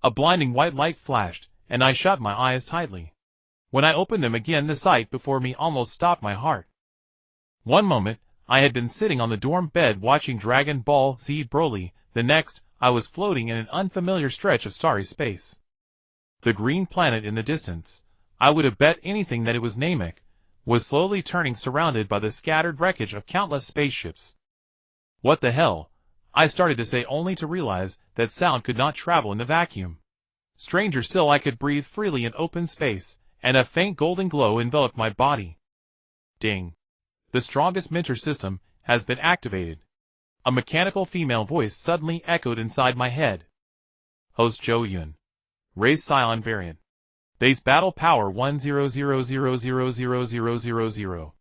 A blinding white light flashed, and I shut my eyes tightly. When I opened them again, the sight before me almost stopped my heart. One moment, I had been sitting on the dorm bed watching Dragon Ball Z Broly. The next, I was floating in an unfamiliar stretch of starry space. The green planet in the distance, I would have bet anything that it was Namek, was slowly turning, surrounded by the scattered wreckage of countless spaceships. What the hell? I started to say, only to realize that sound could not travel in the vacuum. Stranger still, I could breathe freely in open space, and a faint golden glow enveloped my body. Ding. The strongest mentor system has been activated. A mechanical female voice suddenly echoed inside my head. Host Zhou Yun. Raise Scion variant. Base battle power 100000000.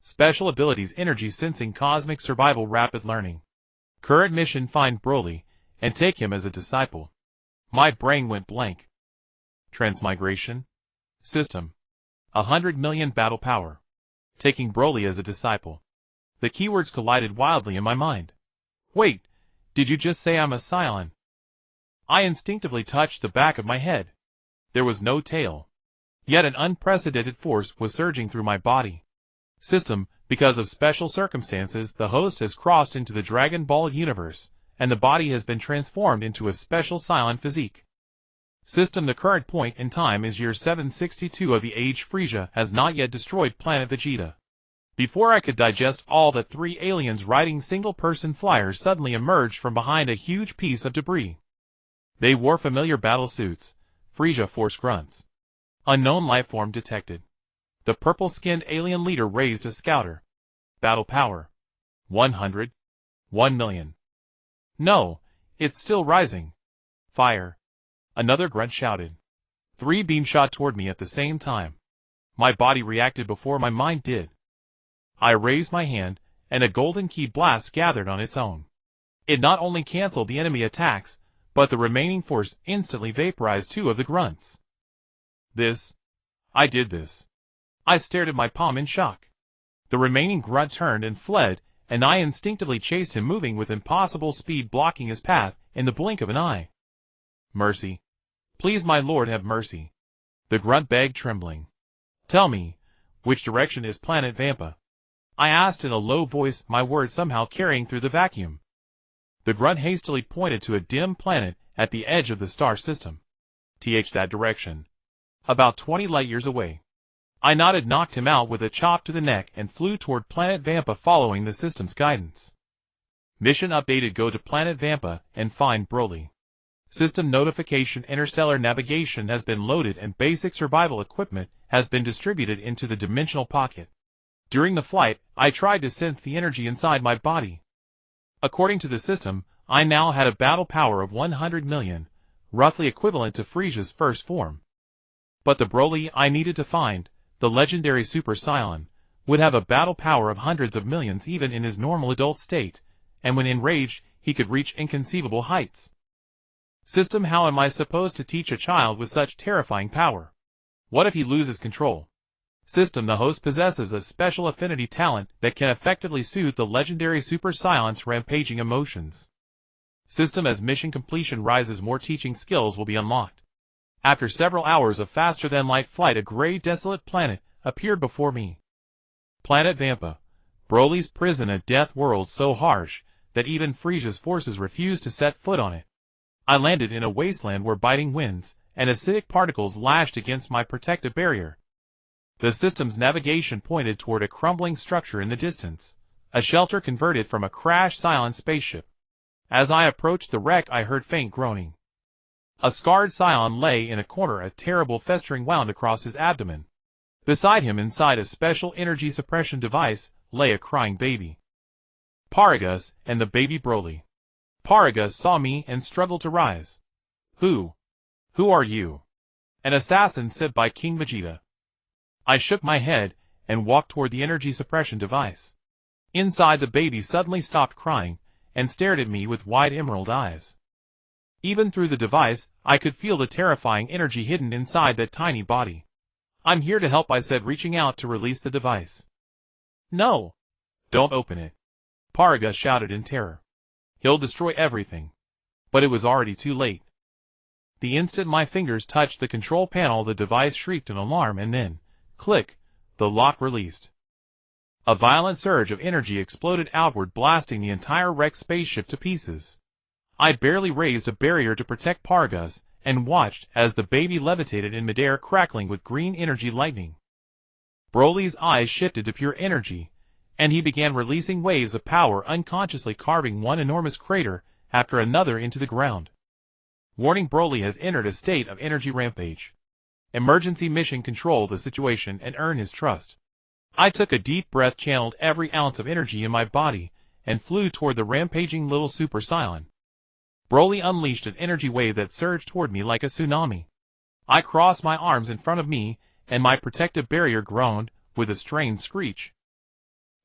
Special abilities: energy sensing, cosmic survival, rapid learning. Current mission: find Broly and take him as a disciple. My brain went blank. Transmigration. System. 100 million battle power. Taking Broly as a disciple. The keywords collided wildly in my mind. Wait, did you just say I'm a Scion? I instinctively touched the back of my head. There was no tail. Yet an unprecedented force was surging through my body. System: because of special circumstances, the host has crossed into the Dragon Ball universe, and the body has been transformed into a special Scion physique. System: the current point in time is year 762 of the age. Frieza has not yet destroyed planet Vegeta. Before I could digest all that, 3 aliens riding single-person flyers suddenly emerged from behind a huge piece of debris. They wore familiar battle suits. Frieza Force grunts. Unknown lifeform detected. The purple-skinned alien leader raised a scouter. Battle power. 100. 1 million. No, it's still rising. Fire. Another grunt shouted. 3 beams shot toward me at the same time. My body reacted before my mind did. I raised my hand, and a golden ki blast gathered on its own. It not only canceled the enemy attacks, but the remaining force instantly vaporized 2 of the grunts. I did this. I stared at my palm in shock. The remaining grunt turned and fled, and I instinctively chased him, moving with impossible speed, blocking his path in the blink of an eye. Mercy. Please, my lord, have mercy. The grunt begged, trembling. Tell me, which direction is planet Vampa? I asked in a low voice, my words somehow carrying through the vacuum. The grunt hastily pointed to a dim planet at the edge of the star system. That direction. About 20 light-years away. I nodded, knocked him out with a chop to the neck, and flew toward planet Vampa following the system's guidance. Mission updated: go to planet Vampa and find Broly. System notification: interstellar navigation has been loaded and basic survival equipment has been distributed into the dimensional pocket. During the flight, I tried to sense the energy inside my body. According to the system, I now had a battle power of 100 million, roughly equivalent to Frieza's first form. But the Broly I needed to find, the legendary Super Saiyan, would have a battle power of hundreds of millions even in his normal adult state, and when enraged, he could reach inconceivable heights. System: how am I supposed to teach a child with such terrifying power? What if he loses control? System: the host possesses a special affinity talent that can effectively soothe the legendary Super Saiyan's rampaging emotions. System: as mission completion rises, more teaching skills will be unlocked. After several hours of faster-than-light flight, a gray, desolate planet appeared before me. Planet Vampa, Broly's prison, a death world so harsh that even Frieza's forces refused to set foot on it. I landed in a wasteland where biting winds and acidic particles lashed against my protective barrier. The system's navigation pointed toward a crumbling structure in the distance, a shelter converted from a crashed Scion spaceship. As I approached the wreck, I heard faint groaning. A scarred Scion lay in a corner, a terrible festering wound across his abdomen. Beside him, inside a special energy suppression device, lay a crying baby. Paragus and the baby Broly. Paragus saw me and struggled to rise. Who are you? An assassin sent by King Vegeta. I shook my head and walked toward the energy suppression device. Inside, the baby suddenly stopped crying and stared at me with wide emerald eyes. Even through the device, I could feel the terrifying energy hidden inside that tiny body. I'm here to help, I said, reaching out to release the device. No! Don't open it! Paragus shouted in terror. He'll destroy everything. But it was already too late. The instant my fingers touched the control panel, the device shrieked an alarm and then, click, the lock released. A violent surge of energy exploded outward, blasting the entire wrecked spaceship to pieces. I barely raised a barrier to protect Paragus, and watched as the baby levitated in midair, crackling with green energy lightning. Broly's eyes shifted to pure energy, and he began releasing waves of power, unconsciously carving one enormous crater after another into the ground. Warning: Broly has entered a state of energy rampage. Emergency mission: control the situation and earn his trust. I took a deep breath, channeled every ounce of energy in my body, and flew toward the rampaging little Super Saiyan. Broly unleashed an energy wave that surged toward me like a tsunami. I crossed my arms in front of me, and my protective barrier groaned with a strained screech.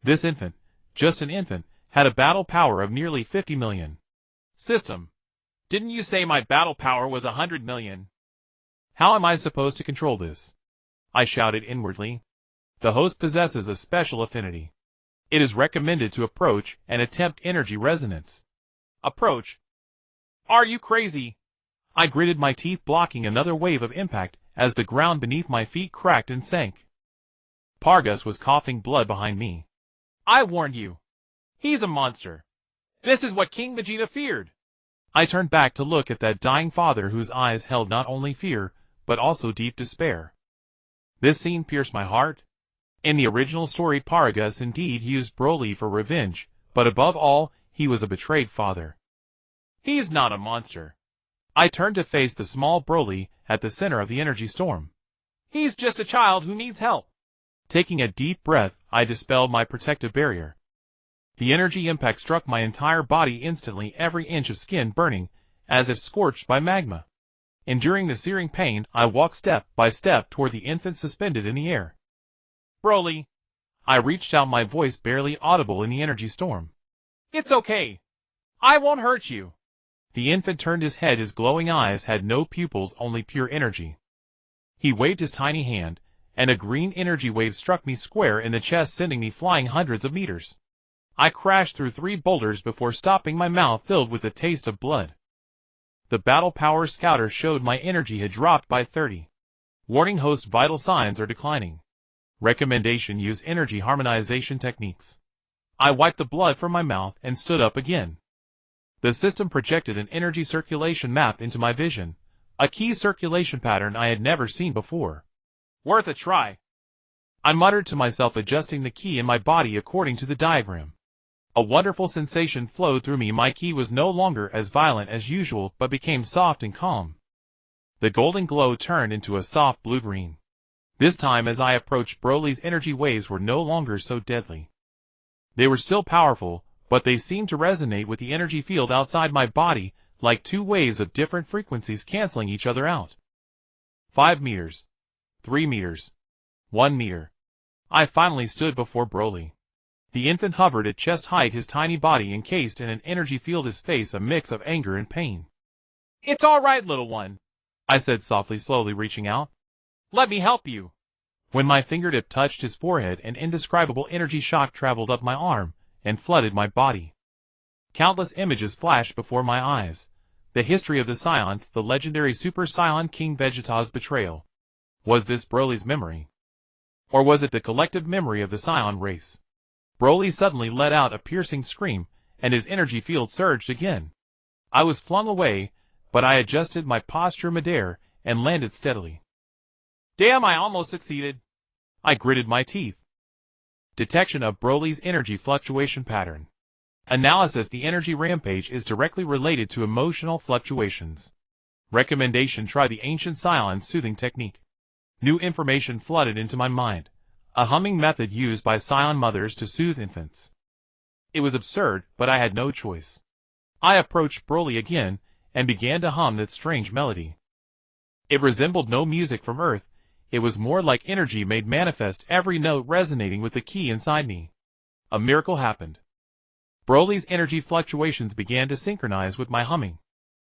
This infant, just an infant, had a battle power of nearly 50 million. System, didn't you say my battle power was 100 million? How am I supposed to control this? I shouted inwardly. The host possesses a special affinity. It is recommended to approach and attempt energy resonance. Approach? Are you crazy? I gritted my teeth, blocking another wave of impact as the ground beneath my feet cracked and sank. Paragus was coughing blood behind me. I warned you. He's a monster. This is what King Vegeta feared. I turned back to look at that dying father whose eyes held not only fear, but also deep despair. This scene pierced my heart. In the original story, Paragus indeed used Broly for revenge, but above all, he was a betrayed father. He's not a monster. I turned to face the small Broly at the center of the energy storm. He's just a child who needs help. Taking a deep breath, I dispelled my protective barrier. The energy impact struck my entire body instantly, every inch of skin burning, as if scorched by magma. Enduring the searing pain, I walked step by step toward the infant suspended in the air. Broly! I reached out, my voice barely audible in the energy storm. It's okay. I won't hurt you. The infant turned his head. His glowing eyes had no pupils, only pure energy. He waved his tiny hand, and a green energy wave struck me square in the chest, sending me flying hundreds of meters. I crashed through 3 boulders before stopping, my mouth filled with the taste of blood. The battle power scouter showed my energy had dropped by 30. Warning: host vital signs are declining. Recommendation: use energy harmonization techniques. I wiped the blood from my mouth and stood up again. The system projected an energy circulation map into my vision, a key circulation pattern I had never seen before. Worth a try. I muttered to myself, adjusting the key in my body according to the diagram. A wonderful sensation flowed through me. My ki was no longer as violent as usual, but became soft and calm. The golden glow turned into a soft blue-green. This time, as I approached, Broly's energy waves were no longer so deadly. They were still powerful, but they seemed to resonate with the energy field outside my body, like 2 waves of different frequencies canceling each other out. 5 meters. 3 meters. 1 meter. I finally stood before Broly. The infant hovered at chest height, his tiny body encased in an energy field, his face a mix of anger and pain. It's all right, little one, I said softly, slowly reaching out. Let me help you. When my fingertip touched his forehead, an indescribable energy shock traveled up my arm and flooded my body. Countless images flashed before my eyes. The history of the Saiyans, the legendary Super Saiyan King Vegeta's betrayal. Was this Broly's memory? Or was it the collective memory of the Saiyan race? Broly suddenly let out a piercing scream, and his energy field surged again. I was flung away, but I adjusted my posture midair and landed steadily. Damn, I almost succeeded. I gritted my teeth. Detection of Broly's energy fluctuation pattern. Analysis: the energy rampage is directly related to emotional fluctuations. Recommendation: try the ancient Saiyan soothing technique. New information flooded into my mind. A humming method used by Saiyan mothers to soothe infants. It was absurd, but I had no choice. I approached Broly again, and began to hum that strange melody. It resembled no music from Earth. It was more like energy made manifest, every note resonating with the ki inside me. A miracle happened. Broly's energy fluctuations began to synchronize with my humming.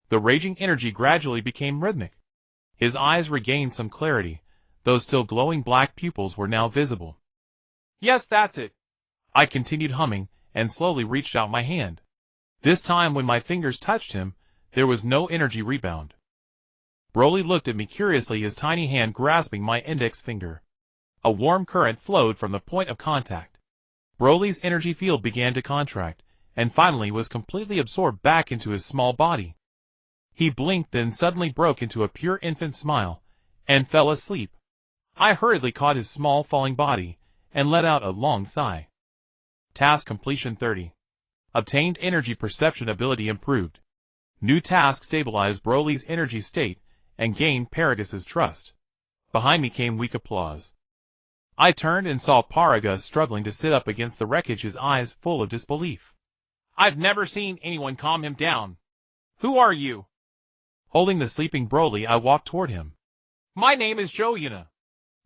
The raging energy gradually became rhythmic. His eyes regained some clarity. Those still glowing black pupils were now visible. Yes, that's it. I continued humming, and slowly reached out my hand. This time, when my fingers touched him, there was no energy rebound. Broly looked at me curiously, his tiny hand grasping my index finger. A warm current flowed from the point of contact. Broly's energy field began to contract, and finally was completely absorbed back into his small body. He blinked, then suddenly broke into a pure infant smile, and fell asleep. I hurriedly caught his small falling body, and let out a long sigh. Task completion 30. Obtained energy perception ability improved. New task stabilized Broly's energy state, and gained Paragus' trust. Behind me came weak applause. I turned and saw Paragus struggling to sit up against the wreckage, his eyes full of disbelief. I've never seen anyone calm him down. Who are you? Holding the sleeping Broly, I walked toward him. My name is Zhou Yun,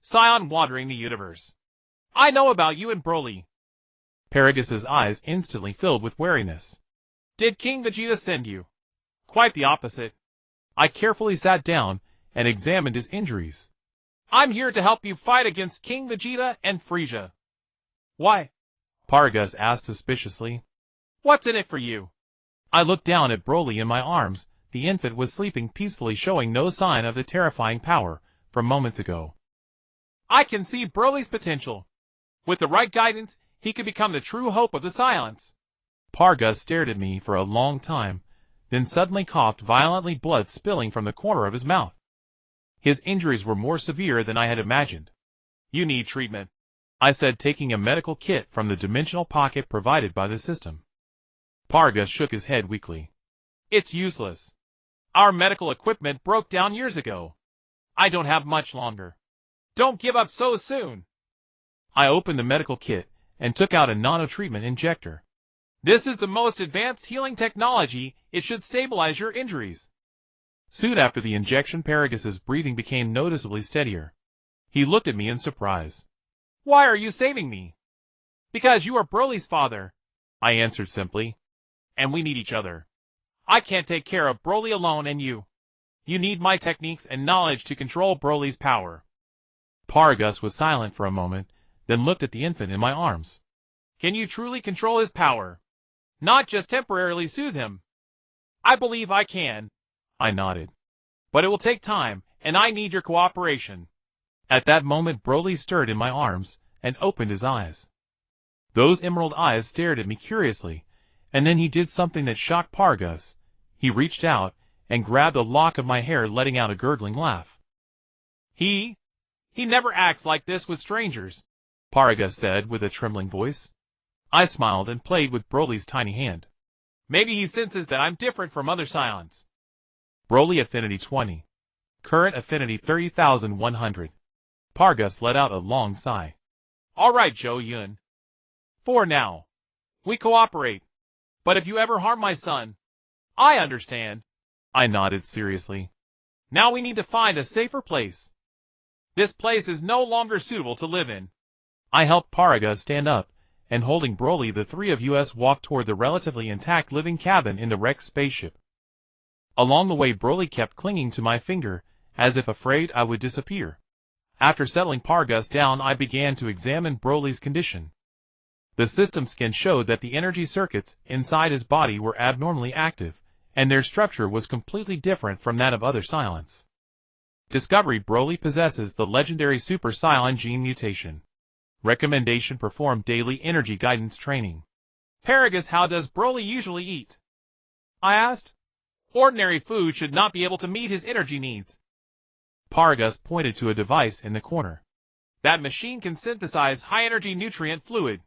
Scion wandering the universe. I know about you and Broly. Paragus' eyes instantly filled with wariness. Did King Vegeta send you? Quite the opposite. I carefully sat down and examined his injuries. I'm here to help you fight against King Vegeta and Frieza. Why? Paragus asked suspiciously. What's in it for you? I looked down at Broly in my arms. The infant was sleeping peacefully, showing no sign of the terrifying power from moments ago. I can see Broly's potential. With the right guidance, he could become the true hope of the Saiyans. Paragus stared at me for a long time, then suddenly coughed violently, blood spilling from the corner of his mouth. His injuries were more severe than I had imagined. You need treatment, I said, taking a medical kit from the dimensional pocket provided by the system. Paragus shook his head weakly. It's useless. Our medical equipment broke down years ago. I don't have much longer. Don't give up so soon. I opened the medical kit and took out a nano-treatment injector. This is the most advanced healing technology. It should stabilize your injuries. Soon after the injection, Paragus' breathing became noticeably steadier. He looked at me in surprise. Why are you saving me? Because you are Broly's father, I answered simply. And we need each other. I can't take care of Broly alone, and you need my techniques and knowledge to control Broly's power. Paragus was silent for a moment, then looked at the infant in my arms. Can you truly control his power? Not just temporarily soothe him? I believe I can, I nodded. But it will take time, and I need your cooperation. At that moment, Broly stirred in my arms and opened his eyes. Those emerald eyes stared at me curiously, and then he did something that shocked Paragus. He reached out and grabbed a lock of my hair, letting out a gurgling laugh. He never acts like this with strangers, Paragus said with a trembling voice. I smiled and played with Broly's tiny hand. Maybe he senses that I'm different from other Saiyans. Broly affinity 20. Current affinity 30,100. Paragus let out a long sigh. All right, Zhou Yun. For now, we cooperate. But if you ever harm my son, I understand. I nodded seriously. Now we need to find a safer place. This place is no longer suitable to live in. I helped Paragus stand up, and holding Broly, the three of us walked toward the relatively intact living cabin in the wrecked spaceship. Along the way, Broly kept clinging to my finger, as if afraid I would disappear. After settling Paragus down, I began to examine Broly's condition. The system scan showed that the energy circuits inside his body were abnormally active, and their structure was completely different from that of other Saiyans. Discovery: Broly possesses the legendary Super Saiyan gene mutation. Recommendation: perform daily energy guidance training. Paragus, how does Broly usually eat? I asked. Ordinary food should not be able to meet his energy needs. Paragus pointed to a device in the corner. That machine can synthesize high-energy nutrient fluid.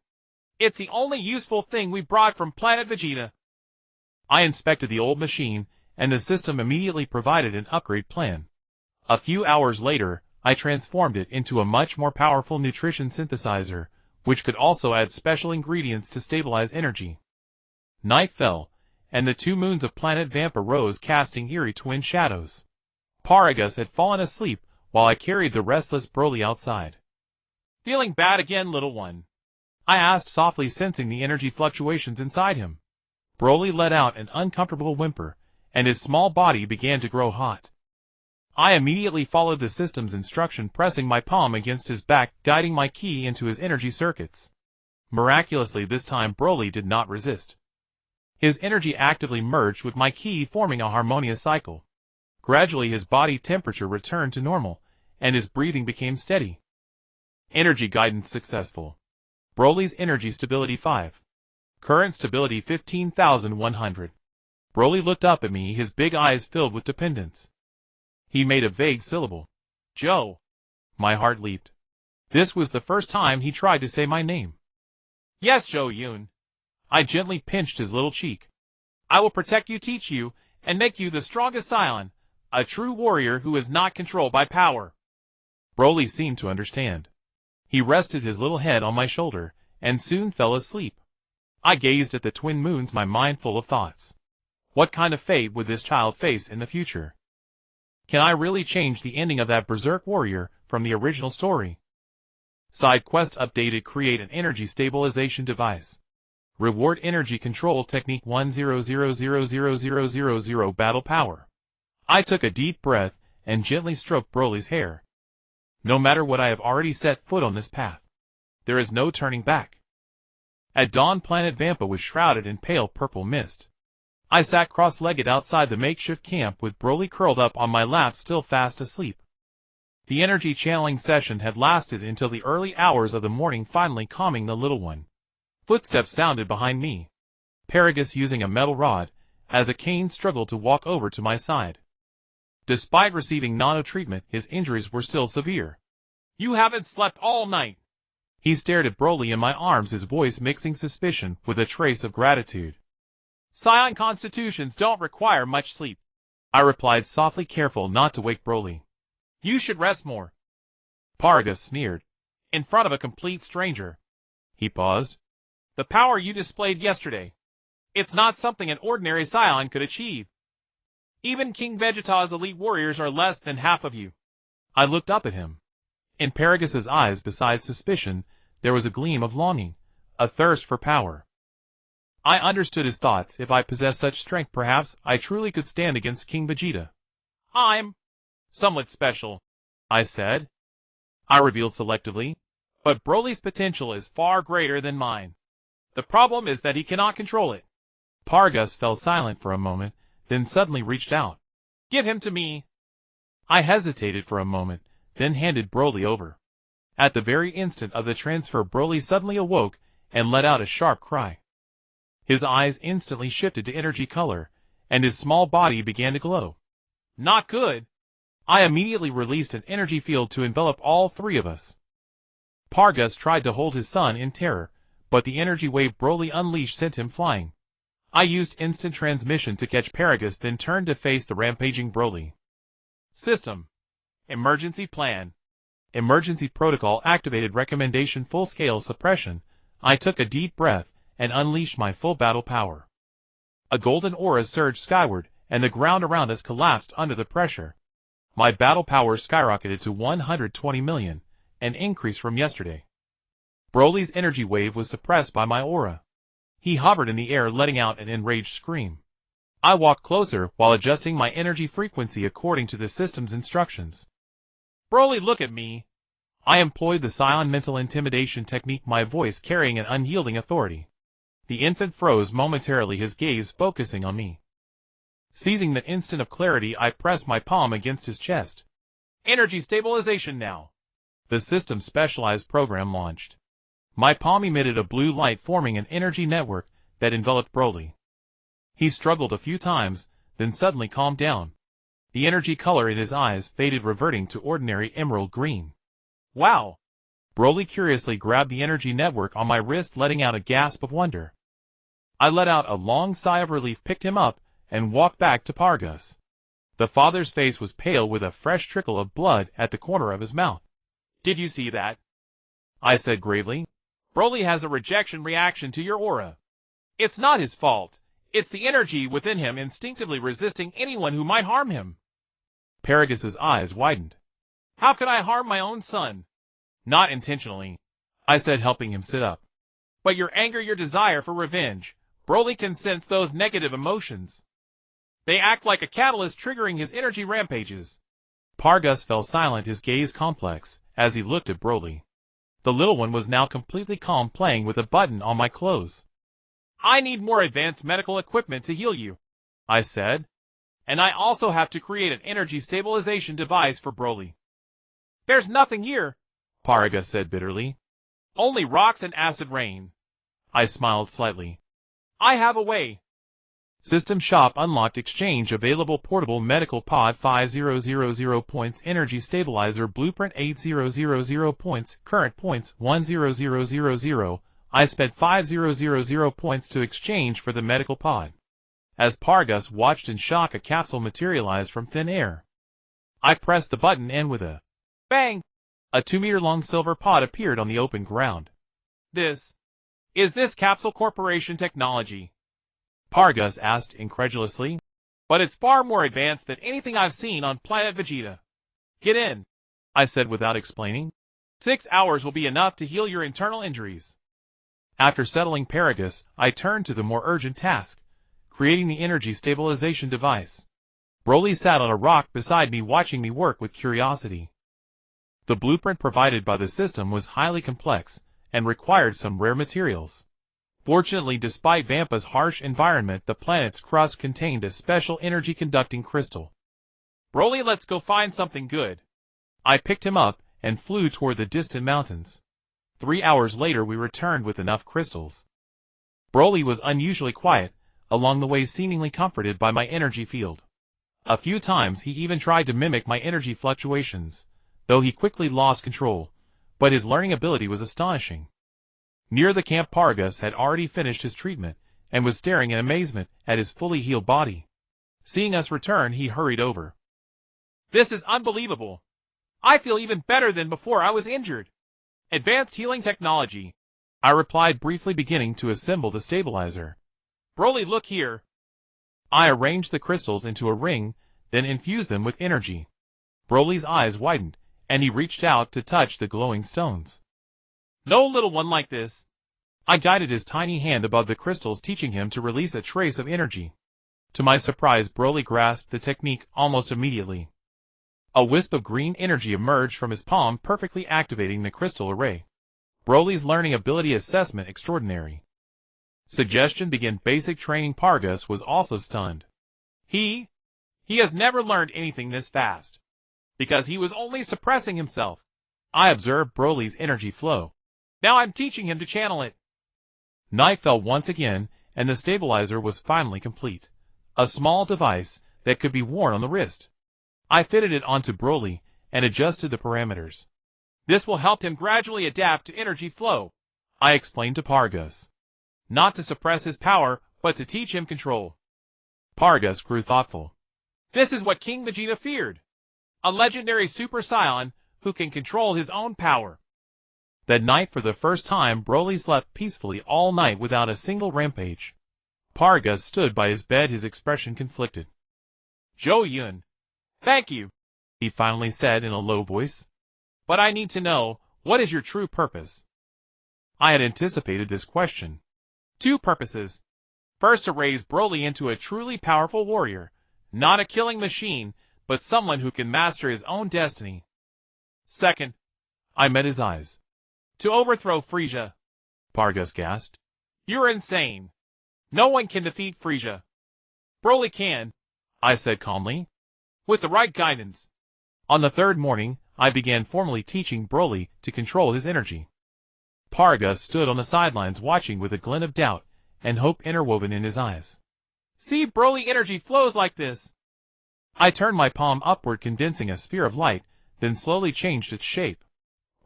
It's the only useful thing we brought from planet Vegeta. I inspected the old machine, and the system immediately provided an upgrade plan. A few hours later, I transformed it into a much more powerful nutrition synthesizer, which could also add special ingredients to stabilize energy. Night fell, and the two moons of planet Vampa rose, casting eerie twin shadows. Paragus had fallen asleep, while I carried the restless Broly outside. Feeling bad again, little one? I asked softly, sensing the energy fluctuations inside him. Broly let out an uncomfortable whimper, and his small body began to grow hot. I immediately followed the system's instruction, pressing my palm against his back, guiding my ki into his energy circuits. Miraculously, this time Broly did not resist. His energy actively merged with my ki, forming a harmonious cycle. Gradually his body temperature returned to normal, and his breathing became steady. Energy guidance successful. Broly's energy stability 5. Current stability 15,100. Broly looked up at me, his big eyes filled with dependence. He made a vague syllable. Joe. My heart leaped. This was the first time he tried to say my name. Yes, Zhou Yun. I gently pinched his little cheek. I will protect you, teach you, and make you the strongest Saiyan, a true warrior who is not controlled by power. Broly seemed to understand. He rested his little head on my shoulder, and soon fell asleep. I gazed at the twin moons, my mind full of thoughts. What kind of fate would this child face in the future? Can I really change the ending of that berserk warrior from the original story? Side quest updated: create an energy stabilization device. Reward energy control technique 100000000 battle power. I took a deep breath and gently stroked Broly's hair. No matter what, I have already set foot on this path. There is no turning back. At dawn, planet Vampa was shrouded in pale purple mist. I sat cross-legged outside the makeshift camp with Broly curled up on my lap, still fast asleep. The energy channeling session had lasted until the early hours of the morning, finally calming the little one. Footsteps sounded behind me. Paragus using a metal rod, as a cane struggled to walk over to my side. Despite receiving nano-treatment, his injuries were still severe. You haven't slept all night. He stared at Broly in my arms, his voice mixing suspicion with a trace of gratitude. Saiyan constitutions don't require much sleep, I replied softly, careful not to wake Broly. You should rest more. Paragus sneered. In front of a complete stranger. He paused. The power you displayed yesterday. It's not something an ordinary Saiyan could achieve. Even King Vegeta's elite warriors are less than half of you. I looked up at him. In Paragus's eyes, besides suspicion, there was a gleam of longing, a thirst for power. I understood his thoughts. If I possessed such strength, perhaps I truly could stand against King Vegeta. I'm somewhat special, I said. I revealed selectively. But Broly's potential is far greater than mine. The problem is that he cannot control it. Paragus fell silent for a moment, then suddenly reached out. Give him to me. I hesitated for a moment, then handed Broly over. At the very instant of the transfer, Broly suddenly awoke and let out a sharp cry. His eyes instantly shifted to energy color, and his small body began to glow. Not good. I immediately released an energy field to envelop all three of us. Paragus tried to hold his son in terror, but the energy wave Broly unleashed sent him flying. I used instant transmission to catch Paragus, then turned to face the rampaging Broly. System. Emergency plan. Emergency protocol activated. Recommendation: full-scale suppression. I took a deep breath and unleashed my full battle power. A golden aura surged skyward, and the ground around us collapsed under the pressure. My battle power skyrocketed to 120 million, an increase from yesterday. Broly's energy wave was suppressed by my aura. He hovered in the air, letting out an enraged scream. I walked closer while adjusting my energy frequency according to the system's instructions. Broly, look at me. I employed the Saiyan mental intimidation technique, my voice carrying an unyielding authority. The infant froze momentarily, his gaze focusing on me. Seizing the instant of clarity, I pressed my palm against his chest. Energy stabilization now. The system's specialized program launched. My palm emitted a blue light, forming an energy network that enveloped Broly. He struggled a few times, then suddenly calmed down. The energy color in his eyes faded, reverting to ordinary emerald green. Wow! Broly curiously grabbed the energy network on my wrist, letting out a gasp of wonder. I let out a long sigh of relief, picked him up, and walked back to Paragus. The father's face was pale, with a fresh trickle of blood at the corner of his mouth. Did you see that? I said gravely. Broly has a rejection reaction to your aura. It's not his fault. It's the energy within him instinctively resisting anyone who might harm him. Paragus's eyes widened. How could I harm my own son? Not intentionally, I said, helping him sit up. But your anger, your desire for revenge, Broly can sense those negative emotions. They act like a catalyst, triggering his energy rampages. Paragus fell silent, his gaze complex, as he looked at Broly. The little one was now completely calm, playing with a button on my clothes. I need more advanced medical equipment to heal you, I said. And I also have to create an energy stabilization device for Broly. There's nothing here, Paragus said bitterly. Only rocks and acid rain. I smiled slightly. I have a way. System shop unlocked exchange available portable medical pod 5000 points energy stabilizer blueprint 8000 points current points 10000. I spent 5000 points to exchange for the medical pod. As Paragus watched in shock a capsule materialize from thin air. I pressed the button and with a bang, a 2-meter-long silver pod appeared on the open ground. Is this Capsule Corporation technology? Paragus asked incredulously. But it's far more advanced than anything I've seen on planet Vegeta. Get in, I said without explaining. 6 hours will be enough to heal your internal injuries. After settling Paragus, I turned to the more urgent task, creating the energy stabilization device. Broly sat on a rock beside me watching me work with curiosity. The blueprint provided by the system was highly complex and required some rare materials. Fortunately, despite Vampa's harsh environment, the planet's crust contained a special energy-conducting crystal. Broly, let's go find something good. I picked him up and flew toward the distant mountains. 3 hours later we returned with enough crystals. Broly was unusually quiet, along the way seemingly comforted by my energy field. A few times he even tried to mimic my energy fluctuations, though he quickly lost control, but his learning ability was astonishing. Near the camp, Paragus had already finished his treatment, and was staring in amazement at his fully healed body. Seeing us return, he hurried over. This is unbelievable. I feel even better than before I was injured. Advanced healing technology, I replied briefly, beginning to assemble the stabilizer. Broly, look here. I arranged the crystals into a ring, then infused them with energy. Broly's eyes widened, and he reached out to touch the glowing stones. No little one like this. I guided his tiny hand above the crystals, teaching him to release a trace of energy. To my surprise, Broly grasped the technique almost immediately. A wisp of green energy emerged from his palm, perfectly activating the crystal array. Broly's learning ability assessment extraordinary. Suggestion: begin basic training. Paragus was also stunned. He has never learned anything this fast. Because he was only suppressing himself. I observed Broly's energy flow. Now I'm teaching him to channel it. Night fell once again, and the stabilizer was finally complete. A small device that could be worn on the wrist. I fitted it onto Broly and adjusted the parameters. This will help him gradually adapt to energy flow, I explained to Paragus. Not to suppress his power, but to teach him control. Paragus grew thoughtful. This is what King Vegeta feared. A legendary Super Saiyan who can control his own power. That night, for the first time, Broly slept peacefully all night without a single rampage. Paragus stood by his bed, his expression conflicted. Zhou Yun, thank you, he finally said in a low voice. But I need to know, what is your true purpose? I had anticipated this question. 2 purposes. First, to raise Broly into a truly powerful warrior, not a killing machine, but someone who can master his own destiny. Second, I met his eyes. To overthrow Frieza. Paragus gasped. You're insane. No one can defeat Frieza. Broly can, I said calmly. With the right guidance. On the 3rd morning, I began formally teaching Broly to control his energy. Paragus stood on the sidelines watching with a glint of doubt and hope interwoven in his eyes. See, Broly energy flows like this. I turned my palm upward, condensing a sphere of light, then slowly changed its shape.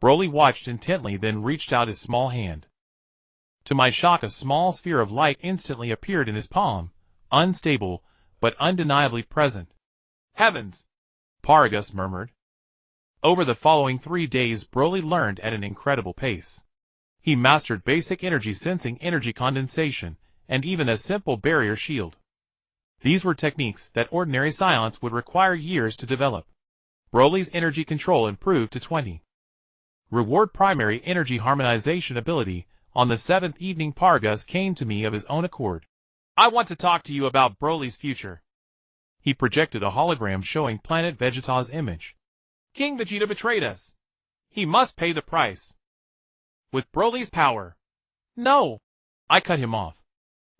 Broly watched intently, then reached out his small hand. To my shock, a small sphere of light instantly appeared in his palm, unstable, but undeniably present. Heavens! Paragus murmured. Over the following 3 days, Broly learned at an incredible pace. He mastered basic energy sensing, energy condensation, and even a simple barrier shield. These were techniques that ordinary Saiyans would require years to develop. Broly's energy control improved to 20. Reward: primary energy harmonization ability. On the 7th evening, Paragus came to me of his own accord. I want to talk to you about Broly's future. He projected a hologram showing planet Vegeta's image. King Vegeta betrayed us. He must pay the price. With Broly's power. No! I cut him off.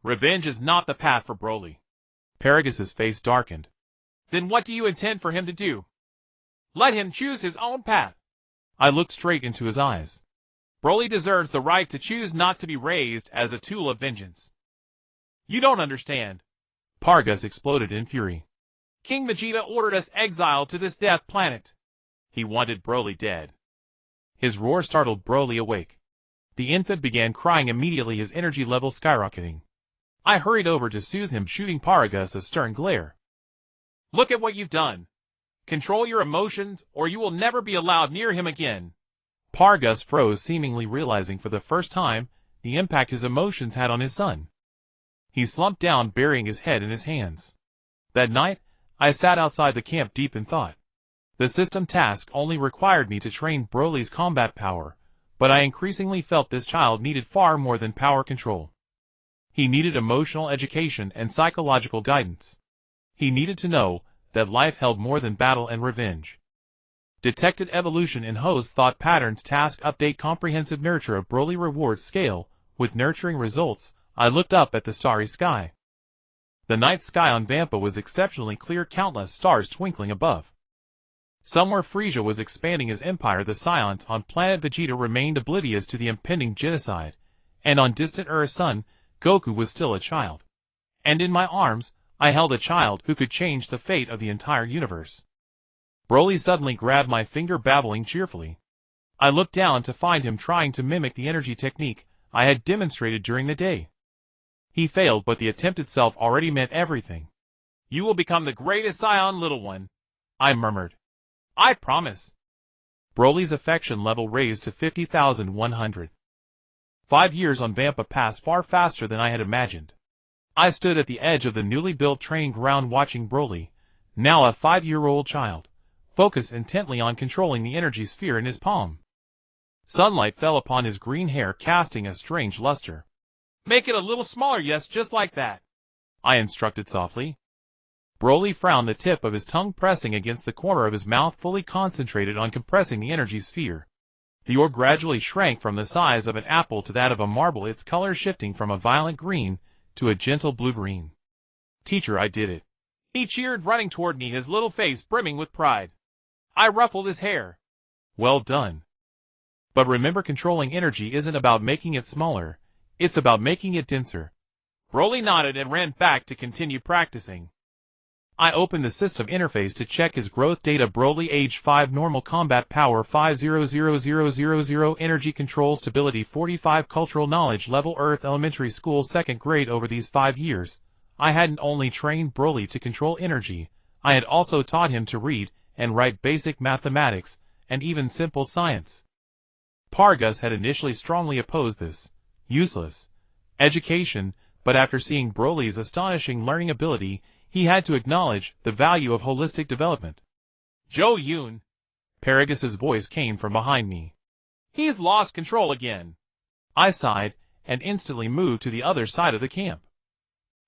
Revenge is not the path for Broly. Paragus's face darkened. Then what do you intend for him to do? Let him choose his own path. I looked straight into his eyes. Broly deserves the right to choose not to be raised as a tool of vengeance. You don't understand. Paragus exploded in fury. King Vegeta ordered us exiled to this death planet. He wanted Broly dead. His roar startled Broly awake. The infant began crying immediately, his energy level skyrocketing. I hurried over to soothe him, shooting Paragus a stern glare. Look at what you've done. Control your emotions, or you will never be allowed near him again. Paragus froze, seemingly realizing for the first time the impact his emotions had on his son. He slumped down, burying his head in his hands. That night, I sat outside the camp deep in thought. The system task only required me to train Broly's combat power, but I increasingly felt this child needed far more than power control. He needed emotional education and psychological guidance. He needed to know that life held more than battle and revenge. Detected evolution in host thought patterns, task update, comprehensive nurture of Broly rewards scale. With nurturing results, I looked up at the starry sky. The night sky on Vampa was exceptionally clear, countless stars twinkling above. Somewhere Frieza was expanding his empire. The Saiyan on planet Vegeta remained oblivious to the impending genocide, and on distant Earth's sun, Goku was still a child. And in my arms, I held a child who could change the fate of the entire universe. Broly suddenly grabbed my finger, babbling cheerfully. I looked down to find him trying to mimic the energy technique I had demonstrated during the day. He failed, but the attempt itself already meant everything. You will become the greatest Saiyan, little one, I murmured. I promise. Broly's affection level raised to 50,100. 5 years on Vampa passed far faster than I had imagined. I stood at the edge of the newly built training ground watching Broly, now a 5-year-old child, focus intently on controlling the energy sphere in his palm. Sunlight fell upon his green hair, casting a strange luster. Make it a little smaller, yes, just like that, I instructed softly. Broly frowned, the tip of his tongue pressing against the corner of his mouth, fully concentrated on compressing the energy sphere. The orb gradually shrank from the size of an apple to that of a marble, its color shifting from a violent green to a gentle blue-green. Teacher, I did it. He cheered, running toward me, his little face brimming with pride. I ruffled his hair. Well done. But remember, controlling energy isn't about making it smaller, it's about making it denser. Broly nodded and ran back to continue practicing. I opened the system interface to check his growth data. Broly age 5, normal combat power 500000, energy control stability 45, cultural knowledge level Earth elementary school 2nd grade. Over these 5 years, I hadn't only trained Broly to control energy, I had also taught him to read and write basic mathematics, and even simple science. Paragus had initially strongly opposed this useless education, but after seeing Broly's astonishing learning ability, he had to acknowledge the value of holistic development. Zhou Yun, Paragus's voice came from behind me. He's lost control again. I sighed, and instantly moved to the other side of the camp.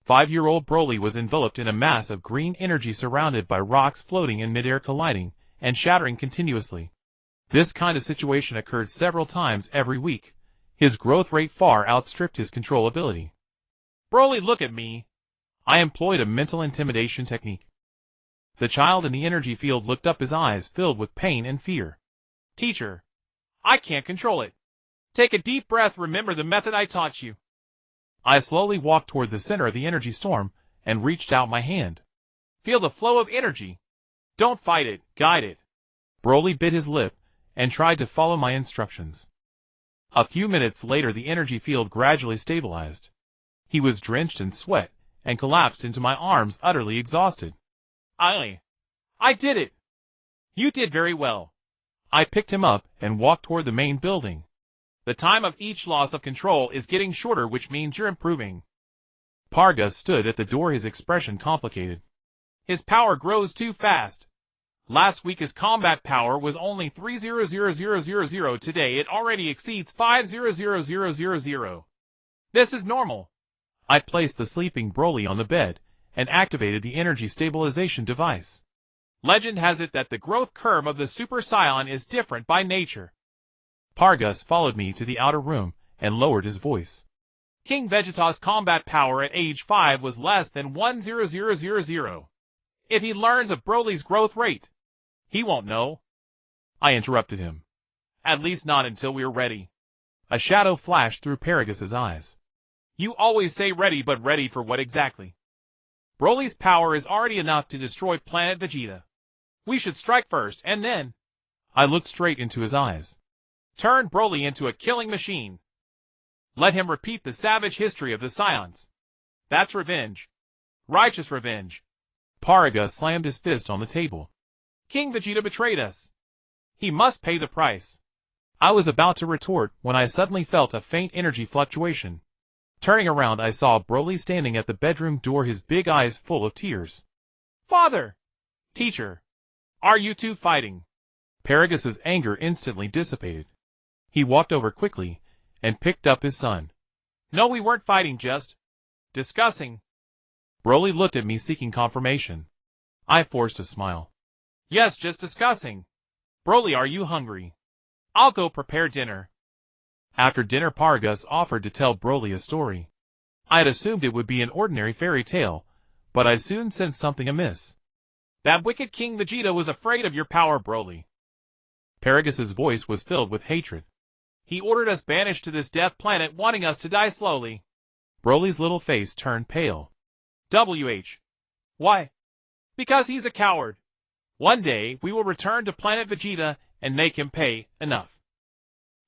5-year-old Broly was enveloped in a mass of green energy, surrounded by rocks floating in midair, colliding and shattering continuously. This kind of situation occurred several times every week. His growth rate far outstripped his control ability. Broly, look at me. I employed a mental intimidation technique. The child in the energy field looked up, his eyes filled with pain and fear. Teacher, I can't control it. Take a deep breath, remember the method I taught you. I slowly walked toward the center of the energy storm and reached out my hand. Feel the flow of energy. Don't fight it, guide it. Broly bit his lip and tried to follow my instructions. A few minutes later, the energy field gradually stabilized. He was drenched in sweat and collapsed into my arms, utterly exhausted. I did it. You did very well. I picked him up and walked toward the main building. The time of each loss of control is getting shorter, which means you're improving. Paragus stood at the door, his expression complicated. His power grows too fast. Last week his combat power was only 300,000. Today it already exceeds 500,000. This is normal. I placed the sleeping Broly on the bed and activated the energy stabilization device. Legend has it that the growth curve of the Super Saiyan is different by nature. Paragus followed me to the outer room and lowered his voice. King Vegeta's combat power at age 5 was less than 100,000. If he learns of Broly's growth rate, he won't know. I interrupted him. At least not until we're ready. A shadow flashed through Paragus' eyes. You always say ready, but ready for what exactly? Broly's power is already enough to destroy planet Vegeta. We should strike first, and then... I looked straight into his eyes. Turn Broly into a killing machine. Let him repeat the savage history of the Saiyans. That's revenge. Righteous revenge. Paragus slammed his fist on the table. King Vegeta betrayed us. He must pay the price. I was about to retort when I suddenly felt a faint energy fluctuation. Turning around, I saw Broly standing at the bedroom door, his big eyes full of tears. Father! Teacher! Are you two fighting? Paragus' anger instantly dissipated. He walked over quickly and picked up his son. No, we weren't fighting, just discussing. Broly looked at me seeking confirmation. I forced a smile. Yes, just discussing. Broly, are you hungry? I'll go prepare dinner. After dinner, Paragus offered to tell Broly a story. I had assumed it would be an ordinary fairy tale, but I soon sensed something amiss. That wicked King Vegeta was afraid of your power, Broly. Paragus' voice was filled with hatred. He ordered us banished to this death planet, wanting us to die slowly. Broly's little face turned pale. Why? Because he's a coward. One day, we will return to planet Vegeta and make him pay enough.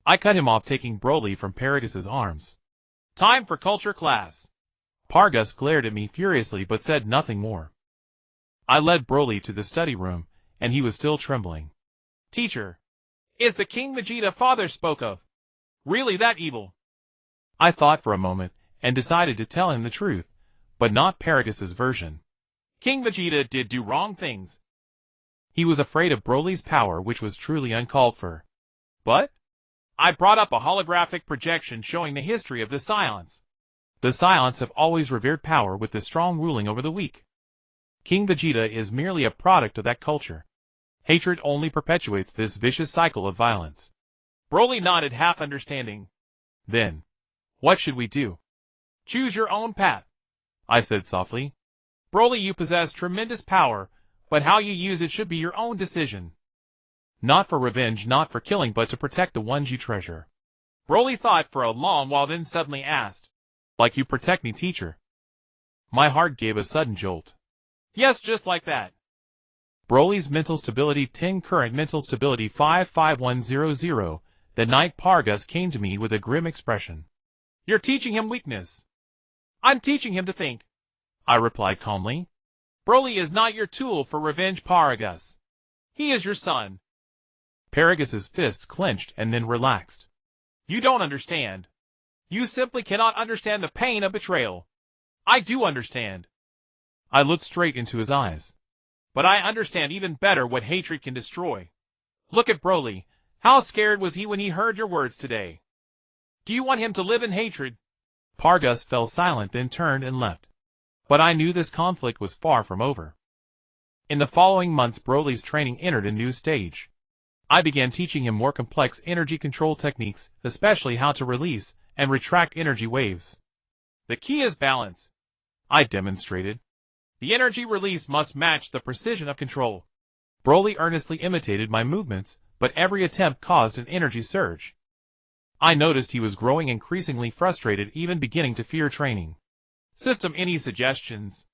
I cut him off, taking Broly from Paragus' arms. Time for culture class. Paragus glared at me furiously but said nothing more. I led Broly to the study room, and he was still trembling. Teacher, is the King Vegeta father spoke of really that evil? I thought for a moment and decided to tell him the truth, but not Paragus' version. King Vegeta did do wrong things. He was afraid of Broly's power, which was truly uncalled for. But I brought up a holographic projection showing the history of the Saiyans. The Saiyans have always revered power, with the strong ruling over the weak. King Vegeta is merely a product of that culture. Hatred only perpetuates this vicious cycle of violence. Broly nodded, half understanding. Then, what should we do? Choose your own path, I said softly. Broly, you possess tremendous power, but how you use it should be your own decision. Not for revenge, not for killing, but to protect the ones you treasure. Broly thought for a long while, then suddenly asked, like you protect me, teacher? My heart gave a sudden jolt. Yes, just like that. Broly's mental stability 10, current mental stability 55100. That night Paragus came to me with a grim expression. You're teaching him weakness. I'm teaching him to think, I replied calmly. Broly is not your tool for revenge, Paragus. He is your son. Paragus' fists clenched and then relaxed. You don't understand. You simply cannot understand the pain of betrayal. I do understand. I looked straight into his eyes. But I understand even better what hatred can destroy. Look at Broly. How scared was he when he heard your words today? Do you want him to live in hatred? Paragus fell silent, then turned and left. But I knew this conflict was far from over. In the following months, Broly's training entered a new stage. I began teaching him more complex energy control techniques, especially how to release and retract energy waves. The key is balance, I demonstrated. The energy release must match the precision of control. Broly earnestly imitated my movements, but every attempt caused an energy surge. I noticed he was growing increasingly frustrated, even beginning to fear training. System, any suggestions?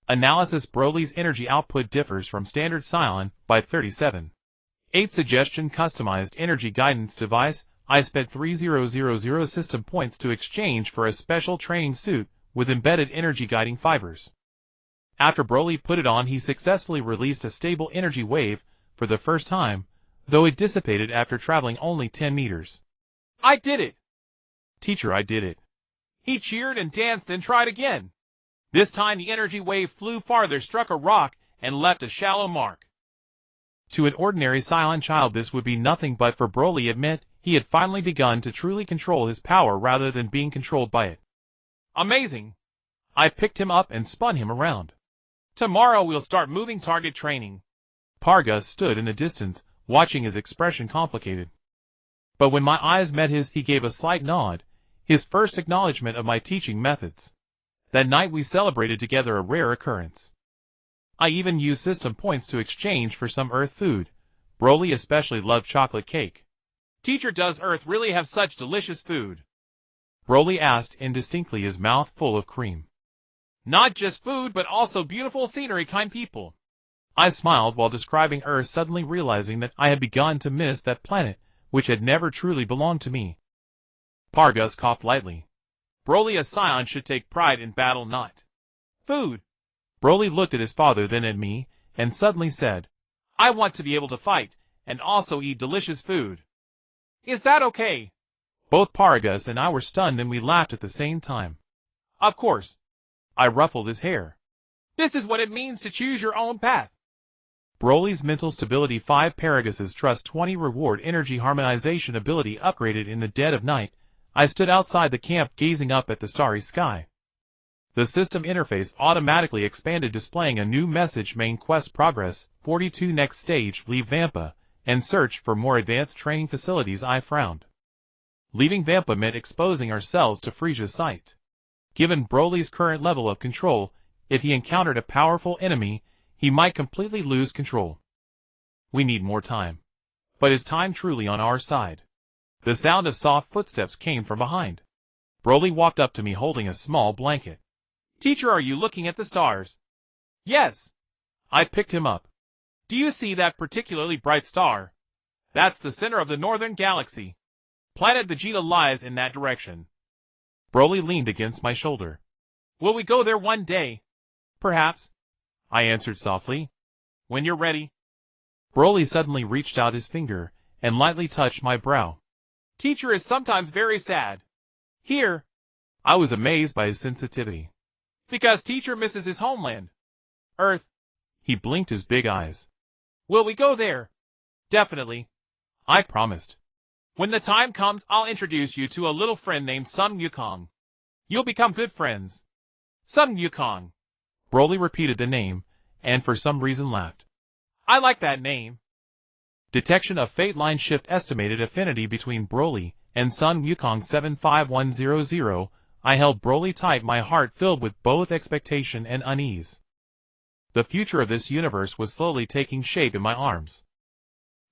Analysis: Broly's energy output differs from standard Saiyan by 37. 8. Suggestion: customized energy guidance device. I spent 3000 system points to exchange for a special training suit with embedded energy guiding fibers. After Broly put it on, he successfully released a stable energy wave for the first time, though it dissipated after traveling only 10 meters. I did it! Teacher, I did it. He cheered and danced, then tried again. This time the energy wave flew farther, struck a rock, and left a shallow mark. To an ordinary Saiyan child this would be nothing, but for Broly it meant he had finally begun to truly control his power rather than being controlled by it. Amazing! I picked him up and spun him around. Tomorrow we'll start moving target training. Paragus stood in the distance, watching, his expression complicated. But when my eyes met his, he gave a slight nod, his first acknowledgement of my teaching methods. That night we celebrated together, a rare occurrence. I even used system points to exchange for some Earth food. Broly especially loved chocolate cake. Teacher, does Earth really have such delicious food? Broly asked indistinctly, his mouth full of cream. Not just food, but also beautiful scenery, kind people. I smiled while describing Earth, suddenly realizing that I had begun to miss that planet, which had never truly belonged to me. Pargus coughed lightly. Broly, a Saiyan should take pride in battle, not food. Broly looked at his father, then at me, and suddenly said, I want to be able to fight, and also eat delicious food. Is that okay? Both Pargus and I were stunned, and we laughed at the same time. Of course. I ruffled his hair. This is what it means to choose your own path. Broly's mental stability 5, Paragus's trust 20, reward energy harmonization ability upgraded. In the dead of night, I stood outside the camp gazing up at the starry sky. The system interface automatically expanded, displaying a new message: main quest progress 42, next stage, leave Vampa and search for more advanced training facilities. I frowned. Leaving Vampa meant exposing ourselves to Frieza's sight. Given Broly's current level of control, if he encountered a powerful enemy, he might completely lose control. We need more time. But is time truly on our side? The sound of soft footsteps came from behind. Broly walked up to me holding a small blanket. Teacher, are you looking at the stars? Yes. I picked him up. Do you see that particularly bright star? That's the center of the northern galaxy. Planet Vegeta lies in that direction. Broly leaned against my shoulder. Will we go there one day? Perhaps, I answered softly. When you're ready. Broly suddenly reached out his finger and lightly touched my brow. Teacher is sometimes very sad. Here. I was amazed by his sensitivity. Because teacher misses his homeland. Earth. He blinked his big eyes. Will we go there? Definitely. I promised. When the time comes, I'll introduce you to a little friend named Sun Wukong. You'll become good friends. Sun Wukong. Broly repeated the name, and for some reason laughed. I like that name. Detection of fate line shift estimated affinity between Broly and Sun Wukong 75100. I held Broly tight, my heart filled with both expectation and unease. The future of this universe was slowly taking shape in my arms.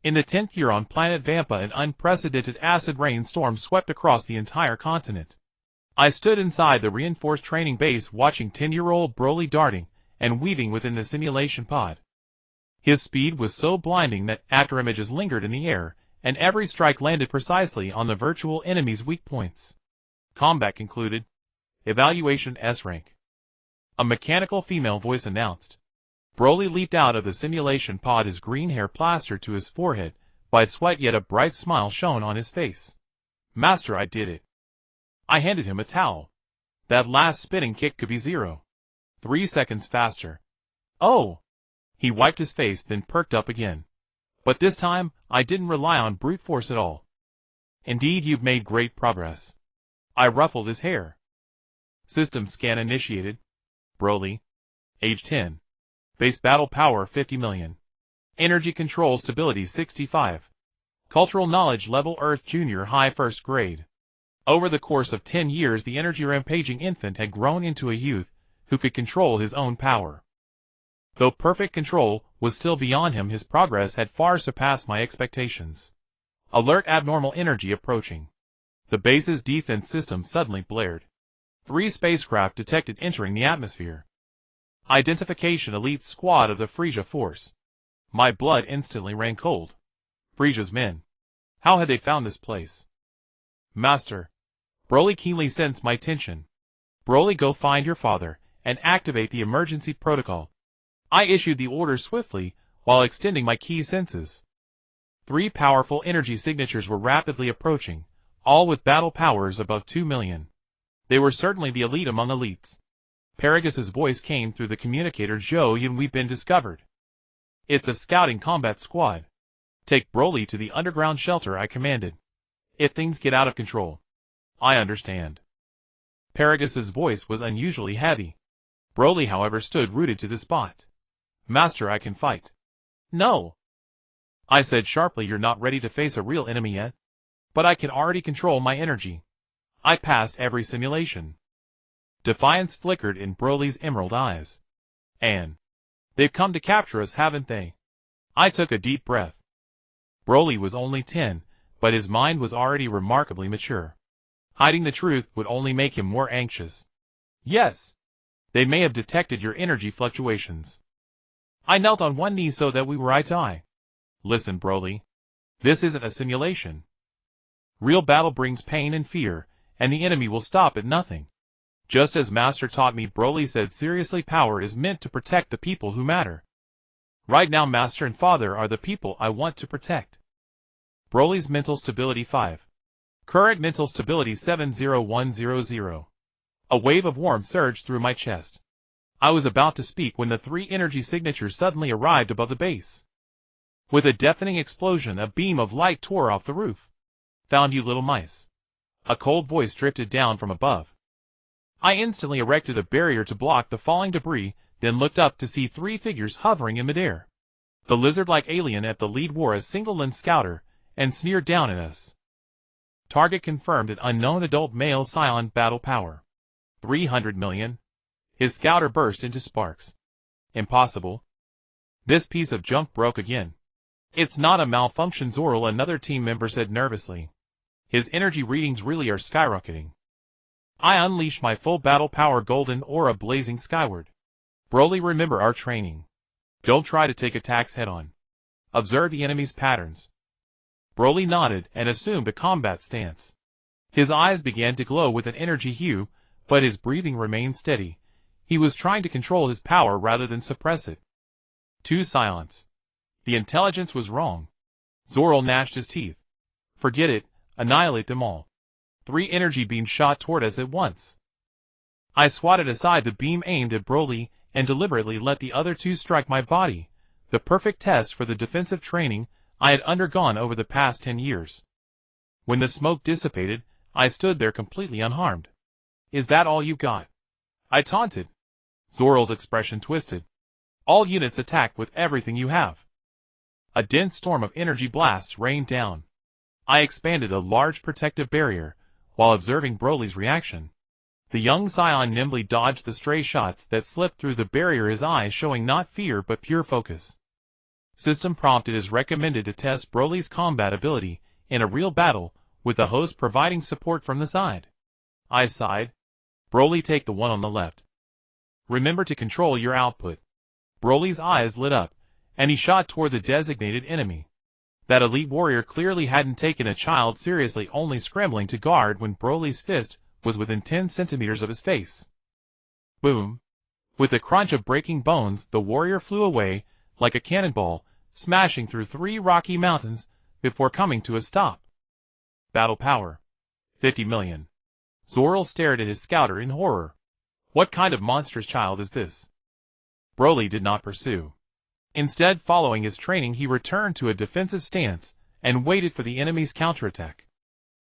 In the 10th year on planet Vampa, an unprecedented acid rainstorm swept across the entire continent. I stood inside the reinforced training base watching 10-year-old Broly darting and weaving within the simulation pod. His speed was so blinding that after images lingered in the air, and every strike landed precisely on the virtual enemy's weak points. Combat concluded. Evaluation S rank. A mechanical female voice announced. Broly leaped out of the simulation pod, his green hair plastered to his forehead by sweat, yet a bright smile shone on his face. Master, I did it. I handed him a towel. That last spinning kick could be 0.3 seconds faster. Oh! He wiped his face, then perked up again. But this time, I didn't rely on brute force at all. Indeed, you've made great progress. I ruffled his hair. System scan initiated. Broly. Age 10. Base battle power 50 million. Energy control stability 65. Cultural knowledge level Earth Junior High 1st grade. Over the course of 10 years, the energy rampaging infant had grown into a youth who could control his own power. Though perfect control was still beyond him, his progress had far surpassed my expectations. Alert, abnormal energy approaching. The base's defense system suddenly blared. 3 spacecraft detected entering the atmosphere. Identification: elite squad of the Frieza Force. My blood instantly ran cold. Frieza's men. How had they found this place? Master. Broly keenly sensed my tension. Broly, go find your father and activate the emergency protocol. I issued the order swiftly while extending my key senses. 3 powerful energy signatures were rapidly approaching, all with battle powers above 2 million. They were certainly the elite among elites. Paragus's voice came through the communicator. Zhou Yun, we've been discovered. It's a scouting combat squad. Take Broly to the underground shelter, I commanded. If things get out of control. I understand. Paragus's voice was unusually heavy. Broly, however, stood rooted to the spot. Master, I can fight. No. I said sharply, you're not ready to face a real enemy yet. But I can already control my energy. I passed every simulation. Defiance flickered in Broly's emerald eyes. And They've come to capture us, haven't they? I took a deep breath. Broly was only 10, but his mind was already remarkably mature. Hiding the truth would only make him more anxious. Yes. They may have detected your energy fluctuations. I knelt on one knee so that we were eye to eye. Listen, Broly. This isn't a simulation. Real battle brings pain and fear, and the enemy will stop at nothing. Just as Master taught me, Broly said seriously, power is meant to protect the people who matter. Right now Master and Father are the people I want to protect. Broly's mental stability 5. Current mental stability 70100. A wave of warmth surged through my chest. I was about to speak when the 3 energy signatures suddenly arrived above the base. With a deafening explosion, a beam of light tore off the roof. Found you, little mice. A cold voice drifted down from above. I instantly erected a barrier to block the falling debris, then looked up to see 3 figures hovering in midair. The lizard-like alien at the lead wore a single-lens scouter, and sneered down at us. Target confirmed: an unknown adult male Saiyan, battle power 300 million. His scouter burst into sparks. Impossible. This piece of junk broke again. It's not a malfunction, Zoro, another team member said nervously. His energy readings really are skyrocketing. I unleashed my full battle power, golden aura blazing skyward. Broly, remember our training. Don't try to take attacks head-on. Observe the enemy's patterns. Broly nodded and assumed a combat stance. His eyes began to glow with an energy hue, but his breathing remained steady. He was trying to control his power rather than suppress it. 2 Silence. The intelligence was wrong. Zoro gnashed his teeth. Forget it, annihilate them all. 3 energy beams shot toward us at once. I swatted aside the beam aimed at Broly and deliberately let the other 2 strike my body, the perfect test for the defensive training I had undergone over the past 10 years. When the smoke dissipated, I stood there completely unharmed. Is that all you got? I taunted. Zoro's expression twisted. All units attack with everything you have. A dense storm of energy blasts rained down. I expanded a large protective barrier, while observing Broly's reaction. The young Saiyan nimbly dodged the stray shots that slipped through the barrier, his eyes showing not fear but pure focus. System prompted as recommended to test Broly's combat ability in a real battle, with the host providing support from the side. I sighed. Broly, take the one on the left. Remember to control your output. Broly's eyes lit up, and he shot toward the designated enemy. That elite warrior clearly hadn't taken a child seriously, only scrambling to guard when Broly's fist was within 10 centimeters of his face. Boom! With a crunch of breaking bones, the warrior flew away like a cannonball, smashing through 3 rocky mountains before coming to a stop. Battle power 50 million. Zoro stared at his scouter in horror. What kind of monstrous child is this? Broly did not pursue. Instead, following his training, he returned to a defensive stance and waited for the enemy's counterattack.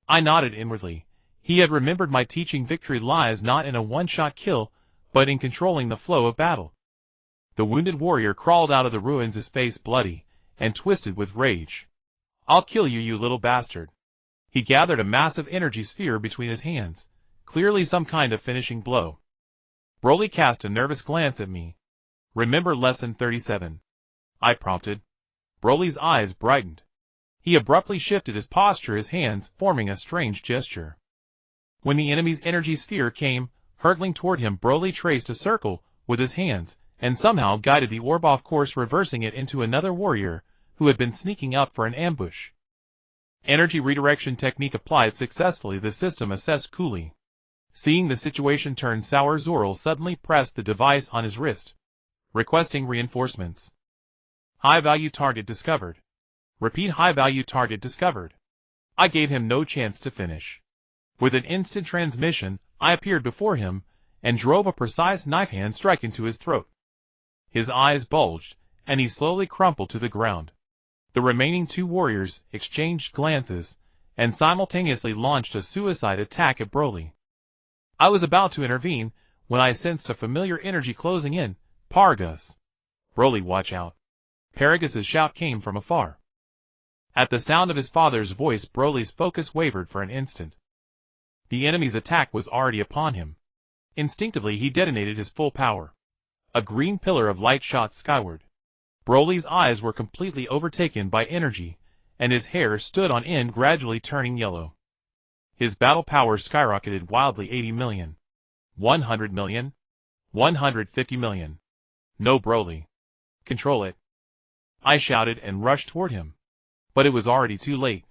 I nodded inwardly. He had remembered my teaching: victory lies not in a one-shot kill, but in controlling the flow of battle. The wounded warrior crawled out of the ruins, his face bloody and twisted with rage. I'll kill you, you little bastard. He gathered a massive energy sphere between his hands, clearly some kind of finishing blow. Broly cast a nervous glance at me. Remember lesson 37? I prompted. Broly's eyes brightened. He abruptly shifted his posture, his hands forming a strange gesture. When the enemy's energy sphere came hurtling toward him, Broly traced a circle with his hands and somehow guided the orb off course, reversing it into another warrior who had been sneaking up for an ambush. Energy redirection technique applied successfully, the system assessed coolly. Seeing the situation turn sour, Zoro suddenly pressed the device on his wrist, requesting reinforcements. High-value target discovered. Repeat, high-value target discovered. I gave him no chance to finish. With an instant transmission, I appeared before him and drove a precise knife-hand strike into his throat. His eyes bulged, and he slowly crumpled to the ground. The remaining 2 warriors exchanged glances and simultaneously launched a suicide attack at Broly. I was about to intervene when I sensed a familiar energy closing in. Paragus. Broly, watch out. Paragus's shout came from afar. At the sound of his father's voice, Broly's focus wavered for an instant. The enemy's attack was already upon him. Instinctively, he detonated his full power. A green pillar of light shot skyward. Broly's eyes were completely overtaken by energy, and his hair stood on end, gradually turning yellow. His battle power skyrocketed wildly. 80 million. 100 million. 150 million. No, Broly. Control it. I shouted and rushed toward him. But it was already too late.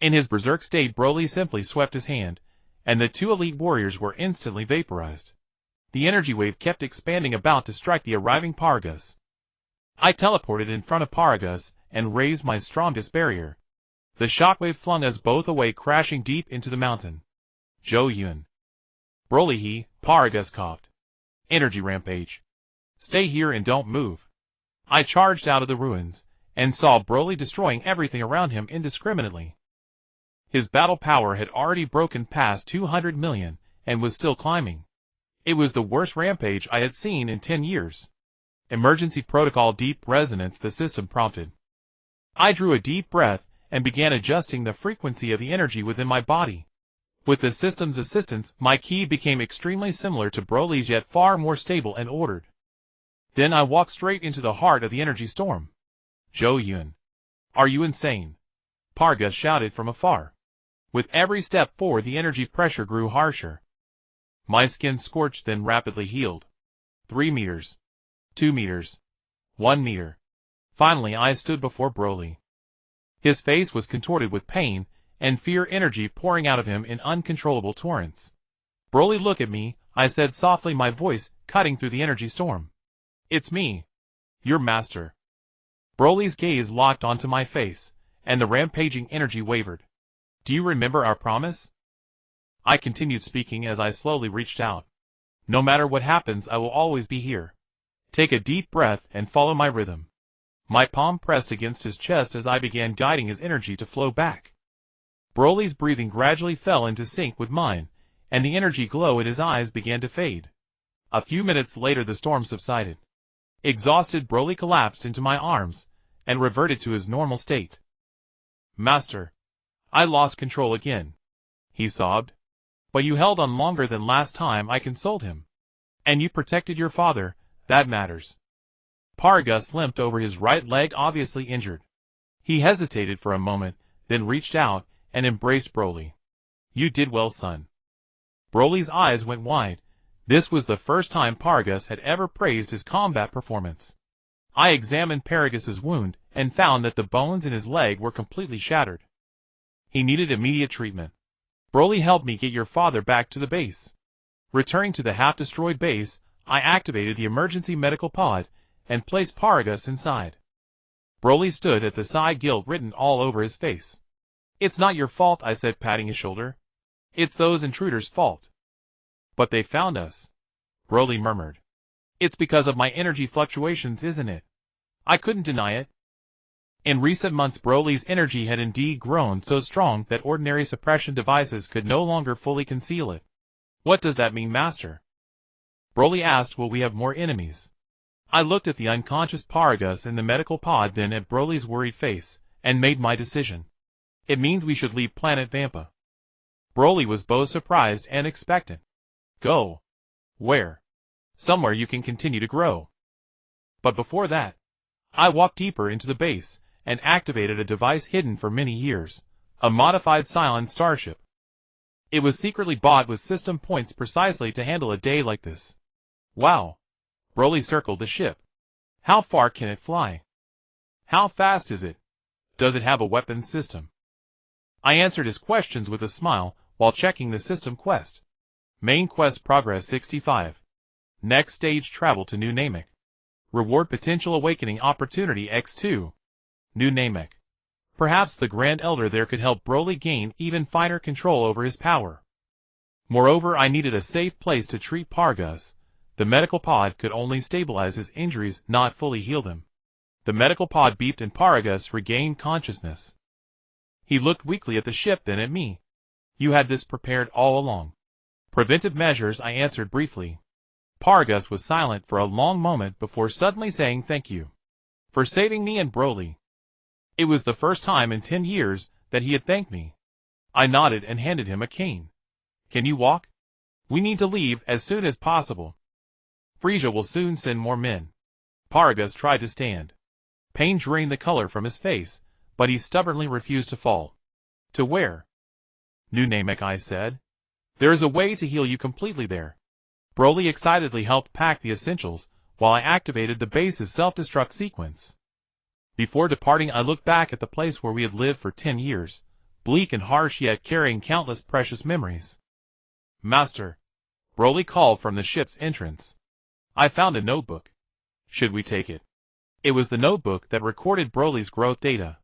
In his berserk state, Broly simply swept his hand, and the two elite warriors were instantly vaporized. The energy wave kept expanding, about to strike the arriving Paragus. I teleported in front of Paragus and raised my strongest barrier. The shockwave flung us both away, crashing deep into the mountain. Zhou Yun. Broly, Paragus coughed. Energy rampage. Stay here and don't move. I charged out of the ruins, and saw Broly destroying everything around him indiscriminately. His battle power had already broken past 200 million, and was still climbing. It was the worst rampage I had seen in 10 years. Emergency protocol. Deep resonance, the system prompted. I drew a deep breath, and began adjusting the frequency of the energy within my body. With the system's assistance, my ki became extremely similar to Broly's, yet far more stable and ordered. Then I walked straight into the heart of the energy storm. Zhou Yun. Are you insane? Paragus shouted from afar. With every step forward, the energy pressure grew harsher. My skin scorched, then rapidly healed. 3 meters. 2 meters. 1 meter. Finally I stood before Broly. His face was contorted with pain, and fear, energy pouring out of him in uncontrollable torrents. Broly, look at me, I said softly, my voice cutting through the energy storm. It's me. Your master. Broly's gaze locked onto my face, and the rampaging energy wavered. Do you remember our promise? I continued speaking as I slowly reached out. No matter what happens, I will always be here. Take a deep breath and follow my rhythm. My palm pressed against his chest as I began guiding his energy to flow back. Broly's breathing gradually fell into sync with mine, and the energy glow in his eyes began to fade. A few minutes later the storm subsided. Exhausted, Broly collapsed into my arms, and reverted to his normal state. Master, I lost control again, he sobbed. But you held on longer than last time, I consoled him. And you protected your father, that matters. Paragus limped over his right leg, obviously injured. He hesitated for a moment, then reached out and embraced Broly. You did well, son. Broly's eyes went wide. This was the first time Paragus had ever praised his combat performance. I examined Paragus's wound and found that the bones in his leg were completely shattered. He needed immediate treatment. Broly helped me get your father back to the base. Returning to the half-destroyed base, I activated the emergency medical pod and placed Paragus inside. Broly stood at the side, guilt written all over his face. It's not your fault, I said, patting his shoulder. It's those intruders' fault. But they found us, Broly murmured. It's because of my energy fluctuations, isn't it? I couldn't deny it. In recent months, Broly's energy had indeed grown so strong that ordinary suppression devices could no longer fully conceal it. What does that mean, Master? Broly asked. Will we have more enemies? I looked at the unconscious Paragus in the medical pod, then at Broly's worried face, and made my decision. It means we should leave planet Vampa. Broly was both surprised and expectant. Go. Where? Somewhere you can continue to grow. But before that, I walked deeper into the base and activated a device hidden for many years, a modified Scion starship. It was secretly bought with system points precisely to handle a day like this. Wow. Broly circled the ship. How far can it fly? How fast is it? Does it have a weapons system? I answered his questions with a smile while checking the system quest. Main quest progress 65. Next stage, travel to New Namek. Reward potential awakening opportunity X2. New Namek. Perhaps the Grand Elder there could help Broly gain even finer control over his power. Moreover, I needed a safe place to treat Paragus. The medical pod could only stabilize his injuries, not fully heal them. The medical pod beeped and Paragus regained consciousness. He looked weakly at the ship, then at me. You had this prepared all along. Preventive measures, I answered briefly. Paragus was silent for a long moment before suddenly saying thank you for saving me and Broly. It was the first time in 10 years that he had thanked me. I nodded and handed him a cane. Can you walk? We need to leave as soon as possible. Frieza will soon send more men. Paragus tried to stand. Pain drained the color from his face, but he stubbornly refused to fall. To where? New Namek, I said. There is a way to heal you completely there. Broly excitedly helped pack the essentials, while I activated the base's self-destruct sequence. Before departing, I looked back at the place where we had lived for 10 years, bleak and harsh yet carrying countless precious memories. Master, Broly called from the ship's entrance. I found a notebook. Should we take it? It was the notebook that recorded Broly's growth data.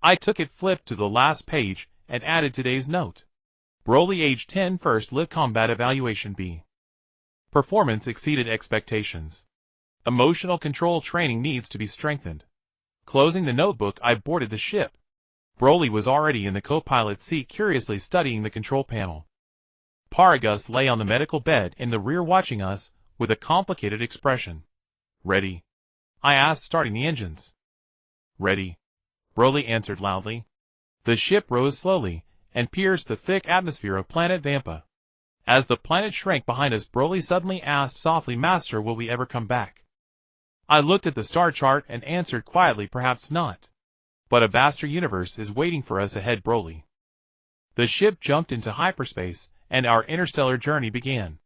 I took it, flipped to the last page, and added today's note. Broly age 10 first live combat evaluation B. Performance exceeded expectations. Emotional control training needs to be strengthened. Closing the notebook, I boarded the ship. Broly was already in the co-pilot seat, curiously studying the control panel. Paragus lay on the medical bed in the rear watching us, with a complicated expression. Ready? I asked, starting the engines. Ready, Broly answered loudly. The ship rose slowly, and pierced the thick atmosphere of planet Vampa. As the planet shrank behind us, Broly suddenly asked softly, Master, will we ever come back? I looked at the star chart and answered quietly, perhaps not. But a vaster universe is waiting for us ahead, Broly. The ship jumped into hyperspace, and our interstellar journey began.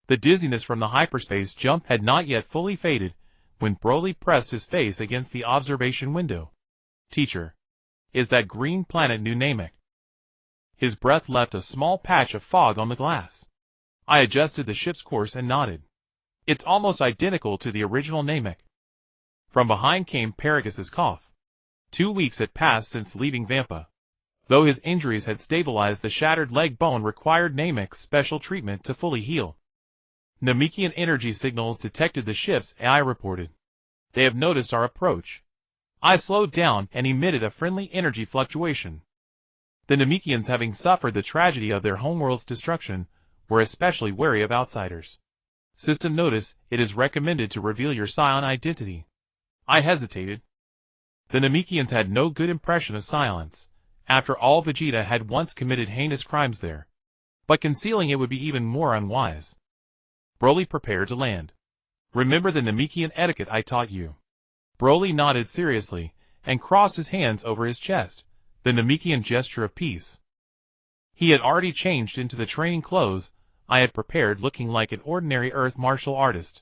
The dizziness from the hyperspace jump had not yet fully faded, when Broly pressed his face against the observation window. Teacher, is that green planet New Namek? His breath left a small patch of fog on the glass. I adjusted the ship's course and nodded. It's almost identical to the original Namek. From behind came Paragus's cough. 2 weeks had passed since leaving Vampa. Though his injuries had stabilized, the shattered leg bone required Namek's special treatment to fully heal. Namekian energy signals detected, the ship's AI reported. They have noticed our approach. I slowed down and emitted a friendly energy fluctuation. The Namekians, having suffered the tragedy of their homeworld's destruction, were especially wary of outsiders. System notice, it is recommended to reveal your Scion identity. I hesitated. The Namekians had no good impression of silence. After all, Vegeta had once committed heinous crimes there. But concealing it would be even more unwise. Broly prepared to land. Remember the Namekian etiquette I taught you. Broly nodded seriously, and crossed his hands over his chest, the Namekian gesture of peace. He had already changed into the training clothes I had prepared, looking like an ordinary earth martial artist.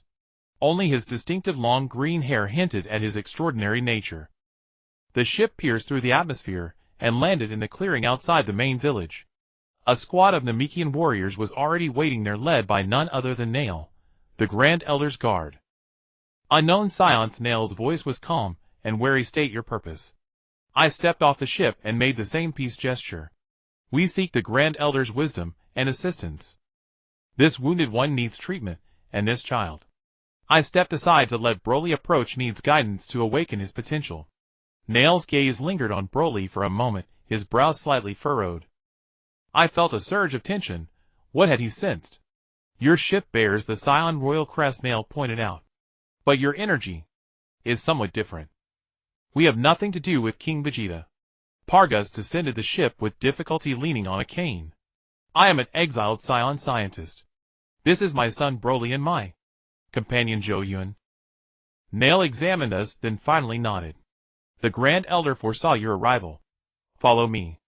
Only his distinctive long green hair hinted at his extraordinary nature. The ship pierced through the atmosphere, and landed in the clearing outside the main village. A squad of Namekian warriors was already waiting there, led by none other than Nail, the Grand Elder's guard. Unknown Science, Nail's voice was calm and wary. State your purpose. I stepped off the ship and made the same peace gesture. We seek the Grand Elder's wisdom and assistance. This wounded one needs treatment, and this child. I stepped aside to let Broly approach, needs guidance to awaken his potential. Nail's gaze lingered on Broly for a moment, his brows slightly furrowed. I felt a surge of tension. What had he sensed? Your ship bears the Scion royal crest, Nail pointed out. But your energy is somewhat different. We have nothing to do with King Vegeta. Paragus descended the ship with difficulty, leaning on a cane. I am an exiled Scion scientist. This is my son Broly and my companion Zhou Yun. Nail examined us, then finally nodded. The Grand Elder foresaw your arrival. Follow me.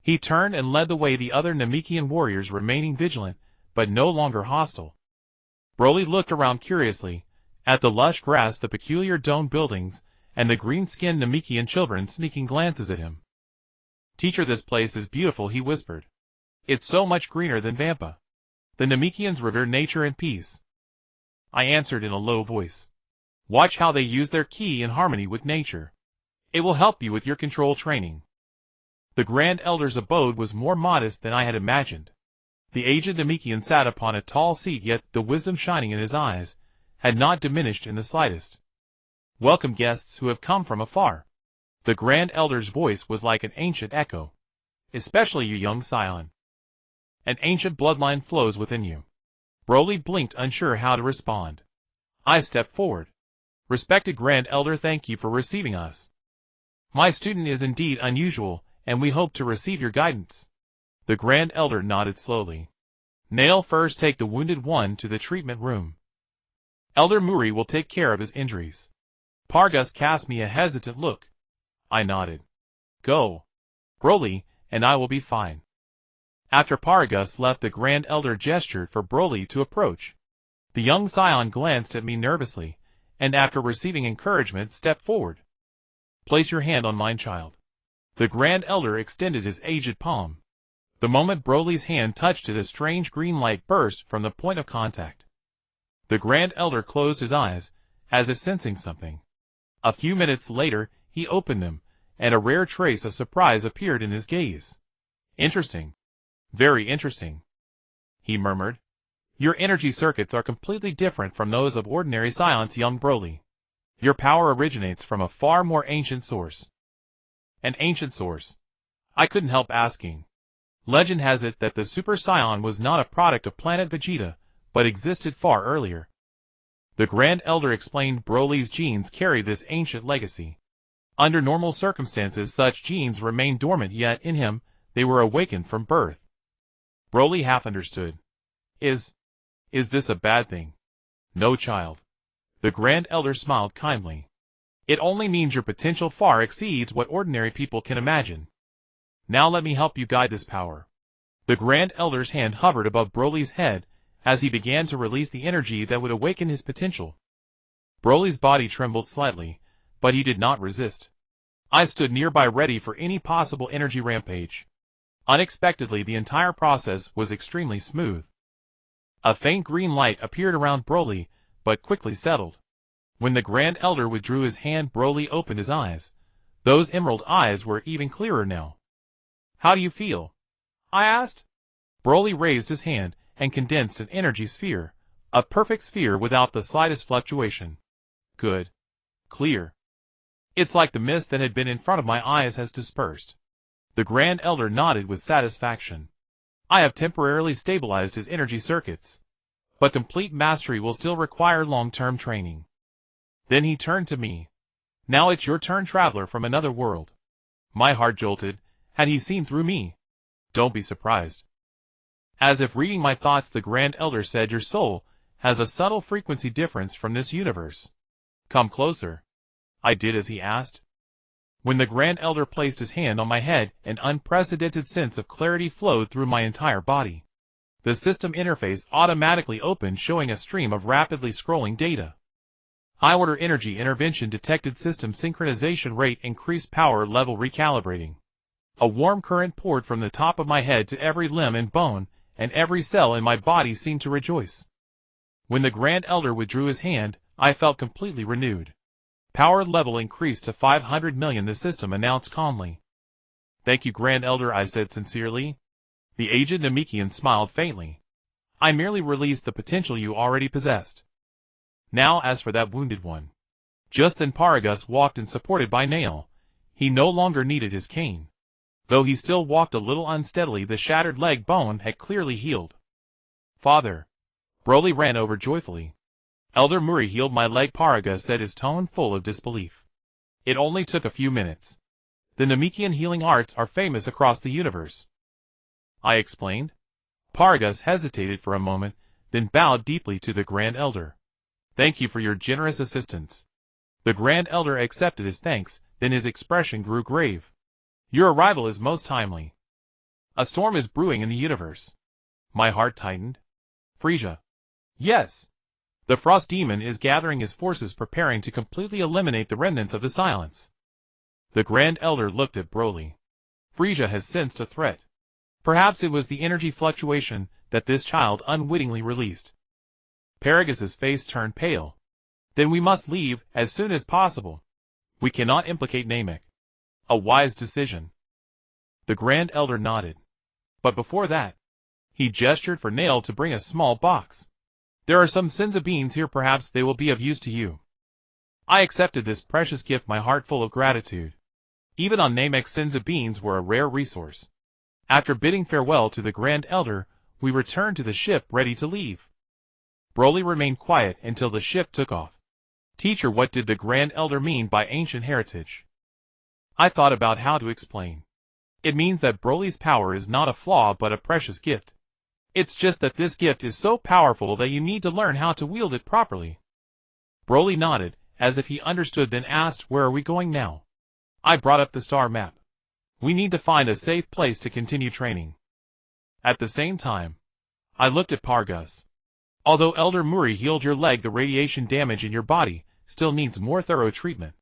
He turned and led the way, the other Namekian warriors remaining vigilant, but no longer hostile. Broly looked around curiously, at the lush grass, the peculiar dome buildings, and the green-skinned Namekian children sneaking glances at him. Teacher, this place is beautiful, he whispered. It's so much greener than Vampa. The Namekians revere nature and peace. I answered in a low voice. Watch how they use their ki in harmony with nature. It will help you with your control training. The Grand Elder's abode was more modest than I had imagined. The aged Namekian sat upon a tall seat, yet the wisdom shining in his eyes had not diminished in the slightest. Welcome guests who have come from afar. The Grand Elder's voice was like an ancient echo. Especially you, young Scion. An ancient bloodline flows within you. Broly blinked, unsure how to respond. I stepped forward. Respected Grand Elder, thank you for receiving us. My student is indeed unusual, and we hope to receive your guidance. The Grand Elder nodded slowly. Nail, first take the wounded one to the treatment room. Elder Muri will take care of his injuries. Paragus cast me a hesitant look. I nodded. Go, Broly, and I will be fine. After Paragus left, the Grand Elder gestured for Broly to approach. The young scion glanced at me nervously, and after receiving encouragement stepped forward. Place your hand on mine, child. The Grand Elder extended his aged palm. The moment Broly's hand touched it, a strange green light burst from the point of contact. The Grand Elder closed his eyes, as if sensing something. A few minutes later, he opened them, and a rare trace of surprise appeared in his gaze. Interesting. Very interesting, he murmured. Your energy circuits are completely different from those of ordinary science, young Broly. Your power originates from a far more ancient source. An ancient source? I couldn't help asking. Legend has it that the Super Saiyan was not a product of planet Vegeta, but existed far earlier. The Grand Elder explained Broly's genes carry this ancient legacy. Under normal circumstances, such genes remain dormant, yet in him, they were awakened from birth. Broly half understood. Is this a bad thing? No, child. The Grand Elder smiled kindly. It only means your potential far exceeds what ordinary people can imagine. Now let me help you guide this power. The Grand Elder's hand hovered above Broly's head as he began to release the energy that would awaken his potential. Broly's body trembled slightly, but he did not resist. I stood nearby ready for any possible energy rampage. Unexpectedly, the entire process was extremely smooth. A faint green light appeared around Broly, but quickly settled. When the Grand Elder withdrew his hand, Broly opened his eyes. Those emerald eyes were even clearer now. How do you feel? I asked. Broly raised his hand and condensed an energy sphere, a perfect sphere without the slightest fluctuation. Good. Clear. It's like the mist that had been in front of my eyes has dispersed. The Grand Elder nodded with satisfaction. I have temporarily stabilized his energy circuits, but complete mastery will still require long-term training. Then he turned to me. Now it's your turn, traveler from another world. My heart jolted. Had he seen through me? Don't be surprised. As if reading my thoughts, the Grand Elder said, your soul has a subtle frequency difference from this universe. Come closer. I did as he asked. When the Grand Elder placed his hand on my head, an unprecedented sense of clarity flowed through my entire body. The system interface automatically opened, showing a stream of rapidly scrolling data. High order energy intervention detected, system synchronization rate increased, power level recalibrating. A warm current poured from the top of my head to every limb and bone, and every cell in my body seemed to rejoice. When the Grand Elder withdrew his hand, I felt completely renewed. Power level increased to 500 million, the system announced calmly. Thank you, Grand Elder, I said sincerely. The aged Namekian smiled faintly. I merely released the potential you already possessed. Now as for that wounded one. Just then Paragus walked in, supported by Nail. He no longer needed his cane. Though he still walked a little unsteadily, the shattered leg bone had clearly healed. Father. Broly ran over joyfully. Elder Muri healed my leg, Paragus said, his tone full of disbelief. It only took a few minutes. The Namekian healing arts are famous across the universe, I explained. Paragus hesitated for a moment, then bowed deeply to the Grand Elder. Thank you for your generous assistance. The Grand Elder accepted his thanks, then his expression grew grave. Your arrival is most timely. A storm is brewing in the universe. My heart tightened. Frieza. Yes. The Frost Demon is gathering his forces, preparing to completely eliminate the remnants of the Silence. The Grand Elder looked at Broly. Frieza has sensed a threat. Perhaps it was the energy fluctuation that this child unwittingly released. Paragus's face turned pale. Then we must leave as soon as possible. We cannot implicate Namek. A wise decision. The Grand Elder nodded. But before that, he gestured for Nail to bring a small box. There are some senza beans here, perhaps they will be of use to you. I accepted this precious gift, my heart full of gratitude. Even on Namek, senza beans were a rare resource. After bidding farewell to the Grand Elder, we returned to the ship, ready to leave. Broly remained quiet until the ship took off. Teacher, what did the Grand Elder mean by ancient heritage? I thought about how to explain. It means that Broly's power is not a flaw but a precious gift. It's just that this gift is so powerful that you need to learn how to wield it properly. Broly nodded, as if he understood, then asked, "Where are we going now?" I brought up the star map. "We need to find a safe place to continue training." At the same time, I looked at Pargus. "Although Elder Muri healed your leg, the radiation damage in your body still needs more thorough treatment."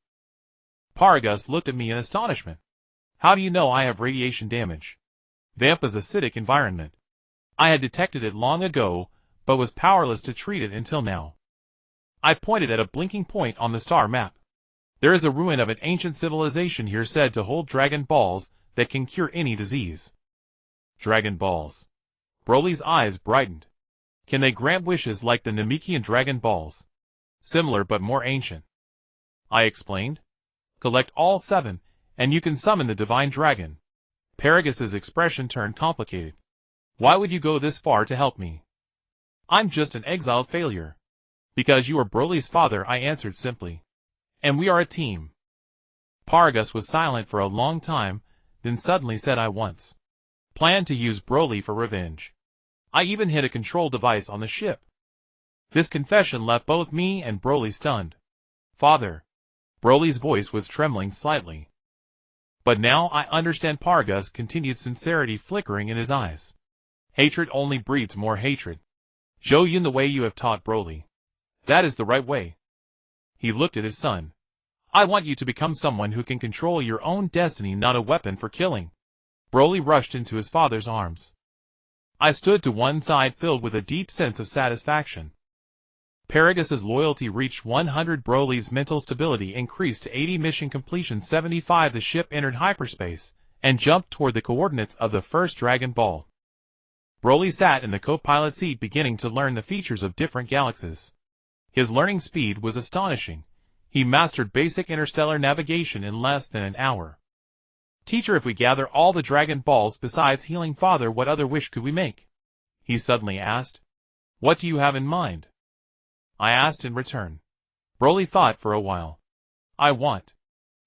Pargus looked at me in astonishment. "How do you know I have radiation damage?" "Vampa's acidic environment. I had detected it long ago, but was powerless to treat it until now." I pointed at a blinking point on the star map. "There is a ruin of an ancient civilization here said to hold Dragon Balls that can cure any disease." Dragon Balls. Broly's eyes brightened. "Can they grant wishes like the Namekian Dragon Balls?" "Similar but more ancient," I explained. "Collect all 7, and you can summon the Divine Dragon." Paragus's expression turned complicated. "Why would you go this far to help me?" "I'm just an exiled failure." "Because you are Broly's father," I answered simply. "And we are a team." Paragus was silent for a long time, then suddenly said, "I once planned to use Broly for revenge. I even hid a control device on the ship." This confession left both me and Broly stunned. "Father." Broly's voice was trembling slightly. "But now I understand." Paragus continued, sincerity flickering in his eyes. "Hatred only breeds more hatred. Zhou Yun, the way you have taught Broly. That is the right way." He looked at his son. "I want you to become someone who can control your own destiny, not a weapon for killing." Broly rushed into his father's arms. I stood to one side, filled with a deep sense of satisfaction. Paragus's loyalty reached 100. Broly's mental stability increased to 80. Mission completion 75. The ship entered hyperspace and jumped toward the coordinates of the first Dragon Ball. Broly sat in the co-pilot seat, beginning to learn the features of different galaxies. His learning speed was astonishing. He mastered basic interstellar navigation in less than an hour. "Teacher, if we gather all the Dragon Balls besides healing Father, what other wish could we make?" he suddenly asked. "What do you have in mind?" I asked in return. Broly thought for a while. "I want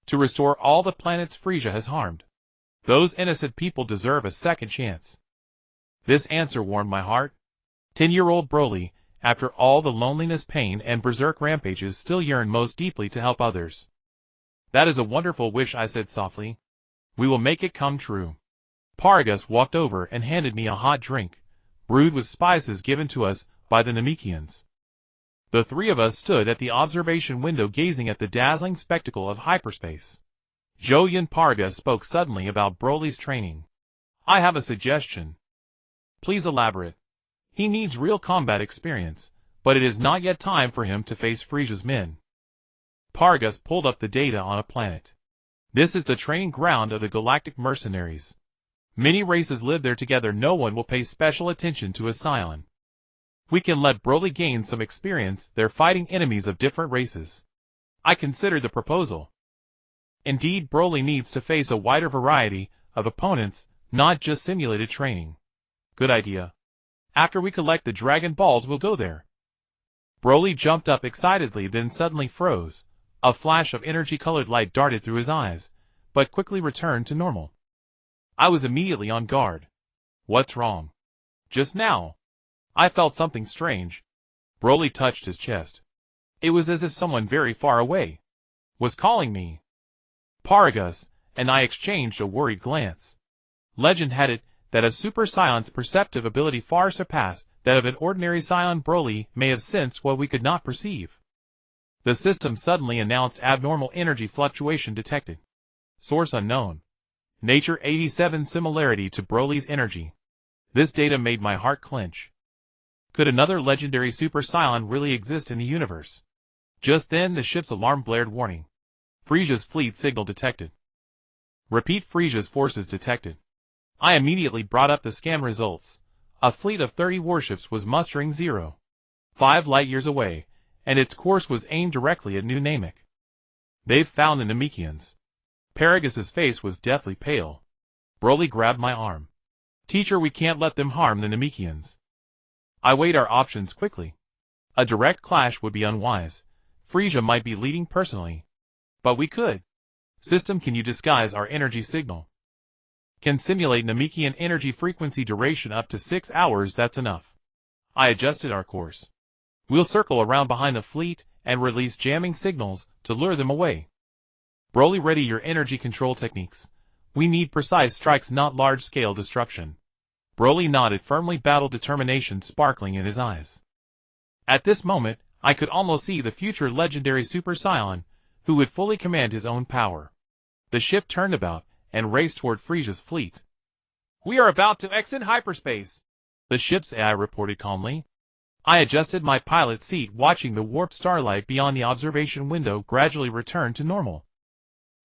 to restore all the planets Frieza has harmed. Those innocent people deserve a second chance." This answer warmed my heart. 10-year-old Broly, after all the loneliness, pain, and berserk rampages, still yearned most deeply to help others. "That is a wonderful wish," I said softly. "We will make it come true." Paragus walked over and handed me a hot drink, brewed with spices given to us by the Namekians. The 3 of us stood at the observation window, gazing at the dazzling spectacle of hyperspace. Zhou Yun. Paragus spoke suddenly about Broly's training. "I have a suggestion." "Please elaborate." "He needs real combat experience, but it is not yet time for him to face Frieza's men." Paragus pulled up the data on a planet. "This is the training ground of the galactic mercenaries. Many races live there together. No one will pay special attention to a scion. We can let Broly gain some experience there fighting enemies of different races." I considered the proposal. Indeed, Broly needs to face a wider variety of opponents, not just simulated training. "Good idea. After we collect the Dragon Balls, we'll go there." Broly jumped up excitedly, then suddenly froze. A flash of energy-colored light darted through his eyes, but quickly returned to normal. I was immediately on guard. "What's wrong?" "Just now I felt something strange." Broly touched his chest. It was as if someone very far away was calling me. Paragus and I exchanged a worried glance. Legend had it that a Super Saiyan's perceptive ability far surpassed that of an ordinary Saiyan. Broly may have sensed what we could not perceive. The system suddenly announced abnormal energy fluctuation detected. Source unknown. Nature 87. Similarity to Broly's energy. This data made my heart clench. Could another legendary Super Saiyan really exist in the universe? Just then the ship's alarm blared, warning. Frieza's fleet signal detected. Repeat, Frieza's forces detected. I immediately brought up the scan results. A fleet of 30 warships was mustering 0.5 light-years away, and its course was aimed directly at New Namek. "They've found the Namekians." Paragus's face was deathly pale. Broly grabbed my arm. "Teacher, we can't let them harm the Namekians." I weighed our options quickly. A direct clash would be unwise. Frieza might be leading personally. But we could. "System, can you disguise our energy signal?" "Can simulate Namekian energy frequency, duration up to 6 hours, that's enough." I adjusted our course. "We'll circle around behind the fleet and release jamming signals to lure them away. Broly, ready your energy control techniques. We need precise strikes, not large-scale destruction. Broly nodded firmly, battle determination sparkling in his eyes. At this moment, I could almost see the future legendary Super Saiyan, who would fully command his own power. The ship turned about and raced toward Frieza's fleet. "We are about to exit hyperspace," the ship's AI reported calmly. I adjusted my pilot's seat, watching the warped starlight beyond the observation window gradually return to normal.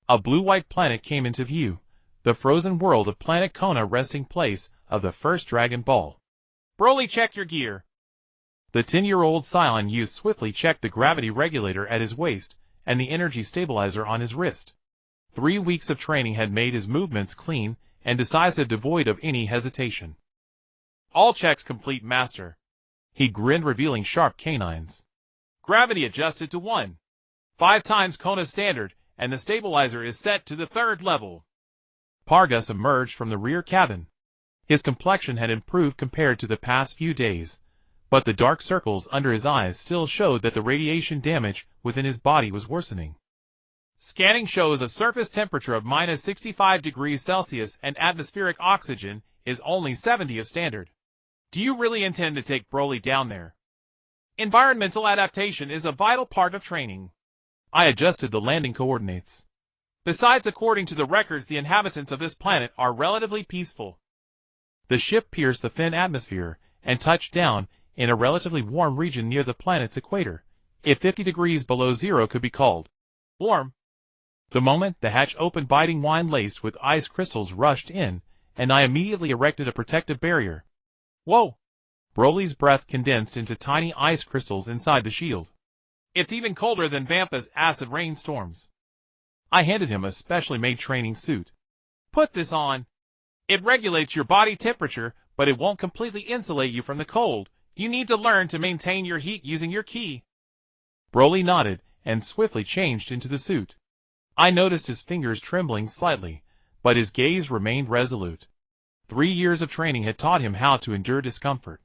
A blue-white planet came into view, the frozen world of planet Kona, resting place of the first Dragon Ball. "Broly, check your gear." The 10-year-old Saiyan youth swiftly checked the gravity regulator at his waist and the energy stabilizer on his wrist. 3 weeks of training had made his movements clean and decisive, devoid of any hesitation. "All checks complete, Master." He grinned, revealing sharp canines. "Gravity adjusted to 1.5 times Kona standard, and the stabilizer is set to the 3rd level." Pargus emerged from the rear cabin. His complexion had improved compared to the past few days, but the dark circles under his eyes still showed that the radiation damage within his body was worsening. "Scanning shows a surface temperature of -65 degrees Celsius and atmospheric oxygen is only 70 as standard. Do you really intend to take Broly down there? Environmental adaptation is a vital part of training." I adjusted the landing coordinates. "Besides, according to the records, the inhabitants of this planet are relatively peaceful." The ship pierced the thin atmosphere and touched down in a relatively warm region near the planet's equator, if 50 degrees below zero could be called warm. The moment the hatch opened, biting wine laced with ice crystals rushed in, and I immediately erected a protective barrier. "Whoa!" Broly's breath condensed into tiny ice crystals inside the shield. "It's even colder than Vampa's acid rainstorms." I handed him a specially made training suit. "Put this on. It regulates your body temperature, but it won't completely insulate you from the cold. You need to learn to maintain your heat using your ki." Broly nodded and swiftly changed into the suit. I noticed his fingers trembling slightly, but his gaze remained resolute. 3 years of training had taught him how to endure discomfort.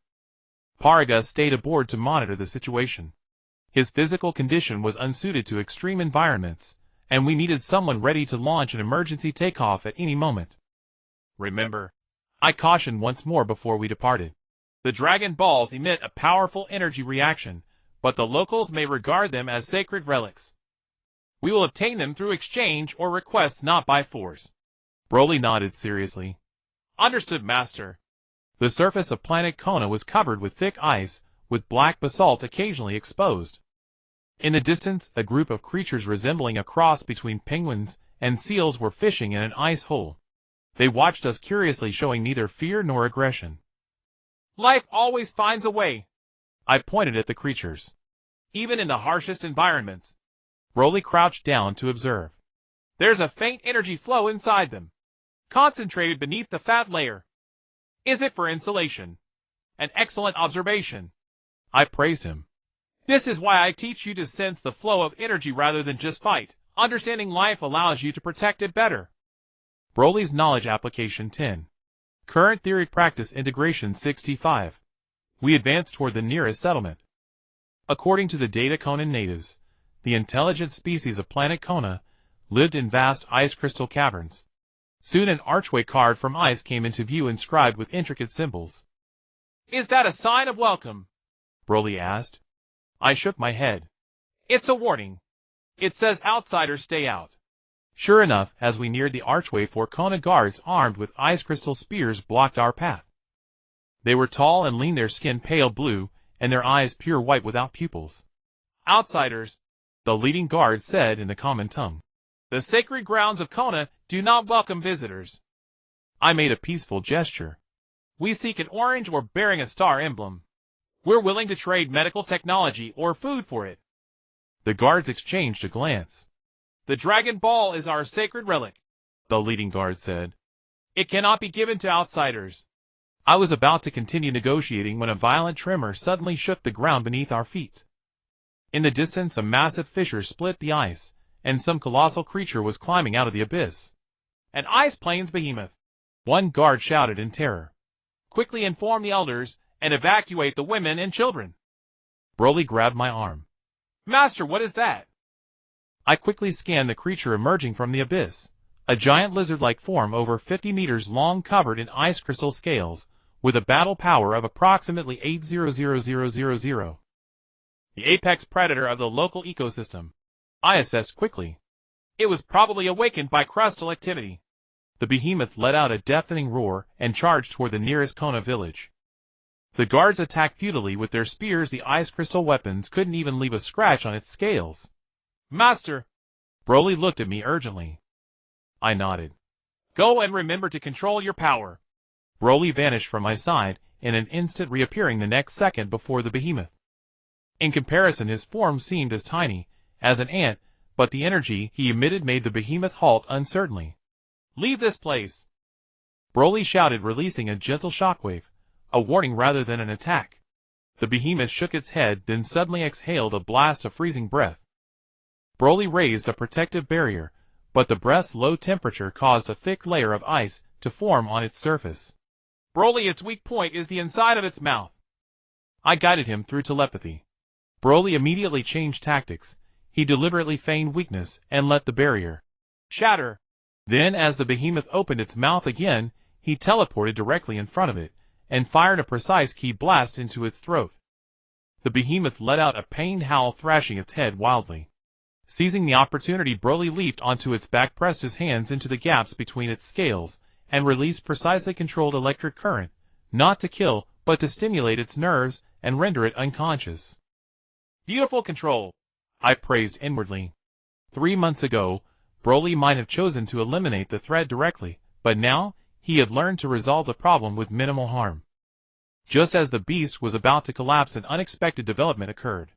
Pargus stayed aboard to monitor the situation. His physical condition was unsuited to extreme environments, and we needed someone ready to launch an emergency takeoff at any moment. "Remember," I cautioned once more before we departed, "the Dragon Balls emit a powerful energy reaction, but the locals may regard them as sacred relics. We will obtain them through exchange or requests, not by force." Broly nodded seriously. "Understood, Master." The surface of planet Kona was covered with thick ice, with black basalt occasionally exposed. In the distance, a group of creatures resembling a cross between penguins and seals were fishing in an ice hole. They watched us curiously, showing neither fear nor aggression. "Life always finds a way." I pointed at the creatures. "Even in the harshest environments." Broly crouched down to observe. "There's a faint energy flow inside them, concentrated beneath the fat layer. Is it for insulation?" "An excellent observation." I praised him. "This is why I teach you to sense the flow of energy rather than just fight. Understanding life allows you to protect it better." Broly's knowledge application 10. Current theory practice integration 65. We advanced toward the nearest settlement. According to the data, Konan natives, the intelligent species of planet Kona, lived in vast ice crystal caverns. Soon an archway carved from ice came into view, inscribed with intricate symbols. "Is that a sign of welcome?" Broly asked. I shook my head. "It's a warning. It says outsiders stay out." Sure enough, as we neared the archway, 4 Kona guards armed with ice crystal spears blocked our path. They were tall and lean, their skin pale blue, and their eyes pure white without pupils. "Outsiders," the leading guard said in the common tongue. "The sacred grounds of Kona do not welcome visitors." I made a peaceful gesture. "We seek an orange or bearing a star emblem. We're willing to trade medical technology or food for it." The guards exchanged a glance. "The Dragon Ball is our sacred relic," the leading guard said. "It cannot be given to outsiders." I was about to continue negotiating when a violent tremor suddenly shook the ground beneath our feet. In the distance, a massive fissure split the ice, and some colossal creature was climbing out of the abyss. "An Ice Plains behemoth," one guard shouted in terror. "Quickly inform the elders and evacuate the women and children." Broly grabbed my arm. Master, what is that? I quickly scanned the creature emerging from the abyss, a giant lizard-like form over 50 meters long covered in ice crystal scales, with a battle power of approximately 800,000. The apex predator of the local ecosystem, I assessed quickly. It was probably awakened by crustal activity. The behemoth let out a deafening roar and charged toward the nearest Kona village. The guards attacked futilely with their spears. The ice crystal weapons couldn't even leave a scratch on its scales. Master! Broly looked at me urgently. I nodded. Go and remember to control your power. Broly vanished from my side, in an instant reappearing the next second before the behemoth. In comparison, his form seemed as tiny as an ant, but the energy he emitted made the behemoth halt uncertainly. Leave this place! Broly shouted, releasing a gentle shockwave, a warning rather than an attack. The behemoth shook its head, then suddenly exhaled a blast of freezing breath. Broly raised a protective barrier, but the breath's low temperature caused a thick layer of ice to form on its surface. Broly, its weak point is the inside of its mouth. I guided him through telepathy. Broly immediately changed tactics. He deliberately feigned weakness and let the barrier shatter. Then, as the behemoth opened its mouth again, he teleported directly in front of it and fired a precise ki blast into its throat. The behemoth let out a pained howl, thrashing its head wildly. Seizing the opportunity, Broly leaped onto its back, pressed his hands into the gaps between its scales, and released precisely controlled electric current, not to kill, but to stimulate its nerves and render it unconscious. Beautiful control, I praised inwardly. 3 months ago, Broly might have chosen to eliminate the threat directly, but now, he had learned to resolve the problem with minimal harm. Just as the beast was about to collapse, an unexpected development occurred.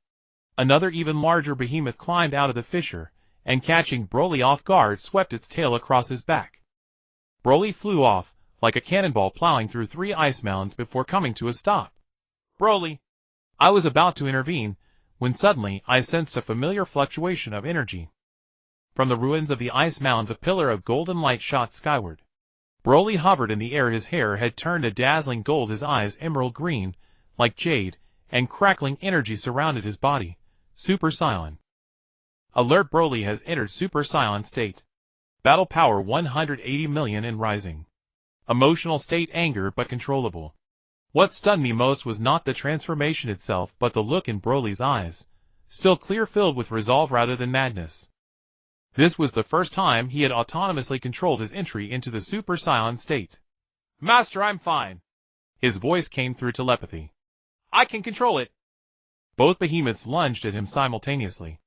Another even larger behemoth climbed out of the fissure, and catching Broly off guard, swept its tail across his back. Broly flew off, like a cannonball plowing through 3 ice mounds before coming to a stop. Broly! I was about to intervene, when suddenly I sensed a familiar fluctuation of energy. From the ruins of the ice mounds, a pillar of golden light shot skyward. Broly hovered in the air, his hair had turned a dazzling gold, his eyes emerald green, like jade, and crackling energy surrounded his body. Super Saiyan. Alert, Broly has entered Super Saiyan state. Battle power 180 million and rising. Emotional state anger but controllable. What stunned me most was not the transformation itself but the look in Broly's eyes, still clear, filled with resolve rather than madness. This was the first time he had autonomously controlled his entry into the Super Saiyan state. Master, I'm fine. His voice came through telepathy. I can control it. Both behemoths lunged at him simultaneously.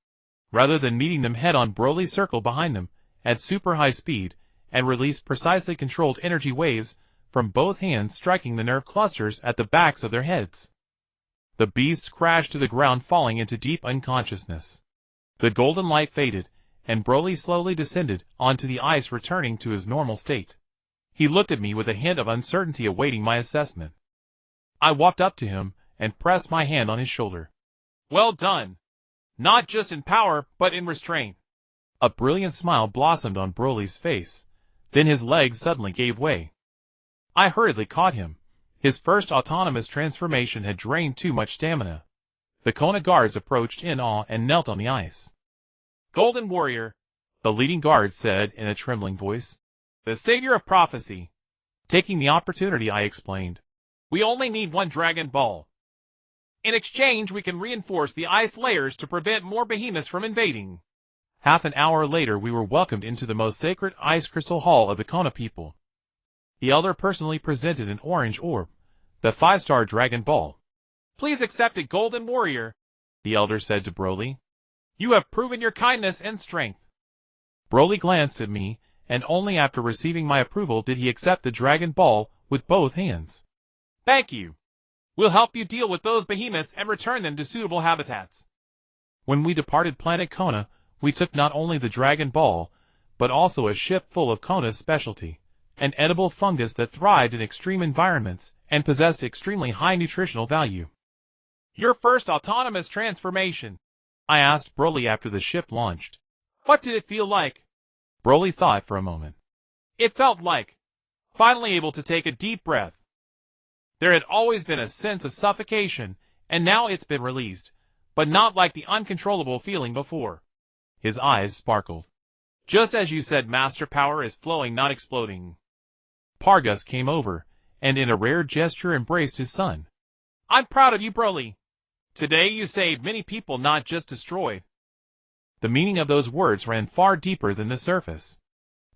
Rather than meeting them head-on, Broly circled behind them at super high speed and released precisely controlled energy waves from both hands, striking the nerve clusters at the backs of their heads. The beasts crashed to the ground, falling into deep unconsciousness. The golden light faded, and Broly slowly descended onto the ice, returning to his normal state. He looked at me with a hint of uncertainty, awaiting my assessment. I walked up to him and pressed my hand on his shoulder. Well done. Not just in power, but in restraint. A brilliant smile blossomed on Broly's face. Then his legs suddenly gave way. I hurriedly caught him. His first autonomous transformation had drained too much stamina. The Kona guards approached in awe and knelt on the ice. Golden Warrior, the leading guard said in a trembling voice. The savior of prophecy. Taking the opportunity, I explained. We only need 1 Dragon Ball. In exchange, we can reinforce the ice layers to prevent more behemoths from invading. Half an hour later, we were welcomed into the most sacred ice crystal hall of the Kona people. The elder personally presented an orange orb, the 5-star Dragon Ball. Please accept it, Golden Warrior, the elder said to Broly. You have proven your kindness and strength. Broly glanced at me, and only after receiving my approval did he accept the Dragon Ball with both hands. Thank you. We'll help you deal with those behemoths and return them to suitable habitats. When we departed planet Kona, we took not only the Dragon Ball, but also a ship full of Kona's specialty, an edible fungus that thrived in extreme environments and possessed extremely high nutritional value. Your first autonomous transformation, I asked Broly after the ship launched. What did it feel like? Broly thought for a moment. It felt like finally able to take a deep breath. There had always been a sense of suffocation, and now it's been released. but not like the uncontrollable feeling before. His eyes sparkled. Just as you said, master power is flowing, not exploding. Paragus came over, and in a rare gesture embraced his son. I'm proud of you, Broly. Today you saved many people, not just destroyed. The meaning of those words ran far deeper than the surface.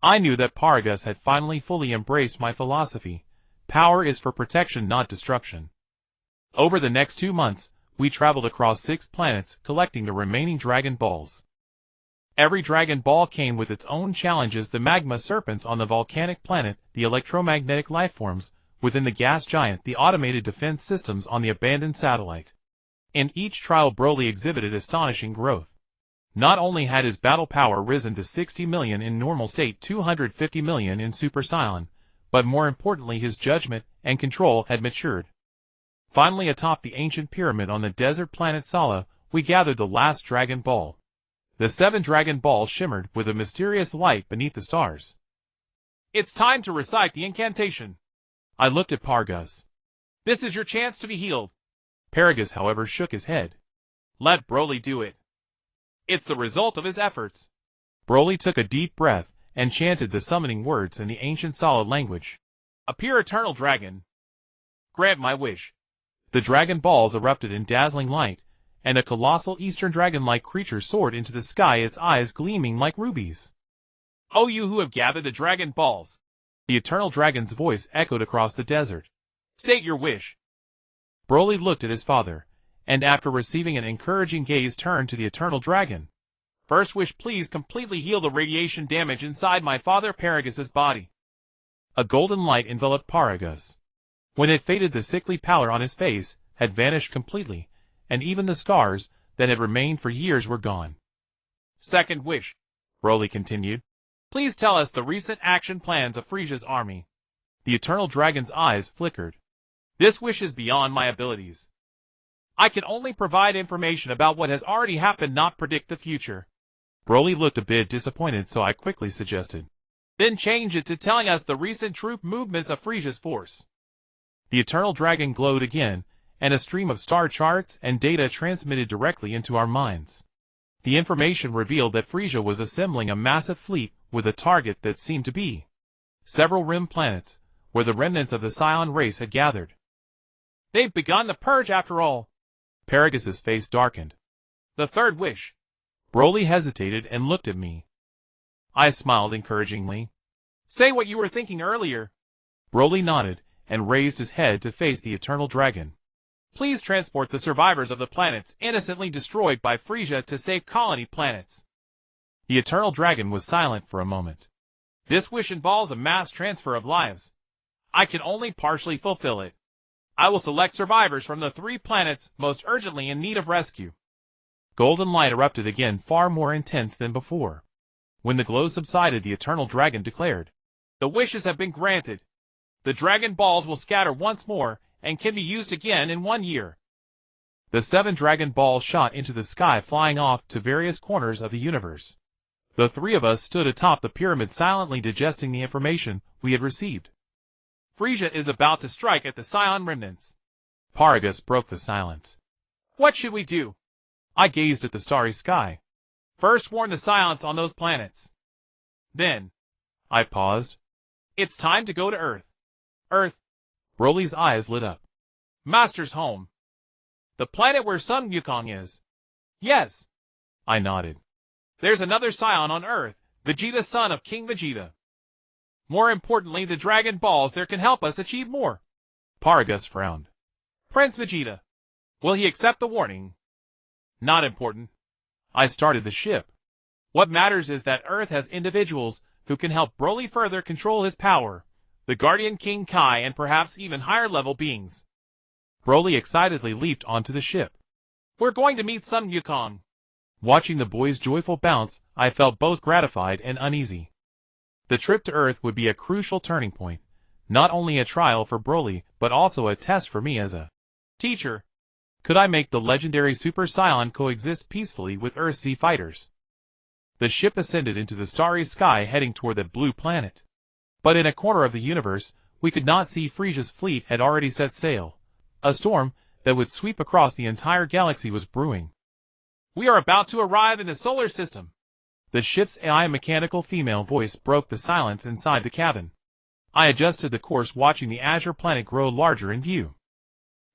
I knew that Paragus had finally fully embraced my philosophy. Power is for protection, not destruction. Over the next 2 months, we traveled across 6 planets, collecting the remaining Dragon Balls. Every Dragon Ball came with its own challenges: the magma serpents on the volcanic planet, the electromagnetic lifeforms within the gas giant, the automated defense systems on the abandoned satellite. In each trial, Broly exhibited astonishing growth. Not only had his battle power risen to 60 million in normal state, 250 million in Super Saiyan, but more importantly his judgment and control had matured. Finally, atop the ancient pyramid on the desert planet Sala, we gathered the last Dragon Ball. The 7 Dragon Balls shimmered with a mysterious light beneath the stars. It's time to recite the incantation. I looked at Paragus. This is your chance to be healed. Paragus, however, shook his head. Let Broly do it. It's the result of his efforts. Broly took a deep breath and chanted the summoning words in the ancient solid language. Appear, eternal dragon. Grant my wish. The Dragon Balls erupted in dazzling light, and a colossal eastern dragon-like creature soared into the sky, its eyes gleaming like rubies. O you who have gathered the Dragon Balls! The eternal dragon's voice echoed across the desert. State your wish. Broly looked at his father, and after receiving an encouraging gaze turned to the eternal dragon. First wish, please completely heal the radiation damage inside my father Paragus's body. A golden light enveloped Paragus. When it faded, the sickly pallor on his face had vanished completely, and even the scars that had remained for years were gone. Second wish, Broly continued. Please tell us the recent action plans of Frieza's army. The eternal dragon's eyes flickered. This wish is beyond my abilities. I can only provide information about what has already happened, not predict the future. Broly looked a bit disappointed, so I quickly suggested. Then change it to telling us the recent troop movements of Frieza's force. The eternal dragon glowed again, and a stream of star charts and data transmitted directly into our minds. The information revealed that Frieza was assembling a massive fleet with a target that seemed to be several rim planets, where the remnants of the Saiyan race had gathered. They've begun the purge after all. Paragus's face darkened. The third wish. Broly hesitated and looked at me. I smiled encouragingly. Say what you were thinking earlier. Broly nodded and raised his head to face the eternal dragon. Please transport the survivors of the planets innocently destroyed by Frieza to safe colony planets. The eternal dragon was silent for a moment. This wish involves a mass transfer of lives. I can only partially fulfill it. I will select survivors from the 3 planets most urgently in need of rescue. Golden light erupted again, far more intense than before. When the glow subsided, the eternal dragon declared, the wishes have been granted. The Dragon Balls will scatter once more and can be used again in 1 year. The 7 Dragon Balls shot into the sky, flying off to various corners of the universe. The 3 of us stood atop the pyramid, silently digesting the information we had received. Frieza is about to strike at the Saiyan remnants. Paragus broke the silence. What should we do? I gazed at the starry sky. First warn the Saiyans on those planets. Then, I paused. It's time to go to Earth. Earth. Broly's eyes lit up. Master's home. The planet where Sun Wukong is. Yes. I nodded. There's another Saiyan on Earth, Vegeta, son of King Vegeta. More importantly, the Dragon Balls there can help us achieve more. Paragus frowned. Prince Vegeta. Will he accept the warning? Not important. I started the ship. What matters is that Earth has individuals who can help Broly further control his power, the Guardian King Kai, and perhaps even higher level beings. Broly excitedly leaped onto the ship. We're going to meet Sun Wukong. Watching the boy's joyful bounce, I felt both gratified and uneasy. The trip to Earth would be a crucial turning point, not only a trial for Broly, but also a test for me as a teacher. Could I make the legendary Super Saiyan coexist peacefully with Earthsea fighters? The ship ascended into the starry sky, heading toward the blue planet. But in a corner of the universe, we could not see. Frieza's fleet had already set sail. A storm that would sweep across the entire galaxy was brewing. We are about to arrive in the solar system. The ship's AI mechanical female voice broke the silence inside the cabin. I adjusted the course, watching the azure planet grow larger in view.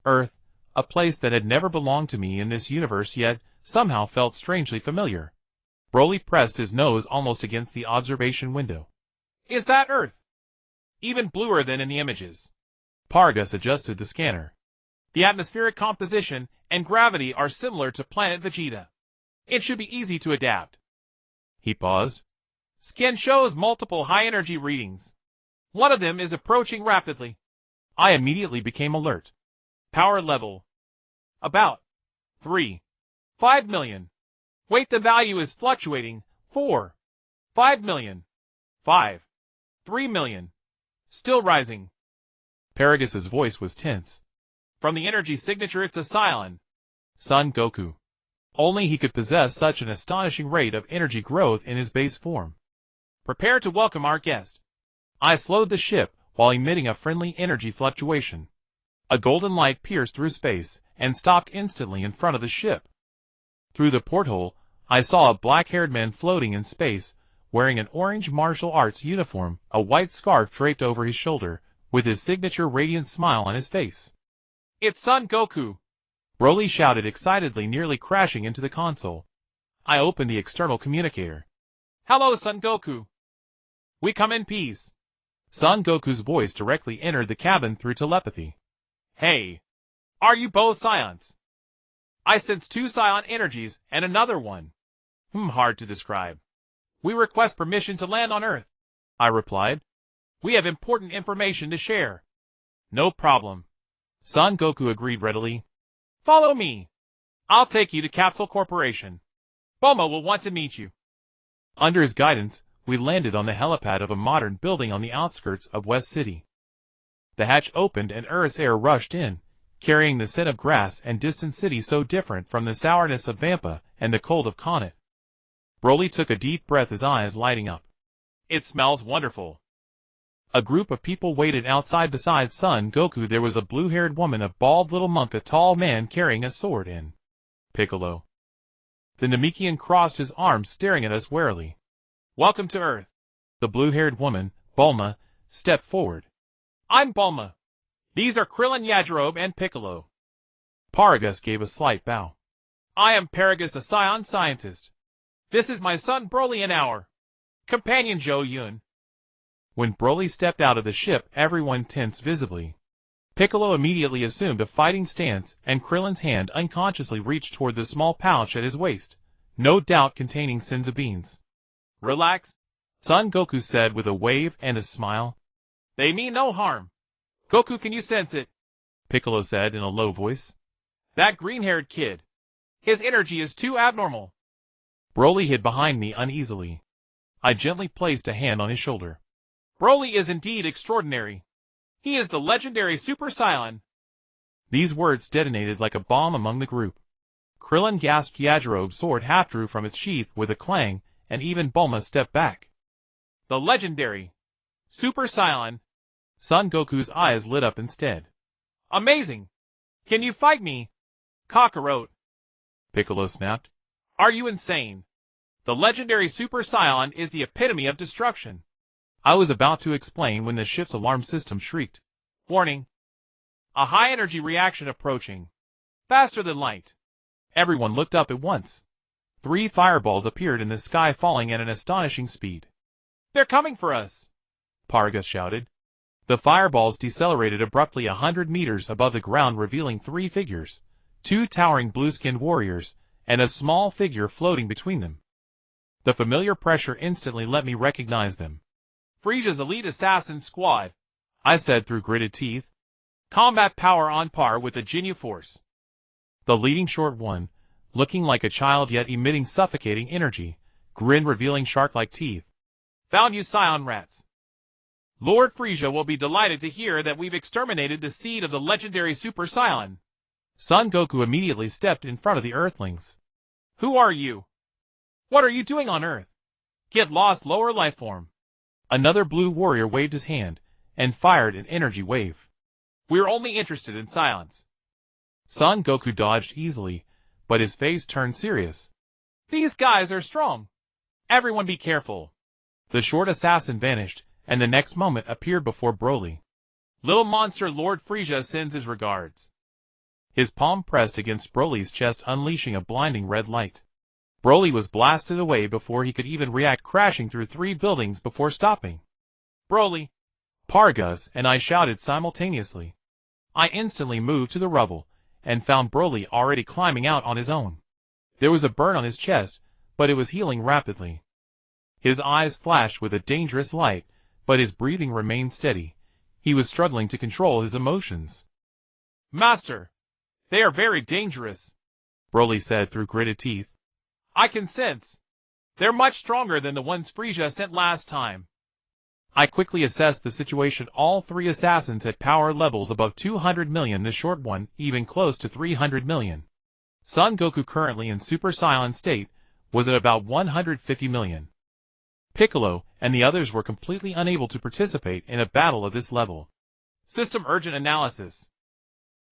Earth, a place that had never belonged to me in this universe yet, somehow felt strangely familiar. Broly pressed his nose almost against the observation window. Is that Earth? Even bluer than in the images. Paragus adjusted the scanner. The atmospheric composition and gravity are similar to planet Vegeta. It should be easy to adapt. He paused. Scan shows multiple high-energy readings. One of them is approaching rapidly. I immediately became alert. Power level. About 5 million. Wait, the value is fluctuating. 5 million. 3 million. Still rising. Paragus's voice was tense. From the energy signature, it's a Saiyan. Son Goku. Only he could possess such an astonishing rate of energy growth in his base form. Prepare to welcome our guest. I slowed the ship while emitting a friendly energy fluctuation. A golden light pierced through space and stopped instantly in front of the ship. Through the porthole, I saw a black-haired man floating in space, wearing an orange martial arts uniform, a white scarf draped over his shoulder, with his signature radiant smile on his face. It's Son Goku! Broly shouted excitedly, nearly crashing into the console. I opened the external communicator. Hello, Son Goku. We come in peace. Son Goku's voice directly entered the cabin through telepathy. Hey, are you both Saiyans? I sense 2 Saiyan energies and another one. Hard to describe. We request permission to land on Earth, I replied. We have important information to share. No problem. Son Goku agreed readily. Follow me. I'll take you to Capsule Corporation. Bulma will want to meet you. Under his guidance, we landed on the helipad of a modern building on the outskirts of West City. The hatch opened and Earth's air rushed in, carrying the scent of grass and distant cities so different from the sourness of Vampa and the cold of Comet. Broly took a deep breath, his eyes lighting up. It smells wonderful. A group of people waited outside. Besides Son Goku, there was a blue-haired woman, a bald little monk, a tall man carrying a sword, and Piccolo. The Namekian crossed his arms, staring at us warily. Welcome to Earth. The blue-haired woman, Bulma, stepped forward. I'm Bulma. These are Krillin, Yajirobe, and Piccolo. Paragus gave a slight bow. I am Paragus, a Saiyan scientist. This is my son Broly and our companion Zhou Yun. When Broly stepped out of the ship, everyone tensed visibly. Piccolo immediately assumed a fighting stance, and Krillin's hand unconsciously reached toward the small pouch at his waist, no doubt containing Senzu beans. Relax, Son Goku said with a wave and a smile. They mean no harm. Goku, can you sense it? Piccolo said in a low voice. That green-haired kid. His energy is too abnormal. Broly hid behind me uneasily. I gently placed a hand on his shoulder. Broly is indeed extraordinary. He is the legendary Super Saiyan. These words detonated like a bomb among the group. Krillin gasped. Yajirobe's sword half drew from its sheath with a clang, and even Bulma stepped back. The legendary Super Saiyan. Son Goku's eyes lit up instead. Amazing! Can you fight me? Kakarot. Piccolo snapped. Are you insane? The legendary Super Saiyan is the epitome of destruction. I was about to explain when the ship's alarm system shrieked. Warning! A high-energy reaction approaching. Faster than light. Everyone looked up at once. 3 fireballs appeared in the sky, falling at an astonishing speed. They're coming for us! Paragus shouted. The fireballs decelerated abruptly 100 meters above the ground, revealing 3 figures, 2 towering blue-skinned warriors, and a small figure floating between them. The familiar pressure instantly let me recognize them. Frieza's elite assassin squad, I said through gritted teeth. Combat power on par with the Ginyu Force. The leading short one, looking like a child yet emitting suffocating energy, grinned, revealing shark-like teeth. Found you, Saiyan rats. Lord Frieza will be delighted to hear that we've exterminated the seed of the legendary Super Saiyan. Son Goku immediately stepped in front of the Earthlings. Who are you? What are you doing on Earth? Get lost, lower life form. Another blue warrior waved his hand, and fired an energy wave. We're only interested in Saiyans. Son Goku dodged easily, but his face turned serious. These guys are strong. Everyone be careful. The short assassin vanished, and the next moment appeared before Broly. Little monster Lord Frieza sends his regards. His palm pressed against Broly's chest, unleashing a blinding red light. Broly was blasted away before he could even react, crashing through 3 buildings before stopping. Broly! Pargus and I shouted simultaneously. I instantly moved to the rubble, and found Broly already climbing out on his own. There was a burn on his chest, but it was healing rapidly. His eyes flashed with a dangerous light, but his breathing remained steady. He was struggling to control his emotions. Master! They are very dangerous, Broly said through gritted teeth. I can sense. They're much stronger than the ones Frieza sent last time. I quickly assessed the situation. All 3 assassins at power levels above 200 million, the short one even close to 300 million. Son Goku, currently in Super Saiyan state, was at about 150 million. Piccolo and the others were completely unable to participate in a battle of this level. System urgent analysis.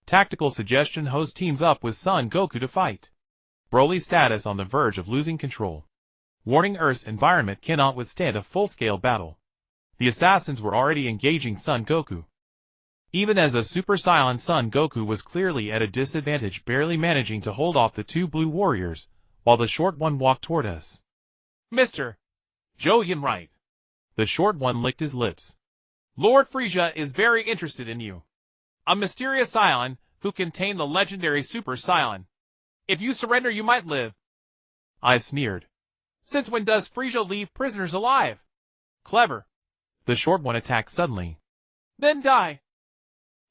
Tactical suggestion: host teams up with Son Goku to fight. Broly's status on the verge of losing control. Warning: Earth's environment cannot withstand a full-scale battle. The assassins were already engaging Son Goku. Even as a Super Saiyan, Son Goku was clearly at a disadvantage, barely managing to hold off the 2 blue warriors, while the short one walked toward us. Mr. Zhou Yun, right? The short one licked his lips. Lord Frieza is very interested in you. A mysterious Saiyan who can tame the legendary Super Saiyan. If you surrender, you might live. I sneered. Since when does Frieza leave prisoners alive? Clever. The short one attacked suddenly. Then die.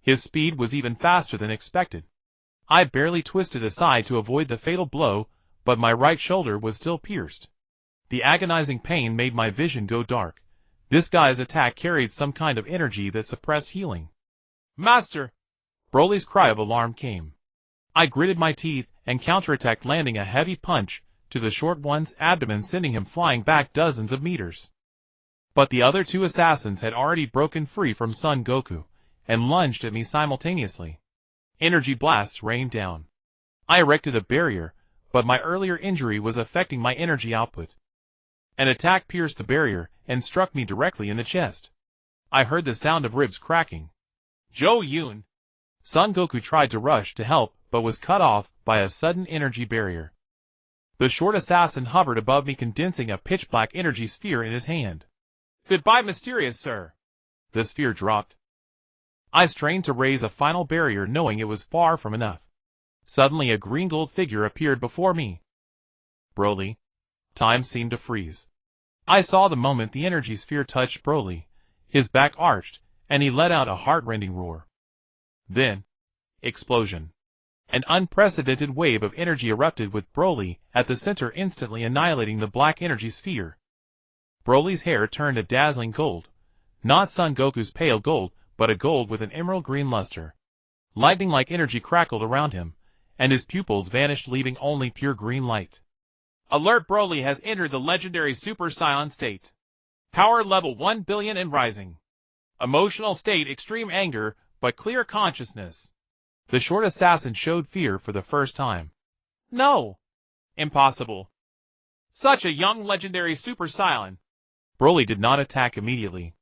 His speed was even faster than expected. I barely twisted aside to avoid the fatal blow, but my right shoulder was still pierced. The agonizing pain made my vision go dark. This guy's attack carried some kind of energy that suppressed healing. Master! Broly's cry of alarm came. I gritted my teeth and counterattacked, landing a heavy punch to the short one's abdomen, sending him flying back dozens of meters. But the other 2 assassins had already broken free from Son Goku, and lunged at me simultaneously. Energy blasts rained down. I erected a barrier, but my earlier injury was affecting my energy output. An attack pierced the barrier and struck me directly in the chest. I heard the sound of ribs cracking. Zhou Yun! Son Goku tried to rush to help, but was cut off by a sudden energy barrier. The short assassin hovered above me, condensing a pitch-black energy sphere in his hand. Goodbye, mysterious sir. The sphere dropped. I strained to raise a final barrier, knowing it was far from enough. Suddenly a green gold figure appeared before me. Broly. Time seemed to freeze. I saw the moment the energy sphere touched Broly. His back arched, and he let out a heart-rending roar. Then, explosion. An unprecedented wave of energy erupted, with Broly at the center, instantly annihilating the black energy sphere. Broly's hair turned a dazzling gold. Not Son Goku's pale gold, but a gold with an emerald green luster. Lightning-like energy crackled around him, and his pupils vanished, leaving only pure green light. Alert! Broly has entered the legendary Super Saiyan state. Power level 1 billion and rising. Emotional state: extreme anger, but clear consciousness. The short assassin showed fear for the first time. No! Impossible. Such a young legendary Super Saiyan. Broly did not attack immediately.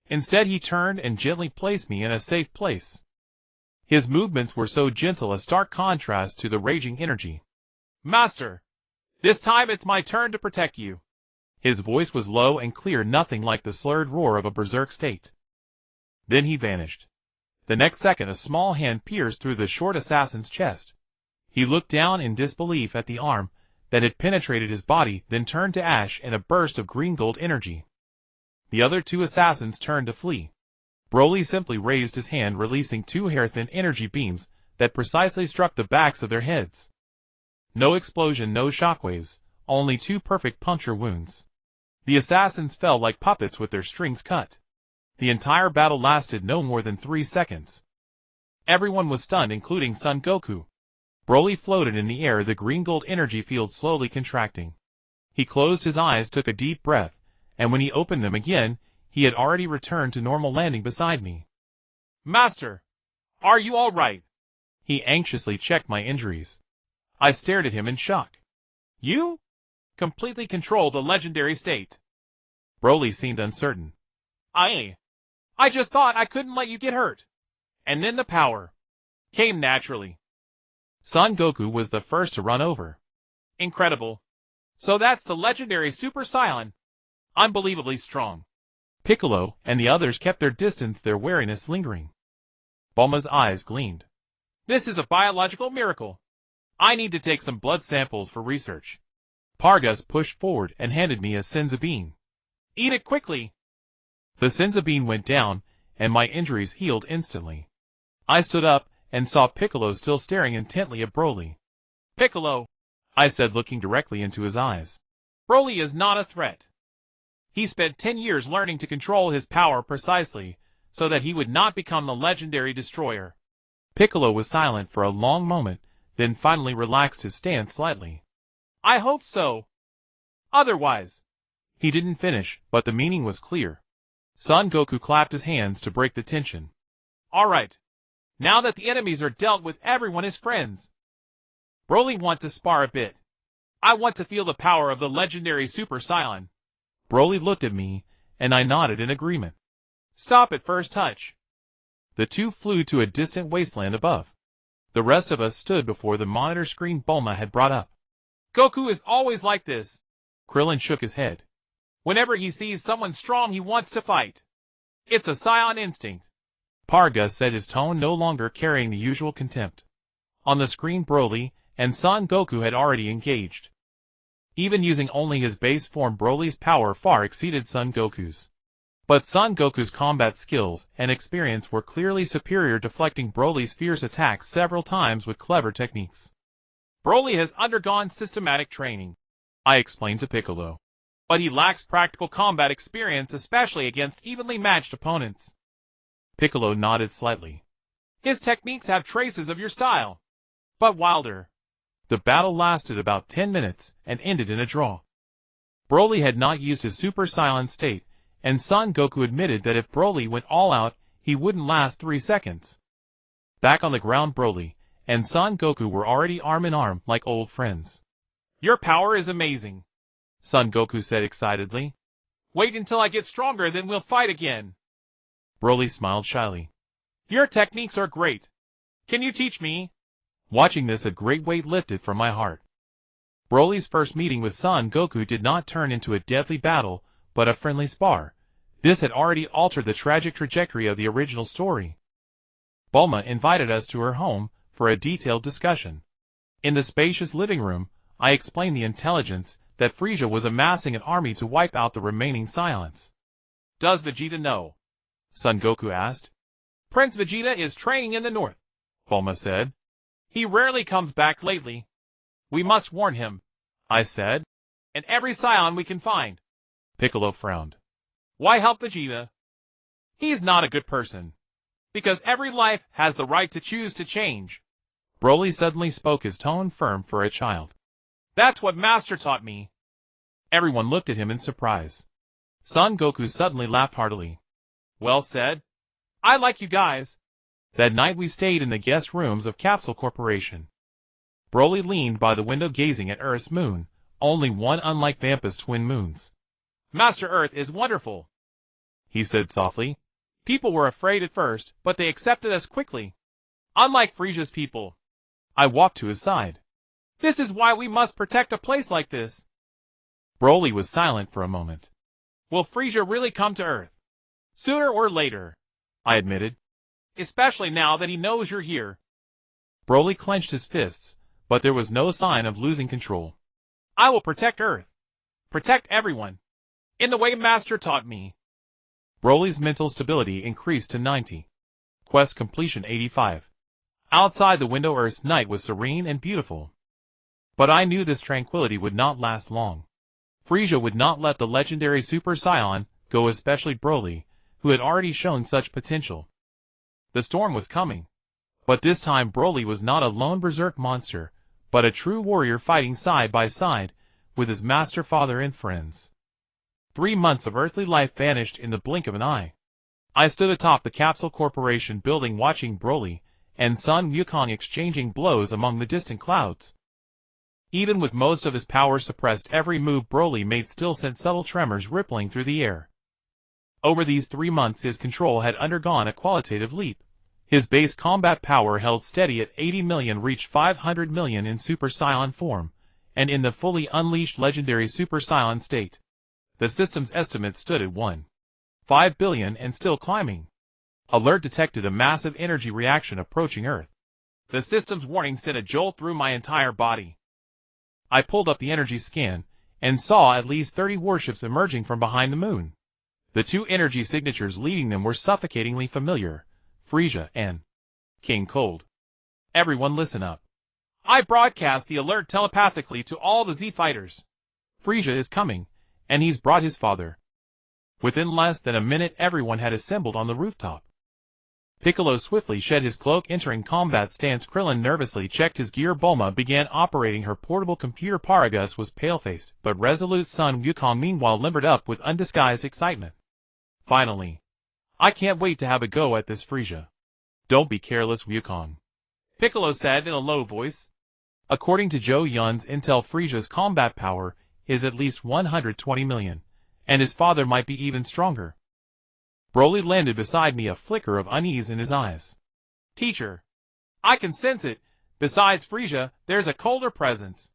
Instead, he turned and gently placed me in a safe place. His movements were so gentle, a stark contrast to the raging energy. Master! This time it's my turn to protect you. His voice was low and clear, nothing like the slurred roar of a berserk state. Then he vanished. The next second, a small hand pierced through the short assassin's chest. He looked down in disbelief at the arm that had penetrated his body, then turned to ash in a burst of green gold energy. The other 2 assassins turned to flee. Broly simply raised his hand, releasing 2 hair-thin energy beams that precisely struck the backs of their heads. No explosion, no shockwaves, only 2 perfect puncture wounds. The assassins fell like puppets with their strings cut. The entire battle lasted no more than 3 seconds. Everyone was stunned, including Son Goku. Broly floated in the air, the green gold energy field slowly contracting. He closed his eyes, took a deep breath, and when he opened them again, he had already returned to normal, landing beside me. Master! Are you all right? He anxiously checked my injuries. I stared at him in shock. You? Completely control the legendary state. Broly seemed uncertain. I just thought I couldn't let you get hurt. And then the power came naturally. Son Goku was the first to run over. Incredible. So that's the legendary Super Saiyan. Unbelievably strong. Piccolo and the others kept their distance, their wariness lingering. Bulma's eyes gleamed. This is a biological miracle. I need to take some blood samples for research. Pargas pushed forward and handed me a senzu bean. Eat it quickly. The senzu bean went down, and my injuries healed instantly. I stood up and saw Piccolo still staring intently at Broly. Piccolo, I said, looking directly into his eyes. Broly is not a threat. He spent 10 years learning to control his power precisely, so that he would not become the legendary destroyer. Piccolo was silent for a long moment, then finally relaxed his stance slightly. I hope so. Otherwise. He didn't finish, but the meaning was clear. Son Goku clapped his hands to break the tension. All right. Now that the enemies are dealt with, everyone is friends. Broly wants to spar a bit. I want to feel the power of the legendary Super Saiyan. Broly looked at me, and I nodded in agreement. Stop at first touch. The two flew to a distant wasteland above. The rest of us stood before the monitor screen Bulma had brought up. Goku is always like this. Krillin shook his head. Whenever he sees someone strong, he wants to fight. It's a Saiyan instinct. Pargas said, his tone no longer carrying the usual contempt. On the screen, Broly and Son Goku had already engaged. Even using only his base form, Broly's power far exceeded Son Goku's. But Son Goku's combat skills and experience were clearly superior, deflecting Broly's fierce attacks several times with clever techniques. Broly has undergone systematic training, I explained to Piccolo. But he lacks practical combat experience, especially against evenly matched opponents. Piccolo nodded slightly. His techniques have traces of your style, but wilder. The battle lasted about 10 minutes and ended in a draw. Broly had not used his Super Saiyan state, and Son Goku admitted that if Broly went all out, he wouldn't last 3 seconds. Back on the ground, Broly and Son Goku were already arm in arm like old friends. Your power is amazing, Son Goku said excitedly. Wait until I get stronger, then we'll fight again. Broly smiled shyly. Your techniques are great. Can you teach me? Watching this, a great weight lifted from my heart. Broly's first meeting with Son Goku did not turn into a deadly battle, but a friendly spar. This had already altered the tragic trajectory of the original story. Bulma invited us to her home for a detailed discussion. In the spacious living room, I explained the intelligence that Frieza was amassing an army to wipe out the remaining Saiyans. Does Vegeta know? Son Goku asked. Prince Vegeta is training in the north, Bulma said. He rarely comes back lately. We must warn him, I said. And every Saiyan we can find. Piccolo frowned. Why help Vegeta? He's not a good person. Because every life has the right to choose to change. Broly suddenly spoke, his tone firm for a child. That's what Master taught me. Everyone looked at him in surprise. Son Goku suddenly laughed heartily. Well said. I like you guys. That night we stayed in the guest rooms of Capsule Corporation. Broly leaned by the window gazing at Earth's moon, only one unlike Vampa's twin moons. Master Earth is wonderful, he said softly. People were afraid at first, but they accepted us quickly. Unlike Frieza's people. I walked to his side. This is why we must protect a place like this. Broly was silent for a moment. Will Frieza really come to Earth? Sooner or later, I admitted. Especially now that he knows you're here. Broly clenched his fists, but there was no sign of losing control. I will protect Earth. Protect everyone. In the way Master taught me. Broly's mental stability increased to 90. Quest completion 85. Outside the window, Earth's night was serene and beautiful. But I knew this tranquility would not last long. Frieza would not let the legendary Super Saiyan go, especially Broly, who had already shown such potential. The storm was coming. But this time Broly was not a lone berserk monster, but a true warrior fighting side by side with his master, father, and friends. 3 months of earthly life vanished in the blink of an eye. I stood atop the Capsule Corporation building, watching Broly and Son Wukong exchanging blows among the distant clouds. Even with most of his power suppressed, every move Broly made still sent subtle tremors rippling through the air. Over these 3 months his control had undergone a qualitative leap. His base combat power held steady at 80 million, reached 500 million in Super Saiyan form, and in the fully unleashed legendary Super Saiyan state, the system's estimate stood at 1.5 billion and still climbing. Alert detected a massive energy reaction approaching Earth. The system's warning sent a jolt through my entire body. I pulled up the energy scan, and saw at least 30 warships emerging from behind the moon. The 2 energy signatures leading them were suffocatingly familiar: Frieza and King Cold. Everyone listen up. I broadcast the alert telepathically to all the Z fighters. Frieza is coming, and he's brought his father. Within less than a minute everyone had assembled on the rooftop. Piccolo swiftly shed his cloak, entering combat stance. Krillin nervously checked his gear. Bulma began operating her portable computer. Paragus was pale-faced, but resolute. Sun Wukong meanwhile limbered up with undisguised excitement. Finally. I can't wait to have a go at this, Frieza. Don't be careless, Wukong, Piccolo said in a low voice. According to Zhou Yun's intel, Frieza's combat power is at least 120 million, and his father might be even stronger. Broly landed beside me, a flicker of unease in his eyes. Teacher, I can sense it. Besides Frieza, there's a colder presence.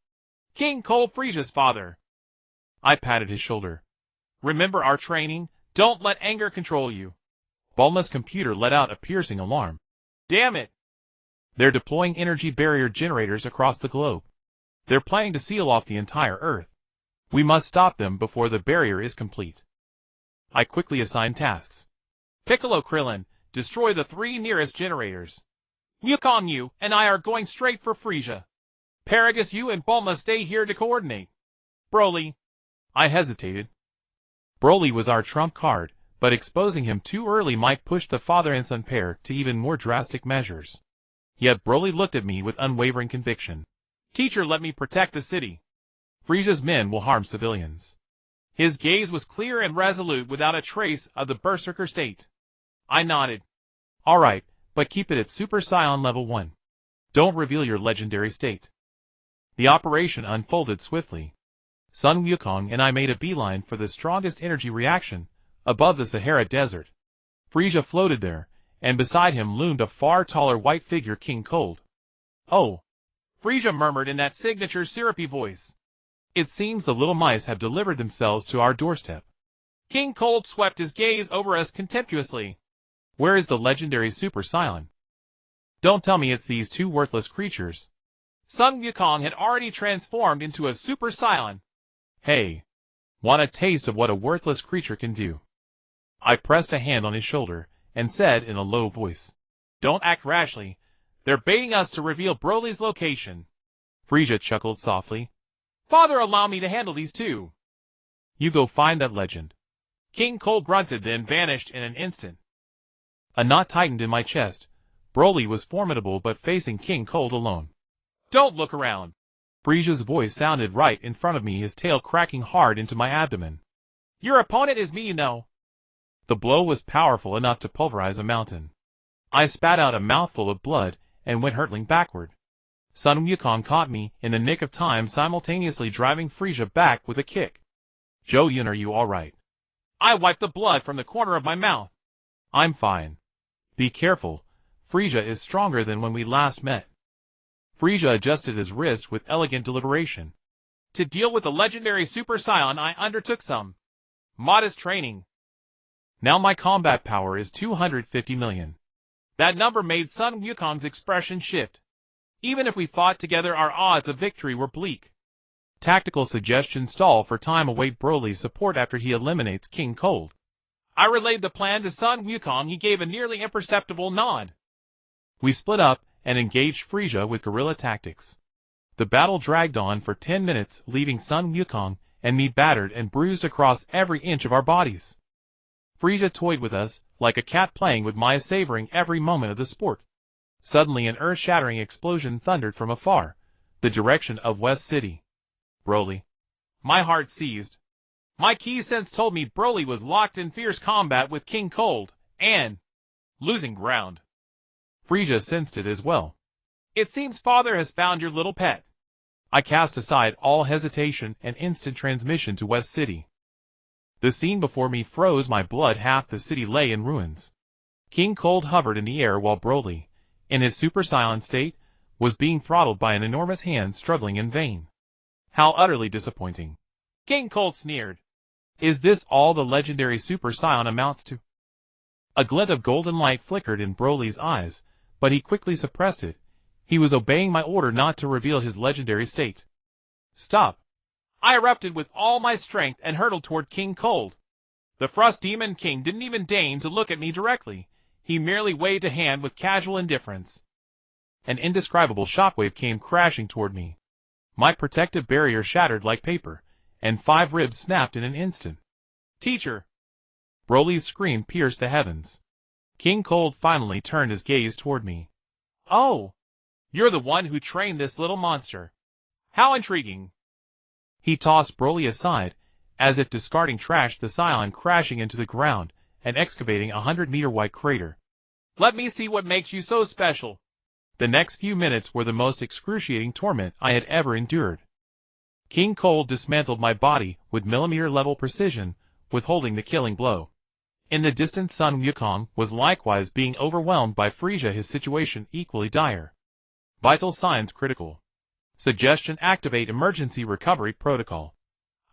King Cold, Frieza's father. I patted his shoulder. Remember our training? Don't let anger control you. Bulma's computer let out a piercing alarm. Damn it! They're deploying energy barrier generators across the globe. They're planning to seal off the entire Earth. We must stop them before the barrier is complete. I quickly assigned tasks. Piccolo, Krillin, destroy the 3 nearest generators. Wukong, you and I are going straight for Frieza. Paragus, you and Bulma stay here to coordinate. Broly. I hesitated. Broly was our trump card, but exposing him too early might push the father and son pair to even more drastic measures. Yet Broly looked at me with unwavering conviction. Teacher, let me protect the city. Frieza's men will harm civilians. His gaze was clear and resolute, without a trace of the berserker state. I nodded. All right, but keep it at Super Saiyan level 1. Don't reveal your legendary state. The operation unfolded swiftly. Sun Wukong and I made a beeline for the strongest energy reaction, above the Sahara Desert. Frieza floated there, and beside him loomed a far taller white figure, King Cold. Oh! Frieza murmured in that signature syrupy voice. It seems the little mice have delivered themselves to our doorstep. King Cold swept his gaze over us contemptuously. Where is the legendary Super Saiyan? Don't tell me it's these 2 worthless creatures. Sun Wukong had already transformed into a Super Saiyan. Hey! Want a taste of what a worthless creature can do? I pressed a hand on his shoulder, and said in a low voice. Don't act rashly. They're baiting us to reveal Broly's location. Frieza chuckled softly. Father, allow me to handle these 2. You go find that legend. King Cold grunted, then vanished in an instant. A knot tightened in my chest. Broly was formidable, but facing King Cold alone. Don't look around. Frieza's voice sounded right in front of me, his tail cracking hard into my abdomen. Your opponent is me, you know. The blow was powerful enough to pulverize a mountain. I spat out a mouthful of blood and went hurtling backward. Sun Wukong caught me in the nick of time, simultaneously driving Frieza back with a kick. Zhou Yun, are you all right? I wiped the blood from the corner of my mouth. I'm fine. Be careful. Frieza is stronger than when we last met. Frieza adjusted his wrist with elegant deliberation. To deal with the legendary Super Saiyan, I undertook some modest training. Now my combat power is 250 million. That number made Sun Wukong's expression shift. Even if we fought together, our odds of victory were bleak. Tactical suggestion: stall for time, await Broly's support after he eliminates King Cold. I relayed the plan to Sun Wukong. He gave a nearly imperceptible nod. We split up and engaged Frieza with guerrilla tactics. The battle dragged on for 10 minutes, leaving Sun Wukong and me battered and bruised across every inch of our bodies. Frieza toyed with us, like a cat playing with mice, savoring every moment of the sport. Suddenly an earth-shattering explosion thundered from afar, the direction of West City. Broly. My heart seized. My key sense told me Broly was locked in fierce combat with King Cold, and losing ground. Frieza sensed it as well. It seems father has found your little pet. I cast aside all hesitation and instant transmission to West City. The scene before me froze my blood. Half the city lay in ruins. King Cold hovered in the air while Broly, in his Super Saiyan state, was being throttled by an enormous hand struggling in vain. How utterly disappointing. King Cold sneered. Is this all the legendary Super Saiyan amounts to? A glint of golden light flickered in Broly's eyes, but he quickly suppressed it. He was obeying my order not to reveal his legendary state. Stop. I erupted with all my strength and hurtled toward King Cold. The Frost Demon King didn't even deign to look at me directly. He merely waved a hand with casual indifference. An indescribable shockwave came crashing toward me. My protective barrier shattered like paper, and 5 ribs snapped in an instant. Teacher! Broly's scream pierced the heavens. King Cold finally turned his gaze toward me. Oh! You're the one who trained this little monster. How intriguing! He tossed Broly aside, as if discarding trash, the Saiyan crashing into the ground and excavating a 100-meter wide crater. Let me see what makes you so special. The next few minutes were the most excruciating torment I had ever endured. King Cold dismantled my body with millimeter-level precision, withholding the killing blow. In the distant Sun Wukong was likewise being overwhelmed by Frieza, his situation equally dire. Vital signs critical. Suggestion: activate emergency recovery protocol.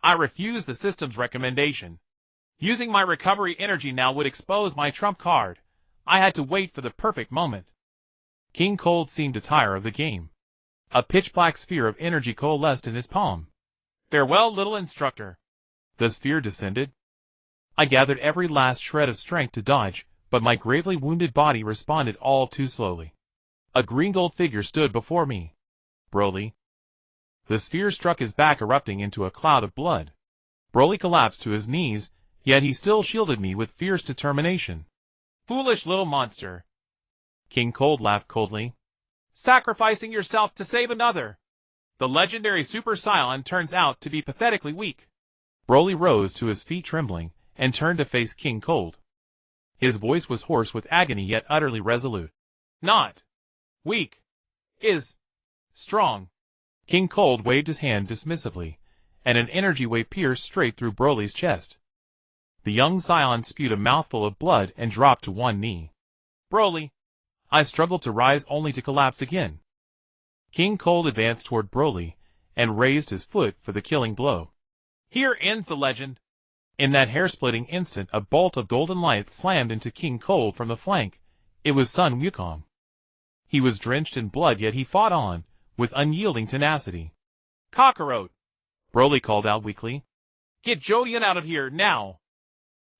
I refuse the system's recommendation. Using my recovery energy now would expose my trump card. I had to wait for the perfect moment. King Cold seemed to tire of the game. A pitch-black sphere of energy coalesced in his palm. Farewell, little instructor. The sphere descended. I gathered every last shred of strength to dodge, but my gravely wounded body responded all too slowly. A green-gold figure stood before me. Broly. The sphere struck his back, erupting into a cloud of blood. Broly collapsed to his knees, yet he still shielded me with fierce determination. Foolish little monster. King Cold laughed coldly. Sacrificing yourself to save another. The legendary Super Saiyan turns out to be pathetically weak. Broly rose to his feet trembling, and turned to face King Cold. His voice was hoarse with agony yet utterly resolute. Not weak. Is strong. King Cold waved his hand dismissively, and an energy wave pierced straight through Broly's chest. The young Saiyan spewed a mouthful of blood and dropped to one knee. Broly. I struggled to rise only to collapse again. King Cold advanced toward Broly, and raised his foot for the killing blow. Here ends the legend. In that hair-splitting instant, a bolt of golden light slammed into King Cold from the flank. It was Sun Wukong. He was drenched in blood, yet he fought on, with unyielding tenacity. Kakarot! Broly called out weakly. Get Zhou Yun out of here, now!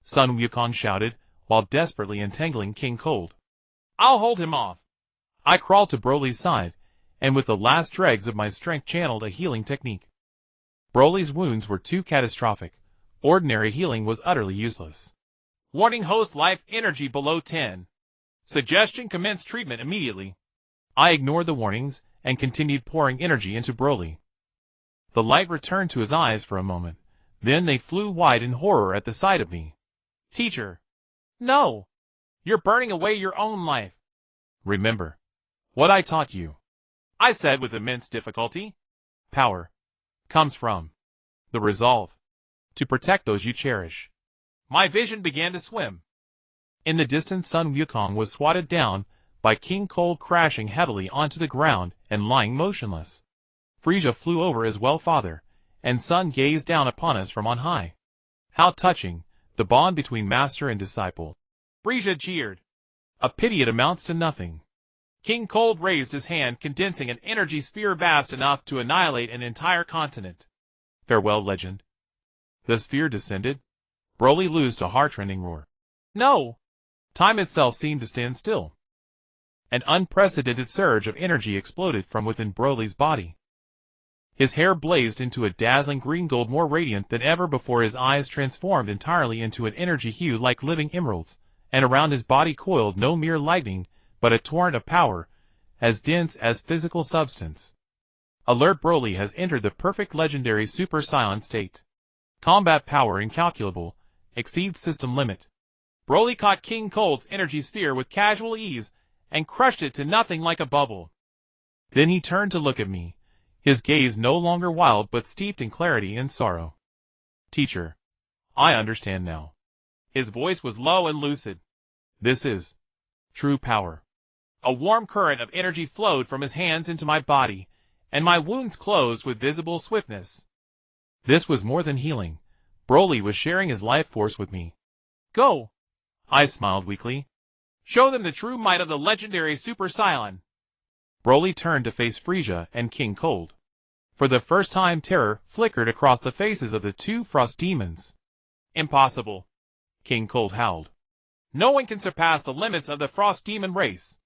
Sun Wukong shouted, while desperately entangling King Cold. I'll hold him off. I crawled to Broly's side, and with the last dregs of my strength channeled a healing technique. Broly's wounds were too catastrophic. Ordinary healing was utterly useless. Warning: host life energy below 10. Suggestion: commence treatment immediately. I ignored the warnings, and continued pouring energy into Broly. The light returned to his eyes for a moment, then they flew wide in horror at the sight of me. Teacher! No! You're burning away your own life. Remember what I taught you, I said with immense difficulty. Power comes from the resolve to protect those you cherish. My vision began to swim. In the distance, Sun Wukong was swatted down by King Cold, crashing heavily onto the ground and lying motionless. Frieza flew over as well. Father and son gazed down upon us from on high. How touching, the bond between master and disciple. Frieza jeered. A pity it amounts to nothing. King Cold raised his hand, condensing an energy sphere vast enough to annihilate an entire continent. Farewell, legend. The sphere descended. Broly loosed a heart-rending roar. No! Time itself seemed to stand still. An unprecedented surge of energy exploded from within Broly's body. His hair blazed into a dazzling green-gold, more radiant than ever before. His eyes transformed entirely into an energy hue like living emeralds, and around his body coiled no mere lightning, but a torrent of power, as dense as physical substance. Alert! Broly has entered the perfect legendary Super Saiyan state. Combat power incalculable, exceeds system limit. Broly caught King Cold's energy sphere with casual ease, and crushed it to nothing like a bubble. Then he turned to look at me, his gaze no longer wild but steeped in clarity and sorrow. Teacher, I understand now. His voice was low and lucid. This is true power. A warm current of energy flowed from his hands into my body, and my wounds closed with visible swiftness. This was more than healing. Broly was sharing his life force with me. Go! I smiled weakly. Show them the true might of the legendary Super Saiyan. Broly turned to face Frieza and King Cold. For the first time, terror flickered across the faces of the two frost demons. Impossible. King Cold howled. No one can surpass the limits of the frost demon race.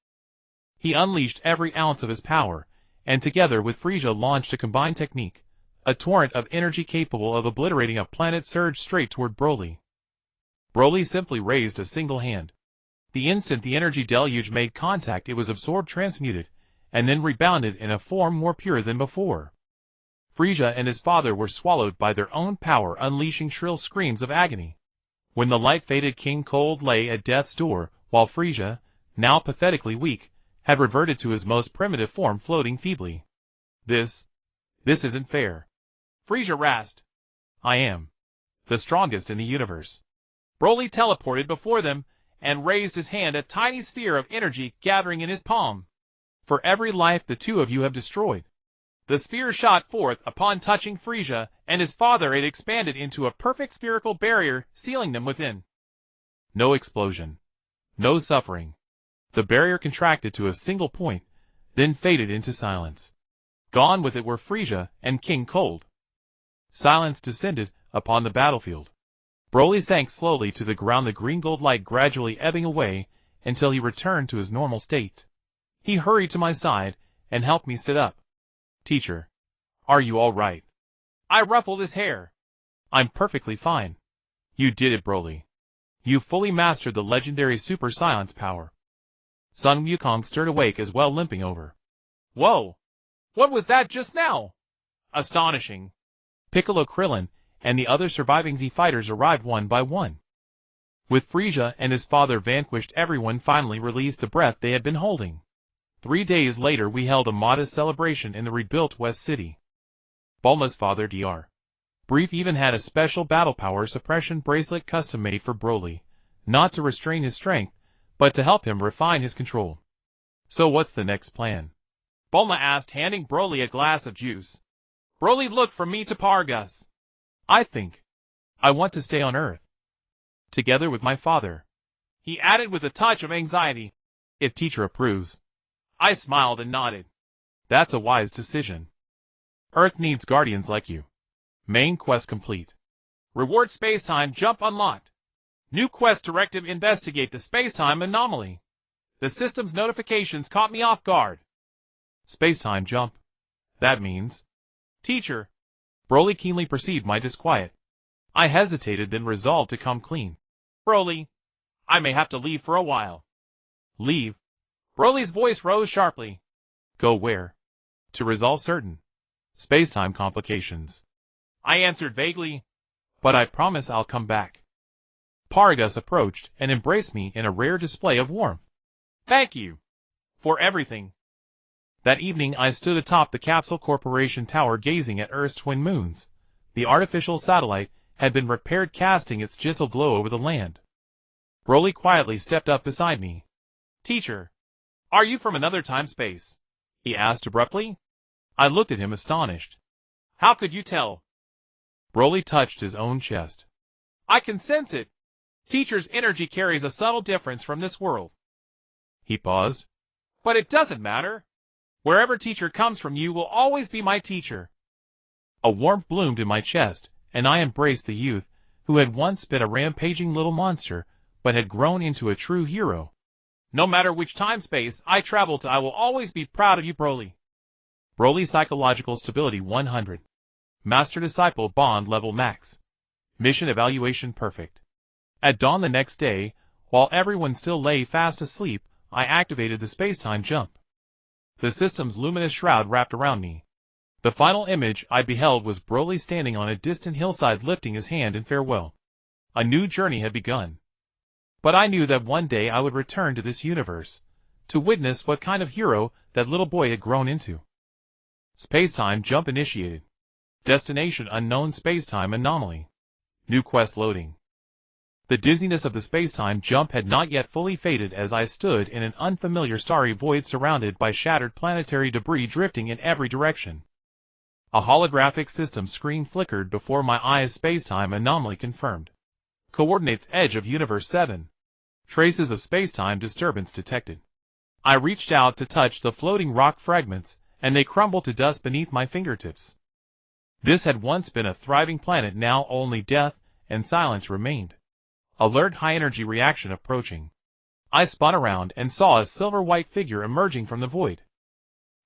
He unleashed every ounce of his power, and together with Frieza launched a combined technique, a torrent of energy capable of obliterating a planet surged straight toward Broly. Broly simply raised a single hand. The instant the energy deluge made contact, it was absorbed, transmuted, and then rebounded in a form more pure than before. Frieza and his father were swallowed by their own power, unleashing shrill screams of agony. When the light faded, King Cold lay at death's door, while Frieza, now pathetically weak, had reverted to his most primitive form, floating feebly. This isn't fair. Frieza rasped. I am the strongest in the universe. Broly teleported before them and raised his hand, a tiny sphere of energy gathering in his palm. For every life the two of you have destroyed. The sphere shot forth. Upon touching Frieza and his father, it expanded into a perfect spherical barrier, sealing them within. No explosion. No suffering. The barrier contracted to a single point, then faded into silence. Gone with it were Frieza and King Cold. Silence descended upon the battlefield. Broly sank slowly to the ground, the green-gold light gradually ebbing away until he returned to his normal state. He hurried to my side and helped me sit up. Teacher, are you all right? I ruffled his hair. I'm perfectly fine. You did it, Broly. You fully mastered the legendary Super Saiyan's power. Sun Wukong stirred awake as well, limping over. Whoa! What was that just now? Astonishing. Piccolo, Krillin, and the other surviving Z fighters arrived one by one. With Frieza and his father vanquished, everyone finally released the breath they had been holding. 3 days later, we held a modest celebration in the rebuilt West City. Bulma's father, Dr. Brief, even had a special battle power suppression bracelet custom-made for Broly, not to restrain his strength, but to help him refine his control. So what's the next plan? Bulma asked, handing Broly a glass of juice. Broly looked from me to Paragus. I think I want to stay on Earth, together with my father. He added with a touch of anxiety. If teacher approves. I smiled and nodded. That's a wise decision. Earth needs guardians like you. Main quest complete. Reward spacetime jump unlocked. New quest directive: investigate the spacetime anomaly. The system's notifications caught me off guard. Spacetime jump. That means... Teacher. Broly keenly perceived my disquiet. I hesitated, then resolved to come clean. Broly, I may have to leave for a while. Leave? Broly's voice rose sharply. Go where? To resolve certain spacetime complications. I answered vaguely, but I promise I'll come back. Paragus approached and embraced me in a rare display of warmth. Thank you for everything. That evening I stood atop the Capsule Corporation tower, gazing at Earth's twin moons. The artificial satellite had been repaired, casting its gentle glow over the land. Broly quietly stepped up beside me. Teacher, are you from another time-space? He asked abruptly. I looked at him astonished. How could you tell? Broly touched his own chest. I can sense it. Teacher's energy carries a subtle difference from this world. He paused. But it doesn't matter. Wherever teacher comes from, you will always be my teacher. A warmth bloomed in my chest, and I embraced the youth, who had once been a rampaging little monster, but had grown into a true hero. No matter which time-space I travel to, I will always be proud of you, Broly. Broly psychological stability 100. Master-disciple bond level max. Mission evaluation perfect. At dawn the next day, while everyone still lay fast asleep, I activated the spacetime jump. The system's luminous shroud wrapped around me. The final image I beheld was Broly standing on a distant hillside, lifting his hand in farewell. A new journey had begun. But I knew that one day I would return to this universe, to witness what kind of hero that little boy had grown into. Spacetime jump initiated. Destination unknown spacetime anomaly. New quest loading. The dizziness of the spacetime jump had not yet fully faded as I stood in an unfamiliar starry void surrounded by shattered planetary debris drifting in every direction. A holographic system screen flickered before my eyes. Spacetime anomaly confirmed. Coordinates edge of universe 7. Traces of spacetime disturbance detected. I reached out to touch the floating rock fragments, and they crumbled to dust beneath my fingertips. This had once been a thriving planet, now only death and silence remained. Alert high-energy reaction approaching. I spun around and saw a silver-white figure emerging from the void.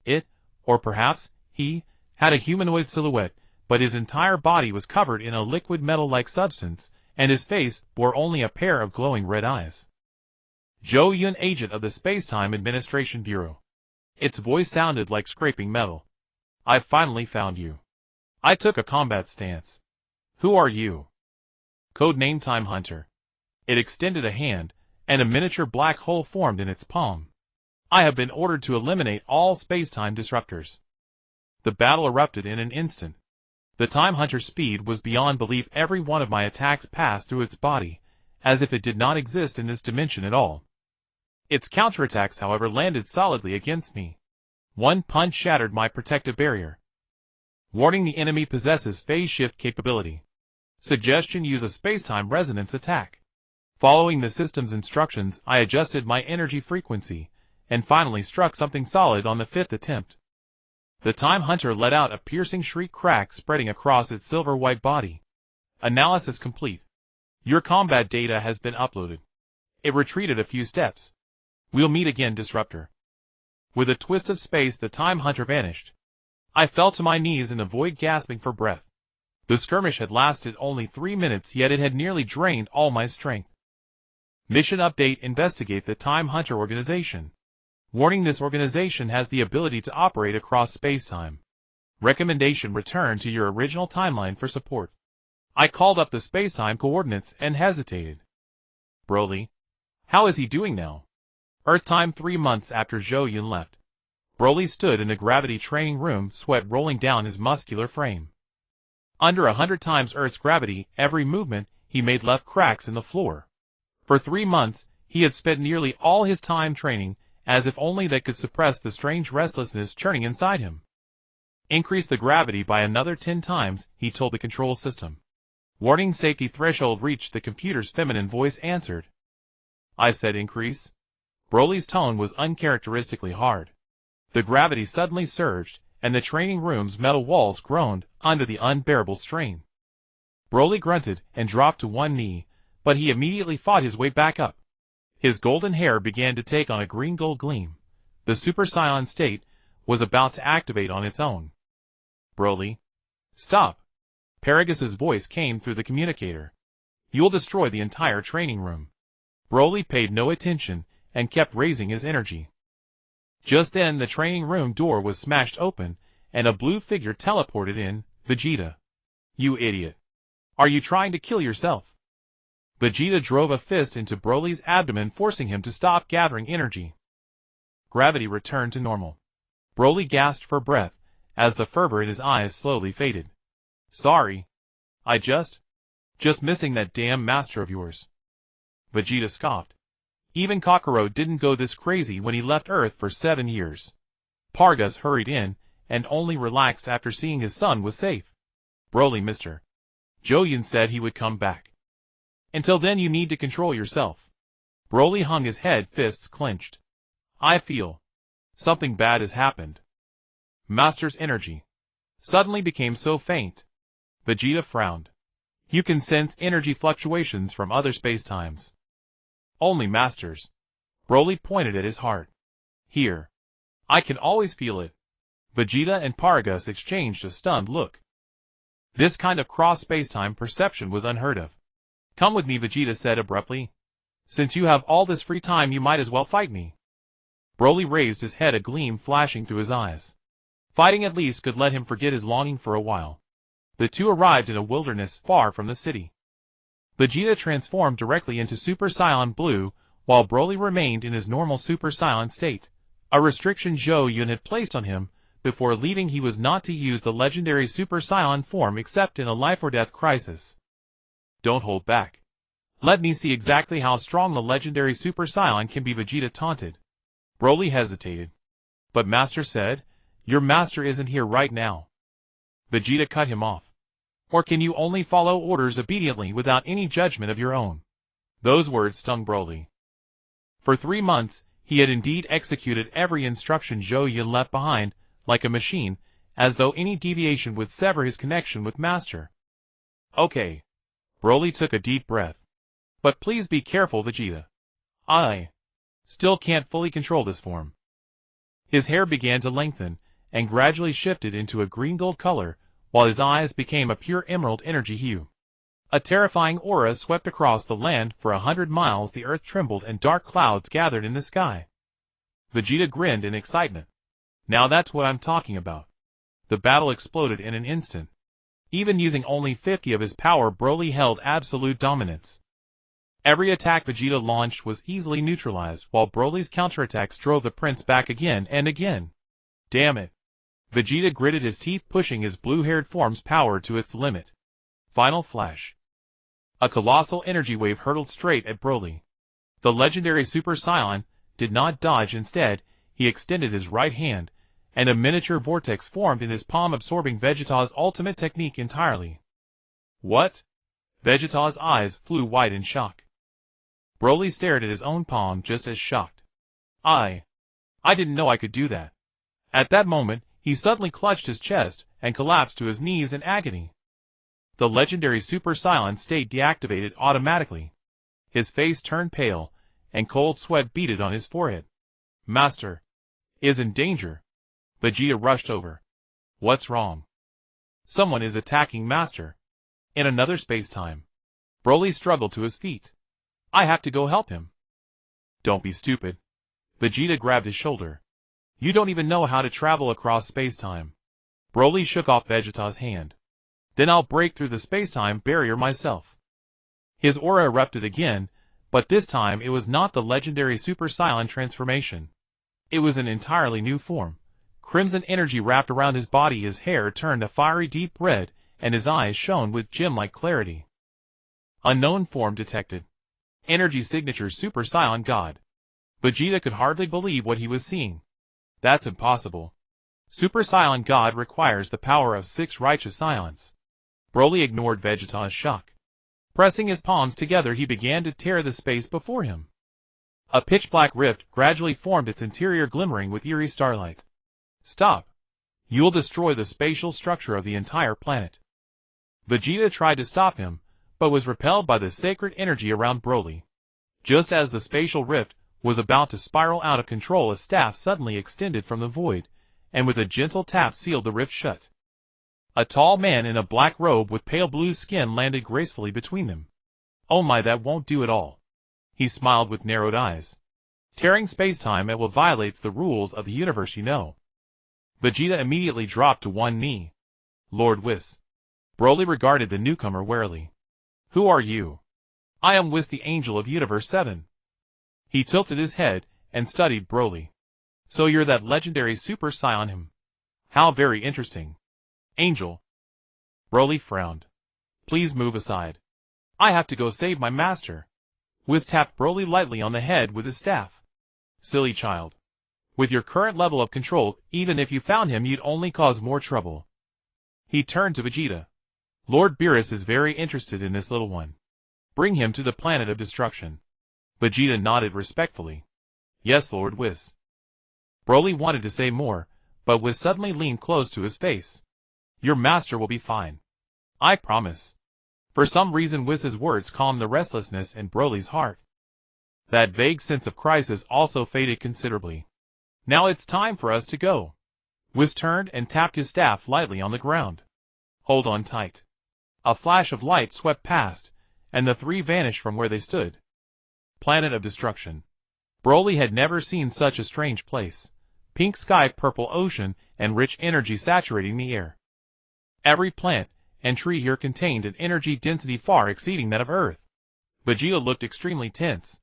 It, or perhaps he, had a humanoid silhouette, but his entire body was covered in a liquid metal-like substance, and his face bore only a pair of glowing red eyes. Zhou Yun, agent of the Spacetime Administration Bureau. Its voice sounded like scraping metal. I've finally found you. I took a combat stance. Who are you? Codename Time Hunter. It extended a hand, and a miniature black hole formed in its palm. I have been ordered to eliminate all spacetime disruptors. The battle erupted in an instant. The Time Hunter's speed was beyond belief. Every one of my attacks passed through its body, as if it did not exist in this dimension at all. Its counterattacks, however, landed solidly against me. One punch shattered my protective barrier. Warning: the enemy possesses phase shift capability. Suggestion: use a spacetime resonance attack. Following the system's instructions, I adjusted my energy frequency, and finally struck something solid on the 5th attempt. The Time Hunter let out a piercing shriek, crack spreading across its silver-white body. Analysis complete. Your combat data has been uploaded. It retreated a few steps. We'll meet again, Disruptor. With a twist of space, the Time Hunter vanished. I fell to my knees in the void, gasping for breath. The skirmish had lasted only 3 minutes, yet it had nearly drained all my strength. Mission update: investigate the Time Hunter organization. Warning: this organization has the ability to operate across spacetime. Recommendation: return to your original timeline for support. I called up the spacetime coordinates and hesitated. Broly? How is he doing now? Earth time: 3 months after Zhou Yun left. Broly stood in the gravity training room, sweat rolling down his muscular frame. Under 100 times Earth's gravity, every movement he made left cracks in the floor. For 3 months, he had spent nearly all his time training, as if only that could suppress the strange restlessness churning inside him. Increase the gravity by another 10 times, he told the control system. Warning: safety threshold reached. The computer's feminine voice answered. I said increase. Broly's tone was uncharacteristically hard. The gravity suddenly surged, and the training room's metal walls groaned under the unbearable strain. Broly grunted and dropped to one knee, but he immediately fought his way back up. His golden hair began to take on a green-gold gleam. The Super Saiyan state was about to activate on its own. Broly. Stop. Paragus' voice came through the communicator. You'll destroy the entire training room. Broly paid no attention and kept raising his energy. Just then the training room door was smashed open, and a blue figure teleported in. Vegeta. You idiot. Are you trying to kill yourself? Vegeta drove a fist into Broly's abdomen, forcing him to stop gathering energy. Gravity returned to normal. Broly gasped for breath, as the fervor in his eyes slowly faded. Sorry. I just missing that damn master of yours. Vegeta scoffed. Even Kakarot didn't go this crazy when he left Earth for 7 years. Paragus hurried in, and only relaxed after seeing his son was safe. Broly, Mr. Zhou Yun said he would come back. Until then you need to control yourself. Broly hung his head, fists clenched. I feel something bad has happened. Master's energy suddenly became so faint. Vegeta frowned. You can sense energy fluctuations from other spacetimes. Only Master's. Broly pointed at his heart. Here. I can always feel it. Vegeta and Paragus exchanged a stunned look. This kind of cross-spacetime perception was unheard of. Come with me, Vegeta said abruptly. Since you have all this free time, you might as well fight me. Broly raised his head, a gleam flashing through his eyes. Fighting at least could let him forget his longing for a while. The two arrived in a wilderness far from the city. Vegeta transformed directly into Super Saiyan Blue, while Broly remained in his normal Super Saiyan state, a restriction Zhou Yun had placed on him before leaving he was not to use the legendary Super Saiyan form except in a life-or-death crisis. Don't hold back. Let me see exactly how strong the legendary Super Saiyan can be, Vegeta taunted. Broly hesitated. But Master said, your master isn't here right now. Vegeta cut him off. Or can you only follow orders obediently without any judgment of your own? Those words stung Broly. For 3 months, he had indeed executed every instruction Zhou Yun left behind, like a machine, as though any deviation would sever his connection with Master. Okay. Broly took a deep breath. But please be careful, Vegeta. I still can't fully control this form. His hair began to lengthen, and gradually shifted into a green-gold color, while his eyes became a pure emerald energy hue. A terrifying aura swept across the land. For 100 miles the earth trembled and dark clouds gathered in the sky. Vegeta grinned in excitement. Now that's what I'm talking about. The battle exploded in an instant. Even using only 50 of his power, Broly held absolute dominance. Every attack Vegeta launched was easily neutralized, while Broly's counterattacks drove the prince back again and again. Damn it. Vegeta gritted his teeth, pushing his blue-haired form's power to its limit. Final flash. A colossal energy wave hurtled straight at Broly. The legendary Super Saiyan did not dodge. Instead, he extended his right hand, and a miniature vortex formed in his palm, absorbing Vegeta's ultimate technique entirely. What? Vegeta's eyes flew wide in shock. Broly stared at his own palm, just as shocked. I didn't know I could do that. At that moment, he suddenly clutched his chest and collapsed to his knees in agony. The legendary Super Saiyan stayed deactivated automatically. His face turned pale, and cold sweat beaded on his forehead. Master is in danger. Vegeta rushed over. What's wrong? Someone is attacking Master. In another space-time. Broly struggled to his feet. I have to go help him. Don't be stupid. Vegeta grabbed his shoulder. You don't even know how to travel across space-time. Broly shook off Vegeta's hand. Then I'll break through the space-time barrier myself. His aura erupted again, but this time it was not the legendary Super Saiyan transformation. It was an entirely new form. Crimson energy wrapped around his body, his hair turned a fiery deep red, and his eyes shone with gem-like clarity. Unknown form detected. Energy signature Super Saiyan God. Vegeta could hardly believe what he was seeing. That's impossible. Super Saiyan God requires the power of 6 righteous Saiyans. Broly ignored Vegeta's shock. Pressing his palms together, he began to tear the space before him. A pitch-black rift gradually formed, its interior glimmering with eerie starlight. Stop! You'll destroy the spatial structure of the entire planet. Vegeta tried to stop him, but was repelled by the sacred energy around Broly. Just as the spatial rift was about to spiral out of control, a staff suddenly extended from the void, and with a gentle tap sealed the rift shut. A tall man in a black robe with pale blue skin landed gracefully between them. Oh my, that won't do at all. He smiled with narrowed eyes. Tearing space-time, it will violate the rules of the universe, you know. Vegeta immediately dropped to one knee. Lord Whis. Broly regarded the newcomer warily. Who are you? I am Whis, the Angel of Universe 7. He tilted his head and studied Broly. So you're that legendary Super Saiyan? How very interesting. Angel. Broly frowned. Please move aside. I have to go save my master. Whis tapped Broly lightly on the head with his staff. Silly child. With your current level of control, even if you found him, you'd only cause more trouble. He turned to Vegeta. Lord Beerus is very interested in this little one. Bring him to the planet of destruction. Vegeta nodded respectfully. Yes, Lord Whis. Broly wanted to say more, but Whis suddenly leaned close to his face. Your master will be fine. I promise. For some reason, Whis's words calmed the restlessness in Broly's heart. That vague sense of crisis also faded considerably. Now it's time for us to go. Whis turned and tapped his staff lightly on the ground. Hold on tight. A flash of light swept past, and the three vanished from where they stood. Planet of destruction. Broly had never seen such a strange place. Pink sky, purple ocean, and rich energy saturating the air. Every plant and tree here contained an energy density far exceeding that of Earth. Vegeta looked extremely tense.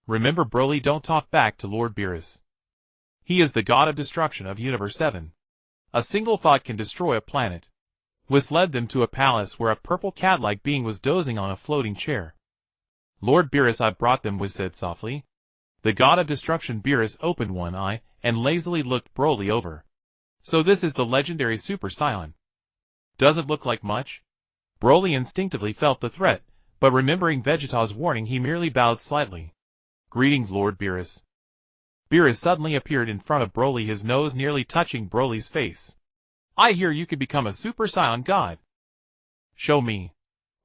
Remember, Broly, don't talk back to Lord Beerus. He is the god of destruction of Universe 7. A single thought can destroy a planet. Whis led them to a palace where a purple cat-like being was dozing on a floating chair. Lord Beerus, I brought them, Whis said softly. The god of destruction. Beerus opened one eye and lazily looked Broly over. So this is the legendary Super Saiyan. Doesn't look like much. Broly instinctively felt the threat, but remembering Vegeta's warning he merely bowed slightly. Greetings, Lord Beerus. Beerus suddenly appeared in front of Broly, his nose nearly touching Broly's face. I hear you could become a Super Saiyan god. Show me.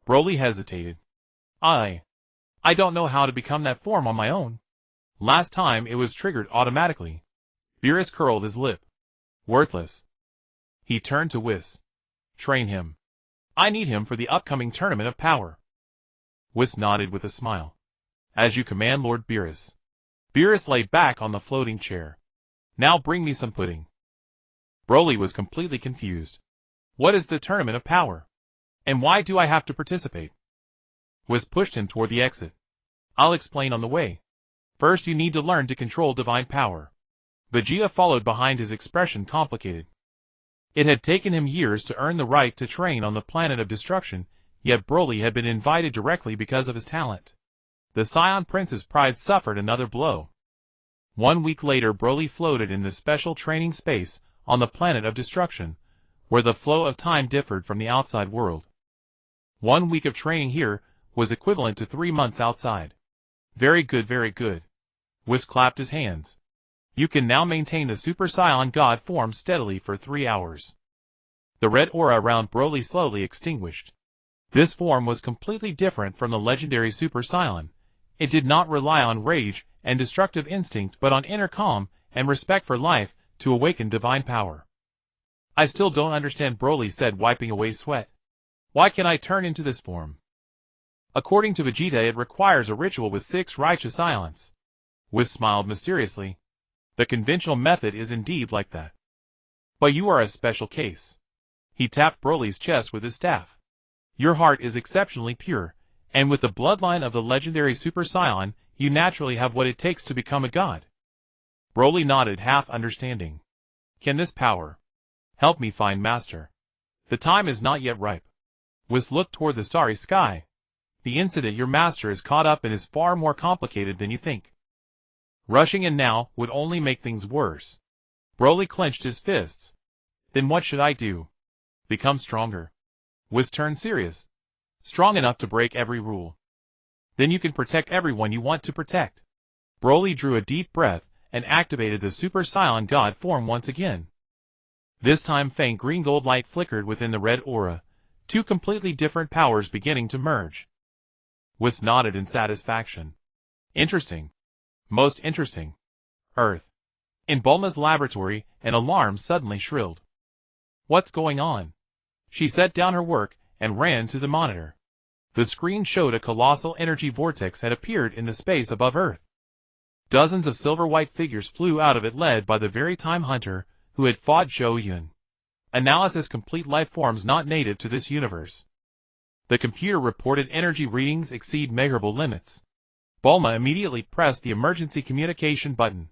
Broly hesitated. I don't know how to become that form on my own. Last time it was triggered automatically. Beerus curled his lip. Worthless. He turned to Whis. Train him. I need him for the upcoming tournament of power. Whis nodded with a smile. As you command, Lord Beerus. Beerus lay back on the floating chair. Now bring me some pudding. Broly was completely confused. What is the tournament of power? And why do I have to participate? Whis pushed him toward the exit. I'll explain on the way. First you need to learn to control divine power. Vegeta followed behind, his expression complicated. It had taken him years to earn the right to train on the planet of destruction, yet Broly had been invited directly because of his talent. The Saiyan Prince's pride suffered another blow. 1 week later, Broly floated in the special training space on the planet of destruction, where the flow of time differed from the outside world. 1 week of training here was equivalent to 3 months outside. Very good, very good. Whis clapped his hands. You can now maintain the Super Saiyan God form steadily for 3 hours. The red aura around Broly slowly extinguished. This form was completely different from the legendary Super Saiyan. It did not rely on rage and destructive instinct but on inner calm and respect for life to awaken divine power. I still don't understand, Broly said, wiping away sweat. Why can I turn into this form? According to Vegeta, it requires a ritual with 6 righteous ions. Whis smiled mysteriously. The conventional method is indeed like that. But you are a special case. He tapped Broly's chest with his staff. Your heart is exceptionally pure, and with the bloodline of the legendary Super Saiyan, you naturally have what it takes to become a god. Broly nodded, half understanding. Can this power help me find Master? The time is not yet ripe. Whis looked toward the starry sky. The incident your master is caught up in is far more complicated than you think. Rushing in now would only make things worse. Broly clenched his fists. Then what should I do? Become stronger. Whis turned serious. Strong enough to break every rule. Then you can protect everyone you want to protect. Broly drew a deep breath and activated the Super Saiyan God form once again. This time faint green gold light flickered within the red aura, 2 completely different powers beginning to merge. Whis nodded in satisfaction. Interesting. Most interesting. Earth. In Bulma's laboratory, an alarm suddenly shrilled. What's going on? She set down her work and ran to the monitor. The screen showed a colossal energy vortex had appeared in the space above Earth. Dozens of silver-white figures flew out of it, led by the very time hunter who had fought Zhou Yun. Analysis: complete life forms not native to this universe. The computer reported energy readings exceed measurable limits. Bulma immediately pressed the emergency communication button.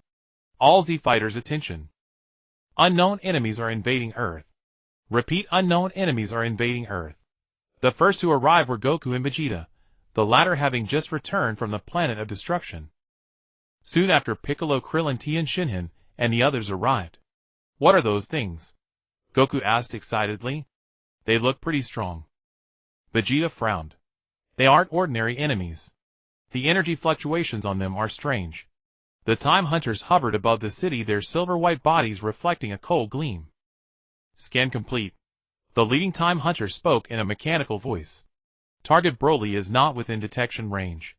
All Z fighters, attention. Unknown enemies are invading Earth. Repeat, unknown enemies are invading Earth. The first to arrive were Goku and Vegeta, the latter having just returned from the planet of destruction. Soon after, Piccolo, Krillin, Tien Shinhan, and the others arrived. What are those things? Goku asked excitedly. They look pretty strong. Vegeta frowned. They aren't ordinary enemies. The energy fluctuations on them are strange. The time hunters hovered above the city, their silver-white bodies reflecting a cold gleam. Scan complete. The leading time hunter spoke in a mechanical voice. Target Broly is not within detection range.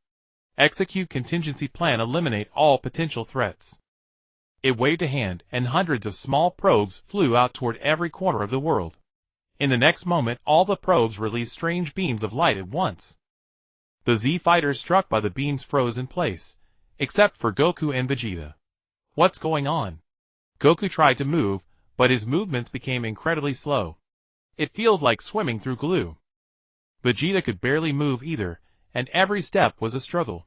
Execute contingency plan, eliminate all potential threats. It waved a hand, and hundreds of small probes flew out toward every corner of the world. In the next moment, all the probes released strange beams of light at once. The Z fighters struck by the beams froze in place, except for Goku and Vegeta. What's going on? Goku tried to move, but his movements became incredibly slow. It feels like swimming through glue. Vegeta could barely move either, and every step was a struggle.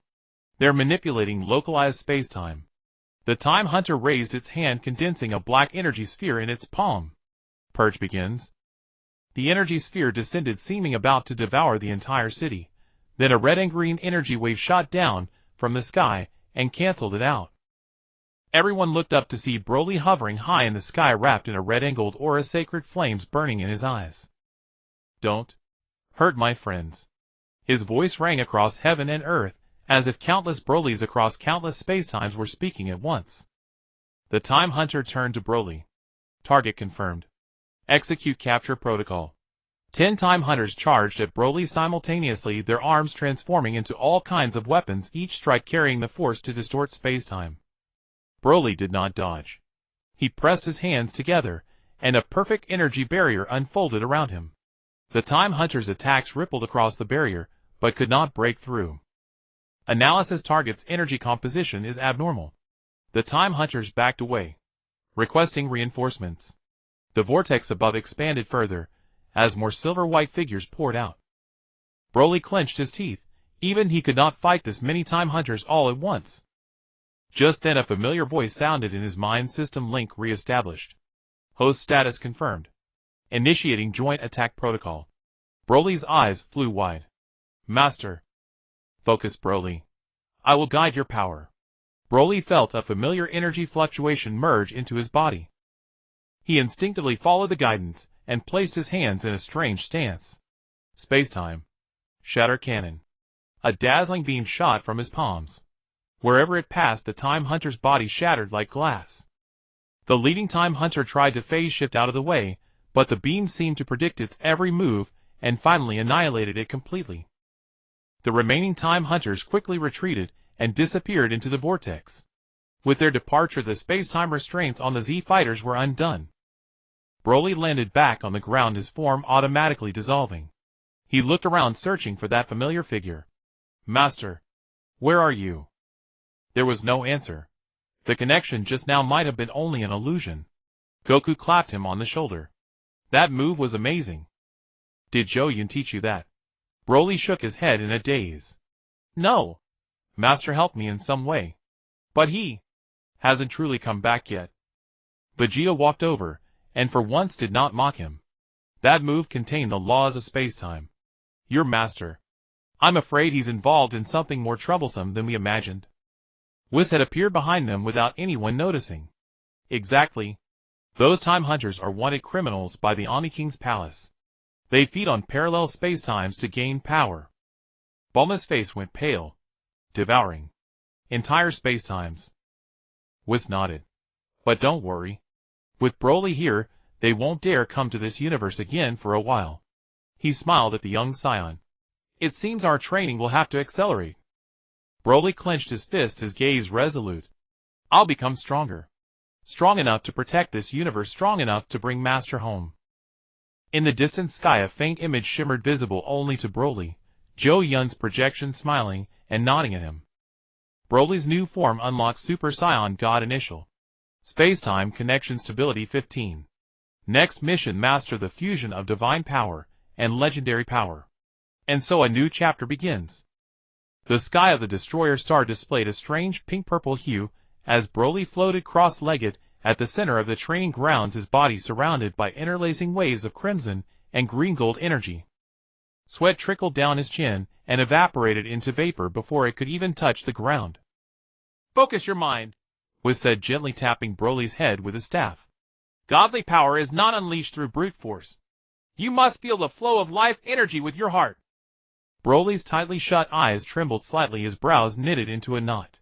They're manipulating localized space-time. The Time Hunter raised its hand, condensing a black energy sphere in its palm. purge begins. The energy sphere descended, seeming about to devour the entire city. Then a red and green energy wave shot down from the sky and canceled it out. Everyone looked up to see Broly hovering high in the sky, wrapped in a red and gold aura, sacred flames burning in his eyes. "Don't hurt my friends." His voice rang across heaven and earth, as if countless Brolys across countless spacetimes were speaking at once. The Time Hunter turned to Broly. "Target confirmed. Execute capture protocol." 10 Time Hunters charged at Broly simultaneously, their arms transforming into all kinds of weapons, each strike carrying the force to distort spacetime. Broly did not dodge. He pressed his hands together, and a perfect energy barrier unfolded around him. The Time Hunters' attacks rippled across the barrier, but could not break through. Analysis: target's energy composition is abnormal. The Time Hunters backed away, requesting reinforcements. The vortex above expanded further, as more silver-white figures poured out. Broly clenched his teeth. Even he could not fight this many Time Hunters all at once. Just then a familiar voice sounded in his mind. System link re-established. Host status confirmed. Initiating joint attack protocol. Broly's eyes flew wide. "Master." "Focus, Broly. I will guide your power." Broly felt a familiar energy fluctuation merge into his body. He instinctively followed the guidance, and placed his hands in a strange stance. Spacetime. Shatter cannon. A dazzling beam shot from his palms. Wherever it passed, the Time Hunter's body shattered like glass. The leading Time Hunter tried to phase shift out of the way, but the beam seemed to predict its every move, and finally annihilated it completely. The remaining Time Hunters quickly retreated, and disappeared into the vortex. With their departure, the spacetime restraints on the Z fighters were undone. Broly landed back on the ground, his form automatically dissolving. He looked around, searching for that familiar figure. "Master, where are you?" There was no answer. The connection just now might have been only an illusion. Goku clapped him on the shoulder. "That move was amazing. Did Zhou Yun teach you that?" Broly shook his head in a daze. "No. Master helped me in some way. But he hasn't truly come back yet." Vegeta walked over, and for once did not mock him. "That move contained the laws of spacetime. Your master. I'm afraid he's involved in something more troublesome than we imagined." Whis had appeared behind them without anyone noticing. "Exactly. Those Time Hunters are wanted criminals by the Oni King's palace. They feed on parallel spacetimes to gain power." Bulma's face went pale. "Devouring entire spacetimes." Whis nodded. "But don't worry. With Broly here, they won't dare come to this universe again for a while." He smiled at the young scion. "It seems our training will have to accelerate." Broly clenched his fist, his gaze resolute. "I'll become stronger. Strong enough to protect this universe, strong enough to bring Master home." In the distant sky, a faint image shimmered, visible only to Broly. Zhou Yun's projection, smiling and nodding at him. Broly's new form unlocked Super Saiyan God Initial. Spacetime connection stability 15. Next mission: master the fusion of divine power and legendary power. And so a new chapter begins. The sky of the destroyer star displayed a strange pink-purple hue as Broly floated cross-legged at the center of the training grounds, his body surrounded by interlacing waves of crimson and green-gold energy. Sweat trickled down his chin and evaporated into vapor before it could even touch the ground. "Focus your mind," was said, gently tapping Broly's head with his staff. "Godly power is not unleashed through brute force. You must feel the flow of life energy with your heart." Broly's tightly shut eyes trembled slightly, his brows knitted into a knot.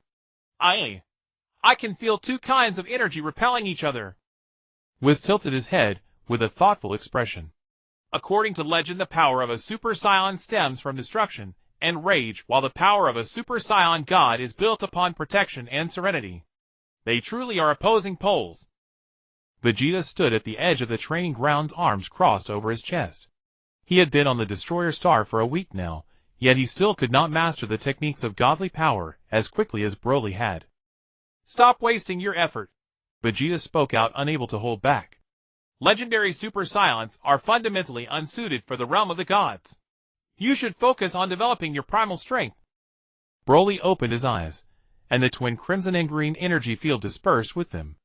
I can feel two kinds of energy repelling each other." Whis tilted his head with a thoughtful expression. "According to legend, the power of a Super Saiyan stems from destruction and rage, while the power of a Super Saiyan God is built upon protection and serenity. They truly are opposing poles." Vegeta stood at the edge of the training grounds, arms crossed over his chest. He had been on the Destroyer Star for a week now, yet he still could not master the techniques of godly power as quickly as Broly had. "Stop wasting your effort," Vegeta spoke out, unable to hold back. "Legendary Super Saiyans are fundamentally unsuited for the realm of the gods. You should focus on developing your primal strength." Broly opened his eyes, and the twin crimson and green energy field dispersed with them.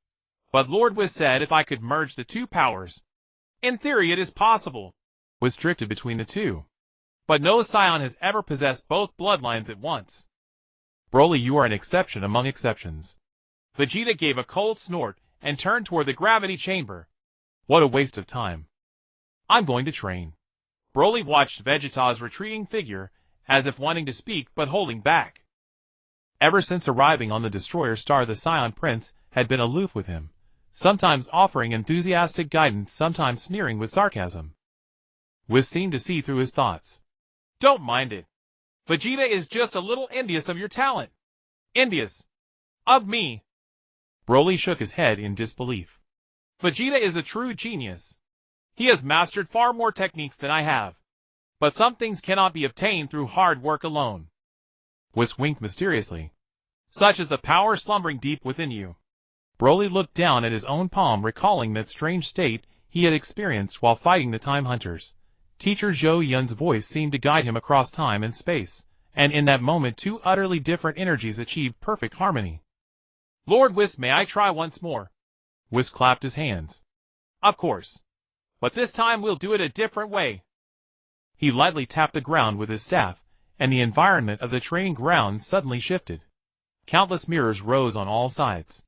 "But Lord Whis said if I could merge the two powers, In theory it is possible, was drifted between the two. But no Saiyan has ever possessed both bloodlines at once. Broly, you are an exception among exceptions. Vegeta gave a cold snort and turned toward the gravity chamber. What a waste of time. I'm going to train. Broly watched Vegeta's retreating figure, as if wanting to speak but holding back. Ever since arriving on the destroyer star, the Saiyan Prince had been aloof with him, sometimes offering enthusiastic guidance, sometimes sneering with sarcasm. Whis seemed to see through his thoughts. Don't mind it. Vegeta is just a little envious of your talent. Envious of me. Broly shook his head in disbelief. Vegeta is a true genius. He has mastered far more techniques than I have. But some things cannot be obtained through hard work alone. Whis winked mysteriously. Such as the power slumbering deep within you. Broly looked down at his own palm, recalling that strange state he had experienced while fighting the Time Hunters. Teacher Zhou Yun's voice seemed to guide him across time and space, and in that moment two utterly different energies achieved perfect harmony. Lord Whis, may I try once more? Whis clapped his hands. Of course. But this time we'll do it a different way. He lightly tapped the ground with his staff, and the environment of the training grounds suddenly shifted. Countless mirrors rose on all sides.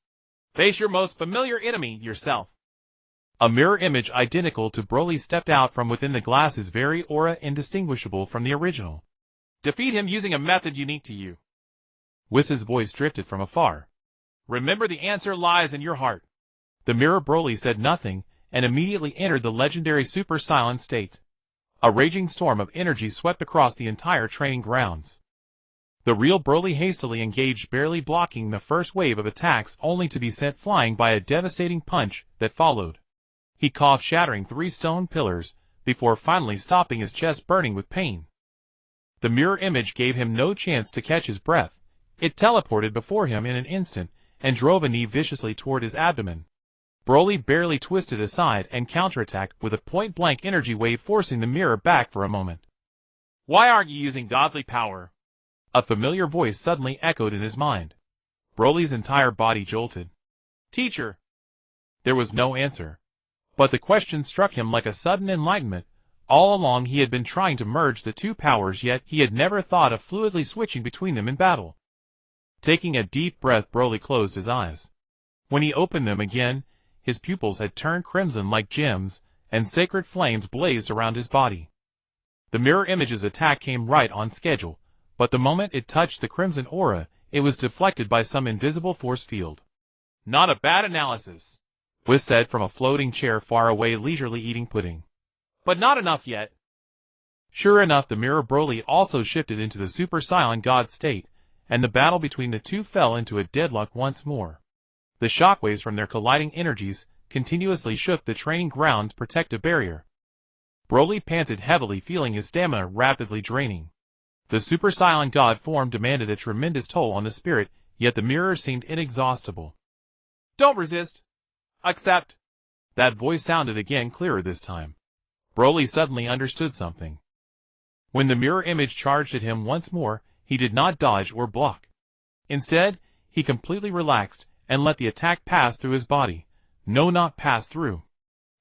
Face your most familiar enemy, yourself. A mirror image identical to Broly stepped out from within the glass's very aura, indistinguishable from the original. Defeat him using a method unique to you. Whis' voice drifted from afar. Remember, the answer lies in your heart. The mirror Broly said nothing, and immediately entered the legendary Super Saiyan state. A raging storm of energy swept across the entire training grounds. The real Broly hastily engaged, barely blocking the first wave of attacks, only to be sent flying by a devastating punch that followed. He coughed, shattering 3 stone pillars, before finally stopping, his chest burning with pain. The mirror image gave him no chance to catch his breath. It teleported before him in an instant, and drove a knee viciously toward his abdomen. Broly barely twisted aside and counterattacked with a point-blank energy wave, forcing the mirror back for a moment. Why aren't you using godly power? A familiar voice suddenly echoed in his mind. Broly's entire body jolted. Teacher! There was no answer. But the question struck him like a sudden enlightenment. All along he had been trying to merge the two powers, yet he had never thought of fluidly switching between them in battle. Taking a deep breath, Broly closed his eyes. When he opened them again, his pupils had turned crimson like gems, and sacred flames blazed around his body. The mirror image's attack came right on schedule, but the moment it touched the crimson aura, it was deflected by some invisible force field. Not a bad analysis, Whis said from a floating chair far away, leisurely eating pudding. But not enough yet. Sure enough, the mirror Broly also shifted into the Super Saiyan God state, and the battle between the two fell into a deadlock once more. The shockwaves from their colliding energies continuously shook the training ground's protective barrier. Broly panted heavily, feeling his stamina rapidly draining. The Super Saiyan God form demanded a tremendous toll on the spirit, yet the mirror seemed inexhaustible. Don't resist. Accept. That voice sounded again, clearer this time. Broly suddenly understood something. When the mirror image charged at him once more, he did not dodge or block. Instead, he completely relaxed and let the attack pass through his body. No, not pass through.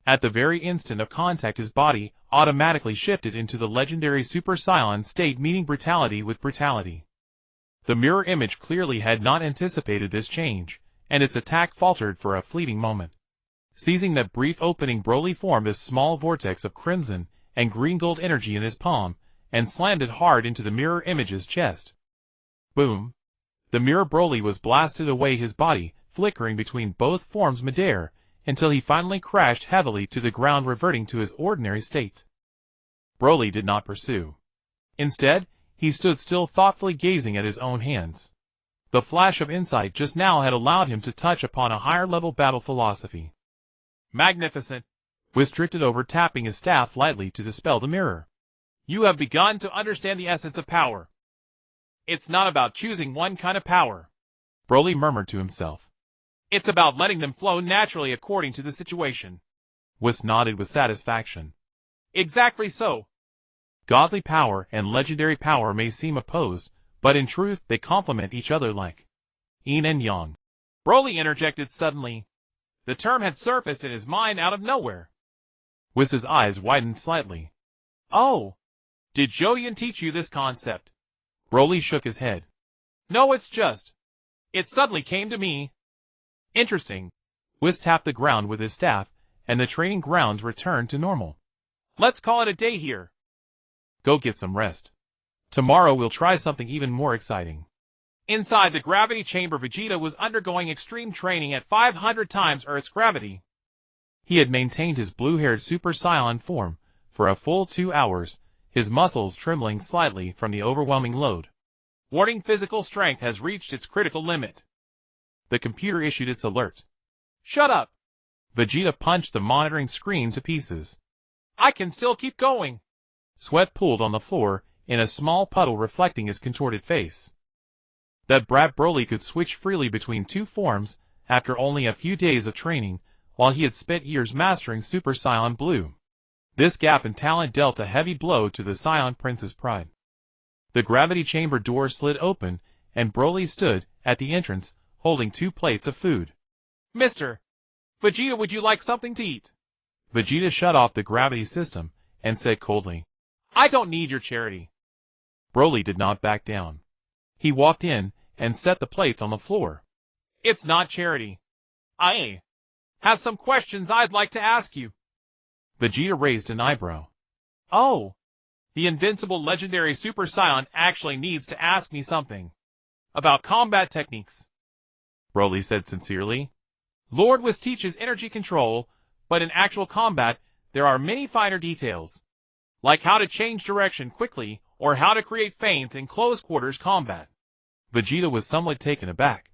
At the very instant of contact, his body automatically shifted into the legendary Super Saiyan state, meeting brutality with brutality. The mirror image clearly had not anticipated this change, and its attack faltered for a fleeting moment. Seizing that brief opening, Broly formed a small vortex of crimson and green gold energy in his palm, and slammed it hard into the mirror image's chest. Boom! The mirror Broly was blasted away, his body flickering between both forms midair, until he finally crashed heavily to the ground, reverting to his ordinary state. Broly did not pursue. Instead, he stood still, thoughtfully gazing at his own hands. The flash of insight just now had allowed him to touch upon a higher-level battle philosophy. Magnificent! Whis drifted over, tapping his staff lightly to dispel the mirror. You have begun to understand the essence of power. It's not about choosing one kind of power, Broly murmured to himself. It's about letting them flow naturally according to the situation. Whis nodded with satisfaction. Exactly so. Godly power and legendary power may seem opposed, but in truth they complement each other like yin and yang. Broly interjected suddenly. The term had surfaced in his mind out of nowhere. Whis' eyes widened slightly. Oh, did Zhou Yun teach you this concept? Broly shook his head. No, it suddenly came to me. Interesting. Whis tapped the ground with his staff, and the training grounds returned to normal. Let's call it a day here. Go get some rest. Tomorrow we'll try something even more exciting. Inside the gravity chamber, Vegeta was undergoing extreme training at 500 times Earth's gravity. He had maintained his blue-haired Super Saiyan form for a full 2 hours, his muscles trembling slightly from the overwhelming load. Warning: physical strength has reached its critical limit. The computer issued its alert. Shut up! Vegeta punched the monitoring screen to pieces. I can still keep going. Sweat pooled on the floor in a small puddle reflecting his contorted face. That brat Broly could switch freely between two forms after only a few days of training, while he had spent years mastering Super Saiyan Blue. This gap in talent dealt a heavy blow to the Saiyan Prince's pride. The gravity chamber door slid open, and Broly stood at the entrance, holding 2 plates of food. Mr. Vegeta, would you like something to eat? Vegeta shut off the gravity system and said coldly, I don't need your charity. Broly did not back down. He walked in and set the plates on the floor. It's not charity. I have some questions I'd like to ask you. Vegeta raised an eyebrow. Oh, the invincible legendary Super Saiyan actually needs to ask me something. About combat techniques. Broly said sincerely. Lord Whis teaches energy control, but in actual combat, there are many finer details. Like how to change direction quickly, or how to create feints in close-quarters combat. Vegeta was somewhat taken aback.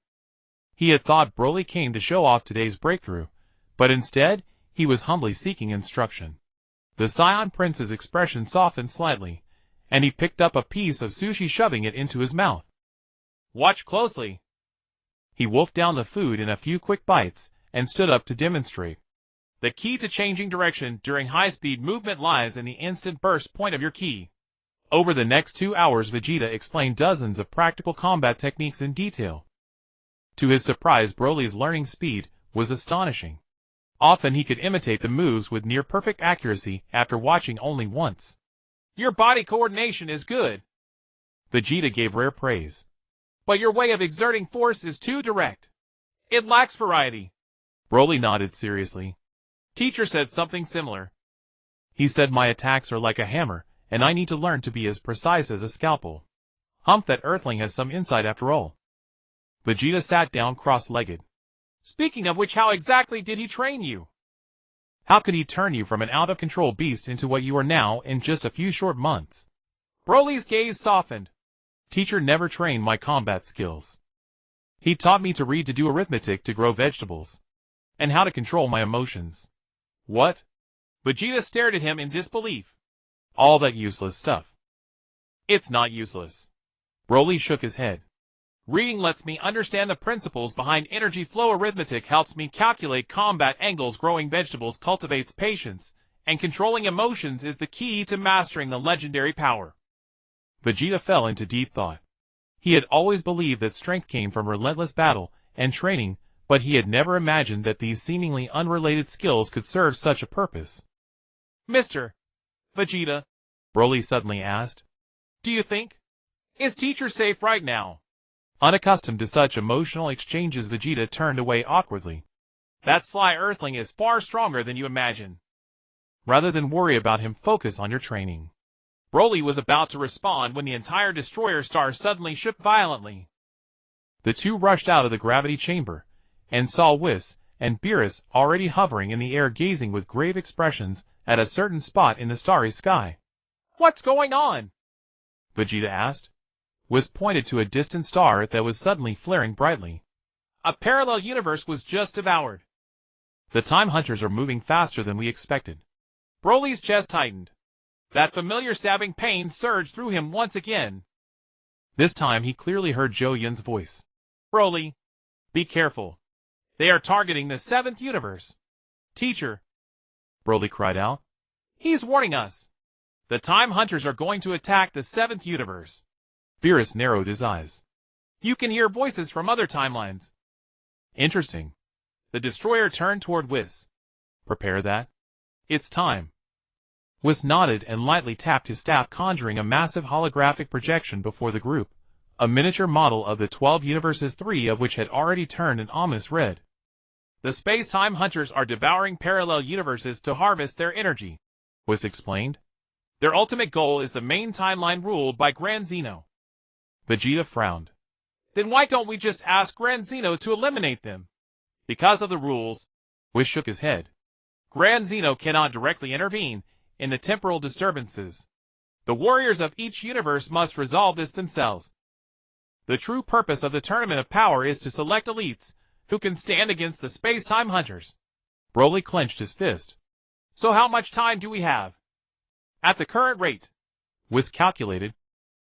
He had thought Broly came to show off today's breakthrough, but instead, he was humbly seeking instruction. The Saiyan Prince's expression softened slightly, and he picked up a piece of sushi, shoving it into his mouth. Watch closely. He wolfed down the food in a few quick bites, and stood up to demonstrate. The key to changing direction during high-speed movement lies in the instant burst point of your ki. Over the next 2 hours, Vegeta explained dozens of practical combat techniques in detail. To his surprise, Broly's learning speed was astonishing. Often he could imitate the moves with near-perfect accuracy after watching only once. Your body coordination is good. Vegeta gave rare praise. But your way of exerting force is too direct. It lacks variety. Broly nodded seriously. Teacher said something similar. He said my attacks are like a hammer, and I need to learn to be as precise as a scalpel. Humph, that Earthling has some insight after all. Vegeta sat down cross-legged. Speaking of which, how exactly did he train you? How could he turn you from an out-of-control beast into what you are now in just a few short months? Broly's gaze softened. Teacher never trained my combat skills. He taught me to read, to do arithmetic, to grow vegetables, and how to control my emotions. What? Vegeta stared at him in disbelief. All that useless stuff. It's not useless. Broly shook his head. Reading lets me understand the principles behind energy flow. Arithmetic helps me calculate combat angles. Growing vegetables cultivates patience, and controlling emotions is the key to mastering the legendary power. Vegeta fell into deep thought. He had always believed that strength came from relentless battle and training, but he had never imagined that these seemingly unrelated skills could serve such a purpose. Mr. Vegeta, Broly suddenly asked, do you think? Is teacher safe right now? Unaccustomed to such emotional exchanges, Vegeta turned away awkwardly. That sly Earthling is far stronger than you imagine. Rather than worry about him, focus on your training. Broly was about to respond when the entire destroyer star suddenly shook violently. The two rushed out of the gravity chamber, and saw Whis and Beerus already hovering in the air, gazing with grave expressions at a certain spot in the starry sky. What's going on? Vegeta asked. Whis pointed to a distant star that was suddenly flaring brightly. A parallel universe was just devoured. The time hunters are moving faster than we expected. Broly's chest tightened. That familiar stabbing pain surged through him once again. This time he clearly heard Zhou Yun's voice. Broly, be careful. They are targeting the 7th universe. Teacher, Broly cried out. He's warning us. The time hunters are going to attack the 7th universe. Beerus narrowed his eyes. You can hear voices from other timelines. Interesting. The destroyer turned toward Whis. Prepare that. It's time. Whis nodded and lightly tapped his staff, conjuring a massive holographic projection before the group, a miniature model of the 12 universes, 3 of which had already turned an ominous red. The space-time hunters are devouring parallel universes to harvest their energy, Whis explained. Their ultimate goal is the main timeline ruled by Grand Zeno. Vegeta frowned. Then why don't we just ask Grand Zeno to eliminate them? Because of the rules. Whis shook his head. Grand Zeno cannot directly intervene in the temporal disturbances. The warriors of each universe must resolve this themselves. The true purpose of the Tournament of Power is to select elites who can stand against the space-time hunters. Broly clenched his fist. So how much time do we have? At the current rate, Whis calculated,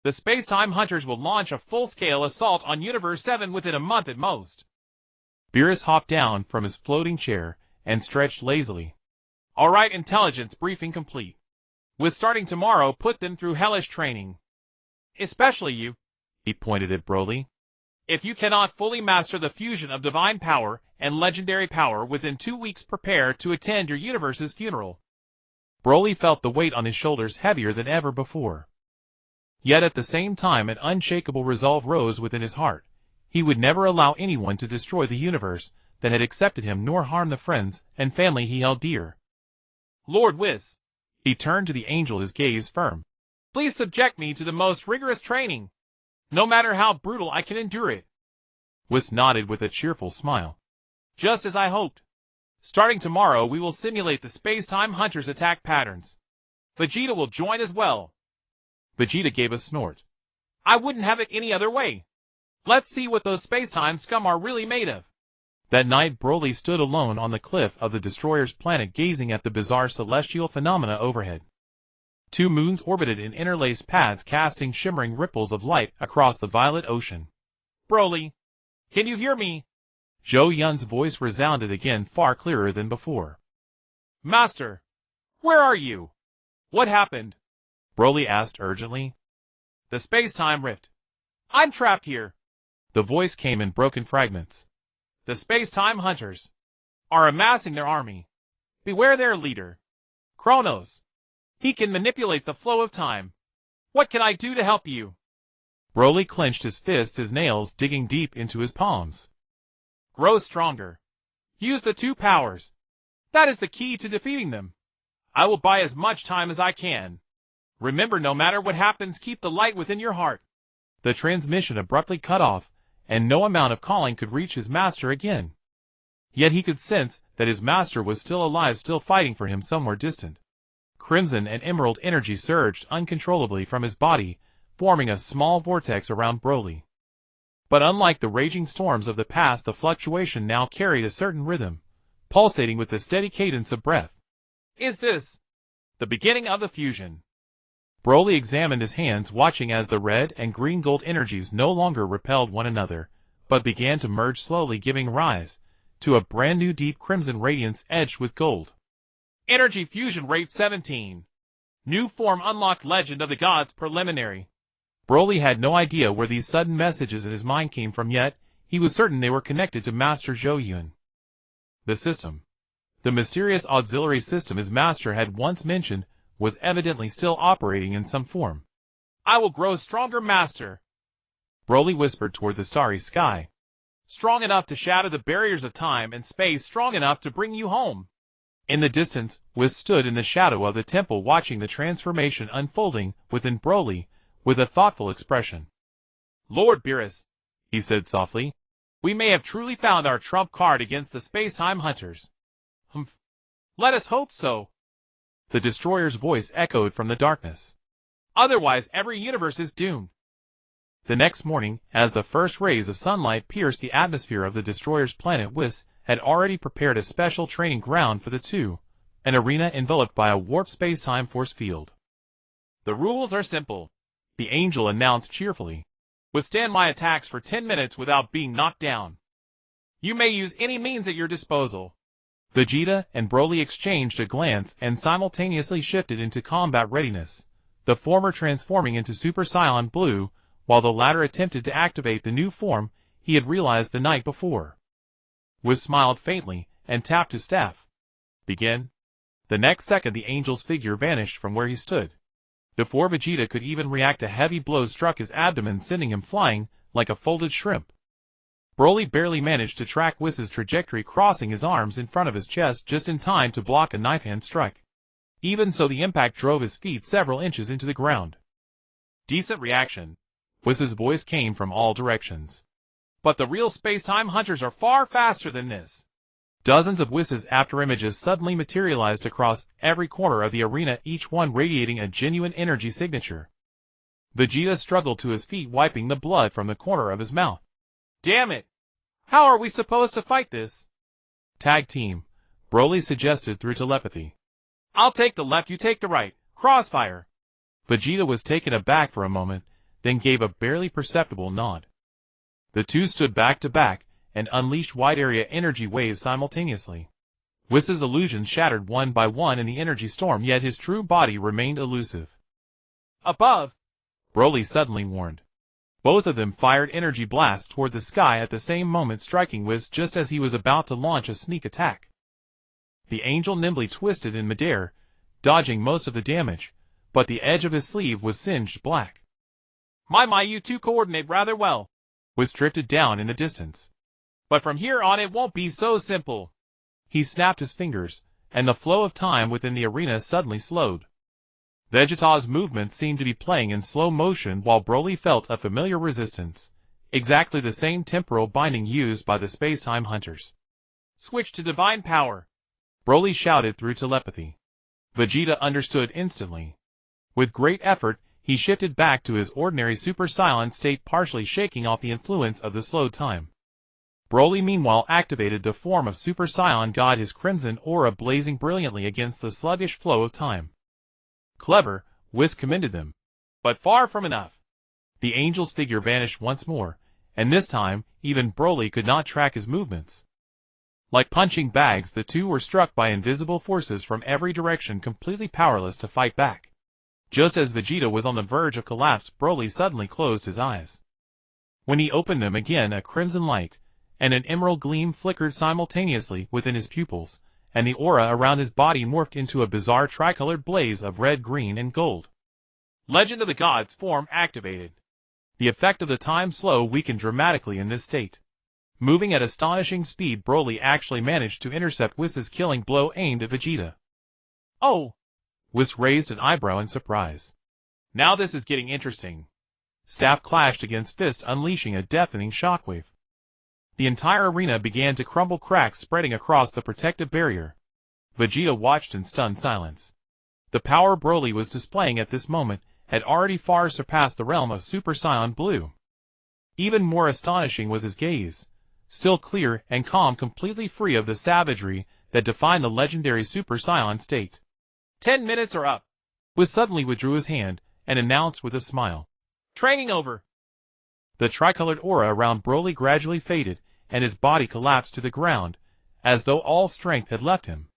the space-time hunters will launch a full-scale assault on Universe 7 within a month at most. Beerus hopped down from his floating chair and stretched lazily. All right, intelligence briefing complete. With starting tomorrow, put them through hellish training. Especially you, he pointed at Broly. If you cannot fully master the fusion of divine power and legendary power within 2 weeks, prepare to attend your universe's funeral. Broly felt the weight on his shoulders heavier than ever before. Yet at the same time an unshakable resolve rose within his heart. He would never allow anyone to destroy the universe that had accepted him, nor harm the friends and family he held dear. Lord Whis. He turned to the angel, his gaze firm. Please subject me to the most rigorous training. No matter how brutal, I can endure it. Whis nodded with a cheerful smile. Just as I hoped. Starting tomorrow, we will simulate the space-time hunters' attack patterns. Vegeta will join as well. Vegeta gave a snort. I wouldn't have it any other way. Let's see what those space-time scum are really made of. That night, Broly stood alone on the cliff of the destroyer's planet, gazing at the bizarre celestial phenomena overhead. 2 moons orbited in interlaced paths, casting shimmering ripples of light across the violet ocean. Broly, can you hear me? Zhou Yun's voice resounded again, far clearer than before. Master, where are you? What happened? Broly asked urgently. The space-time rift. I'm trapped here. The voice came in broken fragments. The space-time hunters are amassing their army. Beware their leader, Kronos. He can manipulate the flow of time. What can I do to help you? Broly clenched his fists, his nails digging deep into his palms. Grow stronger. Use the 2 powers. That is the key to defeating them. I will buy as much time as I can. Remember, no matter what happens, keep the light within your heart. The transmission abruptly cut off, and no amount of calling could reach his master again. Yet he could sense that his master was still alive, still fighting for him somewhere distant. Crimson and emerald energy surged uncontrollably from his body, forming a small vortex around Broly. But unlike the raging storms of the past, the fluctuation now carried a certain rhythm, pulsating with the steady cadence of breath. Is this the beginning of the fusion? Broly examined his hands, watching as the red and green gold energies no longer repelled one another, but began to merge slowly, giving rise to a brand new deep crimson radiance edged with gold. Energy fusion rate 17. New form unlocked, Legend of the Gods preliminary. Broly had no idea where these sudden messages in his mind came from, yet he was certain they were connected to Master Zhou Yun. The system, the mysterious auxiliary system his master had once mentioned, was evidently still operating in some form. I will grow stronger, Master. Broly whispered toward the starry sky. Strong enough to shatter the barriers of time and space, strong enough to bring you home. In the distance, Whis stood in the shadow of the temple, watching the transformation unfolding within Broly with a thoughtful expression. Lord Beerus, he said softly, we may have truly found our trump card against the space-time hunters. Humph. Let us hope so. The destroyer's voice echoed from the darkness. Otherwise, every universe is doomed. The next morning, as the first rays of sunlight pierced the atmosphere of the destroyer's planet, Whis had already prepared a special training ground for the 2, an arena enveloped by a warped space-time force field. The rules are simple, the angel announced cheerfully. Withstand my attacks for 10 minutes without being knocked down. You may use any means at your disposal. Vegeta and Broly exchanged a glance and simultaneously shifted into combat readiness, the former transforming into Super Saiyan Blue, while the latter attempted to activate the new form he had realized the night before. Whis smiled faintly and tapped his staff. Begin. The next second the angel's figure vanished from where he stood. Before Vegeta could even react, a heavy blow struck his abdomen, sending him flying like a folded shrimp. Broly barely managed to track Whis' trajectory, crossing his arms in front of his chest just in time to block a knife-hand strike. Even so, the impact drove his feet several inches into the ground. Decent reaction. Whis' voice came from all directions. But the real space-time hunters are far faster than this. Dozens of Whis' afterimages suddenly materialized across every corner of the arena, each one radiating a genuine energy signature. Vegeta struggled to his feet, wiping the blood from the corner of his mouth. Damn it! How are we supposed to fight this? Tag team, Broly suggested through telepathy. I'll take the left, you take the right. Crossfire. Vegeta was taken aback for a moment, then gave a barely perceptible nod. The two stood back to back and unleashed wide-area energy waves simultaneously. Whis' illusions shattered one by one in the energy storm, yet his true body remained elusive. Above! Broly suddenly warned. Both of them fired energy blasts toward the sky at the same moment, striking Whis just as he was about to launch a sneak attack. The angel nimbly twisted in midair, dodging most of the damage, but the edge of his sleeve was singed black. My, you two coordinate rather well. Whis drifted down in the distance. But from here on it won't be so simple. He snapped his fingers, and the flow of time within the arena suddenly slowed. Vegeta's movements seemed to be playing in slow motion, while Broly felt a familiar resistance, exactly the same temporal binding used by the space-time hunters. Switch to divine power, Broly shouted through telepathy. Vegeta understood instantly. With great effort, he shifted back to his ordinary Super Saiyan state, partially shaking off the influence of the slowed time. Broly meanwhile activated the form of Super Saiyan God, his crimson aura blazing brilliantly against the sluggish flow of time. Clever, Whis commended them. But far from enough. The angel's figure vanished once more, and this time, even Broly could not track his movements. Like punching bags, the two were struck by invisible forces from every direction, completely powerless to fight back. Just as Vegeta was on the verge of collapse, Broly suddenly closed his eyes. When he opened them again, a crimson light and an emerald gleam flickered simultaneously within his pupils, and the aura around his body morphed into a bizarre tricolored blaze of red, green, and gold. Legend of the Gods form activated. The effect of the time slow weakened dramatically in this state. Moving at astonishing speed, Broly actually managed to intercept Whis' killing blow aimed at Vegeta. Oh! Whis raised an eyebrow in surprise. Now this is getting interesting. Staff clashed against fist, unleashing a deafening shockwave. The entire arena began to crumble, cracks spreading across the protective barrier. Vegeta watched in stunned silence. The power Broly was displaying at this moment had already far surpassed the realm of Super Saiyan Blue. Even more astonishing was his gaze, still clear and calm, completely free of the savagery that defined the legendary Super Saiyan state. 10 minutes are up. Whis suddenly withdrew his hand and announced with a smile. Training over. The tricolored aura around Broly gradually faded, and his body collapsed to the ground, as though all strength had left him.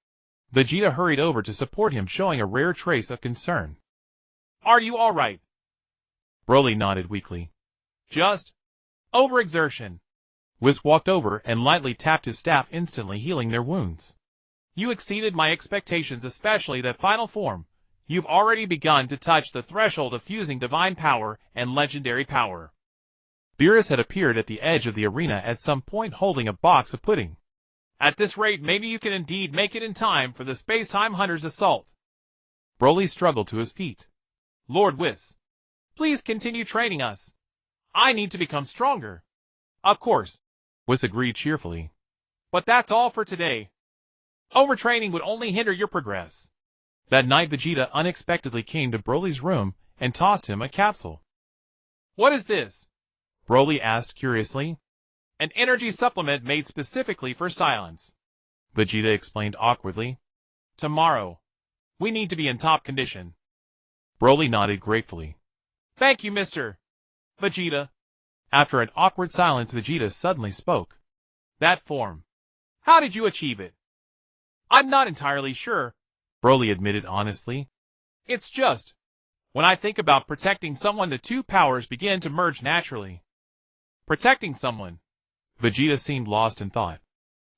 Vegeta hurried over to support him, showing a rare trace of concern. Are you all right? Broly nodded weakly. Just overexertion. Whis walked over and lightly tapped his staff, instantly healing their wounds. You exceeded my expectations, especially that final form. You've already begun to touch the threshold of fusing divine power and legendary power. Beerus had appeared at the edge of the arena at some point, holding a box of pudding. At this rate, maybe you can indeed make it in time for the space-time hunters' assault. Broly struggled to his feet. Lord Whis, please continue training us. I need to become stronger. Of course, Whis agreed cheerfully. But that's all for today. Overtraining would only hinder your progress. That night, Vegeta unexpectedly came to Broly's room and tossed him a capsule. What is this? Broly asked curiously. An energy supplement made specifically for Saiyans. Vegeta explained awkwardly. Tomorrow, we need to be in top condition. Broly nodded gratefully. Thank you, Mr. Vegeta. After an awkward silence, Vegeta suddenly spoke. That form. How did you achieve it? I'm not entirely sure, Broly admitted honestly. It's just, when I think about protecting someone, the two powers begin to merge naturally. Protecting someone. Vegeta seemed lost in thought.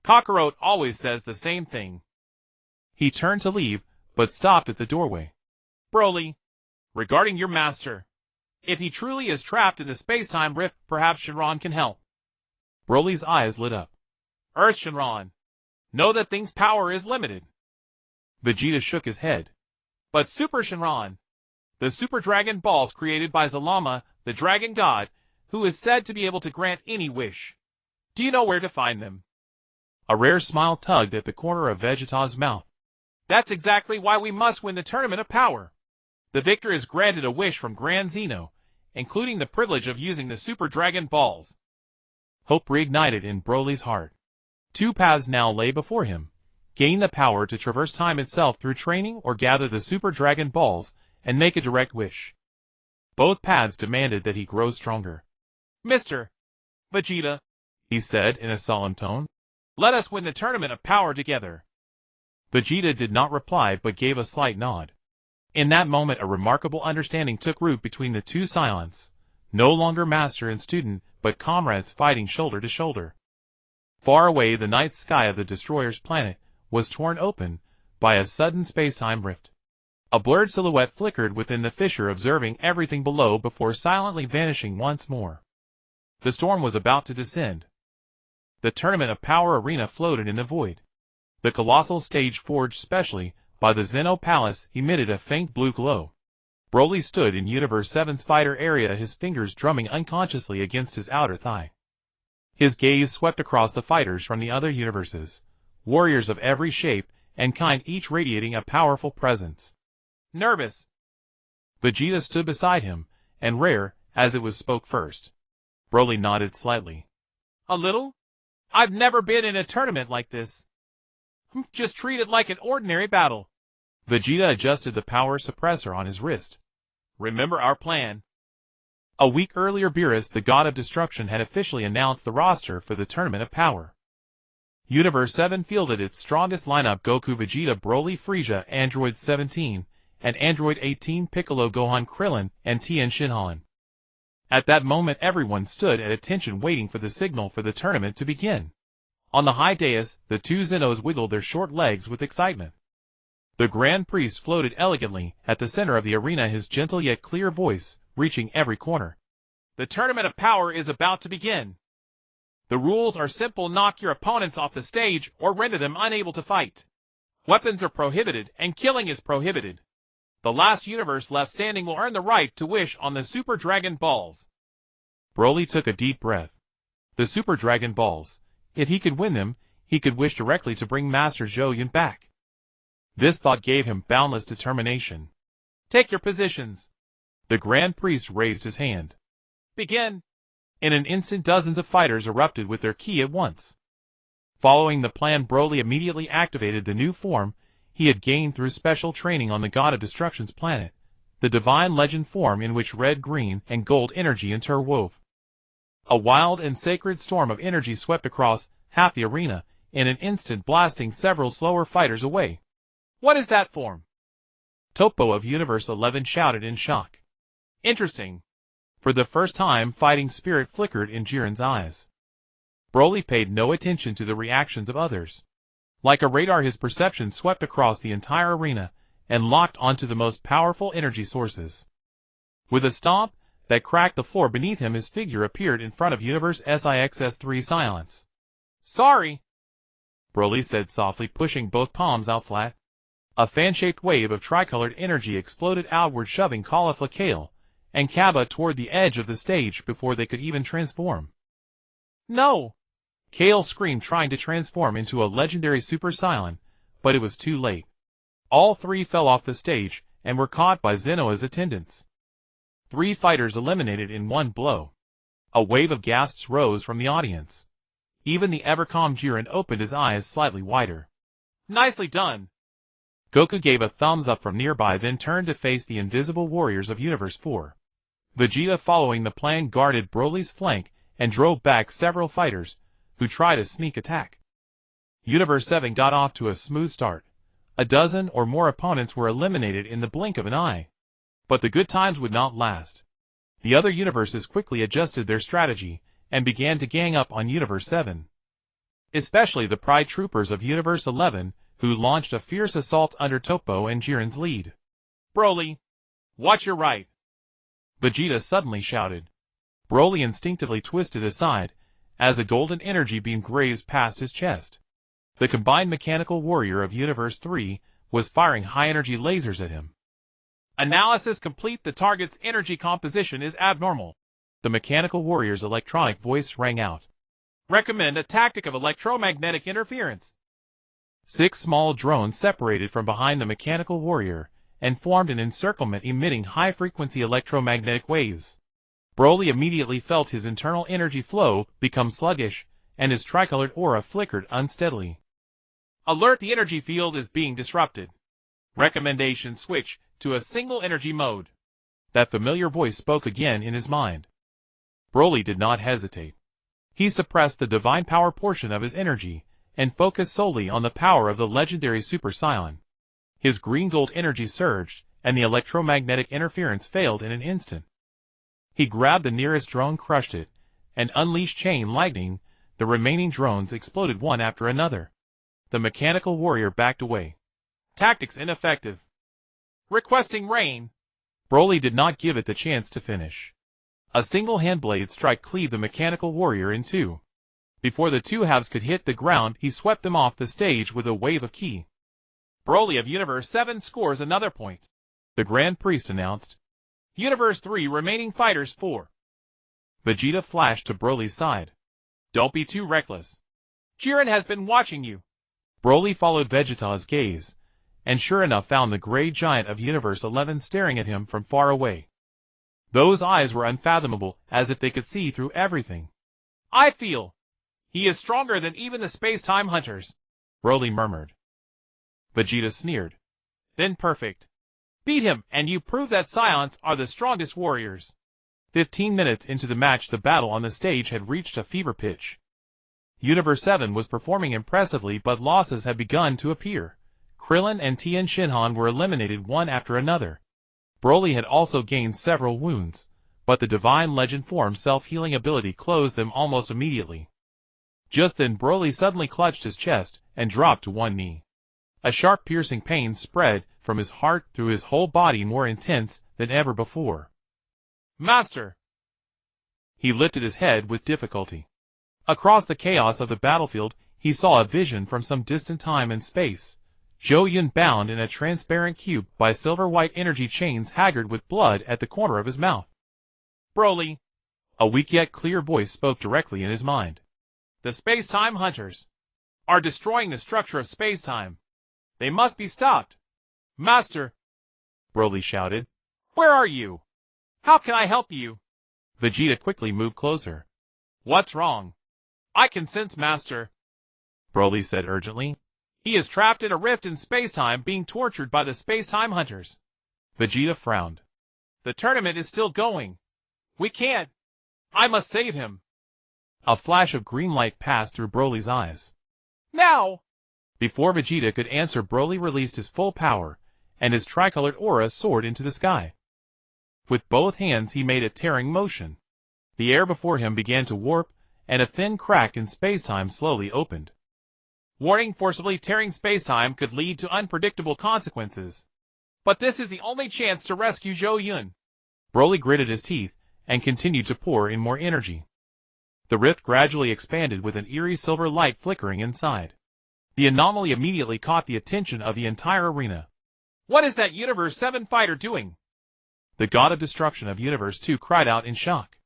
Kakarot always says the same thing. He turned to leave, but stopped at the doorway. Broly, regarding your master. If he truly is trapped in the space-time rift, perhaps Shenron can help. Broly's eyes lit up. Earth Shenron. Know that thing's power is limited. Vegeta shook his head. But Super Shenron. The Super Dragon Balls created by Zalama, the Dragon God, who is said to be able to grant any wish. Do you know where to find them? A rare smile tugged at the corner of Vegeta's mouth. That's exactly why we must win the Tournament of Power. The victor is granted a wish from Grand Zeno, including the privilege of using the Super Dragon Balls. Hope reignited in Broly's heart. Two paths now lay before him. Gain the power to traverse time itself through training or gather the Super Dragon Balls and make a direct wish. Both paths demanded that he grow stronger. Mr. Vegeta, he said in a solemn tone, let us win the Tournament of Power together. Vegeta did not reply but gave a slight nod. In that moment a remarkable understanding took root between the two Saiyans, no longer master and student, but comrades fighting shoulder to shoulder. Far away the night sky of the destroyer's planet was torn open by a sudden space-time rift. A blurred silhouette flickered within the fissure, observing everything below before silently vanishing once more. The storm was about to descend. The Tournament of Power arena floated in the void. The colossal stage forged specially by the Zeno Palace emitted a faint blue glow. Broly stood in Universe 7's fighter area, his fingers drumming unconsciously against his outer thigh. His gaze swept across the fighters from the other universes, warriors of every shape and kind, each radiating a powerful presence. Nervous. Vegeta stood beside him, and Rare, as it was, spoke first. Broly nodded slightly. A little? I've never been in a tournament like this. Just treat it like an ordinary battle. Vegeta adjusted the power suppressor on his wrist. Remember our plan. A week earlier Beerus, the God of Destruction, had officially announced the roster for the Tournament of Power. Universe 7 fielded its strongest lineup: Goku, Vegeta, Broly, Frieza, Android 17, and Android 18, Piccolo, Gohan, Krillin, and Tien Shinhan. At that moment everyone stood at attention, waiting for the signal for the tournament to begin. On the high dais, the two Zenos wiggled their short legs with excitement. The Grand Priest floated elegantly at the center of the arena, his gentle yet clear voice reaching every corner. The Tournament of Power is about to begin. The rules are simple: knock your opponents off the stage or render them unable to fight. Weapons are prohibited and killing is prohibited. The last universe left standing will earn the right to wish on the Super Dragon Balls. Broly took a deep breath. The Super Dragon Balls. If he could win them, he could wish directly to bring Master Zhou Yun back. This thought gave him boundless determination. Take your positions. The Grand Priest raised his hand. Begin. In an instant dozens of fighters erupted with their ki at once. Following the plan, Broly immediately activated the new form he had gained through special training on the God of Destruction's planet, the Divine Legend form in which red, green, and gold energy interwove. A wild and sacred storm of energy swept across half the arena, in an instant blasting several slower fighters away. What is that form? Topo of Universe 11 shouted in shock. Interesting. For the first time, fighting spirit flickered in Jiren's eyes. Broly paid no attention to the reactions of others. Like a radar, his perception swept across the entire arena and locked onto the most powerful energy sources. With a stomp that cracked the floor beneath him, his figure appeared in front of Universe SIXS3 Silence. Sorry, Broly said softly, pushing both palms out flat. A fan-shaped wave of tricolored energy exploded outward, shoving Caulifla Kale and Kaba toward the edge of the stage before they could even transform. No! Kale screamed, trying to transform into a legendary Super Saiyan, but it was too late. All three fell off the stage and were caught by Zeno's attendants. 3 fighters eliminated in one blow. A wave of gasps rose from the audience. Even the ever-calm Jiren opened his eyes slightly wider. Nicely done! Goku gave a thumbs up from nearby, then turned to face the invisible warriors of Universe 4. Vegeta, following the plan, guarded Broly's flank and drove back several fighters who tried a sneak attack. Universe 7 got off to a smooth start. A dozen or more opponents were eliminated in the blink of an eye. But the good times would not last. The other universes quickly adjusted their strategy and began to gang up on Universe 7. Especially the Pride Troopers of Universe 11, who launched a fierce assault under Toppo and Jiren's lead. "Broly! Watch your right!" Vegeta suddenly shouted. Broly instinctively twisted aside, as a golden energy beam grazed past his chest. The combined mechanical warrior of Universe 3 was firing high-energy lasers at him. "Analysis complete. The target's energy composition is abnormal." The mechanical warrior's electronic voice rang out. "Recommend a tactic of electromagnetic interference." 6 small drones separated from behind the mechanical warrior and formed an encirclement emitting high-frequency electromagnetic waves. Broly immediately felt his internal energy flow become sluggish, and his tricolored aura flickered unsteadily. "Alert, the energy field is being disrupted. Recommendation, switch to a single energy mode." That familiar voice spoke again in his mind. Broly did not hesitate. He suppressed the divine power portion of his energy and focused solely on the power of the legendary Super Saiyan. His green-gold energy surged, and the electromagnetic interference failed in an instant. He grabbed the nearest drone, crushed it, and unleashed chain lightning. The remaining drones exploded one after another. The mechanical warrior backed away. "Tactics ineffective. Requesting rain." Broly did not give it the chance to finish. A single handblade strike cleaved the mechanical warrior in two. Before the two halves could hit the ground, he swept them off the stage with a wave of ki. "Broly of Universe 7 scores another point," the Grand Priest announced. "Universe 3 remaining fighters 4. Vegeta flashed to Broly's side. "Don't be too reckless. Jiren has been watching you." Broly followed Vegeta's gaze, and sure enough found the gray giant of Universe 11 staring at him from far away. Those eyes were unfathomable, as if they could see through everything. "I feel he is stronger than even the space-time hunters," Broly murmured. Vegeta sneered. "Then perfect. Beat him, and you prove that Saiyans are the strongest warriors." 15 minutes into the match, the battle on the stage had reached a fever pitch. Universe 7 was performing impressively, but losses had begun to appear. Krillin and Tien Shinhan were eliminated one after another. Broly had also gained several wounds, but the Divine Legend form self-healing ability closed them almost immediately. Just then Broly suddenly clutched his chest and dropped to one knee. A sharp piercing pain spread from his heart through his whole body, more intense than ever before. "Master!" He lifted his head with difficulty. Across the chaos of the battlefield, he saw a vision from some distant time and space. Zhou Yun, bound in a transparent cube by silver-white energy chains, haggard with blood at the corner of his mouth. "Broly!" A weak yet clear voice spoke directly in his mind. "The space-time hunters are destroying the structure of space-time. They must be stopped." "Master!" Broly shouted. "Where are you? How can I help you?" Vegeta quickly moved closer. "What's wrong?" "I can sense Master," Broly said urgently. "He is trapped in a rift in space-time, being tortured by the space-time hunters." Vegeta frowned. "The tournament is still going. We can't. I must save him." A flash of green light passed through Broly's eyes. "Now!" Before Vegeta could answer, Broly released his full power, and his tricolored aura soared into the sky. With both hands he made a tearing motion. The air before him began to warp, and a thin crack in space-time slowly opened. "Warning, forcibly tearing space-time could lead to unpredictable consequences. But this is the only chance to rescue Zhou Yun." Broly gritted his teeth and continued to pour in more energy. The rift gradually expanded with an eerie silver light flickering inside. The anomaly immediately caught the attention of the entire arena. "What is that Universe 7 fighter doing?" The God of Destruction of Universe 2 cried out in shock.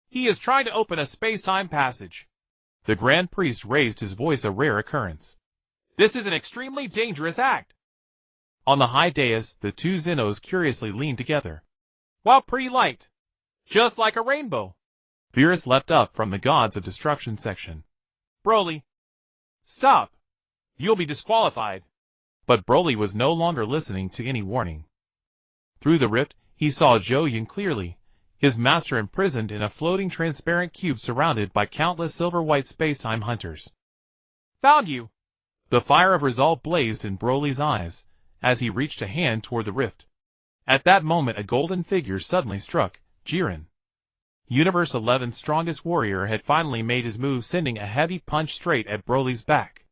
"He is trying to open a space-time passage." The Grand Priest raised his voice, a rare occurrence. "This is an extremely dangerous act." On the high dais, the two Xenos curiously leaned together. "Wow, pretty light. Just like a rainbow." Beerus leapt up from the Gods of Destruction section. "Broly, stop. You'll be disqualified." But Broly was no longer listening to any warning. Through the rift, he saw Zhou Yun clearly, his master imprisoned in a floating transparent cube surrounded by countless silver-white space-time hunters. "Found you!" The fire of resolve blazed in Broly's eyes as he reached a hand toward the rift. At that moment, a golden figure suddenly struck Jiren. Universe 11's strongest warrior had finally made his move, sending a heavy punch straight at Broly's back.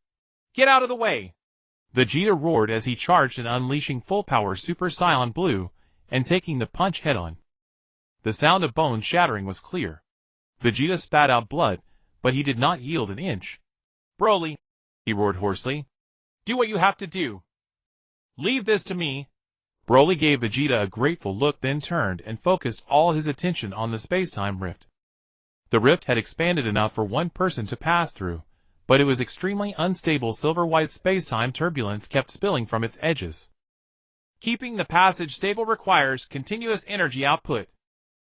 "Get out of the way!" Vegeta roared as he charged and unleashing full-power Super Saiyan Blue, and taking the punch head-on. The sound of bones shattering was clear. Vegeta spat out blood, but he did not yield an inch. "Broly," he roared hoarsely. "Do what you have to do. Leave this to me." Broly gave Vegeta a grateful look, then turned and focused all his attention on the space-time rift. The rift had expanded enough for one person to pass through, but it was extremely unstable. Silver-white space-time turbulence kept spilling from its edges. "Keeping the passage stable requires continuous energy output."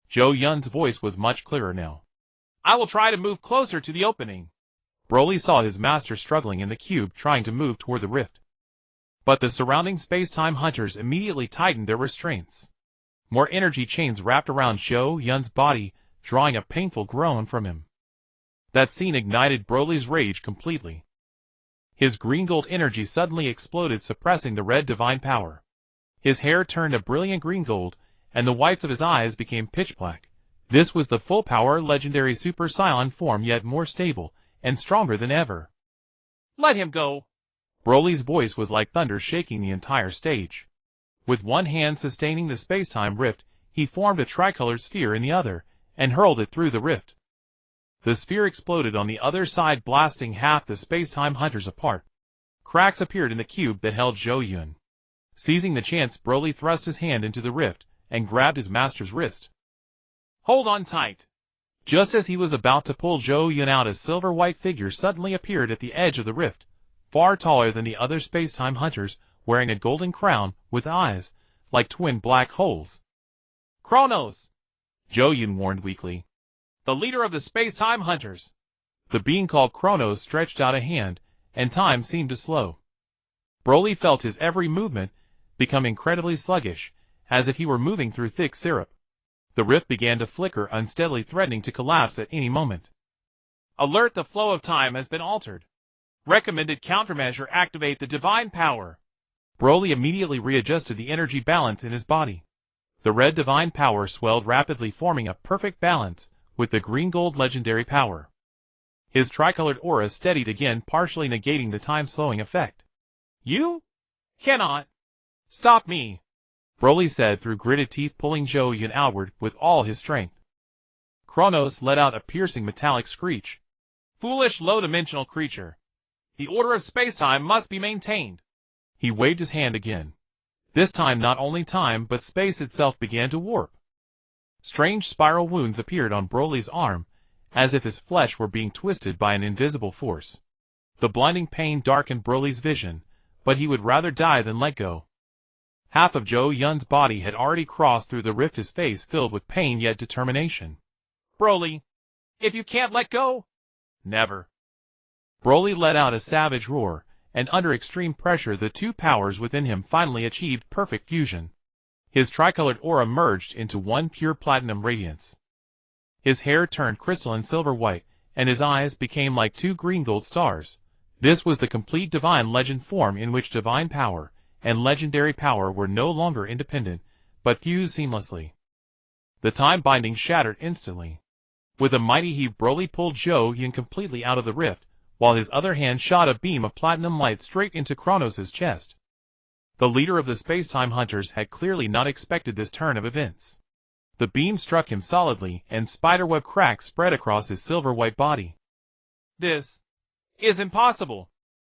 Zhou Yun's voice was much clearer now. "I will try to move closer to the opening." Broly saw his master struggling in the cube, trying to move toward the rift. But the surrounding space-time hunters immediately tightened their restraints. More energy chains wrapped around Zhou Yun's body, drawing a painful groan from him. That scene ignited Broly's rage completely. His green-gold energy suddenly exploded, suppressing the red divine power. His hair turned a brilliant green-gold, and the whites of his eyes became pitch-black. This was the full-power legendary Super Saiyan form, yet more stable and stronger than ever. "Let him go!" Broly's voice was like thunder, shaking the entire stage. With one hand sustaining the space-time rift, he formed a tricolored sphere in the other, and hurled it through the rift. The sphere exploded on the other side, blasting half the space-time hunters apart. Cracks appeared in the cube that held Zhou Yun. Seizing the chance, Broly thrust his hand into the rift, and grabbed his master's wrist. "Hold on tight." Just as he was about to pull Zhou Yun out, a silver-white figure suddenly appeared at the edge of the rift, far taller than the other space-time hunters, wearing a golden crown, with eyes like twin black holes. "Kronos!" Zhou Yun warned weakly. "The leader of the space-time hunters." The being called Kronos stretched out a hand, and time seemed to slow. Broly felt his every movement become incredibly sluggish, as if he were moving through thick syrup. The rift began to flicker unsteadily, threatening to collapse at any moment. "Alert, the flow of time has been altered. Recommended countermeasure, activate the divine power." Broly immediately readjusted the energy balance in his body. The red divine power swelled rapidly, forming a perfect balance with the green-gold legendary power. His tricolored aura steadied again, partially negating the time-slowing effect. "You cannot stop me," Broly said through gritted teeth, pulling Zhou Yun outward with all his strength. Kronos let out a piercing metallic screech. "Foolish low-dimensional creature. The order of space-time must be maintained." He waved his hand again. This time not only time but space itself began to warp. Strange spiral wounds appeared on Broly's arm, as if his flesh were being twisted by an invisible force. The blinding pain darkened Broly's vision, but he would rather die than let go. Half of Zhou Yun's body had already crossed through the rift, his face filled with pain yet determination. "Broly, if you can't let go, never." Broly let out a savage roar, and under extreme pressure the two powers within him finally achieved perfect fusion. His tricolored aura merged into one pure platinum radiance. His hair turned crystalline silver-white, and his eyes became like two green-gold stars. This was the complete divine legend form, in which divine power and legendary power were no longer independent, but fused seamlessly. The time binding shattered instantly. With a mighty heave, Broly pulled Zhou Yun completely out of the rift, while his other hand shot a beam of platinum light straight into Kronos' chest. The leader of the space-time hunters had clearly not expected this turn of events. The beam struck him solidly, and spiderweb cracks spread across his silver-white body. "This is impossible."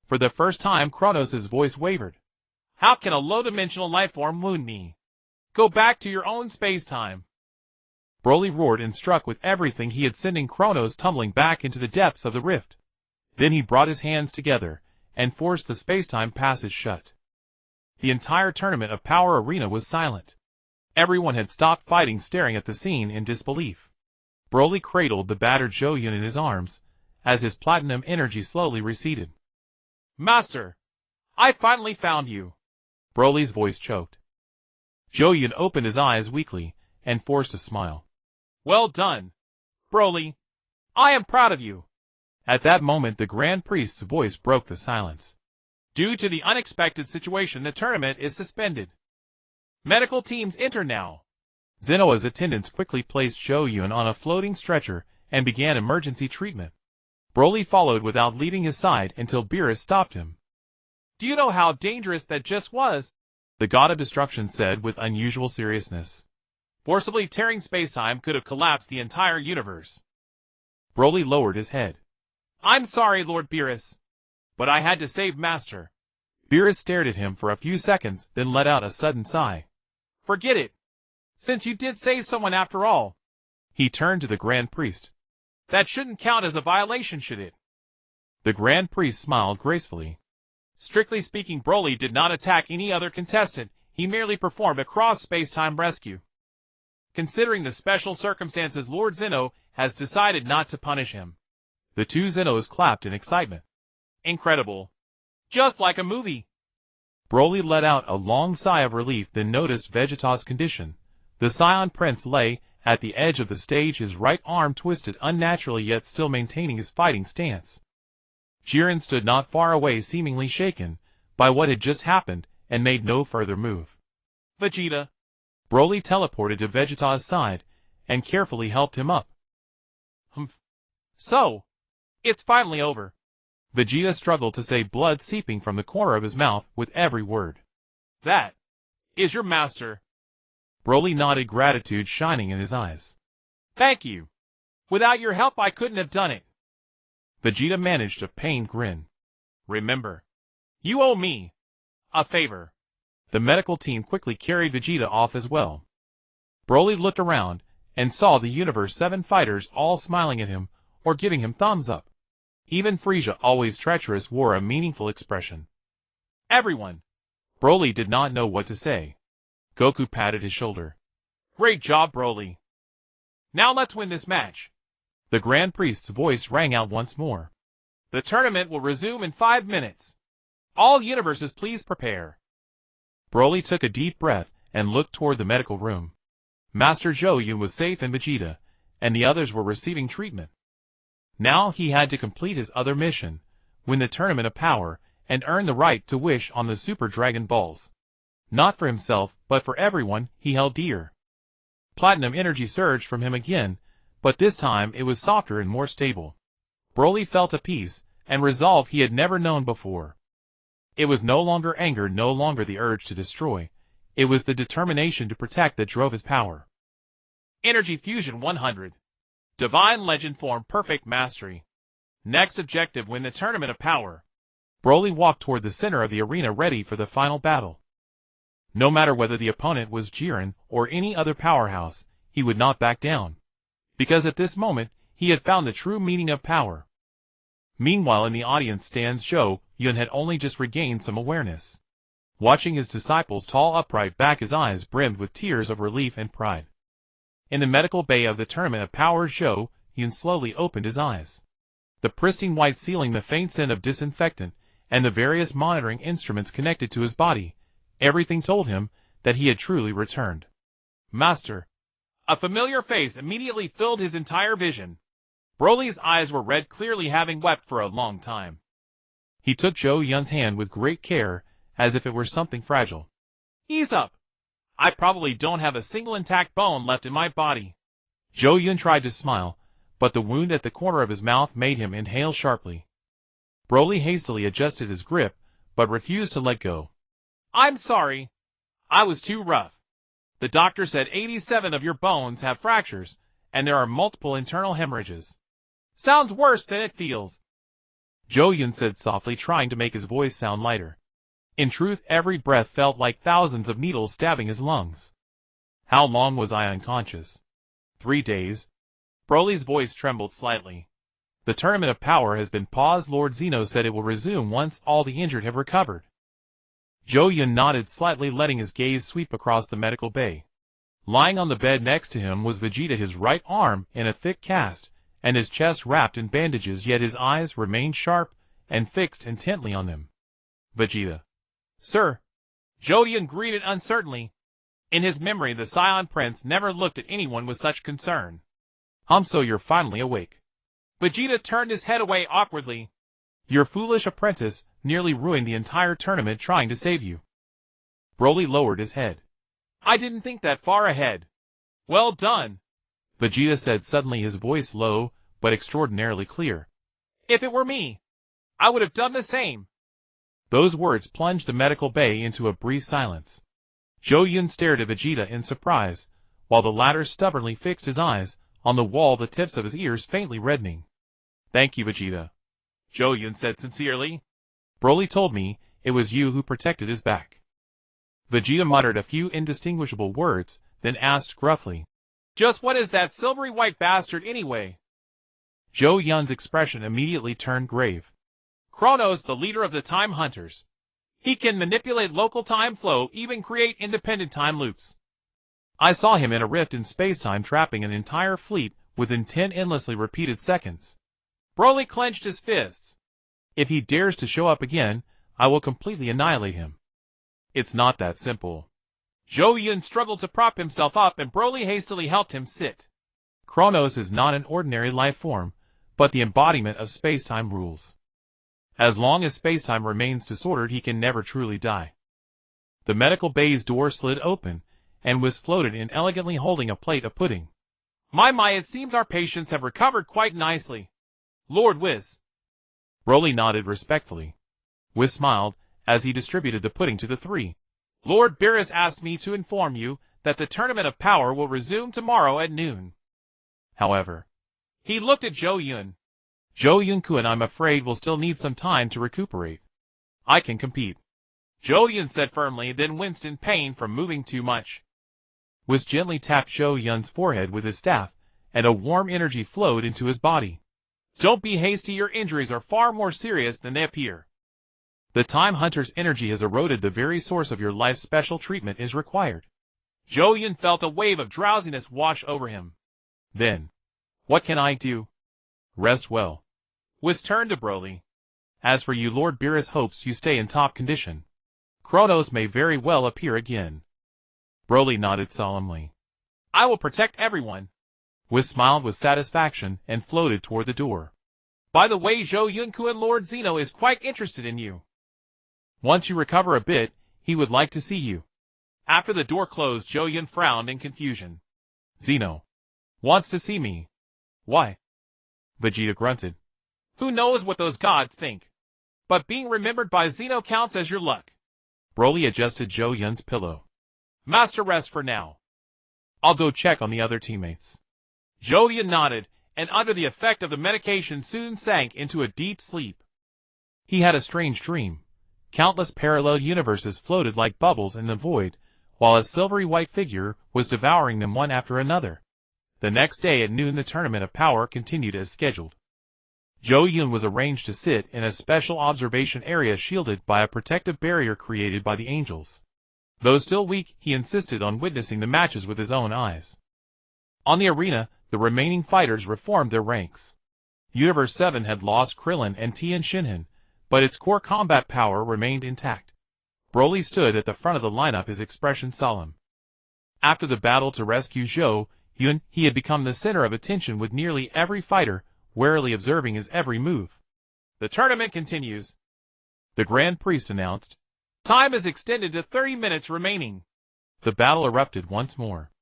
For the first time, Kronos' voice wavered. "How can a low-dimensional lifeform wound me? Go back to your own space-time." Broly roared and struck with everything he had, sending Kronos tumbling back into the depths of the rift. Then he brought his hands together and forced the space-time passage shut. The entire tournament of Power Arena was silent. Everyone had stopped fighting, staring at the scene in disbelief. Broly cradled the battered Zhou Yun in his arms, as his platinum energy slowly receded. "Master, I finally found you." Broly's voice choked. Zhou Yun opened his eyes weakly, and forced a smile. "Well done, Broly. I am proud of you." At that moment the Grand Priest's voice broke the silence. "Due to the unexpected situation, the tournament is suspended. Medical teams enter now." Zenoa's attendants quickly placed Zhou Yun on a floating stretcher and began emergency treatment. Broly followed without leaving his side until Beerus stopped him. Do you know how dangerous that just was? The god of destruction said with unusual seriousness. Forcibly tearing space-time could have collapsed the entire universe. Broly lowered his head. I'm sorry, Lord Beerus, but I had to save Master. Beerus stared at him for a few seconds, then let out a sudden sigh. Forget it. Since you did save someone after all. He turned to the Grand Priest. That shouldn't count as a violation, should it? The Grand Priest smiled gracefully. Strictly speaking, Broly did not attack any other contestant, he merely performed a cross-space-time rescue. Considering the special circumstances, Lord Zeno has decided not to punish him. The two Zenos clapped in excitement. Incredible. Just like a movie. Broly let out a long sigh of relief, then noticed Vegeta's condition. The Saiyan Prince lay at the edge of the stage, his right arm twisted unnaturally yet still maintaining his fighting stance. Jiren stood not far away, seemingly shaken by what had just happened, and made no further move. Vegeta. Broly teleported to Vegeta's side and carefully helped him up. Humph. So, it's finally over. Vegeta struggled to say, blood seeping from the corner of his mouth with every word. That is your master. Broly nodded, gratitude shining in his eyes. Thank you. Without your help I couldn't have done it. Vegeta managed a pained grin. Remember, you owe me a favor. The medical team quickly carried Vegeta off as well. Broly looked around and saw the Universe 7 fighters all smiling at him or giving him thumbs up. Even Frieza, always treacherous, wore a meaningful expression. Everyone. Broly did not know what to say. Goku patted his shoulder. Great job, Broly. Now let's win this match. The Grand Priest's voice rang out once more. The tournament will resume in 5 minutes. All universes, please prepare. Broly took a deep breath and looked toward the medical room. Master Zhou Yun was safe in Vegeta, and the others were receiving treatment. Now he had to complete his other mission, win the Tournament of Power, and earn the right to wish on the Super Dragon Balls. Not for himself, but for everyone he held dear. Platinum energy surged from him again, but this time it was softer and more stable. Broly felt a peace and resolve he had never known before. It was no longer anger, no longer the urge to destroy. It was the determination to protect that drove his power. Energy Fusion 100. Divine Legend Form, perfect mastery. Next objective, win the Tournament of Power. Broly walked toward the center of the arena, ready for the final battle. No matter whether the opponent was Jiren or any other powerhouse, he would not back down. Because at this moment, he had found the true meaning of power. Meanwhile, in the audience stands Zhou Yun, had only just regained some awareness. Watching his disciples tall upright back, his eyes brimmed with tears of relief and pride. In the medical bay of the Tournament of Power, Zhou Yun slowly opened his eyes. The pristine white ceiling, the faint scent of disinfectant, and the various monitoring instruments connected to his body, everything told him that he had truly returned. Master. A familiar face immediately filled his entire vision. Broly's eyes were red, clearly having wept for a long time. He took Zhou Yun's hand with great care, as if it were something fragile. Ease up. I probably don't have a single intact bone left in my body. Zhou Yun tried to smile, but the wound at the corner of his mouth made him inhale sharply. Broly hastily adjusted his grip, but refused to let go. I'm sorry. I was too rough. The doctor said 87 of your bones have fractures, and there are multiple internal hemorrhages. Sounds worse than it feels. Zhou Yun said softly, trying to make his voice sound lighter. In truth, every breath felt like thousands of needles stabbing his lungs. How long was I unconscious? 3 days. Broly's voice trembled slightly. The Tournament of Power has been paused. Lord Zeno said it will resume once all the injured have recovered. Zhou Yun nodded slightly, letting his gaze sweep across the medical bay. Lying on the bed next to him was Vegeta, his right arm in a thick cast, and his chest wrapped in bandages, yet his eyes remained sharp and fixed intently on them. Vegeta. Sir. Zhou Yun greeted uncertainly. In his memory, the Saiyan Prince never looked at anyone with such concern. So you're finally awake. Vegeta turned his head away awkwardly. Your foolish apprentice nearly ruined the entire tournament trying to save you. Broly lowered his head. I didn't think that far ahead. Well done, Vegeta said suddenly, his voice low but extraordinarily clear. If it were me, I would have done the same. Those words plunged the medical bay into a brief silence. Zhou Yun stared at Vegeta in surprise, while the latter stubbornly fixed his eyes on the wall, the tips of his ears faintly reddening. "Thank you, Vegeta," Zhou Yun said sincerely. "Broly told me it was you who protected his back." Vegeta muttered a few indistinguishable words, then asked gruffly, "Just what is that silvery white bastard anyway?" Zhou Yun's expression immediately turned grave. "Kronos, the leader of the Time Hunters. He can manipulate local time flow, even create independent time loops. I saw him in a rift in spacetime trapping an entire fleet within 10 endlessly repeated seconds." Broly clenched his fists. "If he dares to show up again, I will completely annihilate him." "It's not that simple." Zhou Yun struggled to prop himself up and Broly hastily helped him sit. "Kronos is not an ordinary life form, but the embodiment of spacetime rules. As long as spacetime remains disordered, he can never truly die." The medical bay's door slid open, and was floated in elegantly holding a plate of pudding. My, it seems our patients have recovered quite nicely, Lord Whis." Broly nodded respectfully. Whis smiled as he distributed the pudding to the three. "Lord Beerus asked me to inform you that the Tournament of Power will resume tomorrow at noon. However," he looked at Zhou Yun, "Zhou Yun-kun, I'm afraid, will still need some time to recuperate. I can compete," Zhou Yun said firmly, then winced in pain from moving too much. Whis gently tapped Zhou Yun's forehead with his staff, and a warm energy flowed into his body. "Don't be hasty, your injuries are far more serious than they appear. The Time Hunter's energy has eroded the very source of your life. Special treatment is required." Zhou Yun felt a wave of drowsiness wash over him. "Then, what can I do?" "Rest well." Whis turned to Broly. "As for you, Lord Beerus hopes you stay in top condition. Kronos may very well appear again." Broly nodded solemnly. "I will protect everyone." Whis smiled with satisfaction and floated toward the door. "By the way, Zhou Yun-kun, Lord Zeno is quite interested in you. Once you recover a bit, he would like to see you." After the door closed, Zhou Yun frowned in confusion. "Zeno wants to see me? Why?" Vegeta grunted. "Who knows what those gods think? But being remembered by Zeno counts as your luck." Broly adjusted Zhou Yun's pillow. "Master, rest for now. I'll go check on the other teammates." Zhou Yun nodded, and under the effect of the medication soon sank into a deep sleep. He had a strange dream. Countless parallel universes floated like bubbles in the void, while a silvery white figure was devouring them one after another. The next day at noon, the Tournament of Power continued as scheduled. Zhou Yun was arranged to sit in a special observation area shielded by a protective barrier created by the angels. Though still weak, he insisted on witnessing the matches with his own eyes. On the arena, the remaining fighters reformed their ranks. Universe 7 had lost Krillin and Tien Shinhan, but its core combat power remained intact. Broly stood at the front of the lineup, his expression solemn. After the battle to rescue Zhou Yun, he had become the center of attention, with nearly every fighter warily observing his every move. "The tournament continues," the Grand Priest announced. "Time is extended to 30 minutes remaining." The battle erupted once more.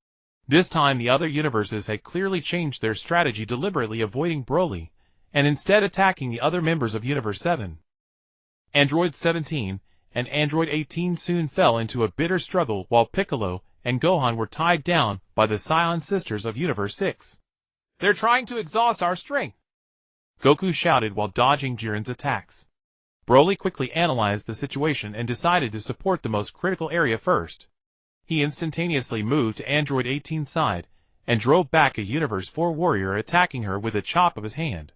This time the other universes had clearly changed their strategy, deliberately avoiding Broly, and instead attacking the other members of Universe 7. Android 17 and Android 18 soon fell into a bitter struggle, while Piccolo and Gohan were tied down by the Saiyan sisters of Universe 6. "They're trying to exhaust our strength," Goku shouted while dodging Jiren's attacks. Broly quickly analyzed the situation and decided to support the most critical area first. He instantaneously moved to Android 18's side and drove back a Universe 4 warrior, attacking her with a chop of his hand.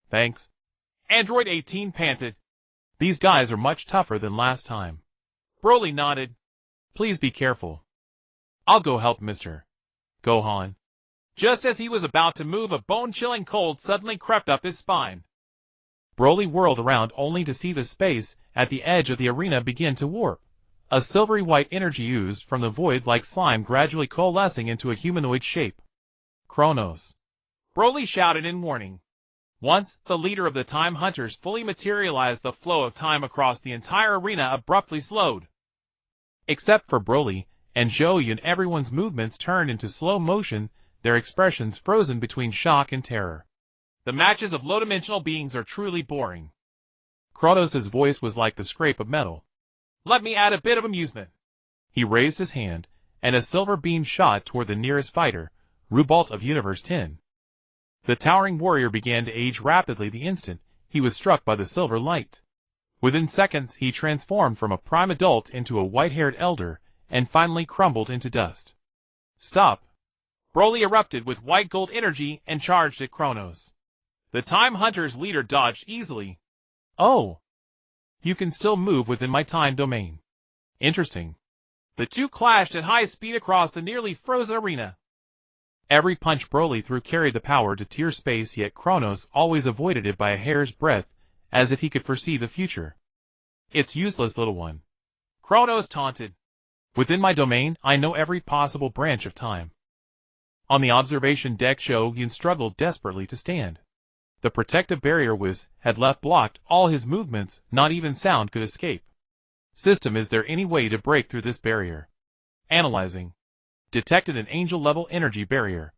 "Thanks," Android 18 panted. "These guys are much tougher than last time." Broly nodded. "Please be careful. I'll go help Mr. Gohan." Just as he was about to move, a bone-chilling cold suddenly crept up his spine. Broly whirled around only to see the space at the edge of the arena begin to warp. A silvery white energy oozed from the void like slime, gradually coalescing into a humanoid shape. "Kronos!" Broly shouted in warning. Once the leader of the Time Hunters fully materialized, the flow of time across the entire arena abruptly slowed. Except for Broly and Zhou Yun, everyone's movements turned into slow motion, their expressions frozen between shock and terror. "The matches of low-dimensional beings are truly boring." Kronos' voice was like the scrape of metal. "Let me add a bit of amusement." He raised his hand, and a silver beam shot toward the nearest fighter, Rubalt of Universe 10. The towering warrior began to age rapidly the instant he was struck by the silver light. Within seconds, he transformed from a prime adult into a white-haired elder, and finally crumbled into dust. "Stop!" Broly erupted with white gold energy and charged at Kronos. The Time Hunter's leader dodged easily. "Oh! You can still move within my time domain. Interesting." The two clashed at high speed across the nearly frozen arena. Every punch Broly threw carried the power to tear space, yet Kronos always avoided it by a hair's breadth, as if he could foresee the future. "It's useless, little one," Kronos taunted. "Within my domain, I know every possible branch of time." On the observation deck, Zhou Yun struggled desperately to stand. The protective barrier had left blocked all his movements, not even sound could escape. System, is there any way to break through this barrier? Analyzing. Detected an angel-level energy barrier.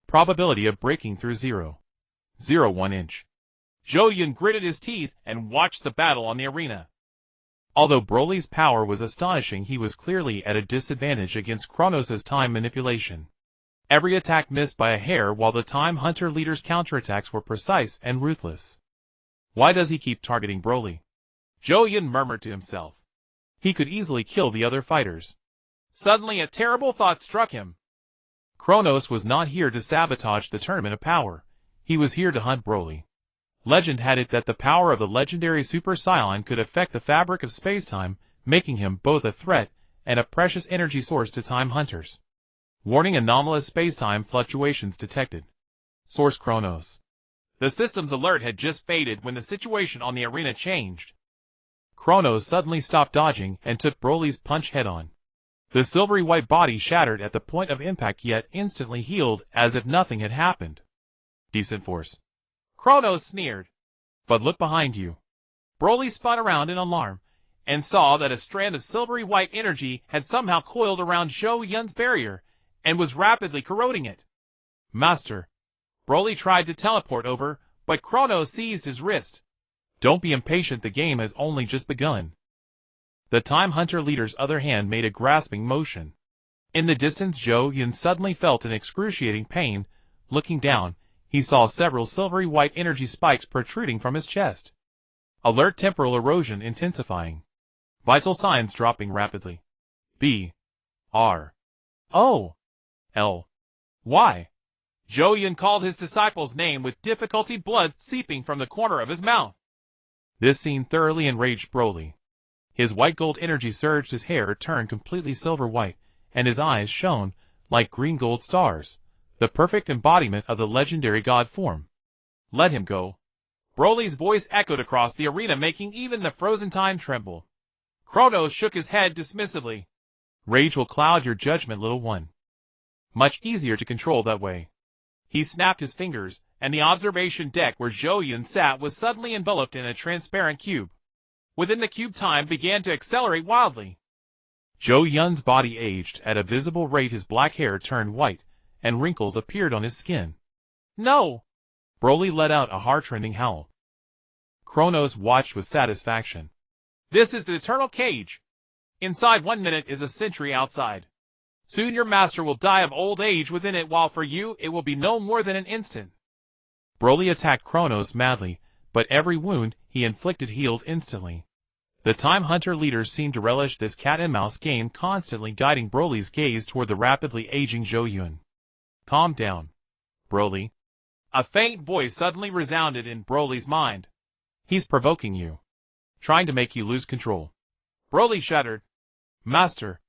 Probability of breaking through 0.01 inch. Zhou Yun gritted his teeth and watched the battle on the arena. Although Broly's power was astonishing, he was clearly at a disadvantage against Kronos' time manipulation. Every attack missed by a hair, while the Time Hunter leader's counterattacks were precise and ruthless. Why does he keep targeting Broly? Zhou Yun murmured to himself. He could easily kill the other fighters. Suddenly a terrible thought struck him. Kronos was not here to sabotage the tournament of power. He was here to hunt Broly. Legend had it that the power of the legendary Super Saiyan could affect the fabric of spacetime, making him both a threat and a precious energy source to Time Hunters. Warning: anomalous spacetime fluctuations detected. Source: Kronos. The system's alert had just faded when the situation on the arena changed. Kronos suddenly stopped dodging and took Broly's punch head-on. The silvery white body shattered at the point of impact, yet instantly healed as if nothing had happened. "Decent force," Kronos sneered. "But look behind you." Broly spun around in alarm, and saw that a strand of silvery white energy had somehow coiled around Zhou Yun's barrier, and was rapidly corroding it. "Master." Broly tried to teleport over, but Kronos seized his wrist. "Don't be impatient, the game has only just begun." The Time Hunter leader's other hand made a grasping motion. In the distance, Zhou Yun suddenly felt an excruciating pain. Looking down, he saw several silvery white energy spikes protruding from his chest. Alert: temporal erosion intensifying. Vital signs dropping rapidly. B. R. O. L. Y. Zhou Yun called his disciple's name with difficulty, blood seeping from the corner of his mouth. This scene thoroughly enraged Broly. His white gold energy surged, his hair turned completely silver white, and his eyes shone like green gold stars, the perfect embodiment of the legendary god form. "Let him go." Broly's voice echoed across the arena, making even the frozen time tremble. Kronos shook his head dismissively. "Rage will cloud your judgment, little one. Much easier to control that way." He snapped his fingers, and the observation deck where Zhou Yun sat was suddenly enveloped in a transparent cube. Within the cube, time began to accelerate wildly. Zhou Yun's body aged at a visible rate, his black hair turned white, and wrinkles appeared on his skin. "No!" Broly let out a heart-rending howl. Kronos watched with satisfaction. "This is the eternal cage. Inside 1 minute is a century outside. Soon your master will die of old age within it, while for you it will be no more than an instant." Broly attacked Kronos madly, but every wound he inflicted healed instantly. The Time Hunter leaders seemed to relish this cat-and-mouse game, constantly guiding Broly's gaze toward the rapidly aging Zhou Yun. "Calm down, Broly." A faint voice suddenly resounded in Broly's mind. "He's provoking you, trying to make you lose control." Broly shuddered. "Master,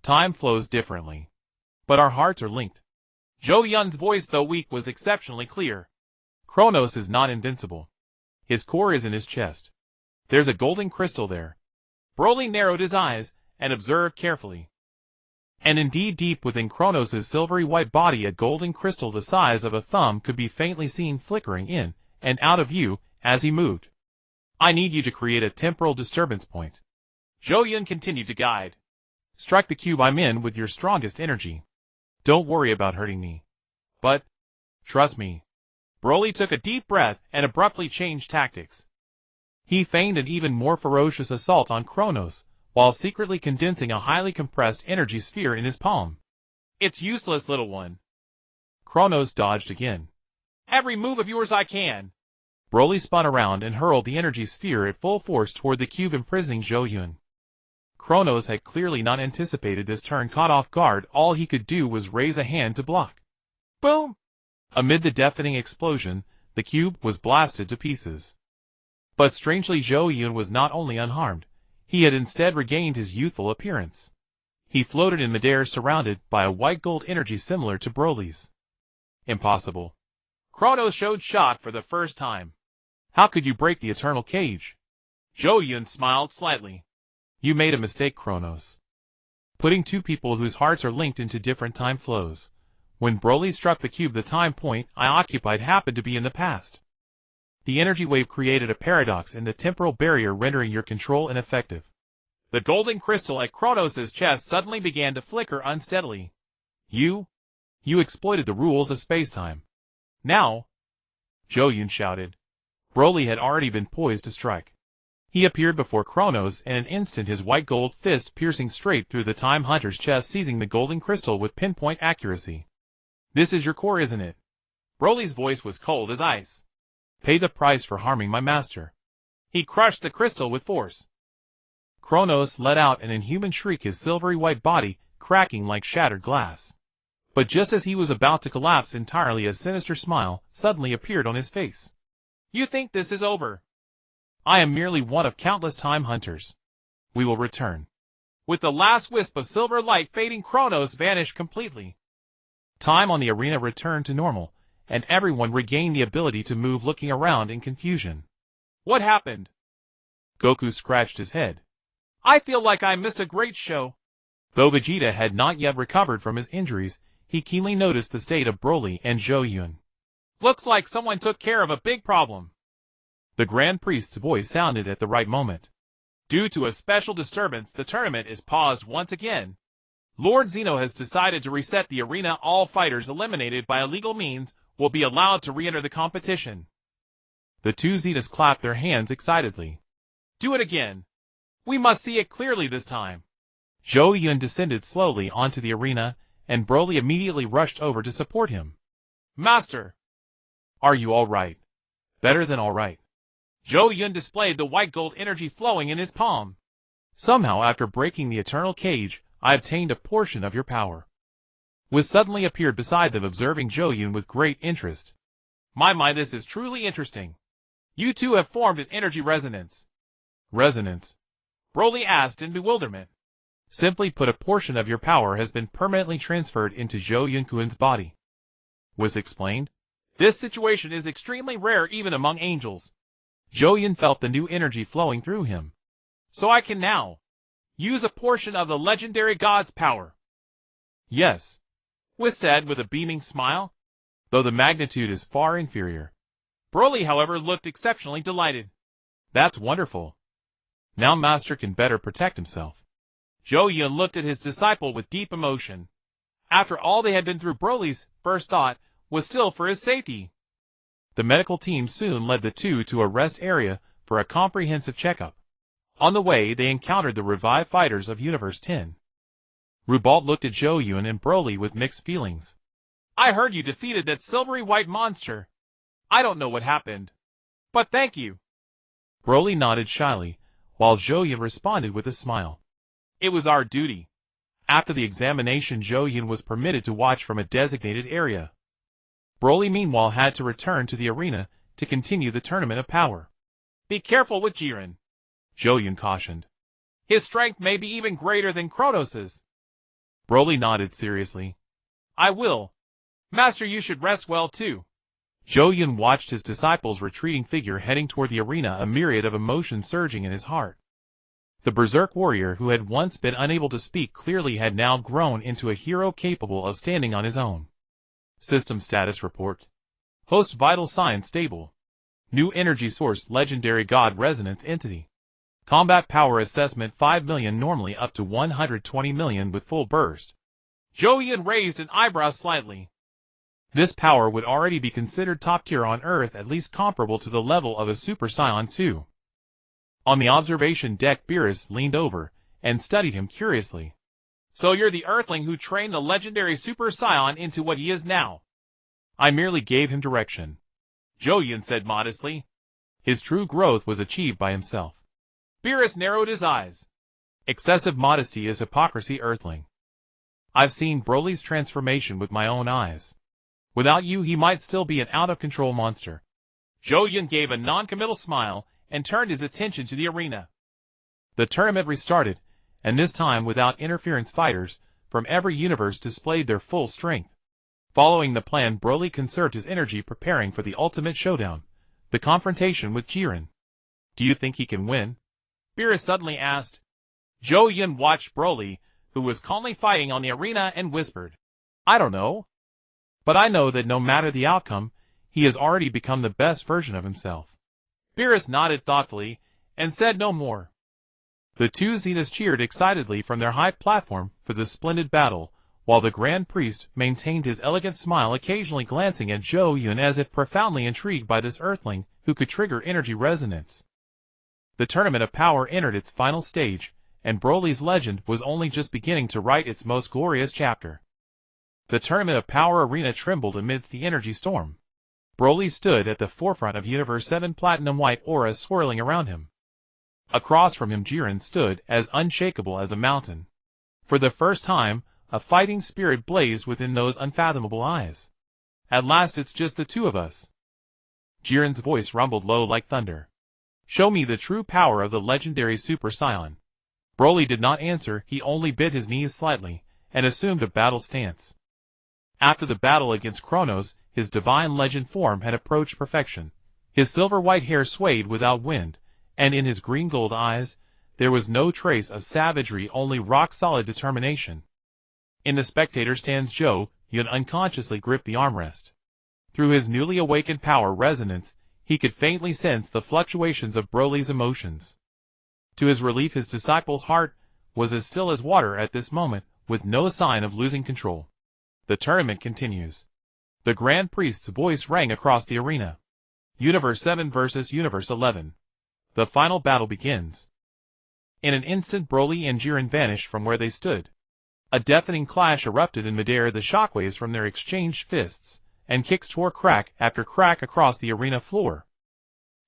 time flows differently, but our hearts are linked." Zhou Yun's voice, though weak, was exceptionally clear. "Kronos is not invincible. His core is in his chest. There's a golden crystal there." Broly narrowed his eyes and observed carefully. And indeed, deep within Kronos' silvery white body, a golden crystal the size of a thumb could be faintly seen flickering in and out of view as he moved. "I need you to create a temporal disturbance point." Zhou Yun continued to guide. "Strike the cube I'm in with your strongest energy. Don't worry about hurting me. But trust me." Broly took a deep breath and abruptly changed tactics. He feigned an even more ferocious assault on Kronos, while secretly condensing a highly compressed energy sphere in his palm. It's useless, little one. Kronos dodged again. Every move of yours I can. Broly spun around and hurled the energy sphere at full force toward the cube imprisoning Zhou Yun. Kronos had clearly not anticipated this turn. Caught off guard, all he could do was raise a hand to block. Boom! Amid the deafening explosion, the cube was blasted to pieces. But strangely, Zhou Yun was not only unharmed, he had instead regained his youthful appearance. He floated in midair surrounded by a white gold energy similar to Broly's. Impossible. Kronos showed shock for the first time. How could you break the eternal cage? Zhou Yun smiled slightly. You made a mistake, Kronos. Putting two people whose hearts are linked into different time flows. When Broly struck the cube, the time point I occupied happened to be in the past. The energy wave created a paradox in the temporal barrier, rendering your control ineffective. The golden crystal at Kronos' chest suddenly began to flicker unsteadily. You exploited the rules of spacetime. Now, Zhou Yun shouted. Broly had already been poised to strike. He appeared before Kronos in an instant, his white gold fist piercing straight through the Time Hunter's chest, seizing the golden crystal with pinpoint accuracy. This is your core, isn't it? Broly's voice was cold as ice. Pay the price for harming my master. He crushed the crystal with force. Kronos let out an inhuman shriek, his silvery white body cracking like shattered glass. But just as he was about to collapse entirely, a sinister smile suddenly appeared on his face. You think this is over? I am merely one of countless time hunters. We will return. With the last wisp of silver light fading, Kronos vanished completely. Time on the arena returned to normal, and everyone regained the ability to move, looking around in confusion. What happened? Goku scratched his head. I feel like I missed a great show. Though Vegeta had not yet recovered from his injuries, he keenly noticed the state of Broly and Zhou Yun. Looks like someone took care of a big problem. The Grand Priest's voice sounded at the right moment. Due to a special disturbance, the tournament is paused once again. Lord Zeno has decided to reset the arena. All fighters eliminated by illegal means will be allowed to re-enter the competition. The two Zetas clapped their hands excitedly. Do it again. We must see it clearly this time. Zhou Yun descended slowly onto the arena, and Broly immediately rushed over to support him. Master! Are you all right? Better than all right. Zhou Yun displayed the white gold energy flowing in his palm. Somehow, after breaking the eternal cage, I obtained a portion of your power. Wiz suddenly appeared beside them, observing Zhou Yun with great interest. My, this is truly interesting. You two have formed an energy resonance. Resonance? Broly asked in bewilderment. Simply put, a portion of your power has been permanently transferred into Zhou Yun's body. Wiz explained. This situation is extremely rare even among angels. Zhou Yun felt the new energy flowing through him. So I can now use a portion of the legendary god's power. Yes, Wiz said with a beaming smile, though the magnitude is far inferior. Broly, however, looked exceptionally delighted. That's wonderful. Now Master can better protect himself. Zhou Yun looked at his disciple with deep emotion. After all they had been through, Broly's first thought was still for his safety. The medical team soon led the two to a rest area for a comprehensive checkup. On the way, they encountered the revived fighters of Universe 10. Rubalt looked at Zhou Yun and Broly with mixed feelings. I heard you defeated that silvery white monster. I don't know what happened, but thank you. Broly nodded shyly, while Zhou Yun responded with a smile. It was our duty. After the examination, Zhou Yun was permitted to watch from a designated area. Broly meanwhile had to return to the arena to continue the tournament of power. Be careful with Jiren, Zhou Yun cautioned. His strength may be even greater than Kronos's. Broly nodded seriously. I will. Master, you should rest well too. Zhou Yun watched his disciple's retreating figure heading toward the arena, a myriad of emotions surging in his heart. The berserk warrior who had once been unable to speak clearly had now grown into a hero capable of standing on his own. System status report. Host vital signs stable. New energy source legendary god resonance entity. Combat power assessment 5 million, normally up to 120 million with full burst. Zhou Yun raised an eyebrow slightly. This power would already be considered top tier on Earth, at least comparable to the level of a Super Saiyan 2. On the observation deck, Beerus leaned over and studied him curiously. "So you're the Earthling who trained the legendary Super Saiyan into what he is now?" "I merely gave him direction," Zhou Yun said modestly. His true growth was achieved by himself. Beerus narrowed his eyes. "Excessive modesty is hypocrisy, Earthling. I've seen Broly's transformation with my own eyes. Without you, he might still be an out-of-control monster." Zhou Yun gave a non-committal smile and turned his attention to the arena. The tournament restarted, and this time without interference. Fighters from every universe displayed their full strength. Following the plan, Broly conserved his energy preparing for the ultimate showdown, the confrontation with Jiren. "Do you think he can win?" Beerus suddenly asked. Zhou Yun watched Broly, who was calmly fighting on the arena, and whispered, "I don't know. But I know that no matter the outcome, he has already become the best version of himself." Beerus nodded thoughtfully and said no more. The two Zeniths cheered excitedly from their high platform for the splendid battle, while the Grand Priest maintained his elegant smile, occasionally glancing at Zhou Yun as if profoundly intrigued by this Earthling who could trigger energy resonance. The Tournament of Power entered its final stage, and Broly's legend was only just beginning to write its most glorious chapter. The Tournament of Power arena trembled amidst the energy storm. Broly stood at the forefront of Universe 7, platinum-white auras swirling around him. Across from him, Jiren stood as unshakable as a mountain. For the first time, a fighting spirit blazed within those unfathomable eyes. "At last it's just the two of us." Jiren's voice rumbled low like thunder. "Show me the true power of the legendary Super Saiyan." Broly did not answer. He only bit his knees slightly and assumed a battle stance. After the battle against Kronos, his divine legend form had approached perfection. His silver-white hair swayed without wind, and in his green-gold eyes, there was no trace of savagery, only rock-solid determination. In the spectator stands, Zhou Yun unconsciously gripped the armrest. Through his newly awakened power resonance, he could faintly sense the fluctuations of Broly's emotions. To his relief, his disciple's heart was as still as water at this moment, with no sign of losing control. The tournament continues. The Grand Priest's voice rang across the arena. Universe 7 versus Universe 11. The final battle begins. In an instant, Broly and Jiren vanished from where they stood. A deafening clash erupted in midair, the shockwaves from their exchanged fists and kicks tore crack after crack across the arena floor.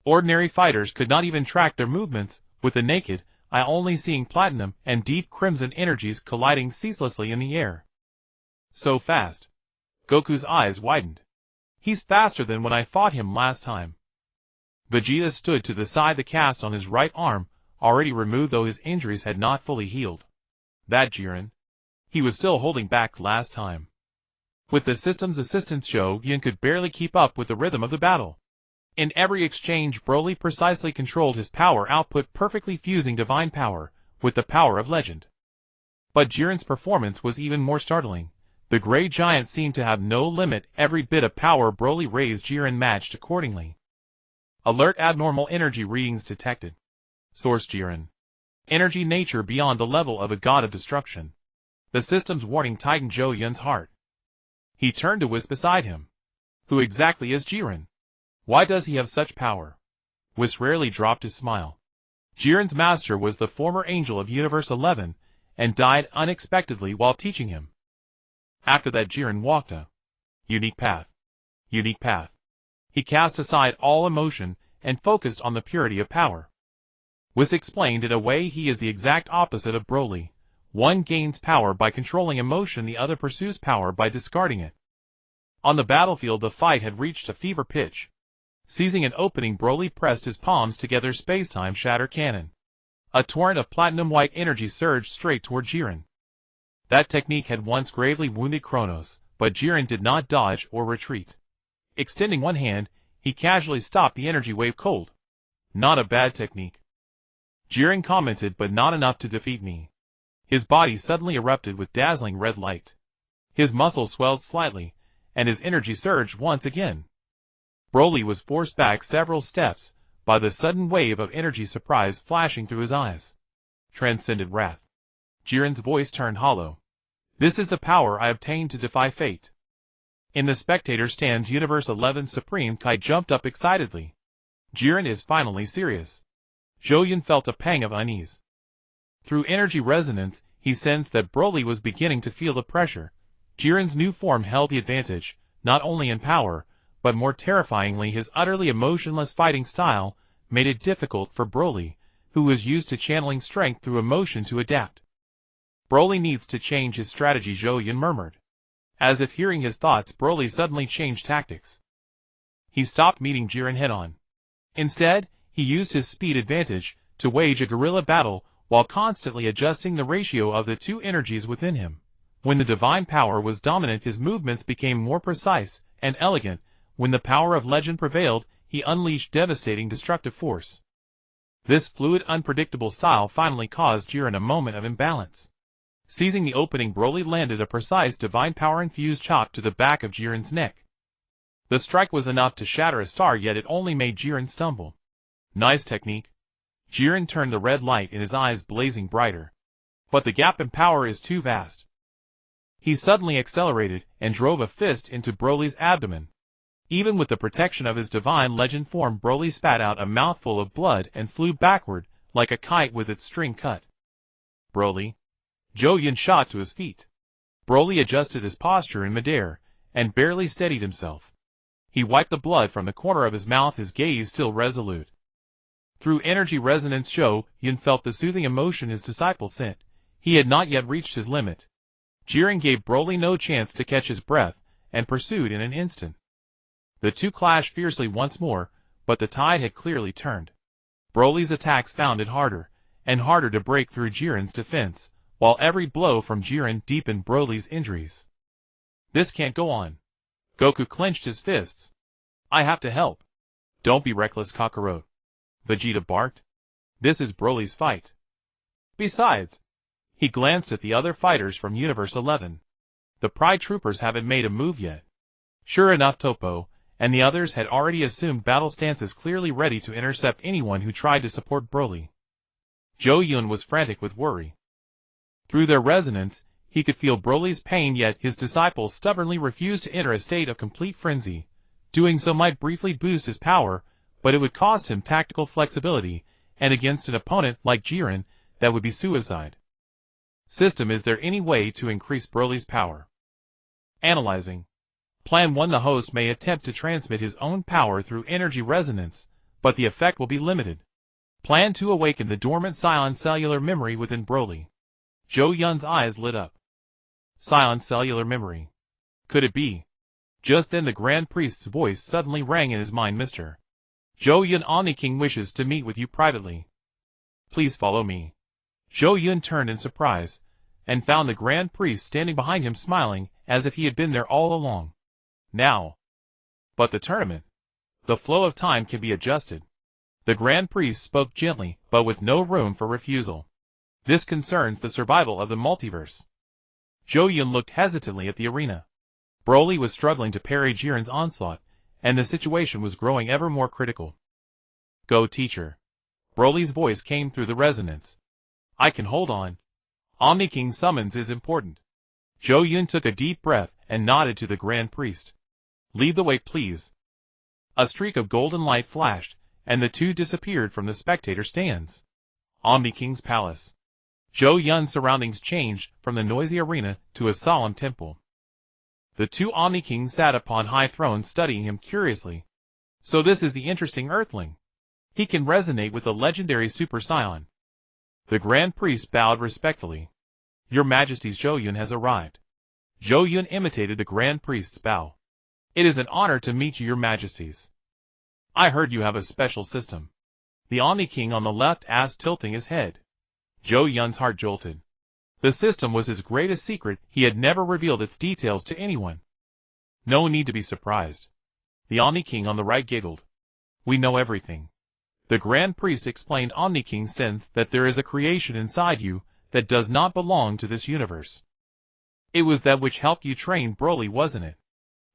Ordinary fighters could not even track their movements, with the naked eye only seeing platinum and deep crimson energies colliding ceaselessly in the air. So fast. Goku's eyes widened. "He's faster than when I fought him last time." Vegeta stood to the side, the cast on his right arm already removed, though his injuries had not fully healed. That Jiren. He was still holding back last time. With the system's assistance, Zhou Yun could barely keep up with the rhythm of the battle. In every exchange, Broly precisely controlled his power output, perfectly fusing divine power with the power of legend. But Jiren's performance was even more startling. The Grey Giant seemed to have no limit. Every bit of power Broly raised, Jiren matched accordingly. Alert: abnormal energy readings detected. Source: Jiren. Energy nature beyond the level of a god of destruction. The system's warning tightened Zhou Yun's heart. He turned to Whis beside him. Who exactly is Jiren? Why does he have such power? Whis rarely dropped his smile. Jiren's master was the former angel of Universe 11, and died unexpectedly while teaching him. After that, Jiren walked a unique path. Unique path. He cast aside all emotion and focused on the purity of power. Whis explained, in a way he is the exact opposite of Broly. One gains power by controlling emotion, the other pursues power by discarding it. On the battlefield, the fight had reached a fever pitch. Seizing an opening, Broly pressed his palms together, space-time shatter cannon. A torrent of platinum-white energy surged straight toward Jiren. That technique had once gravely wounded Kronos, but Jiren did not dodge or retreat. Extending one hand, he casually stopped the energy wave cold. Not a bad technique, Jiren commented, but not enough to defeat me. His body suddenly erupted with dazzling red light. His muscles swelled slightly, and his energy surged once again. Broly was forced back several steps by the sudden wave of energy, surprise flashing through his eyes. Transcended wrath. Jiren's voice turned hollow. This is the power I obtained to defy fate. In the spectator stands, Universe 11 Supreme Kai jumped up excitedly. Jiren is finally serious. Zhou Yun felt a pang of unease. Through energy resonance, he sensed that Broly was beginning to feel the pressure. Jiren's new form held the advantage, not only in power, but more terrifyingly his utterly emotionless fighting style made it difficult for Broly, who was used to channeling strength through emotion, to adapt. Broly needs to change his strategy, Zhou Yun murmured. As if hearing his thoughts, Broly suddenly changed tactics. He stopped meeting Jiren head-on. Instead, he used his speed advantage to wage a guerrilla battle while constantly adjusting the ratio of the two energies within him. When the divine power was dominant, his movements became more precise and elegant. When the power of legend prevailed, he unleashed devastating destructive force. This fluid, unpredictable style finally caused Jiren a moment of imbalance. Seizing the opening, Broly landed a precise divine power-infused chop to the back of Jiren's neck. The strike was enough to shatter a star, yet it only made Jiren stumble. Nice technique. Jiren turned, the red light in his eyes blazing brighter. But the gap in power is too vast. He suddenly accelerated and drove a fist into Broly's abdomen. Even with the protection of his divine legend form, Broly spat out a mouthful of blood and flew backward like a kite with its string cut. Broly. Zhou Yun shot to his feet. Broly adjusted his posture in midair and barely steadied himself. He wiped the blood from the corner of his mouth, his gaze still resolute. Through energy resonance, Zhou Yun felt the soothing emotion his disciple sent. He had not yet reached his limit. Jiren gave Broly no chance to catch his breath and pursued in an instant. The two clashed fiercely once more, but the tide had clearly turned. Broly's attacks found it harder and harder to break through Jiren's defense, while every blow from Jiren deepened Broly's injuries. This can't go on. Goku clenched his fists. I have to help. Don't be reckless, Kakarot. Vegeta barked. This is Broly's fight. Besides, he glanced at the other fighters from Universe 11. The Pride Troopers haven't made a move yet. Sure enough, Toppo and the others had already assumed battle stances, clearly ready to intercept anyone who tried to support Broly. Zhou Yun was frantic with worry. Through their resonance, he could feel Broly's pain, yet his disciples stubbornly refused to enter a state of complete frenzy. Doing so might briefly boost his power, but it would cost him tactical flexibility, and against an opponent like Jiren, that would be suicide. System: is there any way to increase Broly's power? Analyzing. Plan 1. The host may attempt to transmit his own power through energy resonance, but the effect will be limited. Plan 2. Awaken the dormant Saiyan cellular memory within Broly. Zhou Yun's eyes lit up. Saiyan cellular memory. Could it be? Just then the Grand Priest's voice suddenly rang in his mind. Mr. Zhou Yun, Omni King wishes to meet with you privately. Please follow me. Zhou Yun turned in surprise, and found the Grand Priest standing behind him, smiling as if he had been there all along. Now. But the tournament. The flow of time can be adjusted. The Grand Priest spoke gently, but with no room for refusal. This concerns the survival of the multiverse. Zhou Yun looked hesitantly at the arena. Broly was struggling to parry Jiren's onslaught, and the situation was growing ever more critical. Go, teacher. Broly's voice came through the resonance. I can hold on. Omni King's summons is important. Zhou Yun took a deep breath and nodded to the Grand Priest. Lead the way, please. A streak of golden light flashed, and the two disappeared from the spectator stands. Omni King's palace. Zhou Yun's surroundings changed from the noisy arena to a solemn temple. The two Omni Kings sat upon high thrones, studying him curiously. So this is the interesting Earthling. He can resonate with the legendary Super Saiyan. The Grand Priest bowed respectfully. Your Majesty's Zhou Yun has arrived. Zhou Yun imitated the Grand Priest's bow. It is an honor to meet you, Your Majesties. I heard you have a special system. The Omni King on the left asked, tilting his head. Zhou Yun's heart jolted. The system was his greatest secret. He had never revealed its details to anyone. No need to be surprised. The Omni King on the right giggled. We know everything. The Grand Priest explained. Omni King sensed that there is a creation inside you that does not belong to this universe. It was that which helped you train Broly, wasn't it?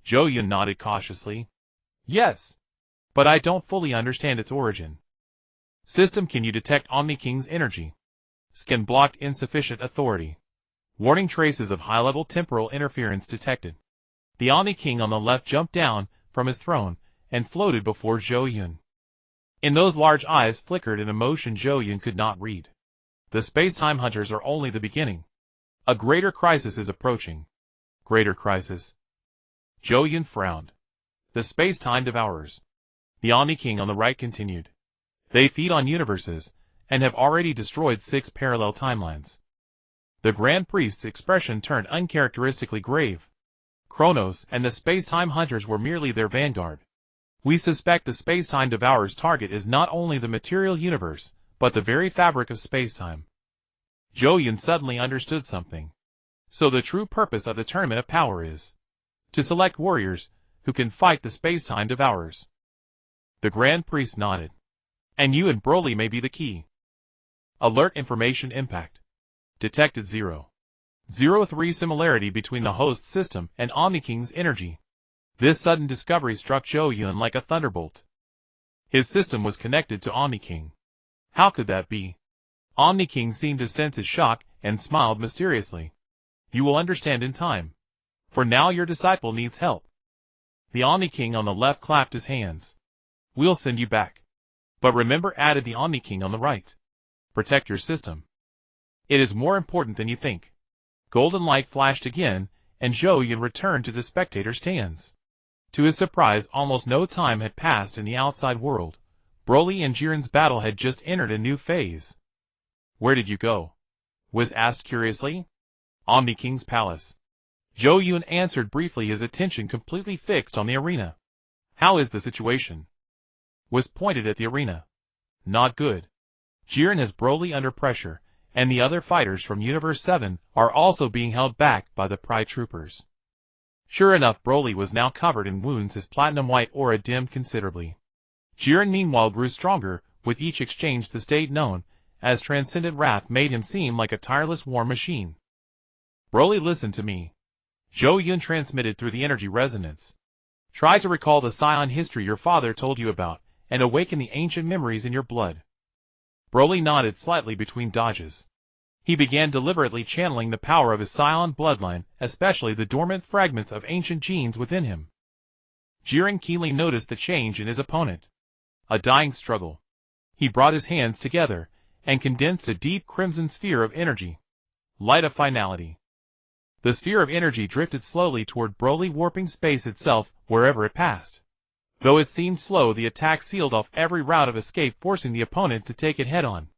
Zhou Yun nodded cautiously. Yes. But I don't fully understand its origin. System: can you detect Omni King's energy? Scan blocked, insufficient authority. Warning: traces of high-level temporal interference detected. The Omni King on the left jumped down from his throne and floated before Zhou Yun. In those large eyes flickered an emotion Zhou Yun could not read. The space-time hunters are only the beginning. A greater crisis is approaching. Greater crisis? Zhou Yun frowned. The space-time devourers. The Omni King on the right continued. They feed on universes, and have already destroyed 6 parallel timelines. The Grand Priest's expression turned uncharacteristically grave. Kronos and the space-time hunters were merely their vanguard. We suspect the space-time devourer's target is not only the material universe, but the very fabric of space-time. Zhou Yun suddenly understood something. So the true purpose of the Tournament of Power is to select warriors who can fight the space-time devourers. The Grand Priest nodded. And you and Broly may be the key. Alert information impact. Detected 0.03 similarity between the host system and Omni King's energy. This sudden discovery struck Zhou Yun like a thunderbolt. His system was connected to Omni King. How could that be? Omni King seemed to sense his shock and smiled mysteriously. You will understand in time. For now your disciple needs help. The Omni King on the left clapped his hands. We'll send you back. But remember, added the Omni King on the right. Protect your system. It is more important than you think. Golden light flashed again, and Zhou Yun returned to the spectator's stands. To his surprise, almost no time had passed in the outside world. Broly and Jiren's battle had just entered a new phase. Where did you go? Was asked curiously. Omni King's palace. Zhou Yun answered briefly, his attention completely fixed on the arena. How is the situation? Was pointed at the arena. Not good. Jiren has Broly under pressure, and the other fighters from Universe 7 are also being held back by the Pride Troopers. Sure enough, Broly was now covered in wounds, his platinum white aura dimmed considerably. Jiren meanwhile grew stronger, with each exchange the state known as transcendent wrath made him seem like a tireless war machine. Broly, listen to me. Zhou Yun transmitted through the energy resonance. Try to recall the Saiyan history your father told you about, and awaken the ancient memories in your blood. Broly nodded slightly between dodges. He began deliberately channeling the power of his Saiyan bloodline, especially the dormant fragments of ancient genes within him. Jiren keenly noticed the change in his opponent. A dying struggle. He brought his hands together, and condensed a deep crimson sphere of energy. Light of finality. The sphere of energy drifted slowly toward Broly, warping space itself wherever it passed. Though it seemed slow, the attack sealed off every route of escape, forcing the opponent to take it head-on.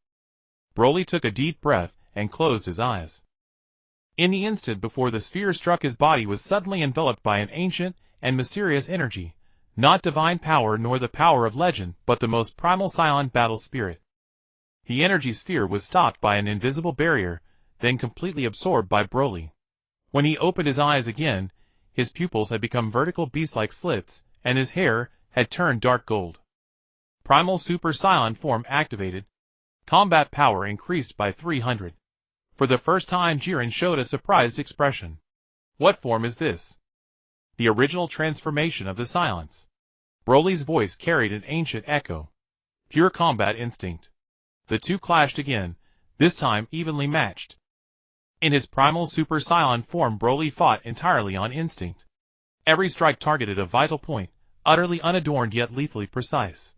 Broly took a deep breath and closed his eyes. In the instant before the sphere struck, his body was suddenly enveloped by an ancient and mysterious energy, not divine power nor the power of legend, but the most primal Saiyan battle spirit. The energy sphere was stopped by an invisible barrier, then completely absorbed by Broly. When he opened his eyes again, his pupils had become vertical beast-like slits, and his hair had turned dark gold. Primal Super Saiyan form activated. Combat power increased by 300. For the first time, Jiren showed a surprised expression. What form is this? The original transformation of the Saiyans. Broly's voice carried an ancient echo. Pure combat instinct. The two clashed again, this time evenly matched. In his primal Super Saiyan form, Broly fought entirely on instinct. Every strike targeted a vital point, utterly unadorned yet lethally precise.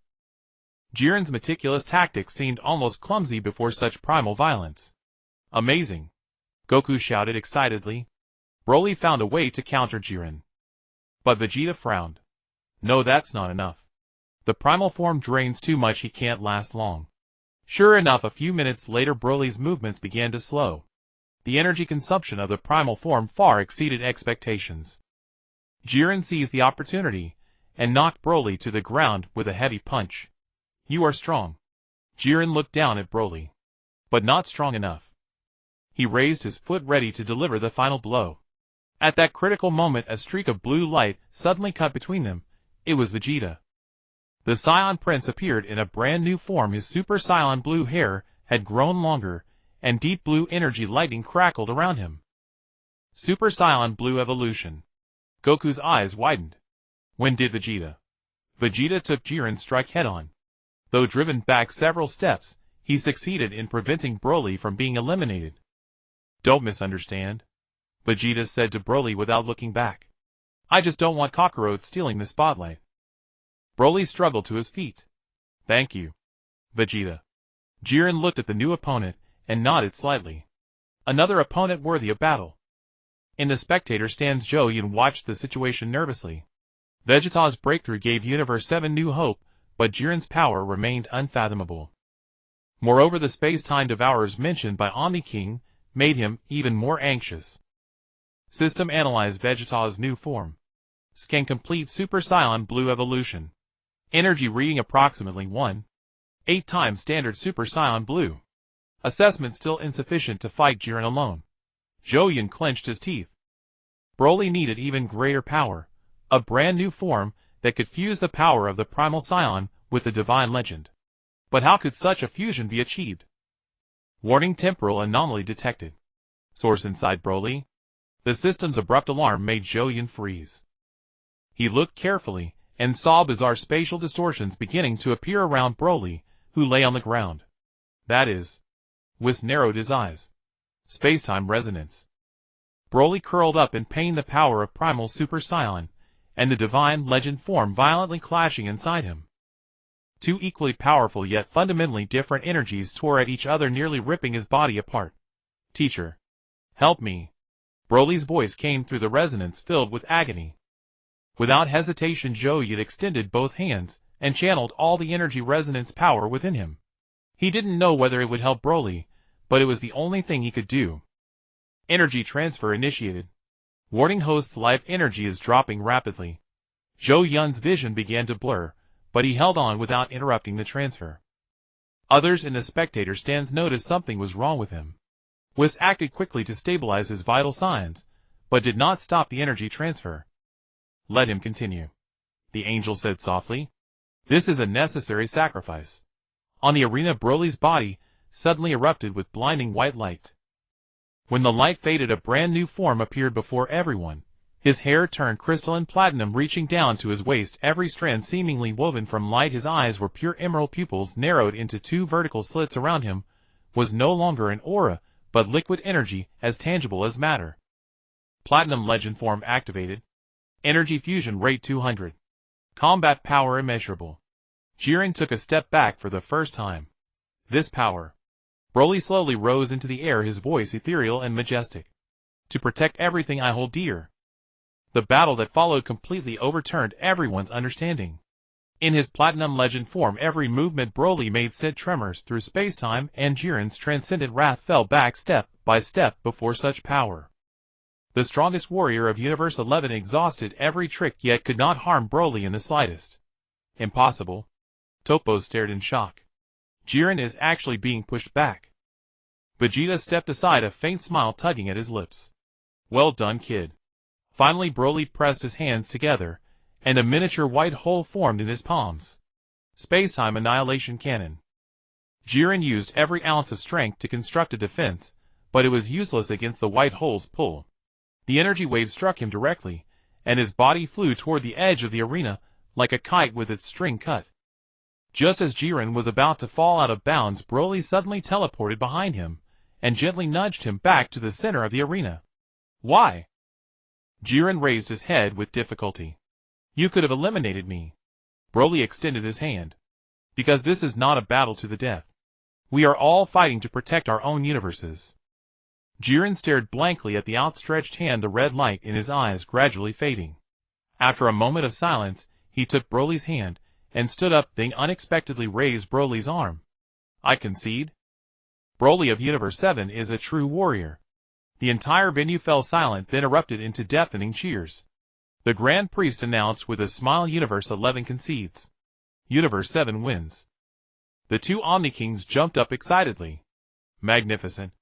Jiren's meticulous tactics seemed almost clumsy before such primal violence. Amazing! Goku shouted excitedly. Broly found a way to counter Jiren. But Vegeta frowned. No, that's not enough. The primal form drains too much, he can't last long. Sure enough, a few minutes later Broly's movements began to slow. The energy consumption of the primal form far exceeded expectations. Jiren seized the opportunity, and knocked Broly to the ground with a heavy punch. You are strong. Jiren looked down at Broly. But not strong enough. He raised his foot ready to deliver the final blow. At that critical moment, a streak of blue light suddenly cut between them. It was Vegeta. The Saiyan Prince appeared in a brand new form. His Super Saiyan blue hair had grown longer, and deep blue energy lightning crackled around him. Super Saiyan Blue Evolution. Goku's eyes widened. When did Vegeta? Vegeta took Jiren's strike head-on. Though driven back several steps, he succeeded in preventing Broly from being eliminated. Don't misunderstand, Vegeta said to Broly without looking back. I just don't want Kakarot stealing the spotlight. Broly struggled to his feet. Thank you, Vegeta. Jiren looked at the new opponent and nodded slightly. Another opponent worthy of battle. In the spectator stands, Zhou Yun watched the situation nervously. Vegeta's breakthrough gave Universe 7 new hope, but Jiren's power remained unfathomable. Moreover, the space-time devourers mentioned by Omni King made him even more anxious. System analyze Vegeta's new form. Scan complete Super Saiyan Blue evolution. Energy reading approximately 1.8 times standard Super Saiyan Blue. Assessment still insufficient to fight Jiren alone. Zhou Yun clenched his teeth. Broly needed even greater power, a brand new form that could fuse the power of the Primal Saiyan with the Divine Legend. But how could such a fusion be achieved? Warning: temporal anomaly detected. Source: inside Broly. The system's abrupt alarm made Zhou Yun freeze. He looked carefully and saw bizarre spatial distortions beginning to appear around Broly, who lay on the ground. That is, Whis narrowed his eyes. Spacetime resonance. Broly curled up in pain, the power of Primal Super Saiyan and the Divine Legend form violently clashing inside him. Two equally powerful yet fundamentally different energies tore at each other, nearly ripping his body apart. Teacher, help me. Broly's voice came through the resonance filled with agony. Without hesitation, Zhou Yun extended both hands and channeled all the energy resonance power within him. He didn't know whether it would help Broly, but it was the only thing he could do. Energy transfer initiated. Warning: host's life energy is dropping rapidly. Zhou Yun's vision began to blur, but he held on without interrupting the transfer. Others in the spectator stands noticed something was wrong with him. Whis acted quickly to stabilize his vital signs, but did not stop the energy transfer. Let him continue, the angel said softly. This is a necessary sacrifice. On the arena, Broly's body suddenly erupted with blinding white light. When the light faded, a brand new form appeared before everyone. His hair turned crystalline platinum, reaching down to his waist, every strand seemingly woven from light. His eyes were pure emerald, pupils narrowed into two vertical slits. Around him was no longer an aura, but liquid energy as tangible as matter. Platinum Legend form activated. Energy fusion rate 200. Combat power immeasurable. Jiren took a step back for the first time. This power. Broly slowly rose into the air, his voice ethereal and majestic. To protect everything I hold dear. The battle that followed completely overturned everyone's understanding. In his Platinum Legend form, every movement Broly made sent tremors through spacetime, and Jiren's transcendent wrath fell back step by step before such power. The strongest warrior of Universe 11 exhausted every trick, yet could not harm Broly in the slightest. Impossible. Toppo stared in shock. Jiren is actually being pushed back. Vegeta stepped aside, a faint smile tugging at his lips. Well done, kid. Finally, Broly pressed his hands together, and a miniature white hole formed in his palms. Spacetime Annihilation Cannon. Jiren used every ounce of strength to construct a defense, but it was useless against the white hole's pull. The energy wave struck him directly, and his body flew toward the edge of the arena like a kite with its string cut. Just as Jiren was about to fall out of bounds, Broly suddenly teleported behind him and gently nudged him back to the center of the arena. Why? Jiren raised his head with difficulty. You could have eliminated me. Broly extended his hand. Because this is not a battle to the death. We are all fighting to protect our own universes. Jiren stared blankly at the outstretched hand, the red light in his eyes gradually fading. After a moment of silence, he took Broly's hand and stood up, then unexpectedly raised Broly's arm. I concede. Broly of Universe 7 is a true warrior. The entire venue fell silent, then erupted into deafening cheers. The Grand Priest announced with a smile, Universe 11 concedes. Universe 7 wins. The two Omni Kings jumped up excitedly. Magnificent.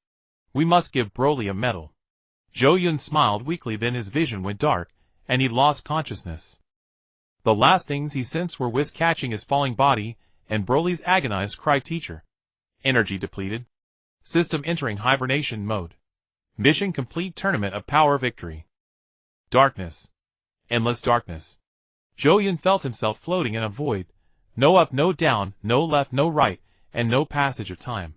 We must give Broly a medal. Zhou Yun smiled weakly, then his vision went dark, and he lost consciousness. The last things he sensed were Whis catching his falling body, and Broly's agonized cry, teacher. Energy depleted. System entering hibernation mode. Mission complete. Tournament of Power victory. Darkness. Endless darkness. Zhou Yun felt himself floating in a void. No up, no down, no left, no right, and no passage of time.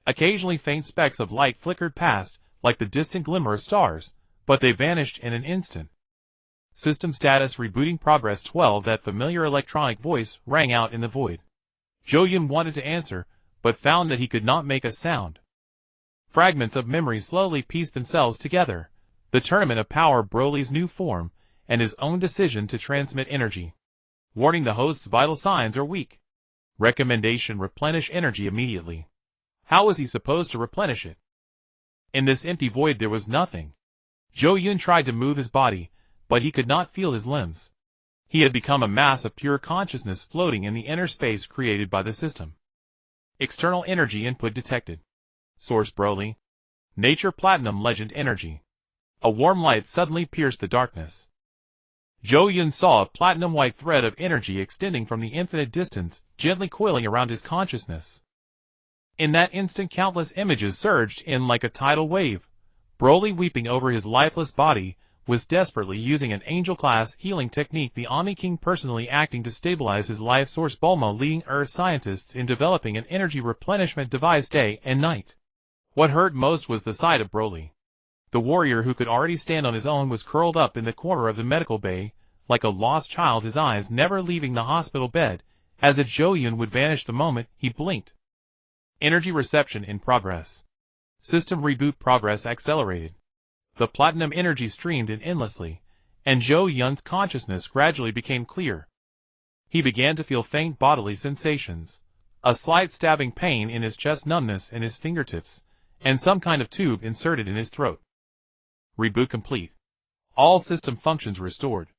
Occasionally faint specks of light flickered past, like the distant glimmer of stars, but they vanished in an instant. System status rebooting progress 12. That familiar electronic voice rang out in the void. Zhou Yun wanted to answer, but found that he could not make a sound. Fragments of memory slowly pieced themselves together. The Tournament of Power, Broly's new form, and his own decision to transmit energy. Warning: the host's vital signs are weak. Recommendation: replenish energy immediately. How was he supposed to replenish it? In this empty void there was nothing. Zhou Yun tried to move his body, but he could not feel his limbs. He had become a mass of pure consciousness floating in the inner space created by the system. External energy input detected. Source: Broly. Nature: Platinum Legend Energy. A warm light suddenly pierced the darkness. Zhou Yun saw a platinum-white thread of energy extending from the infinite distance, gently coiling around his consciousness. In that instant countless images surged in like a tidal wave. Broly, weeping over his lifeless body, was desperately using an angel-class healing technique, the Omni King personally acting to stabilize his life source, Bulma leading Earth scientists in developing an energy replenishment device day and night. What hurt most was the sight of Broly. The warrior who could already stand on his own was curled up in the corner of the medical bay, like a lost child, his eyes never leaving the hospital bed, as if Zhou Yun would vanish the moment he blinked. Energy reception in progress. System reboot progress accelerated. The platinum energy streamed in endlessly, and Zhou Yun's consciousness gradually became clear. He began to feel faint bodily sensations, a slight stabbing pain in his chest, numbness in his fingertips, and some kind of tube inserted in his throat. Reboot complete. All system functions restored.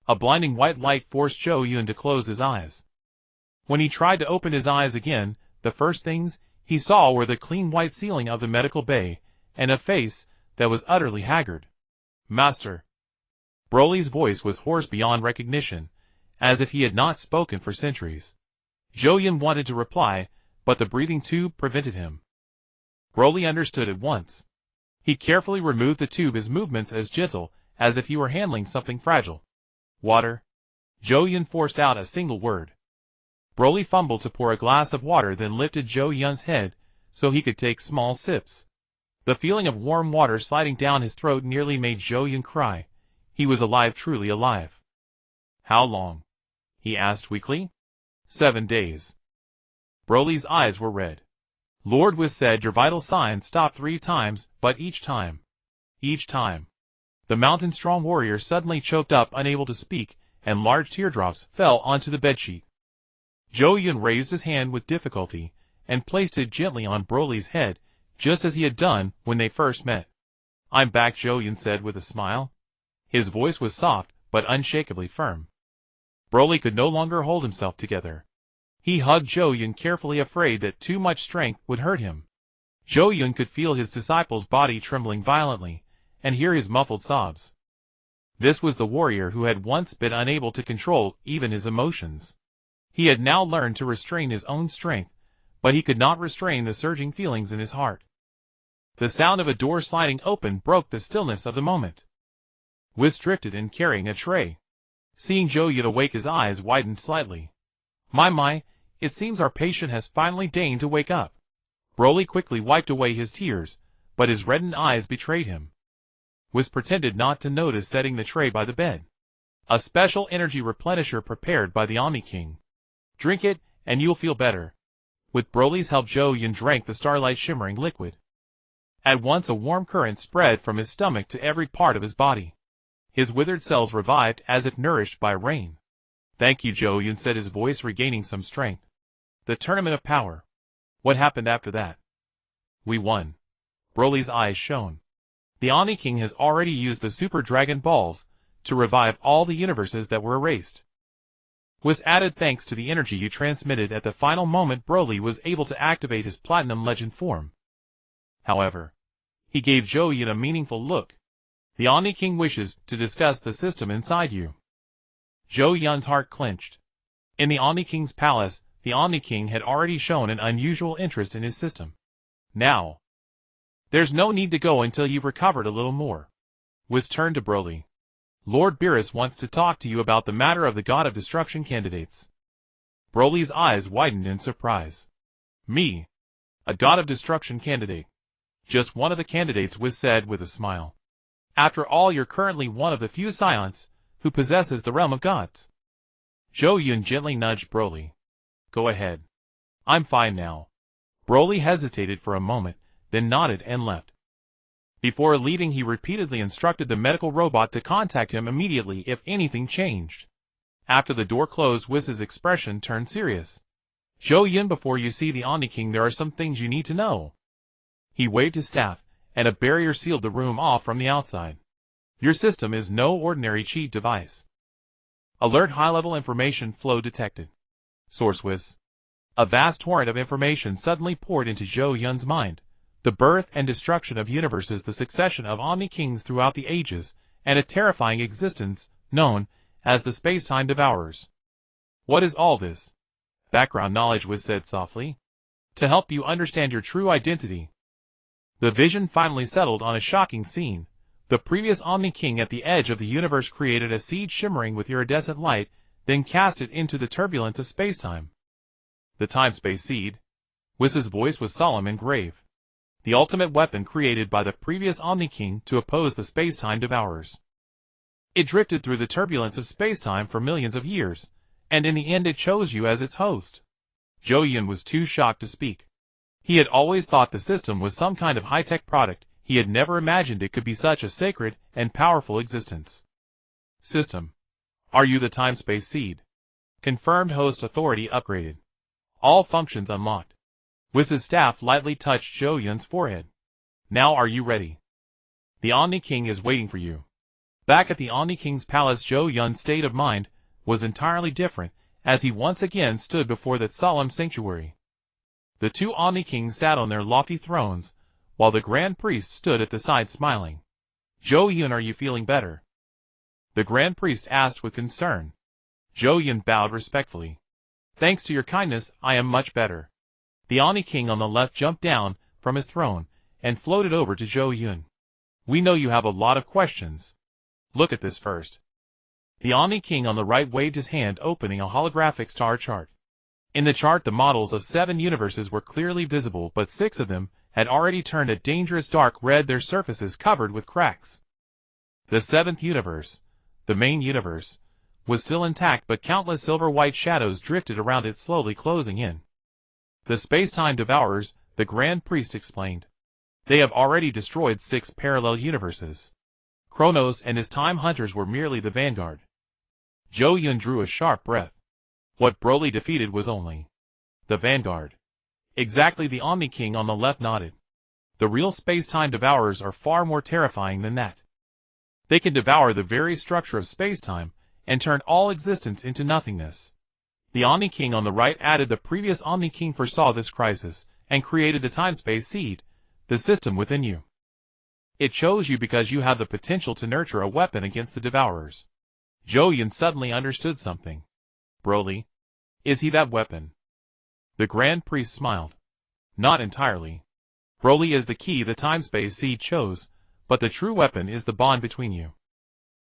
A blinding white light forced Zhou Yun to close his eyes. When he tried to open his eyes again, the first things he saw were the clean white ceiling of the medical bay, and a face that was utterly haggard. Master. Broly's voice was hoarse beyond recognition, as if he had not spoken for centuries. Zhou Yun wanted to reply, but the breathing tube prevented him. Broly understood at once. He carefully removed the tube, his movements as gentle as if he were handling something fragile. Water. Zhou Yun forced out a single word. Broly fumbled to pour a glass of water, then lifted Zhou Yun's head so he could take small sips. The feeling of warm water sliding down his throat nearly made Zhou Yun cry. He was alive, truly alive. How long? He asked weakly. 7 days. Broly's eyes were red. Lord Whis said your vital signs stopped 3 times, but each time. The mountain-strong warrior suddenly choked up, unable to speak, and large teardrops fell onto the bedsheet. Zhou Yun raised his hand with difficulty, and placed it gently on Broly's head, just as he had done when they first met. I'm back, Zhou Yun said with a smile. His voice was soft, but unshakably firm. Broly could no longer hold himself together. He hugged Zhou Yun carefully, afraid that too much strength would hurt him. Zhou Yun could feel his disciple's body trembling violently, and hear his muffled sobs. This was the warrior who had once been unable to control even his emotions. He had now learned to restrain his own strength, but he could not restrain the surging feelings in his heart. The sound of a door sliding open broke the stillness of the moment. Whis drifted in carrying a tray. Seeing Zhou Yun awake, his eyes widened slightly. My, it seems our patient has finally deigned to wake up. Broly quickly wiped away his tears, but his reddened eyes betrayed him. Whis pretended not to notice, setting the tray by the bed. A special energy replenisher prepared by the Omni King. Drink it, and you'll feel better. With Broly's help, Zhou Yun drank the starlight shimmering liquid. At once a warm current spread from his stomach to every part of his body. His withered cells revived as if nourished by rain. Thank you, Zhou Yun said, his voice regaining some strength. The Tournament of Power. What happened after that? We won. Broly's eyes shone. The Omni King has already used the Super Dragon Balls to revive all the universes that were erased. Was added thanks to the energy you transmitted at the final moment. Broly was able to activate his Platinum Legend form. However, he gave Zhou Yun a meaningful look. The Omni King wishes to discuss the system inside you. Zhou Yun's heart clenched. In the Omni King's palace, the Omni King had already shown an unusual interest in his system. Now, there's no need to go until you've recovered a little more. Whis turned to Broly. Lord Beerus wants to talk to you about the matter of the God of Destruction candidates. Broly's eyes widened in surprise. Me? A God of Destruction candidate? Just one of the candidates, Whis said with a smile. After all, you're currently one of the few Saiyans who possesses the realm of gods. Zhou Yun gently nudged Broly. Go ahead. I'm fine now. Broly hesitated for a moment, then nodded and left. Before leaving, he repeatedly instructed the medical robot to contact him immediately if anything changed. After the door closed, Whis' expression turned serious. Zhou Yun, before you see the Omni King, there are some things you need to know. He waved his staff, and a barrier sealed the room off from the outside. Your system is no ordinary cheat device. Alert: high-level information flow detected. Source: Whis. A vast torrent of information suddenly poured into Zhou Yun's mind. The birth and destruction of universes, the succession of Omni Kings throughout the ages, and a terrifying existence known as the space-time devourers. What is all this? Background knowledge, was said softly. To help you understand your true identity. The vision finally settled on a shocking scene. The previous Omni King at the edge of the universe created a seed shimmering with iridescent light, then cast it into the turbulence of space-time. The time-space seed. Whis' voice was solemn and grave. The ultimate weapon created by the previous Omni King to oppose the space-time devourers. It drifted through the turbulence of space-time for millions of years, and in the end it chose you as its host. Zhou Yun was too shocked to speak. He had always thought the system was some kind of high-tech product. He had never imagined it could be such a sacred and powerful existence. System. Are you the time-space seed? Confirmed. Host authority upgraded. All functions unlocked. Whis' staff lightly touched Zhou Yun's forehead. Now are you ready? The Omni King is waiting for you. Back at the Omni King's palace, Zhou Yun's state of mind was entirely different as he once again stood before that solemn sanctuary. The two Omni Kings sat on their lofty thrones, while the Grand Priest stood at the side smiling. Zhou Yun, are you feeling better? The Grand Priest asked with concern. Zhou Yun bowed respectfully. Thanks to your kindness, I am much better. The Omni King on the left jumped down from his throne and floated over to Zhou Yun. We know you have a lot of questions. Look at this first. The Omni King on the right waved his hand, opening a holographic star chart. In the chart, the models of 7 universes were clearly visible, but 6 of them had already turned a dangerous dark red, their surfaces covered with cracks. The 7th universe, the main universe, was still intact, but countless silver-white shadows drifted around it, slowly closing in. The space-time devourers, the Grand Priest explained. They have already destroyed 6 parallel universes. Kronos and his time hunters were merely the vanguard. Zhou Yun drew a sharp breath. What Broly defeated was only the vanguard. Exactly. The Omni King on the left nodded. The real space-time devourers are far more terrifying than that. They can devour the very structure of space-time and turn all existence into nothingness. The Omni King on the right added. The previous Omni King foresaw this crisis and created the time-space seed, the system within you. It chose you because you have the potential to nurture a weapon against the devourers. Zhou Yun suddenly understood something. Broly? Is he that weapon? The Grand Priest smiled. Not entirely. Broly is the key the time-space seed chose, but the true weapon is the bond between you.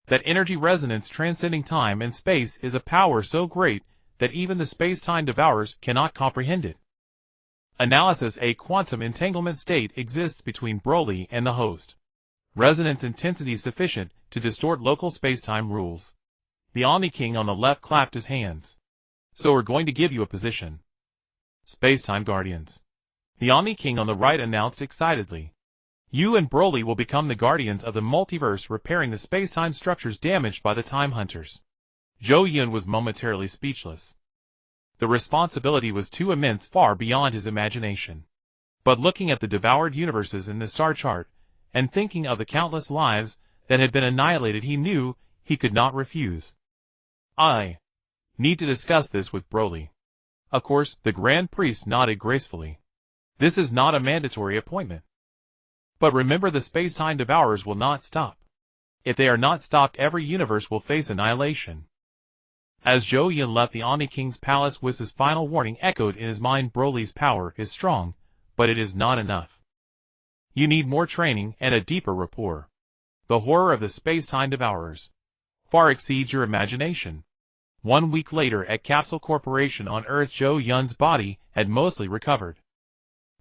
That energy resonance transcending time and space is a power so great that even the space-time devourers cannot comprehend it. Analysis: a quantum entanglement state exists between Broly and the host. Resonance intensity sufficient to distort local space-time rules. The Omni King on the left clapped his hands. So we're going to give you a position. Space-time Guardians. The Omni King on the right announced excitedly. You and Broly will become the guardians of the multiverse, repairing the space-time structures damaged by the Time Hunters. Zhou Yun was momentarily speechless. The responsibility was too immense, far beyond his imagination. But looking at the devoured universes in the star chart, and thinking of the countless lives that had been annihilated, he knew he could not refuse. I need to discuss this with Broly. Of course, the Grand Priest nodded gracefully. This is not a mandatory appointment. But remember, the space-time devourers will not stop. If they are not stopped, every universe will face annihilation. As Zhou Yun left the Omni King's palace, Whis' final warning echoed in his mind. Broly's power is strong, but it is not enough. You need more training and a deeper rapport. The horror of the space-time devourers far exceeds your imagination. 1 week later at Capsule Corporation on Earth, Zhou Yun's body had mostly recovered.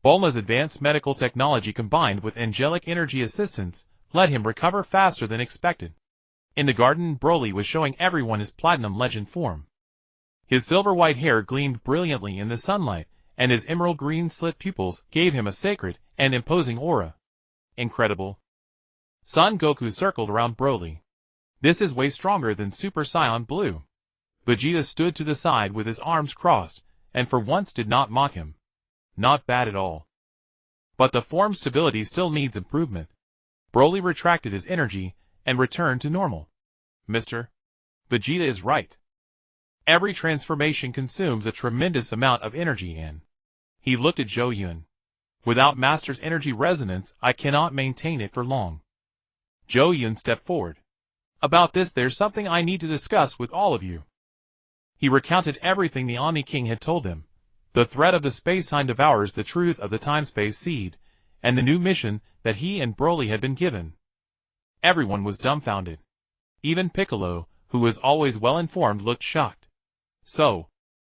Bulma's advanced medical technology combined with angelic energy assistance let him recover faster than expected. In the garden, Broly was showing everyone his Platinum Legend form. His silver-white hair gleamed brilliantly in the sunlight, and his emerald green slit pupils gave him a sacred and imposing aura. Incredible. Son Goku circled around Broly. This is way stronger than Super Saiyan Blue. Vegeta stood to the side with his arms crossed, and for once did not mock him. Not bad at all. But the form stability still needs improvement. Broly retracted his energy, and returned to normal. Mr. Vegeta is right. Every transformation consumes a tremendous amount of energy and... He looked at Zhou Yun. Without Master's energy resonance, I cannot maintain it for long. Zhou Yun stepped forward. About this there's something I need to discuss with all of you. He recounted everything the Omni King had told him. The threat of the space-time devours, the truth of the time-space seed, and the new mission that he and Broly had been given. Everyone was dumbfounded. Even Piccolo, who was always well-informed, looked shocked. So,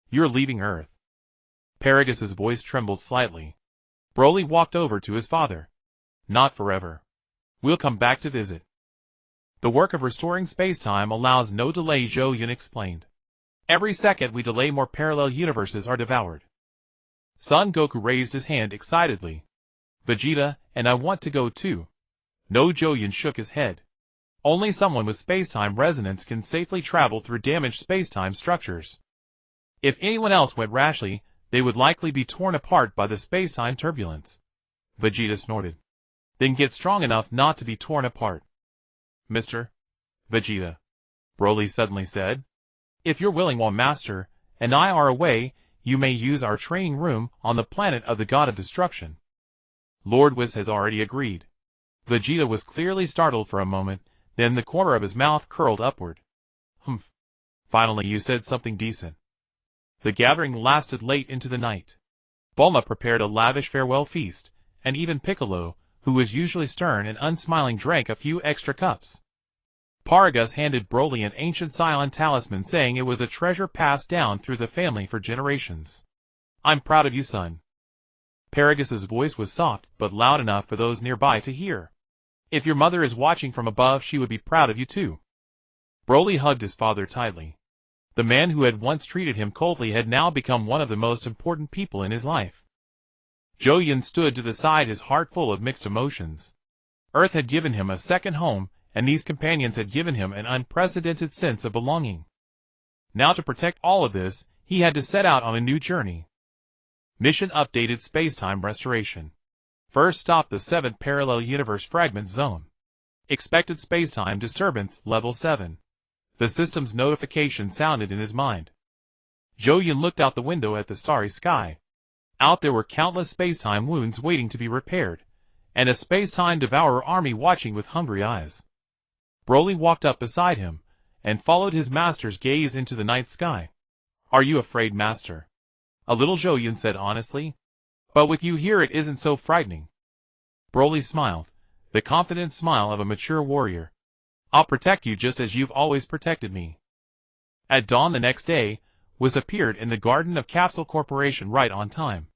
you're leaving Earth? Paragus' voice trembled slightly. Broly walked over to his father. Not forever. We'll come back to visit. The work of restoring space-time allows no delay, Zhou Yun explained. Every second we delay, more parallel universes are devoured. Son Goku raised his hand excitedly. Vegeta, and I want to go too. No, Zhou Yun shook his head. Only someone with space-time resonance can safely travel through damaged space-time structures. If anyone else went rashly, they would likely be torn apart by the space-time turbulence. Vegeta snorted. Then get strong enough not to be torn apart. Mr. Vegeta, Broly suddenly said. If you're willing while Master and I are away, you may use our training room on the planet of the God of Destruction. Lord Whis has already agreed. Vegeta was clearly startled for a moment, then the corner of his mouth curled upward. Humph. Finally you said something decent. The gathering lasted late into the night. Bulma prepared a lavish farewell feast, and even Piccolo, who was usually stern and unsmiling, drank a few extra cups. Paragus handed Broly an ancient Saiyan talisman, saying it was a treasure passed down through the family for generations. I'm proud of you, son. Paragus' voice was soft, but loud enough for those nearby to hear. If your mother is watching from above, she would be proud of you too. Broly hugged his father tightly. The man who had once treated him coldly had now become one of the most important people in his life. Zhou Yun stood to the side, his heart full of mixed emotions. Earth had given him a second home, and these companions had given him an unprecedented sense of belonging. Now to protect all of this, he had to set out on a new journey. Mission updated: Spacetime restoration. First stop, the 7th Parallel Universe Fragment Zone. Expected spacetime disturbance, level 7. The system's notification sounded in his mind. Zhou Yun looked out the window at the starry sky. Out there were countless spacetime wounds waiting to be repaired, and a spacetime devourer army watching with hungry eyes. Broly walked up beside him, and followed his master's gaze into the night sky. Are you afraid, Master? A little, Zhou Yun said honestly. But with you here it isn't so frightening. Broly smiled, the confident smile of a mature warrior. I'll protect you just as you've always protected me. At dawn the next day, Whis appeared in the garden of Capsule Corporation right on time.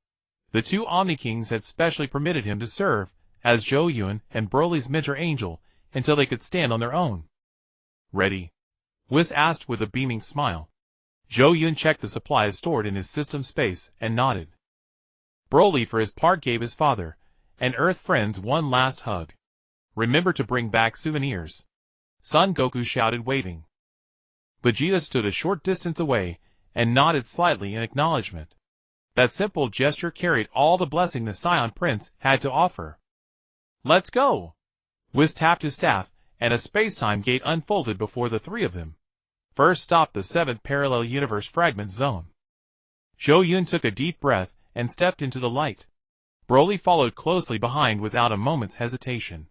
The two Omni Kings had specially permitted him to serve as Zhou Yun and Broly's mentor angel until they could stand on their own. Ready? Whis asked with a beaming smile. Zhou Yun checked the supplies stored in his system space and nodded. Broly for his part gave his father and Earth friends one last hug. Remember to bring back souvenirs. Son Goku shouted, waving. Vegeta stood a short distance away and nodded slightly in acknowledgement. That simple gesture carried all the blessing the Saiyan Prince had to offer. Let's go! Whis tapped his staff, and a spacetime gate unfolded before the three of them. First stop, the 7th Parallel Universe Fragment Zone. Zhou Yun took a deep breath and stepped into the light. Broly followed closely behind without a moment's hesitation.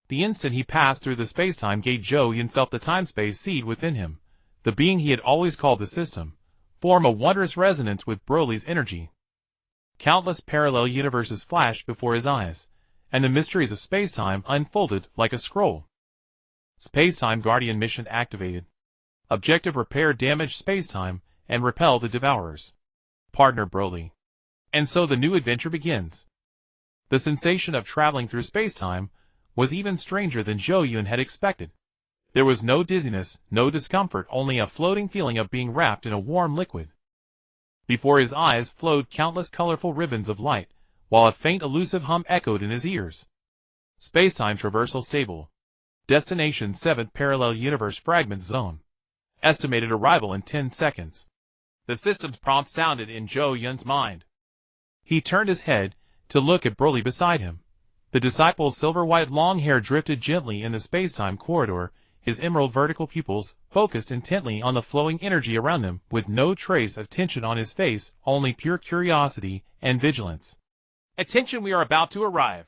The instant he passed through the spacetime gate, Zhou Yun felt the time-space seed within him, the being he had always called the system, form a wondrous resonance with Broly's energy. Countless parallel universes flashed before his eyes, and the mysteries of spacetime unfolded like a scroll. Spacetime Guardian mission activated. Objective: repair damaged spacetime and repel the devourers. Partner Broly. And so the new adventure begins. The sensation of traveling through spacetime was even stranger than Zhou Yun had expected. There was no dizziness, no discomfort, only a floating feeling of being wrapped in a warm liquid. Before his eyes flowed countless colorful ribbons of light, while a faint elusive hum echoed in his ears. Spacetime traversal stable. Destination 7th Parallel Universe Fragment Zone. Estimated arrival in 10 seconds. The system's prompt sounded in Zhou Yun's mind. He turned his head to look at Broly beside him. The disciple's silver-white long hair drifted gently in the spacetime corridor, his emerald vertical pupils focused intently on the flowing energy around them, with no trace of tension on his face, only pure curiosity and vigilance. "Attention, we are about to arrive."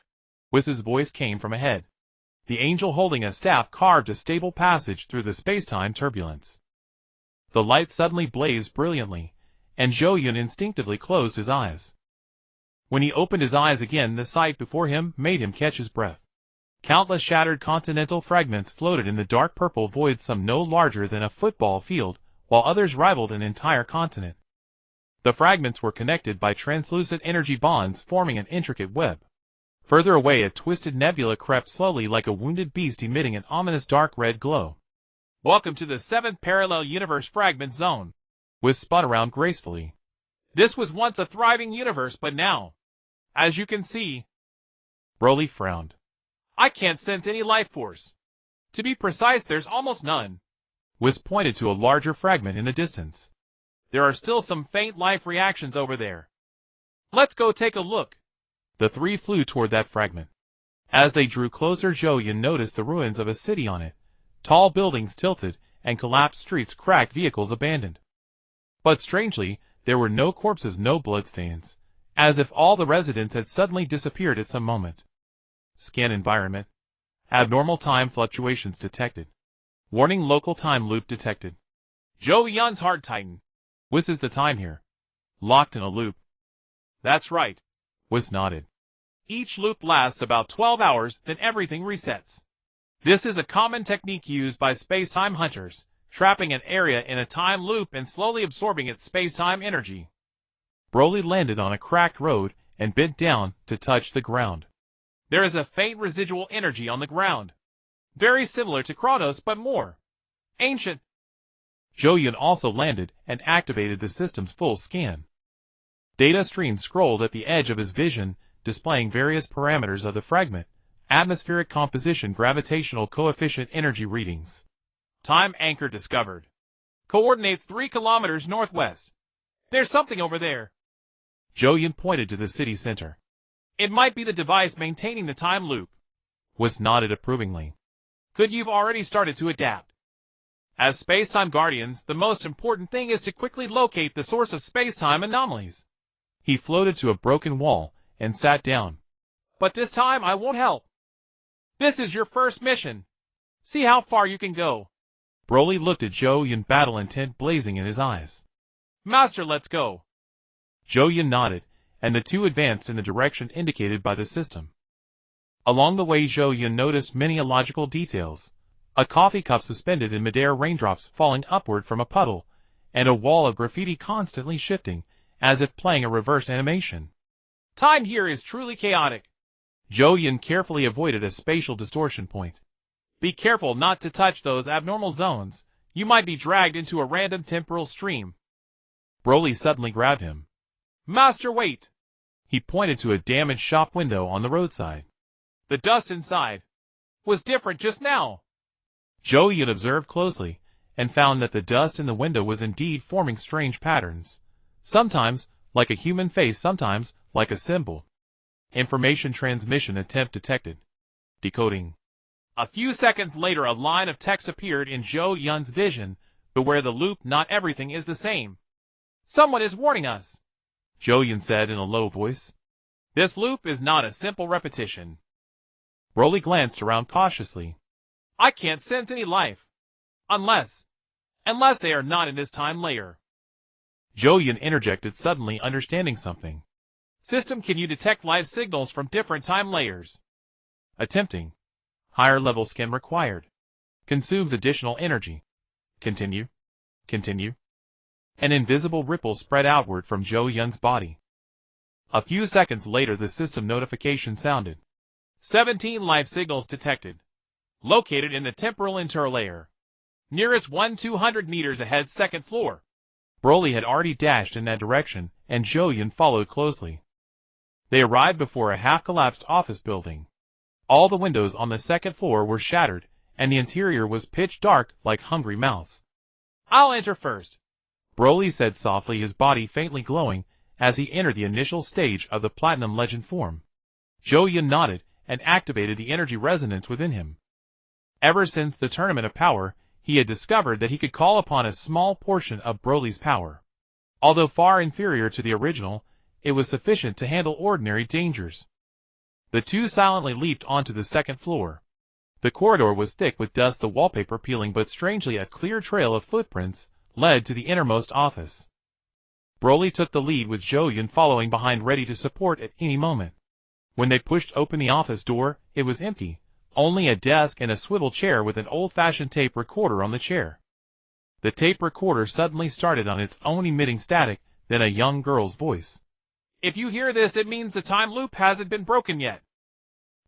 Whiz's voice came from ahead. The angel holding a staff carved a stable passage through the spacetime turbulence. The light suddenly blazed brilliantly, and Zhou Yun instinctively closed his eyes. When he opened his eyes again, the sight before him made him catch his breath. Countless shattered continental fragments floated in the dark purple void, some no larger than a football field, while others rivaled an entire continent. The fragments were connected by translucent energy bonds, forming an intricate web. Further away, a twisted nebula crept slowly like a wounded beast, emitting an ominous dark red glow. "Welcome to the 7th Parallel Universe Fragment Zone." Wiz spun around gracefully. "This was once a thriving universe, but now, as you can see..." Broly frowned. "I can't sense any life force. To be precise, there's almost none." Wiz pointed to a larger fragment in the distance. "There are still some faint life reactions over there. Let's go take a look." The three flew toward that fragment. As they drew closer, Zhou Yun noticed the ruins of a city on it. Tall buildings tilted, and collapsed streets cracked, vehicles abandoned. But strangely, there were no corpses, no bloodstains, as if all the residents had suddenly disappeared at some moment. Scan environment. Abnormal time fluctuations detected. Warning, local time loop detected. Zhou Yun's heart tightened. "Wiz is the time here. Locked in a loop." "That's right." Wiz nodded. "Each loop lasts about 12 hours, then everything resets. This is a common technique used by space-time hunters, trapping an area in a time loop and slowly absorbing its space-time energy." Broly landed on a cracked road and bent down to touch the ground. "There is a faint residual energy on the ground. Very similar to Kronos, but more ancient." Zhou Yun also landed and activated the system's full scan. Data streams scrolled at the edge of his vision, displaying various parameters of the fragment: atmospheric composition, gravitational coefficient, energy readings. "Time anchor discovered. Coordinates 3 kilometers northwest. There's something over there." Zhou Yun pointed to the city center. "It might be the device maintaining the time loop." Wiz nodded approvingly. "Good, you've already started to adapt. As space-time guardians, the most important thing is to quickly locate the source of space-time anomalies." He floated to a broken wall and sat down. "But this time I won't help. This is your first mission. See how far you can go." Broly looked at Zhou Yun, battle intent blazing in his eyes. "Master, let's go." Zhou Yun nodded, and the two advanced in the direction indicated by the system. Along the way, Zhou Yun noticed many illogical details: a coffee cup suspended in midair, raindrops falling upward from a puddle, and a wall of graffiti constantly shifting, as if playing a reverse animation. "Time here is truly chaotic." Zhou Yun carefully avoided a spatial distortion point. "Be careful not to touch those abnormal zones. You might be dragged into a random temporal stream." Broly suddenly grabbed him. "Master, wait!" He pointed to a damaged shop window on the roadside. "The dust inside was different just now." Zhou Yun observed closely, and found that the dust in the window was indeed forming strange patterns. Sometimes like a human face, sometimes like a symbol. Information transmission attempt detected. Decoding. A few seconds later, a line of text appeared in Zhou Yun's vision. "Beware the loop, not everything is the same. Someone is warning us," Zhou Yun said in a low voice. "This loop is not a simple repetition." Broly glanced around cautiously. "I can't sense any life. Unless they are not in this time layer." Zhou Yun interjected, suddenly understanding something. "System, can you detect life signals from different time layers?" Attempting. Higher level scan required. Consumes additional energy. Continue. Continue. An invisible ripple spread outward from Zhou Yun's body. A few seconds later, the system notification sounded. 17 life signals detected. Located in the temporal interlayer. Nearest 200 meters ahead, second floor. Broly had already dashed in that direction, and Zhou Yun followed closely. They arrived before a half-collapsed office building. All the windows on the second floor were shattered, and the interior was pitch dark like hungry mouths. "I'll enter first," Broly said softly, his body faintly glowing as he entered the initial stage of the Platinum Legend form. Zhou Yun nodded and activated the energy resonance within him. Ever since the Tournament of Power, he had discovered that he could call upon a small portion of Broly's power. Although far inferior to the original, it was sufficient to handle ordinary dangers. The two silently leaped onto the second floor. The corridor was thick with dust, the wallpaper peeling, but strangely a clear trail of footprints led to the innermost office. Broly took the lead with Zhou Yun following behind, ready to support at any moment. When they pushed open the office door, it was empty, only a desk and a swivel chair with an old-fashioned tape recorder on the chair. The tape recorder suddenly started on its own, emitting static, then a young girl's voice. "If you hear this, it means the time loop hasn't been broken yet.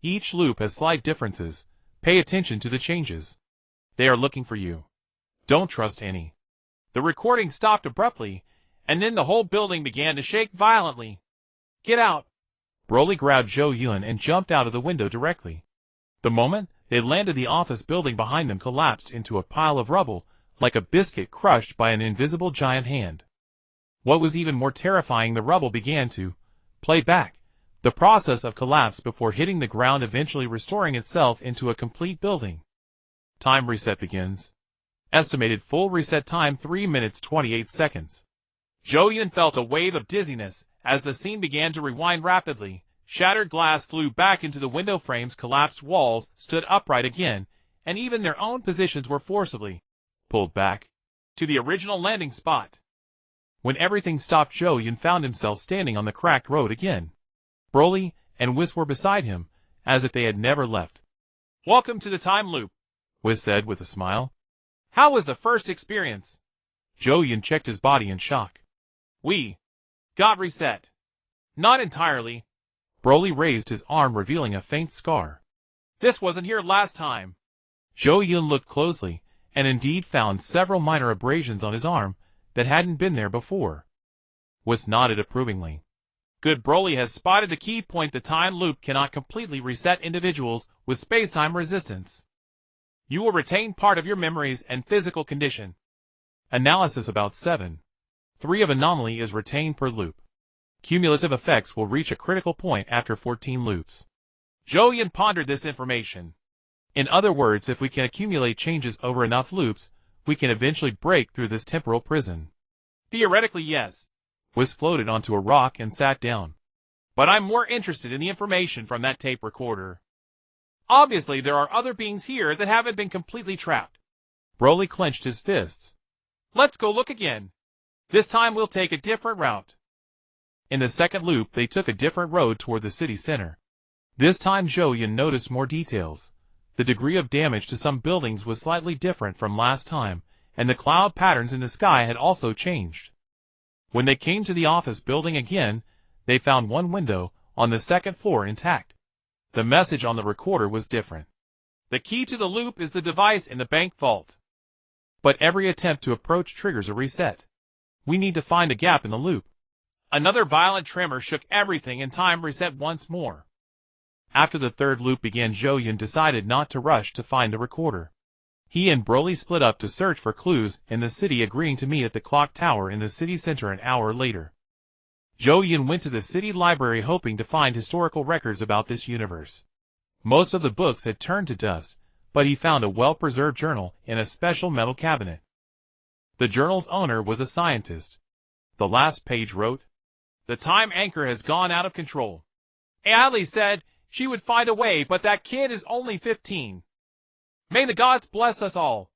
Each loop has slight differences. Pay attention to the changes. They are looking for you. Don't trust any." The recording stopped abruptly, and then the whole building began to shake violently. "Get out!" Broly grabbed Zhou Yun and jumped out of the window directly. The moment they landed, the office building behind them collapsed into a pile of rubble, like a biscuit crushed by an invisible giant hand. What was even more terrifying, the rubble began to play back, the process of collapse before hitting the ground, eventually restoring itself into a complete building. Time reset begins. Estimated full reset time 3 minutes 28 seconds. Zhou Yun felt a wave of dizziness as the scene began to rewind rapidly. Shattered glass flew back into the window frames, collapsed walls stood upright again, and even their own positions were forcibly pulled back to the original landing spot. When everything stopped, Zhou Yun found himself standing on the cracked road again. Broly and Whis were beside him, as if they had never left. "Welcome to the time loop," Whis said with a smile. "How was the first experience?" Zhou Yun checked his body in shock. "We got reset." "Not entirely." Broly raised his arm, revealing a faint scar. "This wasn't here last time." Zhou Yun looked closely, and indeed found several minor abrasions on his arm that hadn't been there before. Whis nodded approvingly. "Good, Broly has spotted the key point. The time loop cannot completely reset individuals with space-time resistance. You will retain part of your memories and physical condition. Analysis about 7.3 of anomaly is retained per loop. Cumulative effects will reach a critical point after 14 loops." Zhou Yun pondered this information. In other words, if we can accumulate changes over enough loops, we can eventually break through this temporal prison. "Theoretically, yes." Whis floated onto a rock and sat down. "But I'm more interested in the information from that tape recorder. Obviously, there are other beings here that haven't been completely trapped." Broly clenched his fists. "Let's go look again. This time we'll take a different route." In the second loop, they took a different road toward the city center. This time Zhou Yun noticed more details. The degree of damage to some buildings was slightly different from last time, and the cloud patterns in the sky had also changed. When they came to the office building again, they found one window on the second floor intact. The message on the recorder was different. "The key to the loop is the device in the bank vault. But every attempt to approach triggers a reset. We need to find a gap in the loop." Another violent tremor shook everything, and time reset once more. After the third loop began, Zhou Yun decided not to rush to find the recorder. He and Broly split up to search for clues in the city, agreeing to meet at the clock tower in the city center an hour later. Zhou Yun went to the city library hoping to find historical records about this universe. Most of the books had turned to dust, but he found a well-preserved journal in a special metal cabinet. The journal's owner was a scientist. The last page wrote, "The time anchor has gone out of control. Ali said she would find a way, but that kid is only 15. May the gods bless us all."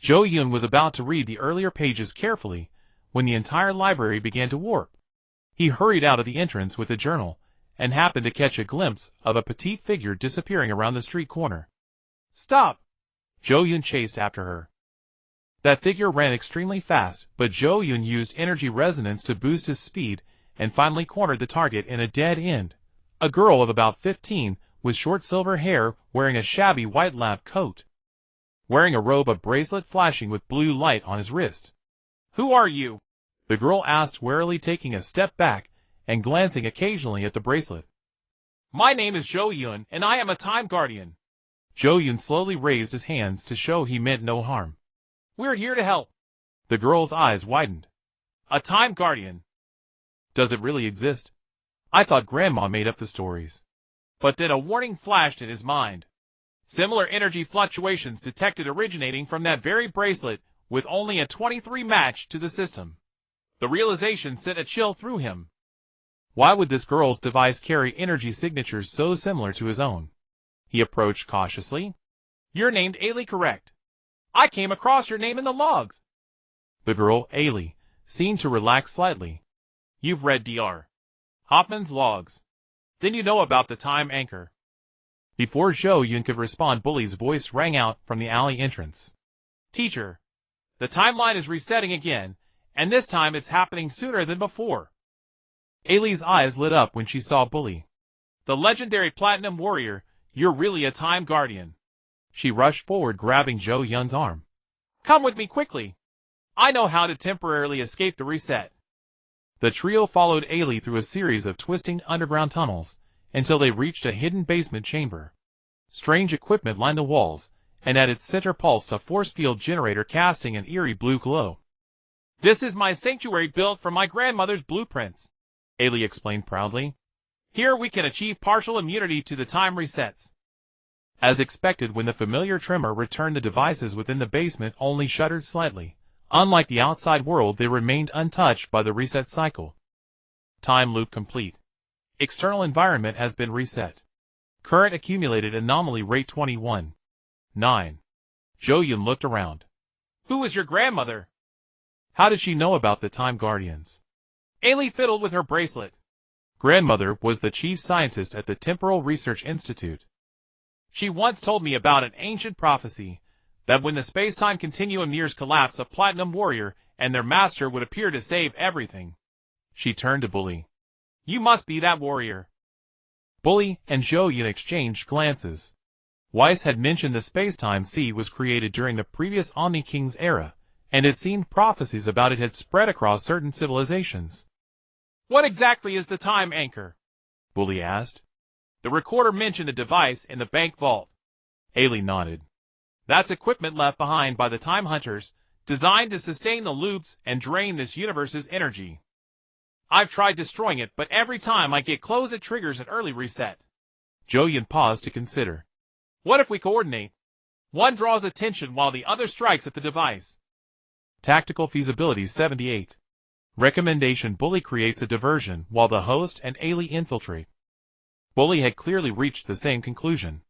Zhou Yun was about to read the earlier pages carefully when the entire library began to warp. He hurried out of the entrance with the journal and happened to catch a glimpse of a petite figure disappearing around the street corner. "Stop!" Zhou Yun chased after her. That figure ran extremely fast, but Zhou Yun used energy resonance to boost his speed and finally cornered the target in a dead end. A girl of about 15 with short silver hair, wearing a shabby white lab coat. Wearing a robe, a bracelet flashing with blue light on his wrist. "Who are you?" The girl asked, warily, taking a step back and glancing occasionally at the bracelet. My name is Zhou Yun, and I am a time guardian. Zhou Yun slowly raised his hands to show he meant no harm. We're here to help. The girl's eyes widened. A time guardian. Does it really exist? I thought Grandma made up the stories. But then a warning flashed in his mind. Similar energy fluctuations detected originating from that very bracelet, with only a 23 match to the system. The realization sent a chill through him. Why would this girl's device carry energy signatures so similar to his own? He approached cautiously. You're named Ailey, correct? I came across your name in the logs. The girl, Ailey, seemed to relax slightly. You've read Dr. Hoffman's logs. Then you know about the time anchor. Before Zhou Yun could respond, Bully's voice rang out from the alley entrance. Teacher, the timeline is resetting again, and this time it's happening sooner than before. Ailey's eyes lit up when she saw Bully. The legendary Platinum Warrior, you're really a time guardian. She rushed forward, grabbing Zhou Yun's arm. Come with me quickly. I know how to temporarily escape the reset. The trio followed Ailey through a series of twisting underground tunnels until they reached a hidden basement chamber. Strange equipment lined the walls, and at its center pulsed a force field generator casting an eerie blue glow. This is my sanctuary built from my grandmother's blueprints, Ailey explained proudly. Here we can achieve partial immunity to the time resets. As expected, when the familiar tremor returned, the devices within the basement only shuddered slightly. Unlike the outside world, they remained untouched by the reset cycle. Time loop complete. External environment has been reset. Current accumulated anomaly rate 21. 9. Zhou Yun looked around. Who is your grandmother? How did she know about the Time Guardians? Ailey fiddled with her bracelet. Grandmother was the chief scientist at the Temporal Research Institute. She once told me about an ancient prophecy, that when the space-time continuum nears collapse, a Platinum Warrior and their master would appear to save everything. She turned to Bully. You must be that warrior. Bully and Zhou Yun exchanged glances. Weiss had mentioned the space-time sea was created during the previous Omni King's era, and it seemed prophecies about it had spread across certain civilizations. What exactly is the time anchor? Bully asked. The recorder mentioned a device in the bank vault. Ailey nodded. That's equipment left behind by the Time Hunters, designed to sustain the loops and drain this universe's energy. I've tried destroying it, but every time I get close it triggers an early reset. Zhou Yun paused to consider. What if we coordinate? One draws attention while the other strikes at the device. Tactical feasibility 78. Recommendation: Bully creates a diversion while the host and Ailey infiltrate. Bully had clearly reached the same conclusion.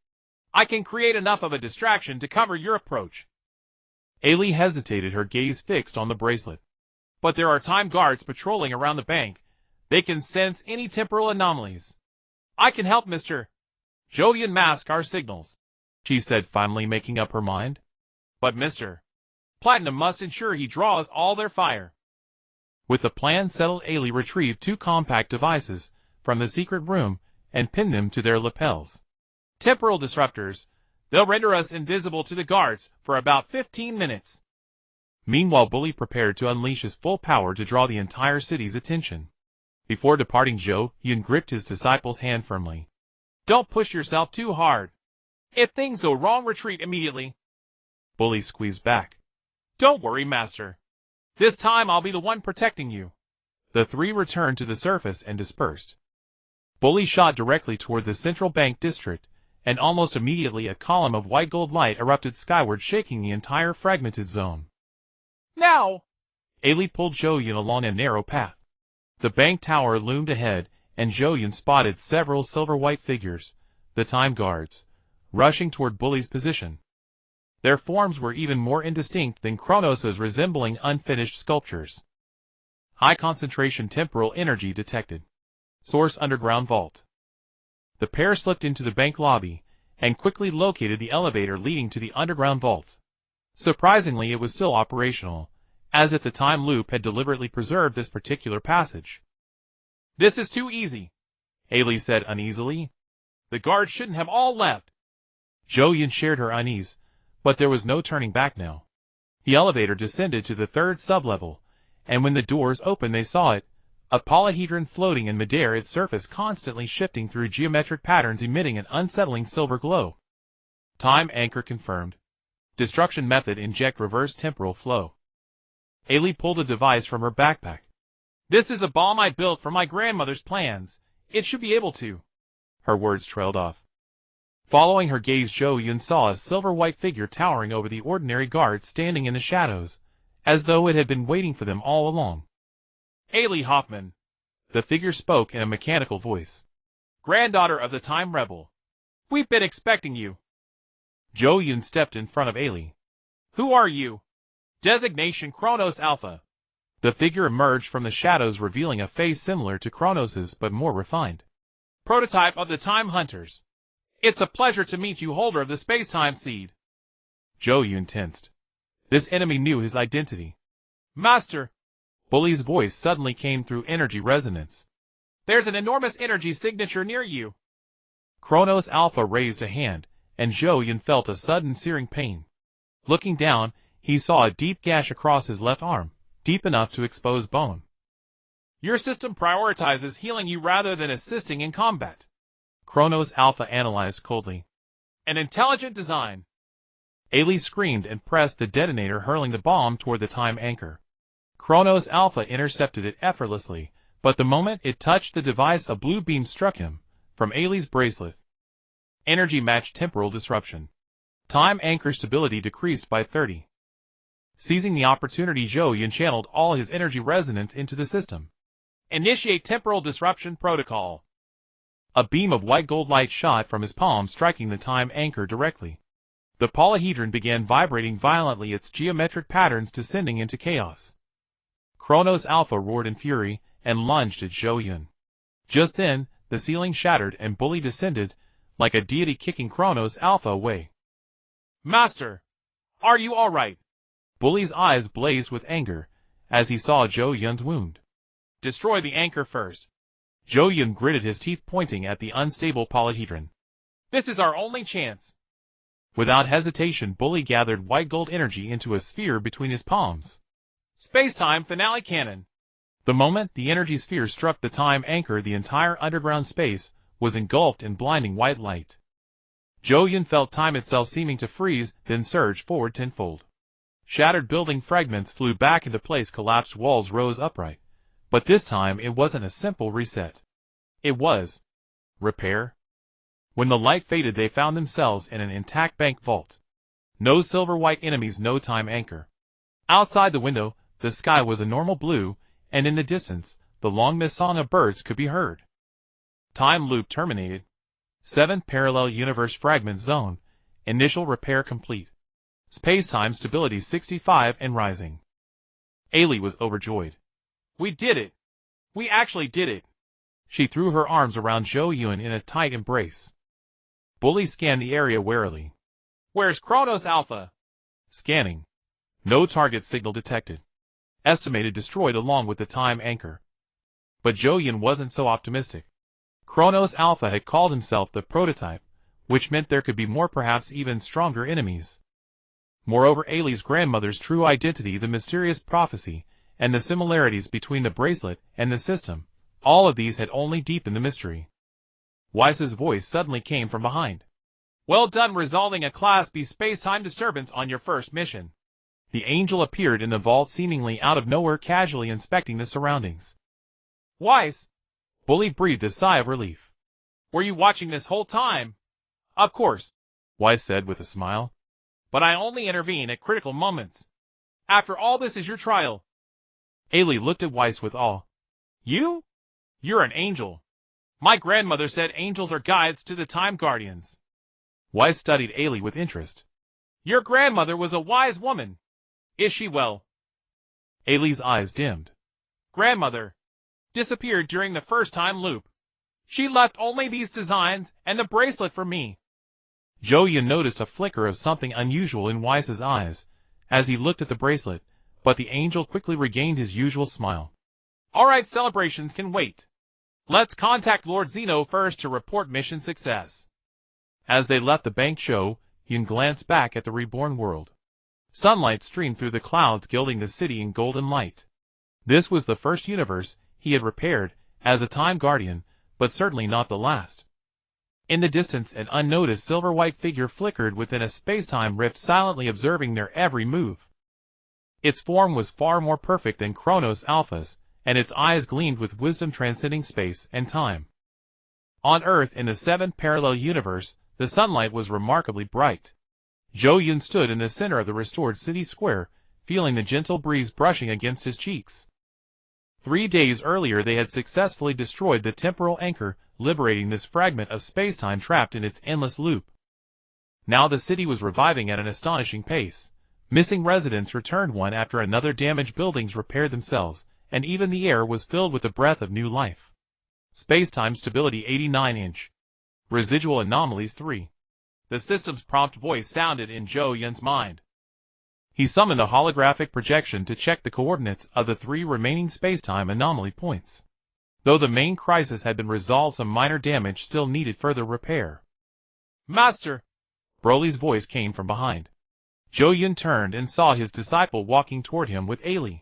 I can create enough of a distraction to cover your approach. Ailey hesitated, her gaze fixed on the bracelet. But there are time guards patrolling around the bank. They can sense any temporal anomalies. I can help, Mr. Zhou Yun mask our signals, she said, finally making up her mind. But Mr. Platinum must ensure he draws all their fire. With the plan settled, Ailey retrieved 2 compact devices from the secret room and pinned them to their lapels. Temporal disruptors. They'll render us invisible to the guards for about 15 minutes. Meanwhile, Bully prepared to unleash his full power to draw the entire city's attention. Before departing, Zhou Yun gripped his disciple's hand firmly. Don't push yourself too hard. If things go wrong, retreat immediately. Bully squeezed back. Don't worry, Master. This time I'll be the one protecting you. The 3 returned to the surface and dispersed. Bully shot directly toward the central bank district, and almost immediately a column of white gold light erupted skyward, shaking the entire fragmented zone. Now! Ailey pulled Zhou Yun along a narrow path. The bank tower loomed ahead, and Zhou Yun spotted several silver-white figures, the time guards, rushing toward Bully's position. Their forms were even more indistinct than Kronos', resembling unfinished sculptures. High concentration temporal energy detected. Source: underground vault. The pair slipped into the bank lobby, and quickly located the elevator leading to the underground vault. Surprisingly, it was still operational, as if the time loop had deliberately preserved this particular passage. This is too easy, Ailey said uneasily. The guards shouldn't have all left. Zhou Yun shared her unease, but there was no turning back now. The elevator descended to the 3rd sublevel, and when the doors opened they saw it, a polyhedron floating in midair, its surface constantly shifting through geometric patterns emitting an unsettling silver glow. Time anchor confirmed. Destruction method, inject reverse temporal flow. Ailey pulled a device from her backpack. This is a bomb I built for my grandmother's plans. It should be able to. Her words trailed off. Following her gaze, Zhou Yun saw a silver-white figure towering over the ordinary guards standing in the shadows, as though it had been waiting for them all along. Ailey Hoffman. The figure spoke in a mechanical voice. Granddaughter of the Time Rebel. We've been expecting you. Zhou Yun stepped in front of Ailey. Who are you? Designation Kronos Alpha. The figure emerged from the shadows, revealing a face similar to Kronos's but more refined. Prototype of the Time Hunters. It's a pleasure to meet you, holder of the space-time seed. Zhou Yun tensed. This enemy knew his identity. Master. Bully's voice suddenly came through energy resonance. There's an enormous energy signature near you. Kronos Alpha raised a hand, and Zhou Yun felt a sudden searing pain. Looking down, he saw a deep gash across his left arm, deep enough to expose bone. Your system prioritizes healing you rather than assisting in combat. Kronos Alpha analyzed coldly. An intelligent design. Ailey screamed and pressed the detonator, hurling the bomb toward the time anchor. Kronos Alpha intercepted it effortlessly, but the moment it touched the device a blue beam struck him, from Ailey's bracelet. Energy matched temporal disruption. Time anchor stability decreased by 30. Seizing the opportunity, Zhou Yun channeled all his energy resonance into the system. Initiate temporal disruption protocol. A beam of white gold light shot from his palm, striking the time anchor directly. The polyhedron began vibrating violently, its geometric patterns descending into chaos. Kronos Alpha roared in fury and lunged at Zhou Yun. Just then, the ceiling shattered and Bully descended, like a deity, kicking Kronos Alpha away. Master! Are you all right? Bully's eyes blazed with anger as he saw Zhou Yun's wound. Destroy the anchor first. Zhou Yun gritted his teeth, pointing at the unstable polyhedron. This is our only chance. Without hesitation, Bully gathered white gold energy into a sphere between his palms. Space-time finale cannon. The moment the energy sphere struck the time anchor, the entire underground space was engulfed in blinding white light. Zhou Yun felt time itself seeming to freeze, then surge forward tenfold. Shattered building fragments flew back into place, collapsed walls rose upright. But this time it wasn't a simple reset. It was repair. When the light faded, they found themselves in an intact bank vault. No silver-white enemies, no time anchor. Outside the window, the sky was a normal blue, and in the distance, the long-missed song of birds could be heard. Time loop terminated. 7th parallel universe fragment zone. Initial repair complete. Space-time stability 65 and rising. Ailey was overjoyed. We did it! We actually did it! She threw her arms around Zhou Yun in a tight embrace. Bully scanned the area warily. Where's Kronos Alpha? Scanning. No target signal detected. Estimated destroyed along with the time anchor. But Zhou Yun wasn't so optimistic. Kronos Alpha had called himself the prototype, which meant there could be more, perhaps even stronger enemies. Moreover, Ailey's grandmother's true identity, the mysterious prophecy, and the similarities between the bracelet and the system, all of these had only deepened the mystery. Weiss's voice suddenly came from behind. Well done resolving a Class B space-time disturbance on your first mission. The angel appeared in the vault seemingly out of nowhere, casually inspecting the surroundings. Weiss! Bully breathed a sigh of relief. Were you watching this whole time? Of course, Weiss said with a smile. But I only intervene at critical moments. After all, this is your trial. Ailey looked at Weiss with awe. You? You're an angel. My grandmother said angels are guides to the Time Guardians. Weiss studied Ailey with interest. Your grandmother was a wise woman. Is she well? Ailey's eyes dimmed. Grandmother disappeared during the first time loop. She left only these designs and the bracelet for me. Zhou Yun noticed a flicker of something unusual in Weiss's eyes as he looked at the bracelet, but the angel quickly regained his usual smile. All right, celebrations can wait. Let's contact Lord Zeno first to report mission success. As they left the bank, Zhou Yun glanced back at the reborn world. Sunlight streamed through the clouds, gilding the city in golden light. This was the first universe he had repaired as a time guardian, but certainly not the last. In the distance, an unnoticed silver-white figure flickered within a space-time rift, silently observing their every move. Its form was far more perfect than Kronos Alpha's, and its eyes gleamed with wisdom transcending space and time. On Earth, in the seventh parallel universe, the sunlight was remarkably bright. Zhou Yun stood in the center of the restored city square, feeling the gentle breeze brushing against his cheeks. 3 days earlier they had successfully destroyed the temporal anchor, liberating this fragment of space-time trapped in its endless loop. Now the city was reviving at an astonishing pace. Missing residents returned one after another, damaged buildings repaired themselves, and even the air was filled with the breath of new life. Space-time stability 89-inch. Residual anomalies 3. The system's prompt voice sounded in Zhou Yun's mind. He summoned a holographic projection to check the coordinates of the 3 remaining space-time anomaly points. Though the main crisis had been resolved, some minor damage still needed further repair. "Master!" Broly's voice came from behind. Zhou Yun turned and saw his disciple walking toward him with Ailey.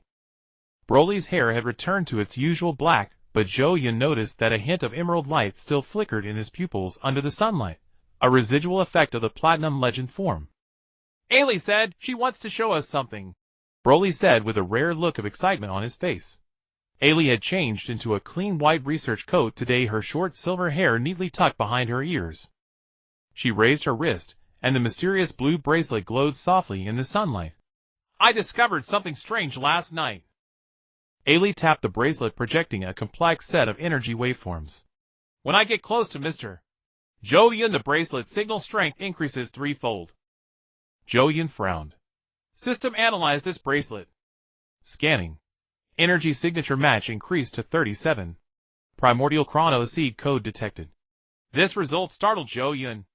Broly's hair had returned to its usual black, but Zhou Yun noticed that a hint of emerald light still flickered in his pupils under the sunlight, a residual effect of the Platinum Legend form. "Ailey said she wants to show us something," Broly said with a rare look of excitement on his face. Ailey had changed into a clean white research coat today, her short silver hair neatly tucked behind her ears. She raised her wrist, and the mysterious blue bracelet glowed softly in the sunlight. "I discovered something strange last night." Ailey tapped the bracelet, projecting a complex set of energy waveforms. "When I get close to Mr. Zhou Yun, the bracelet signal strength increases 3-fold. Zhou Yun frowned. "System, analyze this bracelet." Scanning. Energy signature match increased to 37. Primordial Chrono Seed code detected. This result startled Zhou Yun.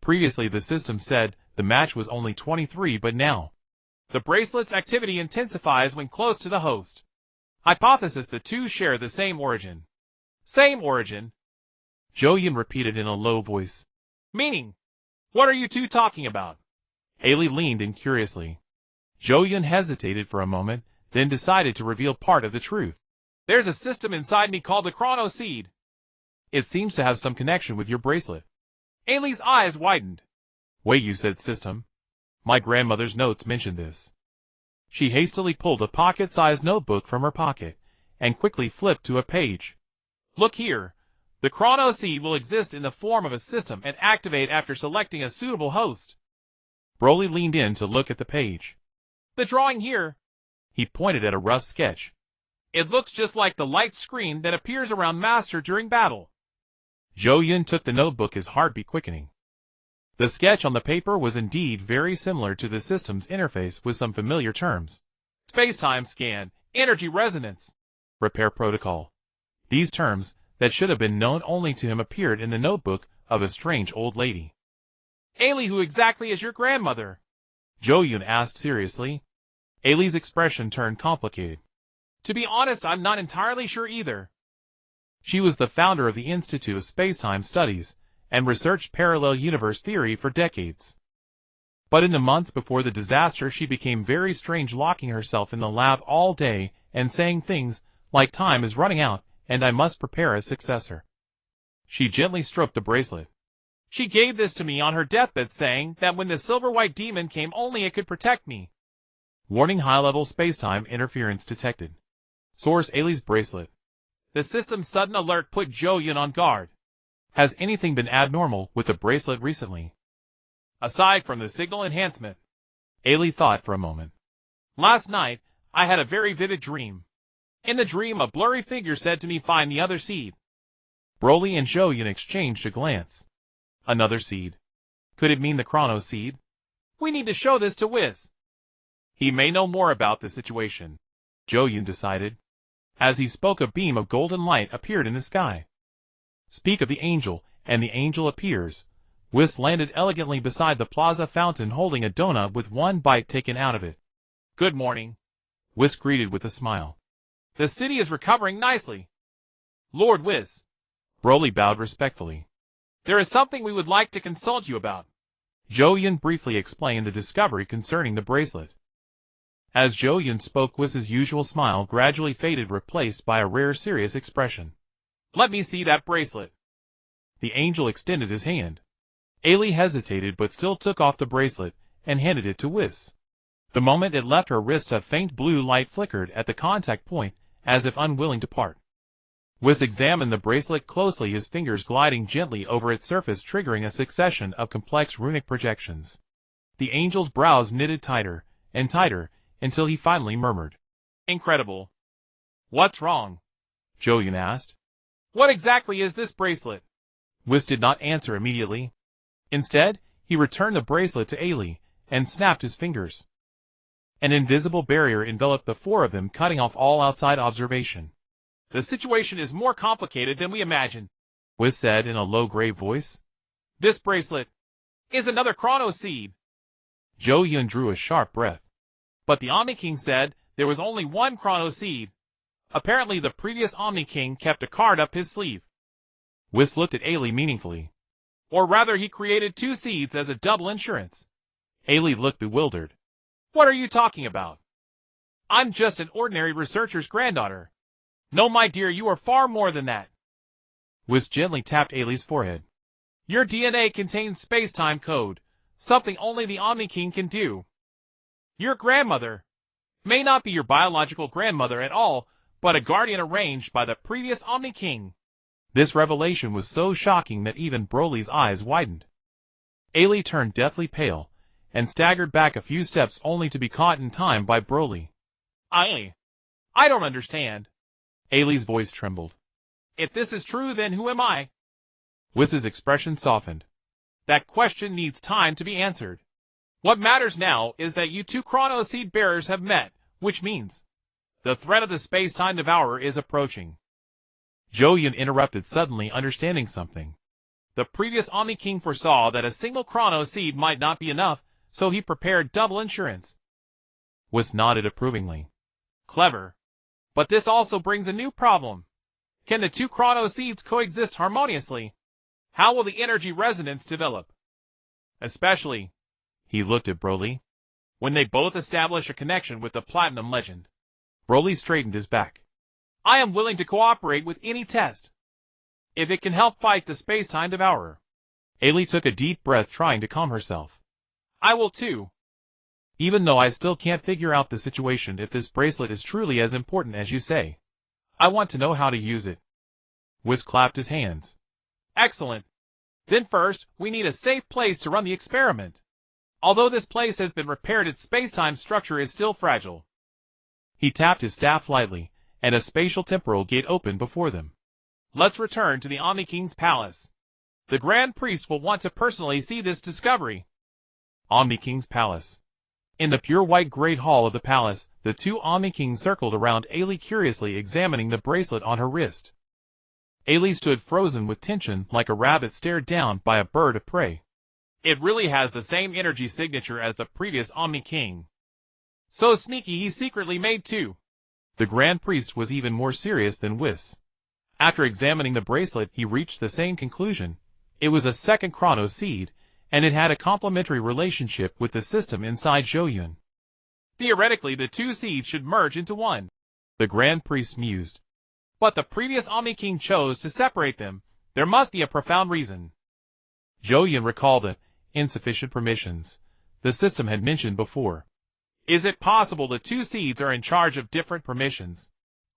Previously the system said the match was only 23, but now the bracelet's activity intensifies when close to the host. Hypothesis: the two share the same origin. Same origin? Zhou Yun repeated in a low voice. "Meaning? What are you two talking about?" Ailey leaned in curiously. Zhou Yun hesitated for a moment, then decided to reveal part of the truth. "There's a system inside me called the Chrono Seed. It seems to have some connection with your bracelet." Ailey's eyes widened. "Wait, you said system? My grandmother's notes mentioned this." She hastily pulled a pocket-sized notebook from her pocket, and quickly flipped to a page. "Look here. The Chrono Seed will exist in the form of a system and activate after selecting a suitable host." Broly leaned in to look at the page. "The drawing here." He pointed at a rough sketch. "It looks just like the light screen that appears around Master during battle." Zhou Yun took the notebook, his heartbeat quickening. The sketch on the paper was indeed very similar to the system's interface, with some familiar terms. Space-time scan, energy resonance, repair protocol. These terms, that should have been known only to him, appeared in the notebook of a strange old lady. "Ailey, who exactly is your grandmother?" Zhou Yun asked seriously. Ailey's expression turned complicated. "To be honest, I'm not entirely sure either." She was the founder of the Institute of Space-Time Studies, and researched parallel universe theory for decades. But in the months before the disaster she became very strange, locking herself in the lab all day and saying things like time is running out and I must prepare a successor. She gently stroked the bracelet. "She gave this to me on her deathbed, saying that when the silver-white demon came only it could protect me." Warning: high-level space-time interference detected. Source: Ailey's bracelet. The system's sudden alert put Zhou Yun on guard. Has anything been abnormal with the bracelet recently? Aside from the signal enhancement? Ailey thought for a moment. "Last night, I had a very vivid dream. In the dream, a blurry figure said to me, 'Find the other seed.'" Broly and Zhou Yun exchanged a glance. Another seed? Could it mean the Chrono Seed? "We need to show this to Whis. He may know more about the situation," Zhou Yun decided. As he spoke, a beam of golden light appeared in the sky. Speak of the angel, and the angel appears. Whis landed elegantly beside the plaza fountain, holding a donut with one bite taken out of it. "Good morning," Whis greeted with a smile. "The city is recovering nicely." "Lord Whis." Broly bowed respectfully. "There is something we would like to consult you about." Zhou Yun briefly explained the discovery concerning the bracelet. As Zhou Yun spoke, Whis' usual smile gradually faded, replaced by a rare serious expression. "Let me see that bracelet." The angel extended his hand. Ailey hesitated but still took off the bracelet and handed it to Whis. The moment it left her wrist, a faint blue light flickered at the contact point, as if unwilling to part. Whis examined the bracelet closely, his fingers gliding gently over its surface, triggering a succession of complex runic projections. The angel's brows knitted tighter and tighter until he finally murmured, "Incredible." "What's wrong?" Zhou Yun asked. "What exactly is this bracelet?" Whis did not answer immediately. Instead, he returned the bracelet to Ailey and snapped his fingers. An invisible barrier enveloped the four of them, cutting off all outside observation. "The situation is more complicated than we imagined," Whis said in a low, grave voice. "This bracelet is another chrono seed." Zhou Yun drew a sharp breath. "But the Omni King said there was only one chrono seed. Apparently the previous Omni King kept a card up his sleeve." Whis looked at Ailey meaningfully. "Or rather, he created two seeds as a double insurance." Ailey looked bewildered. "What are you talking about? I'm just an ordinary researcher's granddaughter." "No, my dear, you are far more than that." Whis gently tapped Ailey's forehead. "Your DNA contains space-time code, something only the Omni King can do. Your grandmother may not be your biological grandmother at all, but a guardian arranged by the previous Omni King." This revelation was so shocking that even Broly's eyes widened. Ailey turned deathly pale and staggered back a few steps, only to be caught in time by Broly. I don't understand." Ailey's voice trembled. "If this is true, then who am I?" Whis' expression softened. "That question needs time to be answered. What matters now is that you two chrono seed bearers have met, which means the threat of the space-time devourer is approaching." Zhou Yun interrupted, suddenly understanding something. "The previous Omni King foresaw that a single chrono seed might not be enough, so he prepared double insurance." Whis nodded approvingly. "Clever. But this also brings a new problem. Can the two chrono seeds coexist harmoniously? How will the energy resonance develop? Especially," he looked at Broly, "when they both establish a connection with the Platinum Legend." Broly straightened his back. "I am willing to cooperate with any test, if it can help fight the space-time devourer." Ailey took a deep breath, trying to calm herself. "I will too. Even though I still can't figure out the situation, if this bracelet is truly as important as you say, I want to know how to use it." Whis clapped his hands. "Excellent. Then first, we need a safe place to run the experiment. Although this place has been repaired, its space-time structure is still fragile." He tapped his staff lightly, and a spatial temporal gate opened before them. "Let's return to the Omni King's palace. The Grand Priest will want to personally see this discovery." Omni King's palace. In the pure white Great Hall of the palace, the two Omni Kings circled around Ailey, curiously examining the bracelet on her wrist. Ailey stood frozen with tension, like a rabbit stared down by a bird of prey. "It really has the same energy signature as the previous Omni King. So sneaky, he secretly made two." The Grand Priest was even more serious than Whis. After examining the bracelet, he reached the same conclusion. It was a second chrono seed, and it had a complementary relationship with the system inside Zhou Yun. "Theoretically, the two seeds should merge into one," the Grand Priest mused. "But the previous Omni King chose to separate them. There must be a profound reason." Zhou Yun recalled the insufficient permissions the system had mentioned before. "Is it possible the two seeds are in charge of different permissions?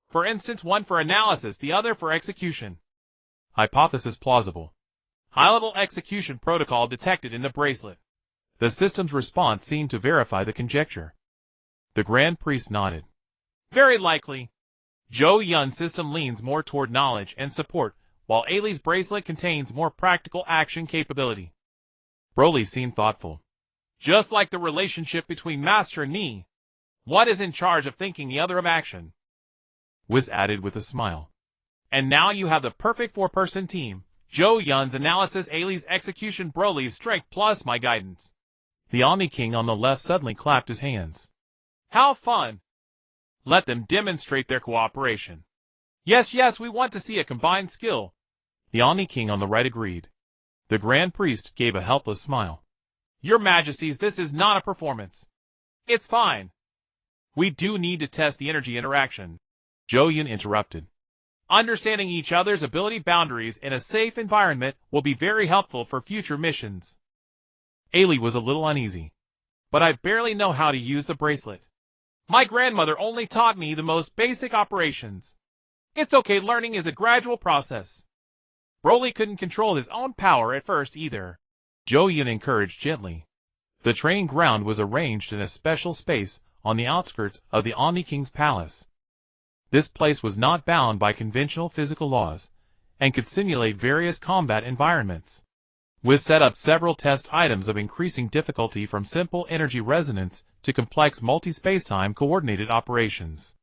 For instance, one for analysis, the other for execution." Hypothesis plausible. High-level execution protocol detected in the bracelet. The system's response seemed to verify the conjecture. The Grand Priest nodded. "Very likely. Zhou Yun's system leans more toward knowledge and support, while Ailey's bracelet contains more practical action capability." Broly seemed thoughtful. "Just like the relationship between Master and me. One is in charge of thinking, the other of action." Whis added with a smile. "And now you have the perfect four-person team. Zhou Yun's analysis, Ailey's execution, Broly's strength, plus my guidance." The Omni King on the left suddenly clapped his hands. "How fun! Let them demonstrate their cooperation." Yes, we want to see a combined skill." The Omni King on the right agreed. The Grand Priest gave a helpless smile. "Your Majesties, this is not a performance. It's fine. We do need to test the energy interaction, Zhou Yun interrupted. Understanding each other's ability boundaries in a safe environment will be very helpful for future missions. Ailey was a little uneasy. But I barely know how to use the bracelet. My grandmother only taught me the most basic operations. It's okay, learning is a gradual process. Broly couldn't control his own power at first either, Zhou Yun encouraged gently. The training ground was arranged in a special space on the outskirts of the Omni King's palace. This place was not bound by conventional physical laws, and could simulate various combat environments. We set up several test items of increasing difficulty from simple energy resonance to complex multi-spacetime coordinated operations.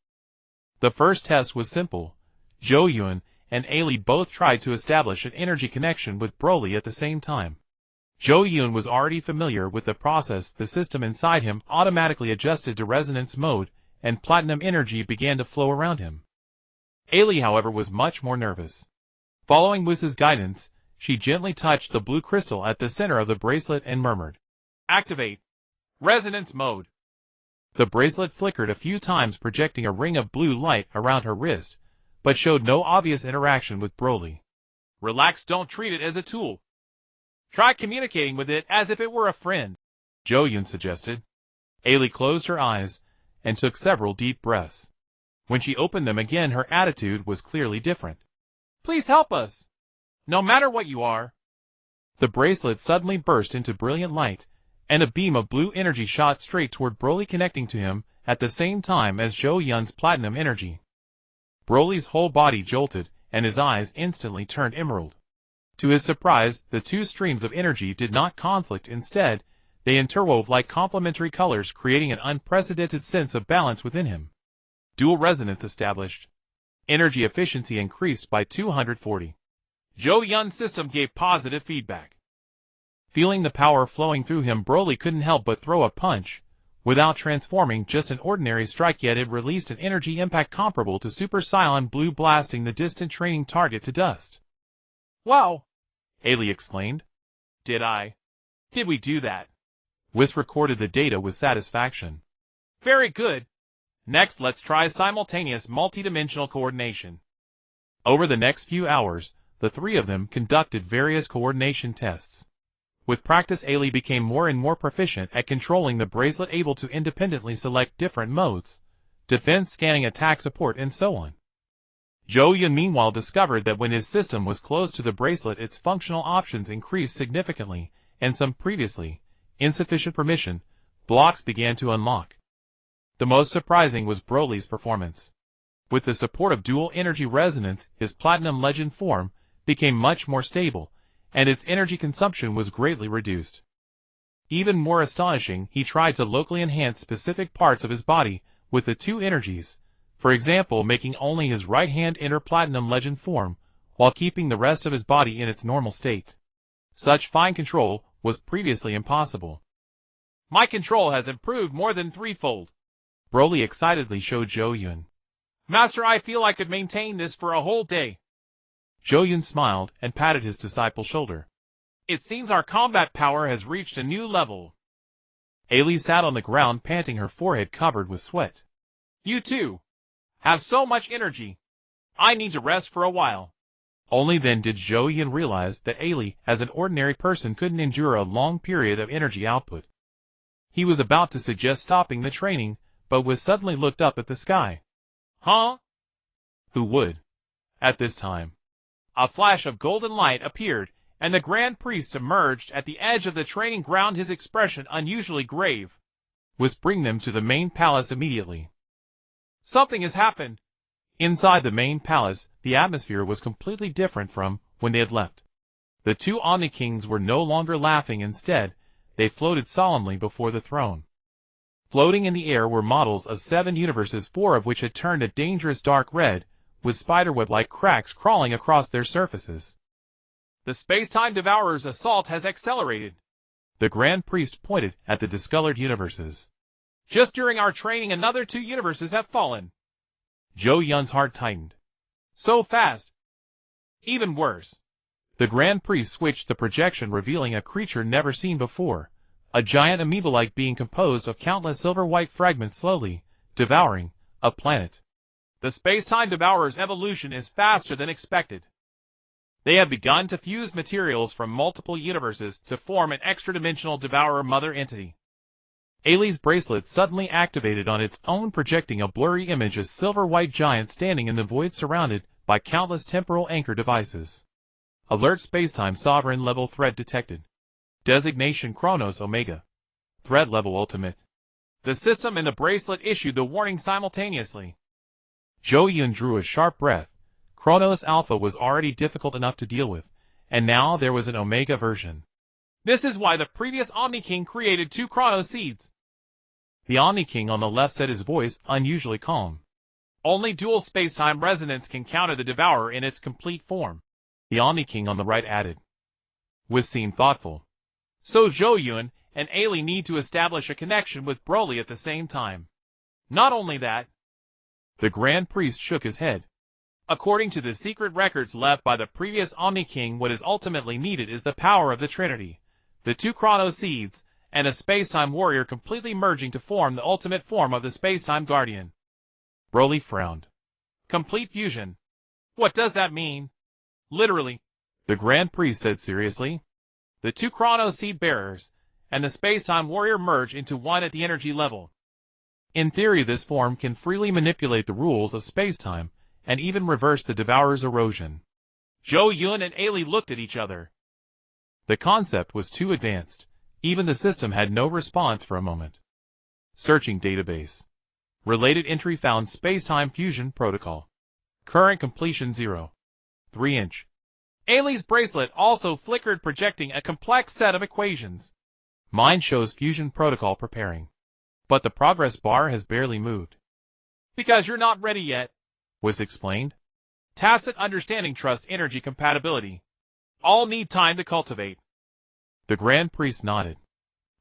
The first test was simple. Zhou Yun and Ailey both tried to establish an energy connection with Broly at the same time. Zhou Yun was already familiar with the process. The system inside him automatically adjusted to resonance mode, and platinum energy began to flow around him. Ailey, however, was much more nervous. Following Wiz's guidance, she gently touched the blue crystal at the center of the bracelet and murmured, "Activate resonance mode." The bracelet flickered a few times, projecting a ring of blue light around her wrist, but showed no obvious interaction with Broly. "Relax, don't treat it as a tool. Try communicating with it as if it were a friend," Zhou Yun suggested. Ailey closed her eyes and took several deep breaths. When she opened them again, her attitude was clearly different. "Please help us, no matter what you are." The bracelet suddenly burst into brilliant light, and a beam of blue energy shot straight toward Broly, connecting to him at the same time as Zhou Yun's platinum energy. Broly's whole body jolted, and his eyes instantly turned emerald. To his surprise, the two streams of energy did not conflict. Instead, they interwove like complementary colors, creating an unprecedented sense of balance within him. Dual resonance established. Energy efficiency increased by 240. Zhou Yun's system gave positive feedback. Feeling the power flowing through him, Broly couldn't help but throw a punch. Without transforming, just an ordinary strike, yet it released an energy impact comparable to Super Saiyan Blue, blasting the distant training target to dust. "Wow!" Ailey exclaimed. Did we do that?" Whis recorded the data with satisfaction. "Very good. Next, let's try simultaneous multidimensional coordination." Over the next few hours, the three of them conducted various coordination tests. With practice, Ailey became more and more proficient at controlling the bracelet, able to independently select different modes: defense, scanning, attack, support, and so on. Zhou Yun meanwhile discovered that when his system was closed to the bracelet, its functional options increased significantly, and some previously insufficient permission blocks began to unlock. The most surprising was Broly's performance. With the support of dual energy resonance, his platinum legend form became much more stable, and its energy consumption was greatly reduced. Even more astonishing, he tried to locally enhance specific parts of his body with the two energies, for example, making only his right hand enter platinum legend form, while keeping the rest of his body in its normal state. Such fine control was previously impossible. "My control has improved more than threefold," Broly excitedly showed Zhou Yun. "Master, I feel I could maintain this for a whole day." Zhou Yun smiled and patted his disciple's shoulder. "It seems our combat power has reached a new level." Ailey sat on the ground, panting, her forehead covered with sweat. "You too have so much energy. I need to rest for a while." Only then did Zhou Yun realize that Ailey, as an ordinary person, couldn't endure a long period of energy output. He was about to suggest stopping the training, but was suddenly looked up at the sky. "Huh?" Who would? At this time, a flash of golden light appeared, and the Grand Priest emerged at the edge of the training ground, his expression unusually grave. "Was bring them to the main palace immediately." "Something has happened." Inside the main palace, the atmosphere was completely different from when they had left. The two Omni Kings were no longer laughing. Instead, they floated solemnly before the throne. Floating in the air were models of 7 universes, 4 of which had turned a dangerous dark red, with spiderweb-like cracks crawling across their surfaces. "The space-time devourer's assault has accelerated." The Grand Priest pointed at the discolored universes. "Just during our training, another 2 universes have fallen." Zhou Yun's heart tightened. "So fast?" "Even worse." The Grand Priest switched the projection, revealing a creature never seen before, a giant amoeba-like being composed of countless silver-white fragments slowly devouring a planet. The space-time devourer's evolution is faster than expected. They have begun to fuse materials from multiple universes to form an extra-dimensional devourer mother entity. Ailey's bracelet suddenly activated on its own, projecting a blurry image of silver-white giant standing in the void surrounded by countless temporal anchor devices. Alert: Spacetime Sovereign level threat detected. Designation Chronos Omega. Threat level Ultimate. The system and the bracelet issued the warning simultaneously. Zhou Yun drew a sharp breath. Chronos Alpha was already difficult enough to deal with, and now there was an Omega version. This is why the previous Omni King created 2 Chronos Seeds. The Omni King on the left said, his voice unusually calm. Only dual space-time resonance can counter the Devourer in its complete form. The Omni King on the right added, with seemed thoughtful. So Zhou Yun and Ailey need to establish a connection with Broly at the same time. Not only that, the Grand Priest shook his head. According to the secret records left by the previous Omni King, what is ultimately needed is the power of the Trinity, the 2 Chronos Seeds, and a space-time warrior completely merging to form the ultimate form of the space-time guardian. Broly frowned. Complete fusion. What does that mean? Literally, the Grand Priest said seriously. The 2 Chronos Seed bearers and the space-time warrior merge into one at the energy level. In theory, this form can freely manipulate the rules of space-time and even reverse the Devourer's erosion. Zhou Yun and Ailey looked at each other. The concept was too advanced. Even the system had no response for a moment. Searching database. Related entry found: Space-Time Fusion Protocol. Current completion 0. 3-inch. Ailey's bracelet also flickered, projecting a complex set of equations. Mine shows fusion protocol preparing. But the progress bar has barely moved. Because you're not ready yet, was explained. Tacit understanding, trust, energy compatibility. All need time to cultivate. The Grand Priest nodded.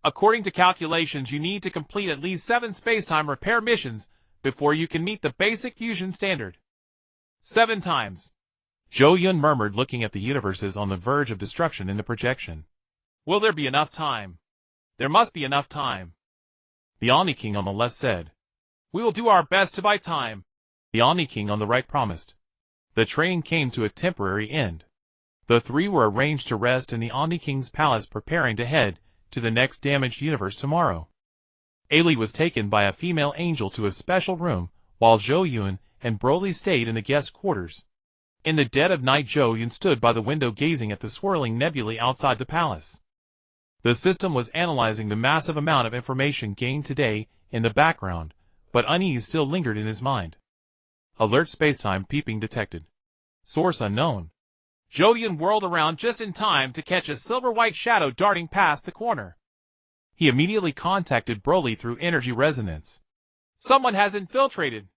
According to calculations, you need to complete at least 7 space-time repair missions before you can meet the basic fusion standard. 7 times. Zhou Yun murmured, looking at the universes on the verge of destruction in the projection. Will there be enough time? There must be enough time. The Omni King on the left said, we will do our best to buy time. The Omni King on the right promised. The training came to a temporary end. The 3 were arranged to rest in the Omni King's palace, preparing to head to the next damaged universe tomorrow. Ailey was taken by a female angel to a special room, while Zhou Yun and Broly stayed in the guest quarters. In the dead of night, Zhou Yun stood by the window gazing at the swirling nebulae outside the palace. The system was analyzing the massive amount of information gained today in the background, but unease still lingered in his mind. Alert: Spacetime peeping detected. Source unknown. Zhou Yun whirled around just in time to catch a silver-white shadow darting past the corner. He immediately contacted Broly through energy resonance. Someone has infiltrated.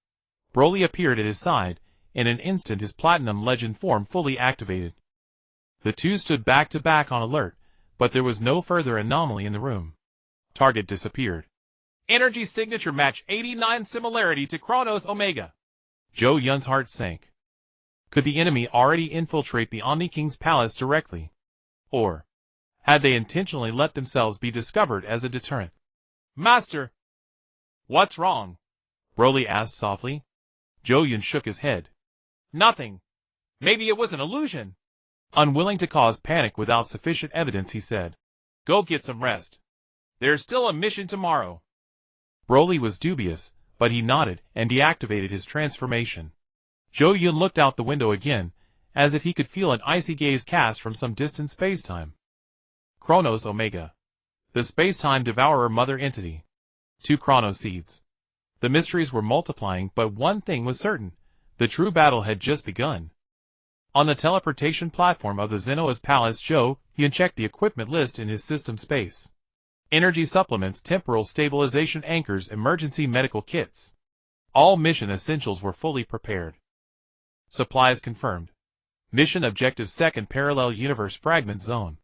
Broly appeared at his side. In an instant, his platinum legend form fully activated. The 2 stood back to back on alert, but there was no further anomaly in the room. Target disappeared. Energy signature match 89, similarity to Chronos Omega. Zhou Yun's heart sank. Could the enemy already infiltrate the Omni King's palace directly? Or had they intentionally let themselves be discovered as a deterrent? Master! What's wrong? Broly asked softly. Zhou Yun shook his head. Nothing. Maybe it was an illusion. Unwilling to cause panic without sufficient evidence, he said, go get some rest. There's still a mission tomorrow. Broly was dubious, but he nodded and deactivated his transformation. Zhou Yun looked out the window again, as if he could feel an icy gaze cast from some distant space-time. Chronos Omega. The space-time devourer mother entity. 2 Chronos Seeds. The mysteries were multiplying, but one thing was certain. The true battle had just begun. On the teleportation platform of the Zenoa's palace, Zhou Yun checked the equipment list in his system space. Energy supplements, temporal stabilization anchors, emergency medical kits. All mission essentials were fully prepared. Supplies confirmed. Mission objective: Second Parallel Universe Fragment Zone.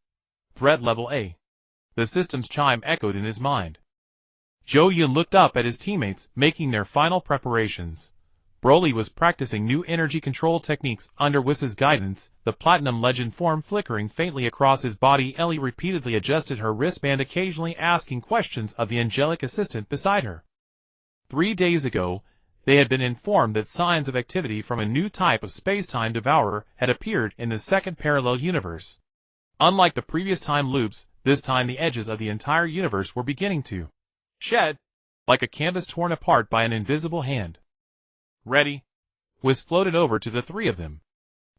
Threat level A. The system's chime echoed in his mind. Zhou Yun looked up at his teammates, making their final preparations. Broly was practicing new energy control techniques under Whis' guidance, the platinum legend form flickering faintly across his body. Ellie repeatedly adjusted her wristband, occasionally asking questions of the angelic assistant beside her. 3 days ago, they had been informed that signs of activity from a new type of space-time devourer had appeared in the second parallel universe. Unlike the previous time loops, this time the edges of the entire universe were beginning to shed, like a canvas torn apart by an invisible hand. Ready? Was floated over to the three of them.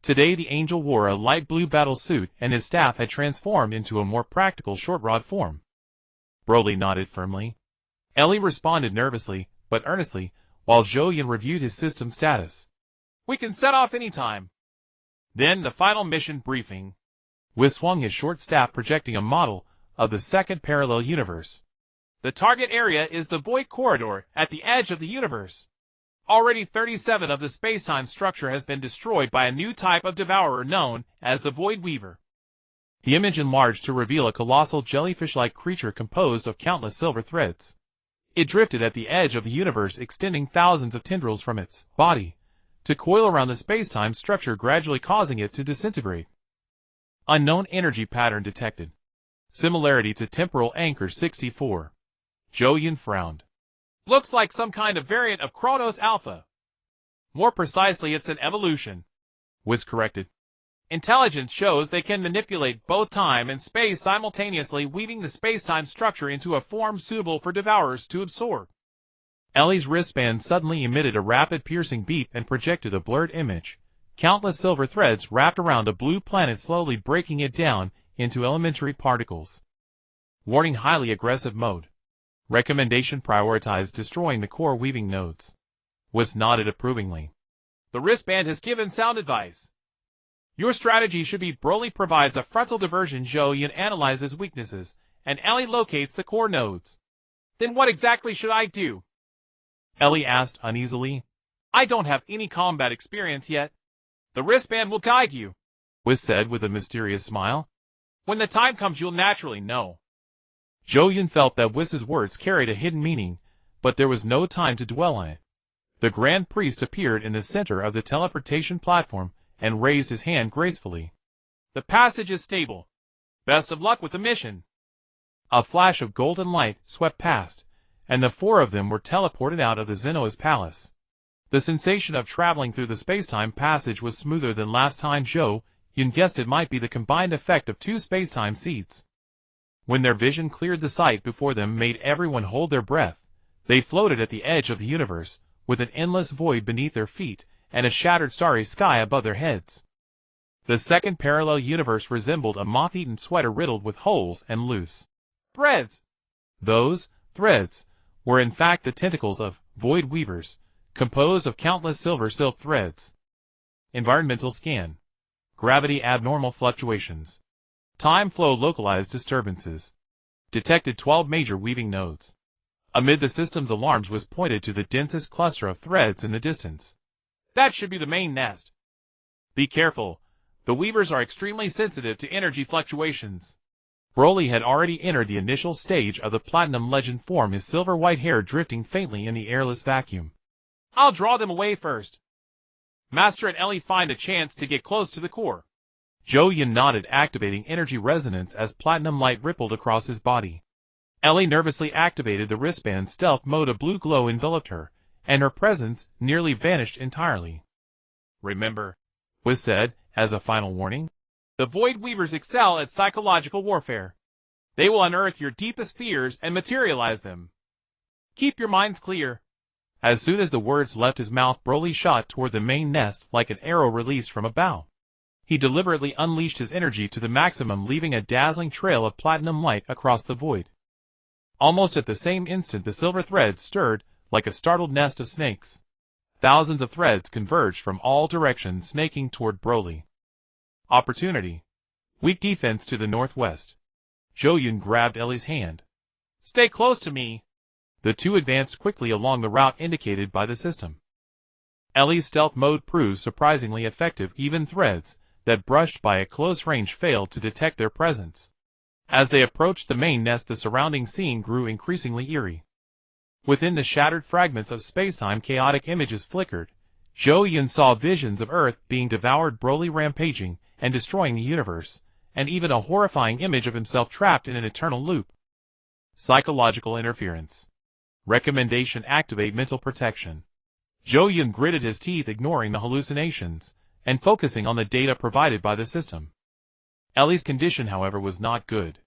Today the angel wore a light blue battle suit and his staff had transformed into a more practical short rod form. Broly nodded firmly. Ellie responded nervously, but earnestly, while Zhou Yun reviewed his system status. We can set off anytime. Then the final mission briefing. Whis swung his short staff projecting a model of the second parallel universe. The target area is the void corridor at the edge of the universe. Already 37 of the space-time structure has been destroyed by a new type of devourer known as the Void Weaver. The image enlarged to reveal a colossal jellyfish-like creature composed of countless silver threads. It drifted at the edge of the universe, extending thousands of tendrils from its body to coil around the space-time structure, gradually causing it to disintegrate. Unknown energy pattern detected. Similarity to temporal anchor 64. Zhou Yun frowned. Looks like some kind of variant of Kronos Alpha. More precisely, it's an evolution. Whis corrected. Intelligence shows they can manipulate both time and space simultaneously, weaving the space-time structure into a form suitable for devourers to absorb. Ellie's wristband suddenly emitted a rapid piercing beep and projected a blurred image. Countless silver threads wrapped around a blue planet, slowly breaking it down into elementary particles. Warning: highly aggressive mode. Recommendation: prioritize destroying the core weaving nodes. Whis nodded approvingly. The wristband has given sound advice. Your strategy should be: Broly provides a frontal diversion, Zhou Yun analyzes weaknesses, and Ellie locates the core nodes. Then what exactly should I do? Ellie asked uneasily. I don't have any combat experience yet. The wristband will guide you, Whis said with a mysterious smile. When the time comes, you'll naturally know. Zhou Yun felt that Whis' words carried a hidden meaning, but there was no time to dwell on it. The Grand Priest appeared in the center of the teleportation platform and raised his hand gracefully. The passage is stable. Best of luck with the mission. A flash of golden light swept past, and the four of them were teleported out of the Xeno's palace. The sensation of traveling through the space-time passage was smoother than last time. Zhou Yun guessed it might be the combined effect of two space-time seeds. When their vision cleared, the sight before them made everyone hold their breath. They floated at the edge of the universe, with an endless void beneath their feet and a shattered starry sky above their heads. The second parallel universe resembled a moth-eaten sweater riddled with holes and loose threads. Those threads were in fact the tentacles of void weavers, composed of countless silver silk threads. Environmental scan. Gravity abnormal fluctuations. Time flow localized disturbances. Detected 12 major weaving nodes. Amid the system's alarms was pointed to the densest cluster of threads in the distance. That should be the main nest. Be careful. The weavers are extremely sensitive to energy fluctuations. Broly had already entered the initial stage of the Platinum Legend form, his silver-white hair drifting faintly in the airless vacuum. I'll draw them away first. Master and Ellie find a chance to get close to the core. Zhou Yun nodded, activating energy resonance as platinum light rippled across his body. Ellie nervously activated the wristband stealth mode. A blue glow enveloped her, and her presence nearly vanished entirely. Remember, Whis said, as a final warning, the Void Weavers excel at psychological warfare. They will unearth your deepest fears and materialize them. Keep your minds clear. As soon as the words left his mouth, Broly shot toward the main nest like an arrow released from a bow. He deliberately unleashed his energy to the maximum, leaving a dazzling trail of platinum light across the void. Almost at the same instant, the silver threads stirred like a startled nest of snakes. Thousands of threads converged from all directions, snaking toward Broly. Opportunity. Weak defense to the northwest. Zhou Yun grabbed Ellie's hand. Stay close to me. The two advanced quickly along the route indicated by the system. Ellie's stealth mode proved surprisingly effective. Even threads that brushed by at close range failed to detect their presence. As they approached the main nest, the surrounding scene grew increasingly eerie. Within the shattered fragments of spacetime, chaotic images flickered. Zhou Yun saw visions of Earth being devoured, Broly rampaging and destroying the universe, and even a horrifying image of himself trapped in an eternal loop. Psychological interference. Recommendation: activate mental protection. Zhou Yun gritted his teeth, ignoring the hallucinations, and focusing on the data provided by the system. Ellie's condition, however, was not good.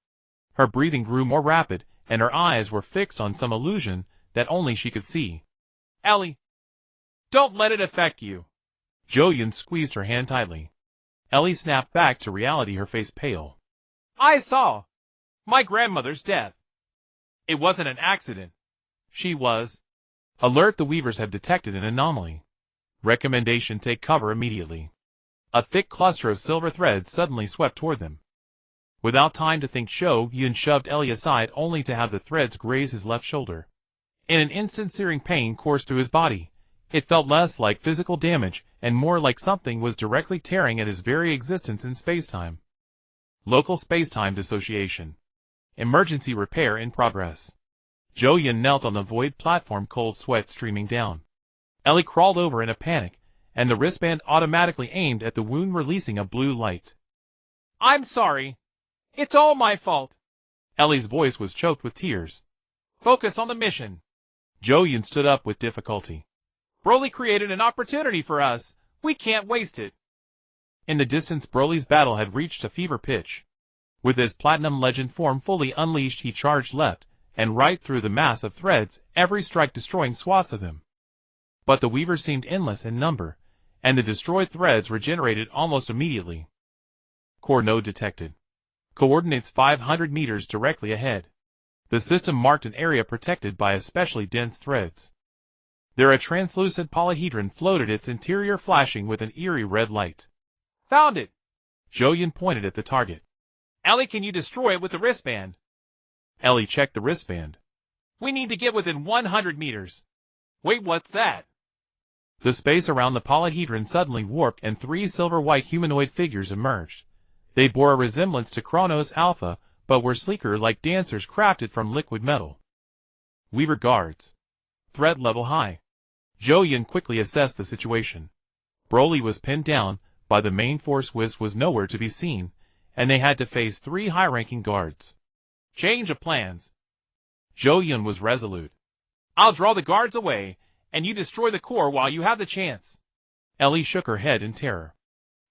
Her breathing grew more rapid, and her eyes were fixed on some illusion that only she could see. Ellie! Don't let it affect you! Zhou Yun squeezed her hand tightly. Ellie snapped back to reality, her face pale. I saw my grandmother's death. It wasn't an accident. She was. Alert: the weavers have detected an anomaly. Recommendation: take cover immediately. A thick cluster of silver threads suddenly swept toward them. Without time to think, Zhou Yun shoved Ellie aside, only to have the threads graze his left shoulder. In an instant, searing pain coursed through his body. It felt less like physical damage, and more like something was directly tearing at his very existence in spacetime. Local spacetime dissociation. Emergency repair in progress. Zhou Yun knelt on the void platform, cold sweat streaming down. Ellie crawled over in a panic, and the wristband automatically aimed at the wound, releasing a blue light. I'm sorry. It's all my fault. Ellie's voice was choked with tears. Focus on the mission. Zhou Yun stood up with difficulty. Broly created an opportunity for us. We can't waste it. In the distance, Broly's battle had reached a fever pitch. With his platinum legend form fully unleashed, he charged left and right through the mass of threads, every strike destroying swaths of them. But the weavers seemed endless in number, and the destroyed threads regenerated almost immediately. Core node detected. Coordinates 500 meters directly ahead. The system marked an area protected by especially dense threads. There a translucent polyhedron floated, its interior flashing with an eerie red light. Found it! Zhou Yun pointed at the target. Ellie, can you destroy it with the wristband? Ellie checked the wristband. We need to get within 100 meters. Wait, what's that? The space around the polyhedron suddenly warped, and 3 silver-white humanoid figures emerged. They bore a resemblance to Kronos Alpha, but were sleeker, like dancers crafted from liquid metal. Weaver guards. Threat level high. Zhou Yun quickly assessed the situation. Broly was pinned down, but the main force was nowhere to be seen, and they had to face 3 high-ranking guards. Change of plans. Zhou Yun was resolute. I'll draw the guards away, and you destroy the core while you have the chance. Ellie shook her head in terror.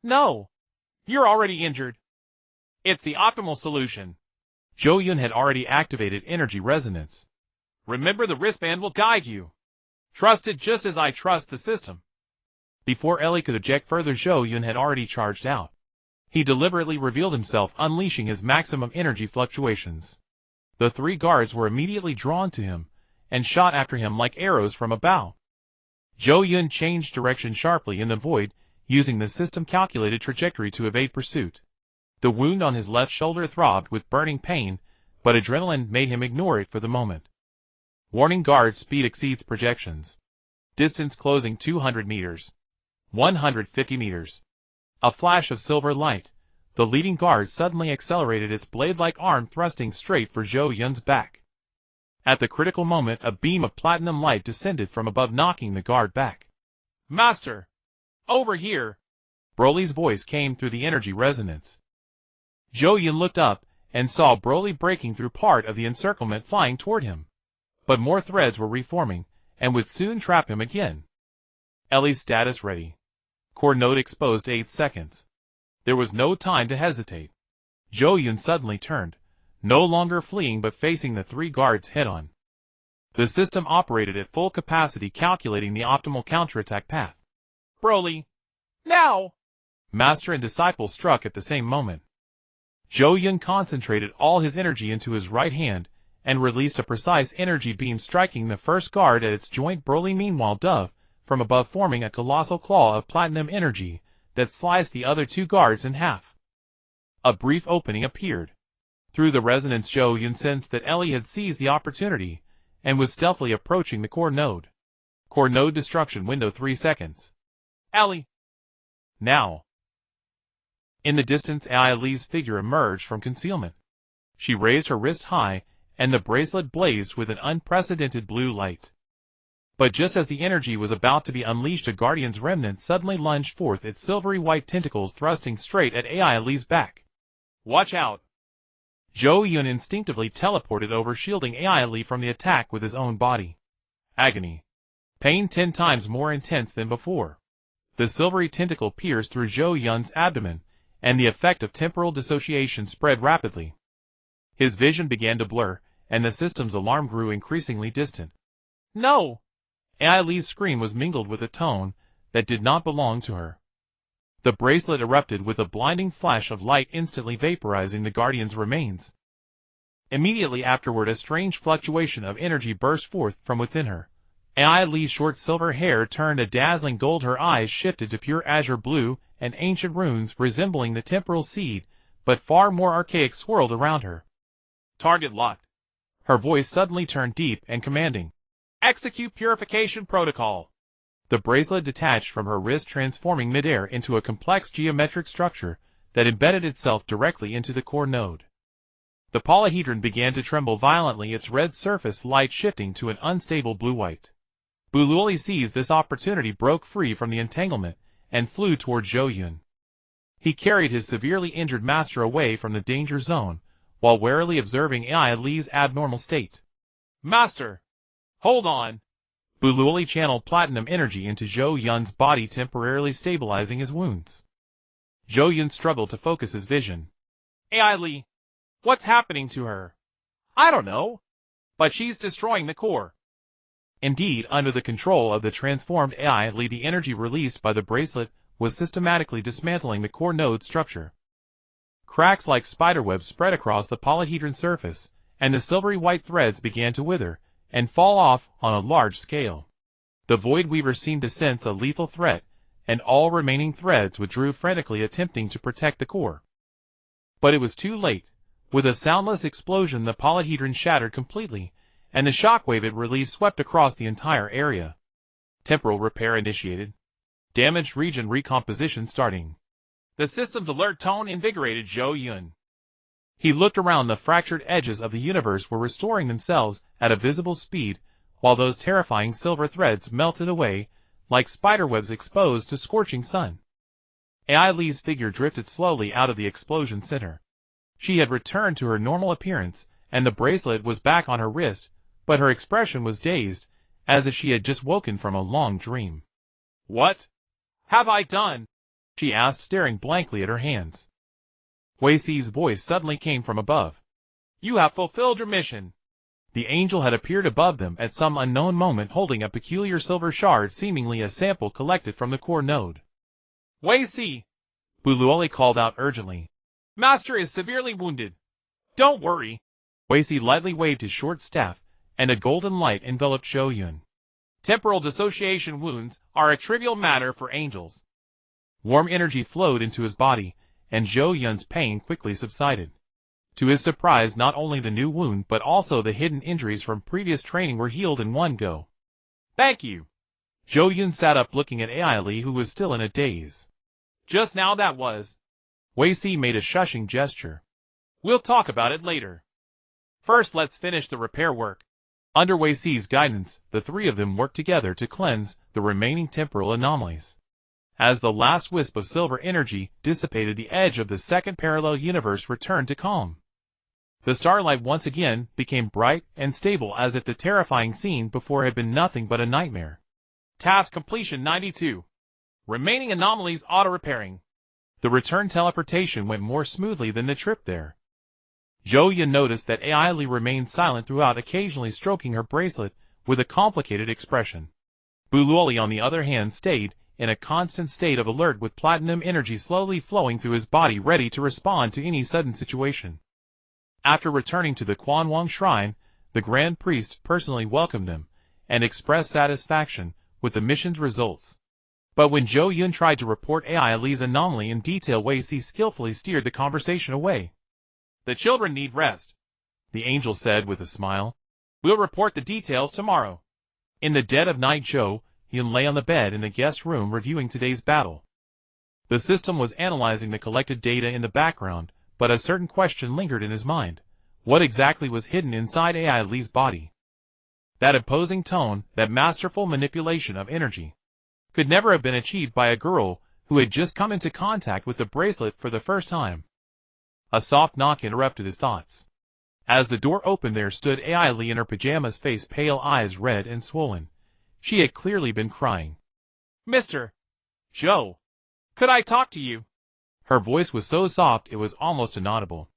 No. You're already injured. It's the optimal solution. Zhou Yun had already activated energy resonance. Remember, the wristband will guide you. Trust it just as I trust the system. Before Ellie could object further, Zhou Yun had already charged out. He deliberately revealed himself, unleashing his maximum energy fluctuations. The 3 guards were immediately drawn to him, and shot after him like arrows from a bow. Zhou Yun changed direction sharply in the void, using the system-calculated trajectory to evade pursuit. The wound on his left shoulder throbbed with burning pain, but adrenaline made him ignore it for the moment. Warning: guard speed exceeds projections. Distance closing 200 meters. 150 meters. A flash of silver light. The leading guard suddenly accelerated, its blade-like arm thrusting straight for Zhou Yun's back. At the critical moment, a beam of platinum light descended from above, knocking the guard back. Master! Over here! Broly's voice came through the energy resonance. Zhou Yun looked up, and saw Broly breaking through part of the encirclement, flying toward him. But more threads were reforming, and would soon trap him again. Ellie's status ready. Core node exposed 8 seconds. There was no time to hesitate. Zhou Yun suddenly turned, no longer fleeing but facing the 3 guards head-on. The system operated at full capacity, calculating the optimal counterattack path. Broly! Now! Master and disciple struck at the same moment. Zhou Yun concentrated all his energy into his right hand, and released a precise energy beam, striking the first guard at its joint. Broly meanwhile dove from above, forming a colossal claw of platinum energy that sliced the other 2 guards in half. A brief opening appeared. Through the resonance, Zhou Yun sensed that Ellie had seized the opportunity, and was stealthily approaching the core node. Core node destruction window 3 seconds. Ellie! Now! In the distance, Ellie's figure emerged from concealment. She raised her wrist high, and the bracelet blazed with an unprecedented blue light. But just as the energy was about to be unleashed, a guardian's remnant suddenly lunged forth, its silvery white tentacles thrusting straight at Ellie's back. Watch out! Zhou Yun instinctively teleported over, shielding Ellie from the attack with his own body. Agony. Pain 10 times more intense than before. The silvery tentacle pierced through Zhou Yun's abdomen, and the effect of temporal dissociation spread rapidly. His vision began to blur, and the system's alarm grew increasingly distant. No! AI Li's scream was mingled with a tone that did not belong to her. The bracelet erupted with a blinding flash of light, instantly vaporizing the Guardian's remains. Immediately afterward, a strange fluctuation of energy burst forth from within her. AI Li's short silver hair turned a dazzling gold, her eyes shifted to pure azure blue, and ancient runes resembling the temporal seed, but far more archaic, swirled around her. Target locked. Her voice suddenly turned deep and commanding. Execute purification protocol. The bracelet detached from her wrist, transforming midair into a complex geometric structure that embedded itself directly into the core node. The polyhedron began to tremble violently, its red surface light shifting to an unstable blue-white. Broly seized this opportunity, broke free from the entanglement, and flew toward Zhou Yun. He carried his severely injured master away from the danger zone, while warily observing AI Li's abnormal state. Master! Hold on! Broly channeled platinum energy into Zhou Yun's body, temporarily stabilizing his wounds. Zhou Yun struggled to focus his vision. AI Li! What's happening to her? I don't know. But she's destroying the core. Indeed, under the control of the transformed AI Li, the energy released by the bracelet was systematically dismantling the core node structure. Cracks like spiderwebs spread across the polyhedron surface, and the silvery white threads began to wither and fall off on a large scale. The Void Weaver seemed to sense a lethal threat, and all remaining threads withdrew, frantically attempting to protect the core. But it was too late. With a soundless explosion, the polyhedron shattered completely, and the shockwave it released swept across the entire area. Temporal repair initiated. Damaged region recomposition starting. The system's alert tone invigorated Zhou Yun. He looked around. The fractured edges of the universe were restoring themselves at a visible speed, while those terrifying silver threads melted away, like spiderwebs exposed to scorching sun. AI Li's figure drifted slowly out of the explosion center. She had returned to her normal appearance, and the bracelet was back on her wrist, but her expression was dazed, as if she had just woken from a long dream. What have I done? She asked, staring blankly at her hands. Wei Si's voice suddenly came from above. You have fulfilled your mission. The angel had appeared above them at some unknown moment, holding a peculiar silver shard, seemingly a sample collected from the core node. Wei Si! Broly called out urgently. Master is severely wounded. Don't worry. Wei Si lightly waved his short staff, and a golden light enveloped Zhou Yun. Temporal dissociation wounds are a trivial matter for angels. Warm energy flowed into his body, and Zhou Yun's pain quickly subsided. To his surprise, not only the new wound but also the hidden injuries from previous training were healed in one go. Thank you. Zhou Yun sat up, looking at AI Li, who was still in a daze. Just now that was. Wei Si made a shushing gesture. We'll talk about it later. First, let's finish the repair work. Under Wei Si's guidance, the three of them worked together to cleanse the remaining temporal anomalies. As the last wisp of silver energy dissipated, the edge of the second parallel universe returned to calm. The starlight once again became bright and stable, as if the terrifying scene before had been nothing but a nightmare. Task completion 92. Remaining anomalies auto-repairing. The return teleportation went more smoothly than the trip there. Zhou Yun noticed that AI Li remained silent throughout, occasionally stroking her bracelet with a complicated expression. Broly, on the other hand, stayed in a constant state of alert, with platinum energy slowly flowing through his body, ready to respond to any sudden situation. After returning to the Quanwang Shrine, the Grand Priest personally welcomed them, and expressed satisfaction with the mission's results. But when Zhou Yun tried to report AI Li's anomaly in detail, Wei Si skillfully steered the conversation away. The children need rest, the angel said with a smile. We'll report the details tomorrow. In the dead of night, Zhou Yun lay on the bed in the guest room, reviewing today's battle. The system was analyzing the collected data in the background, but a certain question lingered in his mind. What exactly was hidden inside AI Li's body? That imposing tone, that masterful manipulation of energy, could never have been achieved by a girl who had just come into contact with the bracelet for the first time. A soft knock interrupted his thoughts. As the door opened, there stood Ai Li in her pajamas, face pale, eyes red and swollen. She had clearly been crying. Mr. Zhou, could I talk to you? Her voice was so soft it was almost inaudible.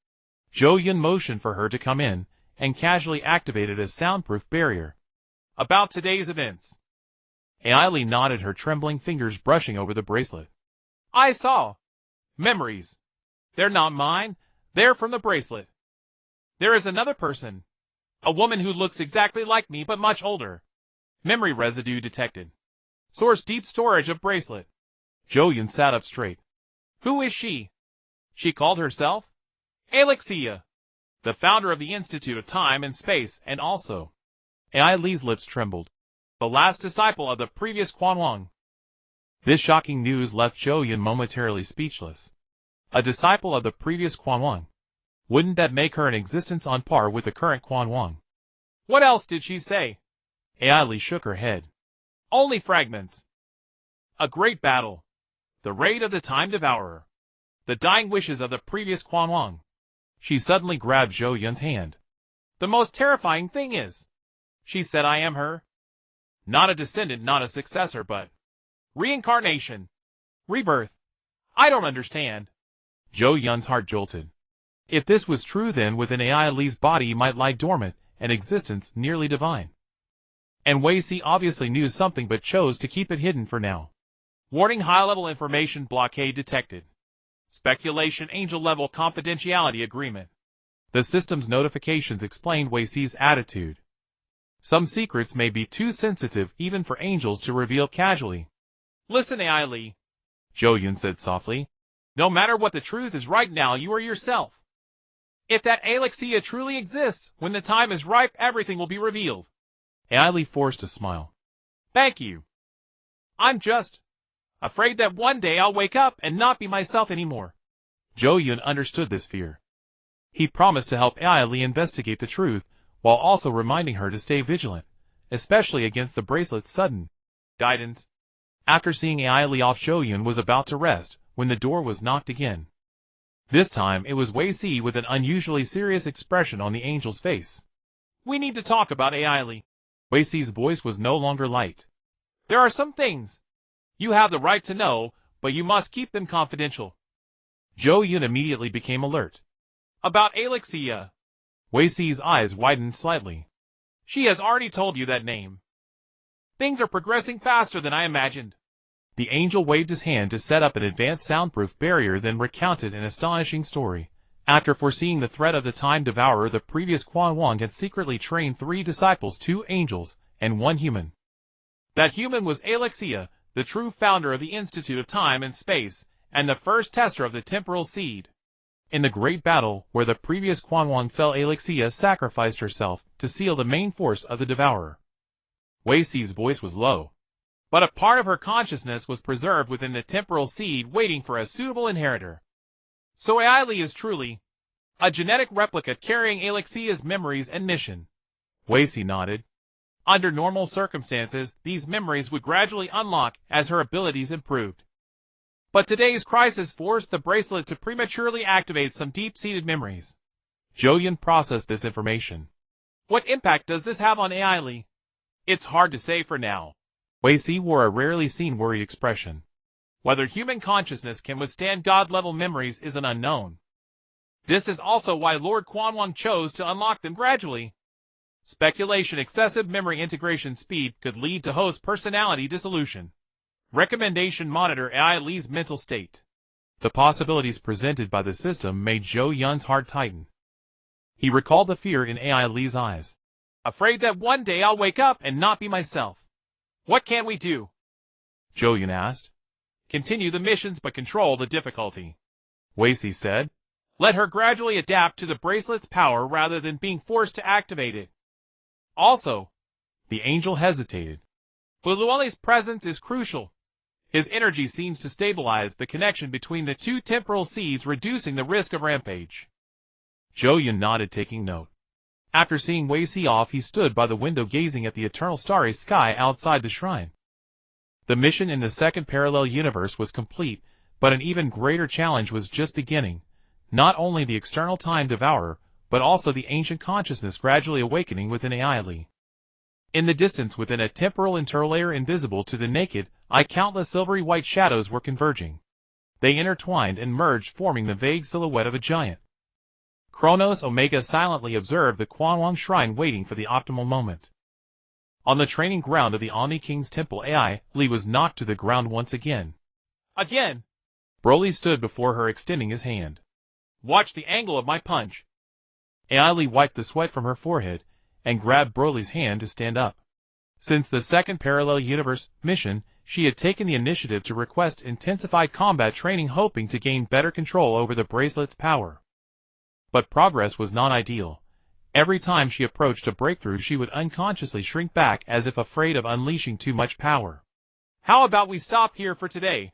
Zhou Yun motioned for her to come in, and casually activated a soundproof barrier. About today's events. Ai Li nodded, her trembling fingers brushing over the bracelet. I saw memories. They're not mine, they're from the bracelet. There is another person. A woman who looks exactly like me but much older. Memory residue detected. Source deep storage of bracelet. Zhou Yun sat up straight. Who is she? She called herself Alexia, the founder of the Institute of Time and Space, and also Ai Li's lips trembled. The last disciple of the previous Quan Wang. This shocking news left Zhou Yun momentarily speechless. A disciple of the previous Quan Wang. Wouldn't that make her an existence on par with the current Quan Wang? What else did she say? Ai Li shook her head. Only fragments. A great battle. The raid of the Time Devourer. The dying wishes of the previous Quan Wang. She suddenly grabbed Zhou Yun's hand. The most terrifying thing is, she said I am her. Not a descendant, not a successor, but reincarnation. Rebirth. I don't understand. Zhou Yun's heart jolted. If this was true, then within Ai Li's body might lie dormant an existence nearly divine. And Wei Si obviously knew something but chose to keep it hidden for now. Warning: high-level information blockade detected. Speculation: angel-level confidentiality agreement. The system's notifications explained Wei Si's attitude. Some secrets may be too sensitive even for angels to reveal casually. Listen, Ai Li, Zhou Yun said softly. No matter what the truth is right now, you are yourself. If that Alexia truly exists, when the time is ripe, everything will be revealed. Ai Li forced a smile. Thank you. I'm just afraid that one day I'll wake up and not be myself anymore. Zhou Yun understood this fear. He promised to help Ai Li investigate the truth, while also reminding her to stay vigilant, especially against the bracelet's sudden guidance. After seeing Ai Li off, Zhou Yun was about to rest, when the door was knocked again. This time it was Wei Si with an unusually serious expression on the angel's face. We need to talk about Ai Li. Wei Si's voice was no longer light. There are some things you have the right to know, but you must keep them confidential. Zhou Yun immediately became alert. About Alexia. Wei Si's eyes widened slightly. She has already told you that name. Things are progressing faster than I imagined. The angel waved his hand to set up an advanced soundproof barrier, then recounted an astonishing story. After foreseeing the threat of the Time Devourer, the previous Quan Wang had secretly trained 3 disciples, 2 angels, and 1 human. That human was Alexia, the true founder of the Institute of Time and Space, and the first tester of the temporal seed. In the great battle, where the previous Quan Wang fell, Alexia sacrificed herself to seal the main force of the Devourer. Wei Si's voice was low. But a part of her consciousness was preserved within the temporal seed, waiting for a suitable inheritor. So Ai Li is truly a genetic replica carrying Alexia's memories and mission. Wei Si nodded. Under normal circumstances, these memories would gradually unlock as her abilities improved. But today's crisis forced the bracelet to prematurely activate some deep-seated memories. Zhou Yun processed this information. What impact does this have on Ai Li? It's hard to say for now. Wei Si wore a rarely seen worried expression. Whether human consciousness can withstand God-level memories is an unknown. This is also why Lord Quan Wang chose to unlock them gradually. Speculation: excessive memory integration speed could lead to host personality dissolution. Recommendation: monitor Ai Li's mental state. The possibilities presented by the system made Zhou Yun's heart tighten. He recalled the fear in Ai Li's eyes. Afraid that one day I'll wake up and not be myself. What can we do? Zhou Yun asked. Continue the missions but control the difficulty. Wei Si said. Let her gradually adapt to the bracelet's power rather than being forced to activate it. Also, the angel hesitated. Buluali's presence is crucial. His energy seems to stabilize the connection between the 2 temporal seeds, reducing the risk of rampage. Zhou Yun nodded, taking note. After seeing Wei Si off, he stood by the window gazing at the eternal starry sky outside the shrine. The mission in the second parallel universe was complete, but an even greater challenge was just beginning. Not only the external Time Devourer, but also the ancient consciousness gradually awakening within Aili. In the distance within a temporal interlayer invisible to the naked eye, countless silvery white shadows were converging. They intertwined and merged, forming the vague silhouette of a giant. Kronos Omega silently observed the Quanwang Shrine, waiting for the optimal moment. On the training ground of the Omni King's temple, Aili was knocked to the ground once again. Again! Broly stood before her, extending his hand. Watch the angle of my punch. Aili wiped the sweat from her forehead and grabbed Broly's hand to stand up. Since the second parallel universe mission, she had taken the initiative to request intensified combat training, hoping to gain better control over the bracelet's power. But progress was not ideal. Every time she approached a breakthrough, she would unconsciously shrink back as if afraid of unleashing too much power. How about we stop here for today?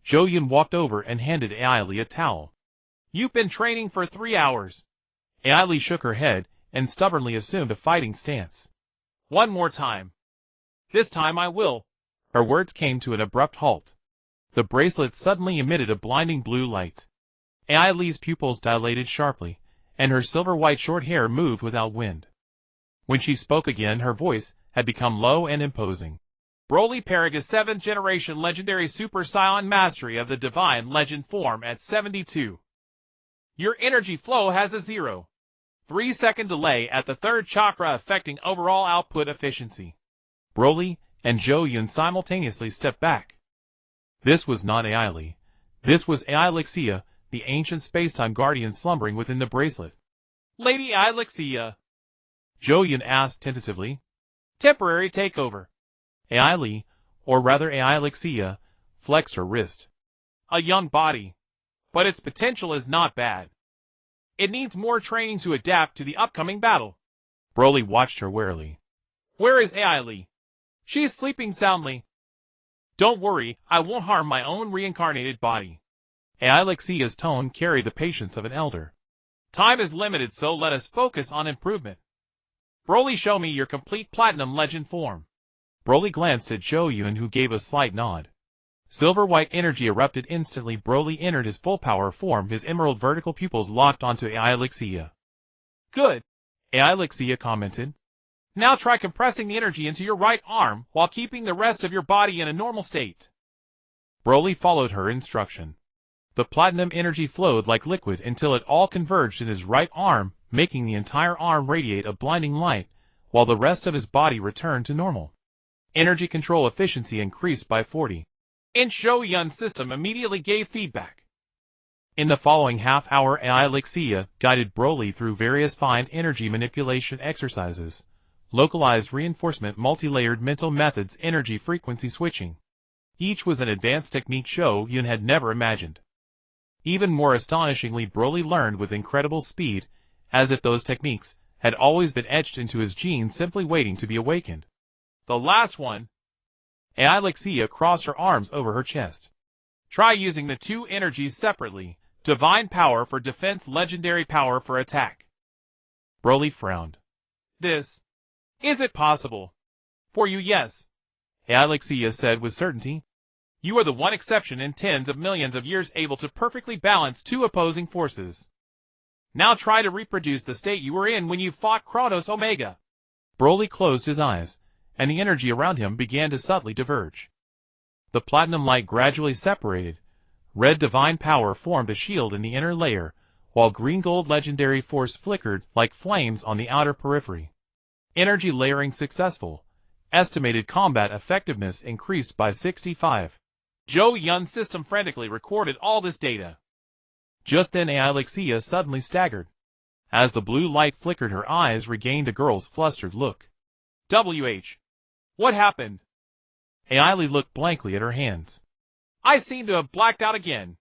Zhou Yun walked over and handed Aili a towel. You've been training for 3 hours. Aili shook her head and stubbornly assumed a fighting stance. One more time. This time I will. Her words came to an abrupt halt. The bracelet suddenly emitted a blinding blue light. Aili's pupils dilated sharply, and her silver-white short hair moved without wind. When she spoke again, her voice had become low and imposing. Broly Paragus 7th Generation Legendary Super Saiyan Mastery of the Divine Legend form at 72. Your energy flow has a 0.3-second delay at the 3rd chakra, affecting overall output efficiency. Broly and Zhou Yun simultaneously stepped back. This was not Aili. This was Ailixia, the ancient spacetime guardian slumbering within the bracelet. Lady Ailixia, Zhou Yun asked tentatively. Temporary takeover. Aili, or rather Ailixia, flexed her wrist. A young body, but its potential is not bad. It needs more training to adapt to the upcoming battle. Broly watched her warily. Where is Aili? She is sleeping soundly. Don't worry, I won't harm my own reincarnated body. Ailixia's tone carried the patience of an elder. Time is limited, so let us focus on improvement. Broly, show me your complete Platinum Legend form. Broly glanced at Zhou Yun, who gave a slight nod. Silver-white energy erupted instantly. Broly entered his full power form, his emerald vertical pupils locked onto Ailixia. Good, Ailixia commented. Now try compressing the energy into your right arm while keeping the rest of your body in a normal state. Broly followed her instruction. The platinum energy flowed like liquid until it all converged in his right arm, making the entire arm radiate a blinding light, while the rest of his body returned to normal. Energy control efficiency increased by 40. Zhou Yun's system immediately gave feedback. In the following half-hour, Ailixia guided Broly through various fine energy manipulation exercises, localized reinforcement, multi-layered mental methods, energy frequency switching. Each was an advanced technique Zhou Yun had never imagined. Even more astonishingly, Broly learned with incredible speed, as if those techniques had always been etched into his genes, simply waiting to be awakened. The last one. Ailixia crossed her arms over her chest. Try using the two energies separately. Divine power for defense, legendary power for attack. Broly frowned. Is it possible? For you, yes. Ailixia said with certainty. You are the one exception in tens of millions of years able to perfectly balance two opposing forces. Now try to reproduce the state you were in when you fought Kronos Omega. Broly closed his eyes, and the energy around him began to subtly diverge. The platinum light gradually separated. Red divine power formed a shield in the inner layer, while green-gold legendary force flickered like flames on the outer periphery. Energy layering successful. Estimated combat effectiveness increased by 65. Zhou Yun's system frantically recorded all this data. Just then Ailixia suddenly staggered. As the blue light flickered, her eyes regained a girl's flustered look. What happened? Aili looked blankly at her hands. I seem to have blacked out again.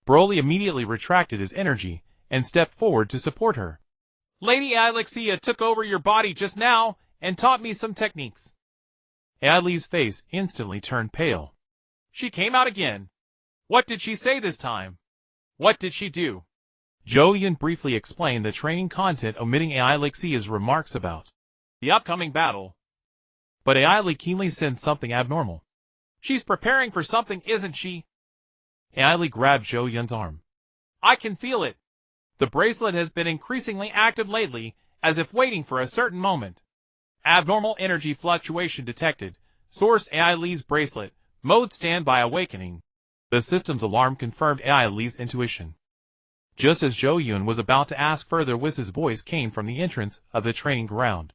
Broly immediately retracted his energy and stepped forward to support her. Lady Ailixia took over your body just now and taught me some techniques. Aili's face instantly turned pale. She came out again. What did she say this time? What did she do? Zhou Yun briefly explained the training content, omitting Ailixia's remarks about the upcoming battle. But Aili keenly sensed something abnormal. She's preparing for something, isn't she? Aili grabbed Zhou Yun's arm. I can feel it. The bracelet has been increasingly active lately, as if waiting for a certain moment. Abnormal energy fluctuation detected. Source AI Lee's bracelet. Mode standby awakening. The system's alarm confirmed AI Lee's intuition. Just as Zhou Yun was about to ask further, Whis' voice came from the entrance of the training ground.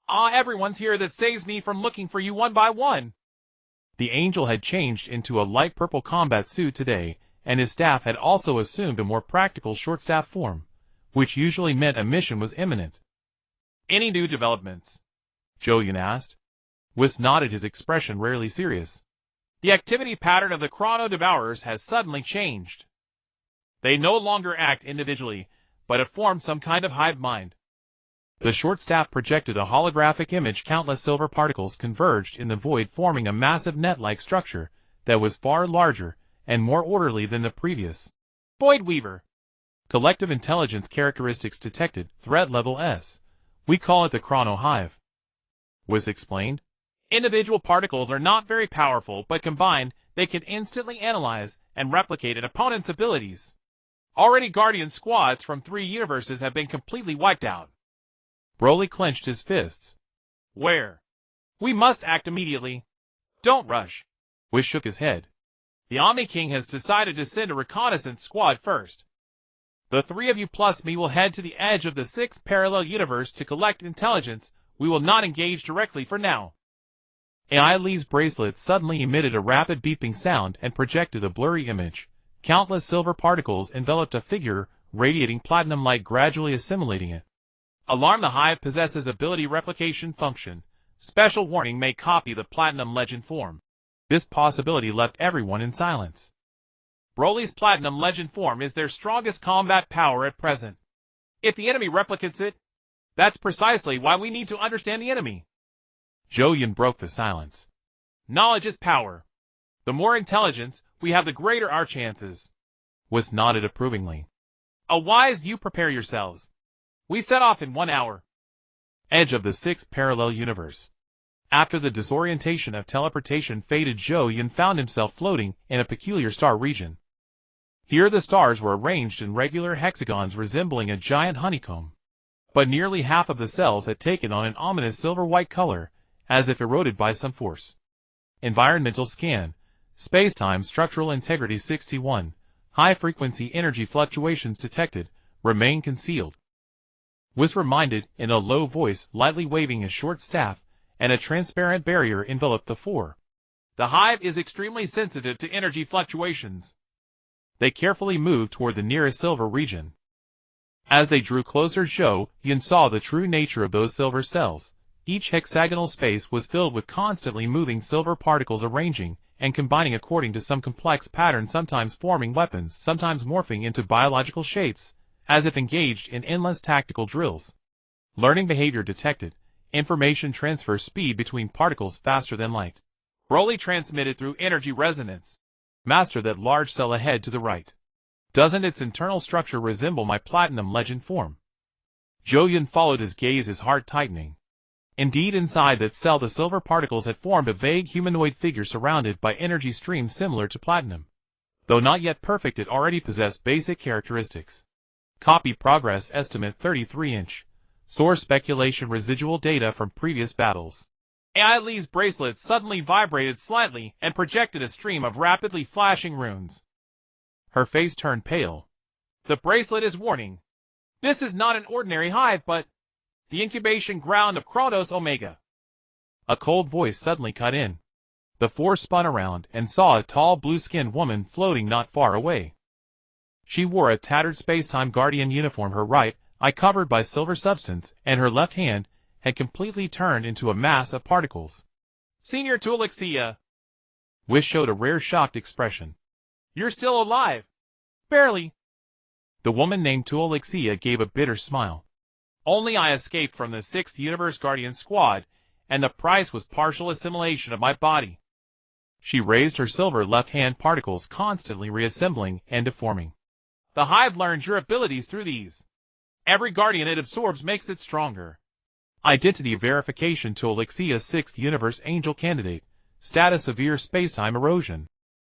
"Ah, everyone's here that saves me from looking for you one by one." The angel had changed into a light purple combat suit today, and his staff had also assumed a more practical short-staff form, which usually meant a mission was imminent. "Any new developments?" Zhou Yun asked. Whis nodded, his expression rarely serious. "The activity pattern of the Chrono Devourers has suddenly changed. They no longer act individually, but have formed some kind of hive mind." The short staff projected a holographic image. Countless silver particles converged in the void, forming a massive net-like structure that was far larger and more orderly than the previous. "Void Weaver." Collective intelligence characteristics detected, threat level S. We call it the Chrono Hive. Whis explained. "Individual particles are not very powerful, but combined, they can instantly analyze and replicate an opponent's abilities. Already Guardian squads from 3 universes have been completely wiped out." Broly clenched his fists. "Where? We must act immediately. Don't rush." Whis shook his head. "The Omni King has decided to send a reconnaissance squad first. The 3 of you plus me will head to the edge of the 6th parallel universe to collect intelligence. We will not engage directly for now." AI Lee's bracelet suddenly emitted a rapid beeping sound and projected a blurry image. Countless silver particles enveloped a figure, radiating platinum light, gradually assimilating it. "Alarm, the Hive possesses ability replication function. Special warning, may copy the Platinum Legend form." This possibility left everyone in silence. "Broly's Platinum Legend form is their strongest combat power at present. If the enemy replicates it, that's precisely why we need to understand the enemy." Zhou Yun broke the silence. "Knowledge is power. The more intelligence we have, the greater our chances." Whis nodded approvingly. "A wise you prepare yourselves. We set off in 1 hour." Edge of the 6th parallel universe. After the disorientation of teleportation faded, Zhou Yun found himself floating in a peculiar star region. Here the stars were arranged in regular hexagons resembling a giant honeycomb. But nearly half of the cells had taken on an ominous silver-white color, as if eroded by some force. Environmental scan. Space-time structural integrity 61. High-frequency energy fluctuations detected. Remain concealed. Was reminded in a low voice, lightly waving his short staff, and a transparent barrier enveloped the 4. "The Hive is extremely sensitive to energy fluctuations." They carefully moved toward the nearest silver region. As they drew closer, Zhou Yun saw the true nature of those silver cells. Each hexagonal space was filled with constantly moving silver particles, arranging and combining according to some complex pattern, sometimes forming weapons, sometimes morphing into biological shapes, as if engaged in endless tactical drills. Learning behavior detected. Information transfer speed between particles faster than light. Broly transmitted through energy resonance. Master that large cell ahead to the right. Doesn't its internal structure resemble my Platinum Legend form? Zhou Yun followed his gaze, his heart tightening. Indeed, inside that cell the silver particles had formed a vague humanoid figure surrounded by energy streams similar to platinum. Though not yet perfect, it already possessed basic characteristics. Copy progress estimate 33-inch. Source speculation, residual data from previous battles. AI Lee's bracelet suddenly vibrated slightly and projected a stream of rapidly flashing runes. Her face turned pale. "The bracelet is warning. This is not an ordinary hive, but the incubation ground of Chronos Omega." A cold voice suddenly cut in. The 4 spun around and saw a tall blue-skinned woman floating not far away. She wore a tattered space-time guardian uniform, her right eye covered by silver substance, and her left hand had completely turned into a mass of particles. "Senior Tualexia." Whis showed a rare shocked expression. "You're still alive." "Barely." The woman named Tualexia gave a bitter smile. "Only I escaped from the 6th Universe Guardian Squad, and the price was partial assimilation of my body." She raised her silver left hand, particles constantly reassembling and deforming. "The Hive learns your abilities through these. Every guardian it absorbs makes it stronger." Identity verification. Tualexia 6th Universe Angel candidate. Status severe spacetime erosion.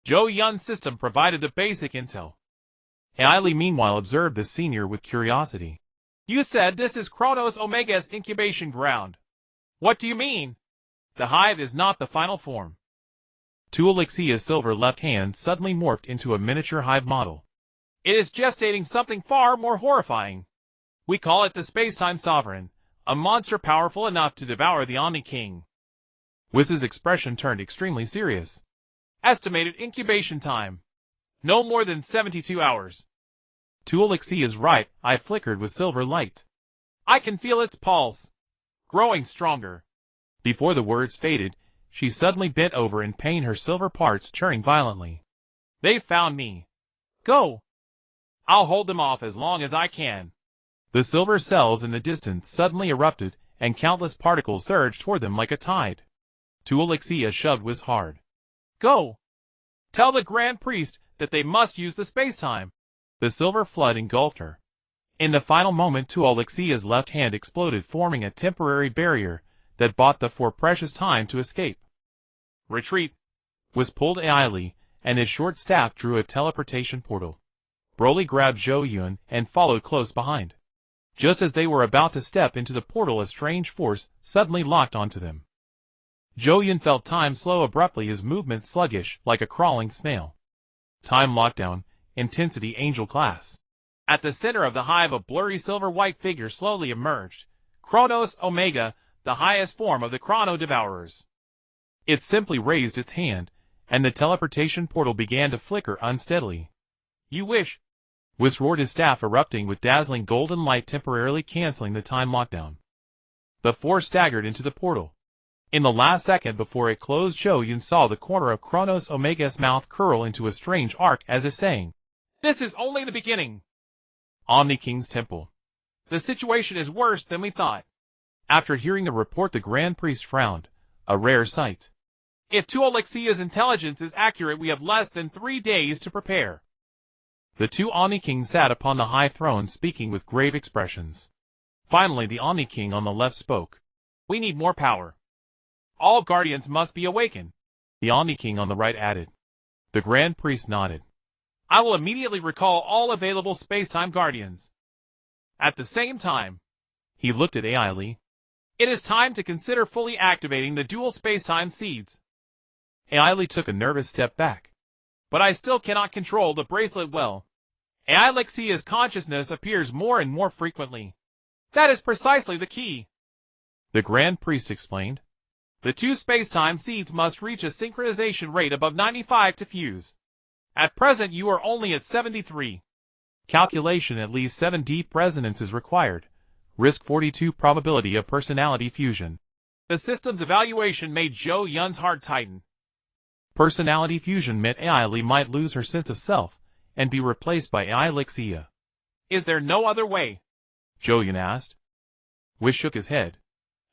Zhou Yun's system provided the basic intel. Ailey meanwhile observed the senior with curiosity. You said this is Kronos Omega's incubation ground. What do you mean? The hive is not the final form. Tu Alexia's silver left hand suddenly morphed into a miniature hive model. It is gestating something far more horrifying. We call it the Space-Time Sovereign, a monster powerful enough to devour the Omni King. Whiz's expression turned extremely serious. Estimated incubation time. No more than 72 hours. Tu Alexia's right eye flickered with silver light. I can feel its pulse. Growing stronger. Before the words faded, she suddenly bent over in pain, her silver parts churning violently. They found me. Go. I'll hold them off as long as I can. The silver cells in the distance suddenly erupted, and countless particles surged toward them like a tide. Tu Alexia shoved Wiz hard. Go. Tell the Grand Priest that they must use the space-time. The silver flood engulfed her. In the final moment, Tu Alexia's left hand exploded, forming a temporary barrier that bought the four precious time to escape. Retreat. Wiz pulled Ailey, and his short staff drew a teleportation portal. Broly grabbed Zhou Yun and followed close behind. Just as they were about to step into the portal, a strange force suddenly locked onto them. Zhou Yun felt time slow abruptly, his movements sluggish like a crawling snail. Time lockdown, intensity angel class. At the center of the hive, a blurry silver-white figure slowly emerged. Kronos Omega, the highest form of the Chrono Devourers. It simply raised its hand, and the teleportation portal began to flicker unsteadily. You wish. Wiz roared, his staff erupting with dazzling golden light, temporarily canceling the time lockdown. The four staggered into the portal. In the last second before it closed, Zhou Yun saw the corner of Kronos Omega's mouth curl into a strange arc, as if saying, "This is only the beginning." Omni King's Temple. The situation is worse than we thought. After hearing the report, the Grand Priest frowned, a rare sight. If Tu Alexia's intelligence is accurate, we have less than 3 days to prepare. The two Omni Kings sat upon the high throne, speaking with grave expressions. Finally, the Omni King on the left spoke. We need more power. All guardians must be awakened. The Omni King on the right added. The Grand Priest nodded. I will immediately recall all available space-time guardians. At the same time, he looked at Ailey. It is time to consider fully activating the dual space-time seeds. Ailey took a nervous step back. But I still cannot control the bracelet well. Alexia's consciousness appears more and more frequently. That is precisely the key. The Grand Priest explained. The two space-time seeds must reach a synchronization rate above 95 to fuse. At present you are only at 73. Calculation: at least 7 deep resonances required. Risk 42 probability of personality fusion. The system's evaluation made Zhou Yun's heart tighten. Personality fusion meant Ailey might lose her sense of self and be replaced by Alexia. Is there no other way? Zhou Yun asked. Wiz shook his head.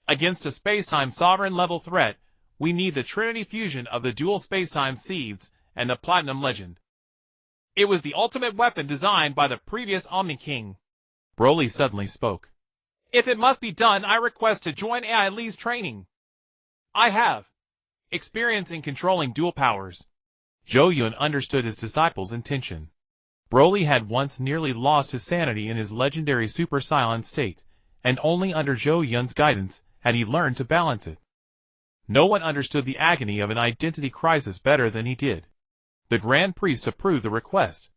Against a space-time sovereign level threat, we need the Trinity fusion of the dual space-time seeds and the Platinum Legend. It was the ultimate weapon designed by the previous Omni King. Broly suddenly spoke. If it must be done, I request to join Ailey's training. I have experience in controlling dual powers. Zhou Yun understood his disciple's intention. Broly had once nearly lost his sanity in his legendary Super Saiyan state, and only under Zhou Yun's guidance had he learned to balance it. No one understood the agony of an identity crisis better than he did. The Grand Priest approved the request.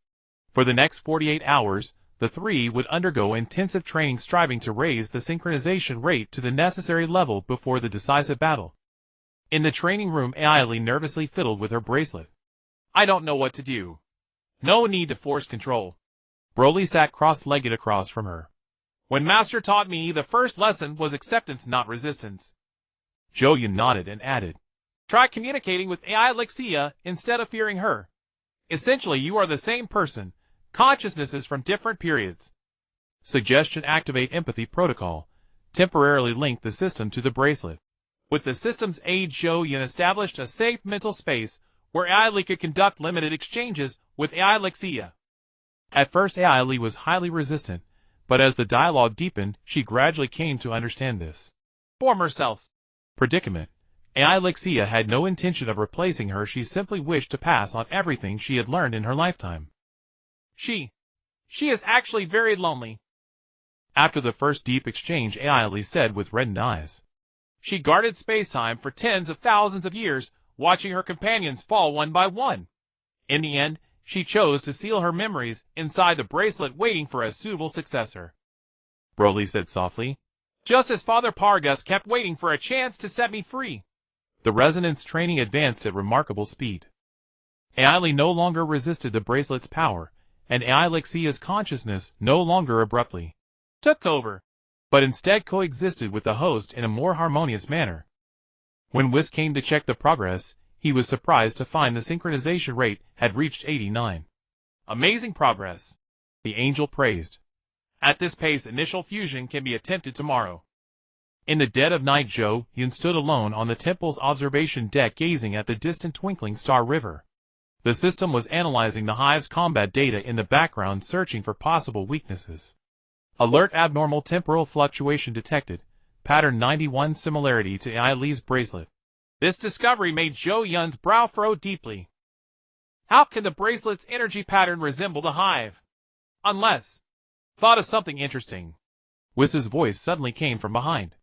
For the next 48 hours, the three would undergo intensive training, striving to raise the synchronization rate to the necessary level before the decisive battle. In the training room, Ailey nervously fiddled with her bracelet. I don't know what to do. No need to force control. Broly sat cross-legged across from her. When Master taught me, the first lesson was acceptance, not resistance. Zhou Yun nodded and added. Try communicating with Alexia instead of fearing her. Essentially, you are the same person, consciousnesses from different periods. Suggestion: activate empathy protocol. Temporarily link the system to the bracelet. With the system's aid, Zhou Yun established a safe mental space where Ailey could conduct limited exchanges with Alexia. At first, Ailey was highly resistant, but as the dialogue deepened, she gradually came to understand this former self's predicament. Alexia had no intention of replacing her, she simply wished to pass on everything she had learned in her lifetime. She She is actually very lonely. After the first deep exchange, Ellie said with reddened eyes. She guarded space-time for tens of thousands of years, watching her companions fall one by one. In the end, she chose to seal her memories inside the bracelet, waiting for a suitable successor. Broly said softly. Just as Father Pargus kept waiting for a chance to set me free. The resonance training advanced at remarkable speed. Ellie no longer resisted the bracelet's power, and Alexia's consciousness no longer abruptly took over, but instead coexisted with the host in a more harmonious manner. When Whis came to check the progress, he was surprised to find the synchronization rate had reached 89. Amazing progress, the angel praised. At this pace, initial fusion can be attempted tomorrow. In the dead of night, Zhou Yun stood alone on the temple's observation deck, gazing at the distant twinkling star river. The system was analyzing the hive's combat data in the background, searching for possible weaknesses. Alert: abnormal temporal fluctuation detected. Pattern 91, similarity to Ellie's bracelet. This discovery made Zhou Yun's brow furrow deeply. How can the bracelet's energy pattern resemble the hive? Unless... Thought of something interesting. Whis' voice suddenly came from behind.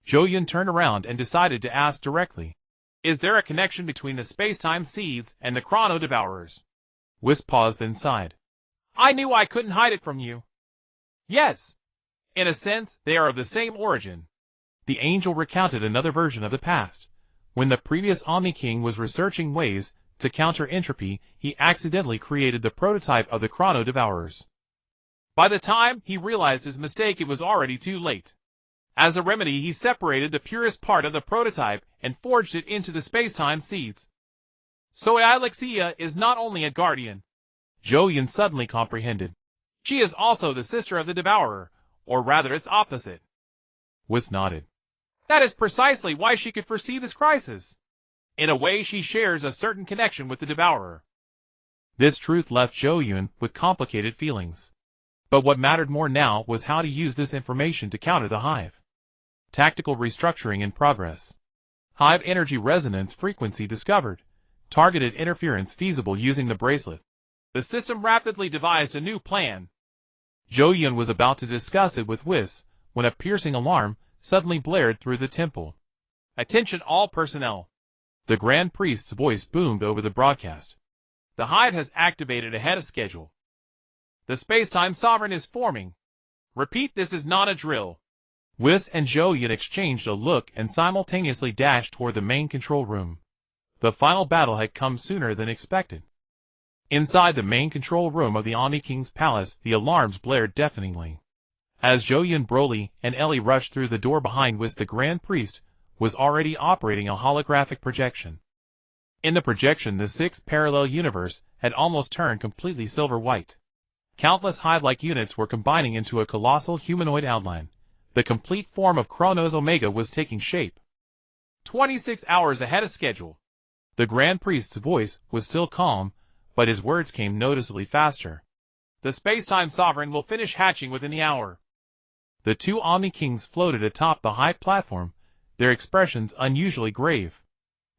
Zhou Yun turned around and decided to ask directly. Is there a connection between the space-time seeds and the chrono devourers? Whis paused, then sighed. I knew I couldn't hide it from you. Yes. In a sense, they are of the same origin. The angel recounted another version of the past. When the previous Omni King was researching ways to counter entropy, he accidentally created the prototype of the chrono devourers. By the time he realized his mistake, it was already too late. As a remedy, he separated the purest part of the prototype and forged it into the space-time seeds. So Alexia is not only a guardian. Zhou Yun suddenly comprehended. She is also the sister of the devourer, or rather its opposite. Whis nodded. That is precisely why she could foresee this crisis. In a way, she shares a certain connection with the devourer. This truth left Zhou Yun with complicated feelings. But what mattered more now was how to use this information to counter the hive. Tactical restructuring in progress. Hive energy resonance frequency discovered. Targeted interference feasible using the bracelet. The system rapidly devised a new plan. Zhou Yun was about to discuss it with Whis when a piercing alarm suddenly blared through the temple. Attention all personnel. The Grand Priest's voice boomed over the broadcast. The hive has activated ahead of schedule. The space-time sovereign is forming. Repeat, this is not a drill. Whis and Zhou Yun exchanged a look and simultaneously dashed toward the main control room. The final battle had come sooner than expected. Inside the main control room of the Omni King's palace, the alarms blared deafeningly. As Zhou Yun, Broly, and Ellie rushed through the door behind Whis, the Grand Priest was already operating a holographic projection. In the projection, the sixth parallel universe had almost turned completely silver-white. Countless hive-like units were combining into a colossal humanoid outline. The complete form of Chronos Omega was taking shape. 26 hours ahead of schedule. The Grand Priest's voice was still calm, but his words came noticeably faster. The space-time sovereign will finish hatching within the hour. The two Omni Kings floated atop the high platform, their expressions unusually grave.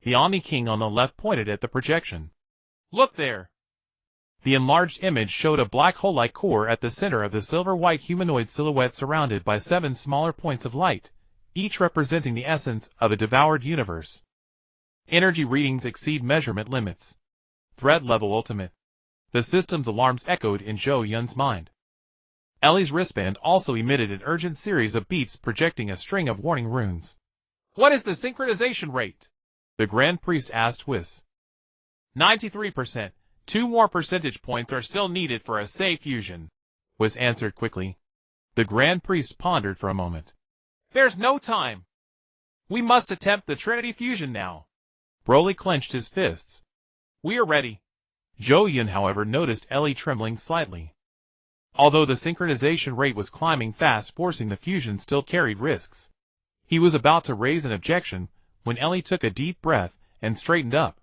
The Omni King on the left pointed at the projection. Look there. The enlarged image showed a black hole-like core at the center of the silver-white humanoid silhouette, surrounded by 7 smaller points of light, each representing the essence of a devoured universe. Energy readings exceed measurement limits. Threat level ultimate. The system's alarms echoed in Zhou Yun's mind. Ellie's wristband also emitted an urgent series of beeps, projecting a string of warning runes. What is the synchronization rate? The Grand Priest asked Whis. 93%. 2 more percentage points are still needed for a safe fusion. Whis answered quickly. The Grand Priest pondered for a moment. There's no time. We must attempt the Trinity fusion now. Broly clenched his fists. We are ready. Zhou Yun, however, noticed Ellie trembling slightly. Although the synchronization rate was climbing fast, forcing the fusion still carried risks. He was about to raise an objection when Ellie took a deep breath and straightened up.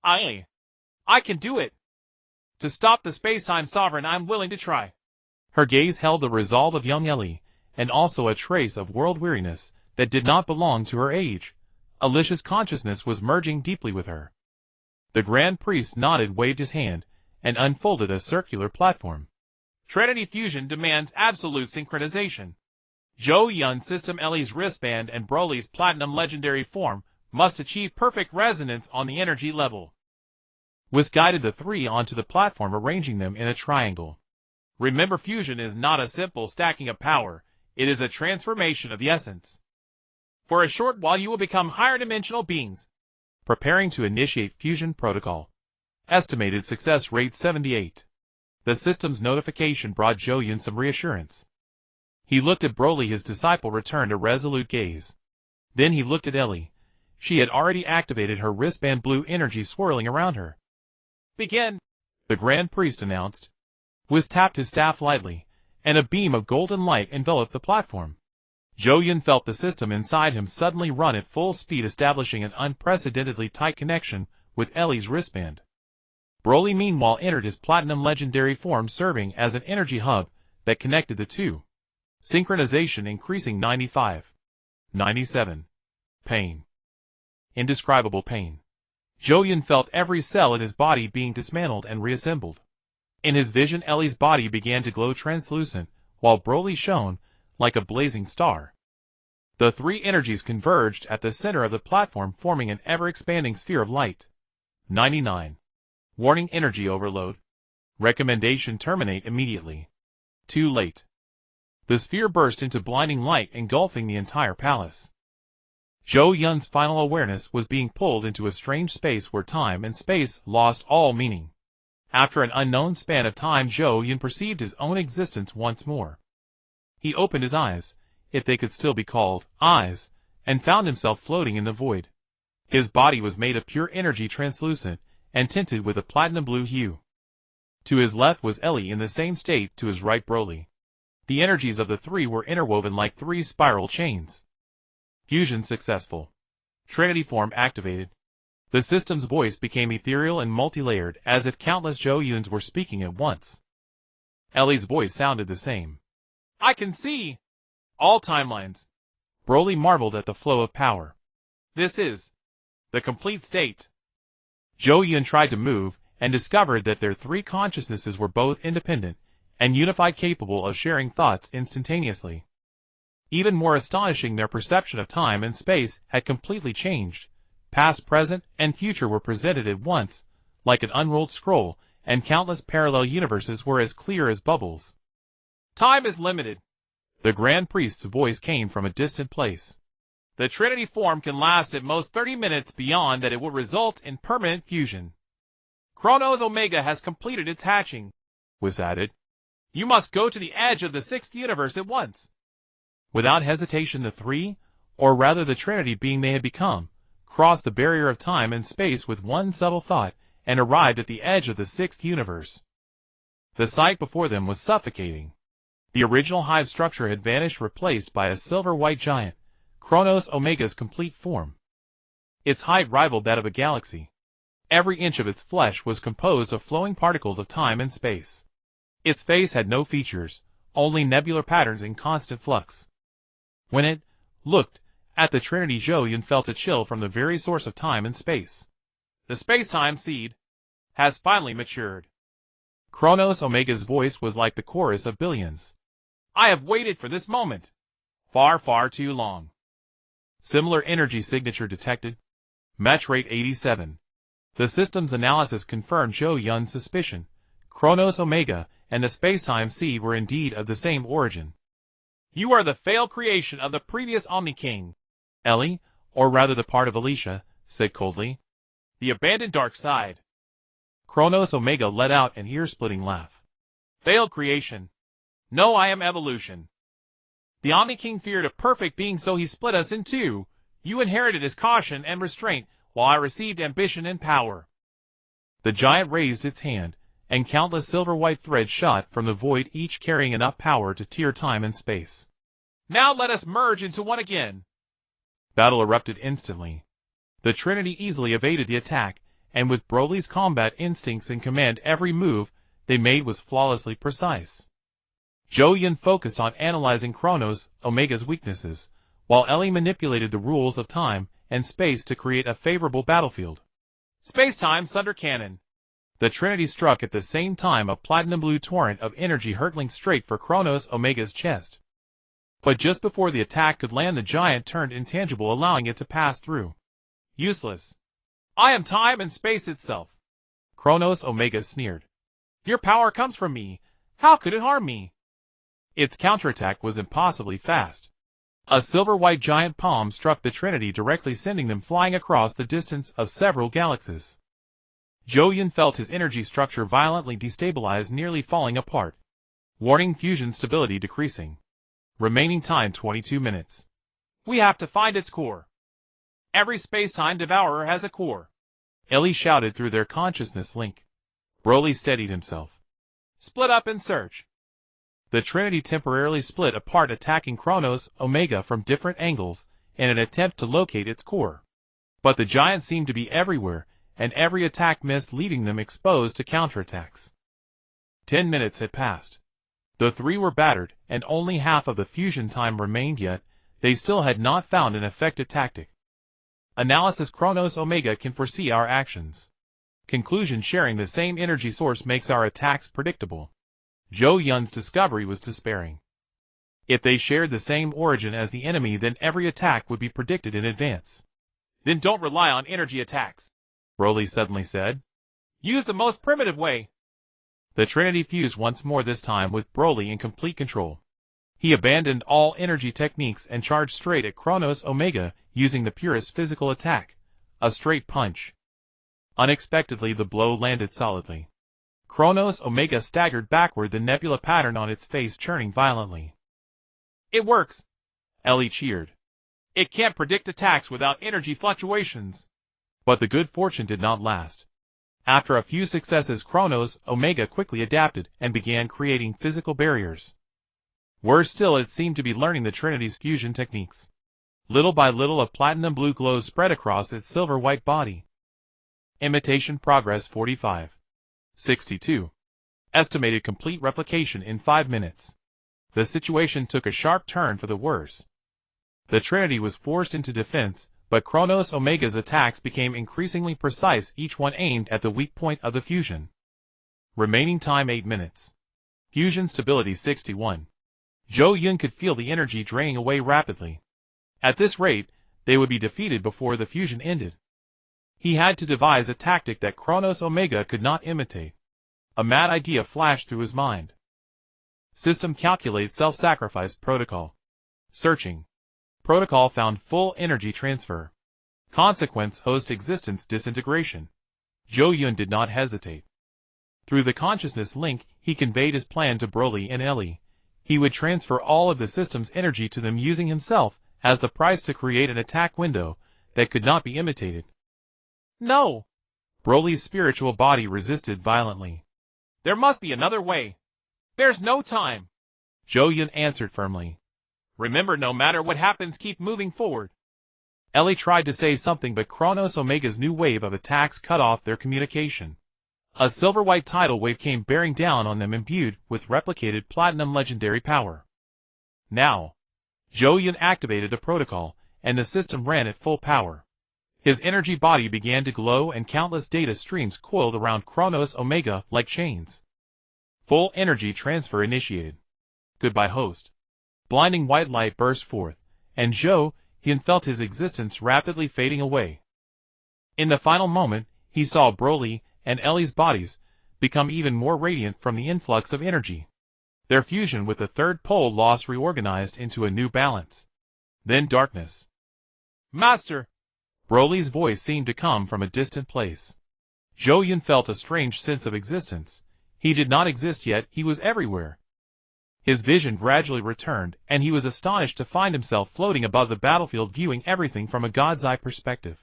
I can do it. To stop the space-time sovereign, I'm willing to try. Her gaze held the resolve of young Ellie, and also a trace of world weariness that did not belong to her age. Alicia's consciousness was merging deeply with her. The Grand Priest nodded, waved his hand, and unfolded a circular platform. Trinity Fusion demands absolute synchronization. Zhou Yun's system Ellie's wristband and Broly's platinum legendary form must achieve perfect resonance on the energy level. Whis guided the three onto the platform, arranging them in a triangle. Remember, fusion is not a simple stacking of power, it is a transformation of the essence. For a short while you will become higher dimensional beings. Preparing to initiate fusion protocol. Estimated success rate 78. The system's notification brought Zhou Yun some reassurance. He looked at Broly, his disciple returned a resolute gaze. Then he looked at Ellie. She had already activated her wristband, blue energy swirling around her. Begin, the Grand Priest announced. Whis tapped his staff lightly, and a beam of golden light enveloped the platform. Zhou Yun felt the system inside him suddenly run at full speed, establishing an unprecedentedly tight connection with Ellie's wristband. Broly meanwhile entered his platinum legendary form, serving as an energy hub that connected the two. Synchronization increasing 95. 97. Pain. Indescribable pain. Zhou Yun felt every cell in his body being dismantled and reassembled. In his vision, Ellie's body began to glow translucent, while Broly shone like a blazing star. The three energies converged at the center of the platform, forming an ever-expanding sphere of light. 99. Warning: energy overload. Recommendation: terminate immediately. Too late. The sphere burst into blinding light, engulfing the entire palace. Zhou Yun's final awareness was being pulled into a strange space where time and space lost all meaning. After an unknown span of time, Zhou Yun perceived his own existence once more. He opened his eyes, if they could still be called eyes, and found himself floating in the void. His body was made of pure energy, translucent, and tinted with a platinum blue hue. To his left was Ellie, in the same state, to his right Broly. The energies of the three were interwoven like three spiral chains. Fusion successful. Trinity form activated. The system's voice became ethereal and multi-layered, as if countless Zhou Yuns were speaking at once. Ellie's voice sounded the same. I can see all timelines. Broly marveled at the flow of power. This is the complete state. Zhou Yun tried to move, and discovered that their three consciousnesses were both independent and unified, capable of sharing thoughts instantaneously. Even more astonishing, their perception of time and space had completely changed. Past, present, and future were presented at once, like an unrolled scroll, and countless parallel universes were as clear as bubbles. Time is limited. The Grand Priest's voice came from a distant place. The Trinity form can last at most 30 minutes, beyond that it will result in permanent fusion. Chronos Omega has completed its hatching, was added. You must go to the edge of the sixth universe at once. Without hesitation, the three, or rather the Trinity being they had become, crossed the barrier of time and space with one subtle thought, and arrived at the edge of the sixth universe. The sight before them was suffocating. The original hive structure had vanished, replaced by a silver-white giant, Chronos Omega's complete form. Its height rivaled that of a galaxy. Every inch of its flesh was composed of flowing particles of time and space. Its face had no features, only nebular patterns in constant flux. When it looked at the Trinity, Zhou Yun felt a chill from the very source of time and space. The space-time seed has finally matured. Chronos Omega's voice was like the chorus of billions. I have waited for this moment. Far, far too long. Similar energy signature detected. Match rate 87. The system's analysis confirmed Zhou Yun's suspicion. Chronos Omega and the space-time seed were indeed of the same origin. You are the failed creation of the previous Omni King. Ellie, or rather the part of Alicia, said coldly. The abandoned dark side. Chronos Omega let out an ear-splitting laugh. Failed creation. No, I am evolution. The Omni King feared a perfect being, so he split us in two. You inherited his caution and restraint, while I received ambition and power. The giant raised its hand, and countless silver-white threads shot from the void, each carrying enough power to tear time and space. Now let us merge into one again. Battle erupted instantly. The Trinity easily evaded the attack, and with Broly's combat instincts in command, every move they made was flawlessly precise. Zhou Yun focused on analyzing Chronos Omega's weaknesses, while Ellie manipulated the rules of time and space to create a favorable battlefield. Space-time Sunder Cannon. The Trinity struck at the same time a platinum blue torrent of energy hurtling straight for Kronos Omega's chest. But just before the attack could land, the giant turned intangible, allowing it to pass through. Useless. I am time and space itself. Kronos Omega sneered. Your power comes from me. How could it harm me? Its counterattack was impossibly fast. A silver-white giant palm struck the Trinity directly, sending them flying across the distance of several galaxies. Zhou Yun felt his energy structure violently destabilized, nearly falling apart. Warning: fusion stability decreasing. Remaining time 22 minutes. We have to find its core. Every space-time devourer has a core. Ellie shouted through their consciousness link. Broly steadied himself. Split up and search. The Trinity temporarily split apart, attacking Kronos Omega from different angles in an attempt to locate its core. But the giant seemed to be everywhere, and every attack missed, leaving them exposed to counterattacks. 10 minutes had passed. The three were battered, and only half of the fusion time remained, yet they still had not found an effective tactic. Analysis: Kronos Omega can foresee our actions. Conclusion: sharing the same energy source makes our attacks predictable. Zhou Yun's discovery was despairing. If they shared the same origin as the enemy, then every attack would be predicted in advance. Then don't rely on energy attacks, Broly suddenly said. Use the most primitive way. The Trinity fused once more, this time with Broly in complete control. He abandoned all energy techniques and charged straight at Kronos Omega, using the purest physical attack, a straight punch. Unexpectedly, the blow landed solidly. Kronos Omega staggered backward, the nebula pattern on its face churning violently. It works, Ellie cheered. It can't predict attacks without energy fluctuations. But the good fortune did not last. After a few successes, Kronos Omega quickly adapted and began creating physical barriers. Worse still, it seemed to be learning the Trinity's fusion techniques. Little by little, a platinum blue glow spread across its silver-white body. Imitation progress 45. 62. Estimated complete replication in 5 minutes. The situation took a sharp turn for the worse. The Trinity was forced into defense, but Kronos Omega's attacks became increasingly precise, each one aimed at the weak point of the fusion. Remaining time 8 minutes. Fusion stability 61. Zhou Yun could feel the energy draining away rapidly. At this rate, they would be defeated before the fusion ended. He had to devise a tactic that Kronos Omega could not imitate. A mad idea flashed through his mind. System: calculate self-sacrifice protocol. Searching. Protocol found: full energy transfer. Consequence: host existence disintegration. Zhou Yun did not hesitate. Through the consciousness link, he conveyed his plan to Broly and Ellie. He would transfer all of the system's energy to them, using himself as the price to create an attack window that could not be imitated. No! Broly's spiritual body resisted violently. There must be another way. There's no time. Zhou Yun answered firmly. Remember, no matter what happens, keep moving forward. Ellie tried to say something, but Kronos Omega's new wave of attacks cut off their communication. A silver-white tidal wave came bearing down on them, imbued with replicated platinum legendary power. Now, Zhou Yun activated a protocol, and the system ran at full power. His energy body began to glow, and countless data streams coiled around Kronos Omega like chains. Full energy transfer initiated. Goodbye, host. Blinding white light burst forth, and Zhou Yun felt his existence rapidly fading away. In the final moment, he saw Broly and Ellie's bodies become even more radiant from the influx of energy. Their fusion with the third pole lost reorganized into a new balance. Then darkness. Master! Broly's voice seemed to come from a distant place. Zhou Yun felt a strange sense of existence. He did not exist yet, he was everywhere. His vision gradually returned, and he was astonished to find himself floating above the battlefield, viewing everything from a god's eye perspective.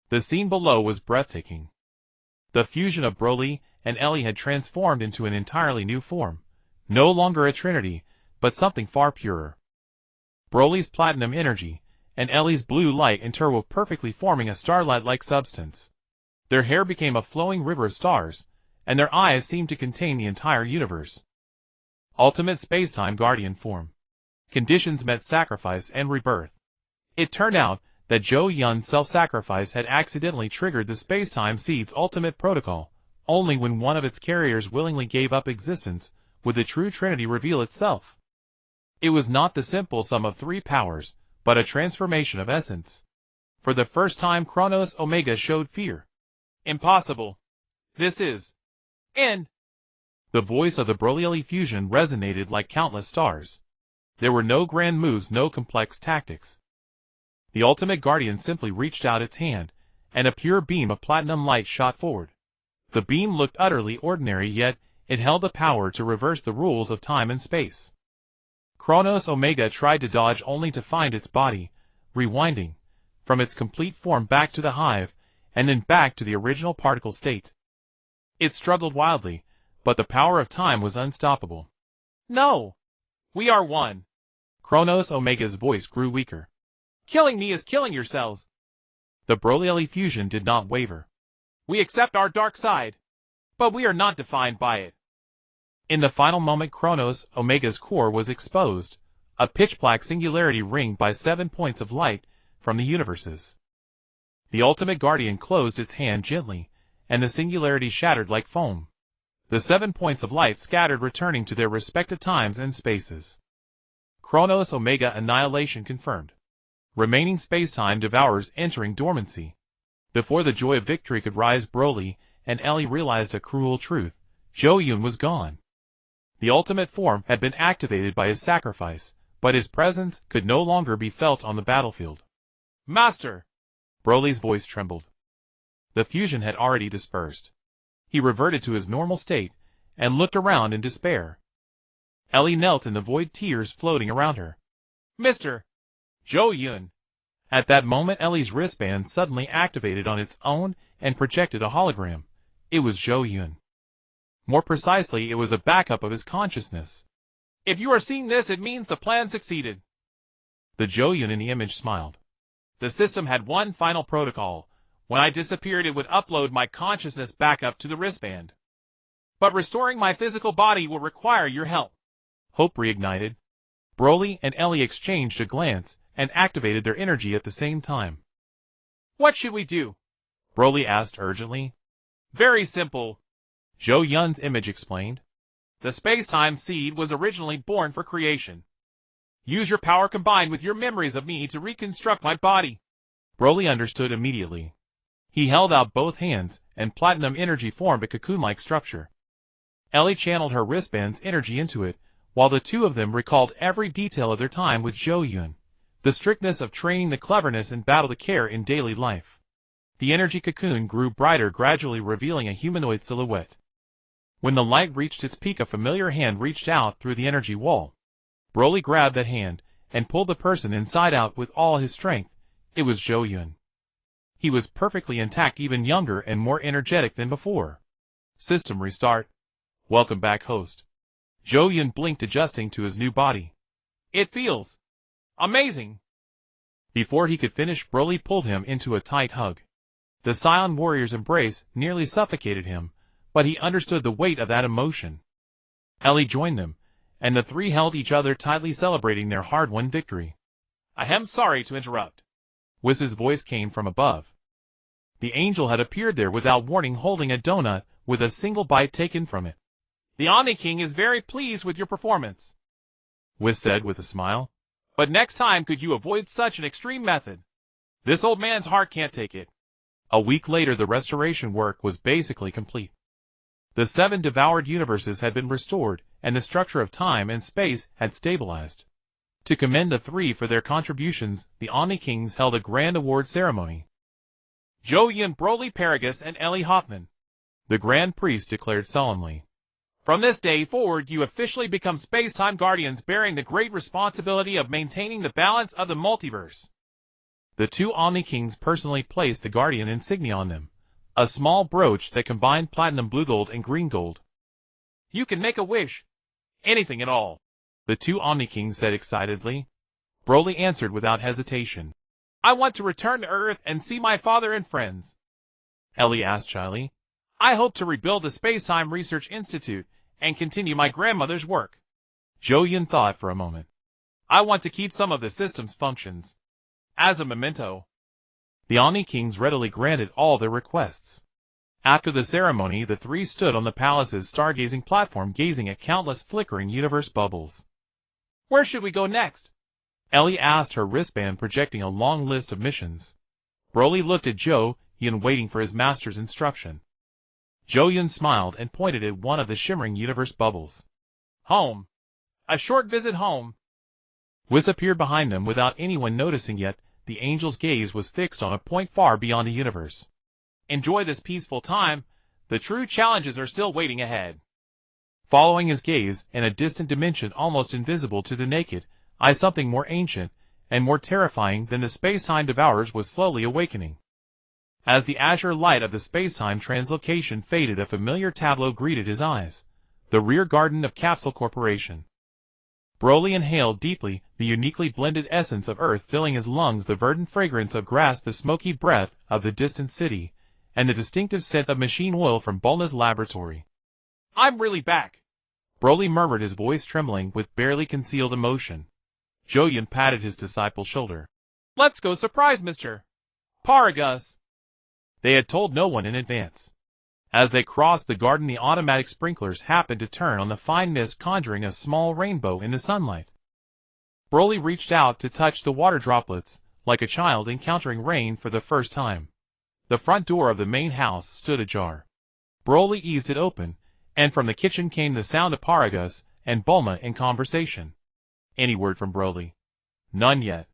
The scene below was breathtaking. The fusion of Broly and Ellie had transformed into an entirely new form. No longer a trinity, but something far purer. Broly's platinum energy and Ellie's blue light interwove perfectly, forming a starlight-like substance. Their hair became a flowing river of stars, and their eyes seemed to contain the entire universe. Ultimate Spacetime Guardian form. Conditions met sacrifice and rebirth. It turned out that Zhou Yun's self-sacrifice had accidentally triggered the Spacetime Seed's ultimate protocol, Only when one of its carriers willingly gave up existence would the true Trinity reveal itself. It was not the simple sum of three powers, but a transformation of essence. For the first time Kronos Omega showed fear. Impossible. This is end. The voice of the Broly fusion resonated like countless stars. There were no grand moves, no complex tactics. The Ultimate Guardian simply reached out its hand, and a pure beam of platinum light shot forward. The beam looked utterly ordinary, yet it held the power to reverse the rules of time and space. Kronos Omega tried to dodge only to find its body, rewinding, from its complete form back to the hive, and then back to the original particle state. It struggled wildly, but the power of time was unstoppable. No! We are one. Kronos Omega's voice grew weaker. Killing me is killing yourselves. The Broly fusion did not waver. We accept our dark side, but we are not defined by it. In the final moment Kronos Omega's core was exposed, a pitch-black singularity ringed by 7 points of light from the universes. The Ultimate Guardian closed its hand gently, and the singularity shattered like foam. The 7 points of light scattered, returning to their respective times and spaces. Kronos Omega annihilation confirmed. Remaining space-time devours entering dormancy. Before the joy of victory could rise, Broly and Ellie realized a cruel truth. Zhou Yun was gone. The ultimate form had been activated by his sacrifice, but his presence could no longer be felt on the battlefield. Master! Broly's voice trembled. The fusion had already dispersed. He reverted to his normal state, and looked around in despair. Ellie knelt in the void, tears floating around her. Mr. Zhou Yun. At that moment Ellie's wristband suddenly activated on its own and projected a hologram. It was Zhou Yun. More precisely, it was a backup of his consciousness. If you are seeing this, it means the plan succeeded. The Zhou Yun in the image smiled. The system had one final protocol. When I disappeared, it would upload my consciousness back up to the wristband. But restoring my physical body will require your help. Hope reignited. Broly and Ellie exchanged a glance and activated their energy at the same time. What should we do? Broly asked urgently. Very simple. Zhou Yun's image explained. The space-time seed was originally born for creation. Use your power combined with your memories of me to reconstruct my body. Broly understood immediately. He held out both hands, and platinum energy formed a cocoon-like structure. Ellie channeled her wristband's energy into it, while the two of them recalled every detail of their time with Zhou Yun. The strictness of training, the cleverness in battle, the care in daily life. The energy cocoon grew brighter, gradually revealing a humanoid silhouette. When the light reached its peak, a familiar hand reached out through the energy wall. Broly grabbed that hand, and pulled the person inside out with all his strength. It was Zhou Yun. He was perfectly intact, even younger and more energetic than before. System restart. Welcome back, host. Zhou Yun blinked, adjusting to his new body. It feels amazing. Before he could finish, Broly pulled him into a tight hug. The Saiyan warrior's embrace nearly suffocated him, but he understood the weight of that emotion. Ellie joined them, and the three held each other tightly, celebrating their hard-won victory. I am sorry to interrupt. Whis' voice came from above. The angel had appeared there without warning, holding a donut with a single bite taken from it. The Omni King is very pleased with your performance, Whis said with a smile. But next time, could you avoid such an extreme method? This old man's heart can't take it. A week later, the restoration work was basically complete. The 7 devoured universes had been restored, and the structure of time and space had stabilized. To commend the three for their contributions, the Omni Kings held a grand award ceremony. Zhou Yun, Broly Paragus, and Ellie Hoffman, the Grand Priest declared solemnly. From this day forward, you officially become space-time guardians, bearing the great responsibility of maintaining the balance of the multiverse. The 2 Omni Kings personally placed the Guardian insignia on them, a small brooch that combined platinum, blue gold, and green gold. You can make a wish. Anything at all. The 2 Omni Kings said excitedly. Broly answered without hesitation. I want to return to Earth and see my father and friends. Ellie asked shyly. I hope to rebuild the Space-Time Research Institute and continue my grandmother's work. Zhou Yun thought for a moment. I want to keep some of the system's functions as a memento. The Omni Kings readily granted all their requests. After the ceremony, the three stood on the palace's stargazing platform gazing at countless flickering universe bubbles. Where should we go next? Ellie asked, her wristband projecting a long list of missions. Broly looked at Zhou Yun, waiting for his master's instruction. Zhou Yun smiled and pointed at one of the shimmering universe bubbles. Home. A short visit home. Whis appeared behind them without anyone noticing, yet the angel's gaze was fixed on a point far beyond the universe. Enjoy this peaceful time. The true challenges are still waiting ahead. Following his gaze, in a distant dimension almost invisible to the naked eye, something more ancient and more terrifying than the space-time devourers was slowly awakening. As the azure light of the space-time translocation faded, a familiar tableau greeted his eyes. The rear garden of Capsule Corporation. Broly inhaled deeply, the uniquely blended essence of Earth filling his lungs, the verdant fragrance of grass, the smoky breath of the distant city, and the distinctive scent of machine oil from Bulma's laboratory. I'm really back, Broly murmured, his voice trembling with barely concealed emotion. Zhou Yun patted his disciple's shoulder. Let's go surprise Mr. Paragus. They had told no one in advance. As they crossed the garden, the automatic sprinklers happened to turn on the fine mist, conjuring a small rainbow in the sunlight. Broly reached out to touch the water droplets, like a child encountering rain for the first time. The front door of the main house stood ajar. Broly eased it open, and from the kitchen came the sound of Paragus and Bulma in conversation. Any word from Broly? None yet.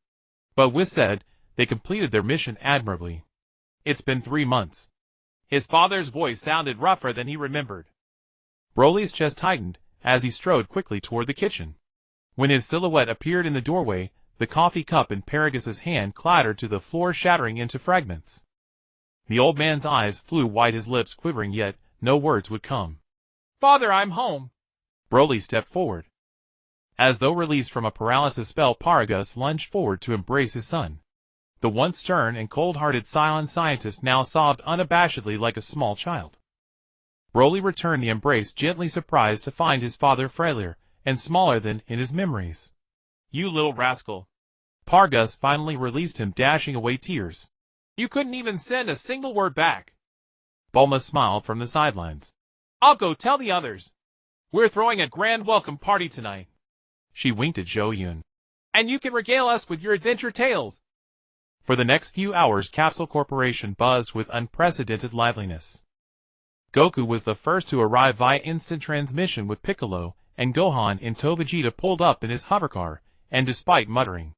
But Whis said they completed their mission admirably. It's been 3 months. His father's voice sounded rougher than he remembered. Broly's chest tightened as he strode quickly toward the kitchen. When his silhouette appeared in the doorway, the coffee cup in Paragus's hand clattered to the floor, shattering into fragments. The old man's eyes flew wide, his lips quivering, yet no words would come. Father, I'm home. Broly stepped forward. As though released from a paralysis spell, Paragus lunged forward to embrace his son. The once stern and cold-hearted Scion scientist now sobbed unabashedly like a small child. Broly returned the embrace, gently surprised to find his father frailer and smaller than in his memories. You little rascal. Paragus finally released him, dashing away tears. You couldn't even send a single word back. Bulma smiled from the sidelines. I'll go tell the others. We're throwing a grand welcome party tonight. She winked at Zhou Yun. And you can regale us with your adventure tales. For the next few hours, Capsule Corporation buzzed with unprecedented liveliness. Goku was the first to arrive via instant transmission, with Piccolo and Gohan in tow. Vegeta pulled up in his hovercar, and despite muttering,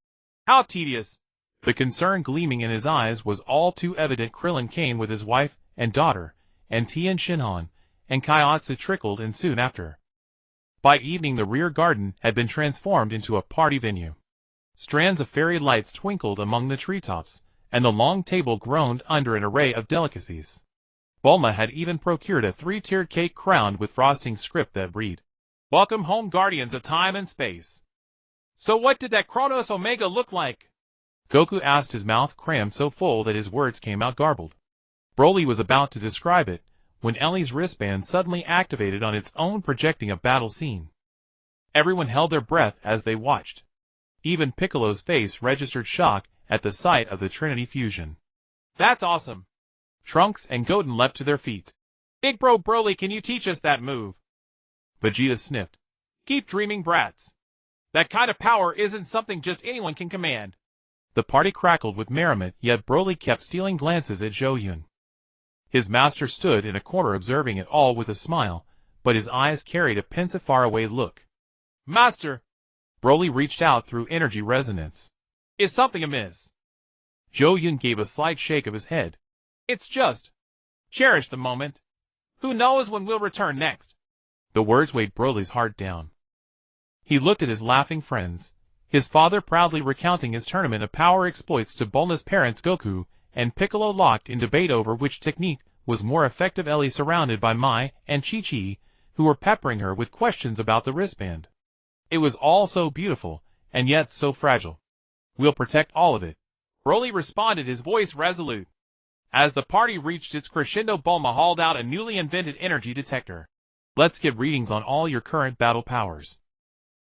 "How tedious," the concern gleaming in his eyes was all too evident, Krillin came with his wife and daughter, and Tien Shinhan and Kaiotsu trickled in soon after. By evening, the rear garden had been transformed into a party venue. Strands of fairy lights twinkled among the treetops, and the long table groaned under an array of delicacies. Bulma had even procured a 3-tiered cake crowned with frosting script that read, "Welcome home, guardians of time and space." So what did that Kronos Omega look like? Goku asked, his mouth crammed so full that his words came out garbled. Broly was about to describe it, when Ellie's wristband suddenly activated on its own, projecting a battle scene. Everyone held their breath as they watched. Even Piccolo's face registered shock at the sight of the Trinity fusion. That's awesome. Trunks and Goten leapt to their feet. Big bro Broly, can you teach us that move? Vegeta sniffed. Keep dreaming, brats. That kind of power isn't something just anyone can command. The party crackled with merriment, yet Broly kept stealing glances at Zhou Yun. His master stood in a corner observing it all with a smile, but his eyes carried a pensive faraway look. Master! Broly reached out through energy resonance. Is something amiss? Zhou Yun gave a slight shake of his head. It's just. Cherish the moment. Who knows when we'll return next? The words weighed Broly's heart down. He looked at his laughing friends, his father proudly recounting his tournament of power exploits to Bulma's parents Goku and Piccolo, locked in debate over which technique was more effective. Ellie surrounded by Mai and Chi-Chi, who were peppering her with questions about the wristband. It was all so beautiful, and yet so fragile. We'll protect all of it, Broly responded, his voice resolute. As the party reached its crescendo, Bulma hauled out a newly invented energy detector. Let's get readings on all your current battle powers.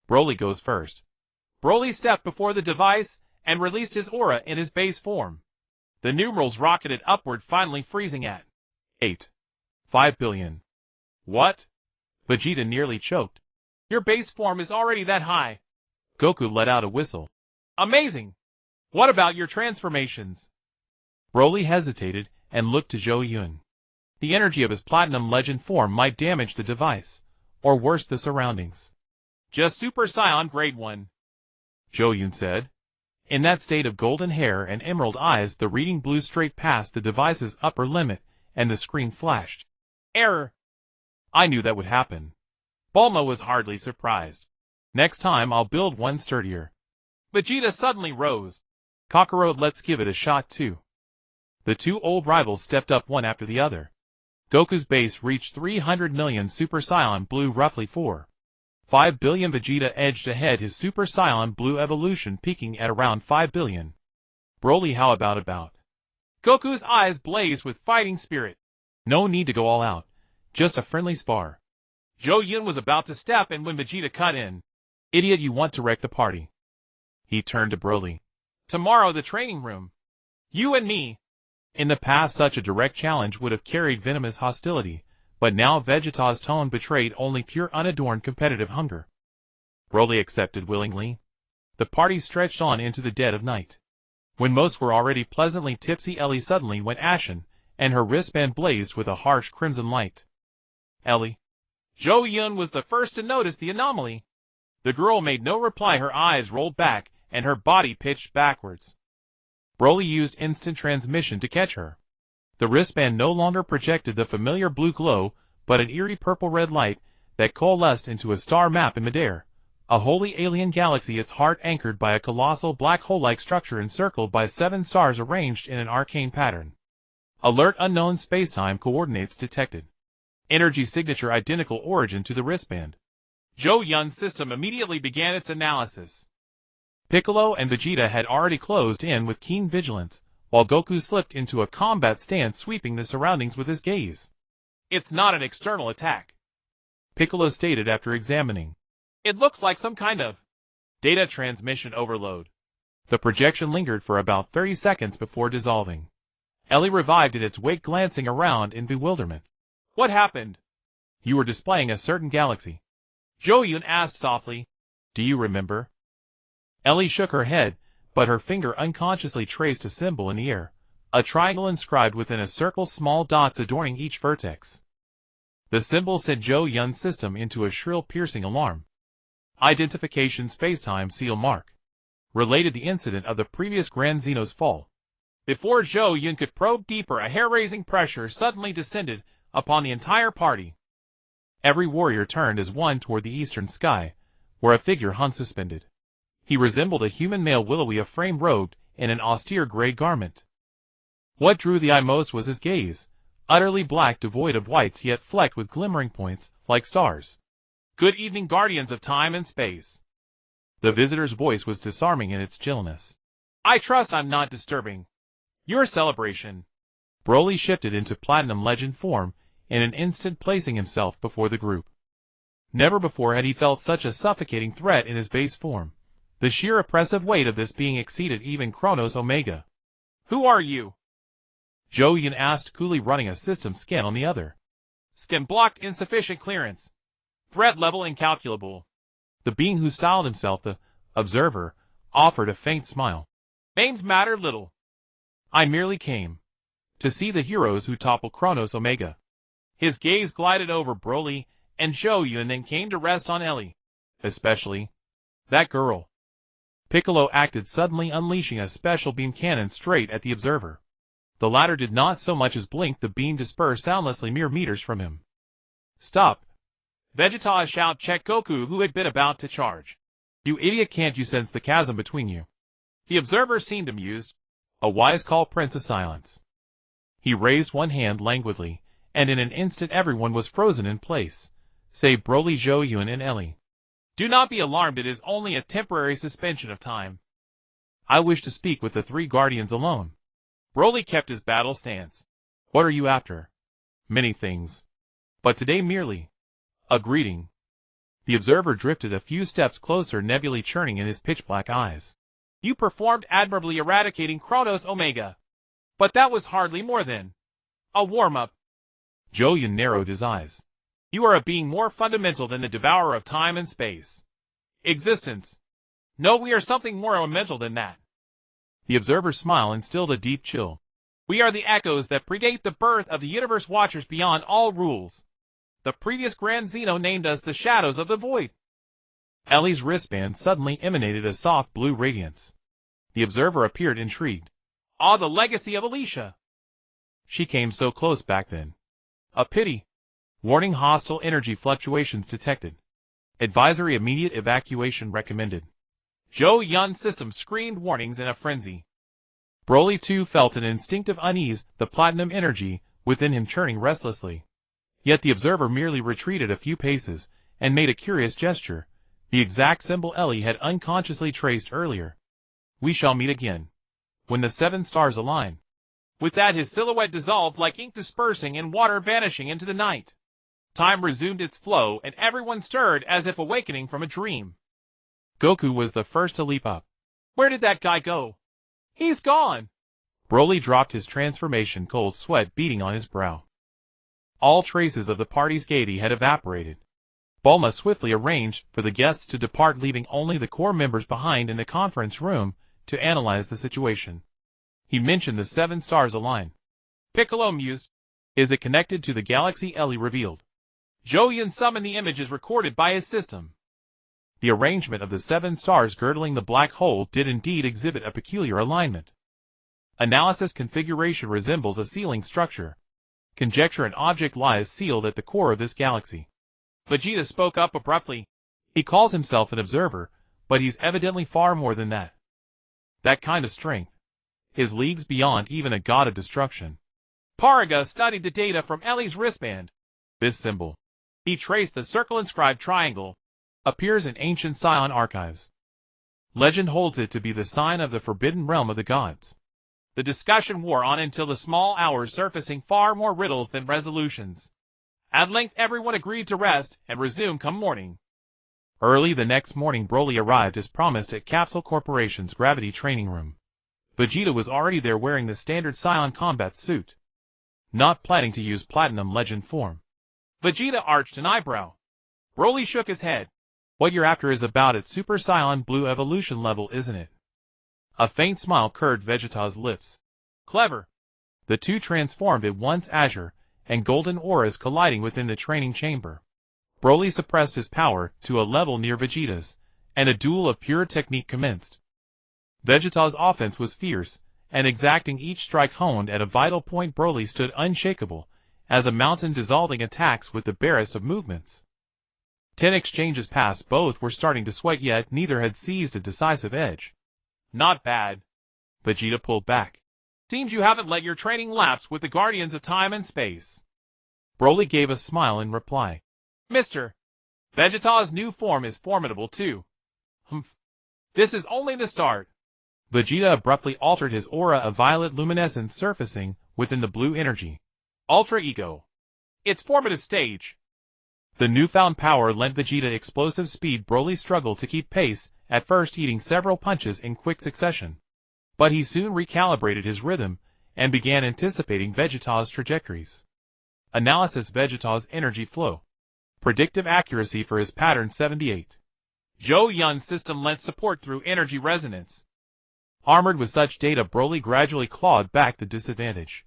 Broly goes first. Broly stepped before the device and released his aura in his base form. The numerals rocketed upward, finally freezing at 8. 5 billion. What? Vegeta nearly choked. Your base form is already that high. Goku let out a whistle. Amazing! What about your transformations? Broly hesitated and looked to Zhou Yun. The energy of his Platinum Legend form might damage the device, or worse the surroundings. Just Super Saiyan Grade 1. Zhou Yun said. In that state of golden hair and emerald eyes, the reading blew straight past the device's upper limit, and the screen flashed. Error. I knew that would happen. Bulma was hardly surprised. Next time I'll build one sturdier. Vegeta suddenly rose. Kakarot, let's give it a shot too. The two old rivals stepped up one after the other. Goku's base reached 300 million Super Saiyan Blue, roughly 4.5 billion. Vegeta edged ahead, his Super Saiyan Blue evolution peaking at around 5 billion. Broly, how about? Goku's eyes blazed with fighting spirit. No need to go all out. Just a friendly spar. Zhou Yun was about to step in when Vegeta cut in. Idiot, you want to wreck the party. He turned to Broly. Tomorrow the training room. You and me. In the past, such a direct challenge would have carried venomous hostility, but now Vegeta's tone betrayed only pure unadorned competitive hunger. Broly accepted willingly. The party stretched on into the dead of night. When most were already pleasantly tipsy, Ellie suddenly went ashen, and her wristband blazed with a harsh crimson light. Ellie. Zhou Yun was the first to notice the anomaly. The girl made no reply, her eyes rolled back, and her body pitched backwards. Broly used instant transmission to catch her. The wristband no longer projected the familiar blue glow, but an eerie purple-red light that coalesced into a star map in midair, a wholly alien galaxy, its heart anchored by a colossal black hole-like structure encircled by 7 stars arranged in an arcane pattern. Alert, unknown spacetime coordinates detected. Energy signature identical origin to the wristband. Zhou Yun's system immediately began its analysis. Piccolo and Vegeta had already closed in with keen vigilance, while Goku slipped into a combat stance, sweeping the surroundings with his gaze. It's not an external attack, Piccolo stated after examining. It looks like some kind of data transmission overload. The projection lingered for about 30 seconds before dissolving. Ellie revived in its wake, glancing around in bewilderment. What happened? You were displaying a certain galaxy. Zhou Yun asked softly. Do you remember? Ellie shook her head, but her finger unconsciously traced a symbol in the air, a triangle inscribed within a circle, small dots adorning each vertex. The symbol sent Zhou Yun's system into a shrill, piercing alarm. Identification spacetime seal mark. Related the incident of the previous Grand Zeno's fall. Before Zhou Yun could probe deeper, a hair-raising pressure suddenly descended upon the entire party. Every warrior turned as one toward the eastern sky, where a figure hung suspended. He resembled a human male, willowy of frame, robed in an austere gray garment. What drew the eye most was his gaze, utterly black, devoid of whites, yet flecked with glimmering points, like stars. Good evening, guardians of time and space. The visitor's voice was disarming in its chillness. I trust I'm not disturbing your celebration. Broly shifted into Platinum Legend form in an instant, placing himself before the group. Never before had he felt such a suffocating threat in his base form. The sheer oppressive weight of this being exceeded even Kronos Omega. Who are you? Zhou Yun asked, coolly, running a system scan on the other. Scan blocked, insufficient clearance. Threat level incalculable. The being, who styled himself the Observer, offered a faint smile. Names matter little. I merely came to see the heroes who topple Kronos Omega. His gaze glided over Broly and Zhou Yun, then came to rest on Ellie. Especially that girl. Piccolo acted suddenly, unleashing a special beam cannon straight at the Observer. The latter did not so much as blink, the beam dispersed soundlessly mere meters from him. Stop! Vegeta's shout checked Goku, who had been about to charge. You idiot, can't you sense the chasm between you? The Observer seemed amused. A wise call, Prince of Silence. He raised one hand languidly, and in an instant everyone was frozen in place, save Broly, Zhou Yun, and Ellie. Do not be alarmed, it is only a temporary suspension of time. I wish to speak with the 3 guardians alone. Broly kept his battle stance. What are you after? Many things. But today merely a greeting. The Observer drifted a few steps closer, nebulae churning in his pitch-black eyes. You performed admirably, eradicating Kronos Omega. But that was hardly more than a warm-up. Zhou Yun narrowed his eyes. You are a being more fundamental than the devourer of time and space. Existence. No, we are something more elemental than that. The observer's smile instilled a deep chill. We are the echoes that predate the birth of the universe, watchers beyond all rules. The previous Grand Zeno named us the shadows of the void. Ellie's wristband suddenly emanated a soft blue radiance. The observer appeared intrigued. Ah, the legacy of Alicia. She came so close back then. A pity. Warning: hostile energy fluctuations detected. Advisory: immediate evacuation recommended. Zhou Yun's system screamed warnings in a frenzy. Broly too felt an instinctive unease, the platinum energy within him churning restlessly. Yet the observer merely retreated a few paces and made a curious gesture, the exact symbol Ellie had unconsciously traced earlier. We shall meet again. When the 7 stars align. With that, his silhouette dissolved like ink dispersing and water vanishing into the night. Time resumed its flow, and everyone stirred as if awakening from a dream. Goku was the first to leap up. Where did that guy go? He's gone. Broly dropped his transformation, cold sweat beading on his brow. All traces of the party's gaiety had evaporated. Bulma swiftly arranged for the guests to depart, leaving only the core members behind in the conference room to analyze the situation. He mentioned the 7 stars align. Piccolo mused. Is it connected to the galaxy? Ellie revealed. Zhou Yun summoned the images recorded by his system. The arrangement of the 7 stars girdling the black hole did indeed exhibit a peculiar alignment. Analysis: configuration resembles a ceiling structure. Conjecture: an object lies sealed at the core of this galaxy. Vegeta spoke up abruptly. He calls himself an observer, but he's evidently far more than that. That kind of strength is leagues beyond even a god of destruction. Paraga studied the data from Ellie's wristband. This symbol, he traced the circle-inscribed triangle, appears in ancient Saiyan archives. Legend holds it to be the sign of the forbidden realm of the gods. The discussion wore on until the small hours, surfacing far more riddles than resolutions. At length everyone agreed to rest and resume come morning. Early the next morning, Broly arrived as promised at Capsule Corporation's gravity training room. Vegeta was already there wearing the standard Saiyan combat suit, not planning to use Platinum Legend form. Vegeta arched an eyebrow. Broly shook his head. What you're after is about at Super Saiyan Blue evolution level, isn't it? A faint smile curved Vegeta's lips. Clever. The two transformed at once, azure and golden auras colliding within the training chamber. Broly suppressed his power to a level near Vegeta's, and a duel of pure technique commenced. Vegeta's offense was fierce and exacting, each strike honed at a vital point. Broly stood unshakable as a mountain, dissolving attacks with the barest of movements. 10 exchanges passed, both were starting to sweat, yet neither had seized a decisive edge. Not bad. Vegeta pulled back. Seems you haven't let your training lapse with the Guardians of Time and Space. Broly gave a smile in reply. Mr. Vegeta's new form is formidable too. Humph. This is only the start. Vegeta abruptly altered his aura, a violet luminescence surfacing within the blue energy. Ultra Ego. Its formative stage. The newfound power lent Vegeta explosive speed. Broly struggled to keep pace, at first eating several punches in quick succession. But he soon recalibrated his rhythm and began anticipating Vegeta's trajectories. Analysis: Vegeta's energy flow. Predictive accuracy for his pattern 78. Zhou Yun's system lent support through energy resonance. Armored with such data, Broly gradually clawed back the disadvantage.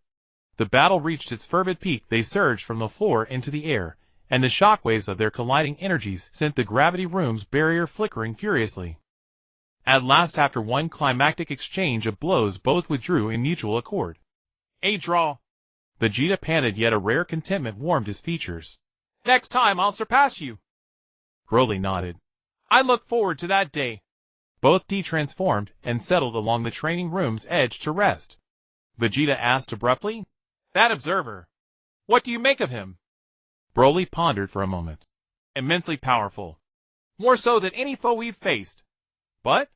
The battle reached its fervid peak. They surged from the floor into the air, and the shockwaves of their colliding energies sent the gravity room's barrier flickering furiously. At last, after one climactic exchange of blows, both withdrew in mutual accord. A draw. Vegeta panted, yet a rare contentment warmed his features. Next time I'll surpass you. Broly nodded. I look forward to that day. Both de-transformed and settled along the training room's edge to rest. Vegeta asked abruptly, That observer, what do you make of him? Broly pondered for a moment. Immensely powerful. More so than any foe we've faced. But?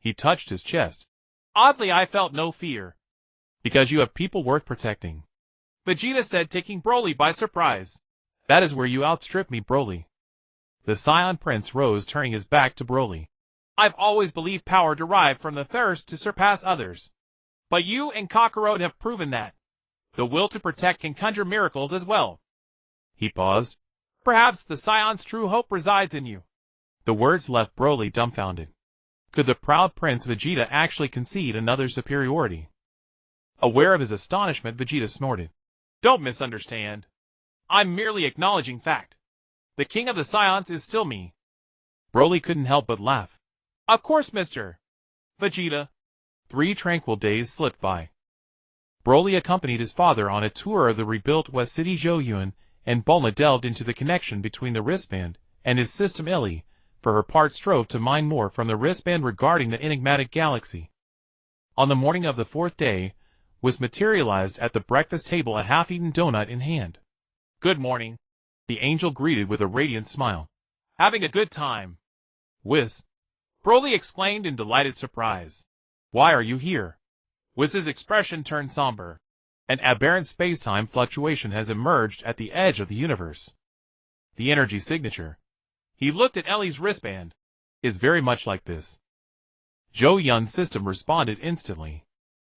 He touched his chest. Oddly, I felt no fear. Because you have people worth protecting. Vegeta said, taking Broly by surprise. That is where you outstrip me, Broly. The Saiyan Prince rose, turning his back to Broly. I've always believed power derived from the thirst to surpass others. But you and Kakarot have proven that. The will to protect can conjure miracles as well. He paused. Perhaps the Scion's true hope resides in you. The words left Broly dumbfounded. Could the proud Prince Vegeta actually concede another superiority? Aware of his astonishment, Vegeta snorted. Don't misunderstand. I'm merely acknowledging fact. The king of the Scions is still me. Broly couldn't help but laugh. Of course, Mr. Vegeta. 3 tranquil days slipped by. Broly accompanied his father on a tour of the rebuilt West City. Zhou Yun and Bulma delved into the connection between the wristband and his system. Ellie, for her part, strove to mine more from the wristband regarding the enigmatic galaxy. On the morning of the 4th day, was materialized at the breakfast table, a half-eaten donut in hand. Good morning, the angel greeted with a radiant smile. Having a good time. Whis, Broly exclaimed in delighted surprise. Why are you here? Whis' expression turned somber. An aberrant space-time fluctuation has emerged at the edge of the universe. The energy signature, he looked at Ellie's wristband, is very much like this. Zhou Yun's system responded instantly.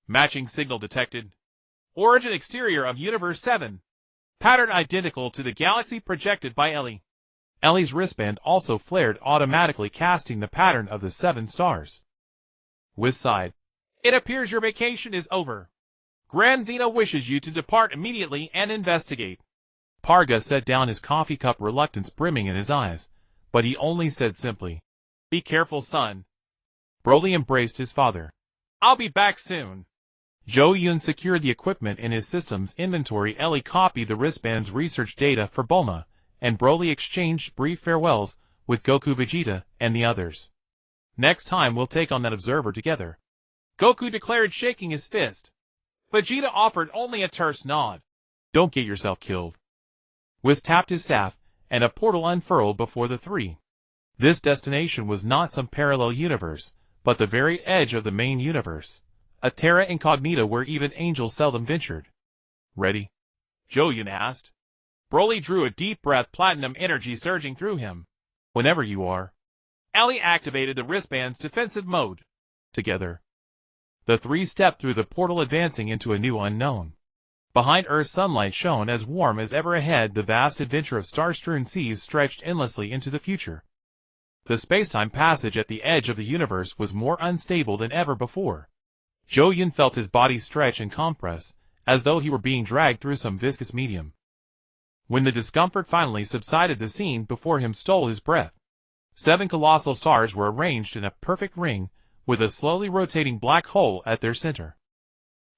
Matching signal detected. Origin exterior of Universe 7. Pattern identical to the galaxy projected by Ellie. Ellie's wristband also flared, automatically casting the pattern of the 7 stars. Whis sighed. It appears your vacation is over. Grand Zeno wishes you to depart immediately and investigate. Parga set down his coffee cup, reluctance brimming in his eyes, but he only said simply, Be careful, son. Broly embraced his father. I'll be back soon. Zhou Yun secured the equipment in his system's inventory. Ellie copied the wristband's research data for Bulma, and Broly exchanged brief farewells with Goku, Vegeta, and the others. Next time we'll take on that observer together, Goku declared, shaking his fist. Vegeta offered only a terse nod. Don't get yourself killed. Whis tapped his staff, and a portal unfurled before the 3. This destination was not some parallel universe, but the very edge of the main universe, a terra incognita where even angels seldom ventured. Ready? Zhou Yun asked. Broly drew a deep breath, platinum energy surging through him. Whenever you are. Ellie activated the wristband's defensive mode. Together, the 3 stepped through the portal, advancing into a new unknown. Behind Earth's sunlight shone as warm as ever. Ahead, the vast adventure of star-strewn seas stretched endlessly into the future. The space-time passage at the edge of the universe was more unstable than ever before. Zhou Yun felt his body stretch and compress, as though he were being dragged through some viscous medium. When the discomfort finally subsided, the scene before him stole his breath. 7 colossal stars were arranged in a perfect ring, with a slowly rotating black hole at their center.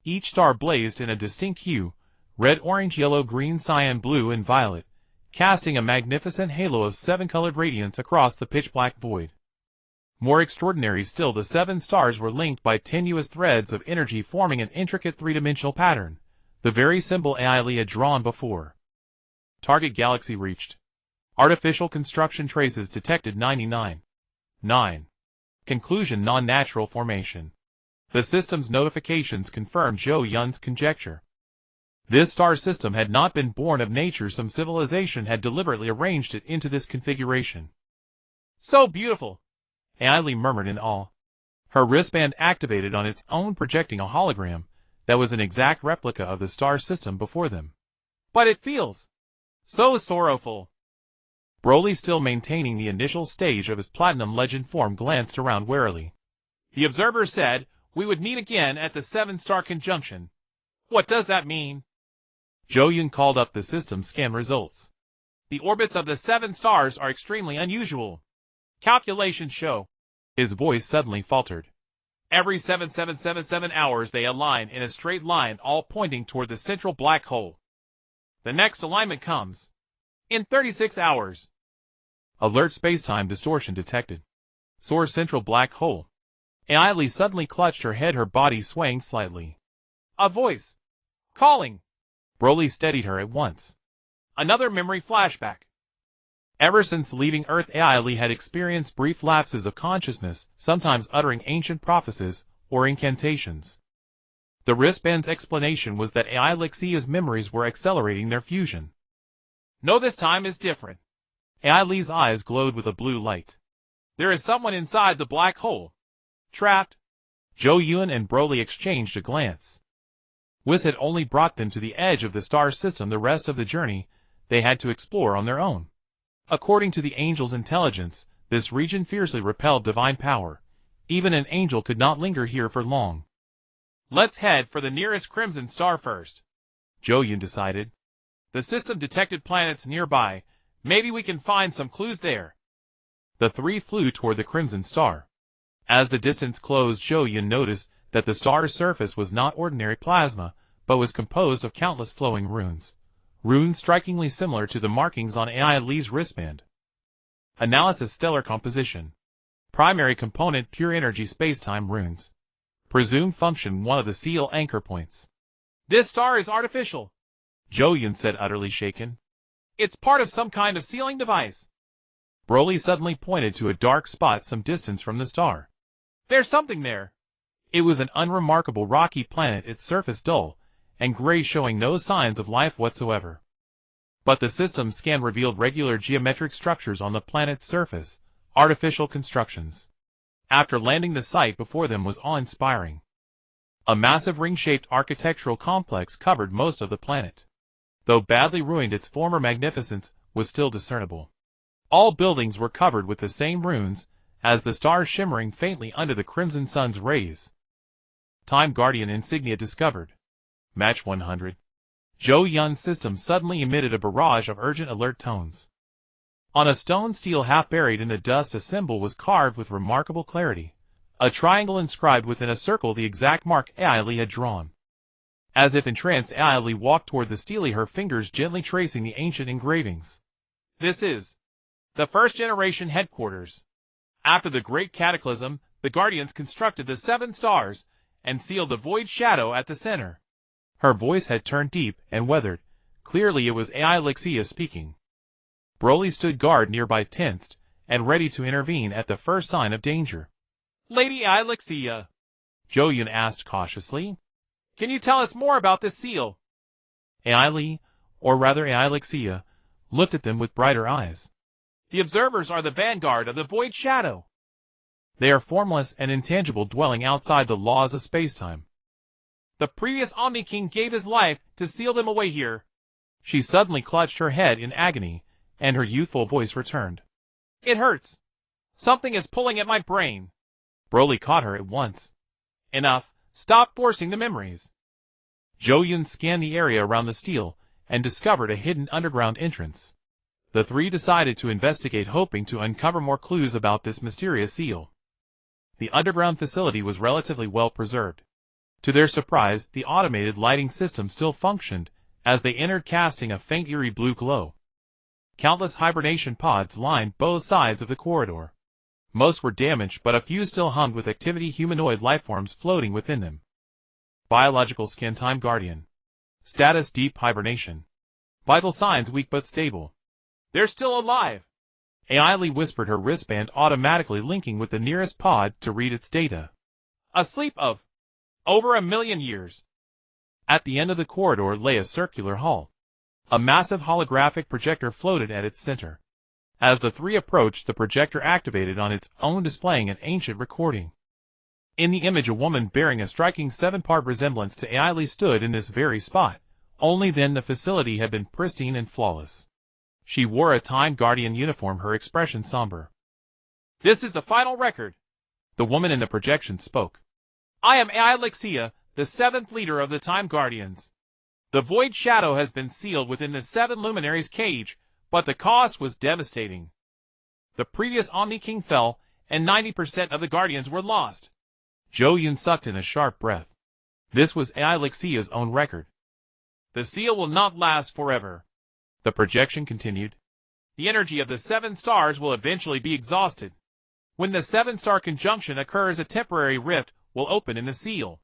Each star blazed in a distinct hue, red, orange, yellow, green, cyan, blue, and violet, casting a magnificent halo of 7-colored radiance across the pitch-black void. More extraordinary still, the 7 stars were linked by tenuous threads of energy, forming an intricate 3-dimensional pattern, the very symbol Ailey had drawn before. Target galaxy reached. Artificial construction traces detected 99. 9. Conclusion: non-natural formation. The system's notifications confirmed Zhou Yun's conjecture. This star system had not been born of nature. Some civilization had deliberately arranged it into this configuration. So beautiful, Ailey murmured in awe. Her wristband activated on its own, projecting a hologram that was an exact replica of the star system before them. But it feels so sorrowful. Broly, still maintaining the initial stage of his platinum legend form, glanced around warily. The observer said we would meet again at the 7-star conjunction. What does that mean? Zhou Yun called up the system scan results. The orbits of the 7 stars are extremely unusual. Calculations show. His voice suddenly faltered. Every 7777 hours they align in a straight line, all pointing toward the central black hole. The next alignment comes in 36 hours. Alert: space-time distortion detected. Source: central black hole. Ailey suddenly clutched her head, her body swaying slightly. A voice calling. Broly steadied her at once. Another memory flashback. Ever since leaving Earth, Ailey had experienced brief lapses of consciousness, sometimes uttering ancient prophecies or incantations. The wristband's explanation was that Ailey's memories were accelerating their fusion. No, this time is different. Ailey's eyes glowed with a blue light. There is someone inside the black hole. Trapped. Zhou Yun and Broly exchanged a glance. Whis had only brought them to the edge of the star system. The rest of the journey they had to explore on their own. According to the angel's intelligence, this region fiercely repelled divine power. Even an angel could not linger here for long. Let's head for the nearest crimson star first, Zhou Yun decided. The system detected planets nearby. Maybe we can find some clues there. The three flew toward the crimson star. As the distance closed, Zhou Yun noticed that the star's surface was not ordinary plasma, but was composed of countless flowing runes. Runes strikingly similar to the markings on AI Li's wristband. Analysis: stellar composition. Primary component: pure energy spacetime runes. Presumed function: one of the seal anchor points. This star is artificial, Zhou Yun said, utterly shaken. It's part of some kind of sealing device. Broly suddenly pointed to a dark spot some distance from the star. There's something there. It was an unremarkable rocky planet, its surface dull and gray, showing no signs of life whatsoever. But the system scan revealed regular geometric structures on the planet's surface, artificial constructions. After landing, the sight before them was awe-inspiring. A massive ring-shaped architectural complex covered most of the planet. Though badly ruined, its former magnificence was still discernible. All buildings were covered with the same runes as the stars, shimmering faintly under the crimson sun's rays. Time Guardian insignia discovered. Match 100. Zhou Yun's system suddenly emitted a barrage of urgent alert tones. On a stone stele half buried in the dust, a symbol was carved with remarkable clarity. A triangle inscribed within a circle, the exact mark AI Li had drawn. As if entranced, AI Li walked toward the stele, her fingers gently tracing the ancient engravings. This is the first-generation headquarters. After the Great Cataclysm, the Guardians constructed the 7 stars and sealed the void shadow at the center. Her voice had turned deep and weathered. Clearly it was AI Lixia speaking. Broly stood guard nearby, tensed and ready to intervene at the first sign of danger. Lady AI Lixia, Zhou Yun asked cautiously, can you tell us more about this seal? AI Li, or rather AI Lixia, looked at them with brighter eyes. The observers are the vanguard of the void shadow. They are formless and intangible, dwelling outside the laws of spacetime. The previous Omni King gave his life to seal them away here. She suddenly clutched her head in agony, and her youthful voice returned. It hurts. Something is pulling at my brain. Broly caught her at once. Enough. Stop forcing the memories. Zhou Yun scanned the area around the stele and discovered a hidden underground entrance. The three decided to investigate, hoping to uncover more clues about this mysterious seal. The underground facility was relatively well preserved. To their surprise, the automated lighting system still functioned as they entered, casting a faint eerie blue glow. Countless hibernation pods lined both sides of the corridor. Most were damaged, but a few still hummed with activity, humanoid lifeforms floating within them. Biological scan: Time Guardian. Status: deep hibernation. Vital signs: weak but stable. They're still alive. AI Li whispered, her wristband automatically linking with the nearest pod to read its data. A sleep of over 1 million years. At the end of the corridor lay a circular hall. A massive holographic projector floated at its center. As the three approached, the projector activated on its own, displaying an ancient recording. In the image, a woman bearing a striking 7-part resemblance to AI Li stood in this very spot. Only then the facility had been pristine and flawless. She wore a Time Guardian uniform, her expression somber. This is the final record. The woman in the projection spoke. I am AI Lixia, the 7th leader of the Time Guardians. The Void Shadow has been sealed within the 7 Luminaries' cage, but the cost was devastating. The previous Omni King fell, and 90% of the Guardians were lost. Zhou Yun sucked in a sharp breath. This was AI Lixia's own record. The seal will not last forever. The projection continued. The energy of the 7 stars will eventually be exhausted. When the 7-star conjunction occurs, a temporary rift will open in the seal.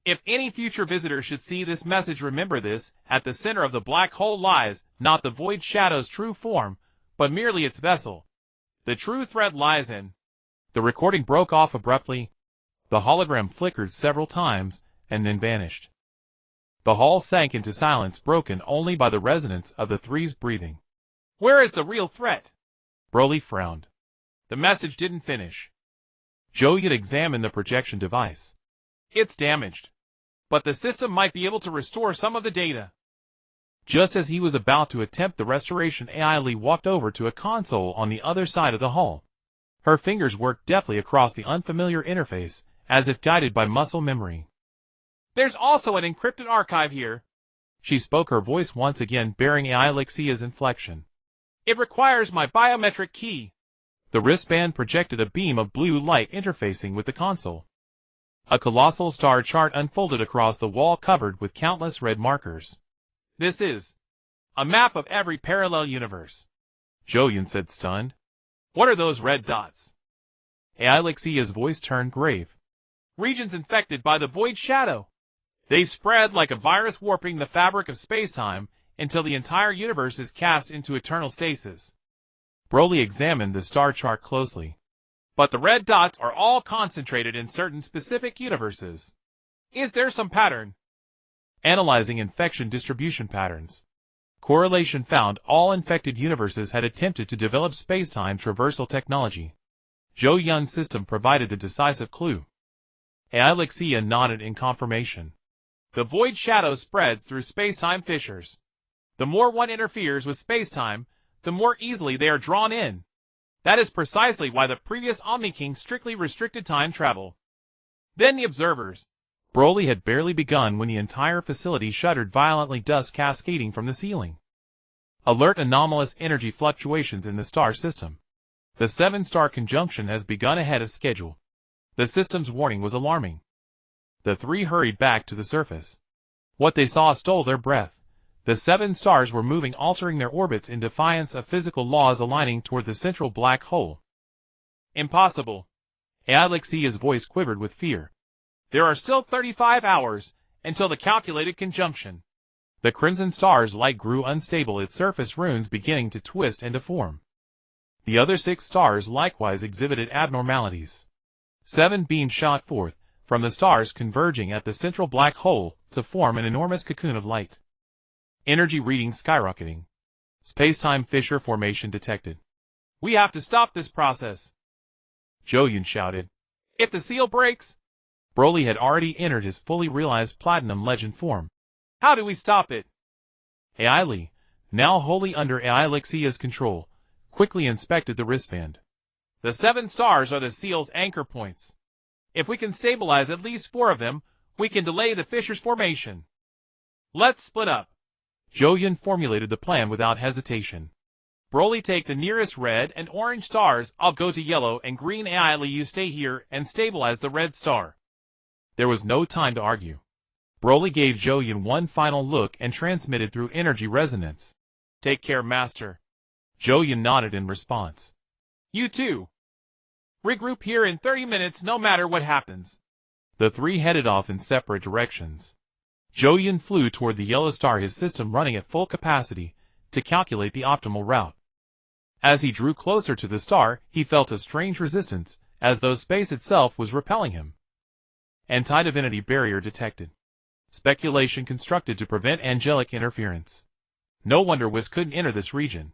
If any future visitor should see this message, remember this: at the center of the black hole lies not the Void Shadow's true form, but merely its vessel. The true threat lies in... The recording broke off abruptly. The hologram flickered several times and then vanished. The hall sank into silence, broken only by the resonance of the three's breathing. Where is the real threat? Broly frowned. The message didn't finish. Zhou Yun examined the projection device. It's damaged. but the system might be able to restore some of the data. Just as he was about to attempt the restoration, AI Lee walked over to a console on the other side of the hall. Her fingers worked deftly across the unfamiliar interface, as if guided by muscle memory. There's also an encrypted archive here. She spoke, her voice once again bearing AI Lexia's inflection. It requires my biometric key. The wristband projected a beam of blue light interfacing with the console. A colossal star chart unfolded across the wall covered with countless red markers. This is a map of every parallel universe, Zhou Yun said, stunned. What are those red dots? AI Lexia's voice turned grave. Regions infected by the Void Shadow. They spread like a virus, warping the fabric of space-time until the entire universe is cast into eternal stasis. Broly examined the star chart closely. But the red dots are all concentrated in certain specific universes. Is there some pattern? Analyzing infection distribution patterns. Correlation found all infected universes had attempted to develop space-time traversal technology. Zhou Yun's system provided the decisive clue. AI Lexia nodded in confirmation. The Void Shadow spreads through space-time fissures. The more one interferes with space-time, the more easily they are drawn in. That is precisely why the previous Omni King strictly restricted time travel. Then the observers. Broly had barely begun when the entire facility shuddered violently, dust cascading from the ceiling. Alert anomalous energy fluctuations in the star system. The 7-star conjunction has begun ahead of schedule. The system's warning was alarming. The three hurried back to the surface. What they saw stole their breath. The 7 stars were moving, altering their orbits in defiance of physical laws, aligning toward the central black hole. Impossible. AI Lexia's voice quivered with fear. There are still 35 hours until the calculated conjunction. The crimson star's light grew unstable, its surface runes beginning to twist and deform. The other 6 stars likewise exhibited abnormalities. 7 beams shot forth from the stars, converging at the central black hole to form an enormous cocoon of light. Energy readings skyrocketing. Space-time fissure formation detected. We have to stop this process, Zhou Yun shouted. If the seal breaks... Broly had already entered his fully realized Platinum Legend form. How do we stop it? AI Lee, now wholly under AI Lexia's control, quickly inspected the wristband. The 7 stars are the seal's anchor points. If we can stabilize at least 4 of them, we can delay the fissure's formation. Let's split up. Zhou Yun formulated the plan without hesitation. Broly, take the nearest red and orange stars, I'll go to yellow and green. AI Lee, you stay here and stabilize the red star. There was no time to argue. Broly gave Zhou Yun one final look and transmitted through energy resonance. Take care, Master. Zhou Yun nodded in response. You too. Regroup here in 30 minutes no matter what happens. The three headed off in separate directions. Zhou Yun flew toward the yellow star, his system running at full capacity, to calculate the optimal route. As he drew closer to the star, he felt a strange resistance, as though space itself was repelling him. Anti-divinity barrier detected. Speculation constructed to prevent angelic interference. No wonder Whis couldn't enter this region.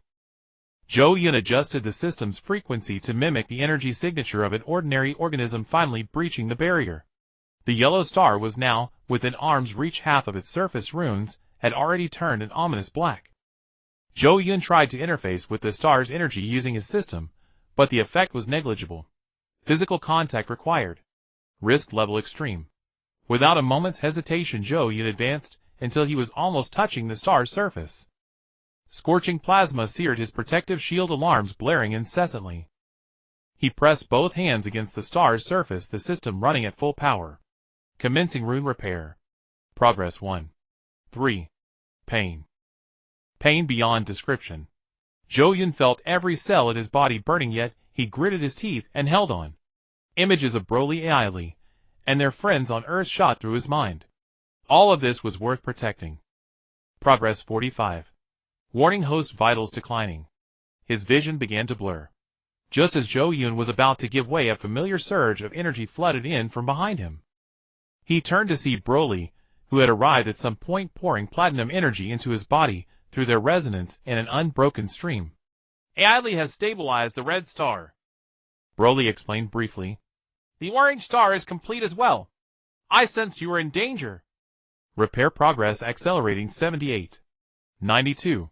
Zhou Yun adjusted the system's frequency to mimic the energy signature of an ordinary organism, finally breaching the barrier. The yellow star was now, within arm's reach. Half of its surface runes had already turned an ominous black. Zhou Yun tried to interface with the star's energy using his system, but the effect was negligible. Physical contact required. Risk level extreme. Without a moment's hesitation, Zhou Yun advanced until he was almost touching the star's surface. Scorching plasma seared his protective shield, alarms blaring incessantly. He pressed both hands against the star's surface, the system running at full power. Commencing rune repair. Progress 1. 3. Pain. Pain beyond description. Zhou Yun felt every cell in his body burning, yet he gritted his teeth and held on. Images of Broly, AI Lee, and their friends on Earth shot through his mind. All of this was worth protecting. Progress 45. Warning, host vitals declining. His vision began to blur. Just as Zhou Yun was about to give way, a familiar surge of energy flooded in from behind him. He turned to see Broly, who had arrived at some point, pouring platinum energy into his body through their resonance in an unbroken stream. AI Lee has stabilized the red star, Broly explained briefly. The orange star is complete as well. I sensed you were in danger. Repair progress accelerating 78. 92.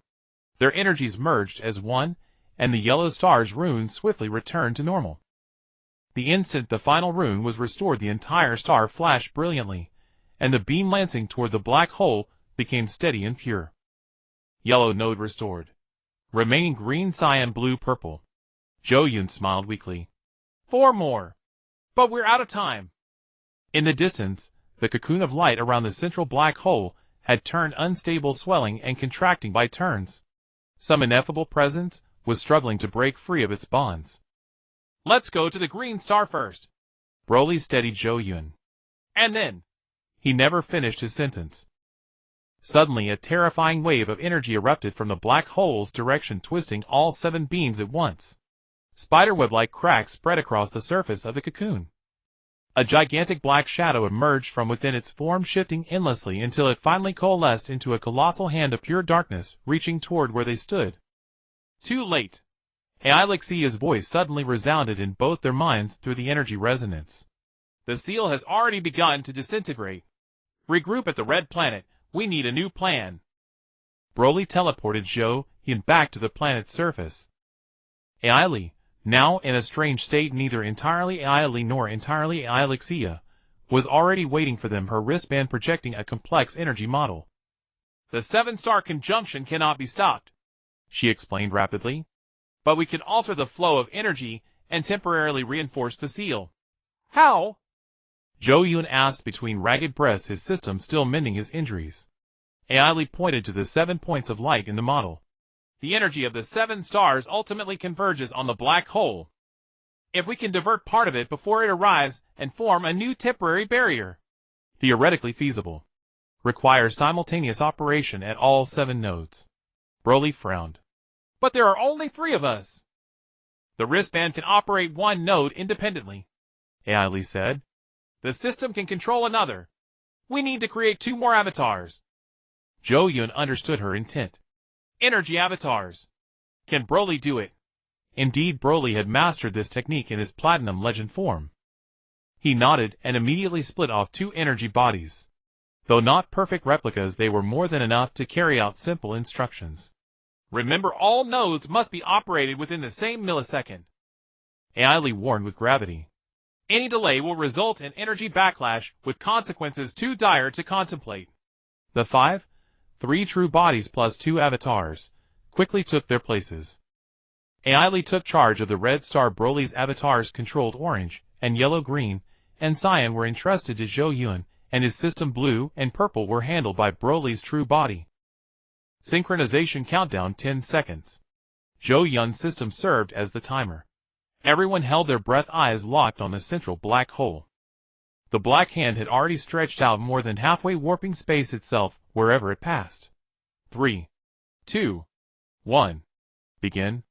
Their energies merged as one, and the yellow star's runes swiftly returned to normal. The instant the final rune was restored, the entire star flashed brilliantly, and the beam lancing toward the black hole became steady and pure. Yellow node restored. Remaining green, cyan, blue, purple. Zhou Yun smiled weakly. 4 more. But we're out of time. In the distance, the cocoon of light around the central black hole had turned unstable, swelling and contracting by turns. Some ineffable presence was struggling to break free of its bonds. Let's go to the green star first. Broly steadied Zhou Yun. And then. He never finished his sentence. Suddenly a terrifying wave of energy erupted from the black hole's direction, twisting all 7 beams at once. Spiderweb-like cracks spread across the surface of the cocoon. A gigantic black shadow emerged from within its form, shifting endlessly until it finally coalesced into a colossal hand of pure darkness, reaching toward where they stood. Too late. Alexia's voice suddenly resounded in both their minds through the energy resonance. The seal has already begun to disintegrate. Regroup at the red planet. We need a new plan. Broly teleported Zhou Yun back to the planet's surface. Ailey, now in a strange state, neither entirely Ailey nor entirely Alexia, was already waiting for them, her wristband projecting a complex energy model. The 7-star conjunction cannot be stopped, she explained rapidly. But we can alter the flow of energy and temporarily reinforce the seal. How? Zhou Yun asked between ragged breaths, his system still mending his injuries. Ailey pointed to the 7 points of light in the model. The energy of the 7 stars ultimately converges on the black hole. If we can divert part of it before it arrives and form a new temporary barrier. Theoretically feasible. Requires simultaneous operation at all 7 nodes. Broly frowned. But there are only 3 of us. The wristband can operate 1 node independently, Ailey said. The system can control another. We need to create 2 more avatars. Zhou Yun understood her intent. Energy avatars. Can Broly do it? Indeed, Broly had mastered this technique in his Platinum Legend form. He nodded and immediately split off 2 energy bodies. Though not perfect replicas, they were more than enough to carry out simple instructions. Remember, all nodes must be operated within the same millisecond. Ailey warned with gravity. Any delay will result in energy backlash with consequences too dire to contemplate. The 3 true bodies plus 2 avatars quickly took their places. Ailey took charge of the red star. Broly's avatars controlled orange and yellow, green, and cyan were entrusted to Zhou Yun, and his system blue and purple were handled by Broly's true body. Synchronization countdown 10 seconds. Zhou Yun's system served as the timer. Everyone held their breath, eyes locked on the central black hole. The black hand had already stretched out more than halfway, warping space itself wherever it passed. 3, 2, 1. Begin.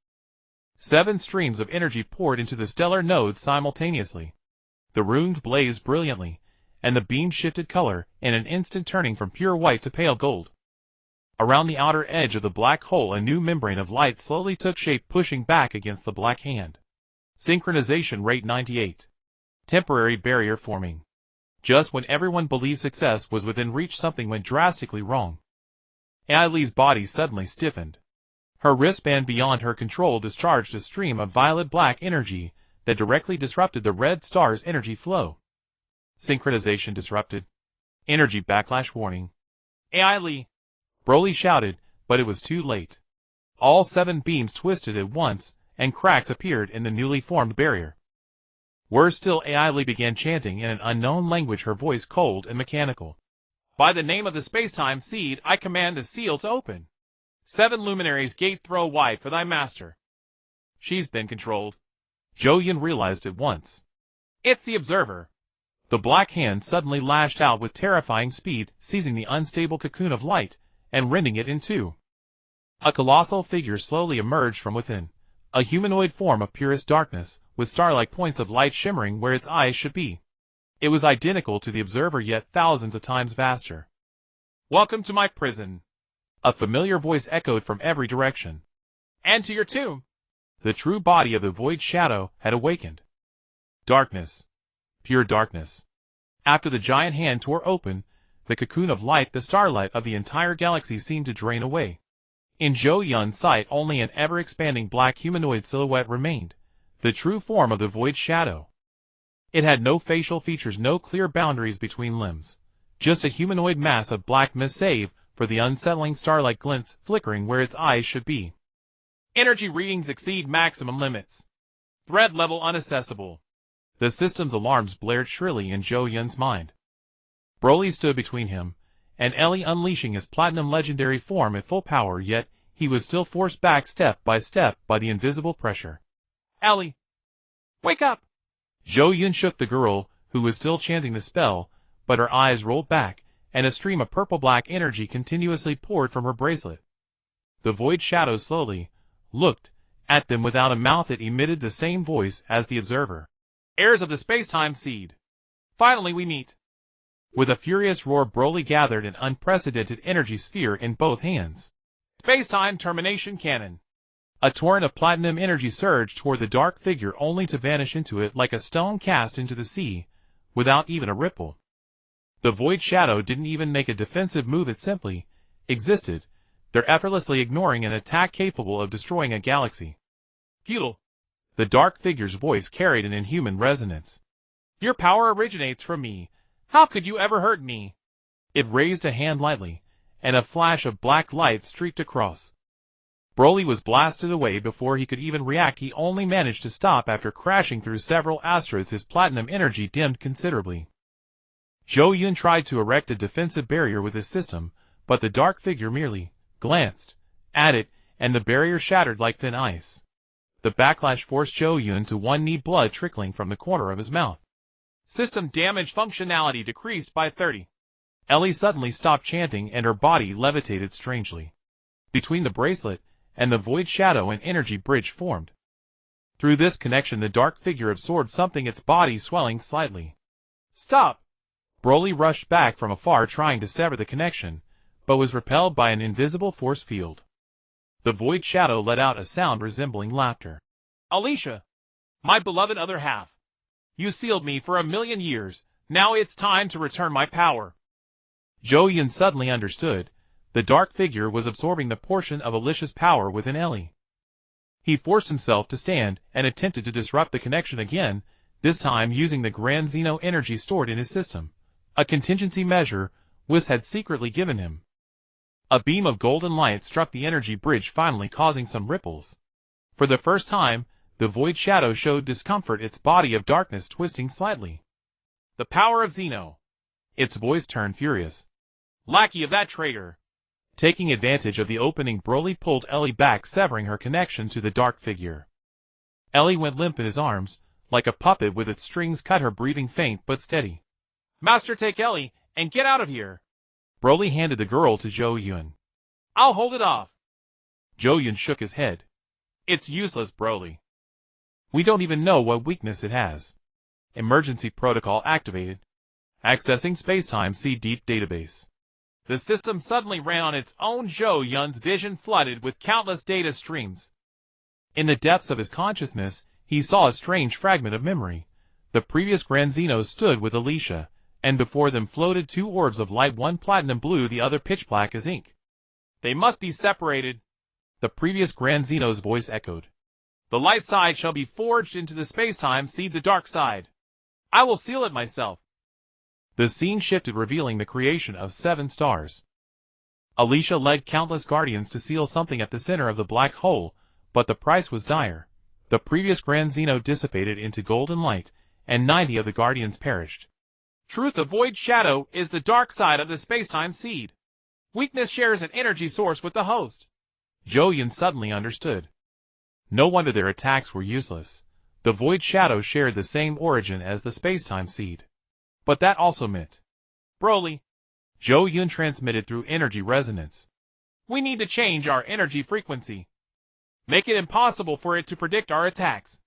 7 streams of energy poured into the stellar nodes simultaneously. The runes blazed brilliantly, and the beam shifted color in an instant, turning from pure white to pale gold. Around the outer edge of the black hole, a new membrane of light slowly took shape, pushing back against the black hand. Synchronization rate 98. Temporary barrier forming. Just when everyone believed success was within reach, something went drastically wrong. Ailey's body suddenly stiffened. Her wristband beyond her control discharged a stream of violet-black energy that directly disrupted the red star's energy flow. Synchronization disrupted. Energy backlash warning. Ailey! Broly shouted, but it was too late. All 7 beams twisted at once, and cracks appeared in the newly formed barrier. Worse still, Ailey began chanting in an unknown language, her voice cold and mechanical. By the name of the space-time seed, I command the seal to open. 7 luminaries gate throw wide for thy master. She's been controlled. Zhou Yun realized at once. It's the observer. The black hand suddenly lashed out with terrifying speed, seizing the unstable cocoon of light and rending it in 2. A colossal figure slowly emerged from within. A humanoid form of purest darkness, with star-like points of light shimmering where its eyes should be. It was identical to the observer, yet thousands of times vaster. Welcome to my prison. A familiar voice echoed from every direction. And to your tomb. The true body of the void shadow had awakened. Darkness. Pure darkness. After the giant hand tore open, The cocoon of light, the starlight of the entire galaxy, seemed to drain away. In Zhou Yun's sight only an ever-expanding black humanoid silhouette remained, the true form of the void shadow. It had no facial features, no clear boundaries between limbs. Just a humanoid mass of black mist, save for the unsettling starlight glints flickering where its eyes should be. Energy readings exceed maximum limits. Threat level unaccessible. The system's alarms blared shrilly in Zhou Yun's mind. Broly stood between him and Ellie, unleashing his platinum legendary form at full power, yet he was still forced back step by the invisible pressure. Ellie! Wake up! Zhou Yun shook the girl, who was still chanting the spell, but her eyes rolled back, and a stream of purple-black energy continuously poured from her bracelet. The void shadow slowly looked at them without a mouth. It emitted the same voice as the observer. Heirs of the space-time seed. Finally we meet. With a furious roar, Broly gathered an unprecedented energy sphere in both hands. Space-time termination cannon. A torrent of platinum energy surged toward the dark figure, only to vanish into it like a stone cast into the sea, without even a ripple. The void shadow didn't even make a defensive move. It simply existed, there effortlessly ignoring an attack capable of destroying a galaxy. Futile. The dark figure's voice carried an inhuman resonance. Your power originates from me. How could you ever hurt me? It raised a hand lightly, and a flash of black light streaked across. Broly was blasted away before he could even react. He only managed to stop after crashing through several asteroids. His platinum energy dimmed considerably. Zhou Yun tried to erect a defensive barrier with his system, but the dark figure merely glanced at it, and the barrier shattered like thin ice. The backlash forced Zhou Yun to one knee, blood trickling from the corner of his mouth. System damage functionality decreased by 30. Ellie suddenly stopped chanting and her body levitated strangely. Between the bracelet and the void shadow, an energy bridge formed. Through this connection, the dark figure absorbed something, its body swelling slightly. Stop! Broly rushed back from afar, trying to sever the connection, but was repelled by an invisible force field. The void shadow let out a sound resembling laughter. Alicia! My beloved other half! You sealed me for 1,000,000 years, now it's time to return my power. Zhou Yun suddenly understood. The dark figure was absorbing the portion of Alicia's power within Ellie. He forced himself to stand and attempted to disrupt the connection again, this time using the Grand Xeno energy stored in his system, a contingency measure Whis had secretly given him. A beam of golden light struck the energy bridge, finally causing some ripples. For the first time, the void shadow showed discomfort, its body of darkness twisting slightly. The power of Xeno. Its voice turned furious. Lackey of that traitor. Taking advantage of the opening, Broly pulled Ellie back, severing her connection to the dark figure. Ellie went limp in his arms, like a puppet with its strings cut, her breathing faint but steady. Master, take Ellie, and get out of here. Broly handed the girl to Zhou Yun. I'll hold it off. Zhou Yun shook his head. It's useless, Broly. We don't even know what weakness it has. Emergency protocol activated. Accessing space-time seed deep database. The system suddenly ran on its own. Zhou Yun's vision flooded with countless data streams. In the depths of his consciousness, he saw a strange fragment of memory. The previous Grand Xeno stood with Alicia, and before them floated two orbs of light, one platinum blue, the other pitch black as ink. They must be separated. The previous Grand Xeno's voice echoed. The light side shall be forged into the space-time seed, the dark side. I will seal it myself. The scene shifted, revealing the creation of 7 stars. Alicia led countless guardians to seal something at the center of the black hole, but the price was dire. The previous Grand Xeno dissipated into golden light, and 90 of the guardians perished. Truth, the void shadow is the dark side of the space-time seed. Weakness shares an energy source with the host. Zhou Yun suddenly understood. No wonder their attacks were useless. The void shadow shared the same origin as the space-time seed. But that also meant, Broly, Zhou Yun transmitted through energy resonance. We need to change our energy frequency. Make it impossible for it to predict our attacks.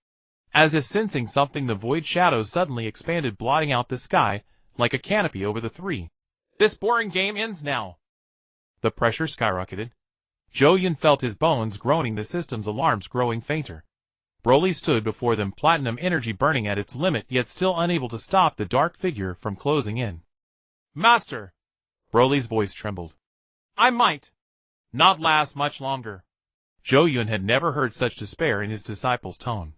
As if sensing something, the void shadow suddenly expanded, blotting out the sky like a canopy over the three. This boring game ends now. The pressure skyrocketed. Zhou Yun felt his bones groaning, the system's alarms growing fainter. Broly stood before them, platinum energy burning at its limit, yet still unable to stop the dark figure from closing in. Master! Broly's voice trembled. I might not last much longer. Zhou Yun had never heard such despair in his disciple's tone.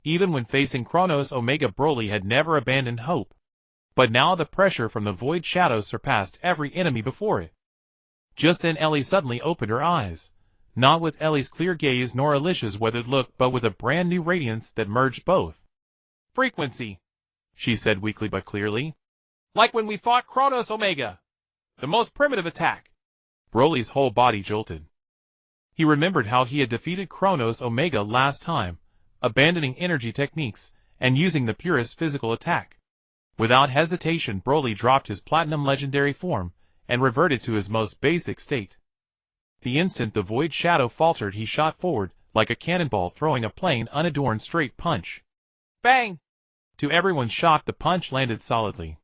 Even when facing Kronos Omega, Broly had never abandoned hope. But now the pressure from the void shadows surpassed every enemy before it. Just then Ellie suddenly opened her eyes, not with Ellie's clear gaze nor Alicia's weathered look, but with a brand new radiance that merged both. Frequency, she said weakly but clearly. Like when we fought Kronos Omega. The most primitive attack. Broly's whole body jolted. He remembered how he had defeated Kronos Omega last time, abandoning energy techniques, and using the purest physical attack. Without hesitation, Broly dropped his platinum legendary form, and reverted to his most basic state. The instant the void shadow faltered, he shot forward, like a cannonball throwing a plain, unadorned straight punch. Bang! To everyone's shock, the punch landed solidly.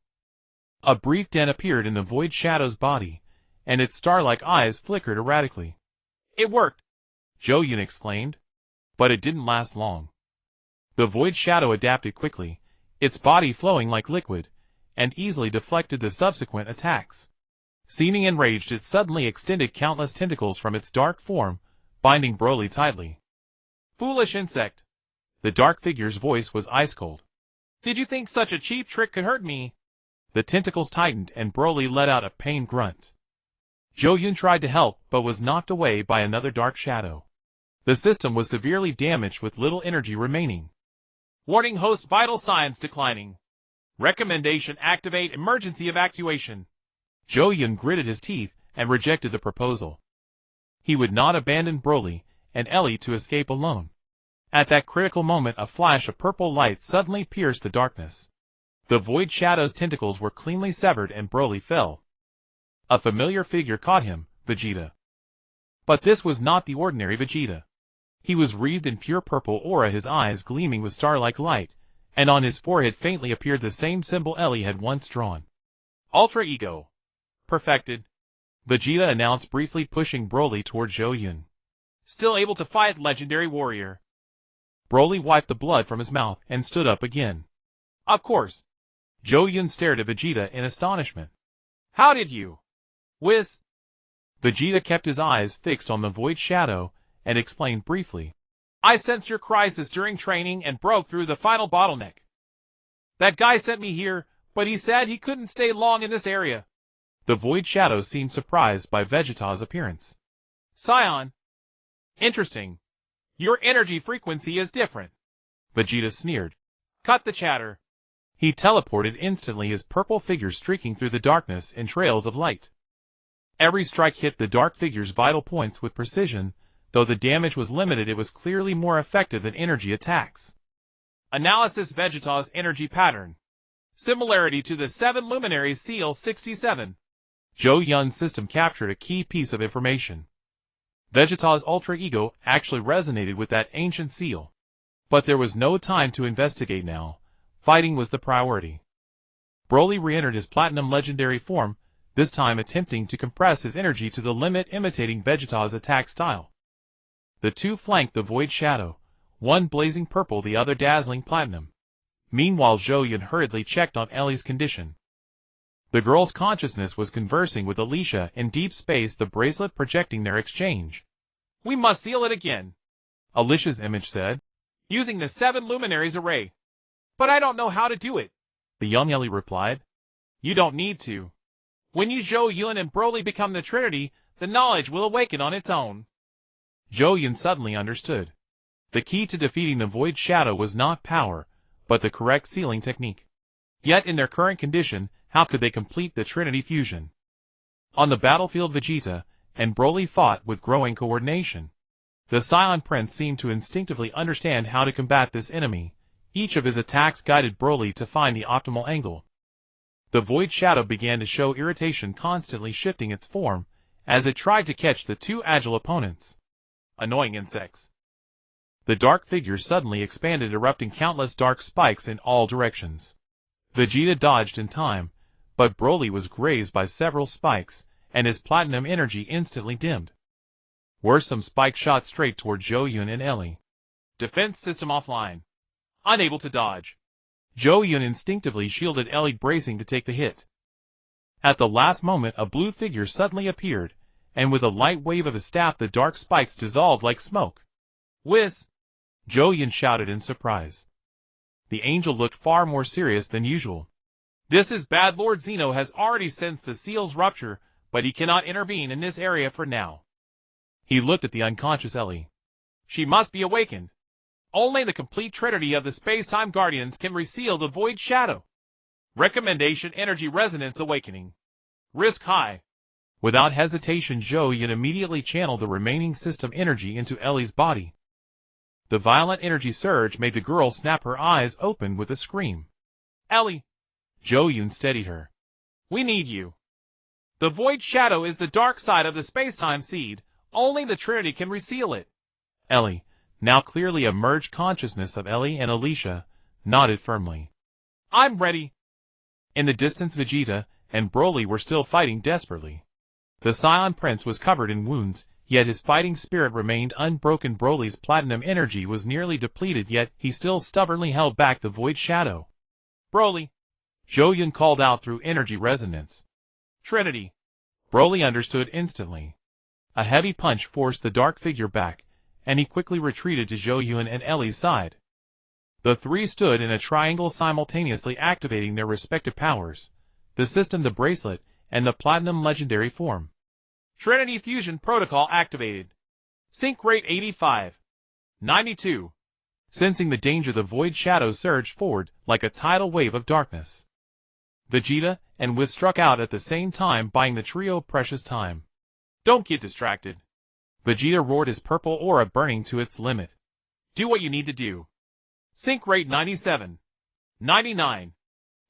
A brief dent appeared in the void shadow's body, and its star-like eyes flickered erratically. It worked! Zhou Yun exclaimed. But it didn't last long. The void shadow adapted quickly, its body flowing like liquid, and easily deflected the subsequent attacks. Seeming enraged, it suddenly extended countless tentacles from its dark form, binding Broly tightly. Foolish insect! The dark figure's voice was ice-cold. Did you think such a cheap trick could hurt me? The tentacles tightened and Broly let out a pained grunt. Zhou Yun tried to help, but was knocked away by another dark shadow. The system was severely damaged with little energy remaining. Warning: host vital signs declining. Recommendation: activate emergency evacuation. Zhou Yun gritted his teeth and rejected the proposal. He would not abandon Broly and Ellie to escape alone. At that critical moment, a flash of purple light suddenly pierced the darkness. The void shadow's tentacles were cleanly severed and Broly fell. A familiar figure caught him, Vegeta. But this was not the ordinary Vegeta. He was wreathed in pure purple aura, his eyes gleaming with star-like light, and on his forehead faintly appeared the same symbol Ellie had once drawn. Ultra Ego. Perfected. Vegeta announced briefly, pushing Broly toward Zhou Yun. Still able to fight, legendary warrior. Broly wiped the blood from his mouth and stood up again. Of course. Zhou Yun stared at Vegeta in astonishment. How did you? Whiz. Vegeta kept his eyes fixed on the void shadow and explained briefly. I sensed your crisis during training and broke through the final bottleneck. That guy sent me here, but he said he couldn't stay long in this area. The void shadow seemed surprised by Vegeta's appearance. Saiyan. Interesting. Your energy frequency is different. Vegeta sneered. Cut the chatter. He teleported instantly, his purple figure streaking through the darkness in trails of light. Every strike hit the dark figure's vital points with precision. Though the damage was limited, it was clearly more effective than energy attacks. Analysis: Vegeta's energy pattern. Similarity to the 7 luminaries seal 67. Zhou Yun's system captured a key piece of information. Vegeta's ultra ego actually resonated with that ancient seal. But there was no time to investigate now. Fighting was the priority. Broly re-entered his platinum legendary form, this time attempting to compress his energy to the limit, imitating Vegeta's attack style. The two flanked the void shadow, one blazing purple, the other dazzling platinum. Meanwhile, Zhou Yun hurriedly checked on Ellie's condition. The girl's consciousness was conversing with Alicia in deep space, the bracelet projecting their exchange. We must seal it again, Alicia's image said. Using the 7 luminaries array. But I don't know how to do it, the young Ellie replied. You don't need to. When you Zhou Yun and Broly become the Trinity, the knowledge will awaken on its own. Zhou Yun suddenly understood. The key to defeating the void shadow was not power, but the correct sealing technique. Yet in their current condition, how could they complete the Trinity fusion? On the battlefield, Vegeta and Broly fought with growing coordination. The Saiyan Prince seemed to instinctively understand how to combat this enemy. Each of his attacks guided Broly to find the optimal angle. The void shadow began to show irritation, constantly shifting its form as it tried to catch the two agile opponents. Annoying insects. The dark figure suddenly expanded, erupting countless dark spikes in all directions. Vegeta dodged in time, but Broly was grazed by several spikes, and his platinum energy instantly dimmed. Worse, some spikes shot straight toward Zhou Yun and Ellie. Defense system offline. Unable to dodge. Zhou Yun instinctively shielded Ellie, bracing to take the hit. At the last moment a blue figure suddenly appeared, and with a light wave of his staff the dark spikes dissolved like smoke. Whiz! Zhou Yun shouted in surprise. The angel looked far more serious than usual. This is bad. Lord Zeno has already sensed the seal's rupture, but he cannot intervene in this area for now. He looked at the unconscious Ellie. She must be awakened. Only the complete trinity of the space-time guardians can reseal the void shadow. Recommendation: energy resonance awakening. Risk high. Without hesitation, Zhou Yun immediately channeled the remaining system energy into Ellie's body. The violent energy surge made the girl snap her eyes open with a scream. Ellie! Zhou Yun steadied her. We need you. The void shadow is the dark side of the space-time seed. Only the trinity can reseal it. Ellie, now clearly a merged consciousness of Ellie and Alicia, nodded firmly. I'm ready. In the distance Vegeta and Broly were still fighting desperately. The Saiyan Prince was covered in wounds, yet his fighting spirit remained unbroken. Broly's platinum energy was nearly depleted, yet he still stubbornly held back the void shadow. Broly! Zhou Yun called out through energy resonance. Trinity! Broly understood instantly. A heavy punch forced the dark figure back, and he quickly retreated to Zhou Yun and Ellie's side. The three stood in a triangle, simultaneously activating their respective powers: the system, the bracelet, and the platinum legendary form. Trinity Fusion Protocol activated. Sync rate 85. 92. Sensing the danger, the void shadow surged forward like a tidal wave of darkness. Vegeta and Whis struck out at the same time, buying the trio precious time. Don't get distracted. Vegeta roared, his purple aura burning to its limit. Do what you need to do. Sync rate 97. 99.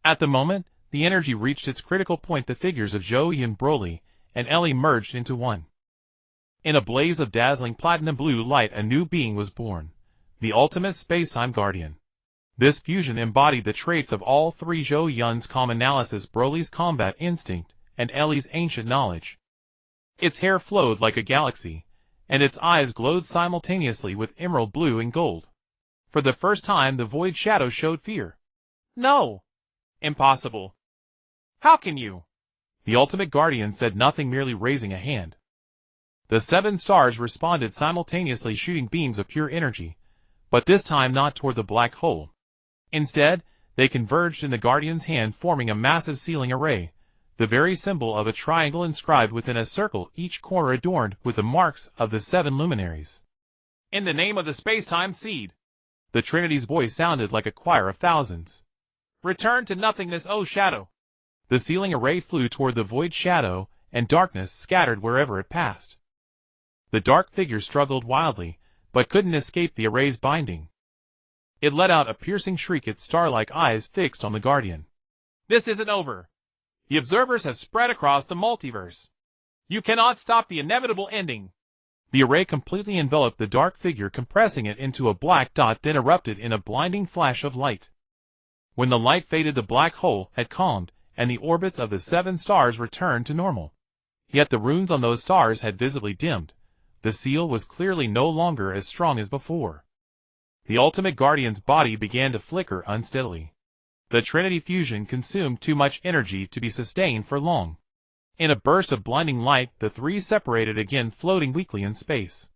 At the moment the energy reached its critical point, the figures of Zhou Yun, Broly, and Ellie merged into one. In a blaze of dazzling platinum blue light, a new being was born, the ultimate space-time guardian. This fusion embodied the traits of all three: Zhou Yun's calm analysis, Broly's combat instinct, and Ellie's ancient knowledge. Its hair flowed like a galaxy, and its eyes glowed simultaneously with emerald blue and gold. For the first time the void shadow showed fear. No! Impossible. How can you? The ultimate guardian said nothing, merely raising a hand. The 7 stars responded simultaneously, shooting beams of pure energy, but this time not toward the black hole. Instead, they converged in the guardian's hand, forming a massive sealing array, the very symbol of a triangle inscribed within a circle, each corner adorned with the marks of the 7 luminaries. In the name of the space-time seed. The Trinity's voice sounded like a choir of thousands. Return to nothingness, O shadow. The sealing array flew toward the void shadow, and darkness scattered wherever it passed. The dark figure struggled wildly, but couldn't escape the array's binding. It let out a piercing shriek, its star-like eyes fixed on the guardian. This isn't over. The observers have spread across the multiverse. You cannot stop the inevitable ending. The array completely enveloped the dark figure, compressing it into a black dot, then erupted in a blinding flash of light. When the light faded, the black hole had calmed, and the orbits of the 7 stars returned to normal. Yet the runes on those stars had visibly dimmed. The seal was clearly no longer as strong as before. The ultimate guardian's body began to flicker unsteadily. The Trinity fusion consumed too much energy to be sustained for long. In a burst of blinding light, the three separated again, floating weakly in space.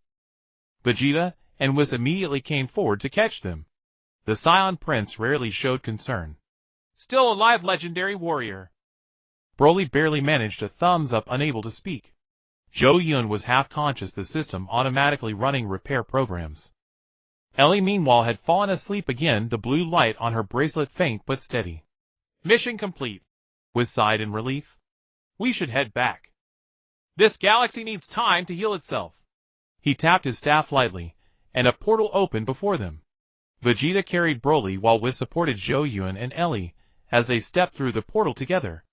Vegeta and Whis immediately came forward to catch them. The Saiyan Prince rarely showed concern. Still alive, legendary warrior. Broly barely managed a thumbs up, unable to speak. Zhou Yun was half conscious, the system automatically running repair programs. Ellie meanwhile had fallen asleep again, the blue light on her bracelet faint but steady. Mission complete. Whis sighed in relief. We should head back. This galaxy needs time to heal itself. He tapped his staff lightly, and a portal opened before them. Vegeta carried Broly while Whis supported Zhou Yun and Ellie as they stepped through the portal together.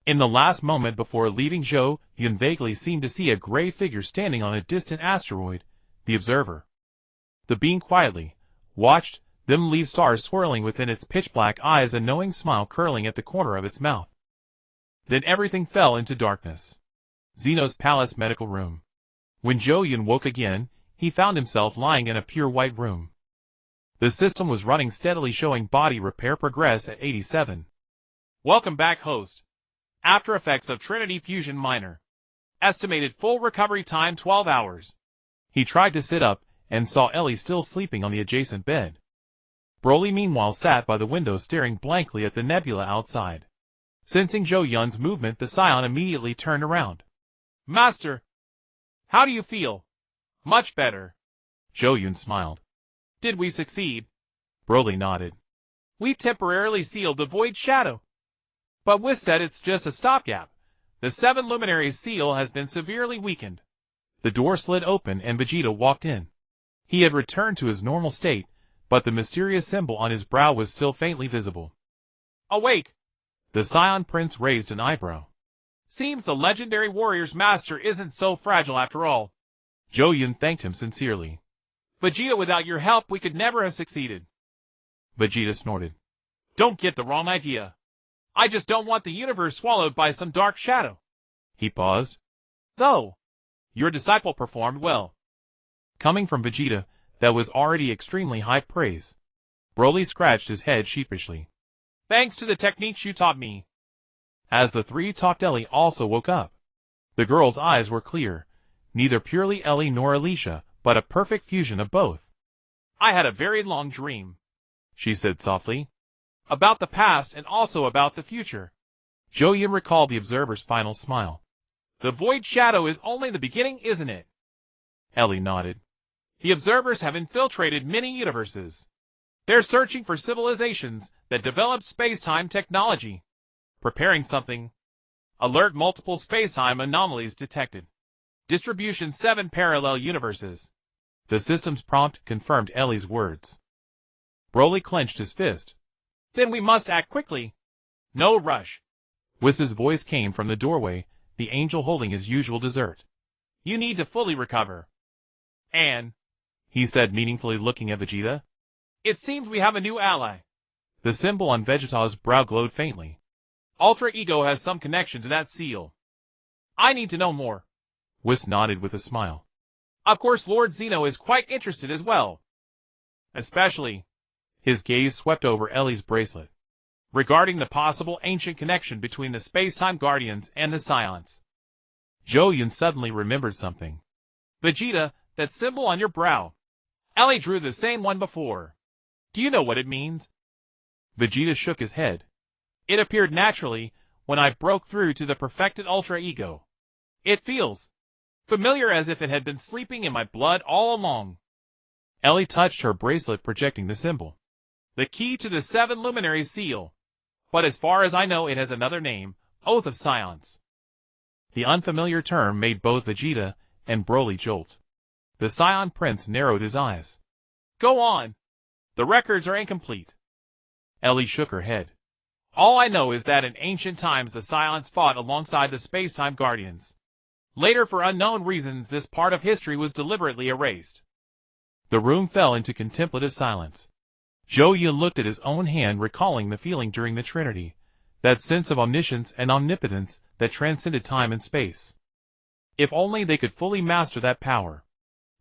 In the last moment before leaving, Zhou Yun vaguely seemed to see a gray figure standing on a distant asteroid, the observer. The being quietly watched them leave, stars swirling within its pitch-black eyes, a knowing smile curling at the corner of its mouth. Then everything fell into darkness. Zeno's palace medical room. When Zhou Yun woke again, he found himself lying in a pure white room. The system was running steadily, showing body repair progress at 87. Welcome back, host. After effects of Trinity Fusion Minor. Estimated full recovery time 12 hours. He tried to sit up, and saw Ellie still sleeping on the adjacent bed. Broly meanwhile sat by the window staring blankly at the nebula outside. Sensing Zhou Yun's movement, the Scion immediately turned around. Master! How do you feel? Much better. Zhou Yun smiled. Did we succeed? Broly nodded. We temporarily sealed the Void Shadow. But Whis said it's just a stopgap. The 7 Luminaries seal has been severely weakened. The door slid open and Vegeta walked in. He had returned to his normal state, but the mysterious symbol on his brow was still faintly visible. Awake! The Scion Prince raised an eyebrow. Seems the legendary warrior's master isn't so fragile after all. Zhou Yun thanked him sincerely. Vegeta, without your help we could never have succeeded. Vegeta snorted. Don't get the wrong idea. I just don't want the universe swallowed by some dark shadow. He paused. Though, your disciple performed well. Coming from Vegeta, that was already extremely high praise. Broly scratched his head sheepishly. Thanks to the techniques you taught me. As the three talked, Ellie also woke up. The girl's eyes were clear, neither purely Ellie nor Alicia, but a perfect fusion of both. I had a very long dream, she said softly. About the past and also about the future. Zhou Yun recalled the observer's final smile. The Void Shadow is only the beginning, isn't it? Ellie nodded. The observers have infiltrated many universes. They're searching for civilizations that develop space-time technology. Preparing something. Alert: multiple space-time anomalies detected. Distribution: 7 parallel universes. The system's prompt confirmed Ellie's words. Broly clenched his fist. Then we must act quickly. No rush. Whis' voice came from the doorway, the angel holding his usual dessert. You need to fully recover. And, he said meaningfully, looking at Vegeta, it seems we have a new ally. The symbol on Vegeta's brow glowed faintly. Ultra Ego has some connection to that seal. I need to know more. Whis nodded with a smile. Of course Lord Zeno is quite interested as well. Especially, his gaze swept over Ellie's bracelet, regarding the possible ancient connection between the space-time guardians and the Scions. Zhou Yun suddenly remembered something. Vegeta, that symbol on your brow. Ellie drew the same one before. Do you know what it means? Vegeta shook his head. It appeared naturally when I broke through to the perfected Ultra Ego. It feels familiar, as if it had been sleeping in my blood all along. Ellie touched her bracelet, projecting the symbol. The key to the 7 Luminaries seal. But as far as I know, it has another name, Oath of Scions. The unfamiliar term made both Vegeta and Broly jolt. The Scion Prince narrowed his eyes. Go on. The records are incomplete. Ellie shook her head. All I know is that in ancient times the Scions fought alongside the space-time guardians. Later, for unknown reasons, this part of history was deliberately erased. The room fell into contemplative silence. Zhou Yun looked at his own hand, recalling the feeling during the Trinity, that sense of omniscience and omnipotence that transcended time and space. If only they could fully master that power.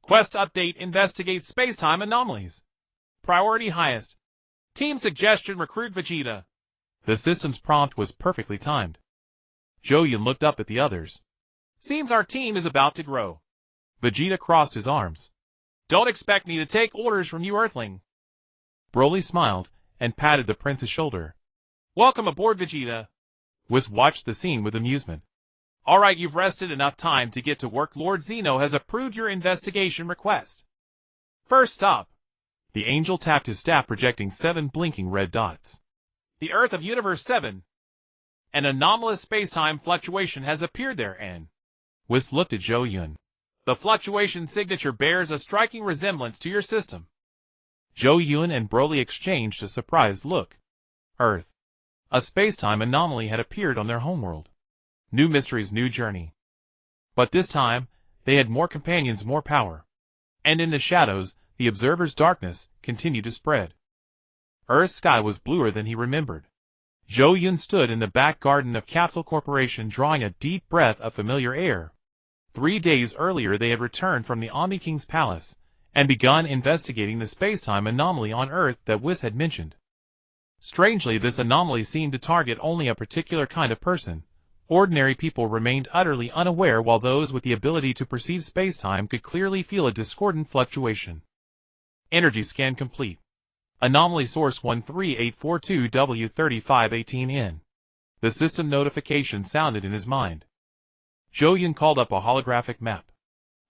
Quest update: investigate space-time anomalies. Priority highest. Team suggestion: recruit Vegeta. The system's prompt was perfectly timed. Zhou Yun looked up at the others. Seems our team is about to grow. Vegeta crossed his arms. Don't expect me to take orders from you, Earthling. Broly smiled and patted the prince's shoulder. Welcome aboard, Vegeta. Whis watched the scene with amusement. All right, you've rested enough time to get to work. Lord Zeno has approved your investigation request. First stop. The angel tapped his staff, projecting 7 blinking red dots. The Earth of Universe 7. An anomalous space-time fluctuation has appeared there, and Whis looked at Zhou Yun. The fluctuation signature bears a striking resemblance to your system. Zhou Yun and Broly exchanged a surprised look. Earth. A space-time anomaly had appeared on their homeworld. New mysteries, new journey. But this time, they had more companions, more power. And in the shadows, the observer's darkness continued to spread. Earth's sky was bluer than he remembered. Zhou Yun stood in the back garden of Capsule Corporation, drawing a deep breath of familiar air. 3 days earlier they had returned from the Omni King's palace, and begun investigating the space-time anomaly on Earth that Whis had mentioned. Strangely, this anomaly seemed to target only a particular kind of person, Ordinary people remained utterly unaware, while those with the ability to perceive spacetime could clearly feel a discordant fluctuation. Energy scan complete. Anomaly source 13842W3518N. The system notification sounded in his mind. Zhou Yun called up a holographic map.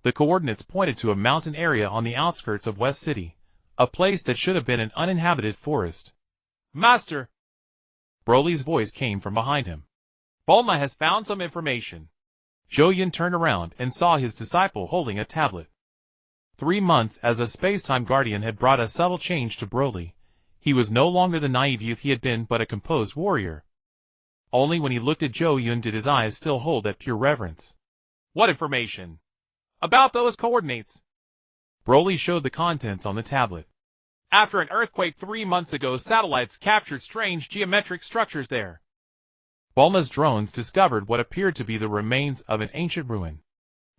The coordinates pointed to a mountain area on the outskirts of West City, a place that should have been an uninhabited forest. Master! Broly's voice came from behind him. Bulma has found some information. Zhou Yun turned around and saw his disciple holding a tablet. 3 months as a space-time guardian had brought a subtle change to Broly. He was no longer the naive youth he had been, but a composed warrior. Only when he looked at Zhou Yun did his eyes still hold that pure reverence. What information? About those coordinates. Broly showed the contents on the tablet. After an earthquake 3 months ago, satellites captured strange geometric structures there. Bulma's drones discovered what appeared to be the remains of an ancient ruin.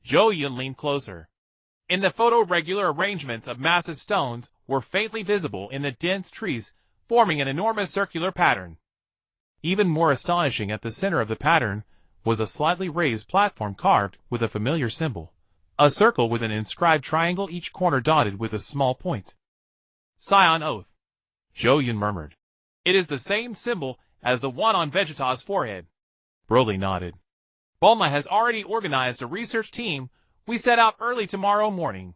Zhou Yun leaned closer. In the photo, regular arrangements of massive stones were faintly visible in the dense trees, forming an enormous circular pattern. Even more astonishing, at the center of the pattern was a slightly raised platform carved with a familiar symbol. A circle with an inscribed triangle, each corner dotted with a small point. Saiyan Oath, Zhou Yun murmured. It is the same symbol as the one on Vegeta's forehead. Broly nodded. Bulma has already organized a research team. We set out early tomorrow morning.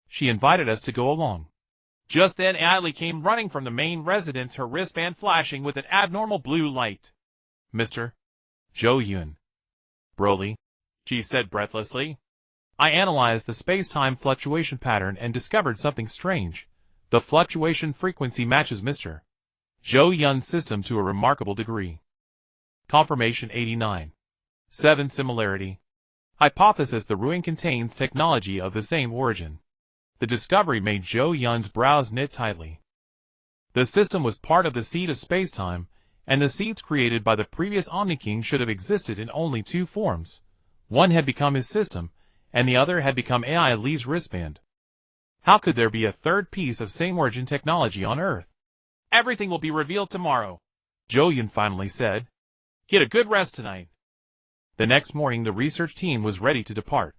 She invited us to go along. Just then Ailey came running from the main residence, her wristband flashing with an abnormal blue light. Mr. Zhou Yun. Broly, she said breathlessly. I analyzed the space-time fluctuation pattern and discovered something strange. The fluctuation frequency matches Mr. Zhou Yun's system to a remarkable degree. Confirmation 89. 7 Similarity. Hypothesis: the ruin contains technology of the same origin. The discovery made Zhou Yun's brows knit tightly. The system was part of the seed of spacetime, and the seeds created by the previous Omni King should have existed in only 2 forms. One had become his system, and the other had become AI Li's wristband. How could there be a third piece of same origin technology on Earth? Everything will be revealed tomorrow, Zhou Yun finally said. Get a good rest tonight. The next morning the research team was ready to depart.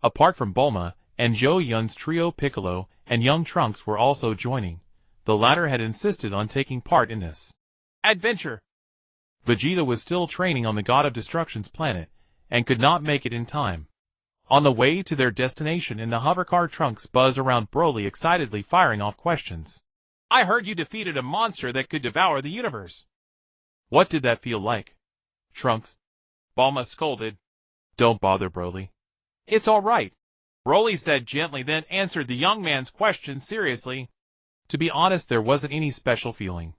Apart from Bulma and Zhou Yun's trio, Piccolo and young Trunks were also joining. The latter had insisted on taking part in this adventure. Vegeta was still training on the God of Destruction's planet, and could not make it in time. On the way to their destination in the hovercar, Trunks buzzed around Broly excitedly, firing off questions. I heard you defeated a monster that could devour the universe. What did that feel like, Trunks? Bulma scolded. Don't bother, Broly. It's all right, Broly said gently, then answered the young man's question seriously. To be honest, there wasn't any special feeling.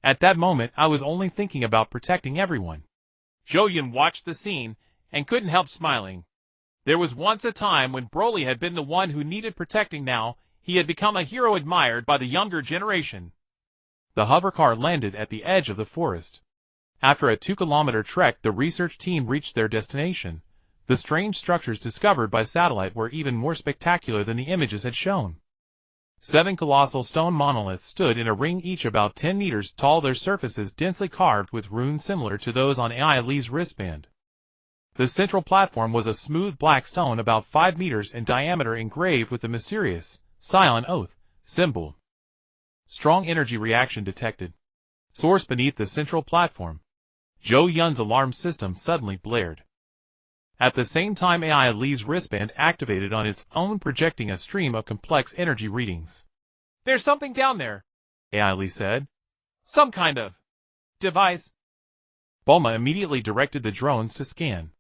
At that moment, I was only thinking about protecting everyone. Zhou Yun watched the scene and couldn't help smiling. There was once a time when Broly had been the one who needed protecting. Now he had become a hero admired by the younger generation. The hovercar landed at the edge of the forest. After a 2-kilometer trek, the research team reached their destination. The strange structures discovered by satellite were even more spectacular than the images had shown. 7 colossal stone monoliths stood in a ring, each about 10 meters tall, their surfaces densely carved with runes similar to those on AI Li's wristband. The central platform was a smooth black stone about 5 meters in diameter, engraved with the mysterious Saiyan Oath symbol. Strong energy reaction detected. Source beneath the central platform. Zhou Yun's alarm system suddenly blared. At the same time, AI Li's wristband activated on its own, projecting a stream of complex energy readings. There's something down there, AI Li said. Some kind of device. Bulma immediately directed the drones to scan.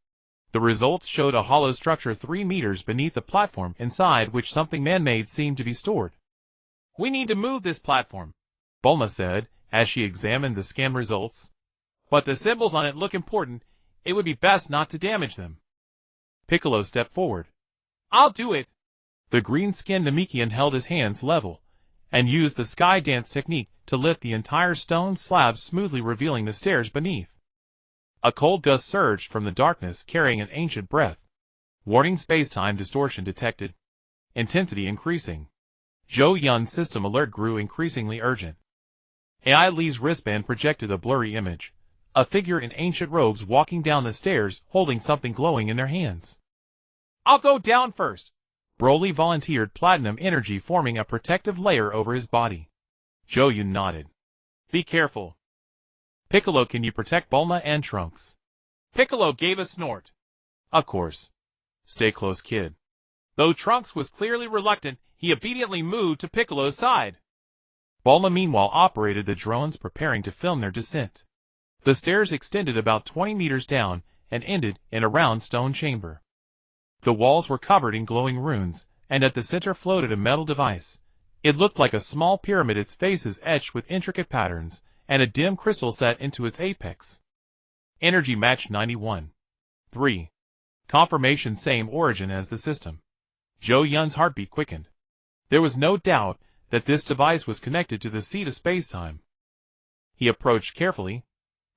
The results showed a hollow structure 3 meters beneath the platform, inside which something man-made seemed to be stored. We need to move this platform, Bulma said, as she examined the scan results. But the symbols on it look important. It would be best not to damage them. Piccolo stepped forward. I'll do it. The green-skinned Namekian held his hands level, and used the sky dance technique to lift the entire stone slab smoothly, revealing the stairs beneath. A cold gust surged from the darkness, carrying an ancient breath. Warning: space-time distortion detected. Intensity increasing. Zhou Yun's system alert grew increasingly urgent. AI Li's wristband projected a blurry image. a figure in ancient robes walking down the stairs holding something glowing in their hands. I'll go down first. Broly volunteered, platinum energy forming a protective layer over his body. Zhou Yun nodded. Be careful. Piccolo, can you protect Bulma and Trunks? Piccolo gave a snort. Of course. Stay close, kid. Though Trunks was clearly reluctant, he obediently moved to Piccolo's side. Bulma meanwhile operated the drones, preparing to film their descent. The stairs extended about 20 meters down and ended in a round stone chamber. The walls were covered in glowing runes, and at the center floated a metal device. It looked like a small pyramid, its faces etched with intricate patterns, and a dim crystal set into its apex. Energy match 91. 3. Confirmation, same origin as the system. Zhou Yun's heartbeat quickened. There was no doubt that this device was connected to the seat of spacetime. He approached carefully.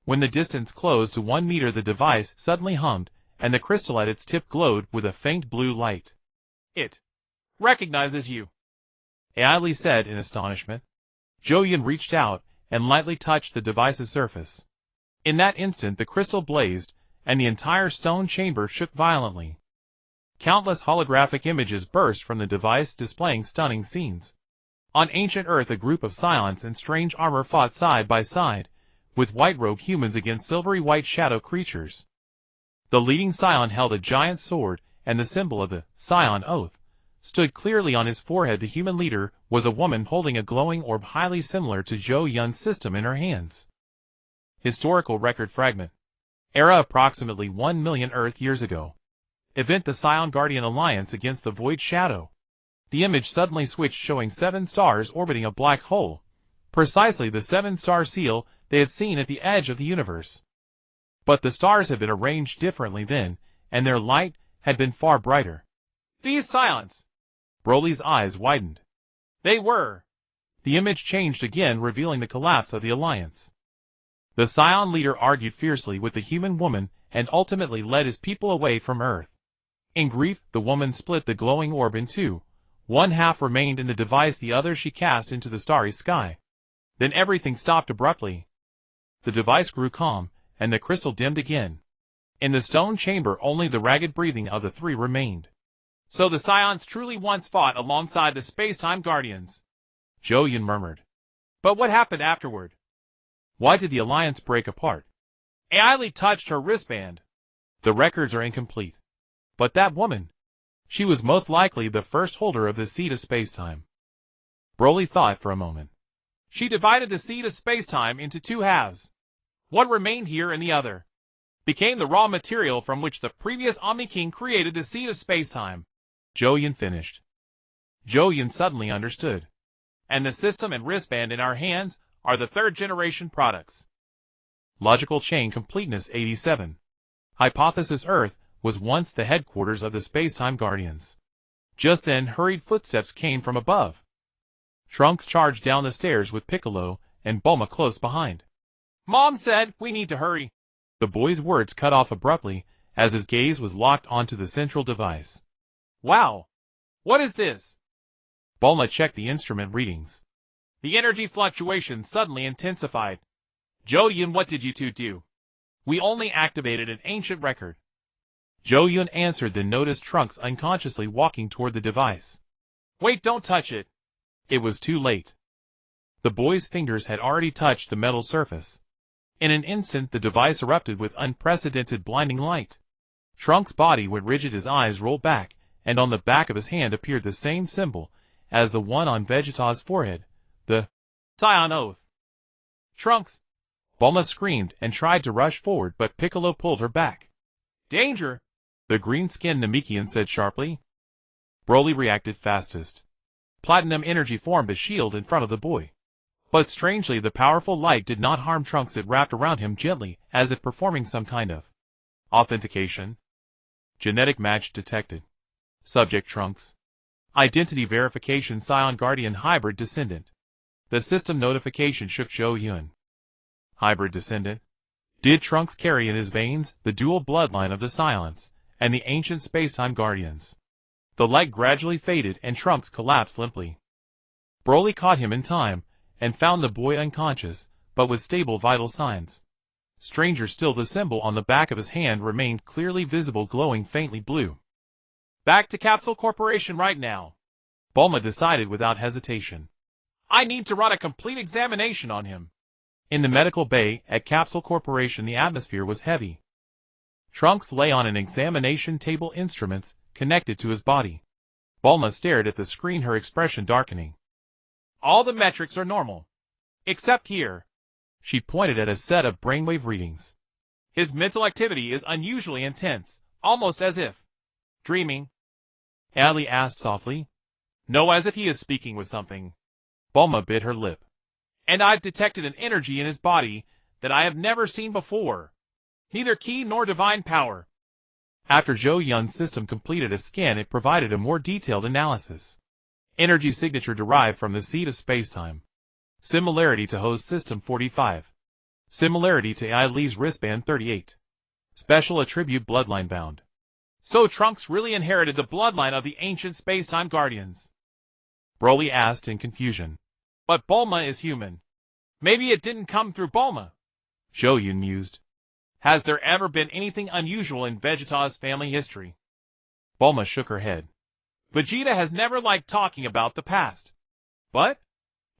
When the distance closed to 1 meter, the device suddenly hummed, and the crystal at its tip glowed with a faint blue light. It recognizes you, Ailey said in astonishment. Zhou Yun reached out and lightly touched the device's surface. In that instant the crystal blazed, and the entire stone chamber shook violently. Countless holographic images burst from the device, displaying stunning scenes. On ancient Earth, a group of Scions in strange armor fought side by side, with white-robed humans against silvery white shadow creatures. The leading Scion held a giant sword, and the symbol of the Scion Oath stood clearly on his forehead. The human leader was a woman holding a glowing orb highly similar to Zhou Yun's system in her hands. Historical record fragment. Era approximately 1 million Earth years ago. Event: the Scion Guardian Alliance against the Void Shadow. The image suddenly switched, showing 7 stars orbiting a black hole, precisely the 7-star seal they had seen at the edge of the universe. But the stars had been arranged differently then, and their light had been far brighter. These Scions! Broly's eyes widened. They were. The image changed again, revealing the collapse of the Alliance. The Scion leader argued fiercely with the human woman and ultimately led his people away from Earth. In grief, the woman split the glowing orb in two. One half remained in the device, the other she cast into the starry sky. Then everything stopped abruptly. The device grew calm, and the crystal dimmed again. In the stone chamber, only the ragged breathing of the three remained. So the Scions truly once fought alongside the Space-Time Guardians, Zhou Yun murmured. But what happened afterward? Why did the Alliance break apart? Ailey touched her wristband. The records are incomplete. But that woman, she was most likely the first holder of the seed of spacetime. Broly thought for a moment. She divided the seed of spacetime into 2 halves. One remained here and the other became the raw material from which the previous Omni King created the seed of spacetime. Zhou Yun finished. Zhou Yun suddenly understood. And the system and wristband in our hands are the 3rd-generation products. Logical chain completeness 87. Hypothesis: Earth was once the headquarters of the Space-Time Guardians. Just then, hurried footsteps came from above. Trunks charged down the stairs with Piccolo and Bulma close behind. Mom said we need to hurry. The boy's words cut off abruptly as his gaze was locked onto the central device. Wow! What is this? Bulma checked the instrument readings. The energy fluctuations suddenly intensified. Zhou Yun, what did you two do? We only activated an ancient record. Zhou Yun answered, then noticed Trunks unconsciously walking toward the device. Wait, don't touch it. It was too late. The boy's fingers had already touched the metal surface. In an instant, the device erupted with unprecedented blinding light. Trunks' body went rigid, his eyes rolled back, and on the back of his hand appeared the same symbol as the one on Vegeta's forehead, the Scion Oath. Trunks! Bulma screamed and tried to rush forward, but Piccolo pulled her back. Danger! The green-skinned Namekian said sharply. Broly reacted fastest. Platinum energy formed a shield in front of the boy. But strangely, the powerful light did not harm Trunks. It wrapped around him gently, as if performing some kind of authentication. Genetic match detected. Subject: Trunks. Identity verification: Scion Guardian Hybrid Descendant. The system notification shook Zhou Yun. Hybrid Descendant? Did Trunks carry in his veins the dual bloodline of the Scions and the ancient Space-Time Guardians? The light gradually faded and Trunks collapsed limply. Broly caught him in time and found the boy unconscious, but with stable vital signs. Stranger still, the symbol on the back of his hand remained clearly visible, glowing faintly blue. Back to Capsule Corporation right now, Bulma decided without hesitation. I need to run a complete examination on him. In the medical bay at Capsule Corporation, the atmosphere was heavy. Trunks lay on an examination table, instruments connected to his body. Bulma stared at the screen, her expression darkening. All the metrics are normal. Except here. She pointed at a set of brainwave readings. His mental activity is unusually intense, almost as if dreaming. Ali asked softly. No, as if he is speaking with something. Bulma bit her lip. And I've detected an energy in his body that I have never seen before. Neither ki nor divine power. After Zhou Yun's system completed a scan, it provided a more detailed analysis. Energy signature derived from the seed of spacetime. Similarity to host system 45. Similarity to Ai Li's wristband 38. Special attribute bloodline bound. So Trunks really inherited the bloodline of the ancient spacetime guardians? Broly asked in confusion. But Bulma is human. Maybe it didn't come through Bulma. Zhou Yun mused. Has there ever been anything unusual in Vegeta's family history? Bulma shook her head. Vegeta has never liked talking about the past. But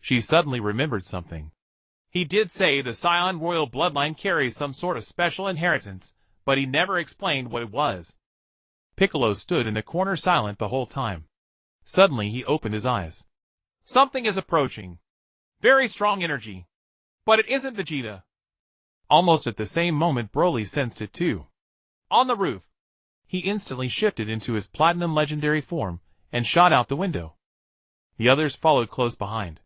she suddenly remembered something. He did say the Saiyan royal bloodline carries some sort of special inheritance, but he never explained what it was. Piccolo stood in the corner silent the whole time. Suddenly he opened his eyes. Something is approaching. Very strong energy. But it isn't Vegeta. Almost at the same moment Broly sensed it too. On the roof. He instantly shifted into his platinum legendary form and shot out the window. The others followed close behind.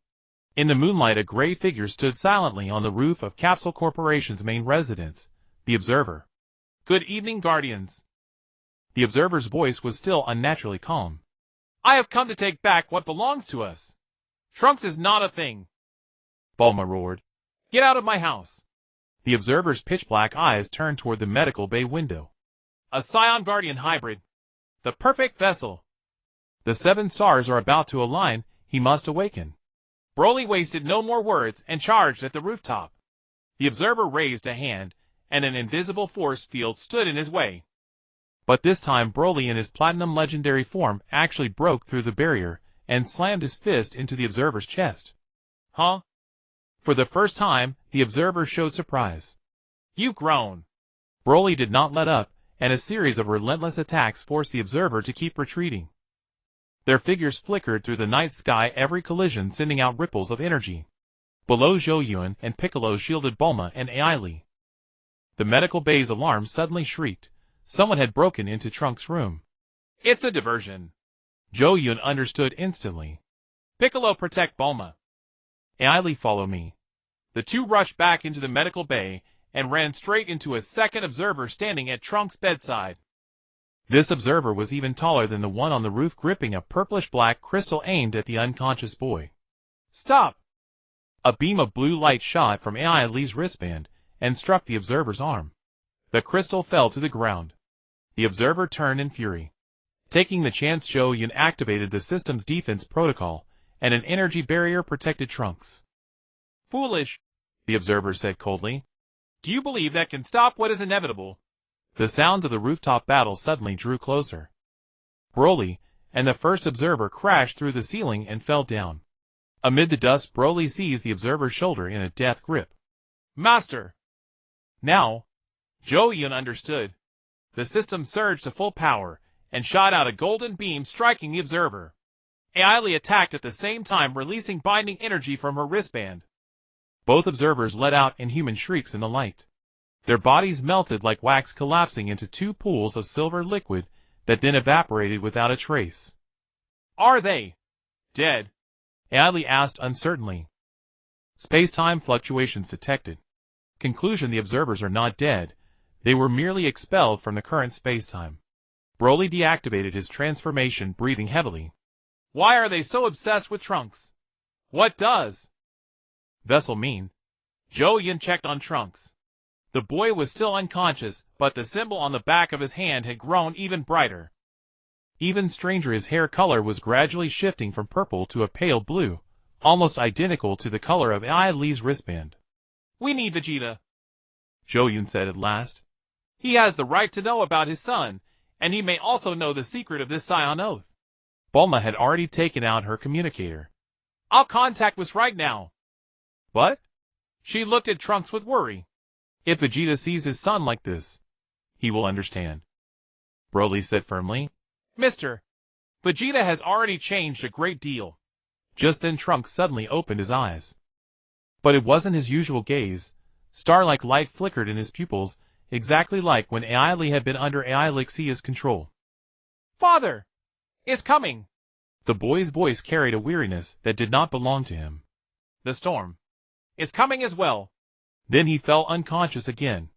In the moonlight, a gray figure stood silently on the roof of Capsule Corporation's main residence, the Observer. Good evening, Guardians. The Observer's voice was still unnaturally calm. I have come to take back what belongs to us. Trunks is not a thing. Bulma roared. Get out of my house. The Observer's pitch-black eyes turned toward the medical bay window. A Saiyan Guardian hybrid. The perfect vessel. The 7 stars are about to align, he must awaken. Broly wasted no more words and charged at the rooftop. The Observer raised a hand, and an invisible force field stood in his way. But this time Broly in his platinum legendary form actually broke through the barrier and slammed his fist into the Observer's chest. Huh? For the first time, the Observer showed surprise. You've grown. Broly did not let up, and a series of relentless attacks forced the Observer to keep retreating. Their figures flickered through the night sky, every collision sending out ripples of energy. Below, Zhou Yun and Piccolo shielded Bulma and Ai Li. The medical bay's alarm suddenly shrieked. Someone had broken into Trunks' room. It's a diversion. Zhou Yun understood instantly. Piccolo, protect Bulma. Ai Li, follow me. The two rushed back into the medical bay and ran straight into a second Observer standing at Trunks' bedside. This Observer was even taller than the one on the roof, gripping a purplish-black crystal aimed at the unconscious boy. Stop! A beam of blue light shot from Ai Li's wristband and struck the Observer's arm. The crystal fell to the ground. The Observer turned in fury. Taking the chance, Zhou Yun activated the system's defense protocol, and an energy barrier protected Trunks. Foolish, the Observer said coldly. Do you believe that can stop what is inevitable? The sounds of the rooftop battle suddenly drew closer. Broly and the first Observer crashed through the ceiling and fell down. Amid the dust, Broly seized the Observer's shoulder in a death grip. Master! Now, Zhou Yun understood. The system surged to full power and shot out a golden beam, striking the Observer. Ai Li attacked at the same time, releasing binding energy from her wristband. Both Observers let out inhuman shrieks in the light. Their bodies melted like wax, collapsing into 2 pools of silver liquid that then evaporated without a trace. Are they dead? Ai Li asked uncertainly. Space-time fluctuations detected. Conclusion: the Observers are not dead. They were merely expelled from the current space-time. Broly deactivated his transformation, breathing heavily. Why are they so obsessed with Trunks? What does vessel mean? Zhou Yun checked on Trunks. The boy was still unconscious, but the symbol on the back of his hand had grown even brighter. Even stranger, his hair color was gradually shifting from purple to a pale blue, almost identical to the color of Ai Li's wristband. We need Vegeta. Zhou Yun said at last. He has the right to know about his son, and he may also know the secret of this Saiyan oath. Bulma had already taken out her communicator. I'll contact Whis right now. What? She looked at Trunks with worry. If Vegeta sees his son like this, he will understand, Broly said firmly. Mister, Vegeta has already changed a great deal. Just then Trunks suddenly opened his eyes. But it wasn't his usual gaze. Star-like light flickered in his pupils, exactly like when Aili had been under Ailixia's control. Father! Is coming! The boy's voice carried a weariness that did not belong to him. The storm is coming as well. Then he fell unconscious again.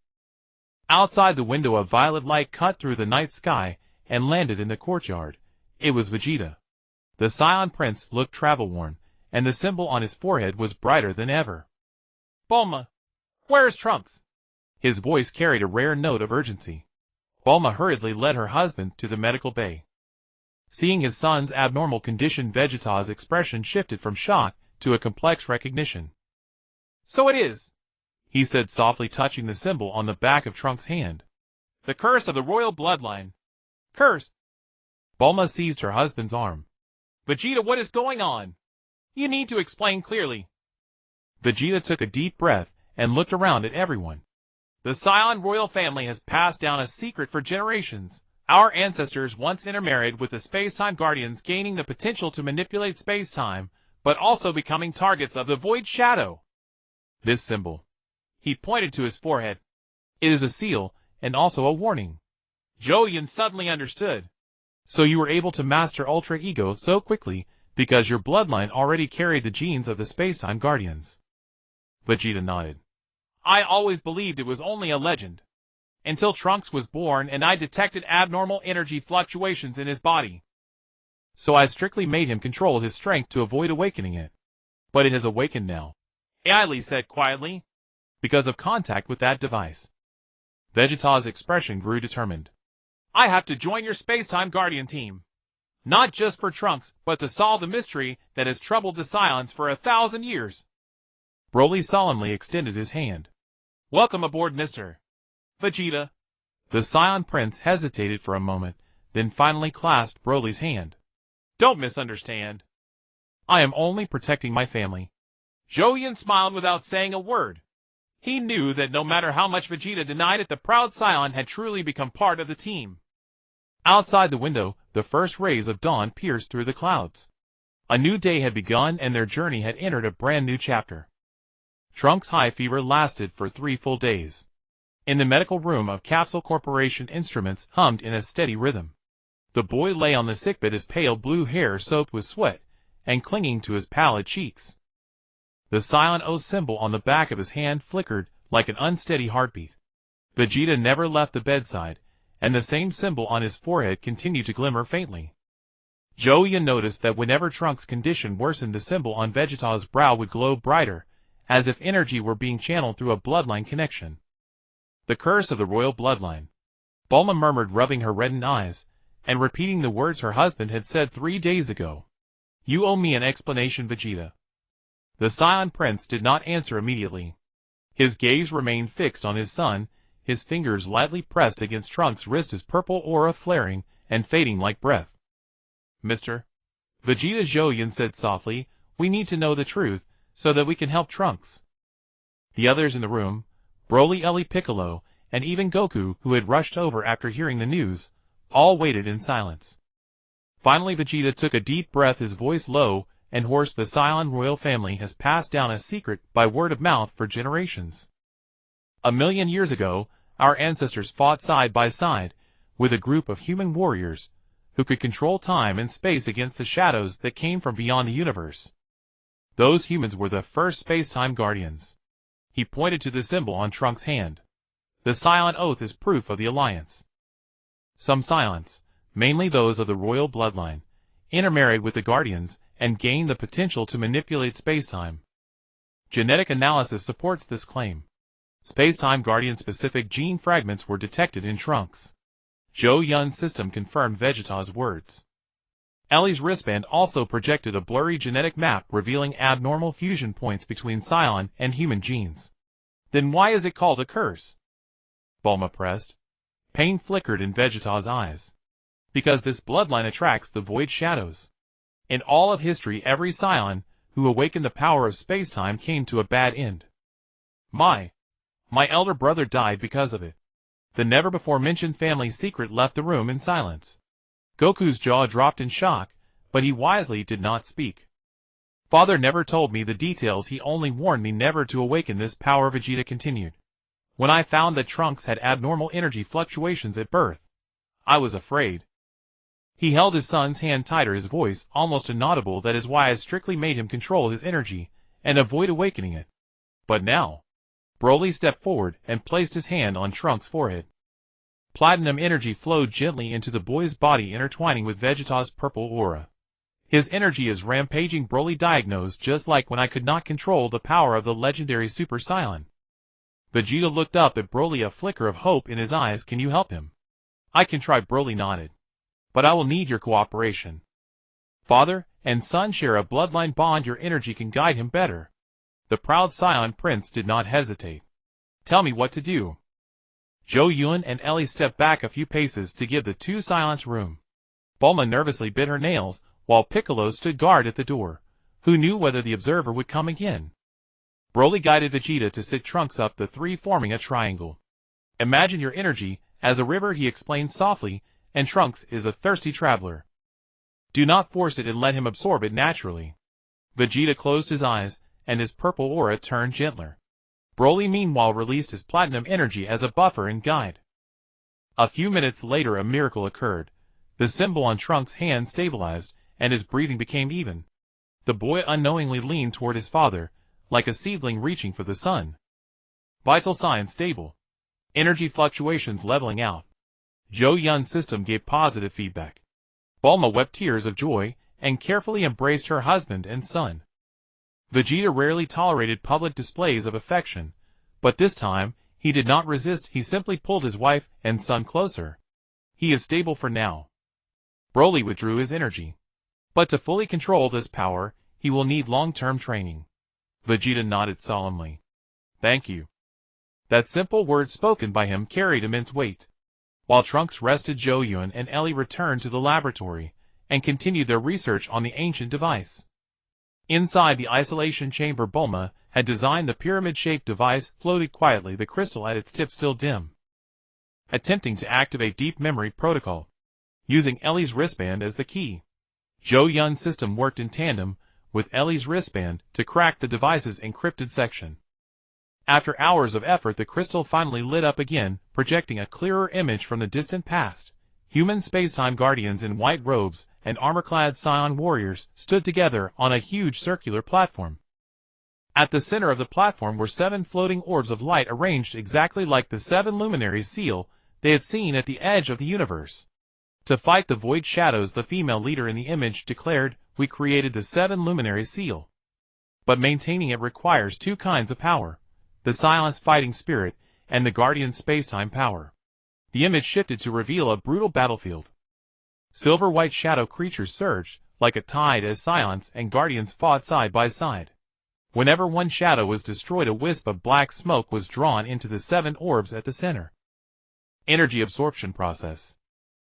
Outside the window a violet light cut through the night sky and landed in the courtyard. It was Vegeta. The Saiyan Prince looked travel-worn, and the symbol on his forehead was brighter than ever. Bulma, where is Trunks? His voice carried a rare note of urgency. Bulma hurriedly led her husband to the medical bay. Seeing his son's abnormal condition, Vegeta's expression shifted from shock to a complex recognition. So it is, he said softly, touching the symbol on the back of Trunks' hand. The curse of the royal bloodline. Curse! Bulma seized her husband's arm. Vegeta, what is going on? You need to explain clearly. Vegeta took a deep breath and looked around at everyone. The Saiyan royal family has passed down a secret for generations. Our ancestors once intermarried with the space-time guardians, gaining the potential to manipulate space-time, but also becoming targets of the Void Shadow. This symbol. He pointed to his forehead. It is a seal, and also a warning. Zhou Yun suddenly understood. So you were able to master Ultra Ego so quickly, because your bloodline already carried the genes of the space-time guardians. Vegeta nodded. I always believed it was only a legend. Until Trunks was born and I detected abnormal energy fluctuations in his body. So I strictly made him control his strength to avoid awakening it. But it has awakened now, Aili said quietly. Because of contact with that device. Vegeta's expression grew determined. I have to join your space-time guardian team. Not just for Trunks, but to solve the mystery that has troubled the Saiyans for 1,000 years. Broly solemnly extended his hand. Welcome aboard, Mr. Vegeta. The Saiyan Prince hesitated for a moment, then finally clasped Broly's hand. Don't misunderstand. I am only protecting my family. Zhou Yun smiled without saying a word. He knew that no matter how much Vegeta denied it, the proud Saiyan had truly become part of the team. Outside the window, the first rays of dawn pierced through the clouds. A new day had begun and their journey had entered a brand new chapter. Trunks' high fever lasted for 3 full days. In the medical room of Capsule Corporation, instruments hummed in a steady rhythm. The boy lay on the sickbed, his pale blue hair soaked with sweat and clinging to his pallid cheeks. The Saiyan O symbol on the back of his hand flickered like an unsteady heartbeat. Vegeta never left the bedside, and the same symbol on his forehead continued to glimmer faintly. Zhou Yun noticed that whenever Trunks' condition worsened, the symbol on Vegeta's brow would glow brighter, as if energy were being channeled through a bloodline connection. The curse of the royal bloodline. Bulma murmured, rubbing her reddened eyes, and repeating the words her husband had said 3 days ago. You owe me an explanation, Vegeta. The Saiyan Prince did not answer immediately. His gaze remained fixed on his son, his fingers lightly pressed against Trunks' wrist, his purple aura flaring and fading like breath. Mr. Vegeta, Zhou Yun said softly, we need to know the truth, so that we can help Trunks. The others in the room, Broly, Ellie, Piccolo, and even Goku, who had rushed over after hearing the news, all waited in silence. Finally Vegeta took a deep breath, his voice low and hoarse. The Saiyan royal family has passed down a secret by word of mouth for generations. 1,000,000 years ago, our ancestors fought side by side with a group of human warriors who could control time and space against the shadows that came from beyond the universe. Those humans were the first space-time guardians. He pointed to the symbol on Trunks' hand. The Saiyan oath is proof of the alliance. Some Saiyans, mainly those of the royal bloodline, intermarried with the guardians and gained the potential to manipulate space-time. Genetic analysis supports this claim. Space-time guardian-specific gene fragments were detected in Trunks. Zhou Yun's system confirmed Vegeta's words. Ellie's wristband also projected a blurry genetic map revealing abnormal fusion points between Saiyan and human genes. Then why is it called a curse? Bulma pressed. Pain flickered in Vegeta's eyes. Because this bloodline attracts the void shadows. In all of history, every Saiyan who awakened the power of space-time came to a bad end. My elder brother died because of it. The never-before-mentioned family secret left the room in silence. Goku's jaw dropped in shock, but he wisely did not speak. Father never told me the details, he only warned me never to awaken this power, Vegeta continued. When I found that Trunks had abnormal energy fluctuations at birth, I was afraid. He held his son's hand tighter, his voice almost inaudible. That is why I strictly made him control his energy and avoid awakening it. But now, Broly stepped forward and placed his hand on Trunks' forehead. Platinum energy flowed gently into the boy's body, intertwining with Vegeta's purple aura. His energy is rampaging, Broly diagnosed, just like when I could not control the power of the legendary Super Saiyan. Vegeta looked up at Broly, a flicker of hope in his eyes. Can you help him? I can try, Broly nodded. But I will need your cooperation. Father and son share a bloodline bond, your energy can guide him better. The proud Saiyan prince did not hesitate. Tell me what to do. Zhou Yun and Ellie stepped back a few paces to give the two Saiyans room. Bulma nervously bit her nails, while Piccolo stood guard at the door. Who knew whether the observer would come again? Broly guided Vegeta to sit Trunks up, the three forming a triangle. Imagine your energy as a river, he explained softly, and Trunks is a thirsty traveler. Do not force it and let him absorb it naturally. Vegeta closed his eyes, and his purple aura turned gentler. Broly meanwhile released his platinum energy as a buffer and guide. A few minutes later a miracle occurred. The symbol on Trunks' hand stabilized, and his breathing became even. The boy unknowingly leaned toward his father, like a seedling reaching for the sun. Vital signs stable. Energy fluctuations leveling out. Zhou Yun's system gave positive feedback. Bulma wept tears of joy, and carefully embraced her husband and son. Vegeta rarely tolerated public displays of affection, but this time, he did not resist, he simply pulled his wife and son closer. He is stable for now. Broly withdrew his energy. But to fully control this power, he will need long-term training. Vegeta nodded solemnly. Thank you. That simple word spoken by him carried immense weight. While Trunks rested, Zhou Yun and Ellie returned to the laboratory, and continued their research on the ancient device. Inside the isolation chamber, Bulma had designed the pyramid-shaped device, floated quietly, the crystal at its tip still dim. Attempting to activate deep memory protocol. Using Ellie's wristband as the key. Zhou Yun's system worked in tandem with Ellie's wristband to crack the device's encrypted section. After hours of effort, the crystal finally lit up again, projecting a clearer image from the distant past. Human space-time guardians in white robes and armor-clad Saiyan warriors stood together on a huge circular platform. At the center of the platform were 7 floating orbs of light arranged exactly like the 7 luminaries seal they had seen at the edge of the universe. To fight the void shadows, the female leader in the image declared, we created the 7 luminaries seal. But maintaining it requires 2 kinds of power. The Saiyan's fighting spirit, and the Guardian's space-time power. The image shifted to reveal a brutal battlefield. Silver-white shadow creatures surged, like a tide, as Saiyan's and Guardians fought side by side. Whenever one shadow was destroyed, a wisp of black smoke was drawn into the 7 orbs at the center. Energy absorption process.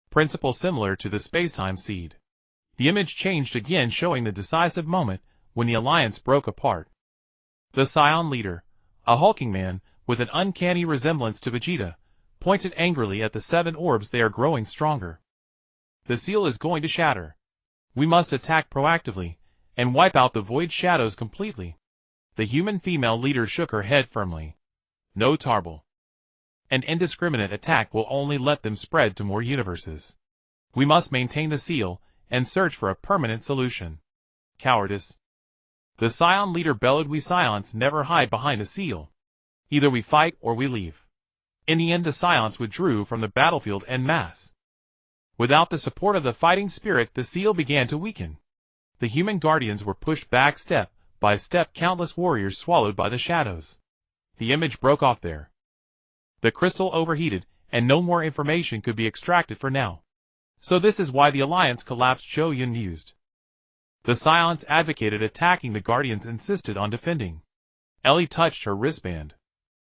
Principle similar to the space-time seed. The image changed again, showing the decisive moment when the alliance broke apart. The Saiyan leader, a hulking man with an uncanny resemblance to Vegeta, pointed angrily at the 7 orbs. They are growing stronger. The seal is going to shatter. We must attack proactively and wipe out the void shadows completely. The human female leader shook her head firmly. No, Tarble. An indiscriminate attack will only let them spread to more universes. We must maintain the seal and search for a permanent solution. Cowardice. The Saiyan leader bellowed. We Saiyans never hide behind a seal. Either we fight or we leave. In the end, the Saiyans withdrew from the battlefield en masse. Without the support of the fighting spirit, the seal began to weaken. The human guardians were pushed back step by step, countless warriors swallowed by the shadows. The image broke off there. The crystal overheated, and no more information could be extracted for now. So this is why the alliance collapsed, Zhou Yun mused. The Saiyans advocated attacking, the guardians insisted on defending. Ellie touched her wristband.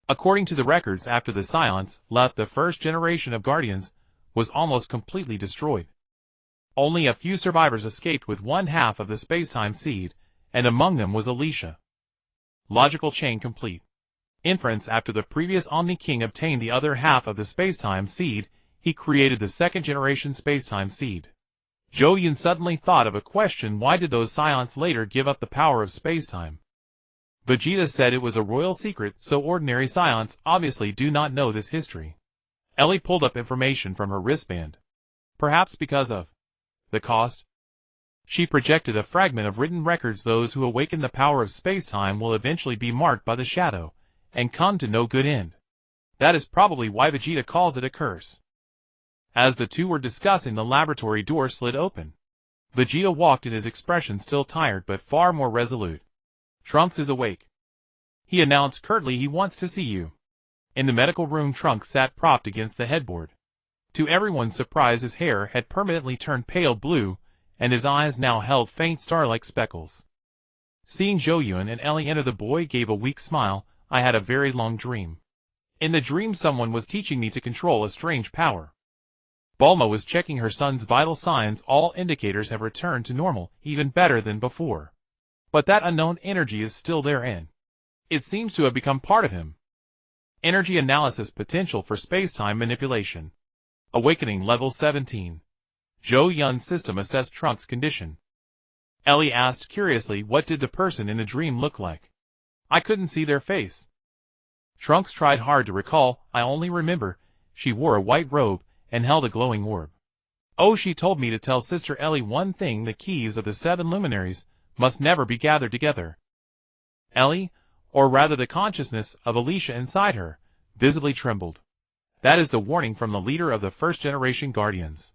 According to the records, after the Scions left, the first generation of Guardians was almost completely destroyed. Only a few survivors escaped with one half of the space-time seed, and among them was Alicia. Logical chain complete. Inference: after the previous Omni King obtained the other half of the space-time seed, he created the second generation space-time seed. Zhou Yun suddenly thought of a question: why did those Scions later give up the power of space-time? Vegeta said it was a royal secret, so ordinary Scions obviously do not know this history. Ellie pulled up information from her wristband. Perhaps because of the cost? She projected a fragment of written records: those who awaken the power of space-time will eventually be marked by the shadow, and come to no good end. That is probably why Vegeta calls it a curse. As the two were discussing, the laboratory door slid open. Vegeta walked in, his expression still tired but far more resolute. "Trunks is awake," he announced curtly. "He wants to see you." In the medical room, Trunks sat propped against the headboard. To everyone's surprise, his hair had permanently turned pale blue, and his eyes now held faint star-like speckles. Seeing Zhou Yun and Ellie enter, the boy gave a weak smile. "I had a very long dream. In the dream, someone was teaching me to control a strange power." Bulma was checking her son's vital signs. All indicators have returned to normal, even better than before. But that unknown energy is still there, and it seems to have become part of him. Energy analysis: potential for space-time manipulation. Awakening level 17. Zhou Yun's system assessed Trunks' condition. Ellie asked curiously, "What did the person in the dream look like?" "I couldn't see their face." Trunks tried hard to recall. "I only remember she wore a white robe and held a glowing orb. Oh, she told me to tell Sister Ellie one thing: the keys of the 7 luminaries must never be gathered together." Ellie, or rather the consciousness of Alicia inside her, visibly trembled. "That is the warning from the leader of the first-generation Guardians."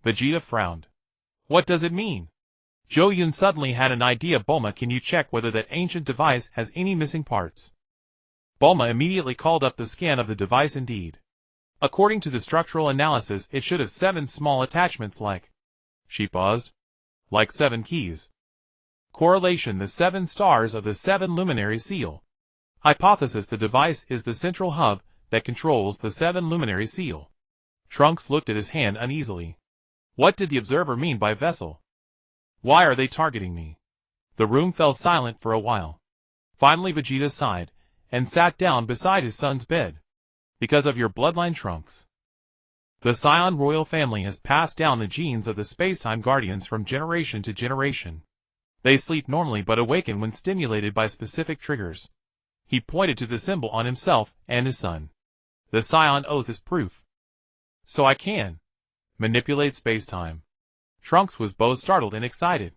Vegeta frowned. "What does it mean?" Zhou Yun suddenly had an idea. "Bulma, can you check whether that ancient device has any missing parts?" Bulma immediately called up the scan of the device. Indeed, according to the structural analysis, it should have 7 small attachments like... She paused. "Like 7 keys." Correlation: the 7 stars of the 7 luminary seal. Hypothesis: the device is the central hub that controls the 7 luminary seal. Trunks looked at his hand uneasily. What did the observer mean by vessel? Why are they targeting me? The room fell silent for a while. Finally Vegeta sighed, and sat down beside his son's bed. "Because of your bloodline, Trunks. The Saiyan royal family has passed down the genes of the Spacetime Guardians from generation to generation. They sleep normally but awaken when stimulated by specific triggers." He pointed to the symbol on himself and his son. "The Saiyan oath is proof. So I can manipulate spacetime." Trunks was both startled and excited.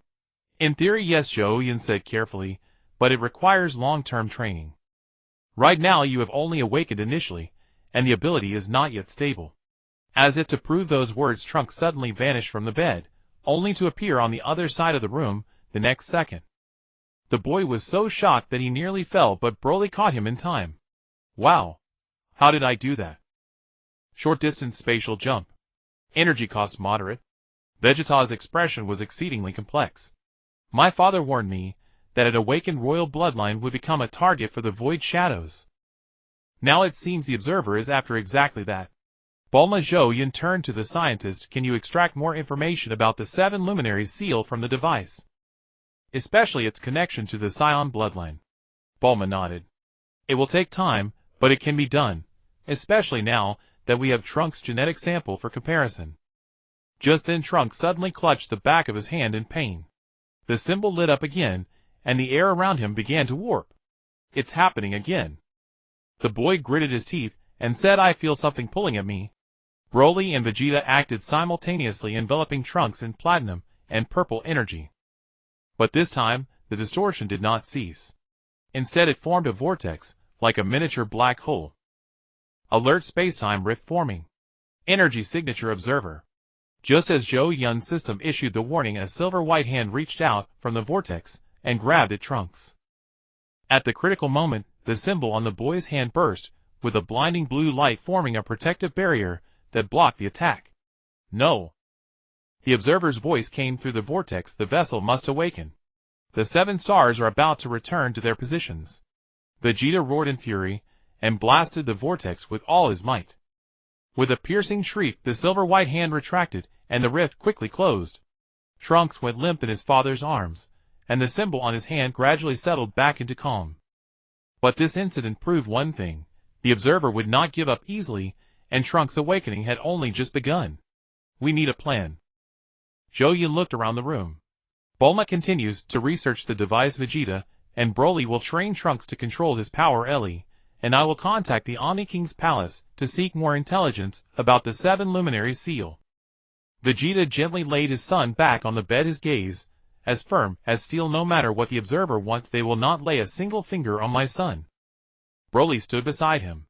"In theory, yes," Zhou Yun said carefully, "but it requires long-term training. Right now you have only awakened initially, and the ability is not yet stable." As if to prove those words, Trunks suddenly vanished from the bed, only to appear on the other side of the room the next second. The boy was so shocked that he nearly fell, but Broly caught him in time. "Wow! How did I do that?" "Short-distance spatial jump. Energy cost moderate." Vegeta's expression was exceedingly complex. "My father warned me that an awakened royal bloodline would become a target for the Void Shadows. Now it seems the observer is after exactly that." Bulma. Zhou Yun turned to the scientist. "Can you extract more information about the 7 luminaries seal from the device? Especially its connection to the Saiyan bloodline?" Bulma nodded. "It will take time, but it can be done, especially now that we have Trunks' genetic sample for comparison." Just then Trunks suddenly clutched the back of his hand in pain. The symbol lit up again, and the air around him began to warp. "It's happening again." The boy gritted his teeth and said, "I feel something pulling at me." Broly and Vegeta acted simultaneously, enveloping Trunks in platinum and purple energy. But this time, the distortion did not cease. Instead it formed a vortex, like a miniature black hole. Alert: spacetime rift forming. Energy signature observer. Just as Zhou Yun's system issued the warning, a silver-white hand reached out from the vortex and grabbed at Trunks. At the critical moment, the symbol on the boy's hand burst, with a blinding blue light forming a protective barrier that blocked the attack. "No!" The observer's voice came through the vortex. "The vessel must awaken. The 7 stars are about to return to their positions." Vegeta roared in fury, and blasted the vortex with all his might. With a piercing shriek, the silver-white hand retracted, and the rift quickly closed. Trunks went limp in his father's arms, and the symbol on his hand gradually settled back into calm. But this incident proved one thing: the observer would not give up easily, and Trunks' awakening had only just begun. We need a plan. Zhou Yun looked around the room. Bulma continues to research the device Vegeta, and Broly will train Trunks to control his power Ellie, and I will contact the Omni King's palace to seek more intelligence about the Seven Luminaries seal. Vegeta gently laid his son back on the bed, his gaze as firm as steel. No matter what the observer wants, they will not lay a single finger on my son. Broly stood beside him.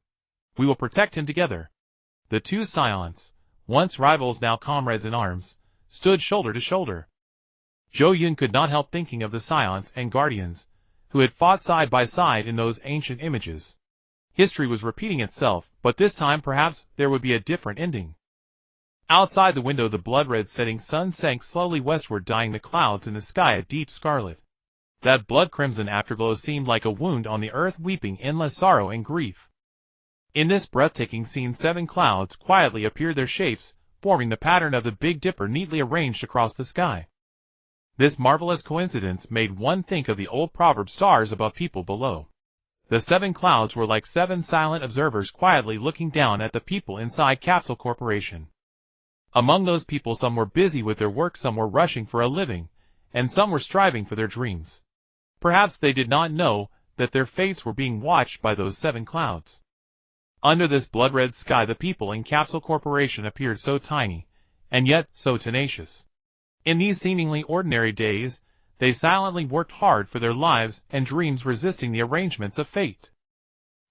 We will protect him together. The two Saiyans, once rivals now comrades in arms, stood shoulder to shoulder. Zhou Yun could not help thinking of the Saiyans and Guardians, who had fought side by side in those ancient images. History was repeating itself, but this time perhaps there would be a different ending. Outside the window, the blood-red setting sun sank slowly westward, dyeing the clouds in the sky a deep scarlet. That blood-crimson afterglow seemed like a wound on the earth, weeping endless sorrow and grief. In this breathtaking scene, 7 clouds quietly appeared, their shapes forming the pattern of the Big Dipper neatly arranged across the sky. This marvelous coincidence made one think of the old proverb, stars above, people below. The 7 clouds were like 7 silent observers quietly looking down at the people inside Capsule Corporation. Among those people, some were busy with their work, some were rushing for a living, and some were striving for their dreams. Perhaps they did not know that their fates were being watched by those 7 clouds. Under this blood-red sky, the people in Capsule Corporation appeared so tiny, and yet so tenacious. In these seemingly ordinary days, they silently worked hard for their lives and dreams, resisting the arrangements of fate.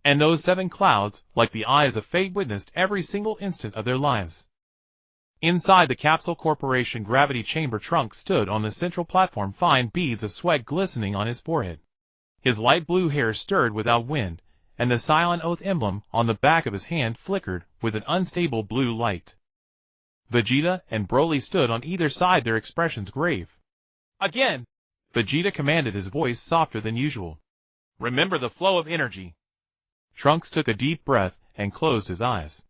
And those 7 clouds, like the eyes of fate, witnessed every single instant of their lives. Inside the Capsule Corporation gravity chamber, Trunks stood on the central platform, fine beads of sweat glistening on his forehead. His light blue hair stirred without wind, and the silent oath emblem on the back of his hand flickered with an unstable blue light. Vegeta and Broly stood on either side, their expressions grave. Again! Vegeta commanded, his voice softer than usual. Remember the flow of energy. Trunks took a deep breath and closed his eyes.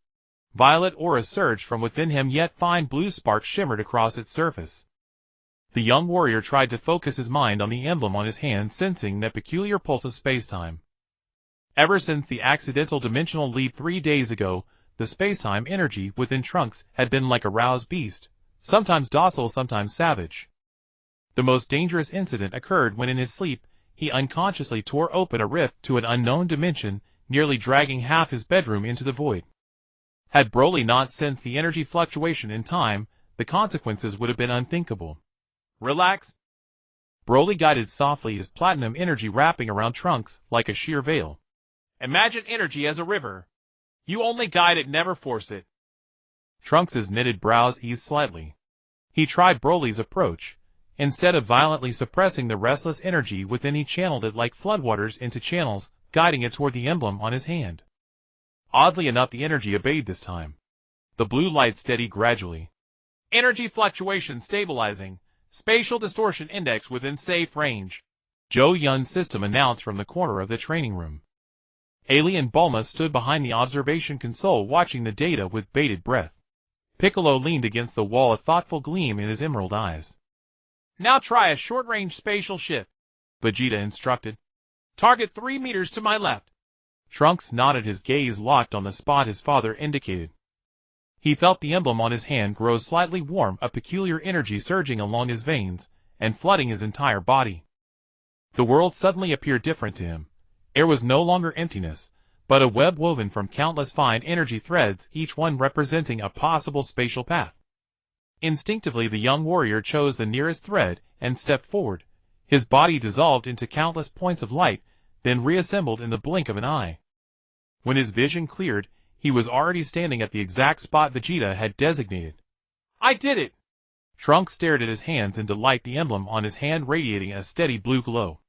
Violet aura surged from within him, yet fine blue sparks shimmered across its surface. The young warrior tried to focus his mind on the emblem on his hand, sensing that peculiar pulse of spacetime. Ever since the accidental dimensional leap 3 days ago, the spacetime energy within Trunks had been like a roused beast, sometimes docile, sometimes savage. The most dangerous incident occurred when in his sleep, he unconsciously tore open a rift to an unknown dimension, nearly dragging half his bedroom into the void. Had Broly not sensed the energy fluctuation in time, the consequences would have been unthinkable. Relax. Broly guided softly, his platinum energy wrapping around Trunks like a sheer veil. Imagine energy as a river. You only guide it, never force it. Trunks' knitted brows eased slightly. He tried Broly's approach. Instead of violently suppressing the restless energy within, he channeled it like floodwaters into channels, guiding it toward the emblem on his hand. Oddly enough, the energy obeyed this time. The blue light steadied gradually. Energy fluctuation stabilizing. Spatial distortion index within safe range. Zhou Yun's system announced from the corner of the training room. Ailey and Bulma stood behind the observation console, watching the data with bated breath. Piccolo leaned against the wall, a thoughtful gleam in his emerald eyes. Now try a short-range spatial shift, Vegeta instructed. Target 3 meters to my left. Trunks nodded, his gaze locked on the spot his father indicated. He felt the emblem on his hand grow slightly warm, a peculiar energy surging along his veins and flooding his entire body. The world suddenly appeared different to him. Air was no longer emptiness, but a web woven from countless fine energy threads, each one representing a possible spatial path. Instinctively, the young warrior chose the nearest thread and stepped forward. His body dissolved into countless points of light, then reassembled in the blink of an eye. When his vision cleared, he was already standing at the exact spot Vegeta had designated. I did it! Trunks stared at his hands in delight, the emblem on his hand radiating a steady blue glow.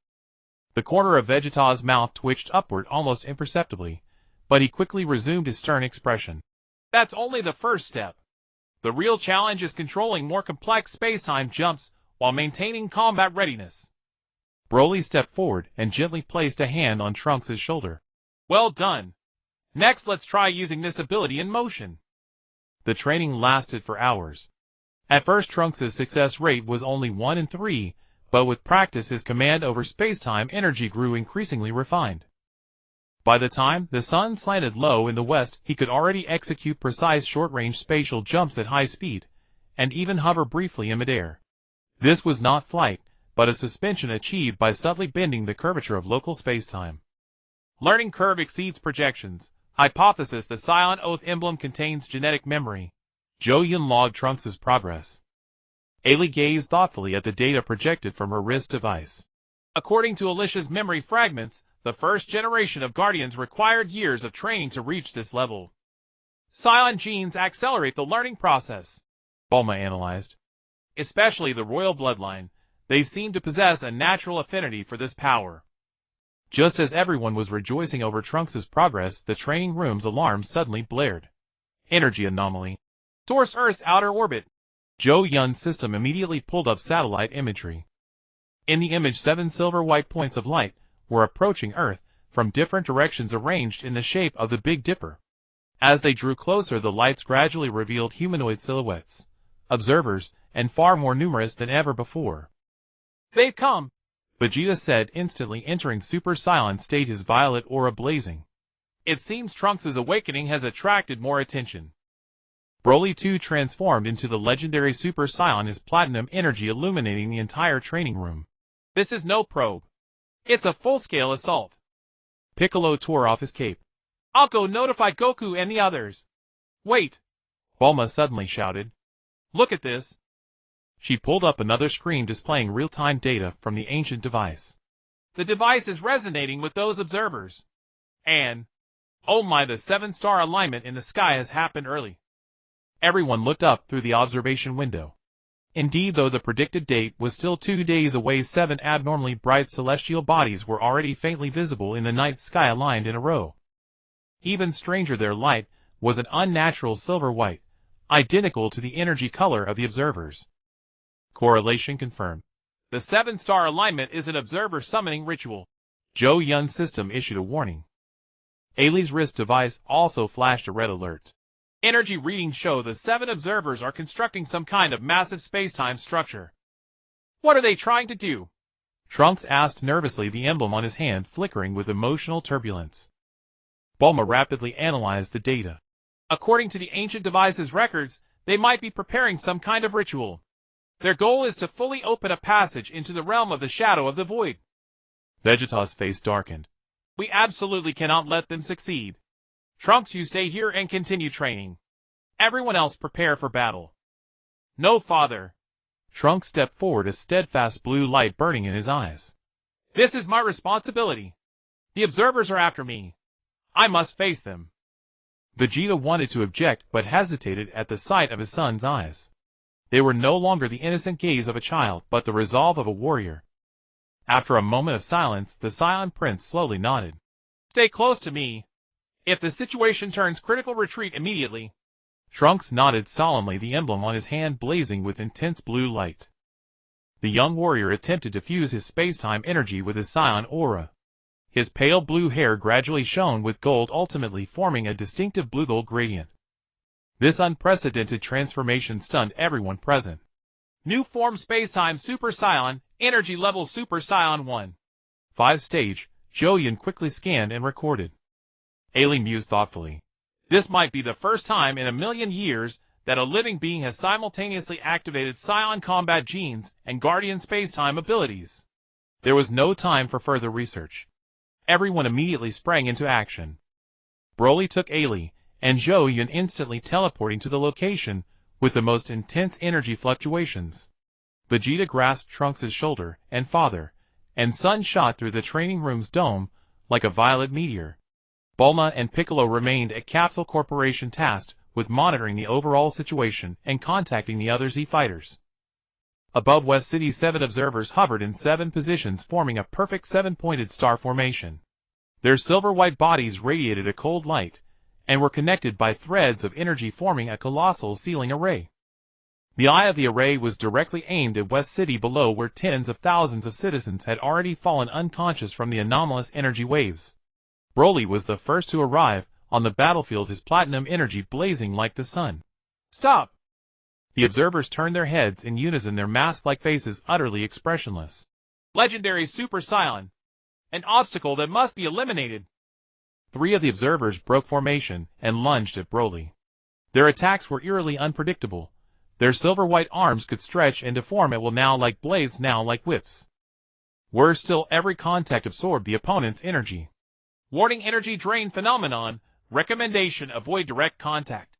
The corner of Vegeta's mouth twitched upward almost imperceptibly, but he quickly resumed his stern expression. That's only the first step. The real challenge is controlling more complex spacetime jumps while maintaining combat readiness. Broly stepped forward and gently placed a hand on Trunks' shoulder. Well done. Next, let's try using this ability in motion. The training lasted for hours. At first Trunks' success rate was only 1 in 3, but with practice his command over space-time energy grew increasingly refined. By the time the sun slanted low in the west, he could already execute precise short-range spatial jumps at high speed, and even hover briefly in midair. This was not flight, but a suspension achieved by subtly bending the curvature of local space-time. Learning curve exceeds projections. Hypothesis: the Scion Oath emblem contains genetic memory. Zhou Yun logged Trunks' progress. Ailey gazed thoughtfully at the data projected from her wrist device. According to Alicia's memory fragments, the first generation of Guardians required years of training to reach this level. Scion genes accelerate the learning process, Bulma analyzed. Especially the royal bloodline. They seem to possess a natural affinity for this power. Just as everyone was rejoicing over Trunks' progress, the training room's alarm suddenly blared. Energy anomaly. Source: Earth's outer orbit. Zhou Yun's system immediately pulled up satellite imagery. In the image, 7 silver-white points of light were approaching Earth from different directions, arranged in the shape of the Big Dipper. As they drew closer, the lights gradually revealed humanoid silhouettes, observers, and far more numerous than ever before. "They've come," Vegeta said, instantly entering Super Saiyan state, his violet aura blazing. "It seems Trunks' awakening has attracted more attention." Broly too transformed into the legendary Super Saiyan, his platinum energy illuminating the entire training room. "This is no probe. It's a full-scale assault." Piccolo tore off his cape. "I'll go notify Goku and the others." "Wait!" Bulma suddenly shouted. "Look at this." She pulled up another screen displaying real-time data from the ancient device. The device is resonating with those observers. And, oh my, the 7-star alignment in the sky has happened early. Everyone looked up through the observation window. Indeed, though the predicted date was still 2 days away, 7 abnormally bright celestial bodies were already faintly visible in the night sky, aligned in a row. Even stranger, their light was an unnatural silver white, identical to the energy color of the observers. Correlation confirmed. The 7-star alignment is an observer summoning ritual. Zhou Yun's system issued a warning. Ailey's wrist device also flashed a red alert. Energy readings show the 7 observers are constructing some kind of massive space-time structure. What are they trying to do? Trunks asked nervously, the emblem on his hand flickering with emotional turbulence. Bulma rapidly analyzed the data. According to the ancient device's records, they might be preparing some kind of ritual. Their goal is to fully open a passage into the realm of the shadow of the void. Vegeta's face darkened. We absolutely cannot let them succeed. Trunks, you stay here and continue training. Everyone else prepare for battle. No, father. Trunks stepped forward, a steadfast blue light burning in his eyes. This is my responsibility. The observers are after me. I must face them. Vegeta wanted to object, but hesitated at the sight of his son's eyes. They were no longer the innocent gaze of a child, but the resolve of a warrior. After a moment of silence, the Saiyan Prince slowly nodded. Stay close to me. If the situation turns critical, retreat immediately. Trunks nodded solemnly, the emblem on his hand blazing with intense blue light. The young warrior attempted to fuse his space-time energy with his Saiyan aura. His pale blue hair gradually shone with gold, ultimately forming a distinctive blue-gold gradient. This unprecedented transformation stunned everyone present. New form space-time Super Saiyan, energy level Super Saiyan 1. 5 stage, Zhou Yun quickly scanned and recorded. Ailey mused thoughtfully. This might be the first time in 1,000,000 years that a living being has simultaneously activated Saiyan combat genes and Guardian space-time abilities. There was no time for further research. Everyone immediately sprang into action. Broly took Ailey, and Zhou Yun instantly teleporting to the location with the most intense energy fluctuations. Vegeta grasped Trunks' shoulder, and father and son shot through the training room's dome like a violet meteor. Bulma and Piccolo remained at Capsule Corporation, tasked with monitoring the overall situation and contacting the other Z-fighters. Above West City, 7 observers hovered in 7 positions, forming a perfect 7-pointed star formation. Their silver-white bodies radiated a cold light, and were connected by threads of energy, forming a colossal ceiling array. The eye of the array was directly aimed at West City below, where tens of thousands of citizens had already fallen unconscious from the anomalous energy waves. Broly was the first to arrive on the battlefield, his platinum energy blazing like the sun. Stop! The observers turned their heads in unison, their mask-like faces utterly expressionless. Legendary Super Saiyan. An obstacle that must be eliminated. 3 of the observers broke formation and lunged at Broly. Their attacks were eerily unpredictable. Their silver-white arms could stretch and deform at will, now like blades, now like whips. Worse still, every contact absorbed the opponent's energy. Warning: energy drain phenomenon. Recommendation: avoid direct contact.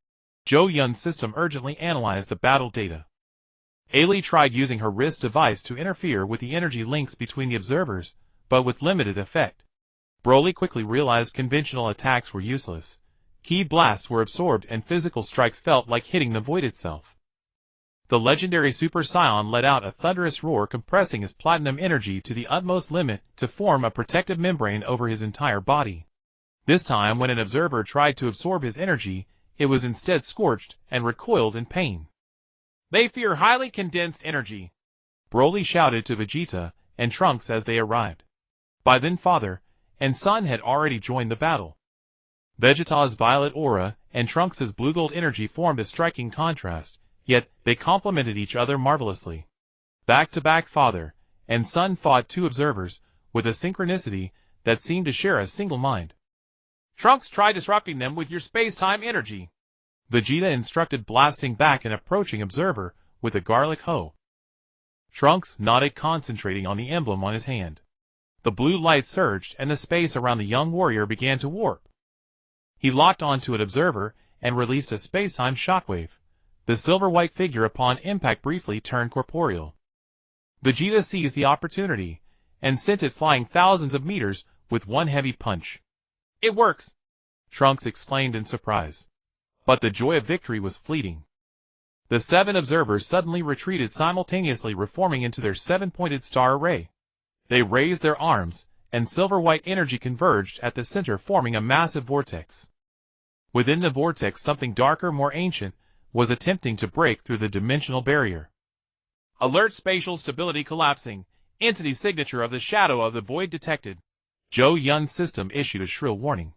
Zhou Yun's system urgently analyzed the battle data. Ailey tried using her wrist device to interfere with the energy links between the observers, but with limited effect. Broly quickly realized conventional attacks were useless. Ki blasts were absorbed and physical strikes felt like hitting the void itself. The legendary Super Saiyan let out a thunderous roar, compressing his platinum energy to the utmost limit to form a protective membrane over his entire body. This time, when an observer tried to absorb his energy, it was instead scorched and recoiled in pain. They fear highly condensed energy, Broly shouted to Vegeta and Trunks as they arrived. By then father and son had already joined the battle. Vegeta's violet aura and Trunks' blue-gold energy formed a striking contrast, yet they complemented each other marvelously. Back-to-back father and son fought 2 observers with a synchronicity that seemed to share a single mind. Trunks, try disrupting them with your space-time energy, Vegeta instructed, blasting back an approaching observer with a garlic hoe. Trunks nodded, concentrating on the emblem on his hand. The blue light surged and the space around the young warrior began to warp. He locked onto an observer and released a space-time shockwave. The silver-white figure upon impact briefly turned corporeal. Vegeta seized the opportunity and sent it flying thousands of meters with one heavy punch. It works! Trunks exclaimed in surprise. But the joy of victory was fleeting. The 7 observers suddenly retreated, simultaneously reforming into their 7-pointed star array. They raised their arms, and silver-white energy converged at the center, forming a massive vortex. Within the vortex, something darker, more ancient, was attempting to break through the dimensional barrier. Alert: spatial stability collapsing. Entity signature of the shadow of the void detected. Zhou Yun's system issued a shrill warning.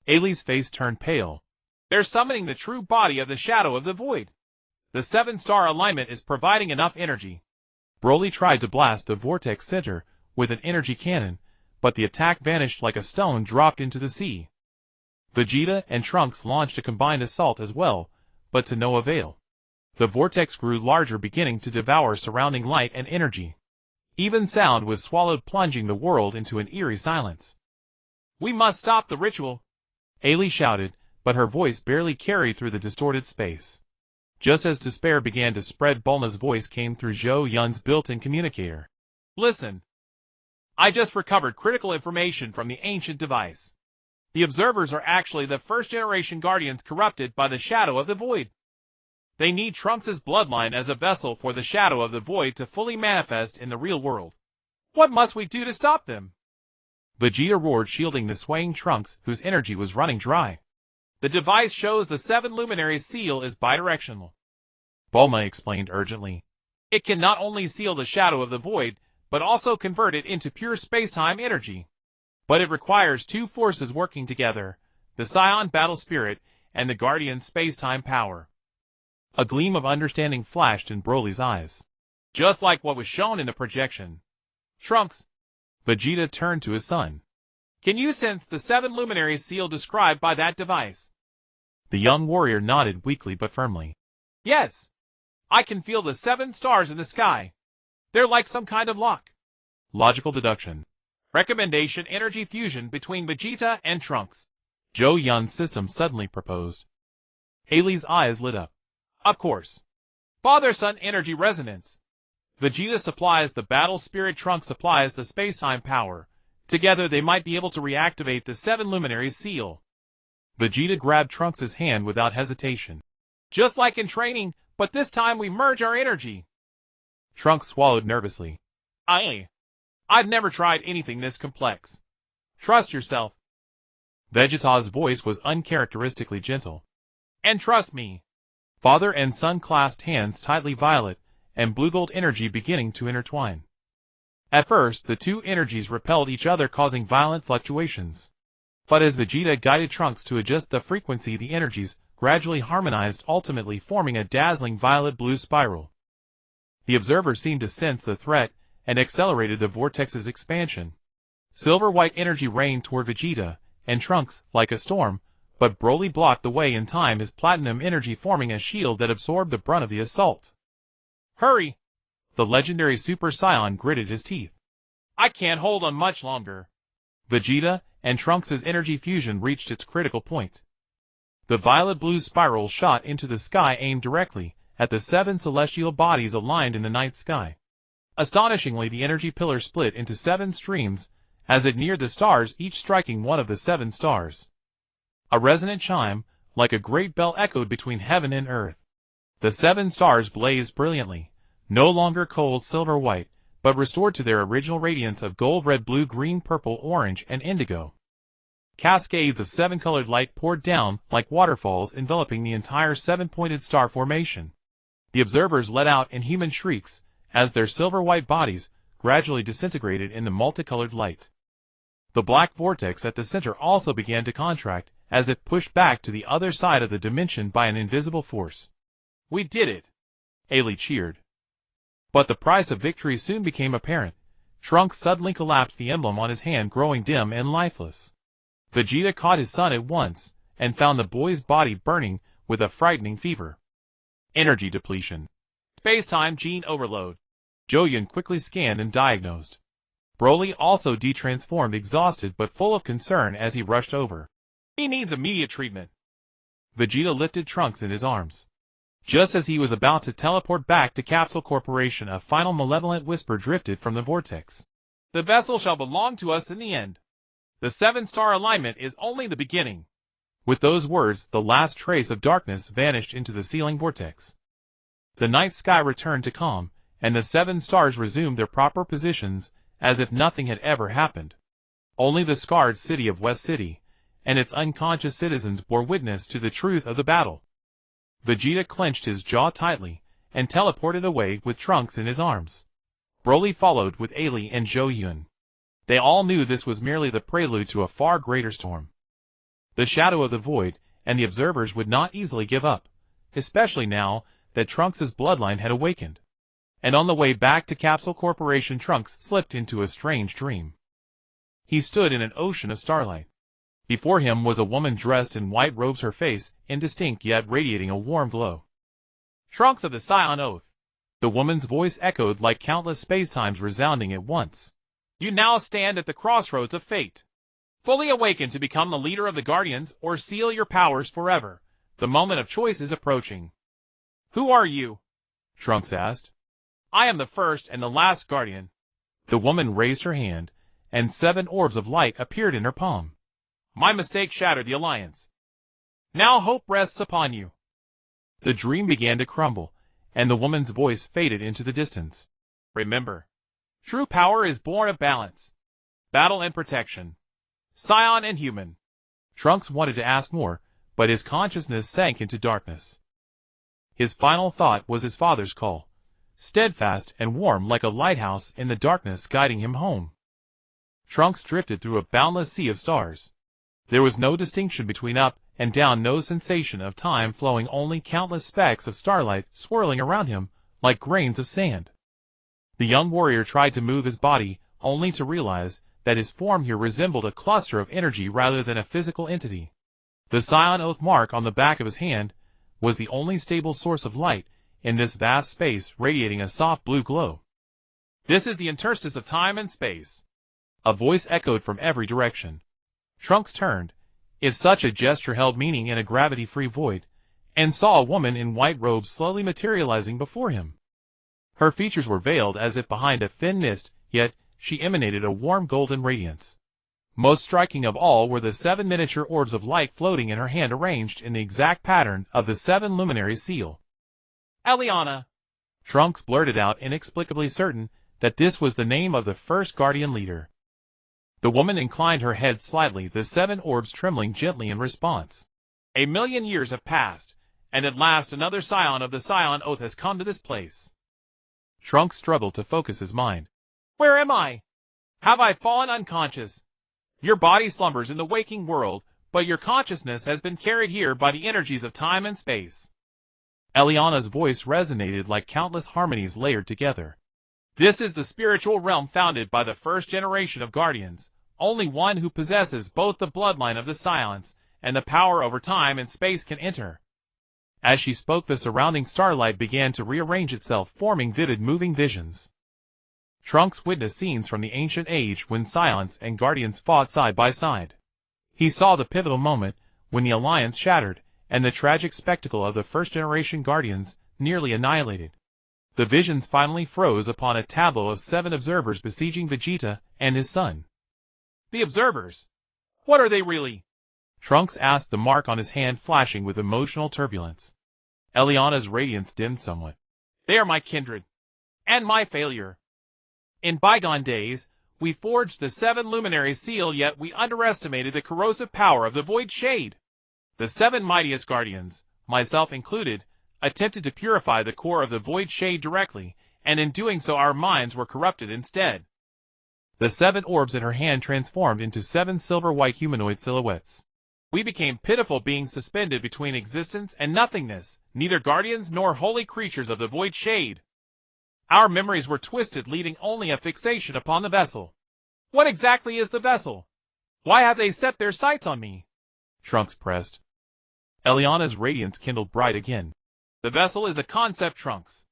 Ailey's face turned pale. They're summoning the true body of the shadow of the void. The 7-star alignment is providing enough energy. Broly tried to blast the vortex center with an energy cannon, but the attack vanished like a stone dropped into the sea. Vegeta and Trunks launched a combined assault as well, but to no avail. The vortex grew larger, beginning to devour surrounding light and energy. Even sound was swallowed, plunging the world into an eerie silence. We must stop the ritual, Ailey shouted, but her voice barely carried through the distorted space. Just as despair began to spread, Bulma's voice came through Zhou Yun's built-in communicator. Listen. I just recovered critical information from the ancient device. The observers are actually the first-generation guardians corrupted by the shadow of the void. They need Trunks' bloodline as a vessel for the shadow of the void to fully manifest in the real world. What must we do to stop them? Vegeta roared, shielding the swaying Trunks, whose energy was running dry. The device shows the 7 luminaries seal is bidirectional, Bulma explained urgently. It can not only seal the shadow of the void, but also convert it into pure space-time energy. But it requires 2 forces working together, the Saiyan battle spirit and the Guardian space-time power. A gleam of understanding flashed in Broly's eyes. Just like what was shown in the projection. Trunks. Vegeta turned to his son. Can you sense the 7 luminaries seal described by that device? The young warrior nodded weakly but firmly. Yes. I can feel the 7 stars in the sky. They're like some kind of lock. Logical deduction. Recommendation: energy fusion between Vegeta and Trunks. Zhou Yun's system suddenly proposed. Ailey's eyes lit up. Of course. Father-son energy resonance. Vegeta supplies the battle spirit, Trunks supplies the space-time power. Together they might be able to reactivate the 7 luminaries seal. Vegeta grabbed Trunks' hand without hesitation. Just like in training, but this time we merge our energy. Trunks swallowed nervously. I've never tried anything this complex. Trust yourself. Vegeta's voice was uncharacteristically gentle. And trust me. Father and son clasped hands tightly, violet and blue-gold energy beginning to intertwine. At first, the 2 energies repelled each other, causing violent fluctuations. But as Vegeta guided Trunks to adjust the frequency, the energies gradually harmonized, ultimately forming a dazzling violet-blue spiral. The observer seemed to sense the threat and accelerated the vortex's expansion. Silver-white energy rained toward Vegeta and Trunks like a storm, but Broly blocked the way in time, his platinum energy forming a shield that absorbed the brunt of the assault. Hurry! The legendary Super Saiyan gritted his teeth. I can't hold on much longer. Vegeta and Trunks' energy fusion reached its critical point. The violet-blue spiral shot into the sky, aimed directly at the 7 celestial bodies aligned in the night sky. Astonishingly, the energy pillar split into 7 streams as it neared the stars, each striking one of the 7 stars. A resonant chime, like a great bell, echoed between heaven and earth. The 7 stars blazed brilliantly, no longer cold silver-white, but restored to their original radiance of gold, red, blue, green, purple, orange, and indigo. Cascades of 7-colored light poured down like waterfalls, enveloping the entire 7-pointed star formation. The observers let out inhuman shrieks as their silver-white bodies gradually disintegrated in the multicolored light. The black vortex at the center also began to contract, as if pushed back to the other side of the dimension by an invisible force. We did it! Ailey cheered. But the price of victory soon became apparent. Trunks suddenly collapsed, the emblem on his hand growing dim and lifeless. Vegeta caught his son at once, and found the boy's body burning with a frightening fever. Energy depletion. Space-time gene overload. Zhou Yun quickly scanned and diagnosed. Broly also detransformed, exhausted but full of concern as he rushed over. He needs immediate treatment. Vegeta lifted Trunks in his arms. Just as he was about to teleport back to Capsule Corporation, a final malevolent whisper drifted from the vortex. The vessel shall belong to us in the end. The 7-star alignment is only the beginning. With those words, the last trace of darkness vanished into the sealing vortex. The night sky returned to calm, and the 7 stars resumed their proper positions, as if nothing had ever happened. Only the scarred city of West City and its unconscious citizens bore witness to the truth of the battle. Vegeta clenched his jaw tightly and teleported away with Trunks in his arms. Broly followed with Ailey and Zhou Yun. They all knew this was merely the prelude to a far greater storm. The shadow of the void and the observers would not easily give up, especially now that Trunks' bloodline had awakened. And on the way back to Capsule Corporation, Trunks slipped into a strange dream. He stood in an ocean of starlight. Before him was a woman dressed in white robes, her face indistinct yet radiating a warm glow. Trunks of the Saiyan Oath. The woman's voice echoed like countless spacetimes resounding at once. You now stand at the crossroads of fate. Fully awakened to become the leader of the Guardians or seal your powers forever. The moment of choice is approaching. Who are you? Trunks asked. I am the first and the last Guardian. The woman raised her hand, and 7 orbs of light appeared in her palm. My mistake shattered the alliance. Now hope rests upon you. The dream began to crumble, and the woman's voice faded into the distance. Remember, true power is born of balance, battle and protection, Saiyan and human. Trunks wanted to ask more, but his consciousness sank into darkness. His final thought was his father's call, steadfast and warm like a lighthouse in the darkness guiding him home. Trunks drifted through a boundless sea of stars. There was no distinction between up and down, no sensation of time flowing, only countless specks of starlight swirling around him like grains of sand. The young warrior tried to move his body, only to realize that his form here resembled a cluster of energy rather than a physical entity. The Saiyan Oath mark on the back of his hand was the only stable source of light in this vast space, radiating a soft blue glow. This is the interstice of time and space. A voice echoed from every direction. Trunks turned, if such a gesture held meaning in a gravity-free void, and saw a woman in white robes slowly materializing before him. Her features were veiled as if behind a thin mist, yet she emanated a warm golden radiance. Most striking of all were the 7 miniature orbs of light floating in her hand, arranged in the exact pattern of the 7 luminaries' seal. Eliana! Trunks blurted out, inexplicably certain that this was the name of the first Guardian leader. The woman inclined her head slightly, the 7 orbs trembling gently in response. A million years have passed, and at last another Scion of the Saiyan Oath has come to this place. Trunks struggled to focus his mind. Where am I? Have I fallen unconscious? Your body slumbers in the waking world, but your consciousness has been carried here by the energies of time and space. Eliana's voice resonated like countless harmonies layered together. This is the spiritual realm founded by the first generation of guardians. Only one who possesses both the bloodline of the silence and the power over time and space can enter. As she spoke, the surrounding starlight began to rearrange itself, forming vivid moving visions. Trunks witnessed scenes from the ancient age when silence and guardians fought side by side. He saw the pivotal moment when the alliance shattered and the tragic spectacle of the first-generation guardians nearly annihilated. The visions finally froze upon a tableau of 7 observers besieging Vegeta and his son. The observers? What are they really? Trunks asked, the mark on his hand flashing with emotional turbulence. Eliana's radiance dimmed somewhat. They are my kindred. And my failure. In bygone days, we forged the 7 luminaries seal, yet we underestimated the corrosive power of the void shade. The 7 mightiest guardians, myself included, attempted to purify the core of the void shade directly, and in doing so our minds were corrupted instead. The 7 orbs in her hand transformed into 7 silver-white humanoid silhouettes. We became pitiful beings suspended between existence and nothingness, neither guardians nor holy creatures of the void shade. Our memories were twisted, leaving only a fixation upon the vessel. What exactly is the vessel? Why have they set their sights on me? Trunks pressed. Eliana's radiance kindled bright again. The vessel is a concept, Trunks.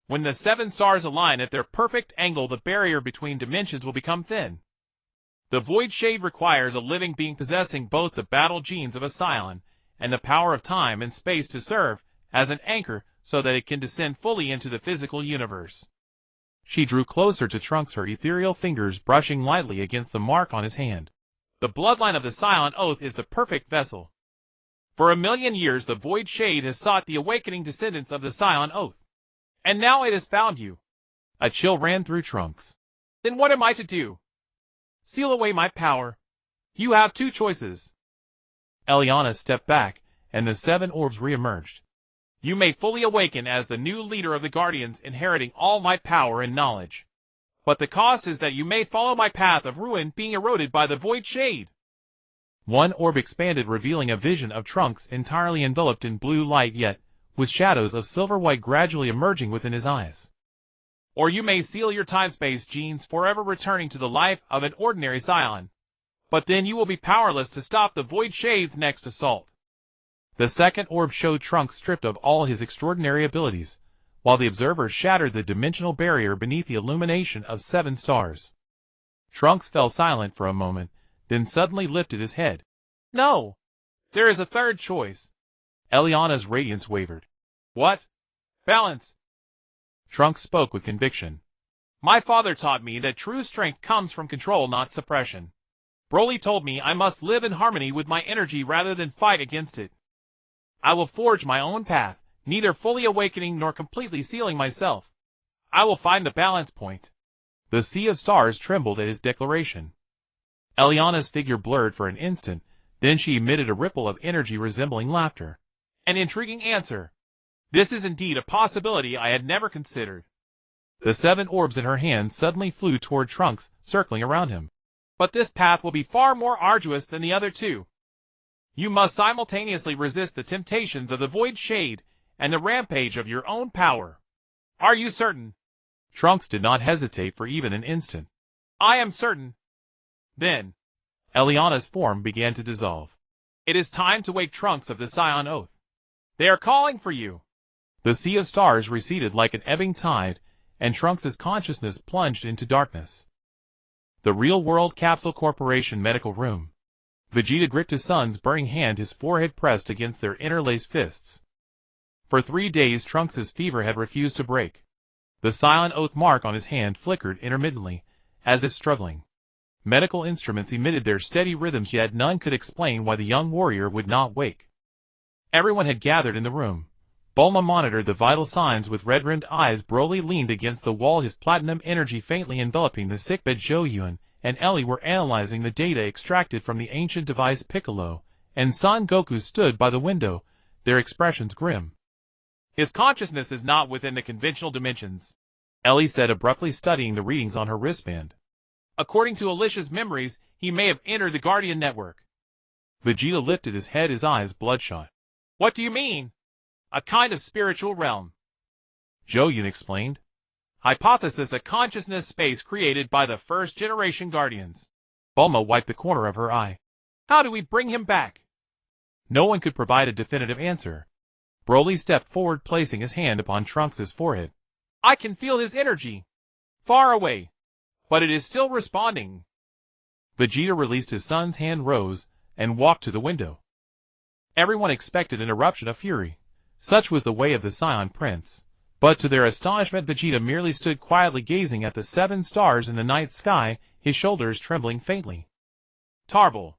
When the 7 stars align at their perfect angle, the barrier between dimensions will become thin. The void shade requires a living being possessing both the battle genes of a Scion and the power of time and space to serve as an anchor so that it can descend fully into the physical universe. She drew closer to Trunks, her ethereal fingers brushing lightly against the mark on his hand. The bloodline of the Scion Oath is the perfect vessel. For 1,000,000 years the void shade has sought the awakening descendants of the Scion Oath. And now it has found you. A chill ran through Trunks. Then what am I to do? Seal away my power. You have 2 choices. Eliana stepped back, and the 7 orbs re-emerged. You may fully awaken as the new leader of the Guardians, inheriting all my power and knowledge. But the cost is that you may follow my path of ruin, being eroded by the void shade. 1 orb expanded, revealing a vision of Trunks entirely enveloped in blue light, yet with shadows of silver-white gradually emerging within his eyes. Or you may seal your time-space genes, forever returning to the life of an ordinary Scion. But then you will be powerless to stop the void shade's next assault. The 2nd orb showed Trunks stripped of all his extraordinary abilities, while the observers shattered the dimensional barrier beneath the illumination of 7 stars. Trunks fell silent for a moment, then suddenly lifted his head. No! There is a 3rd choice. Eliana's radiance wavered. What? Balance. Trunks spoke with conviction. My father taught me that true strength comes from control, not suppression. Broly told me I must live in harmony with my energy rather than fight against it. I will forge my own path, neither fully awakening nor completely sealing myself. I will find the balance point. The sea of stars trembled at his declaration. Eliana's figure blurred for an instant, then she emitted a ripple of energy resembling laughter. An intriguing answer. This is indeed a possibility I had never considered. The 7 orbs in her hand suddenly flew toward Trunks, circling around him. But this path will be far more arduous than the other 2. You must simultaneously resist the temptations of the void shade and the rampage of your own power. Are you certain? Trunks did not hesitate for even an instant. I am certain. Then, Eliana's form began to dissolve. It is time to wake Trunks of the Scion Oath. They are calling for you. The sea of stars receded like an ebbing tide, and Trunks' consciousness plunged into darkness. The Real-World Capsule Corporation medical room. Vegeta gripped his son's burning hand, his forehead pressed against their interlaced fists. For 3 days Trunks' fever had refused to break. The Scion Oath mark on his hand flickered intermittently, as if struggling. Medical instruments emitted their steady rhythms, yet none could explain why the young warrior would not wake. Everyone had gathered in the room. Bulma monitored the vital signs with red-rimmed eyes. Broly leaned against the wall, his platinum energy faintly enveloping the sickbed. Zhou Yun and Ellie were analyzing the data extracted from the ancient device. Piccolo and Son Goku stood by the window, their expressions grim. His consciousness is not within the conventional dimensions, Ellie said abruptly, studying the readings on her wristband. According to Alicia's memories, he may have entered the Guardian Network. Vegeta lifted his head, his eyes bloodshot. What do you mean? A kind of spiritual realm. Zhou Yun explained. Hypothesis: a consciousness space created by the first-generation Guardians. Bulma wiped the corner of her eye. How do we bring him back? No one could provide a definitive answer. Broly stepped forward, placing his hand upon Trunks' forehead. I can feel his energy. Far away. But it is still responding. Vegeta released his son's hand, rose, and walked to the window. Everyone expected an eruption of fury. Such was the way of the Saiyan Prince. But to their astonishment, Vegeta merely stood quietly gazing at the 7 stars in the night sky, his shoulders trembling faintly. Tarble.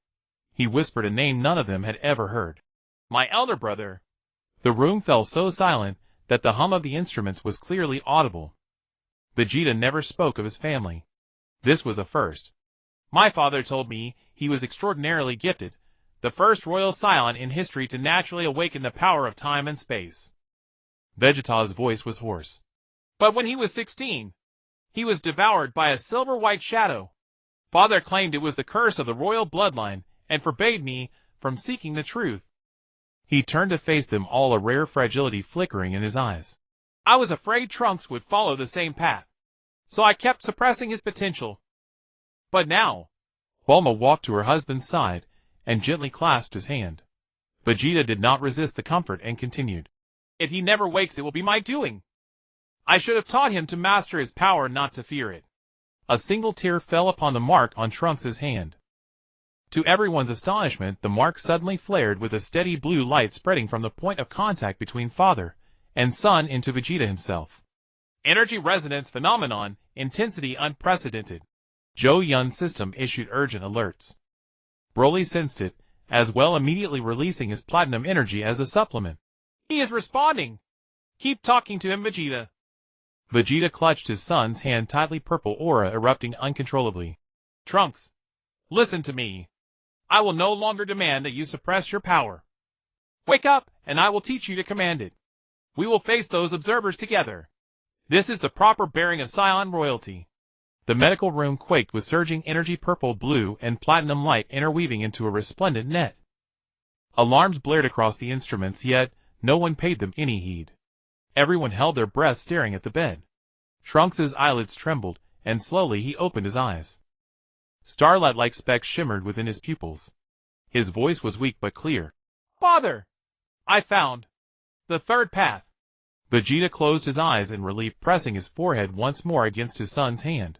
He whispered a name none of them had ever heard. My elder brother. The room fell so silent that the hum of the instruments was clearly audible. Vegeta never spoke of his family. This was a first. My father told me he was extraordinarily gifted, the first royal Saiyan in history to naturally awaken the power of time and space. Vegeta's voice was hoarse. But when he was 16, he was devoured by a silver-white shadow. Father claimed it was the curse of the royal bloodline and forbade me from seeking the truth. He turned to face them all, a rare fragility flickering in his eyes. I was afraid Trunks would follow the same path, so I kept suppressing his potential. But now... Bulma walked to her husband's side and gently clasped his hand. Vegeta did not resist the comfort and continued. If he never wakes, it will be my doing. I should have taught him to master his power, not to fear it. A single tear fell upon the mark on Trunks' hand. To everyone's astonishment, the mark suddenly flared with a steady blue light spreading from the point of contact between father and son into Vegeta himself. Energy resonance phenomenon, intensity unprecedented. Zhou Yun's system issued urgent alerts. Broly sensed it, as well, immediately releasing his platinum energy as a supplement. He is responding. Keep talking to him, Vegeta. Vegeta clutched his son's hand tightly, purple aura erupting uncontrollably. Trunks, listen to me. I will no longer demand that you suppress your power. Wake up, and I will teach you to command it. We will face those observers together. This is the proper bearing of Saiyan royalty. The medical room quaked with surging energy, purple, blue, and platinum light interweaving into a resplendent net. Alarms blared across the instruments, yet no one paid them any heed. Everyone held their breath, staring at the bed. Trunks' eyelids trembled, and slowly he opened his eyes. Starlight-like specks shimmered within his pupils. His voice was weak but clear. Father! I found the third path. Vegeta closed his eyes in relief, pressing his forehead once more against his son's hand.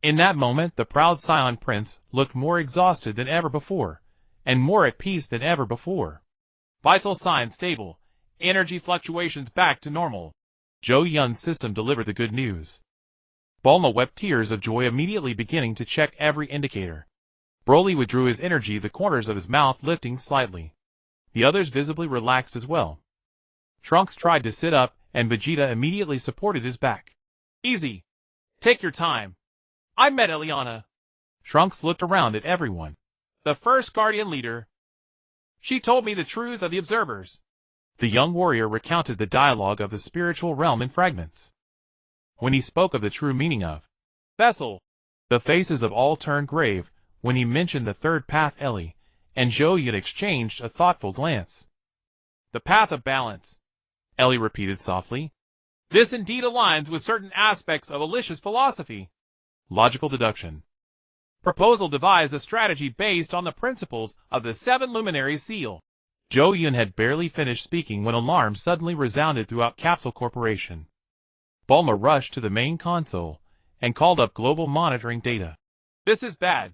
In that moment, the proud Saiyan Prince looked more exhausted than ever before, and more at peace than ever before. Vital signs stable, energy fluctuations back to normal. Zhou Yun's system delivered the good news. Bulma wept tears of joy, immediately beginning to check every indicator. Broly withdrew his energy, the corners of his mouth lifting slightly. The others visibly relaxed as well. Trunks tried to sit up, and Vegeta immediately supported his back. Easy. Take your time. I met Eliana. Trunks looked around at everyone. The first Guardian leader. She told me the truth of the observers. The young warrior recounted the dialogue of the spiritual realm in fragments. When he spoke of the true meaning of vessel, the faces of all turned grave. When he mentioned the third path, Ellie and Zhou Yun exchanged a thoughtful glance. The path of balance, Ellie repeated softly. This indeed aligns with certain aspects of Alicia's philosophy. Logical deduction. Proposal devised a strategy based on the principles of the 7 Luminaries seal. Zhou Yun had barely finished speaking when alarms suddenly resounded throughout Capsule Corporation. Bulma rushed to the main console and called up global monitoring data. This is bad.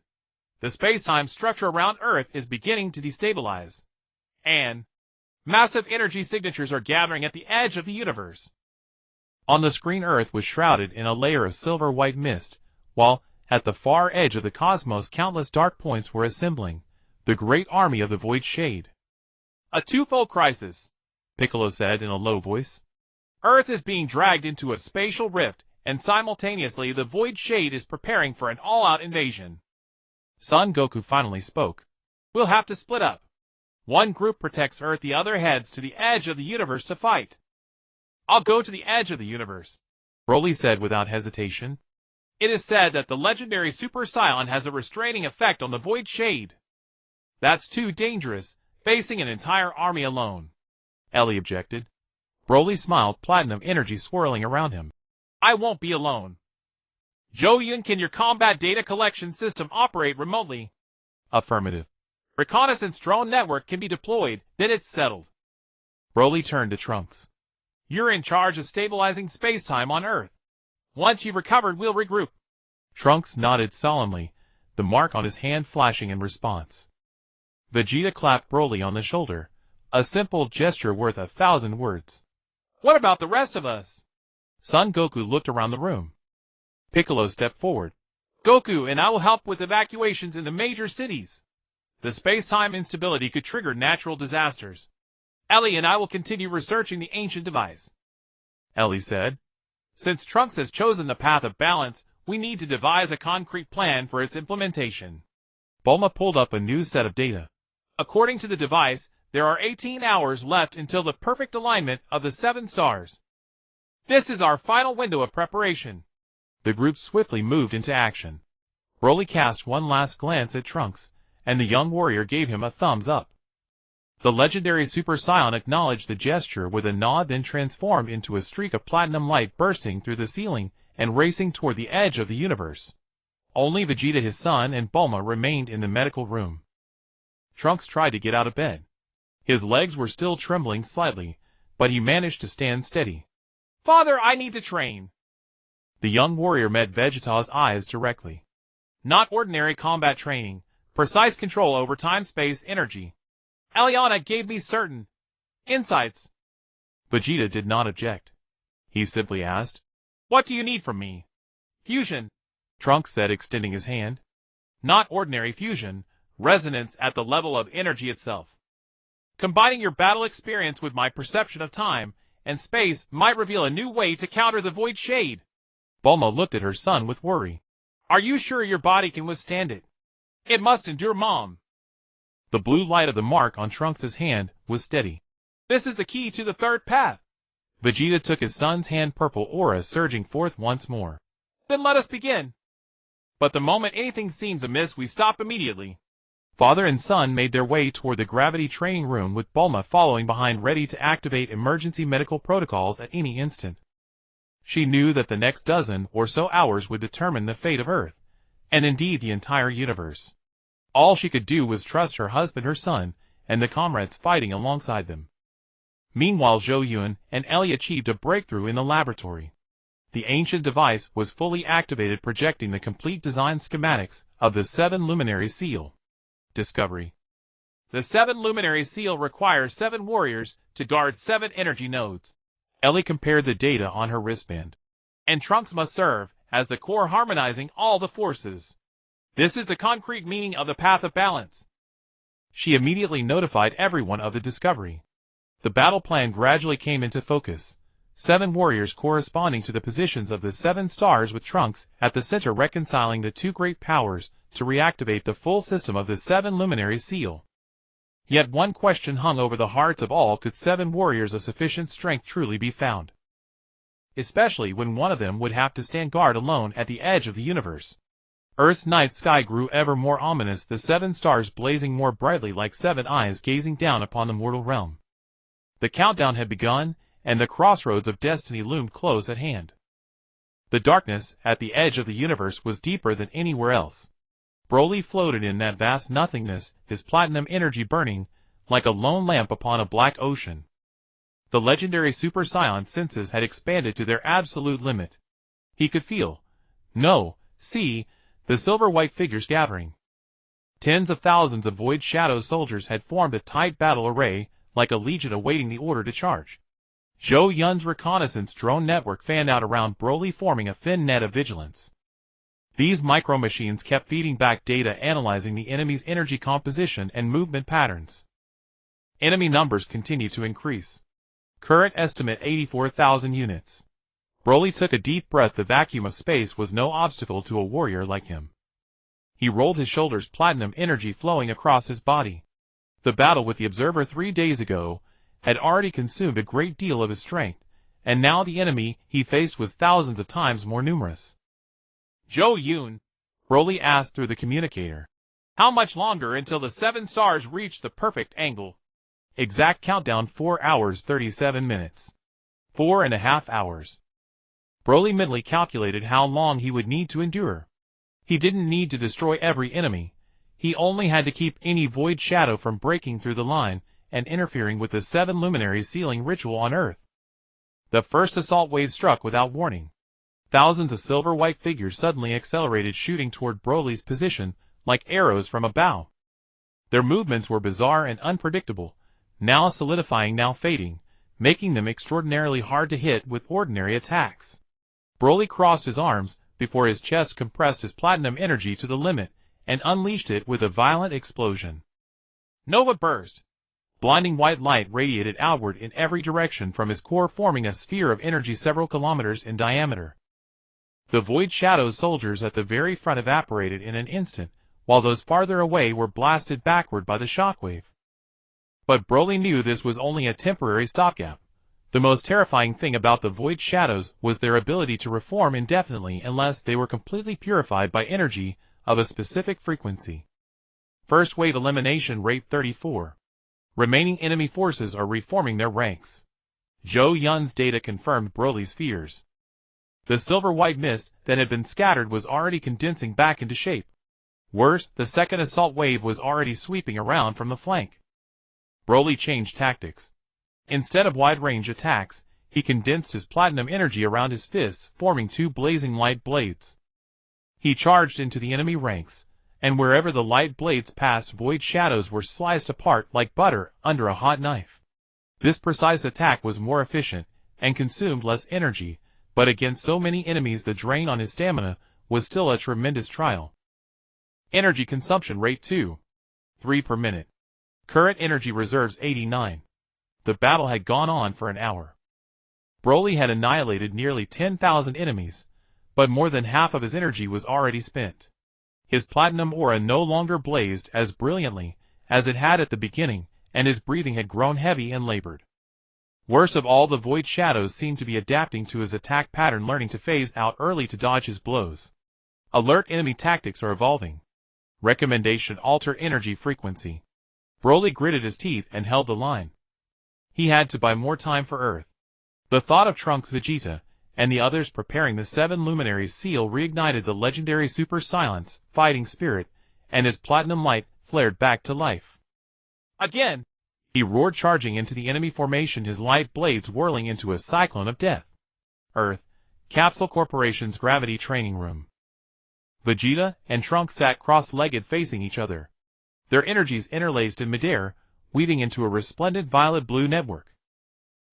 The space-time structure around Earth is beginning to destabilize. And massive energy signatures are gathering at the edge of the universe. On the screen, Earth was shrouded in a layer of silver-white mist, while, at the far edge of the cosmos, countless dark points were assembling, the great army of the Void Shade. A twofold crisis, Piccolo said in a low voice. Earth is being dragged into a spatial rift, and simultaneously the Void Shade is preparing for an all-out invasion. Son Goku finally spoke. We'll have to split up. One group protects Earth, the other heads to the edge of the universe to fight. I'll go to the edge of the universe, Broly said without hesitation. It is said that the legendary Super Saiyan has a restraining effect on the Void Shade. That's too dangerous, facing an entire army alone. Ellie objected. Broly smiled, platinum energy swirling around him. I won't be alone. Zhou Yun, can your combat data collection system operate remotely? Affirmative. Reconnaissance drone network can be deployed, then it's settled. Broly turned to Trunks. You're in charge of stabilizing space-time on Earth. Once you've recovered, we'll regroup. Trunks nodded solemnly, the mark on his hand flashing in response. Vegeta clapped Broly on the shoulder, a simple gesture worth 1,000 words. What about the rest of us? Son Goku looked around the room. Piccolo stepped forward. Goku and I will help with evacuations in the major cities. The space-time instability could trigger natural disasters. Ellie and I will continue researching the ancient device. Ellie said. Since Trunks has chosen the path of balance, we need to devise a concrete plan for its implementation. Bulma pulled up a new set of data. According to the device, there are 18 hours left until the perfect alignment of the 7 stars. This is our final window of preparation. The group swiftly moved into action. Broly cast one last glance at Trunks, and the young warrior gave him a thumbs up. The legendary Super Saiyan acknowledged the gesture with a nod, then transformed into a streak of platinum light bursting through the ceiling and racing toward the edge of the universe. Only Vegeta, his son, and Bulma remained in the medical room. Trunks tried to get out of bed. His legs were still trembling slightly, but he managed to stand steady. Father, I need to train. The young warrior met Vegeta's eyes directly. Not ordinary combat training, precise control over time-space energy. Eliana gave me certain insights. Vegeta did not object. He simply asked, What do you need from me? Fusion, Trunks said, extending his hand. Not ordinary fusion, resonance at the level of energy itself. Combining your battle experience with my perception of time and space might reveal a new way to counter the Void Shade. Bulma looked at her son with worry. Are you sure your body can withstand it? It must endure, Mom. The blue light of the mark on Trunks' hand was steady. This is the key to the third path. Vegeta took his son's hand, purple aura surging forth once more. Then let us begin. But the moment anything seems amiss, we stop immediately. Father and son made their way toward the gravity training room, with Bulma following behind, ready to activate emergency medical protocols at any instant. She knew that the next dozen or so hours would determine the fate of Earth, and indeed the entire universe. All she could do was trust her husband, her son, and the comrades fighting alongside them. Meanwhile, Zhou Yun and Ellie achieved a breakthrough in the laboratory. The ancient device was fully activated, projecting the complete design schematics of the 7 Luminary Seal. Discovery. The 7 Luminary Seal requires 7 warriors to guard 7 energy nodes. Ellie compared the data on her wristband. And Trunks must serve as the core, harmonizing all the forces. This is the concrete meaning of the path of balance. She immediately notified everyone of the discovery. The battle plan gradually came into focus. 7 warriors corresponding to the positions of the 7 stars, with Trunks at the center reconciling the 2 great powers to reactivate the full system of the 7 Luminary Seal. Yet one question hung over the hearts of all: could 7 warriors of sufficient strength truly be found? Especially when one of them would have to stand guard alone at the edge of the universe. Earth's night sky grew ever more ominous, the 7 stars blazing more brightly like 7 eyes gazing down upon the mortal realm. The countdown had begun, and the crossroads of destiny loomed close at hand. The darkness at the edge of the universe was deeper than anywhere else. Broly floated in that vast nothingness, his platinum energy burning like a lone lamp upon a black ocean. The legendary Super Saiyan senses had expanded to their absolute limit. He could feel, see, the silver-white figures gathering. Tens of thousands of Void Shadow soldiers had formed a tight battle array, like a legion awaiting the order to charge. Zhou Yun's reconnaissance drone network fanned out around Broly, forming a thin net of vigilance. These micro-machines kept feeding back data, analyzing the enemy's energy composition and movement patterns. Enemy numbers continued to increase. Current estimate 84,000 units. Broly took a deep breath. The vacuum of space was no obstacle to a warrior like him. He rolled his shoulders, platinum energy flowing across his body. The battle with the Observer 3 days ago had already consumed a great deal of his strength, and now the enemy he faced was thousands of times more numerous. Zhou Yun, Broly asked through the communicator. How much longer until the 7 stars reach the perfect angle? Exact countdown 4 hours 37 minutes. 4.5 hours. Broly mentally calculated how long he would need to endure. He didn't need to destroy every enemy. He only had to keep any void shadow from breaking through the line and interfering with the 7 luminaries sealing ritual on Earth. The first assault wave struck without warning. Thousands of silver-white figures suddenly accelerated, shooting toward Broly's position like arrows from a bow. Their movements were bizarre and unpredictable, now solidifying, now fading, making them extraordinarily hard to hit with ordinary attacks. Broly crossed his arms before his chest compressed his platinum energy to the limit and unleashed it with a violent explosion. Nova burst. Blinding white light radiated outward in every direction from his core, forming a sphere of energy several kilometers in diameter. The void shadow's soldiers at the very front evaporated in an instant, while those farther away were blasted backward by the shockwave. But Broly knew this was only a temporary stopgap. The most terrifying thing about the void shadows was their ability to reform indefinitely unless they were completely purified by energy of a specific frequency. First wave elimination rate 34. Remaining enemy forces are reforming their ranks. Zhou Yun's data confirmed Broly's fears. The silver-white mist that had been scattered was already condensing back into shape. Worse, the second assault wave was already sweeping around from the flank. Broly changed tactics. Instead of wide-range attacks, he condensed his platinum energy around his fists, forming 2 blazing light blades. He charged into the enemy ranks, and wherever the light blades passed, void shadows were sliced apart like butter under a hot knife. This precise attack was more efficient and consumed less energy, but against so many enemies the drain on his stamina was still a tremendous trial. Energy consumption rate 2.3 per minute. Current energy reserves 89. The battle had gone on for an hour. Broly had annihilated nearly 10,000 enemies, but more than half of his energy was already spent. His platinum aura no longer blazed as brilliantly as it had at the beginning, and his breathing had grown heavy and labored. Worst of all, the void shadows seemed to be adapting to his attack pattern, learning to phase out early to dodge his blows. Alert enemy tactics are evolving. Recommendation: alter energy frequency. Broly gritted his teeth and held the line. He had to buy more time for Earth. The thought of Trunks, Vegeta, and the others preparing the 7 luminaries seal reignited the legendary Super Saiyan's fighting spirit, and his platinum light flared back to life. Again! He roared, charging into the enemy formation, his light blades whirling into a cyclone of death. Earth, Capsule Corporation's gravity training room. Vegeta and Trunks sat cross-legged facing each other. Their energies interlaced in midair, weaving into a resplendent violet-blue network.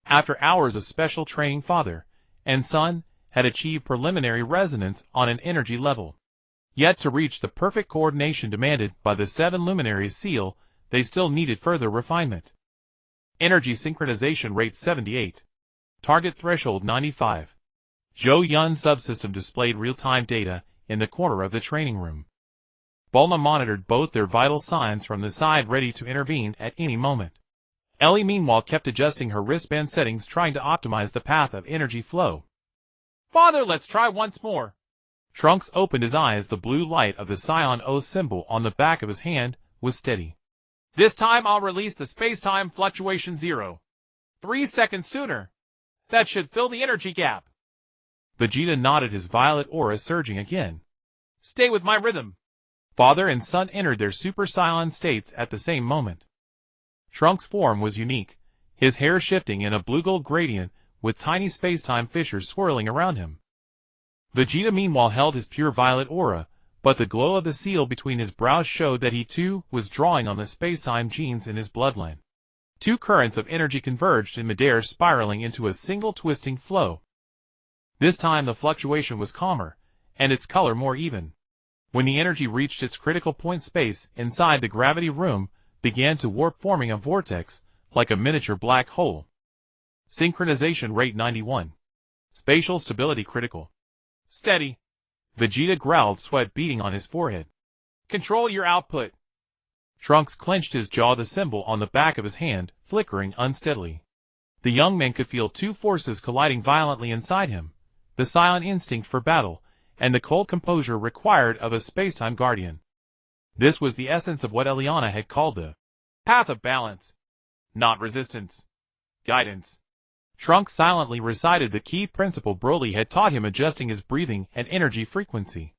After hours of special training, father and son had achieved preliminary resonance on an energy level. Yet to reach the perfect coordination demanded by the 7 luminaries seal, they still needed further refinement. Energy synchronization rate 78. Target threshold 95. Zhou Yun's subsystem displayed real-time data in the corner of the training room. Bulma monitored both their vital signs from the side, ready to intervene at any moment. Ellie meanwhile kept adjusting her wristband settings, trying to optimize the path of energy flow. Father, let's try once more. Trunks opened his eyes. The blue light of the Saiyan O symbol on the back of his hand was steady. This time I'll release the space-time fluctuation 0. 3 seconds sooner. That should fill the energy gap. Vegeta nodded, his violet aura surging again. Stay with my rhythm. Father and son entered their Super Saiyan states at the same moment. Trunks' form was unique, his hair shifting in a blue-gold gradient with tiny space-time fissures swirling around him. Vegeta meanwhile held his pure violet aura, but the glow of the seal between his brows showed that he too was drawing on the space-time genes in his bloodline. 2 currents of energy converged in midair, spiraling into a single twisting flow. This time the fluctuation was calmer, and its color more even. When the energy reached its critical point, space inside the gravity room began to warp, forming a vortex like a miniature black hole. Synchronization rate 91. Spatial stability critical. Steady. Vegeta growled, sweat beading on his forehead. Control your output. Trunks clenched his jaw, the symbol on the back of his hand flickering unsteadily. The young man could feel 2 forces colliding violently inside him, the Saiyan instinct for battle and the cold composure required of a space-time guardian. This was the essence of what Eliana had called the path of balance, not resistance. Guidance. Trunks silently recited the key principle Broly had taught him, adjusting his breathing and energy frequency.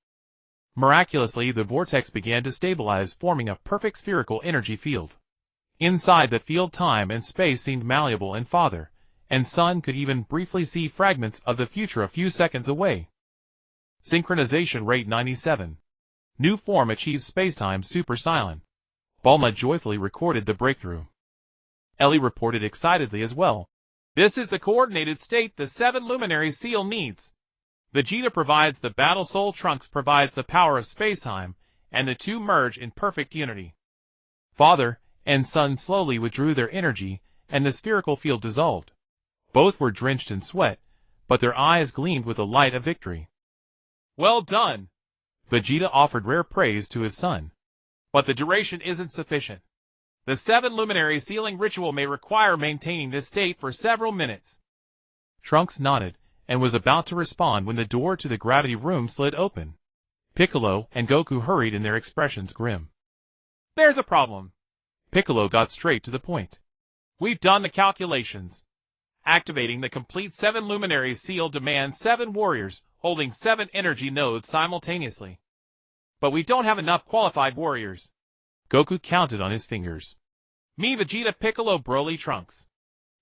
Miraculously, the vortex began to stabilize, forming a perfect spherical energy field. Inside the field, time and space seemed malleable, and father and son could even briefly see fragments of the future a few seconds away. Synchronization rate 97. New form achieves spacetime Super Saiyan. Bulma joyfully recorded the breakthrough. Ellie reported excitedly as well. This is the coordinated state the 7 Luminaries seal needs. Vegeta provides the battle soul, Trunks provides the power of spacetime, and the two merge in perfect unity. Father and son slowly withdrew their energy, and the spherical field dissolved. Both were drenched in sweat, but their eyes gleamed with the light of victory. Well done! Vegeta offered rare praise to his son. But the duration isn't sufficient. The 7 Luminary sealing ritual may require maintaining this state for several minutes. Trunks nodded, and was about to respond when the door to the gravity room slid open. Piccolo and Goku hurried in, their expressions grim. There's a problem. Piccolo got straight to the point. We've done the calculations. Activating the complete 7 Luminaries seal demands 7 warriors, holding 7 energy nodes simultaneously. But we don't have enough qualified warriors. Goku counted on his fingers. Me, Vegeta, Piccolo, Broly, Trunks.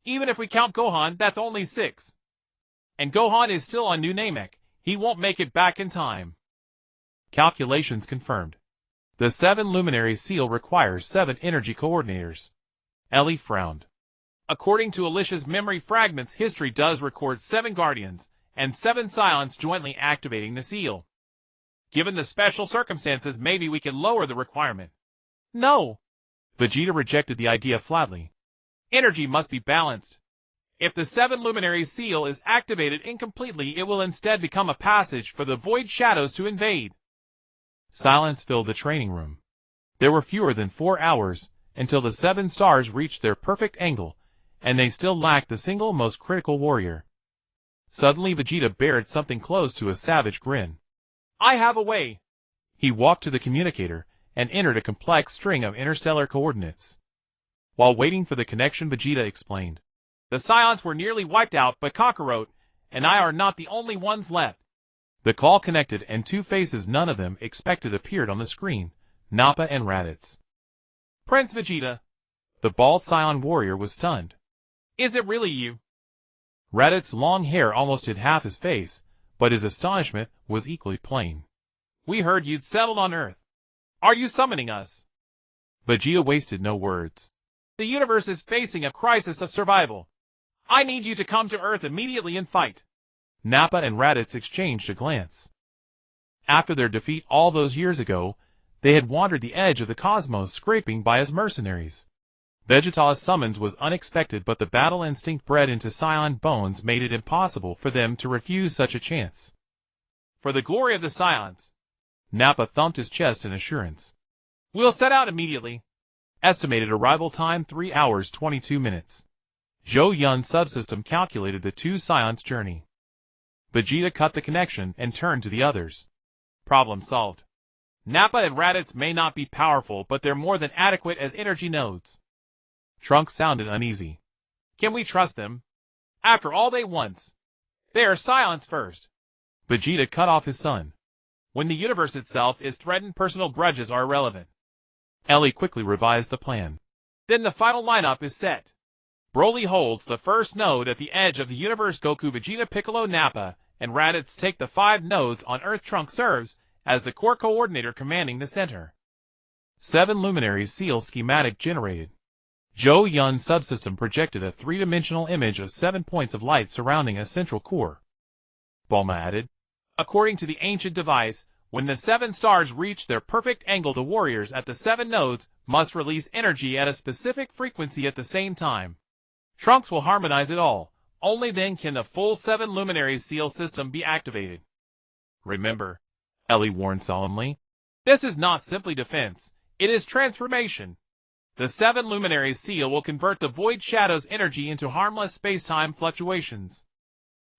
Even if we count Gohan, that's only 6. And Gohan is still on New Namek. He won't make it back in time. Calculations confirmed. The 7 Luminary seal requires 7 energy coordinators. Ellie frowned. According to Alicia's memory fragments, history does record 7 Guardians, and 7 Scions jointly activating the seal. Given the special circumstances, maybe we can lower the requirement. No! Vegeta rejected the idea flatly. Energy must be balanced. If the 7 Luminary seal is activated incompletely, it will instead become a passage for the Void Shadows to invade. Silence filled the training room. There were fewer than 4 hours until the 7 stars reached their perfect angle, and they still lacked the single most critical warrior. Suddenly Vegeta bared something close to a savage grin. I have a way. He walked to the communicator and entered a complex string of interstellar coordinates. While waiting for the connection, Vegeta explained. The Scions were nearly wiped out, but Kakarot and I are not the only ones left. The call connected, and 2 faces none of them expected appeared on the screen, Nappa and Raditz. Prince Vegeta. The bald Scion warrior was stunned. Is it really you? Raditz's long hair almost hid half his face, but his astonishment was equally plain. We heard you'd settled on Earth. Are you summoning us? Vegeta wasted no words. The universe is facing a crisis of survival. I need you to come to Earth immediately and fight. Nappa and Raditz exchanged a glance. After their defeat all those years ago, they had wandered the edge of the cosmos, scraping by as mercenaries. Vegeta's summons was unexpected, but the battle instinct bred into Scion bones made it impossible for them to refuse such a chance. For the glory of the Scions. Nappa thumped his chest in assurance. We'll set out immediately. Estimated arrival time 3 hours 22 minutes. Zhou Yun subsystem calculated the 2 Scions' journey. Vegeta cut the connection and turned to the others. Problem solved. Nappa and Raditz may not be powerful, but they're more than adequate as energy nodes. Trunks sounded uneasy. Can we trust them? After all they once. They are Scions first. Vegeta cut off his son. When the universe itself is threatened, personal grudges are irrelevant. Ellie quickly revised the plan. Then the final lineup is set. Broly holds the first node at the edge of the universe. Goku, Vegeta, Piccolo, Nappa, and Raditz take the 5 nodes on Earth. Trunks serves as the core coordinator commanding the center. 7 Luminaries seal schematic generated. Zhou Yun subsystem projected a 3-dimensional image of 7 points of light surrounding a central core. Bulma added. According to the ancient device, when the 7 stars reach their perfect angle, the warriors at the 7 nodes must release energy at a specific frequency at the same time. Trunks will harmonize it all. Only then can the full 7 Luminaries seal system be activated. Remember, Ellie warned solemnly, this is not simply defense, it is transformation. The 7 Luminaries seal will convert the Void Shadow's energy into harmless space-time fluctuations.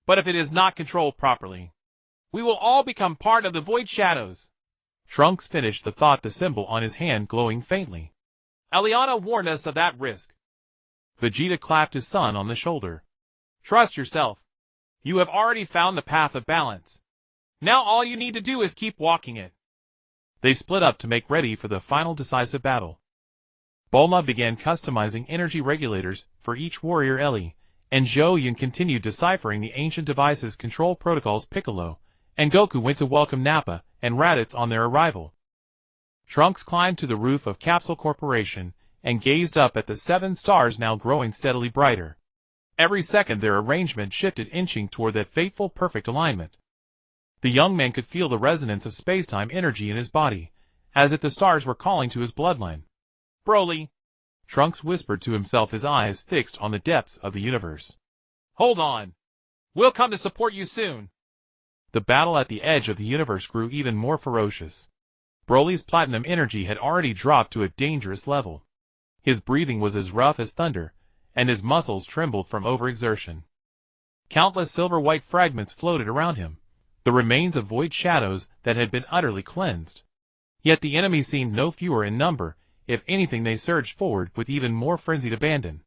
But if it is not controlled properly, We will all become part of the Void Shadows. Trunks finished the thought, the symbol on his hand glowing faintly. Eliana warned us of that risk. Vegeta clapped his son on the shoulder. Trust yourself. You have already found the path of balance. Now all you need to do is keep walking it. They split up to make ready for the final decisive battle. Bulma began customizing energy regulators for each warrior Ellie, and Zhou Yun continued deciphering the ancient device's control protocols. Piccolo and Goku went to welcome Nappa and Raditz on their arrival. Trunks climbed to the roof of Capsule Corporation and gazed up at the 7 stars now growing steadily brighter. Every second their arrangement shifted, inching toward that fateful perfect alignment. The young man could feel the resonance of space-time energy in his body, as if the stars were calling to his bloodline. Broly, Trunks whispered to himself, his eyes fixed on the depths of the universe. Hold on. We'll come to support you soon. The battle at the edge of the universe grew even more ferocious. Broly's platinum energy had already dropped to a dangerous level. His breathing was as rough as thunder, and his muscles trembled from overexertion. Countless silver-white fragments floated around him, the remains of void shadows that had been utterly cleansed. Yet the enemy seemed no fewer in number. If anything, they surged forward with even more frenzied abandon.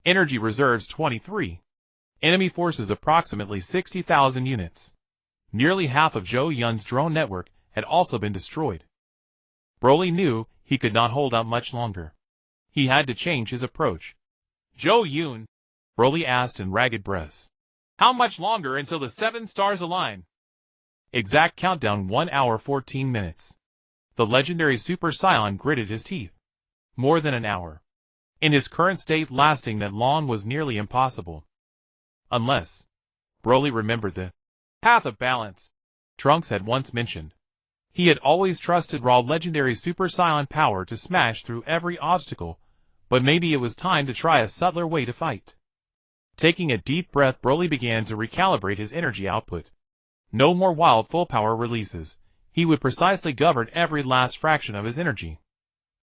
Energy reserves 23. Enemy forces approximately 60,000 units. Nearly half of Zhou Yun's drone network had also been destroyed. Broly knew he could not hold out much longer. He had to change his approach. Zhou Yun, Broly asked in ragged breaths. How much longer until the 7 stars align? Exact countdown: 1 hour 14 minutes. The legendary Super Saiyan gritted his teeth. More than an hour. In his current state, lasting that long was nearly impossible. Unless... Broly remembered the path of balance Trunks had once mentioned. He had always trusted raw legendary Super Saiyan power to smash through every obstacle, but maybe it was time to try a subtler way to fight. Taking a deep breath, Broly began to recalibrate his energy output. No more wild full power releases. He would precisely govern every last fraction of his energy.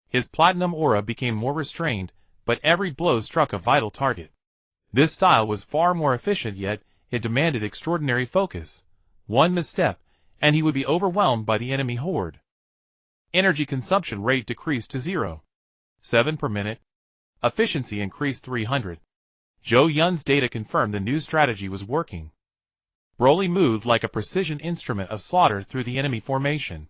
His platinum aura became more restrained, but every blow struck a vital target. This style was far more efficient, yet it demanded extraordinary focus. One misstep, and he would be overwhelmed by the enemy horde. Energy consumption rate decreased to 0.7 per minute. Efficiency increased 300. Zhou Yun's data confirmed the new strategy was working. Broly moved like a precision instrument of slaughter through the enemy formation.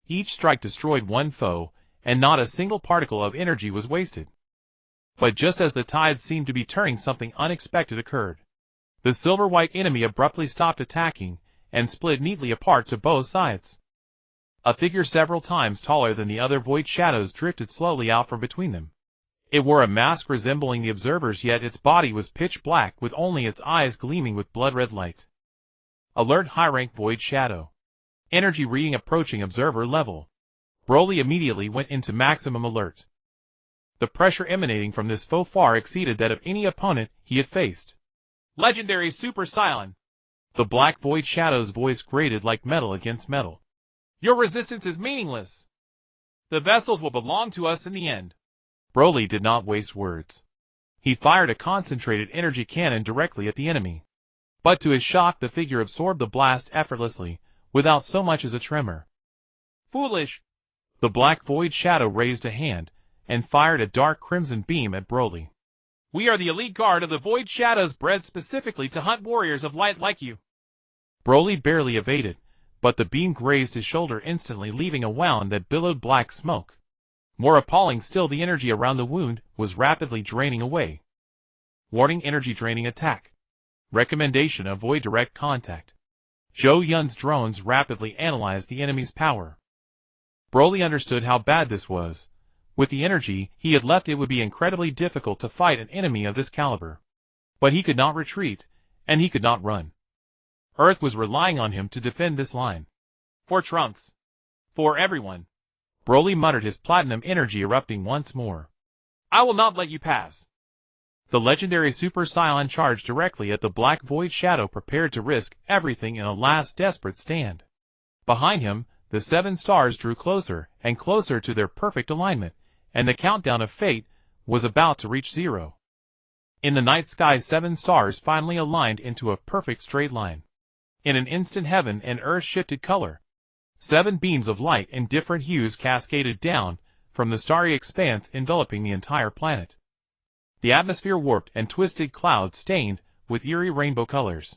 Each strike destroyed one foe, and not a single particle of energy was wasted. But just as the tide seemed to be turning, something unexpected occurred. The silver-white enemy abruptly stopped attacking, and split neatly apart to both sides. A figure several times taller than the other void shadows drifted slowly out from between them. It wore a mask resembling the observer's, yet its body was pitch black, with only its eyes gleaming with blood-red light. Alert: high-rank void shadow. Energy reading approaching observer level. Broly immediately went into maximum alert. The pressure emanating from this foe far exceeded that of any opponent he had faced. Legendary Super Saiyan. The black void shadow's voice grated like metal against metal. Your resistance is meaningless. The vessels will belong to us in the end. Broly did not waste words. He fired a concentrated energy cannon directly at the enemy. But to his shock, the figure absorbed the blast effortlessly, without so much as a tremor. Foolish! The black void shadow raised a hand, and fired a dark crimson beam at Broly. We are the elite guard of the void shadows, bred specifically to hunt warriors of light like you. Broly barely evaded, but the beam grazed his shoulder instantly, leaving a wound that billowed black smoke. More appalling still, the energy around the wound was rapidly draining away. Warning: energy draining attack. Recommendation: avoid direct contact. Zhou Yun's drones rapidly analyzed the enemy's power. Broly understood how bad this was. With the energy he had left, it would be incredibly difficult to fight an enemy of this caliber. But he could not retreat, and he could not run. Earth was relying on him to defend this line. For Trunks. For everyone. Broly muttered, his platinum energy erupting once more. I will not let you pass. The legendary Super Saiyan charged directly at the black void shadow, prepared to risk everything in a last desperate stand. Behind him, the 7 stars drew closer and closer to their perfect alignment, and the countdown of fate was about to reach 0. In the night sky, 7 stars finally aligned into a perfect straight line. In an instant heaven and earth shifted color. 7 beams of light in different hues cascaded down from the starry expanse enveloping the entire planet. The atmosphere warped and twisted clouds stained with eerie rainbow colors.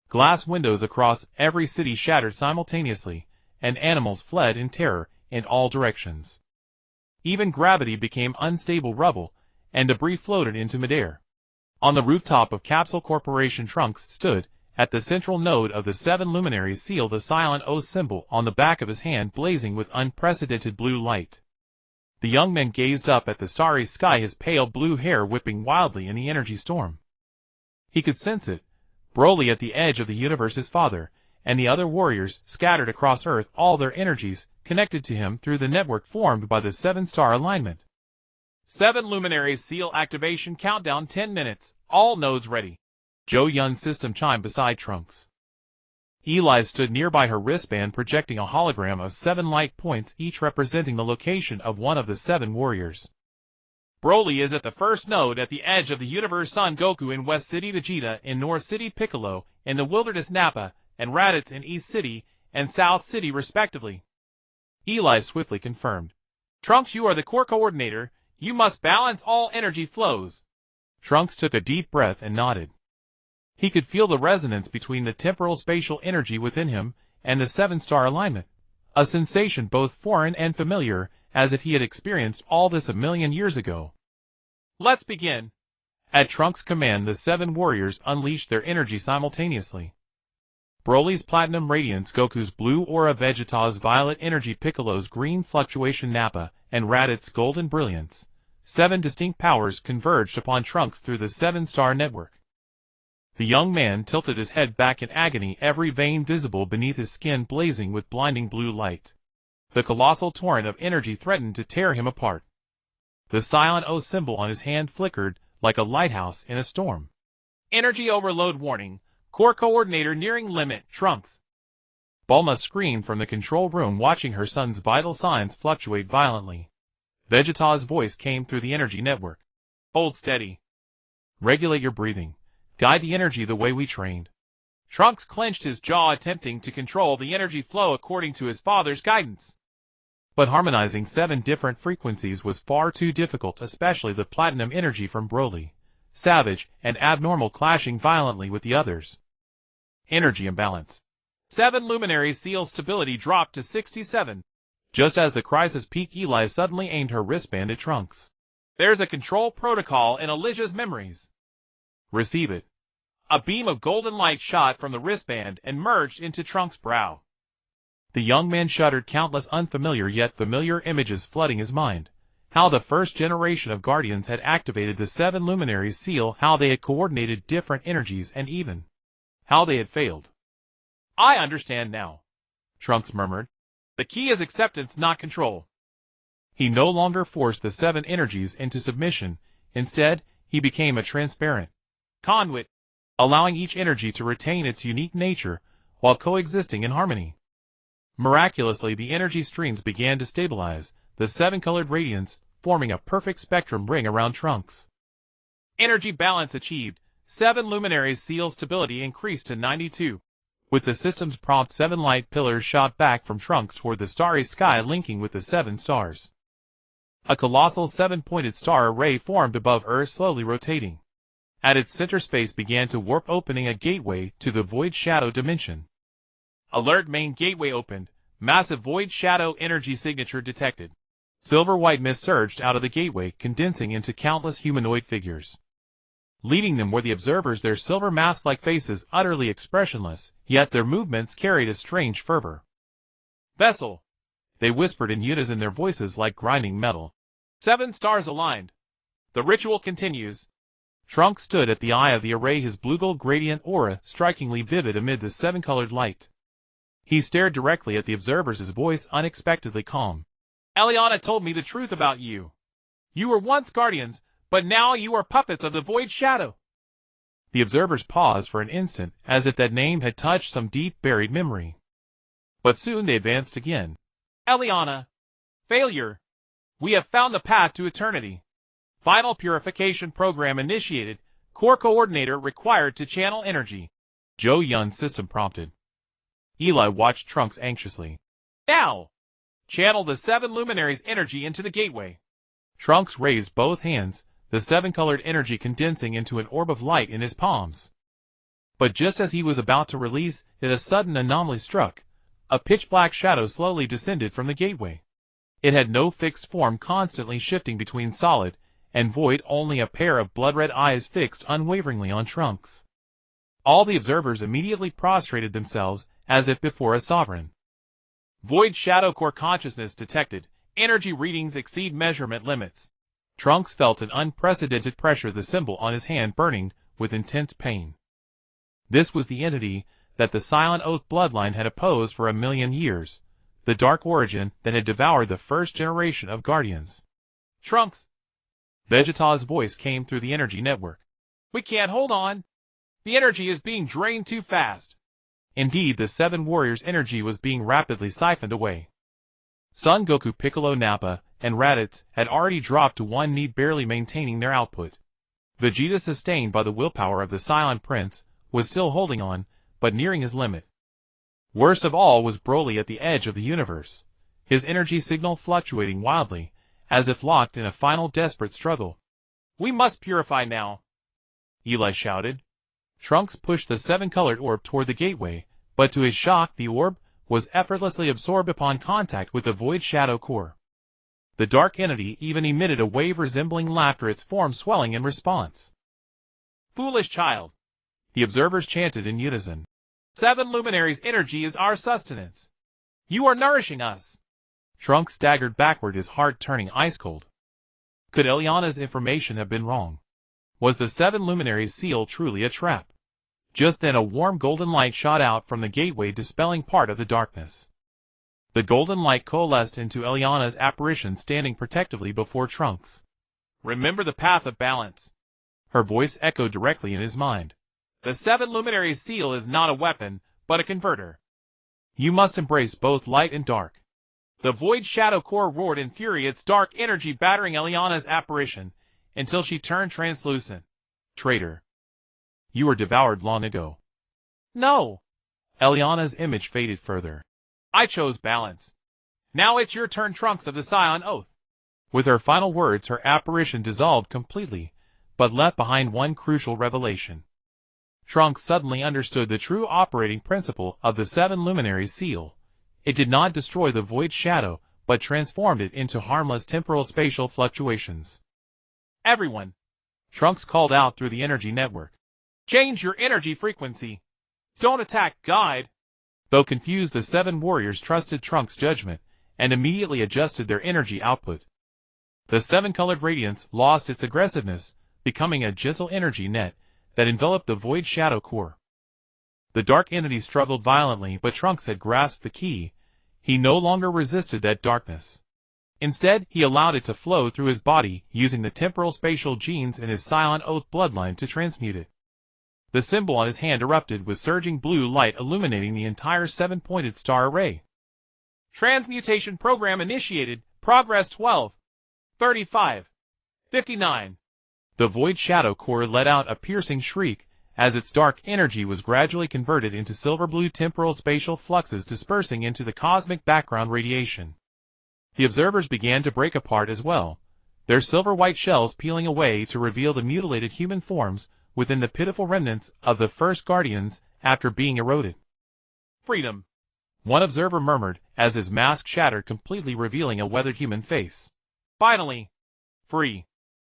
Glass windows across every city shattered simultaneously, and animals fled in terror in all directions. Even gravity became unstable rubble, and debris floated into midair. On the rooftop of Capsule Corporation, Trunks stood at the central node of the 7 luminaries seal, the silent O symbol on the back of his hand blazing with unprecedented blue light. The young man gazed up at the starry sky, his pale blue hair whipping wildly in the energy storm. He could sense it. Broly at the edge of the universe, his father, and the other warriors scattered across Earth, all their energies connected to him through the network formed by the 7-star alignment. 7 luminaries seal activation countdown 10 minutes, all nodes ready. Zhou Yun's system chimed beside Trunks. Eli stood nearby, her wristband projecting a hologram of 7 light points, each representing the location of one of the 7 warriors. Broly is at the first node at the edge of the universe, Son Goku in West City, Vegeta in North City, Piccolo in the wilderness, Nappa and Raditz in East City and South City respectively. Eli swiftly confirmed. Trunks, you are the core coordinator. You must balance all energy flows. Trunks took a deep breath and nodded. He could feel the resonance between the temporal spatial energy within him and the 7-star alignment, a sensation both foreign and familiar, as if he had experienced all this a million years ago. Let's begin. At Trunks' command, the 7 warriors unleashed their energy simultaneously. Broly's platinum radiance, Goku's blue aura, Vegeta's violet energy, Piccolo's green fluctuation, Nappa and Raditz's golden brilliance. 7 distinct powers converged upon Trunks through the 7-star network. The young man tilted his head back in agony, every vein visible beneath his skin blazing with blinding blue light. The colossal torrent of energy threatened to tear him apart. The silent O symbol on his hand flickered like a lighthouse in a storm. Energy overload warning. Core coordinator nearing limit, Trunks. Bulma screamed from the control room, watching her son's vital signs fluctuate violently. Vegeta's voice came through the energy network. Hold steady. Regulate your breathing. Guide the energy the way we trained. Trunks clenched his jaw, attempting to control the energy flow according to his father's guidance. But harmonizing 7 different frequencies was far too difficult, especially the platinum energy from Broly, savage and abnormal, clashing violently with the others. Energy imbalance. 7 luminaries seal stability dropped to 67. Just as the crisis peaked, Eli suddenly aimed her wristband at Trunks. There's a control protocol in Elijah's memories. Receive it. A beam of golden light shot from the wristband and merged into Trunks' brow. The young man shuddered, countless unfamiliar yet familiar images flooding his mind. How the first generation of Guardians had activated the 7 luminaries seal, how they had coordinated different energies, and even how they had failed. I understand now, Trunks murmured. The key is acceptance, not control. He no longer forced the 7 energies into submission. Instead, he became a transparent conduit, allowing each energy to retain its unique nature while coexisting in harmony. Miraculously, the energy streams began to stabilize, the 7-colored radiance forming a perfect spectrum ring around Trunks. Energy balance achieved. 7 luminaries seal stability increased to 92. With the system's prompt, 7 light pillars shot back from Trunks toward the starry sky, linking with the 7 stars. A colossal 7-pointed star array formed above Earth, slowly rotating. At its center, space began to warp, opening a gateway to the Void Shadow dimension. Alert, main gateway opened. Massive Void Shadow energy signature detected. Silver-white mist surged out of the gateway, condensing into countless humanoid figures. Leading them were the observers, their silver mask-like faces utterly expressionless, yet their movements carried a strange fervor. Vessel, they whispered in unison, their voices like grinding metal. 7 stars aligned. The ritual continues. Trunks stood at the eye of the array, his blue-gold gradient aura strikingly vivid amid the 7-colored light. He stared directly at the observers, his voice unexpectedly calm. Eliana told me the truth about you. You were once Guardians, but now you are puppets of the Void Shadow. The observers paused for an instant, as if that name had touched some deep-buried memory. But soon they advanced again. Eliana. Failure. We have found the path to eternity. Final purification program initiated. Core coordinator required to channel energy. Zhou Yun's system prompted. Eli watched Trunks anxiously. Now! Channel the 7 luminaries' energy into the gateway. Trunks raised both hands, the 7-colored energy condensing into an orb of light in his palms. But just as he was about to release it, a sudden anomaly struck. A pitch-black shadow slowly descended from the gateway. It had no fixed form, constantly shifting between solid and void, only a pair of blood-red eyes fixed unwaveringly on Trunks. All the observers immediately prostrated themselves, as if before a sovereign. Void Shadow Core consciousness detected. Energy readings exceed measurement limits. Trunks felt an unprecedented pressure, the symbol on his hand burning with intense pain. This was the entity that the Silent Oath bloodline had opposed for 1,000,000 years, the dark origin that had devoured the first generation of Guardians. Trunks! Vegeta's voice came through the energy network. We can't hold on. The energy is being drained too fast. Indeed, the 7 warriors' energy was being rapidly siphoned away. Son Goku, Piccolo, Nappa, and Raditz had already dropped to one knee, barely maintaining their output. Vegeta, sustained by the willpower of the Silent Prince, was still holding on, but nearing his limit. Worst of all was Broly at the edge of the universe, his energy signal fluctuating wildly, as if locked in a final desperate struggle. We must purify now, Eli shouted. Trunks pushed the 7-colored orb toward the gateway, but to his shock the orb was effortlessly absorbed upon contact with the Void Shadow Core. The dark entity even emitted a wave resembling laughter, its form swelling in response. Foolish child, the observers chanted in unison. 7 luminaries' energy is our sustenance. You are nourishing us. Trunks staggered backward, his heart turning ice-cold. Could Eliana's information have been wrong? Was the 7 luminaries' seal truly a trap? Just then a warm golden light shot out from the gateway, dispelling part of the darkness. The golden light coalesced into Eliana's apparition, standing protectively before Trunks. Remember the path of balance. Her voice echoed directly in his mind. The 7 luminaries' seal is not a weapon, but a converter. You must embrace both light and dark. The Void Shadow Core roared in fury, its dark energy battering Eliana's apparition, until she turned translucent. Traitor. You were devoured long ago. No. Eliana's image faded further. I chose balance. Now it's your turn, Trunks of the Silent Oath. With her final words, her apparition dissolved completely, but left behind one crucial revelation. Trunks suddenly understood the true operating principle of the 7 luminaries' seal. It did not destroy the void shadow, but transformed it into harmless temporal spatial fluctuations. Everyone, Trunks called out through the energy network. Change your energy frequency. Don't attack, guide. Though confused, the 7 warriors trusted Trunks' judgment, and immediately adjusted their energy output. The 7-colored radiance lost its aggressiveness, becoming a gentle energy net that enveloped the Void Shadow Core. The dark entity struggled violently, but Trunks had grasped the key. He no longer resisted that darkness. Instead, he allowed it to flow through his body, using the temporal spatial genes in his Silent Oath bloodline to transmute it. The symbol on his hand erupted with surging blue light, illuminating the entire 7-pointed star array. Transmutation program initiated. Progress 12. 35. 59. The Void Shadow Core let out a piercing shriek, as its dark energy was gradually converted into silver-blue temporal spatial fluxes, dispersing into the cosmic background radiation. The observers began to break apart as well, their silver-white shells peeling away to reveal the mutilated human forms within the pitiful remnants of the first Guardians after being eroded. Freedom, one observer murmured as his mask shattered, completely revealing a weathered human face. Finally, free.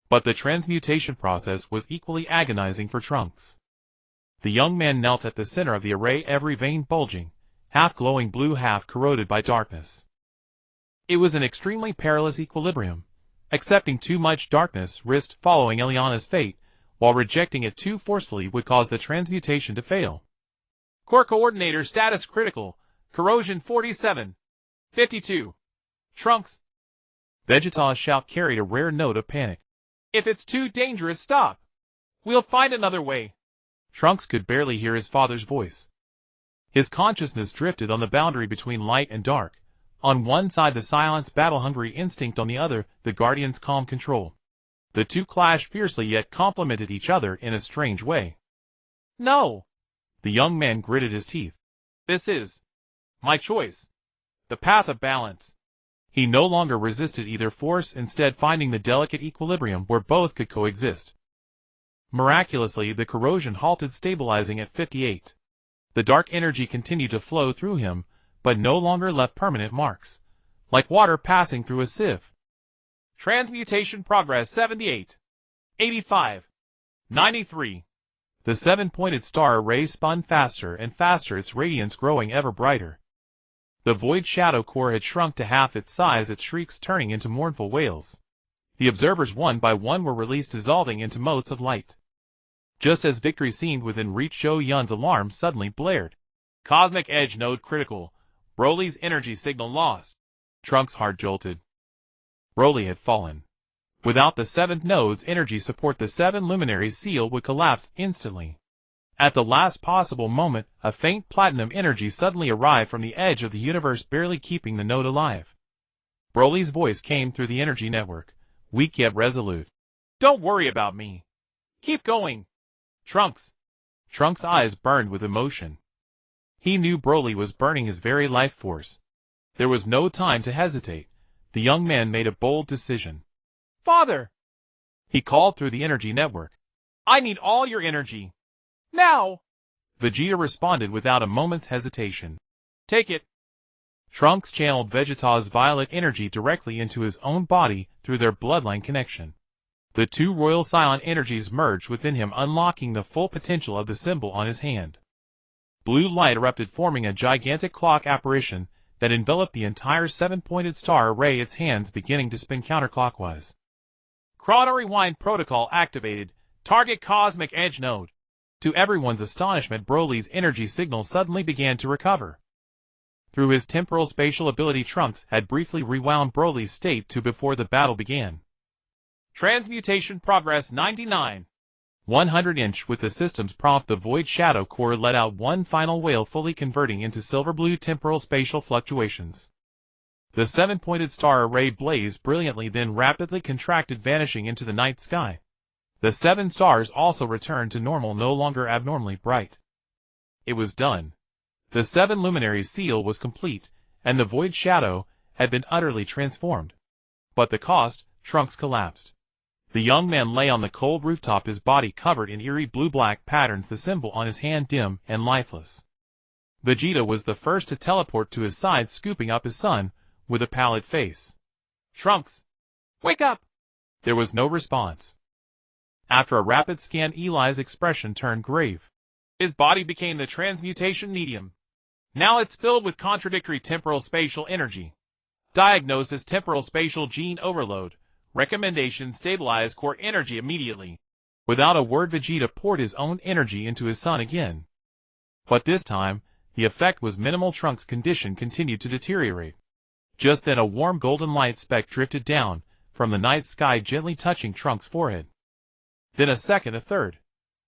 But the transmutation process was equally agonizing for Trunks. The young man knelt at the center of the array, every vein bulging, half glowing blue, half corroded by darkness. It was an extremely perilous equilibrium. Accepting too much darkness risked following Eliana's fate, while rejecting it too forcefully would cause the transmutation to fail. Core coordinator status critical, corrosion 47. 52. Trunks. Vegeta's shout carried a rare note of panic. If it's too dangerous, stop. We'll find another way. Trunks could barely hear his father's voice. His consciousness drifted on the boundary between light and dark. On one side the Silent's battle-hungry instinct, on the other the Guardian's calm control. The two clashed fiercely, yet complemented each other in a strange way. No. The young man gritted his teeth. This is My choice. The path of balance. He no longer resisted either force, instead finding the delicate equilibrium where both could coexist. Miraculously, the corrosion halted, stabilizing at 58. The dark energy continued to flow through him, but no longer left permanent marks, like water passing through a sieve. Transmutation progress 78. 85. 93. The seven-pointed star array spun faster and faster, its radiance growing ever brighter. The void shadow core had shrunk to half its size, its shrieks turning into mournful wails. The observers one by one were released, dissolving into motes of light. Just as victory seemed within reach, Zhou Yun's alarm suddenly blared. Cosmic Edge Node critical. Broly's energy signal lost. Trunks' heart jolted. Broly had fallen. Without the seventh node's energy support, the seven luminaries' seal would collapse instantly. At the last possible moment, a faint platinum energy suddenly arrived from the edge of the universe, barely keeping the node alive. Broly's voice came through the energy network, weak yet resolute. Don't worry about me. Keep going. Trunks. Trunks' eyes burned with emotion. He knew Broly was burning his very life force. There was no time to hesitate. The young man made a bold decision. Father! He called through the energy network. I need all your energy. Now! Vegeta responded without a moment's hesitation. Take it. Trunks channeled Vegeta's violet energy directly into his own body through their bloodline connection. The two royal Saiyan energies merged within him, unlocking the full potential of the symbol on his hand. Blue light erupted, forming a gigantic clock apparition that enveloped the entire seven-pointed star array, its hands beginning to spin counterclockwise. Chrono Rewind protocol activated. Target Cosmic Edge Node. To everyone's astonishment, Broly's energy signal suddenly began to recover. Through his temporal spatial ability, Trunks had briefly rewound Broly's state to before the battle began. Transmutation progress 99. 100 with the system's prompt, the void shadow core let out one final wail, fully converting into silver-blue temporal spatial fluctuations. The seven-pointed star array blazed brilliantly, then rapidly contracted, vanishing into the night sky. The seven stars also returned to normal, no longer abnormally bright. It was done. The seven luminaries' seal was complete, and the void shadow had been utterly transformed. But the cost, Trunks collapsed. The young man lay on the cold rooftop, his body covered in eerie blue-black patterns, the symbol on his hand dim and lifeless. Vegeta was the first to teleport to his side, scooping up his son with a pallid face. Trunks, wake up! There was no response. After a rapid scan, Eli's expression turned grave. His body became the transmutation medium. Now it's filled with contradictory temporal spatial energy. Diagnosis: temporal spatial gene overload. Recommendation: stabilize core energy immediately. Without a word, Vegeta poured his own energy into his son again. But this time, the effect was minimal. Trunks' condition continued to deteriorate. Just then a warm golden light speck drifted down from the night sky, gently touching Trunks' forehead. Then a second, a third.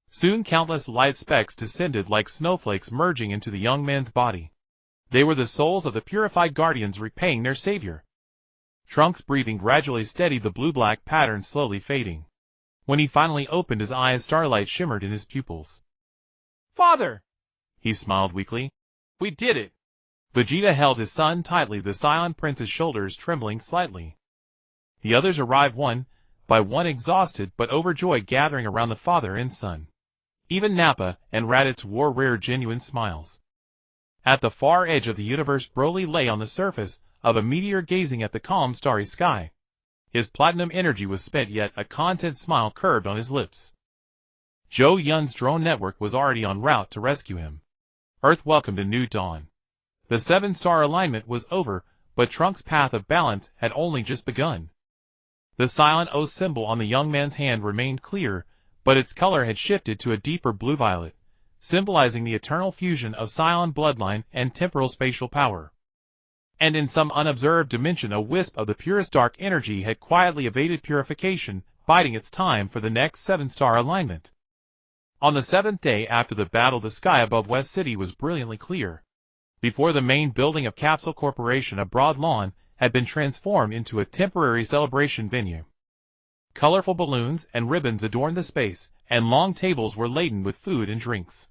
Soon countless light specks descended like snowflakes, merging into the young man's body. They were the souls of the purified guardians repaying their savior. Trunks' breathing gradually steadied, the blue-black pattern slowly fading. When he finally opened his eyes, starlight shimmered in his pupils. Father! He smiled weakly. We did it! Vegeta held his son tightly, the Saiyan Prince's shoulders trembling slightly. The others arrived one by one, exhausted but overjoyed, gathering around the father and son. Even Nappa and Raditz wore rare, genuine smiles. At the far edge of the universe, Broly lay on the surface of a meteor, gazing at the calm, starry sky. His platinum energy was spent, yet a content smile curved on his lips. Zhou Yun's drone network was already en route to rescue him. Earth welcomed a new dawn. The seven-star alignment was over, but Trunks' path of balance had only just begun. The Saiyan O symbol on the young man's hand remained clear, but its color had shifted to a deeper blue-violet, symbolizing the eternal fusion of Saiyan bloodline and temporal spatial power. And in some unobserved dimension, a wisp of the purest dark energy had quietly evaded purification, biding its time for the next seven-star alignment. On the seventh day after the battle, the sky above West City was brilliantly clear. Before the main building of Capsule Corporation, a broad lawn had been transformed into a temporary celebration venue. Colorful balloons and ribbons adorned the space, and long tables were laden with food and drinks.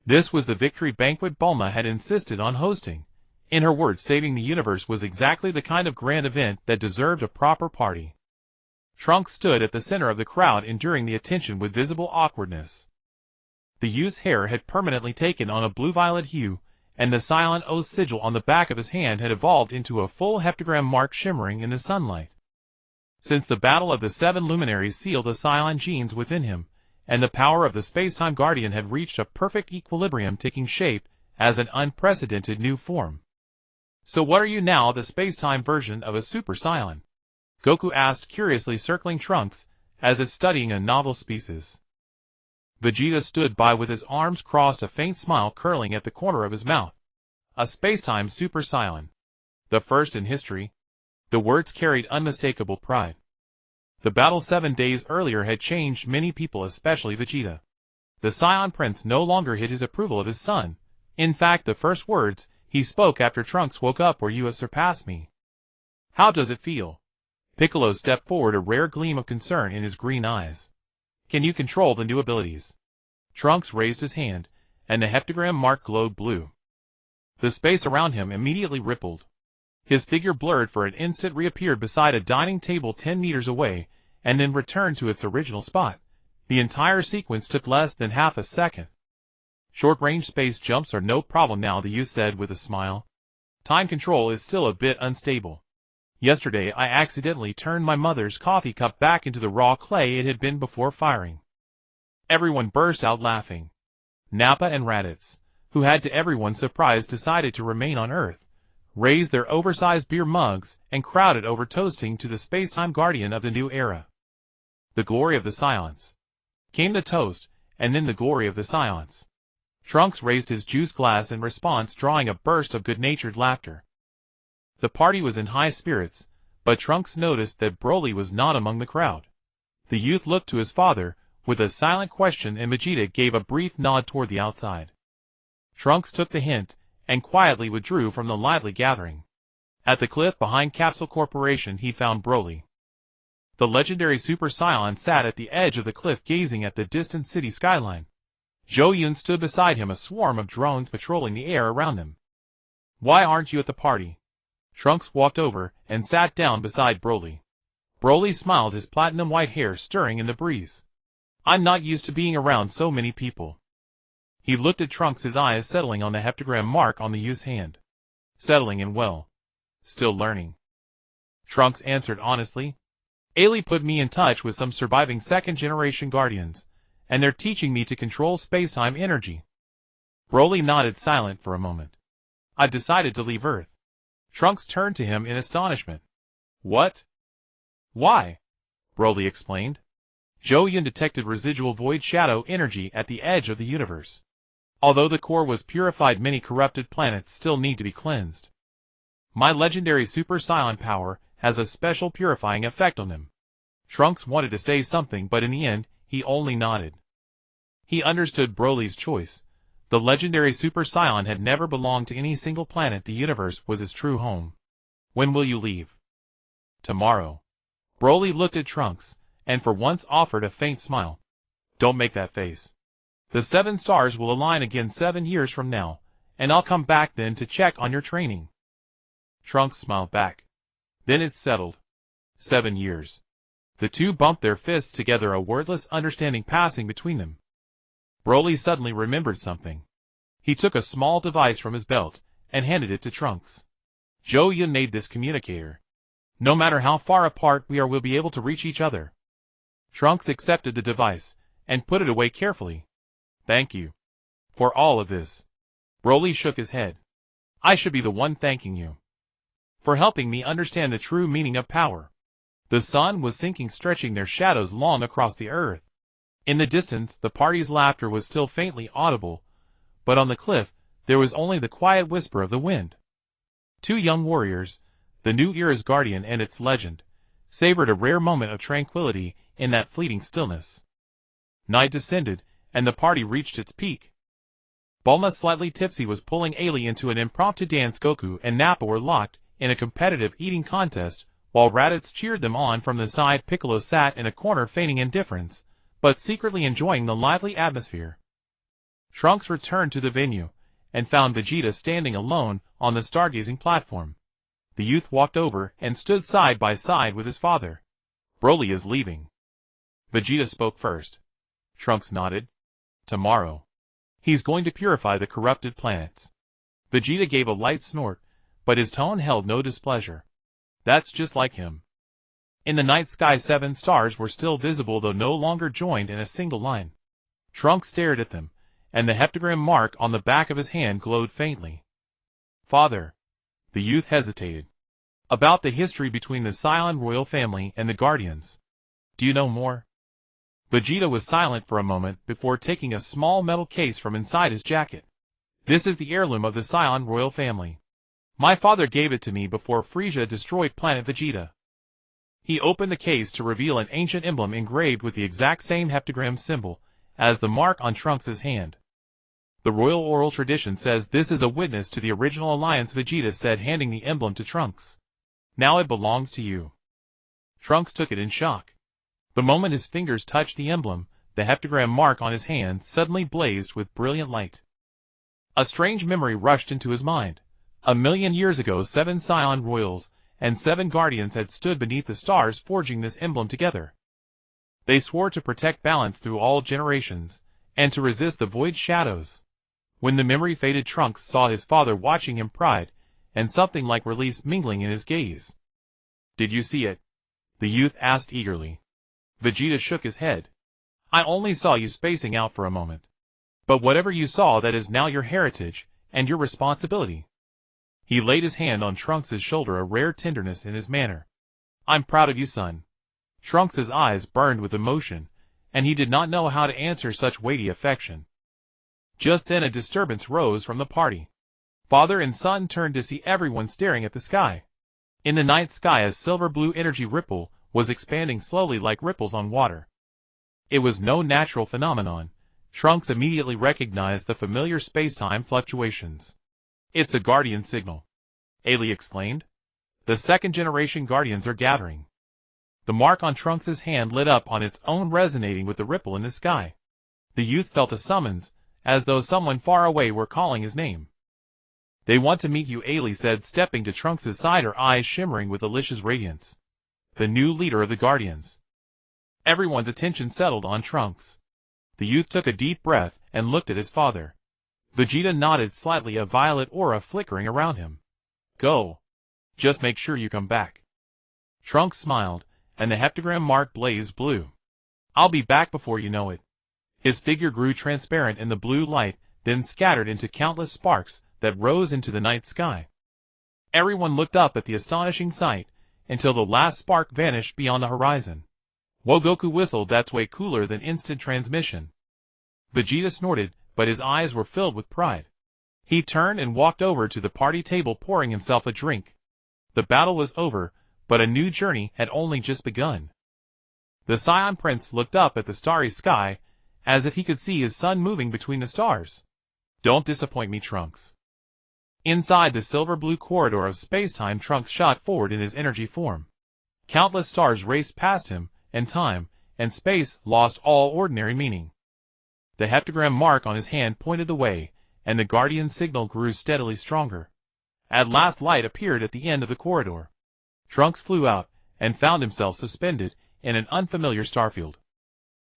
This was the victory banquet Bulma had insisted on hosting. In her words, saving the universe was exactly the kind of grand event that deserved a proper party. Trunks stood at the center of the crowd, enduring the attention with visible awkwardness. The youth's hair had permanently taken on a blue-violet hue, and the silent oath sigil on the back of his hand had evolved into a full heptagram mark shimmering in the sunlight. Since the battle of the 7 luminaries sealed the Scion genes within him, and the power of the space-time guardian had reached a perfect equilibrium, taking shape as an unprecedented new form. "So what are you now, the space-time version of a Super Saiyan?" Goku asked, curiously circling Trunks, as if studying a novel species. Vegeta stood by with his arms crossed, a faint smile curling at the corner of his mouth. "A space-time Super Saiyan. The first in history." The words carried unmistakable pride. The battle 7 days earlier had changed many people, especially Vegeta. The Saiyan Prince no longer hid his approval of his son. In fact, the first words he spoke after Trunks woke up were, "You have surpassed me." "How does it feel?" Piccolo stepped forward, a rare gleam of concern in his green eyes. "Can you control the new abilities?" Trunks raised his hand, and the heptagram mark glowed blue. The space around him immediately rippled. His figure blurred for an instant, reappeared beside a dining table 10 meters away, and then returned to its original spot. The entire sequence took less than half a second. "Short-range space jumps are no problem now," the youth said with a smile. "Time control is still a bit unstable. Yesterday I accidentally turned my mother's coffee cup back into the raw clay it had been before firing." Everyone burst out laughing. Nappa and Raditz, who had to everyone's surprise decided to remain on Earth, raised their oversized beer mugs and crowded over, toasting to the space-time guardian of the new era. "The glory of the Scions." Came the toast, and then the glory of the Scions. Trunks raised his juice glass in response, drawing a burst of good-natured laughter. The party was in high spirits, but Trunks noticed that Broly was not among the crowd. The youth looked to his father with a silent question, and Vegeta gave a brief nod toward the outside. Trunks took the hint and quietly withdrew from the lively gathering. At the cliff behind Capsule Corporation he found Broly. The legendary Super Saiyan sat at the edge of the cliff, gazing at the distant city skyline. Zhou Yun stood beside him, a swarm of drones patrolling the air around them. "Why aren't you at the party?" Trunks walked over and sat down beside Broly. Broly smiled, his platinum-white hair stirring in the breeze. "I'm not used to being around so many people." He looked at Trunks, his eyes settling on the heptagram mark on the youth's hand. "Settling in well. Still learning." Trunks answered honestly. "Ailey put me in touch with some surviving second-generation guardians, and they're teaching me to control space-time energy." Broly nodded, silent for a moment. "I've decided to leave Earth." Trunks turned to him in astonishment. "What? Why?" Broly explained. Zhou Yun detected residual void shadow energy at the edge of the universe. Although the core was purified, many corrupted planets still need to be cleansed. "My legendary Super Saiyan power has a special purifying effect on them." Trunks wanted to say something, but in the end, he only nodded. He understood Broly's choice. The legendary Super Saiyan had never belonged to any single planet. The universe was his true home. "When will you leave?" "Tomorrow." Broly looked at Trunks, and for once offered a faint smile. "Don't make that face. The 7 stars will align again 7 years from now, and I'll come back then to check on your training." Trunks smiled back. Then it settled. 7 years. The two bumped their fists together, a wordless understanding passing between them. Broly suddenly remembered something. He took a small device from his belt and handed it to Trunks. "Zhou Yun made this communicator. No matter how far apart we are, we'll be able to reach each other." Trunks accepted the device and put it away carefully. "Thank you for all of this." Broly shook his head. "I should be the one thanking you for helping me understand the true meaning of power." The sun was sinking, stretching their shadows long across the earth. In the distance, the party's laughter was still faintly audible, but on the cliff, there was only the quiet whisper of the wind. Two young warriors, the new era's guardian and its legend, savored a rare moment of tranquility in that fleeting stillness. Night descended, and the party reached its peak. Bulma, slightly tipsy, was pulling Ailey into an impromptu dance. Goku and Nappa were locked in a competitive eating contest, while Raditz cheered them on from the side. Piccolo sat in a corner, feigning indifference, but secretly enjoying the lively atmosphere. Trunks returned to the venue, and found Vegeta standing alone on the stargazing platform. The youth walked over and stood side by side with his father. Broly is leaving. Vegeta spoke first. Trunks nodded. Tomorrow. He's going to purify the corrupted planets. Vegeta gave a light snort, but his tone held no displeasure. That's just like him. In the night sky 7 stars were still visible though no longer joined in a single line. Trunks stared at them, and the heptagram mark on the back of his hand glowed faintly. Father. The youth hesitated. About the history between the Saiyan royal family and the Guardians. Do you know more? Vegeta was silent for a moment before taking a small metal case from inside his jacket. This is the heirloom of the Saiyan royal family. My father gave it to me before Frieza destroyed planet Vegeta. He opened the case to reveal an ancient emblem engraved with the exact same heptagram symbol as the mark on Trunks' hand. The royal oral tradition says this is a witness to the original alliance, Vegeta said, handing the emblem to Trunks. Now it belongs to you. Trunks took it in shock. The moment his fingers touched the emblem, the heptagram mark on his hand suddenly blazed with brilliant light. A strange memory rushed into his mind. 1,000,000 years ago 7 Saiyan royals and 7 guardians had stood beneath the stars forging this emblem together. They swore to protect balance through all generations, and to resist the void shadows. When the memory faded, Trunks saw his father watching him, pride and something like release mingling in his gaze. Did you see it? The youth asked eagerly. Vegeta shook his head. I only saw you spacing out for a moment. But whatever you saw, that is now your heritage, and your responsibility. He laid his hand on Trunks' shoulder, a rare tenderness in his manner. I'm proud of you, son. Trunks' eyes burned with emotion, and he did not know how to answer such weighty affection. Just then a disturbance rose from the party. Father and son turned to see everyone staring at the sky. In the night sky a silver-blue energy ripple was expanding slowly like ripples on water. It was no natural phenomenon. Trunks immediately recognized the familiar space-time fluctuations. It's a guardian signal, Ailey exclaimed. The second-generation guardians are gathering. The mark on Trunks' hand lit up on its own, resonating with the ripple in the sky. The youth felt a summons, as though someone far away were calling his name. They want to meet you, Ailey said, stepping to Trunks' side, her eyes shimmering with Alicia's radiance. The new leader of the Guardians. Everyone's attention settled on Trunks. The youth took a deep breath and looked at his father. Vegeta nodded slightly, a violet aura flickering around him. Go. Just make sure you come back. Trunks smiled, and the heptagram mark blazed blue. I'll be back before you know it. His figure grew transparent in the blue light, then scattered into countless sparks that rose into the night sky. Everyone looked up at the astonishing sight, until the last spark vanished beyond the horizon. Whoa, Goku whistled, that's way cooler than instant transmission. Vegeta snorted, but his eyes were filled with pride. He turned and walked over to the party table, pouring himself a drink. The battle was over, but a new journey had only just begun. The Saiyan Prince looked up at the starry sky, as if he could see his son moving between the stars. Don't disappoint me, Trunks. Inside the silver-blue corridor of space-time, Trunks shot forward in his energy form. Countless stars raced past him, and time and space lost all ordinary meaning. The heptagram mark on his hand pointed the way, and the Guardian signal grew steadily stronger. At last light appeared at the end of the corridor. Trunks flew out, and found himself suspended in an unfamiliar starfield.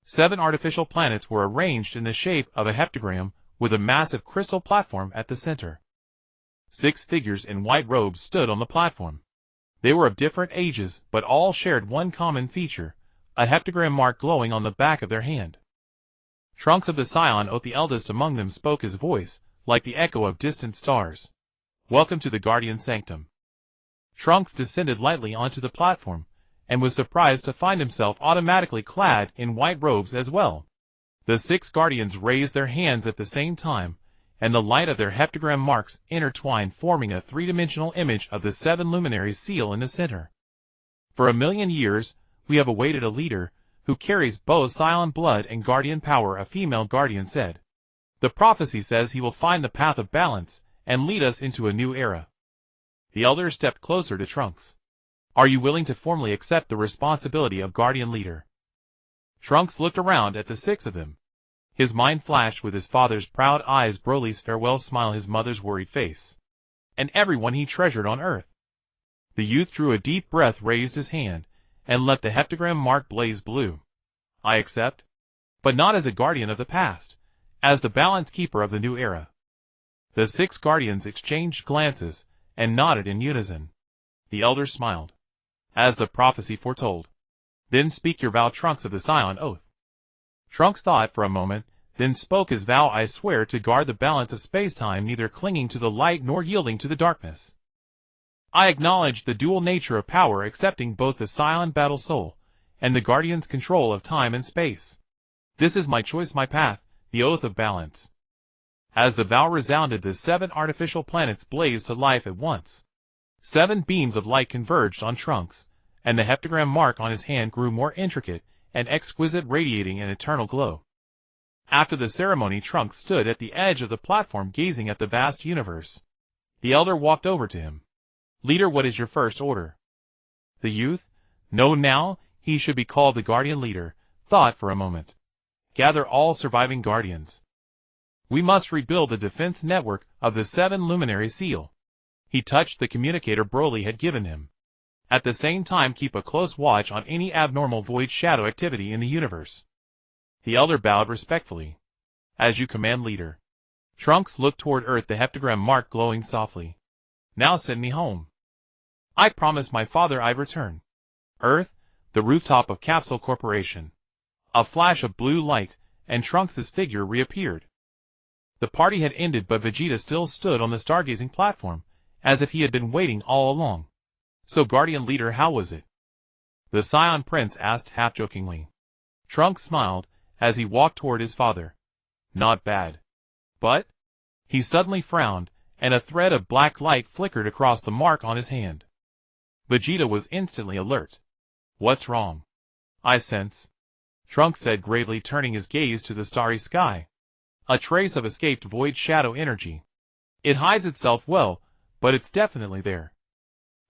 7 artificial planets were arranged in the shape of a heptagram, with a massive crystal platform at the center. 6 figures in white robes stood on the platform. They were of different ages, but all shared one common feature, a heptagram mark glowing on the back of their hand. Trunks of the Saiyan Oath, the eldest among them, spoke, his voice like the echo of distant stars. Welcome to the Guardian Sanctum. Trunks descended lightly onto the platform, and was surprised to find himself automatically clad in white robes as well. The 6 Guardians raised their hands at the same time, and the light of their heptagram marks intertwined, forming a 3-dimensional image of the 7 luminaries' seal in the center. For 1,000,000 years, we have awaited a leader who carries both Saiyan blood and Guardian power, a female Guardian said. The prophecy says he will find the path of balance and lead us into a new era. The elder stepped closer to Trunks. Are you willing to formally accept the responsibility of Guardian leader? Trunks looked around at the 6 of them. His mind flashed with his father's proud eyes, Broly's farewell smile, his mother's worried face, and everyone he treasured on Earth. The youth drew a deep breath, raised his hand, and let the heptagram mark blaze blue. I accept, but not as a guardian of the past, as the balance keeper of the new era. The 6 guardians exchanged glances, and nodded in unison. The elder smiled, as the prophecy foretold. Then speak your vow, Trunks, of the Saiyan oath. Trunks thought for a moment, then spoke his vow. I swear to guard the balance of space-time, neither clinging to the light nor yielding to the darkness. I acknowledge the dual nature of power, accepting both the Saiyan battle soul, and the Guardian's control of time and space. This is my choice, my path, the oath of balance. As the vow resounded, the 7 artificial planets blazed to life at once. 7 beams of light converged on Trunks, and the heptagram mark on his hand grew more intricate and exquisite, radiating an eternal glow. After the ceremony, Trunks stood at the edge of the platform, gazing at the vast universe. The elder walked over to him. Leader, what is your first order? The youth, known now, he should be called the Guardian Leader, thought for a moment. Gather all surviving Guardians. We must rebuild the defense network of the 7 Luminary Seal. He touched the communicator Broly had given him. At the same time, keep a close watch on any abnormal void shadow activity in the universe. The elder bowed respectfully. As you command, leader. Trunks looked toward Earth, the heptagram mark glowing softly. Now send me home. I promised my father I'd return. Earth, the rooftop of Capsule Corporation. A flash of blue light, and Trunks' figure reappeared. The party had ended, but Vegeta still stood on the stargazing platform, as if he had been waiting all along. So, Guardian Leader, how was it? The Saiyan Prince asked half-jokingly. Trunks smiled, as he walked toward his father. Not bad. But? He suddenly frowned, and a thread of black light flickered across the mark on his hand. Vegeta was instantly alert. What's wrong? I sense. Trunks said gravely, turning his gaze to the starry sky. A trace of escaped void shadow energy. It hides itself well, but it's definitely there.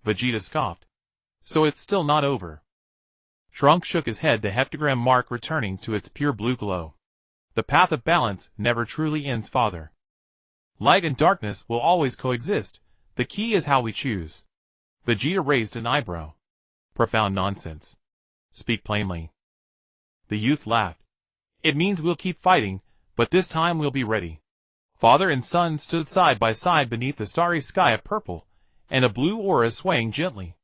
Vegeta scoffed. So it's still not over. Trunks shook his head, the heptagram mark returning to its pure blue glow. The path of balance never truly ends, father. Light and darkness will always coexist. The key is how we choose. Vegeta raised an eyebrow. Profound nonsense. Speak plainly. The youth laughed. It means we'll keep fighting, but this time we'll be ready. Father and son stood side by side beneath the starry sky of purple, and a blue aura swaying gently.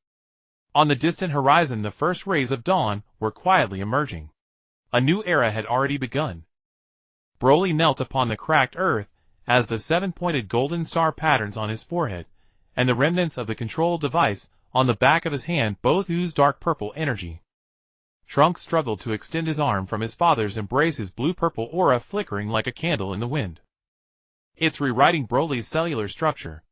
On the distant horizon, the first rays of dawn were quietly emerging. A new era had already begun. Broly knelt upon the cracked earth, as the 7-pointed golden star patterns on his forehead, and the remnants of the control device on the back of his hand both oozed dark purple energy. Trunks struggled to extend his arm from his father's embrace, his blue-purple aura flickering like a candle in the wind. It's rewriting Broly's cellular structure.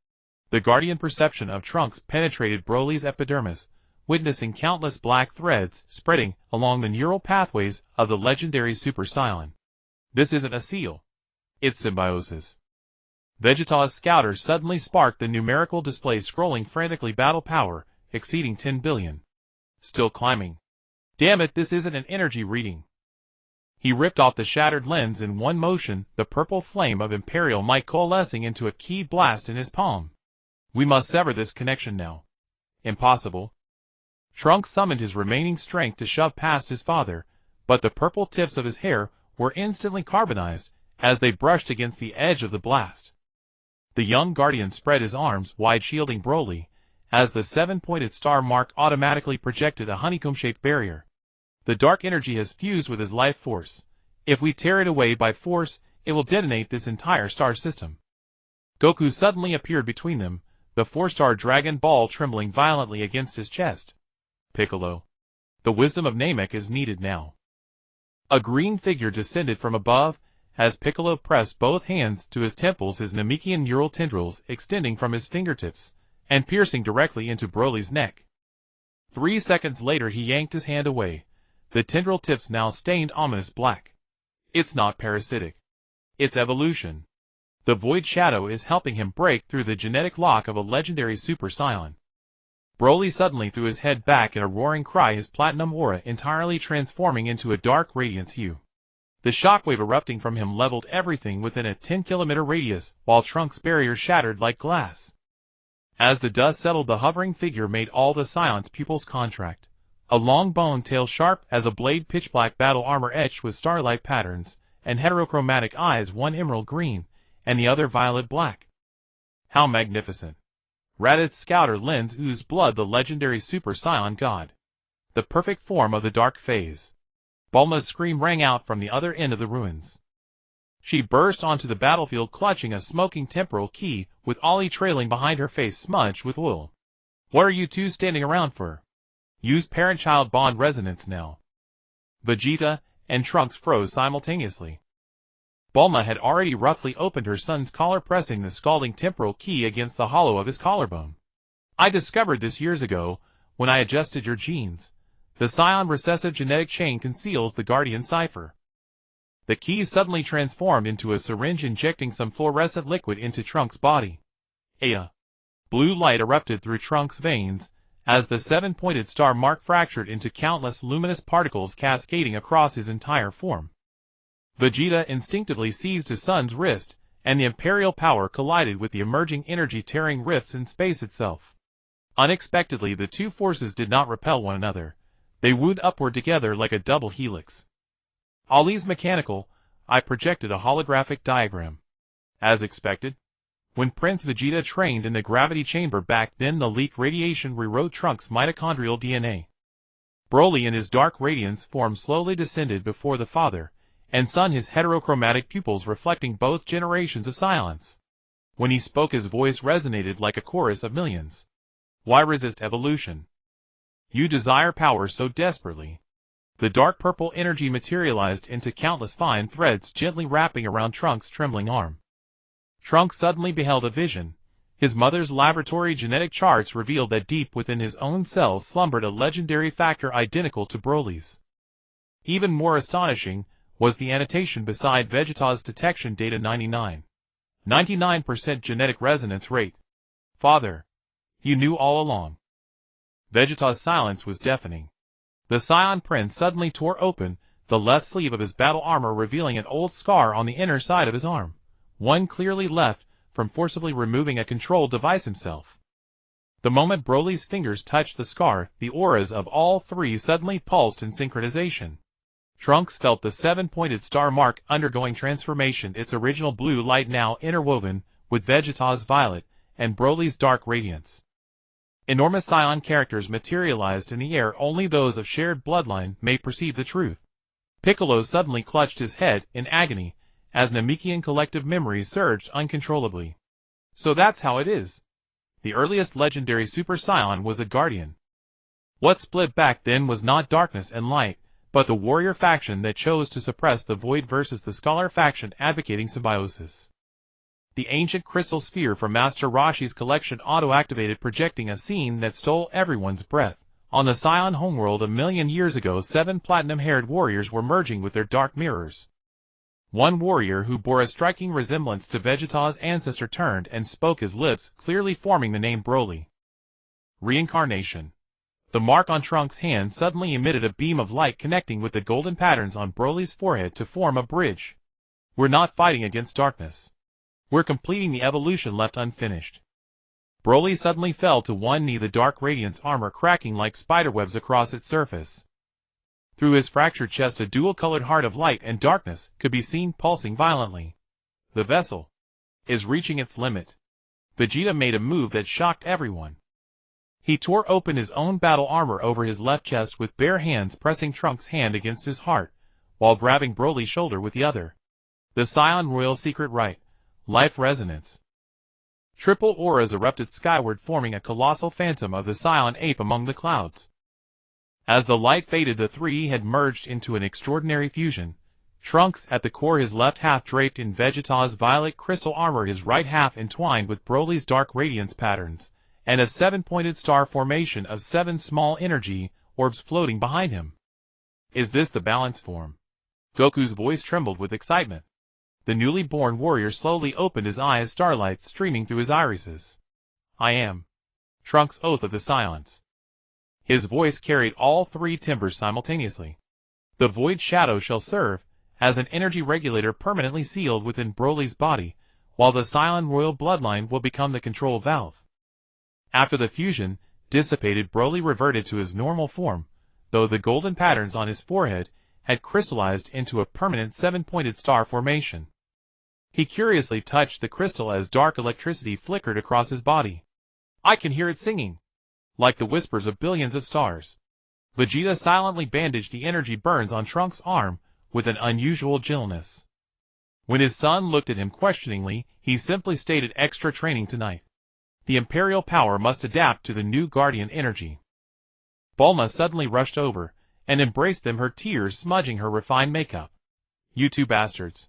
The guardian perception of Trunks penetrated Broly's epidermis, witnessing countless black threads spreading along the neural pathways of the legendary Super Saiyan. This isn't a seal. It's symbiosis. Vegeta's scouter suddenly sparked the numerical display, scrolling frantically, battle power exceeding 10 billion. Still climbing. Damn it, this isn't an energy reading. He ripped off the shattered lens in one motion, the purple flame of Imperial might coalescing into a key blast in his palm. We must sever this connection now. Impossible. Trunks summoned his remaining strength to shove past his father, but the purple tips of his hair were instantly carbonized as they brushed against the edge of the blast. The young guardian spread his arms wide, shielding Broly, as the 7-pointed star mark automatically projected a honeycomb-shaped barrier. The dark energy has fused with his life force. If we tear it away by force, it will detonate this entire star system. Goku suddenly appeared between them, the 4-star Dragon Ball trembling violently against his chest. Piccolo. The wisdom of Namek is needed now. A green figure descended from above, as Piccolo pressed both hands to his temples, his Namekian neural tendrils extending from his fingertips, and piercing directly into Broly's neck. 3 seconds later he yanked his hand away, the tendril tips now stained ominous black. It's not parasitic. It's evolution. The void shadow is helping him break through the genetic lock of a legendary Super Saiyan. Broly suddenly threw his head back in a roaring cry, his platinum aura entirely transforming into a dark radiance hue. The shockwave erupting from him leveled everything within a 10-kilometer radius, while Trunks' barrier shattered like glass. As the dust settled, the hovering figure made all the Scion's pupils contract. A long bone tail sharp as a blade, pitch-black battle armor etched with starlight patterns, and heterochromatic eyes, one emerald green, and the other violet black. How magnificent! Radith's scouter lens oozed blood, the legendary Super Saiyan god. The perfect form of the dark phase. Bulma's scream rang out from the other end of the ruins. She burst onto the battlefield clutching a smoking temporal key, with Ollie trailing behind her, face smudged with oil. What are you two standing around for? Use parent-child bond resonance now. Vegeta and Trunks froze simultaneously. Bulma had already roughly opened her son's collar, pressing the scalding temporal key against the hollow of his collarbone. I discovered this years ago, when I adjusted your genes. The Scion recessive genetic chain conceals the Guardian cipher. The key suddenly transformed into a syringe, injecting some fluorescent liquid into Trunks' body. A blue light erupted through Trunks' veins, as the seven-pointed star mark fractured into countless luminous particles cascading across his entire form. Vegeta instinctively seized his son's wrist, and the Imperial power collided with the emerging energy, tearing rifts in space itself. Unexpectedly, the two forces did not repel one another. They wound upward together like a double helix. Ollie's mechanical, I projected a holographic diagram. As expected, when Prince Vegeta trained in the gravity chamber back then, the leaked radiation rewrote Trunks' mitochondrial DNA. Broly in his dark radiance form slowly descended before the father and son, his heterochromatic pupils reflecting both generations of Scions. When he spoke, his voice resonated like a chorus of millions. Why resist evolution? You desire power so desperately. The dark purple energy materialized into countless fine threads, gently wrapping around Trunks' trembling arm. Trunks suddenly beheld a vision. His mother's laboratory genetic charts revealed that deep within his own cells slumbered a legendary factor identical to Broly's. Even more astonishing was the annotation beside Vegeta's detection data: 99% genetic resonance rate. Father, you knew all along. Vegeta's silence was deafening. The Scion Prince suddenly tore open the left sleeve of his battle armor, revealing an old scar on the inner side of his arm, one clearly left from forcibly removing a control device himself. The moment Broly's fingers touched the scar, the auras of all three suddenly pulsed in synchronization. Trunks felt the seven-pointed star mark undergoing transformation, its original blue light now interwoven with Vegeta's violet and Broly's dark radiance. Enormous Scion characters materialized in the air. Only those of shared bloodline may perceive the truth. Piccolo suddenly clutched his head in agony as Namekian collective memories surged uncontrollably. So that's how it is. The earliest legendary Super Saiyan was a guardian. What split back then was not darkness and light, but the warrior faction that chose to suppress the void versus the scholar faction advocating symbiosis. The ancient crystal sphere from Master Roshi's collection auto-activated, projecting a scene that stole everyone's breath. On the Scion homeworld a million years ago, 7 platinum-haired warriors were merging with their dark mirrors. One warrior who bore a striking resemblance to Vegeta's ancestor turned and spoke, his lips clearly forming the name Broly. Reincarnation. The mark on Trunks' hand suddenly emitted a beam of light, connecting with the golden patterns on Broly's forehead to form a bridge. We're not fighting against darkness. We're completing the evolution left unfinished. Broly suddenly fell to one knee, the dark radiance armor cracking like spiderwebs across its surface. Through his fractured chest, a dual-colored heart of light and darkness could be seen pulsing violently. The vessel is reaching its limit. Vegeta made a move that shocked everyone. He tore open his own battle armor over his left chest with bare hands, pressing Trunks' hand against his heart, while grabbing Broly's shoulder with the other. The Scion Royal secret rite, life resonance. Triple auras erupted skyward, forming a colossal phantom of the Scion ape among the clouds. As the light faded, the three had merged into an extraordinary fusion. Trunks at the core, his left half draped in Vegeta's violet crystal armor, his right half entwined with Broly's dark radiance patterns, and a 7-pointed star formation of 7 small energy orbs floating behind him. Is this the balance form? Goku's voice trembled with excitement. The newly born warrior slowly opened his eyes, starlight streaming through his irises. I am. Trunks' oath of the Scions. His voice carried all 3 timbers simultaneously. The void shadow shall serve as an energy regulator permanently sealed within Broly's body, while the Saiyan royal bloodline will become the control valve. After the fusion, dissipated, Broly reverted to his normal form, though the golden patterns on his forehead had crystallized into a permanent seven-pointed star formation. He curiously touched the crystal as dark electricity flickered across his body. I can hear it singing, like the whispers of billions of stars. Vegeta silently bandaged the energy burns on Trunks' arm with an unusual gentleness. When his son looked at him questioningly, he simply stated, extra training tonight. The Imperial power must adapt to the new Guardian energy. Bulma suddenly rushed over and embraced them, her tears smudging her refined makeup. You two bastards.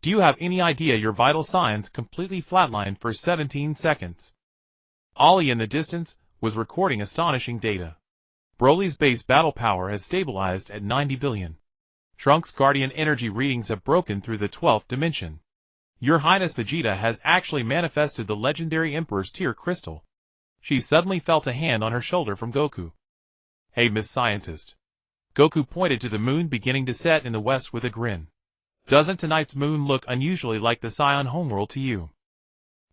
Do you have any idea your vital signs completely flatlined for 17 seconds? Ollie in the distance was recording astonishing data. Broly's base battle power has stabilized at 90 billion. Trunks' Guardian energy readings have broken through the 12th dimension. Your Highness, Vegeta has actually manifested the legendary Emperor's Tear Crystal. She suddenly felt a hand on her shoulder from Goku. Hey, Miss Scientist. Goku pointed to the moon beginning to set in the west with a grin. Doesn't tonight's moon look unusually like the Saiyan homeworld to you?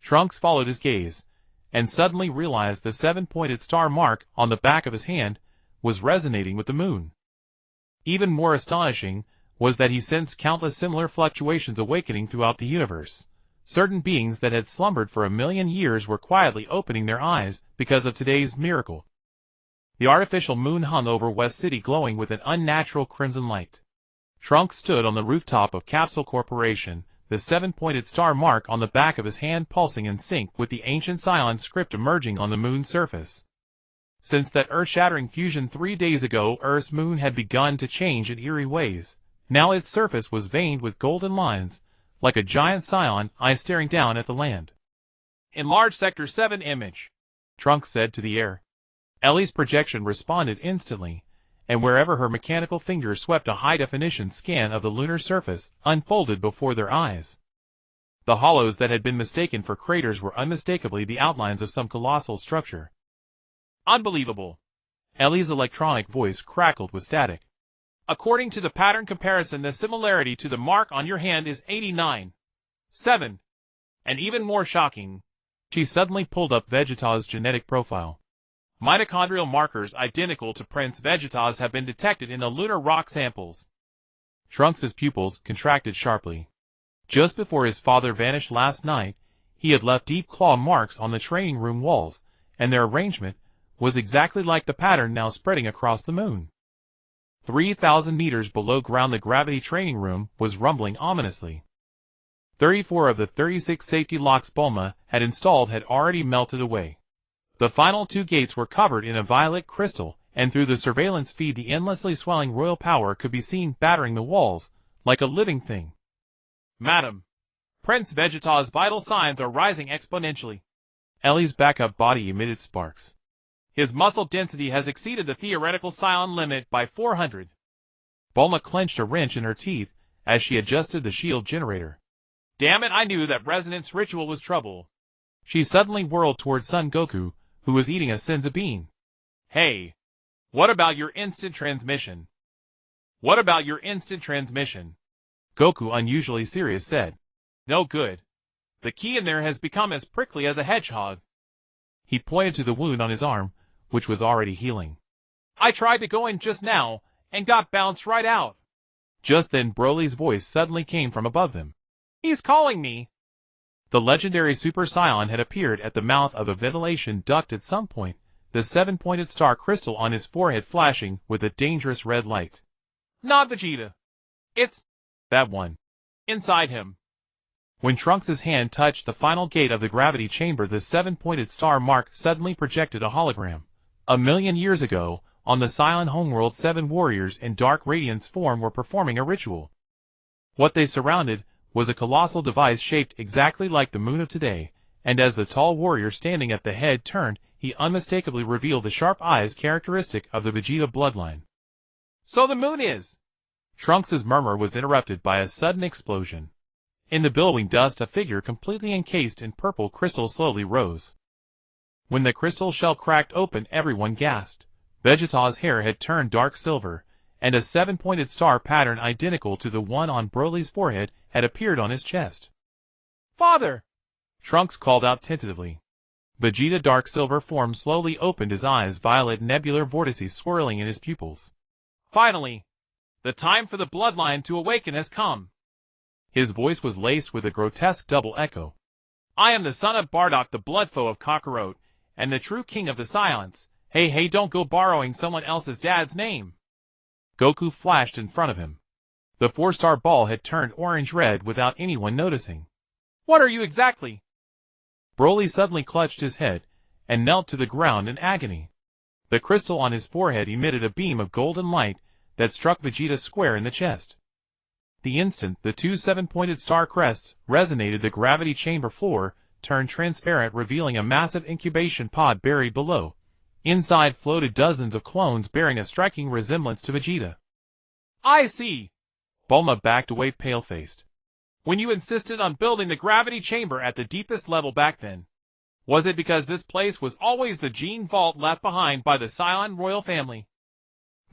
Trunks followed his gaze, and suddenly realized the seven-pointed star mark on the back of his hand was resonating with the moon. Even more astonishing was that he sensed countless similar fluctuations awakening throughout the universe. Certain beings that had slumbered for 1,000,000 years were quietly opening their eyes because of today's miracle. The artificial moon hung over West City, glowing with an unnatural crimson light. Trunks stood on the rooftop of Capsule Corporation, the seven-pointed star mark on the back of his hand pulsing in sync with the ancient Saiyan script emerging on the moon's surface. Since that earth-shattering fusion 3 days ago, Earth's moon had begun to change in eerie ways. Now its surface was veined with golden lines, like a giant Saiyan eye staring down at the land. Enlarge Sector 7 image, Trunks said to the air. Ellie's projection responded instantly, and wherever her mechanical fingers swept, a high-definition scan of the lunar surface unfolded before their eyes. The hollows that had been mistaken for craters were unmistakably the outlines of some colossal structure. Unbelievable. Ellie's electronic voice crackled with static. According to the pattern comparison, the similarity to the mark on your hand is 89.7. And even more shocking, she suddenly pulled up Vegeta's genetic profile. Mitochondrial markers identical to Prince Vegeta's have been detected in the lunar rock samples. Trunks' pupils contracted sharply. Just before his father vanished last night, he had left deep claw marks on the training room walls, and their arrangement was exactly like the pattern now spreading across the moon. 3,000 meters below ground, the gravity training room was rumbling ominously. 34 of the 36 safety locks Bulma had installed had already melted away. The final 2 gates were covered in a violet crystal, and through the surveillance feed the endlessly swelling royal power could be seen battering the walls like a living thing. Madam, Prince Vegeta's vital signs are rising exponentially. Ellie's backup body emitted sparks. His muscle density has exceeded the theoretical Saiyan limit by 400. Bulma clenched a wrench in her teeth as she adjusted the shield generator. Damn it, I knew that resonance ritual was trouble. She suddenly whirled towards Son Goku, who was eating a senzu bean. Hey, what about your instant transmission? What about your instant transmission? Goku, unusually serious, said. No good. The key in there has become as prickly as a hedgehog. He pointed to the wound on his arm, which was already healing. I tried to go in just now, and got bounced right out. Just then Broly's voice suddenly came from above them. He's calling me. The legendary Super Saiyan had appeared at the mouth of a ventilation duct at some point, the seven-pointed star crystal on his forehead flashing with a dangerous red light. Not Vegeta. It's that one. Inside him. When Trunks' hand touched the final gate of the gravity chamber, the seven-pointed star mark suddenly projected a hologram. 1,000,000 years ago, on the Saiyan homeworld, 7 warriors in dark radiance form were performing a ritual. What they surrounded was a colossal device shaped exactly like the moon of today, and as the tall warrior standing at the head turned, he unmistakably revealed the sharp eyes characteristic of the Vegeta bloodline. So the moon is... Trunks' murmur was interrupted by a sudden explosion. In the billowing dust, a figure completely encased in purple crystal slowly rose. When the crystal shell cracked open, everyone gasped. Vegeta's hair had turned dark silver, and a 7-pointed star pattern identical to the one on Broly's forehead had appeared on his chest. Father! Trunks called out tentatively. Vegeta dark silver form slowly opened his eyes, violet nebular vortices swirling in his pupils. Finally! The time for the bloodline to awaken has come. His voice was laced with a grotesque double echo. I am the son of Bardock, the blood foe of Kakarot, and the true king of the Saiyans. Hey, don't go borrowing someone else's dad's name. Goku flashed in front of him. The 4-star ball had turned orange-red without anyone noticing. What are you exactly? Broly suddenly clutched his head and knelt to the ground in agony. The crystal on his forehead emitted a beam of golden light that struck Vegeta square in the chest. The instant the two 7-pointed star crests resonated, the gravity chamber floor turned transparent, revealing a massive incubation pod buried below. Inside floated dozens of clones bearing a striking resemblance to Vegeta. I see. Bulma backed away pale-faced. When you insisted on building the gravity chamber at the deepest level back then, was it because this place was always the gene vault left behind by the Saiyan royal family?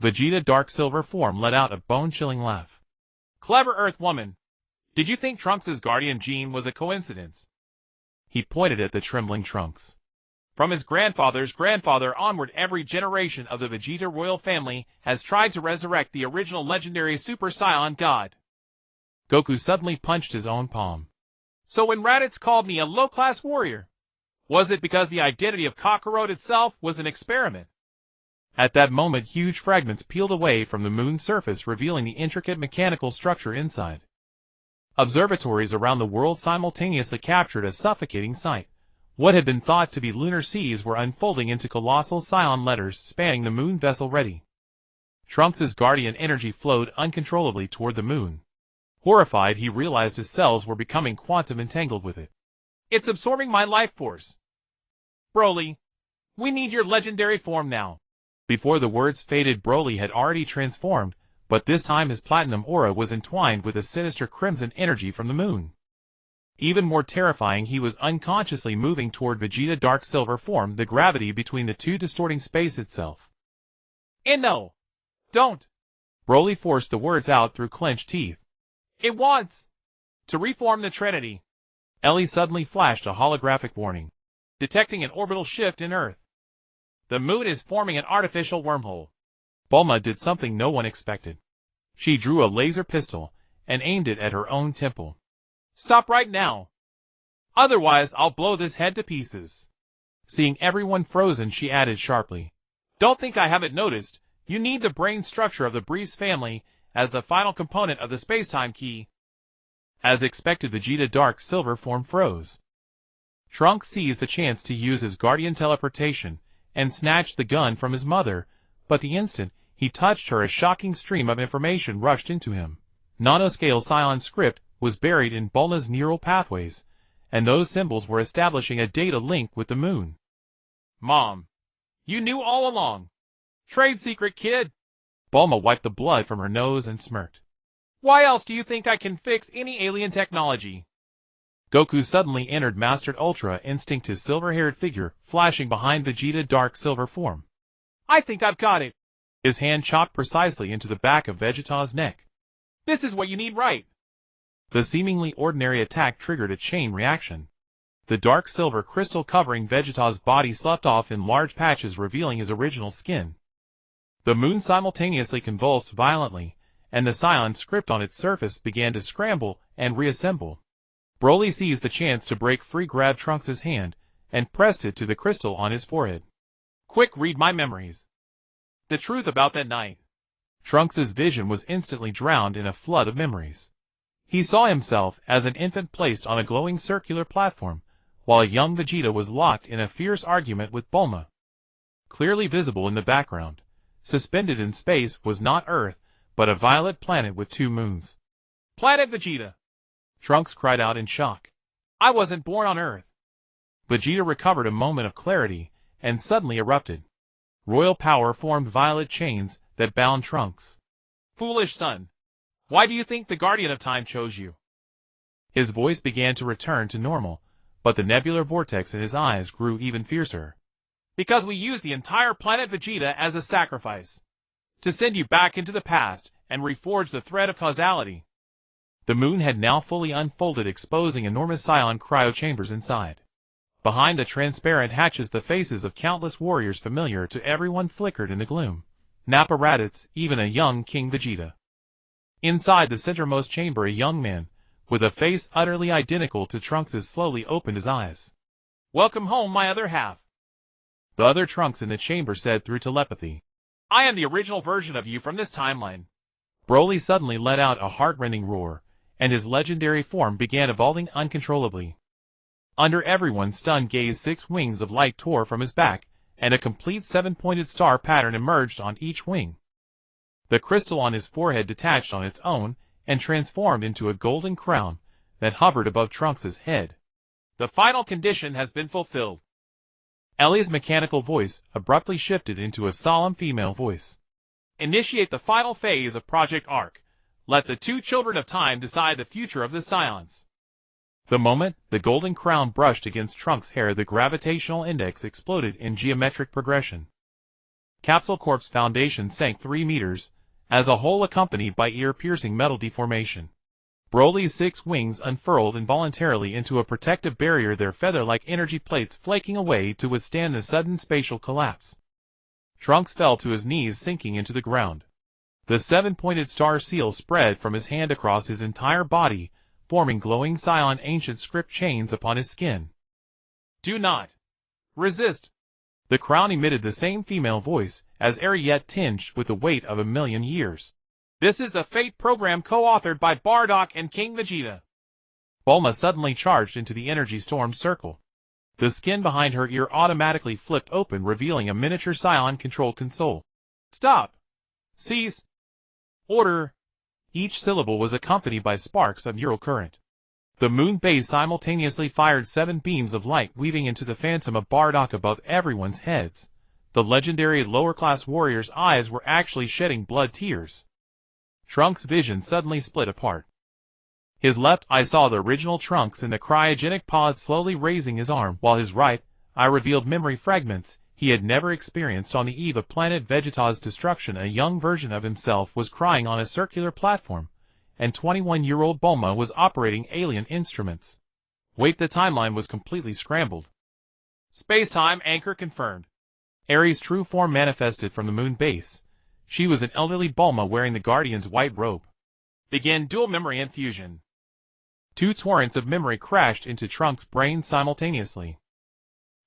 Vegeta dark silver form let out a bone-chilling laugh. Clever Earth woman. Did you think Trunks' guardian gene was a coincidence? He pointed at the trembling Trunks. From his grandfather's grandfather onward, every generation of the Vegeta royal family has tried to resurrect the original legendary Super Saiyan God. Goku suddenly punched his own palm. So when Raditz called me a low-class warrior, was it because the identity of Kakarot itself was an experiment? At that moment, huge fragments peeled away from the moon's surface, revealing the intricate mechanical structure inside. Observatories around the world simultaneously captured a suffocating sight. What had been thought to be lunar seas were unfolding into colossal Saiyan letters spanning the moon vessel ready. Trunks' guardian energy flowed uncontrollably toward the moon. Horrified, he realized his cells were becoming quantum entangled with it. It's absorbing my life force. Broly, we need your legendary form now. Before the words faded, Broly had already transformed, but this time his platinum aura was entwined with a sinister crimson energy from the moon. Even more terrifying, he was unconsciously moving toward Vegeta dark silver form, the gravity between the two distorting space itself. And no, don't. Broly forced the words out through clenched teeth. It wants to reform the Trinity. Ellie suddenly flashed a holographic warning. Detecting an orbital shift in Earth. The moon is forming an artificial wormhole. Bulma did something no one expected. She drew a laser pistol and aimed it at her own temple. Stop right now. Otherwise, I'll blow this head to pieces. Seeing everyone frozen, she added sharply. Don't think I haven't noticed. You need the brain structure of the Beerus family as the final component of the spacetime key. As expected, Vegeta dark silver form froze. Trunks seized the chance to use his guardian teleportation and snatched the gun from his mother, but the instant he touched her, a shocking stream of information rushed into him. Nanoscale Saiyan script was buried in Bulma's neural pathways, and those symbols were establishing a data link with the moon. Mom, you knew all along. Trade secret, kid. Bulma wiped the blood from her nose and smirked. Why else do you think I can fix any alien technology? Goku suddenly entered Mastered Ultra Instinct, his silver-haired figure flashing behind Vegeta dark silver form. I think I've got it. His hand chopped precisely into the back of Vegeta's neck. This is what you need, right? The seemingly ordinary attack triggered a chain reaction. The dark silver crystal covering Vegeta's body sloughed off in large patches, revealing his original skin. The moon simultaneously convulsed violently, and the Saiyan script on its surface began to scramble and reassemble. Broly seized the chance to break free, grabbed Trunks' hand, and pressed it to the crystal on his forehead. Quick, read my memories. The truth about that night. Trunks' vision was instantly drowned in a flood of memories. He saw himself as an infant placed on a glowing circular platform, while a young Vegeta was locked in a fierce argument with Bulma. Clearly visible in the background, suspended in space, was not Earth, but a violet planet with 2 moons. Planet Vegeta! Trunks cried out in shock. I wasn't born on Earth. Vegeta recovered a moment of clarity, and suddenly erupted. Royal power formed violet chains that bound Trunks. Foolish son. Why do you think the Guardian of Time chose you? His voice began to return to normal, but the nebular vortex in his eyes grew even fiercer. Because we used the entire planet Vegeta as a sacrifice. to send you back into the past and reforge the thread of causality. The moon had now fully unfolded, exposing enormous Scion cryo chambers inside. Behind the transparent hatches, the faces of countless warriors familiar to everyone flickered in the gloom. Nappa Raditz, even a young King Vegeta. Inside the centermost chamber, a young man, with a face utterly identical to Trunks', slowly opened his eyes. Welcome home, my other half. The other Trunks in the chamber said through telepathy. I am the original version of you from this timeline. Broly suddenly let out a heart-rending roar, and his legendary form began evolving uncontrollably. Under everyone's stunned gaze, 6 wings of light tore from his back, and a complete 7-pointed star pattern emerged on each wing. The crystal on his forehead detached on its own and transformed into a golden crown that hovered above Trunks' head. The final condition has been fulfilled. Ellie's mechanical voice abruptly shifted into a solemn female voice. Initiate the final phase of Project Arc. Let the 2 children of time decide the future of the Scions. The moment the golden crown brushed against Trunks' hair, the gravitational index exploded in geometric progression. Capsule Corp's foundation sank 3 meters, as a whole, accompanied by ear-piercing metal deformation. Broly's 6 wings unfurled involuntarily into a protective barrier, their feather-like energy plates flaking away to withstand the sudden spatial collapse. Trunks fell to his knees, sinking into the ground. The 7-pointed star seal spread from his hand across his entire body, forming glowing Scion ancient script chains upon his skin. Do not resist. The crown emitted the same female voice, as airy yet tinged with the weight of 1,000,000 years. This is the Fate program co-authored by Bardock and King Vegeta. Bulma suddenly charged into the energy storm circle. The skin behind her ear automatically flipped open, revealing a miniature Scion-controlled console. Stop. Cease. Order. Each syllable was accompanied by sparks of neural current. The moon base simultaneously fired 7 beams of light, weaving into the phantom of Bardock above everyone's heads. The legendary lower-class warrior's eyes were actually shedding blood tears. Trunks' vision suddenly split apart. His left eye saw the original Trunks in the cryogenic pod slowly raising his arm, while his right eye revealed memory fragments he had never experienced. On the eve of planet Vegeta's destruction, a young version of himself was crying on a circular platform, and 21-year-old Bulma was operating alien instruments. Wait, the timeline was completely scrambled. Space-time anchor confirmed. Ares' true form manifested from the moon base. She was an elderly Bulma wearing the Guardian's white robe. Begin dual memory infusion. 2 torrents of memory crashed into Trunks' brain simultaneously.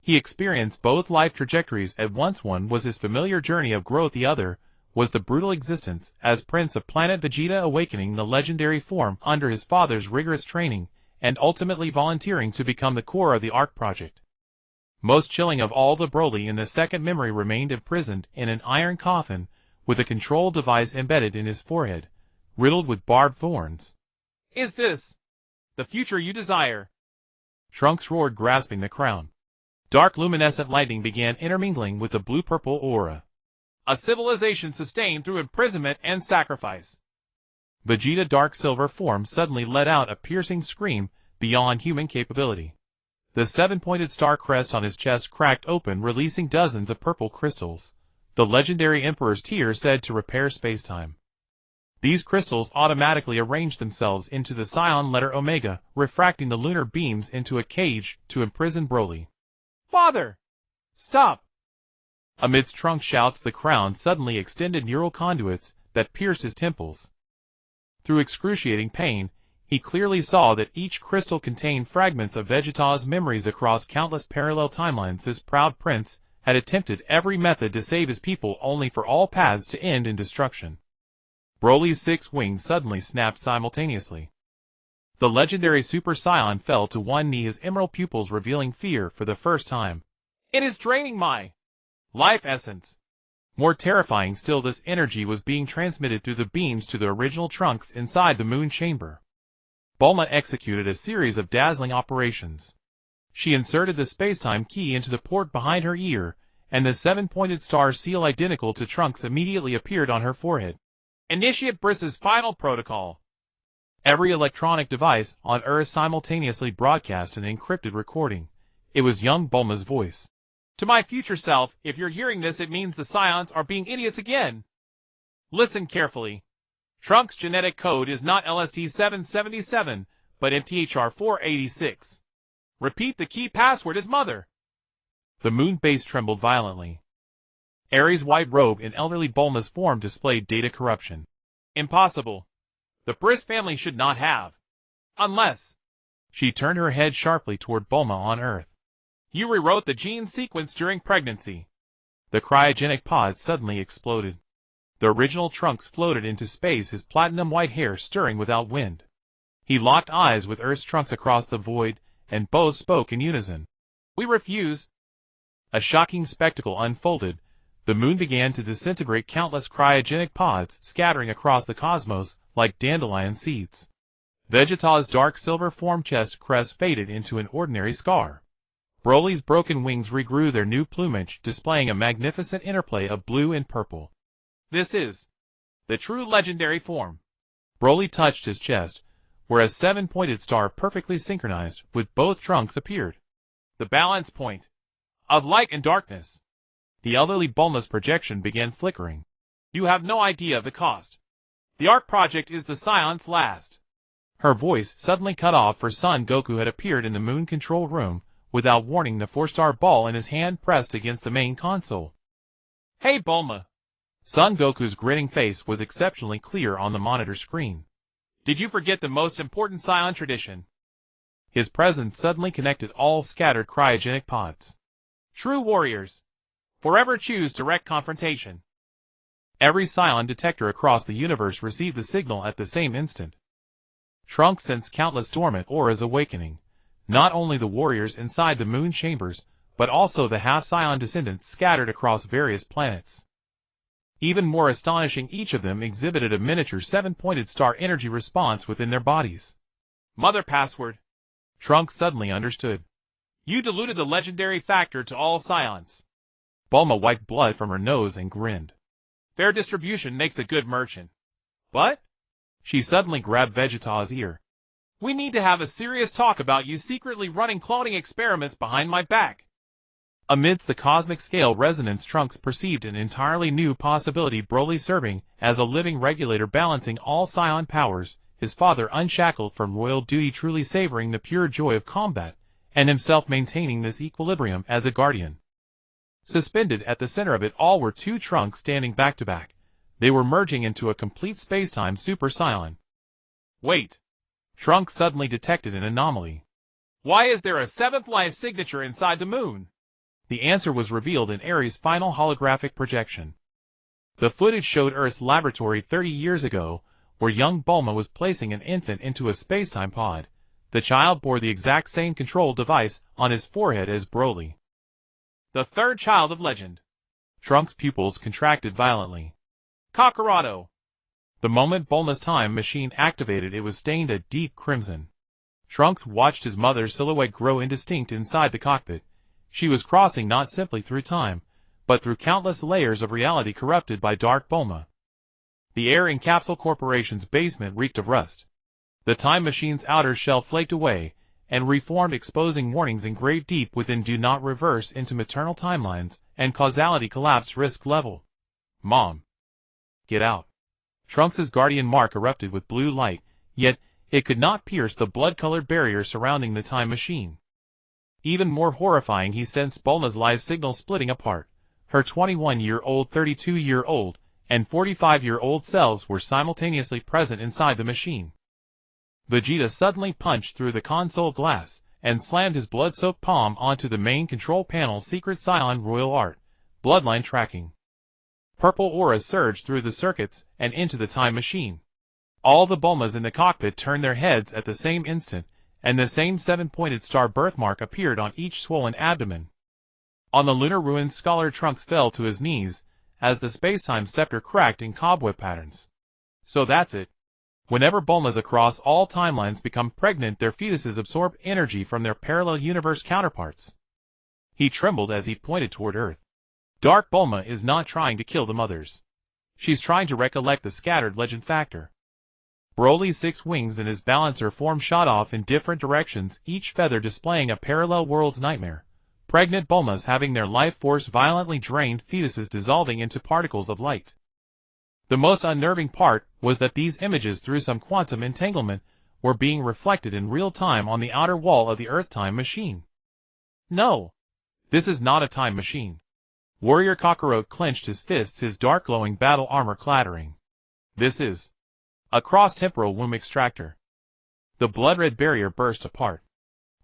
He experienced both life trajectories at once. One was his familiar journey of growth, the other was the brutal existence as Prince of Planet Vegeta, awakening the legendary form under his father's rigorous training, and ultimately volunteering to become the core of the ARC project. Most chilling of all, the Broly in the second memory remained imprisoned in an iron coffin, with a control device embedded in his forehead, riddled with barbed thorns. Is this the future you desire? Trunks roared, grasping the crown. Dark luminescent lightning began intermingling with the blue-purple aura. A civilization sustained through imprisonment and sacrifice. Vegeta, dark silver form, suddenly let out a piercing scream beyond human capability. The 7-pointed star crest on his chest cracked open, releasing dozens of purple crystals. The legendary Emperor's tear said to repair spacetime. These crystals automatically arranged themselves into the Scion letter Omega, refracting the lunar beams into a cage to imprison Broly. Father! Stop! Amidst Trunks' shouts, the crown suddenly extended neural conduits that pierced his temples. Through excruciating pain, he clearly saw that each crystal contained fragments of Vegeta's memories across countless parallel timelines. This proud prince had attempted every method to save his people, only for all paths to end in destruction. Broly's 6 wings suddenly snapped simultaneously. The legendary Super Saiyan fell to one knee, his emerald pupils revealing fear for the first time. It is draining my life essence. More terrifying still, this energy was being transmitted through the beams to the original Trunks inside the moon chamber. Bulma executed a series of dazzling operations. She inserted the spacetime key into the port behind her ear, and the 7-pointed star seal identical to Trunks immediately appeared on her forehead. Initiate Beerus's final protocol. Every electronic device on Earth simultaneously broadcast an encrypted recording. It was young Bulma's voice. To my future self, if you're hearing this, it means the Scions are being idiots again. Listen carefully. Trunks' genetic code is not LST-777, but MTHR-486. Repeat the key password as mother. The moon base trembled violently. Ares' white robe in elderly Bulma's form displayed data corruption. Impossible. The Briss family should not have. Unless. She turned her head sharply toward Bulma on Earth. You rewrote the gene sequence during pregnancy. The cryogenic pod suddenly exploded. The original Trunks floated into space, his platinum-white hair stirring without wind. He locked eyes with Earth's Trunks across the void, and both spoke in unison. We refuse. A shocking spectacle unfolded. The moon began to disintegrate, countless cryogenic pods scattering across the cosmos like dandelion seeds. Vegeta's dark silver form chest crest faded into an ordinary scar. Broly's broken wings regrew their new plumage, displaying a magnificent interplay of blue and purple. This is the true legendary form. Broly touched his chest, where a seven-pointed star perfectly synchronized with both Trunks appeared. The balance point of light and darkness. The elderly Bulma's projection began flickering. You have no idea of the cost. The ARC project is the Scion's last. Her voice suddenly cut off, for Son Goku had appeared in the moon control room, without warning, the 4-star ball in his hand pressed against the main console. Hey Bulma. Son Goku's grinning face was exceptionally clear on the monitor screen. Did you forget the most important Scion tradition? His presence suddenly connected all scattered cryogenic pods. True warriors forever choose direct confrontation. Every Scion detector across the universe received the signal at the same instant. Trunks sensed countless dormant auras awakening, not only the warriors inside the moon chambers, but also the half-Scion descendants scattered across various planets. Even more astonishing, each of them exhibited a miniature seven-pointed star energy response within their bodies. Mother password. Trunks suddenly understood. You diluted the legendary factor to all Scions. Bulma wiped blood from her nose and grinned. Fair distribution makes a good merchant. But? She suddenly grabbed Vegeta's ear. We need to have a serious talk about you secretly running cloning experiments behind my back. Amidst the cosmic scale resonance, Trunks perceived an entirely new possibility: Broly serving as a living regulator, balancing all Scion powers, his father unshackled from royal duty, truly savoring the pure joy of combat, and himself maintaining this equilibrium as a guardian. Suspended at the center of it all were two Trunks standing back to back. They were merging into a complete spacetime Super Saiyan. Wait. Trunks suddenly detected an anomaly. Why is there a seventh life signature inside the moon? The answer was revealed in Ares' final holographic projection. The footage showed Earth's laboratory 30 years ago, where young Bulma was placing an infant into a spacetime pod. The child bore the exact same control device on his forehead as Broly. The third child of legend. Trunks' pupils contracted violently. Kakarado. The moment Bulma's time machine activated, it was stained a deep crimson. Trunks watched his mother's silhouette grow indistinct inside the cockpit. She was crossing not simply through time, but through countless layers of reality corrupted by Dark Bulma. The air in Capsule Corporation's basement reeked of rust. The time machine's outer shell flaked away and reformed, exposing warnings engraved deep within: do not reverse into maternal timelines, and causality collapse risk level. Mom. Get out. Trunks' guardian mark erupted with blue light, yet it could not pierce the blood-colored barrier surrounding the time machine. Even more horrifying, he sensed Bulma's life signal splitting apart. Her 21-year-old, 32-year-old, and 45-year-old selves were simultaneously present inside the machine. Vegeta suddenly punched through the console glass and slammed his blood-soaked palm onto the main control panel's secret Scion royal art, bloodline tracking. Purple auras surged through the circuits and into the time machine. All the Bulmas in the cockpit turned their heads at the same instant, and the same seven-pointed star birthmark appeared on each swollen abdomen. On the lunar ruins, Scholar Trunks fell to his knees as the spacetime scepter cracked in cobweb patterns. So that's it. Whenever Bulmas across all timelines become pregnant, their fetuses absorb energy from their parallel universe counterparts. He trembled as he pointed toward Earth. Dark Bulma is not trying to kill the mothers. She's trying to recollect the scattered legend factor. Broly's 6 wings and his balancer form shot off in different directions, each feather displaying a parallel world's nightmare. Pregnant Bulmas having their life force violently drained, fetuses dissolving into particles of light. The most unnerving part was that these images, through some quantum entanglement, were being reflected in real time on the outer wall of the Earth time machine. No! This is not a time machine. Warrior Kakarot clenched his fists, his dark glowing battle armor clattering. This is a cross-temporal womb extractor. The blood-red barrier burst apart.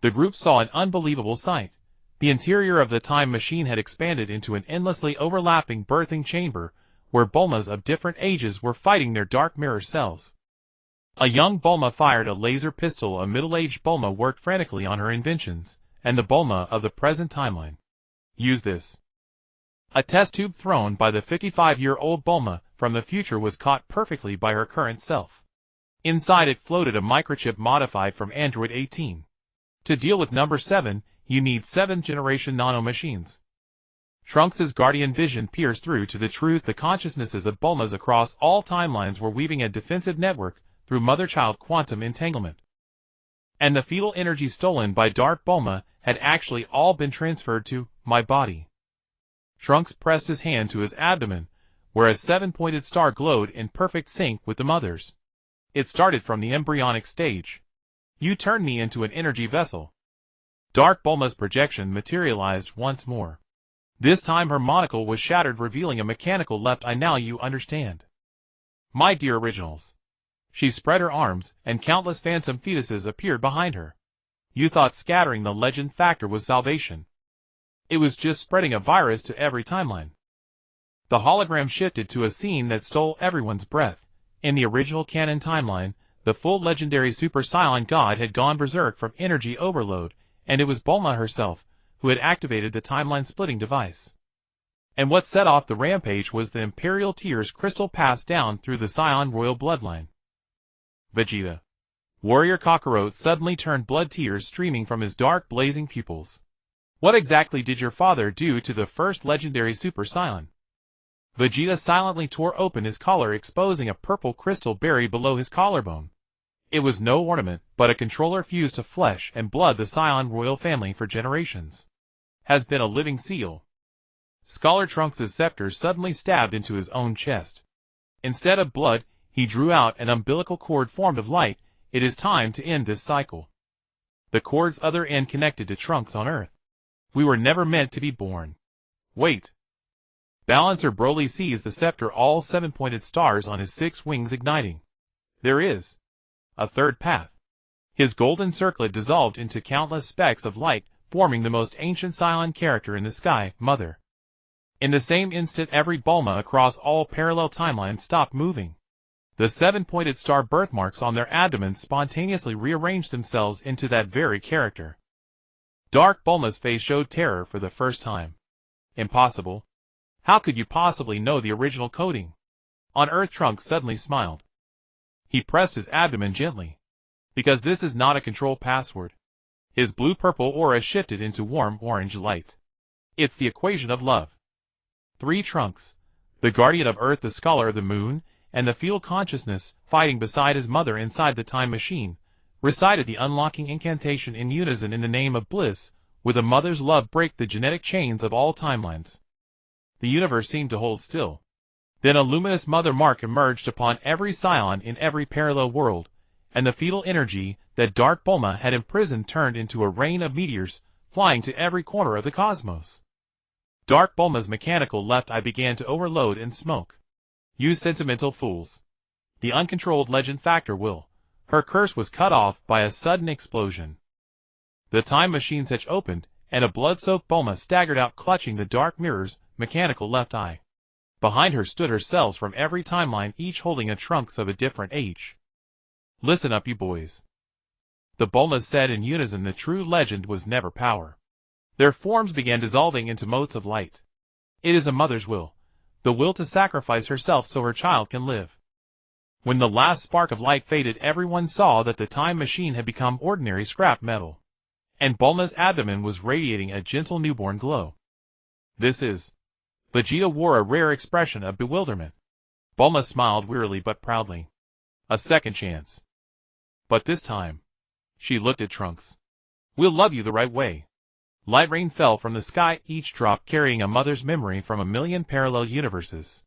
The group saw an unbelievable sight. The interior of the time machine had expanded into an endlessly overlapping birthing chamber, where Bulmas of different ages were fighting their dark mirror selves. A young Bulma fired a laser pistol, a middle-aged Bulma worked frantically on her inventions, and the Bulma of the present timeline used this. A test tube thrown by the 55-year-old Bulma from the future was caught perfectly by her current self. Inside it floated a microchip modified from Android 18. To deal with number 7, you need 7th-generation nanomachines. Trunks' guardian vision pierced through to the truth. The consciousnesses of Bulmas across all timelines were weaving a defensive network through mother-child quantum entanglement. And the fetal energy stolen by Dark Bulma had actually all been transferred to my body. Trunks pressed his hand to his abdomen, where a 7-pointed star glowed in perfect sync with the mother's. It started from the embryonic stage. You turned me into an energy vessel. Dark Bulma's projection materialized once more. This time her monocle was shattered, revealing a mechanical left eye. Now you understand. My dear originals. She spread her arms, and countless phantom fetuses appeared behind her. You thought scattering the legend factor was salvation. It was just spreading a virus to every timeline. The hologram shifted to a scene that stole everyone's breath. In the original canon timeline, the full legendary Super Saiyan God had gone berserk from energy overload, and it was Bulma herself who had activated the timeline-splitting device. And what set off the rampage was the Imperial Tears crystal passed down through the Saiyan royal bloodline. Vegeta. Warrior Kakarot suddenly turned, blood tears streaming from his dark blazing pupils. What exactly did your father do to the first legendary Super Saiyan? Vegeta silently tore open his collar, exposing a purple crystal buried below his collarbone. It was no ornament, but a controller fused to flesh and blood. The Saiyan royal family for generations has been a living seal. Scholar Trunks' scepter suddenly stabbed into his own chest. Instead of blood, he drew out an umbilical cord formed of light. It is time to end this cycle. The cord's other end connected to Trunks on Earth. We were never meant to be born. Wait. Balancer Broly seized the scepter, all 7-pointed stars on his 6 wings igniting. There is a third path. His golden circlet dissolved into countless specks of light, forming the most ancient Saiyan character in the sky, Mother. In the same instant, every Bulma across all parallel timelines stopped moving. The 7-pointed star birthmarks on their abdomens spontaneously rearranged themselves into that very character. Dark Bulma's face showed terror for the first time. Impossible. How could you possibly know the original coding? On Earth, Trunks suddenly smiled. He pressed his abdomen gently. Because this is not a control password. His blue-purple aura shifted into warm orange light. It's the equation of love. 3 Trunks, the guardian of Earth, the scholar of the moon, and the fetal consciousness, fighting beside his mother inside the time machine, recited the unlocking incantation in unison. In the name of bliss, with a mother's love, break the genetic chains of all timelines. The universe seemed to hold still. Then a luminous mother mark emerged upon every Saiyan in every parallel world, and the fetal energy that Dark Bulma had imprisoned turned into a rain of meteors, flying to every corner of the cosmos. Dark Bulma's mechanical left eye began to overload and smoke. You sentimental fools. The uncontrolled legend factor will. Her curse was cut off by a sudden explosion. The time machine hatch opened, and a blood-soaked Bulma staggered out, clutching the dark mirror's mechanical left eye. Behind her stood her selves from every timeline, each holding a Trunks of a different age. Listen up, you boys. The Bulmas said in unison. The true legend was never power. Their forms began dissolving into motes of light. It is a mother's will. The will to sacrifice herself so her child can live. When the last spark of light faded, everyone saw that the time machine had become ordinary scrap metal. And Bulma's abdomen was radiating a gentle newborn glow. This is. Vegeta wore a rare expression of bewilderment. Bulma smiled wearily but proudly. A second chance. But this time, she looked at Trunks. We'll love you the right way. Light rain fell from the sky, each drop carrying a mother's memory from a million parallel universes.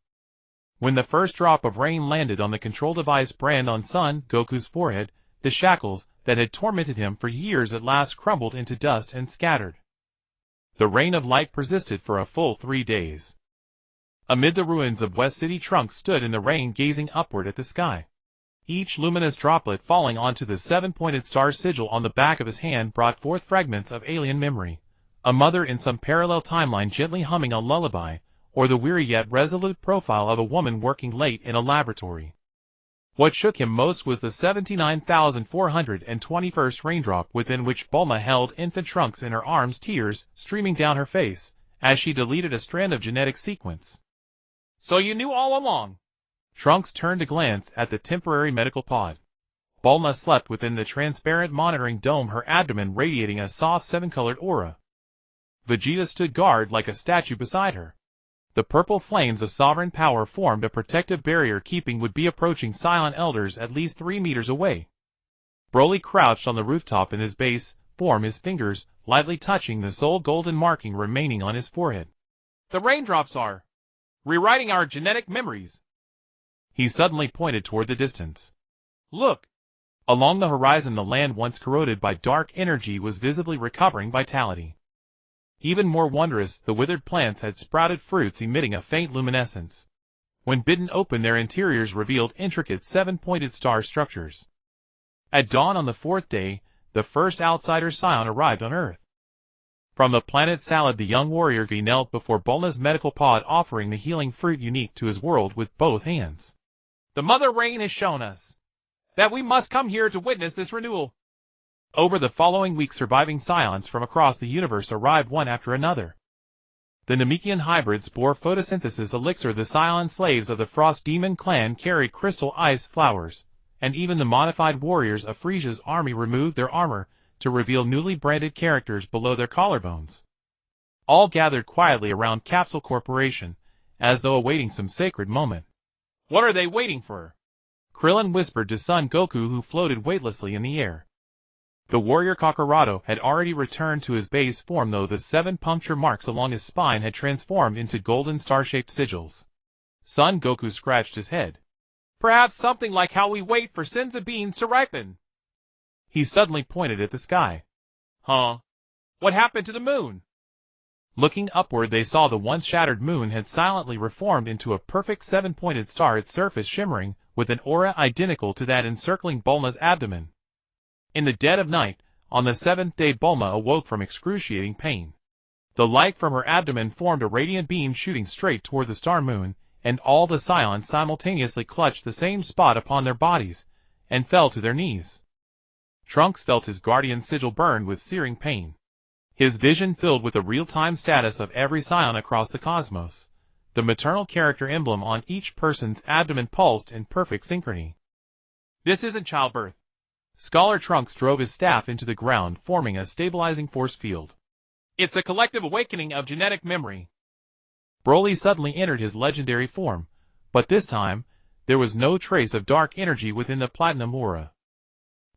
When the first drop of rain landed on the control device brand on Son Goku's forehead, the shackles that had tormented him for years at last crumbled into dust and scattered. The rain of light persisted for a full 3 days. Amid the ruins of West City, Trunks stood in the rain gazing upward at the sky. Each luminous droplet falling onto the 7-pointed star sigil on the back of his hand brought forth fragments of alien memory. A mother in some parallel timeline gently humming a lullaby, or the weary yet resolute profile of a woman working late in a laboratory. What shook him most was the 79,421st raindrop within which Bulma held infant Trunks in her arms, tears streaming down her face, as she deleted a strand of genetic sequence. So you knew all along? Trunks turned to glance at the temporary medical pod. Bulma slept within the transparent monitoring dome, her abdomen radiating a soft 7-colored aura. Vegeta stood guard like a statue beside her. The purple flames of sovereign power formed a protective barrier keeping would-be approaching Saiyan elders at least 3 meters away. Broly crouched on the rooftop in his base form, his fingers lightly touching the sole golden marking remaining on his forehead. The raindrops are rewriting our genetic memories. He suddenly pointed toward the distance. Look! Along the horizon, the land once corroded by dark energy was visibly recovering vitality. Even more wondrous, the withered plants had sprouted fruits emitting a faint luminescence. When bitten open, their interiors revealed intricate 7-pointed star structures. At dawn on the 4th day, the first outsider Saiyan arrived on Earth. From the planet Salad, the young warrior knelt before Bulma's medical pod, offering the healing fruit unique to his world with both hands. The Mother Rain has shown us that we must come here to witness this renewal. Over the following week, surviving Saiyans from across the universe arrived one after another. The Namekian hybrids bore photosynthesis elixir, the Saiyan slaves of the Frost Demon clan carried crystal ice flowers, and even the modified warriors of Frieza's army removed their armor to reveal newly branded characters below their collarbones. All gathered quietly around Capsule Corporation, as though awaiting some sacred moment. What are they waiting for? Krillin whispered to Son Goku, who floated weightlessly in the air. The warrior Kakarado had already returned to his base form, though the 7 puncture marks along his spine had transformed into golden star-shaped sigils. Son Goku scratched his head. Perhaps something like how we wait for Senza beans to ripen. He suddenly pointed at the sky. Huh? What happened to the moon? Looking upward, they saw the once shattered moon had silently reformed into a perfect 7-pointed star, its surface shimmering with an aura identical to that encircling Bulma's abdomen. In the dead of night, on the 7th day, Bulma awoke from excruciating pain. The light from her abdomen formed a radiant beam shooting straight toward the star moon, and all the Saiyans simultaneously clutched the same spot upon their bodies, and fell to their knees. Trunks felt his guardian sigil burn with searing pain. His vision filled with the real-time status of every Saiyan across the cosmos. The maternal character emblem on each person's abdomen pulsed in perfect synchrony. This isn't childbirth. Scholar Trunks drove his staff into the ground, forming a stabilizing force field. It's a collective awakening of genetic memory. Broly suddenly entered his legendary form, but this time, there was no trace of dark energy within the platinum aura.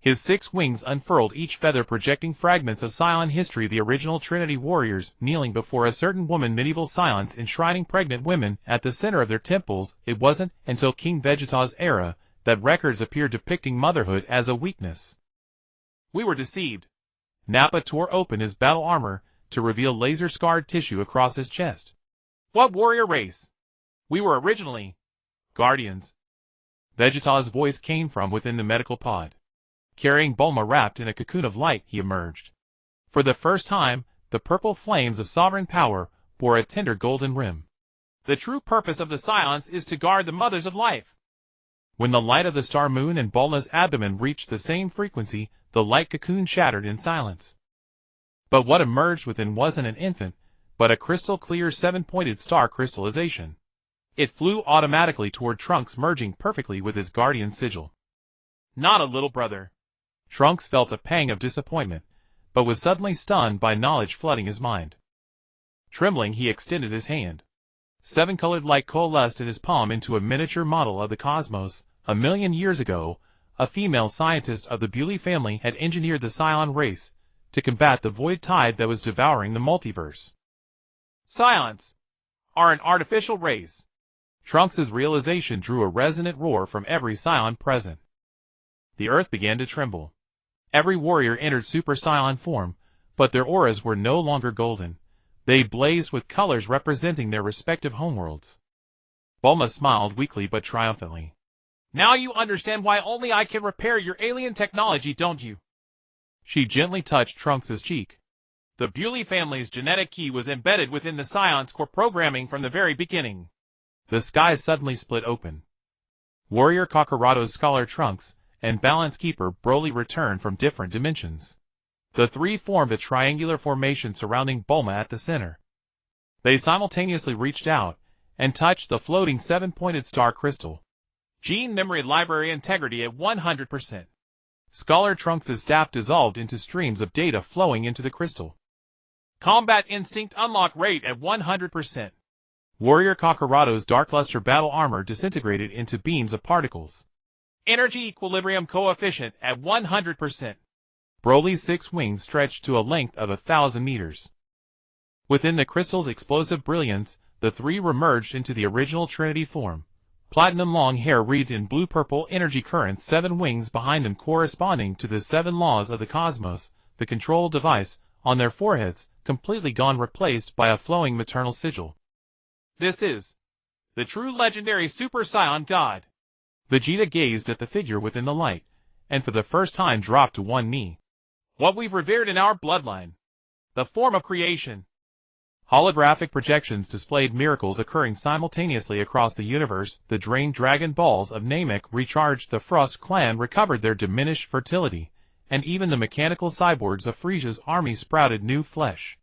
His 6 wings unfurled, each feather projecting fragments of Saiyan history, the original Trinity warriors kneeling before a certain woman, medieval Saiyans enshrining pregnant women at the center of their temples. It wasn't until King Vegeta's era that records appeared depicting motherhood as a weakness. We were deceived. Nappa tore open his battle armor to reveal laser-scarred tissue across his chest. What warrior race? We were originally Guardians. Vegeta's voice came from within the medical pod. Carrying Bulma wrapped in a cocoon of light, he emerged. For the first time, the purple flames of sovereign power bore a tender golden rim. The true purpose of the Saiyans is to guard the mothers of life. When the light of the star moon and Bulma's abdomen reached the same frequency, the light cocoon shattered in silence. But what emerged within wasn't an infant, but a crystal-clear 7-pointed star crystallization. It flew automatically toward Trunks, merging perfectly with his guardian sigil. Not a little brother. Trunks felt a pang of disappointment, but was suddenly stunned by knowledge flooding his mind. Trembling, he extended his hand. 7-colored light coalesced in his palm into a miniature model of the cosmos. 1,000,000 years ago, a female scientist of the Beauty family had engineered the Saiyan race to combat the void tide that was devouring the multiverse. Saiyan are an artificial race. Trunks' realization drew a resonant roar from every Saiyan present. The earth began to tremble. Every warrior entered Super Saiyan form, but their auras were no longer golden. They blazed with colors representing their respective homeworlds. Bulma smiled weakly but triumphantly. Now you understand why only I can repair your alien technology, don't you? She gently touched Trunks' cheek. The Broly family's genetic key was embedded within the Scion's core programming from the very beginning. The sky suddenly split open. Warrior Kakarato's Scholar Trunks and Balance Keeper Broly returned from different dimensions. The three formed a triangular formation surrounding Bulma at the center. They simultaneously reached out and touched the floating seven-pointed star crystal. Gene memory library integrity at 100%. Scholar Trunks' staff dissolved into streams of data flowing into the crystal. Combat instinct unlock rate at 100%. Warrior Kakarato's Dark Luster battle armor disintegrated into beams of particles. Energy equilibrium coefficient at 100%. Broly's 6 wings stretched to a length of 1,000 meters. Within the crystal's explosive brilliance, the three remerged into the original Trinity form. Platinum long hair wreathed in blue-purple energy currents, 7 wings behind them corresponding to the 7 laws of the cosmos, the control device, on their foreheads, completely gone, replaced by a flowing maternal sigil. This is the true legendary Super Saiyan God. Vegeta gazed at the figure within the light, and for the first time dropped to one knee. What we've revered in our bloodline. The form of creation. Holographic projections displayed miracles occurring simultaneously across the universe. The drained Dragon Balls of Namek recharged, the Frost clan recovered their diminished fertility, and even the mechanical cyborgs of Frieza's army sprouted new flesh.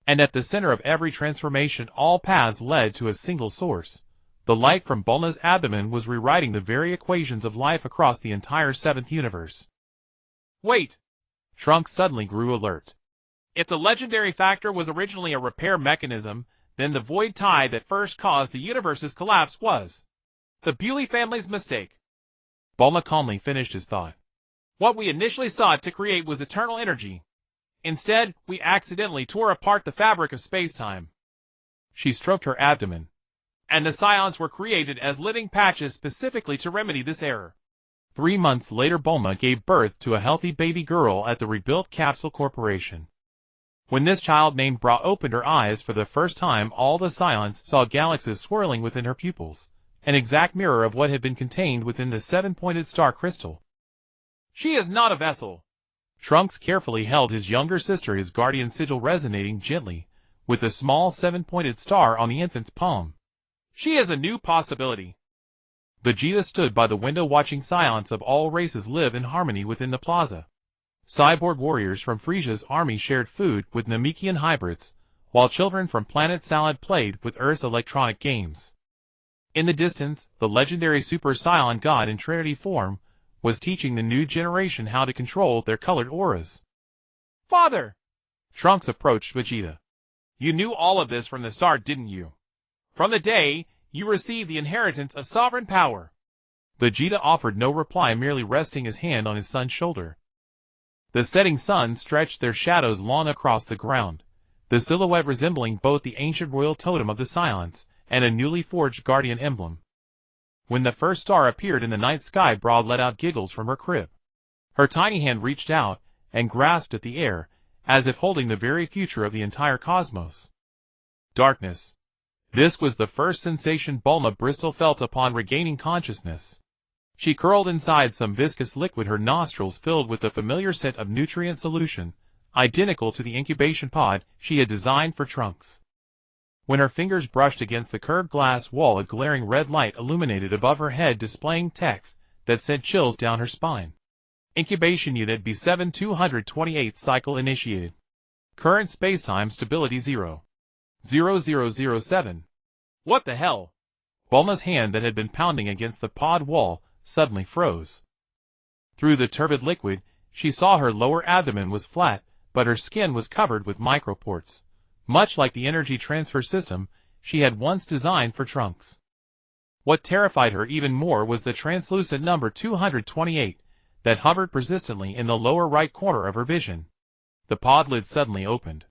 And at the center of every transformation, all paths led to a single source. The light from Bulma's abdomen was rewriting the very equations of life across the entire 7th universe. Wait! Trunks suddenly grew alert. If the legendary factor was originally a repair mechanism, then the void tie that first caused the universe's collapse was the Broly family's mistake. Bulma calmly finished his thought. What we initially sought to create was eternal energy. Instead, we accidentally tore apart the fabric of space-time. She stroked her abdomen. And the Scions were created as living patches specifically to remedy this error. 3 months later, Bulma gave birth to a healthy baby girl at the rebuilt Capsule Corporation. When this child named Bra opened her eyes for the first time, all the Scions saw galaxies swirling within her pupils, an exact mirror of what had been contained within the 7-pointed star crystal. She is not a vessel. Trunks carefully held his younger sister, his guardian sigil resonating gently, with a small 7-pointed star on the infant's palm. She is a new possibility. Vegeta stood by the window watching Scions of all races live in harmony within the plaza. Cyborg warriors from Frieza's army shared food with Namekian hybrids, while children from Planet Salad played with Earth's electronic games. In the distance, the legendary Super Saiyan God in Trinity form was teaching the new generation how to control their colored auras. Father! Trunks approached Vegeta. You knew all of this from the start, didn't you? From the day you received the inheritance of sovereign power. Vegeta offered no reply, merely resting his hand on his son's shoulder. The setting sun stretched their shadows long across the ground, the silhouette resembling both the ancient royal totem of the Scions and a newly forged guardian emblem. When the first star appeared in the night sky, Bra let out giggles from her crib. Her tiny hand reached out and grasped at the air, as if holding the very future of the entire cosmos. Darkness. This was the first sensation Bulma Bristol felt upon regaining consciousness. She curled inside some viscous liquid, her nostrils filled with the familiar scent of nutrient solution, identical to the incubation pod she had designed for Trunks. When her fingers brushed against the curved glass wall, a glaring red light illuminated above her head, displaying text that sent chills down her spine. Incubation Unit B7 228 cycle initiated. Current spacetime stability 0.0007. What the hell? Bulma's hand that had been pounding against the pod wall suddenly froze. Through the turbid liquid, she saw her lower abdomen was flat, but her skin was covered with microports, much like the energy transfer system she had once designed for Trunks. What terrified her even more was the translucent number 228 that hovered persistently in the lower right corner of her vision. The pod lid suddenly opened.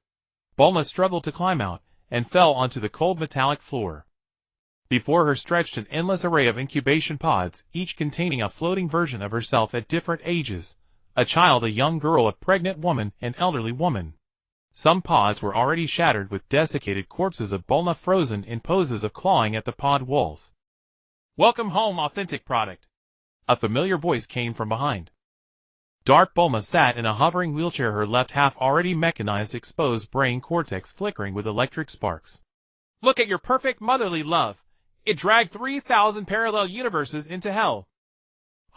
Bulma struggled to climb out and fell onto the cold metallic floor. Before her stretched an endless array of incubation pods, each containing a floating version of herself at different ages. A child, a young girl, a pregnant woman, an elderly woman. Some pods were already shattered with desiccated corpses of Bulma frozen in poses of clawing at the pod walls. Welcome home, authentic product. A familiar voice came from behind. Dark Bulma sat in a hovering wheelchair, her left half already mechanized, exposed brain cortex flickering with electric sparks. Look at your perfect motherly love. It dragged 3,000 parallel universes into hell.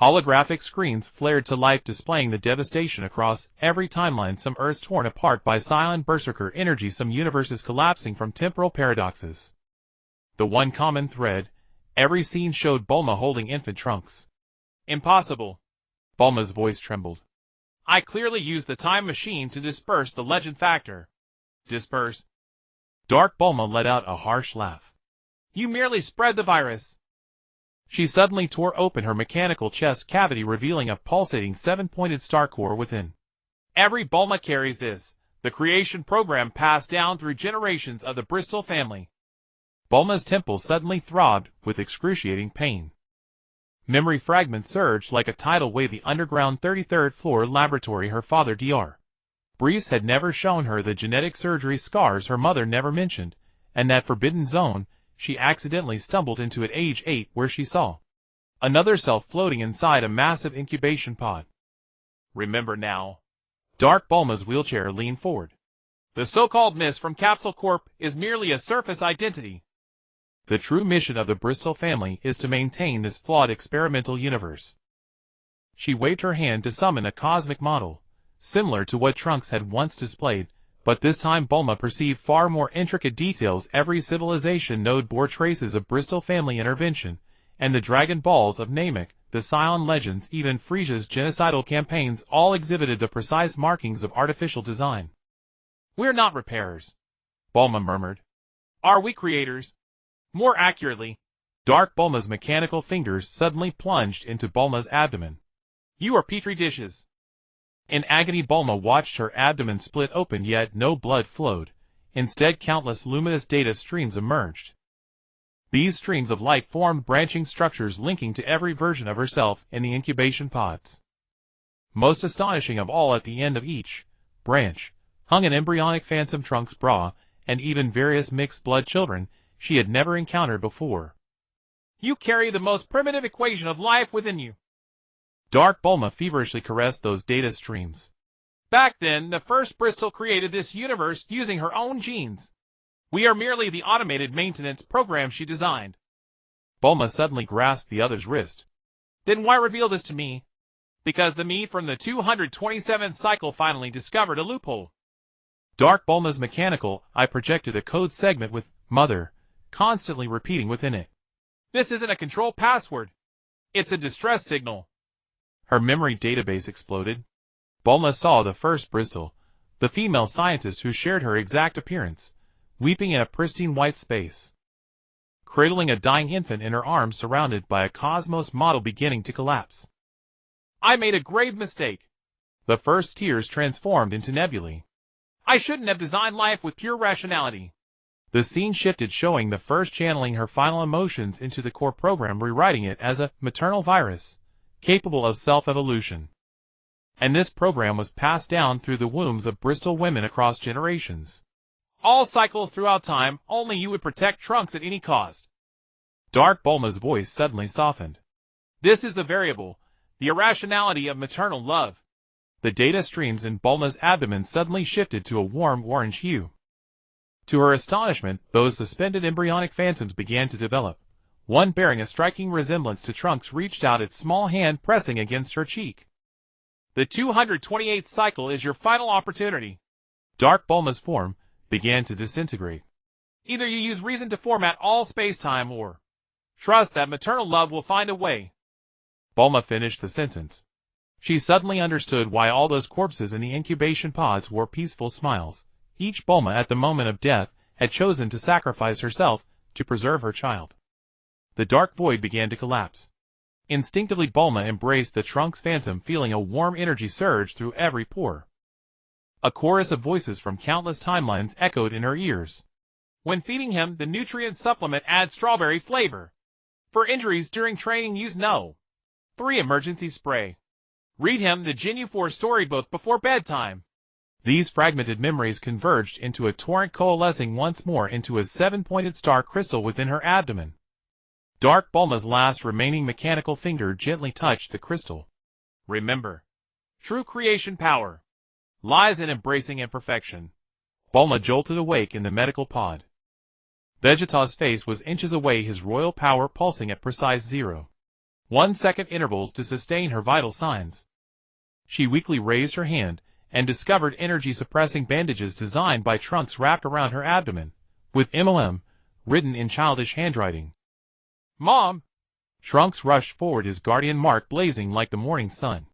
Holographic screens flared to life, displaying the devastation across every timeline. Some Earths torn apart by silent berserker energy, some universes collapsing from temporal paradoxes. The one common thread: every scene showed Bulma holding infant Trunks. Impossible. Bulma's voice trembled. I clearly used the time machine to disperse the legend factor. Disperse? Dark Bulma let out a harsh laugh. You merely spread the virus. She suddenly tore open her mechanical chest cavity, revealing a pulsating 7-pointed star core within. Every Bulma carries this, the creation program passed down through generations of the Bristol family. Bulma's temples suddenly throbbed with excruciating pain. Memory fragments surged like a tidal wave. The underground 33rd floor laboratory. Her father Dr. Beerus had never shown her the genetic surgery scars her mother never mentioned, and that forbidden zone she accidentally stumbled into at age 8, where she saw another self floating inside a massive incubation pod. Remember now. Dark Bulma's wheelchair leaned forward. The so-called miss from Capsule Corp is merely a surface identity. The true mission of the Bristol family is to maintain this flawed experimental universe. She waved her hand to summon a cosmic model, similar to what Trunks had once displayed, but this time Bulma perceived far more intricate details. Every civilization node bore traces of Bristol family intervention, and the Dragon Balls of Namek, the Scion legends, even Frieza's genocidal campaigns all exhibited the precise markings of artificial design. We're not repairers, Bulma murmured. Are we creators? More accurately, Dark Bulma's mechanical fingers suddenly plunged into Bulma's abdomen. You are petri dishes. In agony, Bulma watched her abdomen split open, yet no blood flowed. Instead, countless luminous data streams emerged. These streams of light formed branching structures linking to every version of herself in the incubation pods. Most astonishing of all, at the end of each branch hung an embryonic phantom Trunks bra, and even various mixed blood children she had never encountered before. You carry the most primitive equation of life within you. Dark Bulma feverishly caressed those data streams. Back then, the first Bristol created this universe using her own genes. We are merely the automated maintenance program she designed. Bulma suddenly grasped the other's wrist. Then why reveal this to me? Because the me from the 227th cycle finally discovered a loophole. Dark Bulma's mechanical eye projected a code segment with Mother constantly repeating within it. This isn't a control password. It's a distress signal. Her memory database exploded. Bulma saw the first Bristol, the female scientist who shared her exact appearance, weeping in a pristine white space, cradling a dying infant in her arms, surrounded by a cosmos model beginning to collapse. I made a grave mistake. The first tears transformed into nebulae. I shouldn't have designed life with pure rationality. The scene shifted, showing the first channeling her final emotions into the core program, rewriting it as a maternal virus, capable of self-evolution. And this program was passed down through the wombs of Bristol women across generations. All cycles throughout time, only you would protect Trunks at any cost. Dark Bulma's voice suddenly softened. This is the variable, the irrationality of maternal love. The data streams in Bulma's abdomen suddenly shifted to a warm orange hue. To her astonishment, those suspended embryonic phantoms began to develop. One, bearing a striking resemblance to Trunks, reached out, its small hand pressing against her cheek. The 228th cycle is your final opportunity. Dark Bulma's form began to disintegrate. Either you use reason to format all space-time, or trust that maternal love will find a way. Bulma finished the sentence. She suddenly understood why all those corpses in the incubation pods wore peaceful smiles. Each Bulma, at the moment of death, had chosen to sacrifice herself to preserve her child. The dark void began to collapse. Instinctively, Bulma embraced the Trunks phantom, feeling a warm energy surge through every pore. A chorus of voices from countless timelines echoed in her ears. When feeding him, the nutrient supplement adds strawberry flavor. For injuries during training, use No. 3 emergency spray. Read him the Zhou Yun storybook before bedtime. These fragmented memories converged into a torrent, coalescing once more into a 7-pointed star crystal within her abdomen. Dark Bulma's last remaining mechanical finger gently touched the crystal. Remember, true creation power lies in embracing imperfection. Bulma jolted awake in the medical pod. Vegeta's face was inches away, his royal power pulsing at precise 0.1 second intervals to sustain her vital signs. She weakly raised her hand and discovered energy-suppressing bandages designed by Trunks wrapped around her abdomen, with MOM written in childish handwriting. Mom! Trunks rushed forward, his guardian mark blazing like the morning sun.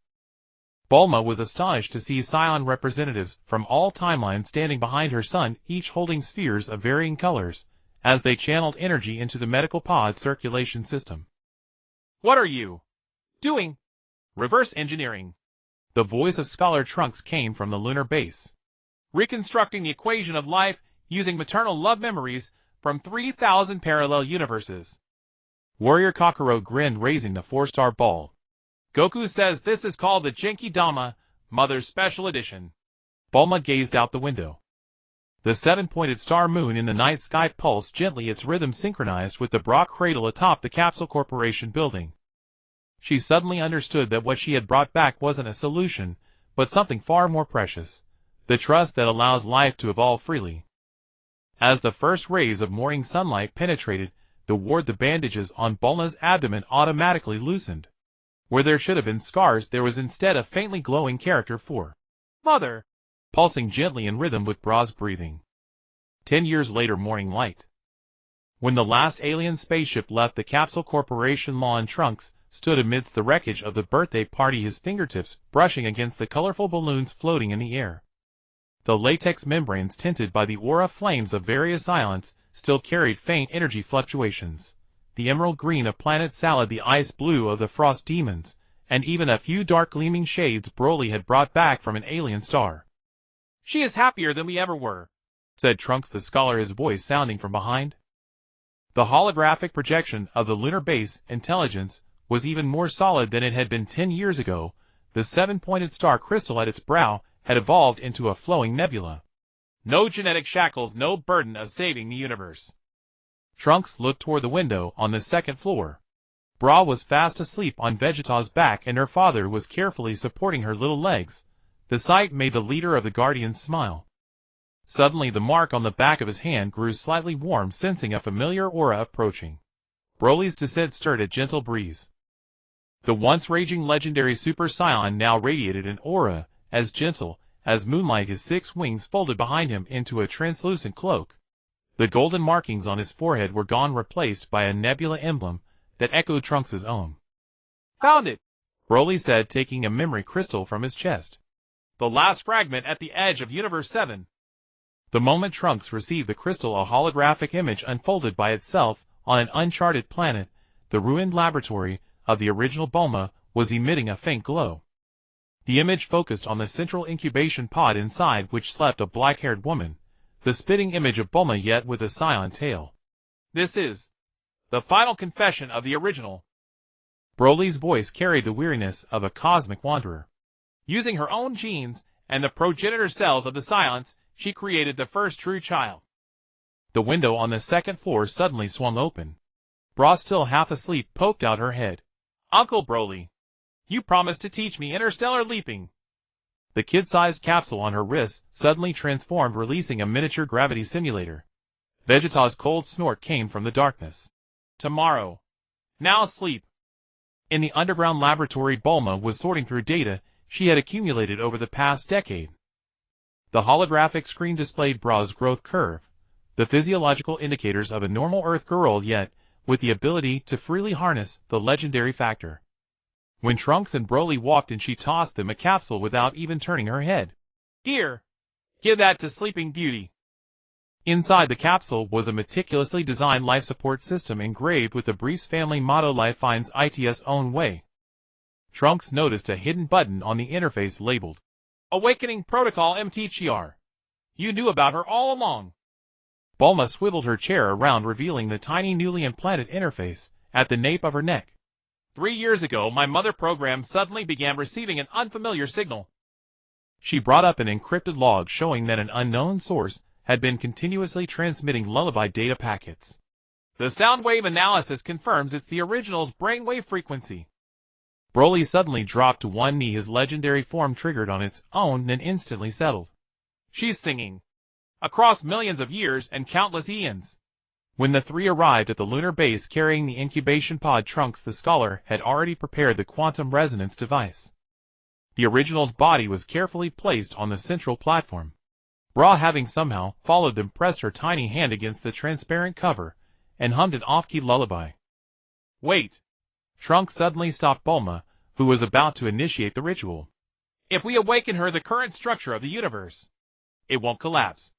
Bulma was astonished to see Scion representatives from all timelines standing behind her son, each holding spheres of varying colors, as they channeled energy into the medical pod circulation system. What are you doing? Reverse engineering. The voice of Scholar Trunks came from the lunar base. Reconstructing the equation of life using maternal love memories from 3,000 parallel universes. Warrior Kakarot grinned, raising the 4-star ball. Goku says this is called the Genki Dama, Mother's Special Edition. Bulma gazed out the window. The 7-pointed star moon in the night sky pulsed gently, its rhythm synchronized with the Brock cradle atop the Capsule Corporation building. She suddenly understood that what she had brought back wasn't a solution, but something far more precious, the trust that allows life to evolve freely. As the first rays of morning sunlight penetrated the bandages on Bulma's abdomen automatically loosened. Where there should have been scars, there was instead a faintly glowing character for Mother, pulsing gently in rhythm with Bra's breathing. 10 years later, morning light. When the last alien spaceship left the Capsule Corporation lawn, Trunks stood amidst the wreckage of the birthday party, his fingertips brushing against the colorful balloons floating in the air. The latex membranes, tinted by the aura flames of various ions, still carried faint energy fluctuations. The emerald green of Planet Salad, the ice blue of the Frost Demons, and even a few dark gleaming shades Broly had brought back from an alien star. She is happier than we ever were, said Trunks the Scholar, his voice sounding from behind. The holographic projection of the lunar base intelligence was even more solid than it had been 10 years ago. The 7-pointed star crystal at its brow had evolved into a flowing nebula. No genetic shackles, no burden of saving the universe. Trunks looked toward the window on the 2nd floor. Bra was fast asleep on Vegeta's back, and her father was carefully supporting her little legs. The sight made the leader of the Guardians smile. Suddenly the mark on the back of his hand grew slightly warm, sensing a familiar aura approaching. Broly's descent stirred a gentle breeze. The once raging legendary Super Saiyan now radiated an aura as gentle as moonlight, his 6 wings folded behind him into a translucent cloak. The golden markings on his forehead were gone, replaced by a nebula emblem that echoed Trunks' own. Found it, Broly said, taking a memory crystal from his chest. The last fragment at the edge of Universe 7. The moment Trunks received the crystal, a holographic image unfolded by itself on an uncharted planet. The ruined laboratory of the original Bulma was emitting a faint glow. The image focused on the central incubation pod, inside which slept a black-haired woman, the spitting image of Bulma, yet with a scion tail. This is the final confession of the original. Broly's voice carried the weariness of a cosmic wanderer. Using her own genes and the progenitor cells of the scions, she created the first true child. The window on the 2nd floor suddenly swung open. Bra, still half asleep, poked out her head. Uncle Broly, you promised to teach me interstellar leaping. The kid-sized capsule on her wrist suddenly transformed, releasing a miniature gravity simulator. Vegeta's cold snort came from the darkness. Tomorrow. Now sleep. In the underground laboratory, Bulma was sorting through data she had accumulated over the past decade. The holographic screen displayed Bra's growth curve, the physiological indicators of a normal Earth girl, yet with the ability to freely harness the legendary factor. When Trunks and Broly walked in, she tossed them a capsule without even turning her head. Here, give that to Sleeping Beauty. Inside the capsule was a meticulously designed life support system engraved with the Brief's family motto, "Life finds its own way." Trunks noticed a hidden button on the interface labeled Awakening Protocol MTGR. You knew about her all along. Bulma swiveled her chair around, revealing the tiny newly implanted interface at the nape of her neck. 3 years ago, my mother program suddenly began receiving an unfamiliar signal. She brought up an encrypted log showing that an unknown source had been continuously transmitting lullaby data packets. The sound wave analysis confirms it's the original's brainwave frequency. Broly suddenly dropped to one knee, his legendary form triggered on its own, then instantly settled. She's singing. Across millions of years and countless eons. When the three arrived at the lunar base carrying the incubation pod, Trunks the scholar had already prepared the quantum resonance device. The original's body was carefully placed on the central platform. Bra, having somehow followed them, pressed her tiny hand against the transparent cover and hummed an off-key lullaby. Wait! Trunks suddenly stopped Bulma, who was about to initiate the ritual. If we awaken her, the current structure of the universe, it won't collapse.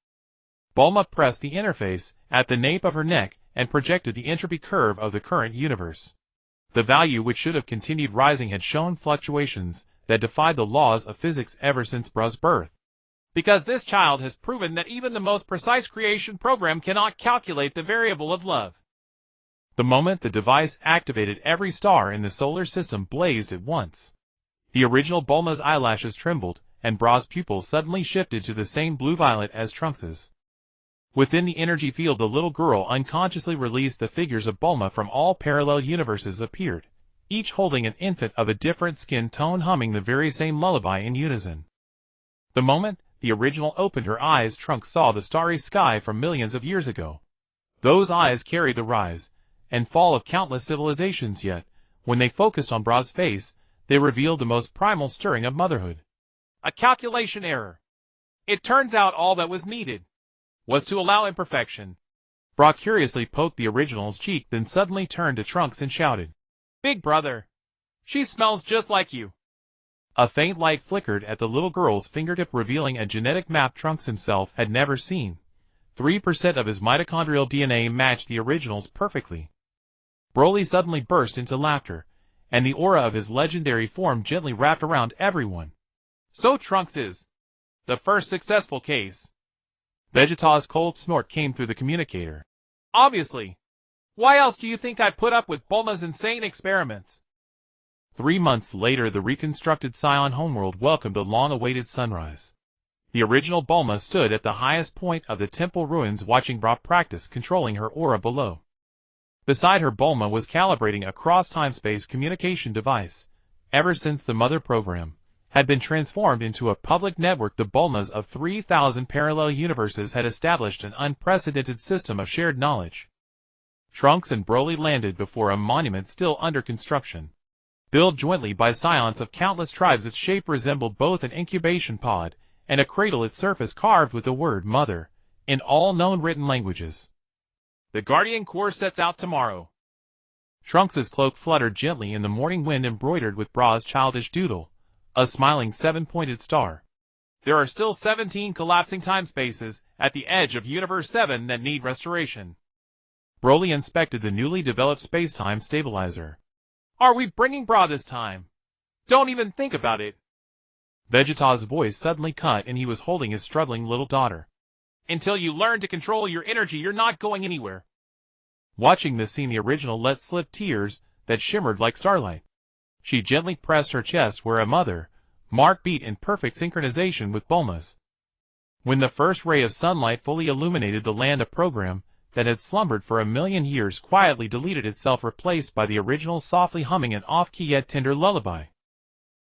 Bulma pressed the interface at the nape of her neck and projected the entropy curve of the current universe. The value, which should have continued rising, had shown fluctuations that defied the laws of physics ever since Bra's birth. Because this child has proven that even the most precise creation program cannot calculate the variable of love. The moment the device activated, every star in the solar system blazed at once. The original Bulma's eyelashes trembled, and Bra's pupils suddenly shifted to the same blue-violet as Trunks's. Within the energy field, the little girl unconsciously released. The figures of Bulma from all parallel universes appeared, each holding an infant of a different skin tone, humming the very same lullaby in unison. The moment the original opened her eyes, Trunks saw the starry sky from millions of years ago. Those eyes carried the rise and fall of countless civilizations, yet, when they focused on Bra's face, they revealed the most primal stirring of motherhood. A calculation error. It turns out all that was needed was to allow imperfection. Bra curiously poked the original's cheek, then suddenly turned to Trunks and shouted, "Big brother! She smells just like you!" A faint light flickered at the little girl's fingertip, revealing a genetic map Trunks himself had never seen. 3% of his mitochondrial DNA matched the original's perfectly. Broly suddenly burst into laughter, and the aura of his legendary form gently wrapped around everyone. So Trunks is the first successful case. Vegeta's cold snort came through the communicator. Obviously. Why else do you think I put up with Bulma's insane experiments? 3 months later, the reconstructed Saiyan homeworld welcomed the long-awaited sunrise. The original Bulma stood at the highest point of the temple ruins, watching Bra practice controlling her aura below. Beside her, Bulma was calibrating a cross-time-space communication device. Ever since the mother program had been transformed into a public network, the Bulmas of 3,000 parallel universes had established an unprecedented system of shared knowledge. Trunks and Broly landed before a monument still under construction. Built jointly by scions of countless tribes, its shape resembled both an incubation pod and a cradle, its surface carved with the word Mother in all known written languages. The Guardian Corps sets out tomorrow. Trunks's cloak fluttered gently in the morning wind, embroidered with Bra's childish doodle, a smiling 7-pointed star. There are still 17 collapsing time spaces at the edge of Universe 7 that need restoration. Broly inspected the newly developed space-time stabilizer. Are we bringing Bra this time? Don't even think about it. Vegeta's voice suddenly cut, and he was holding his struggling little daughter. Until you learn to control your energy, you're not going anywhere. Watching this scene, the original let slip tears that shimmered like starlight. She gently pressed her chest where a mother mark beat in perfect synchronization with Bulma's. When the first ray of sunlight fully illuminated the land, a program that had slumbered for 1,000,000 years quietly deleted itself, replaced by the original softly humming an off-key yet tender lullaby.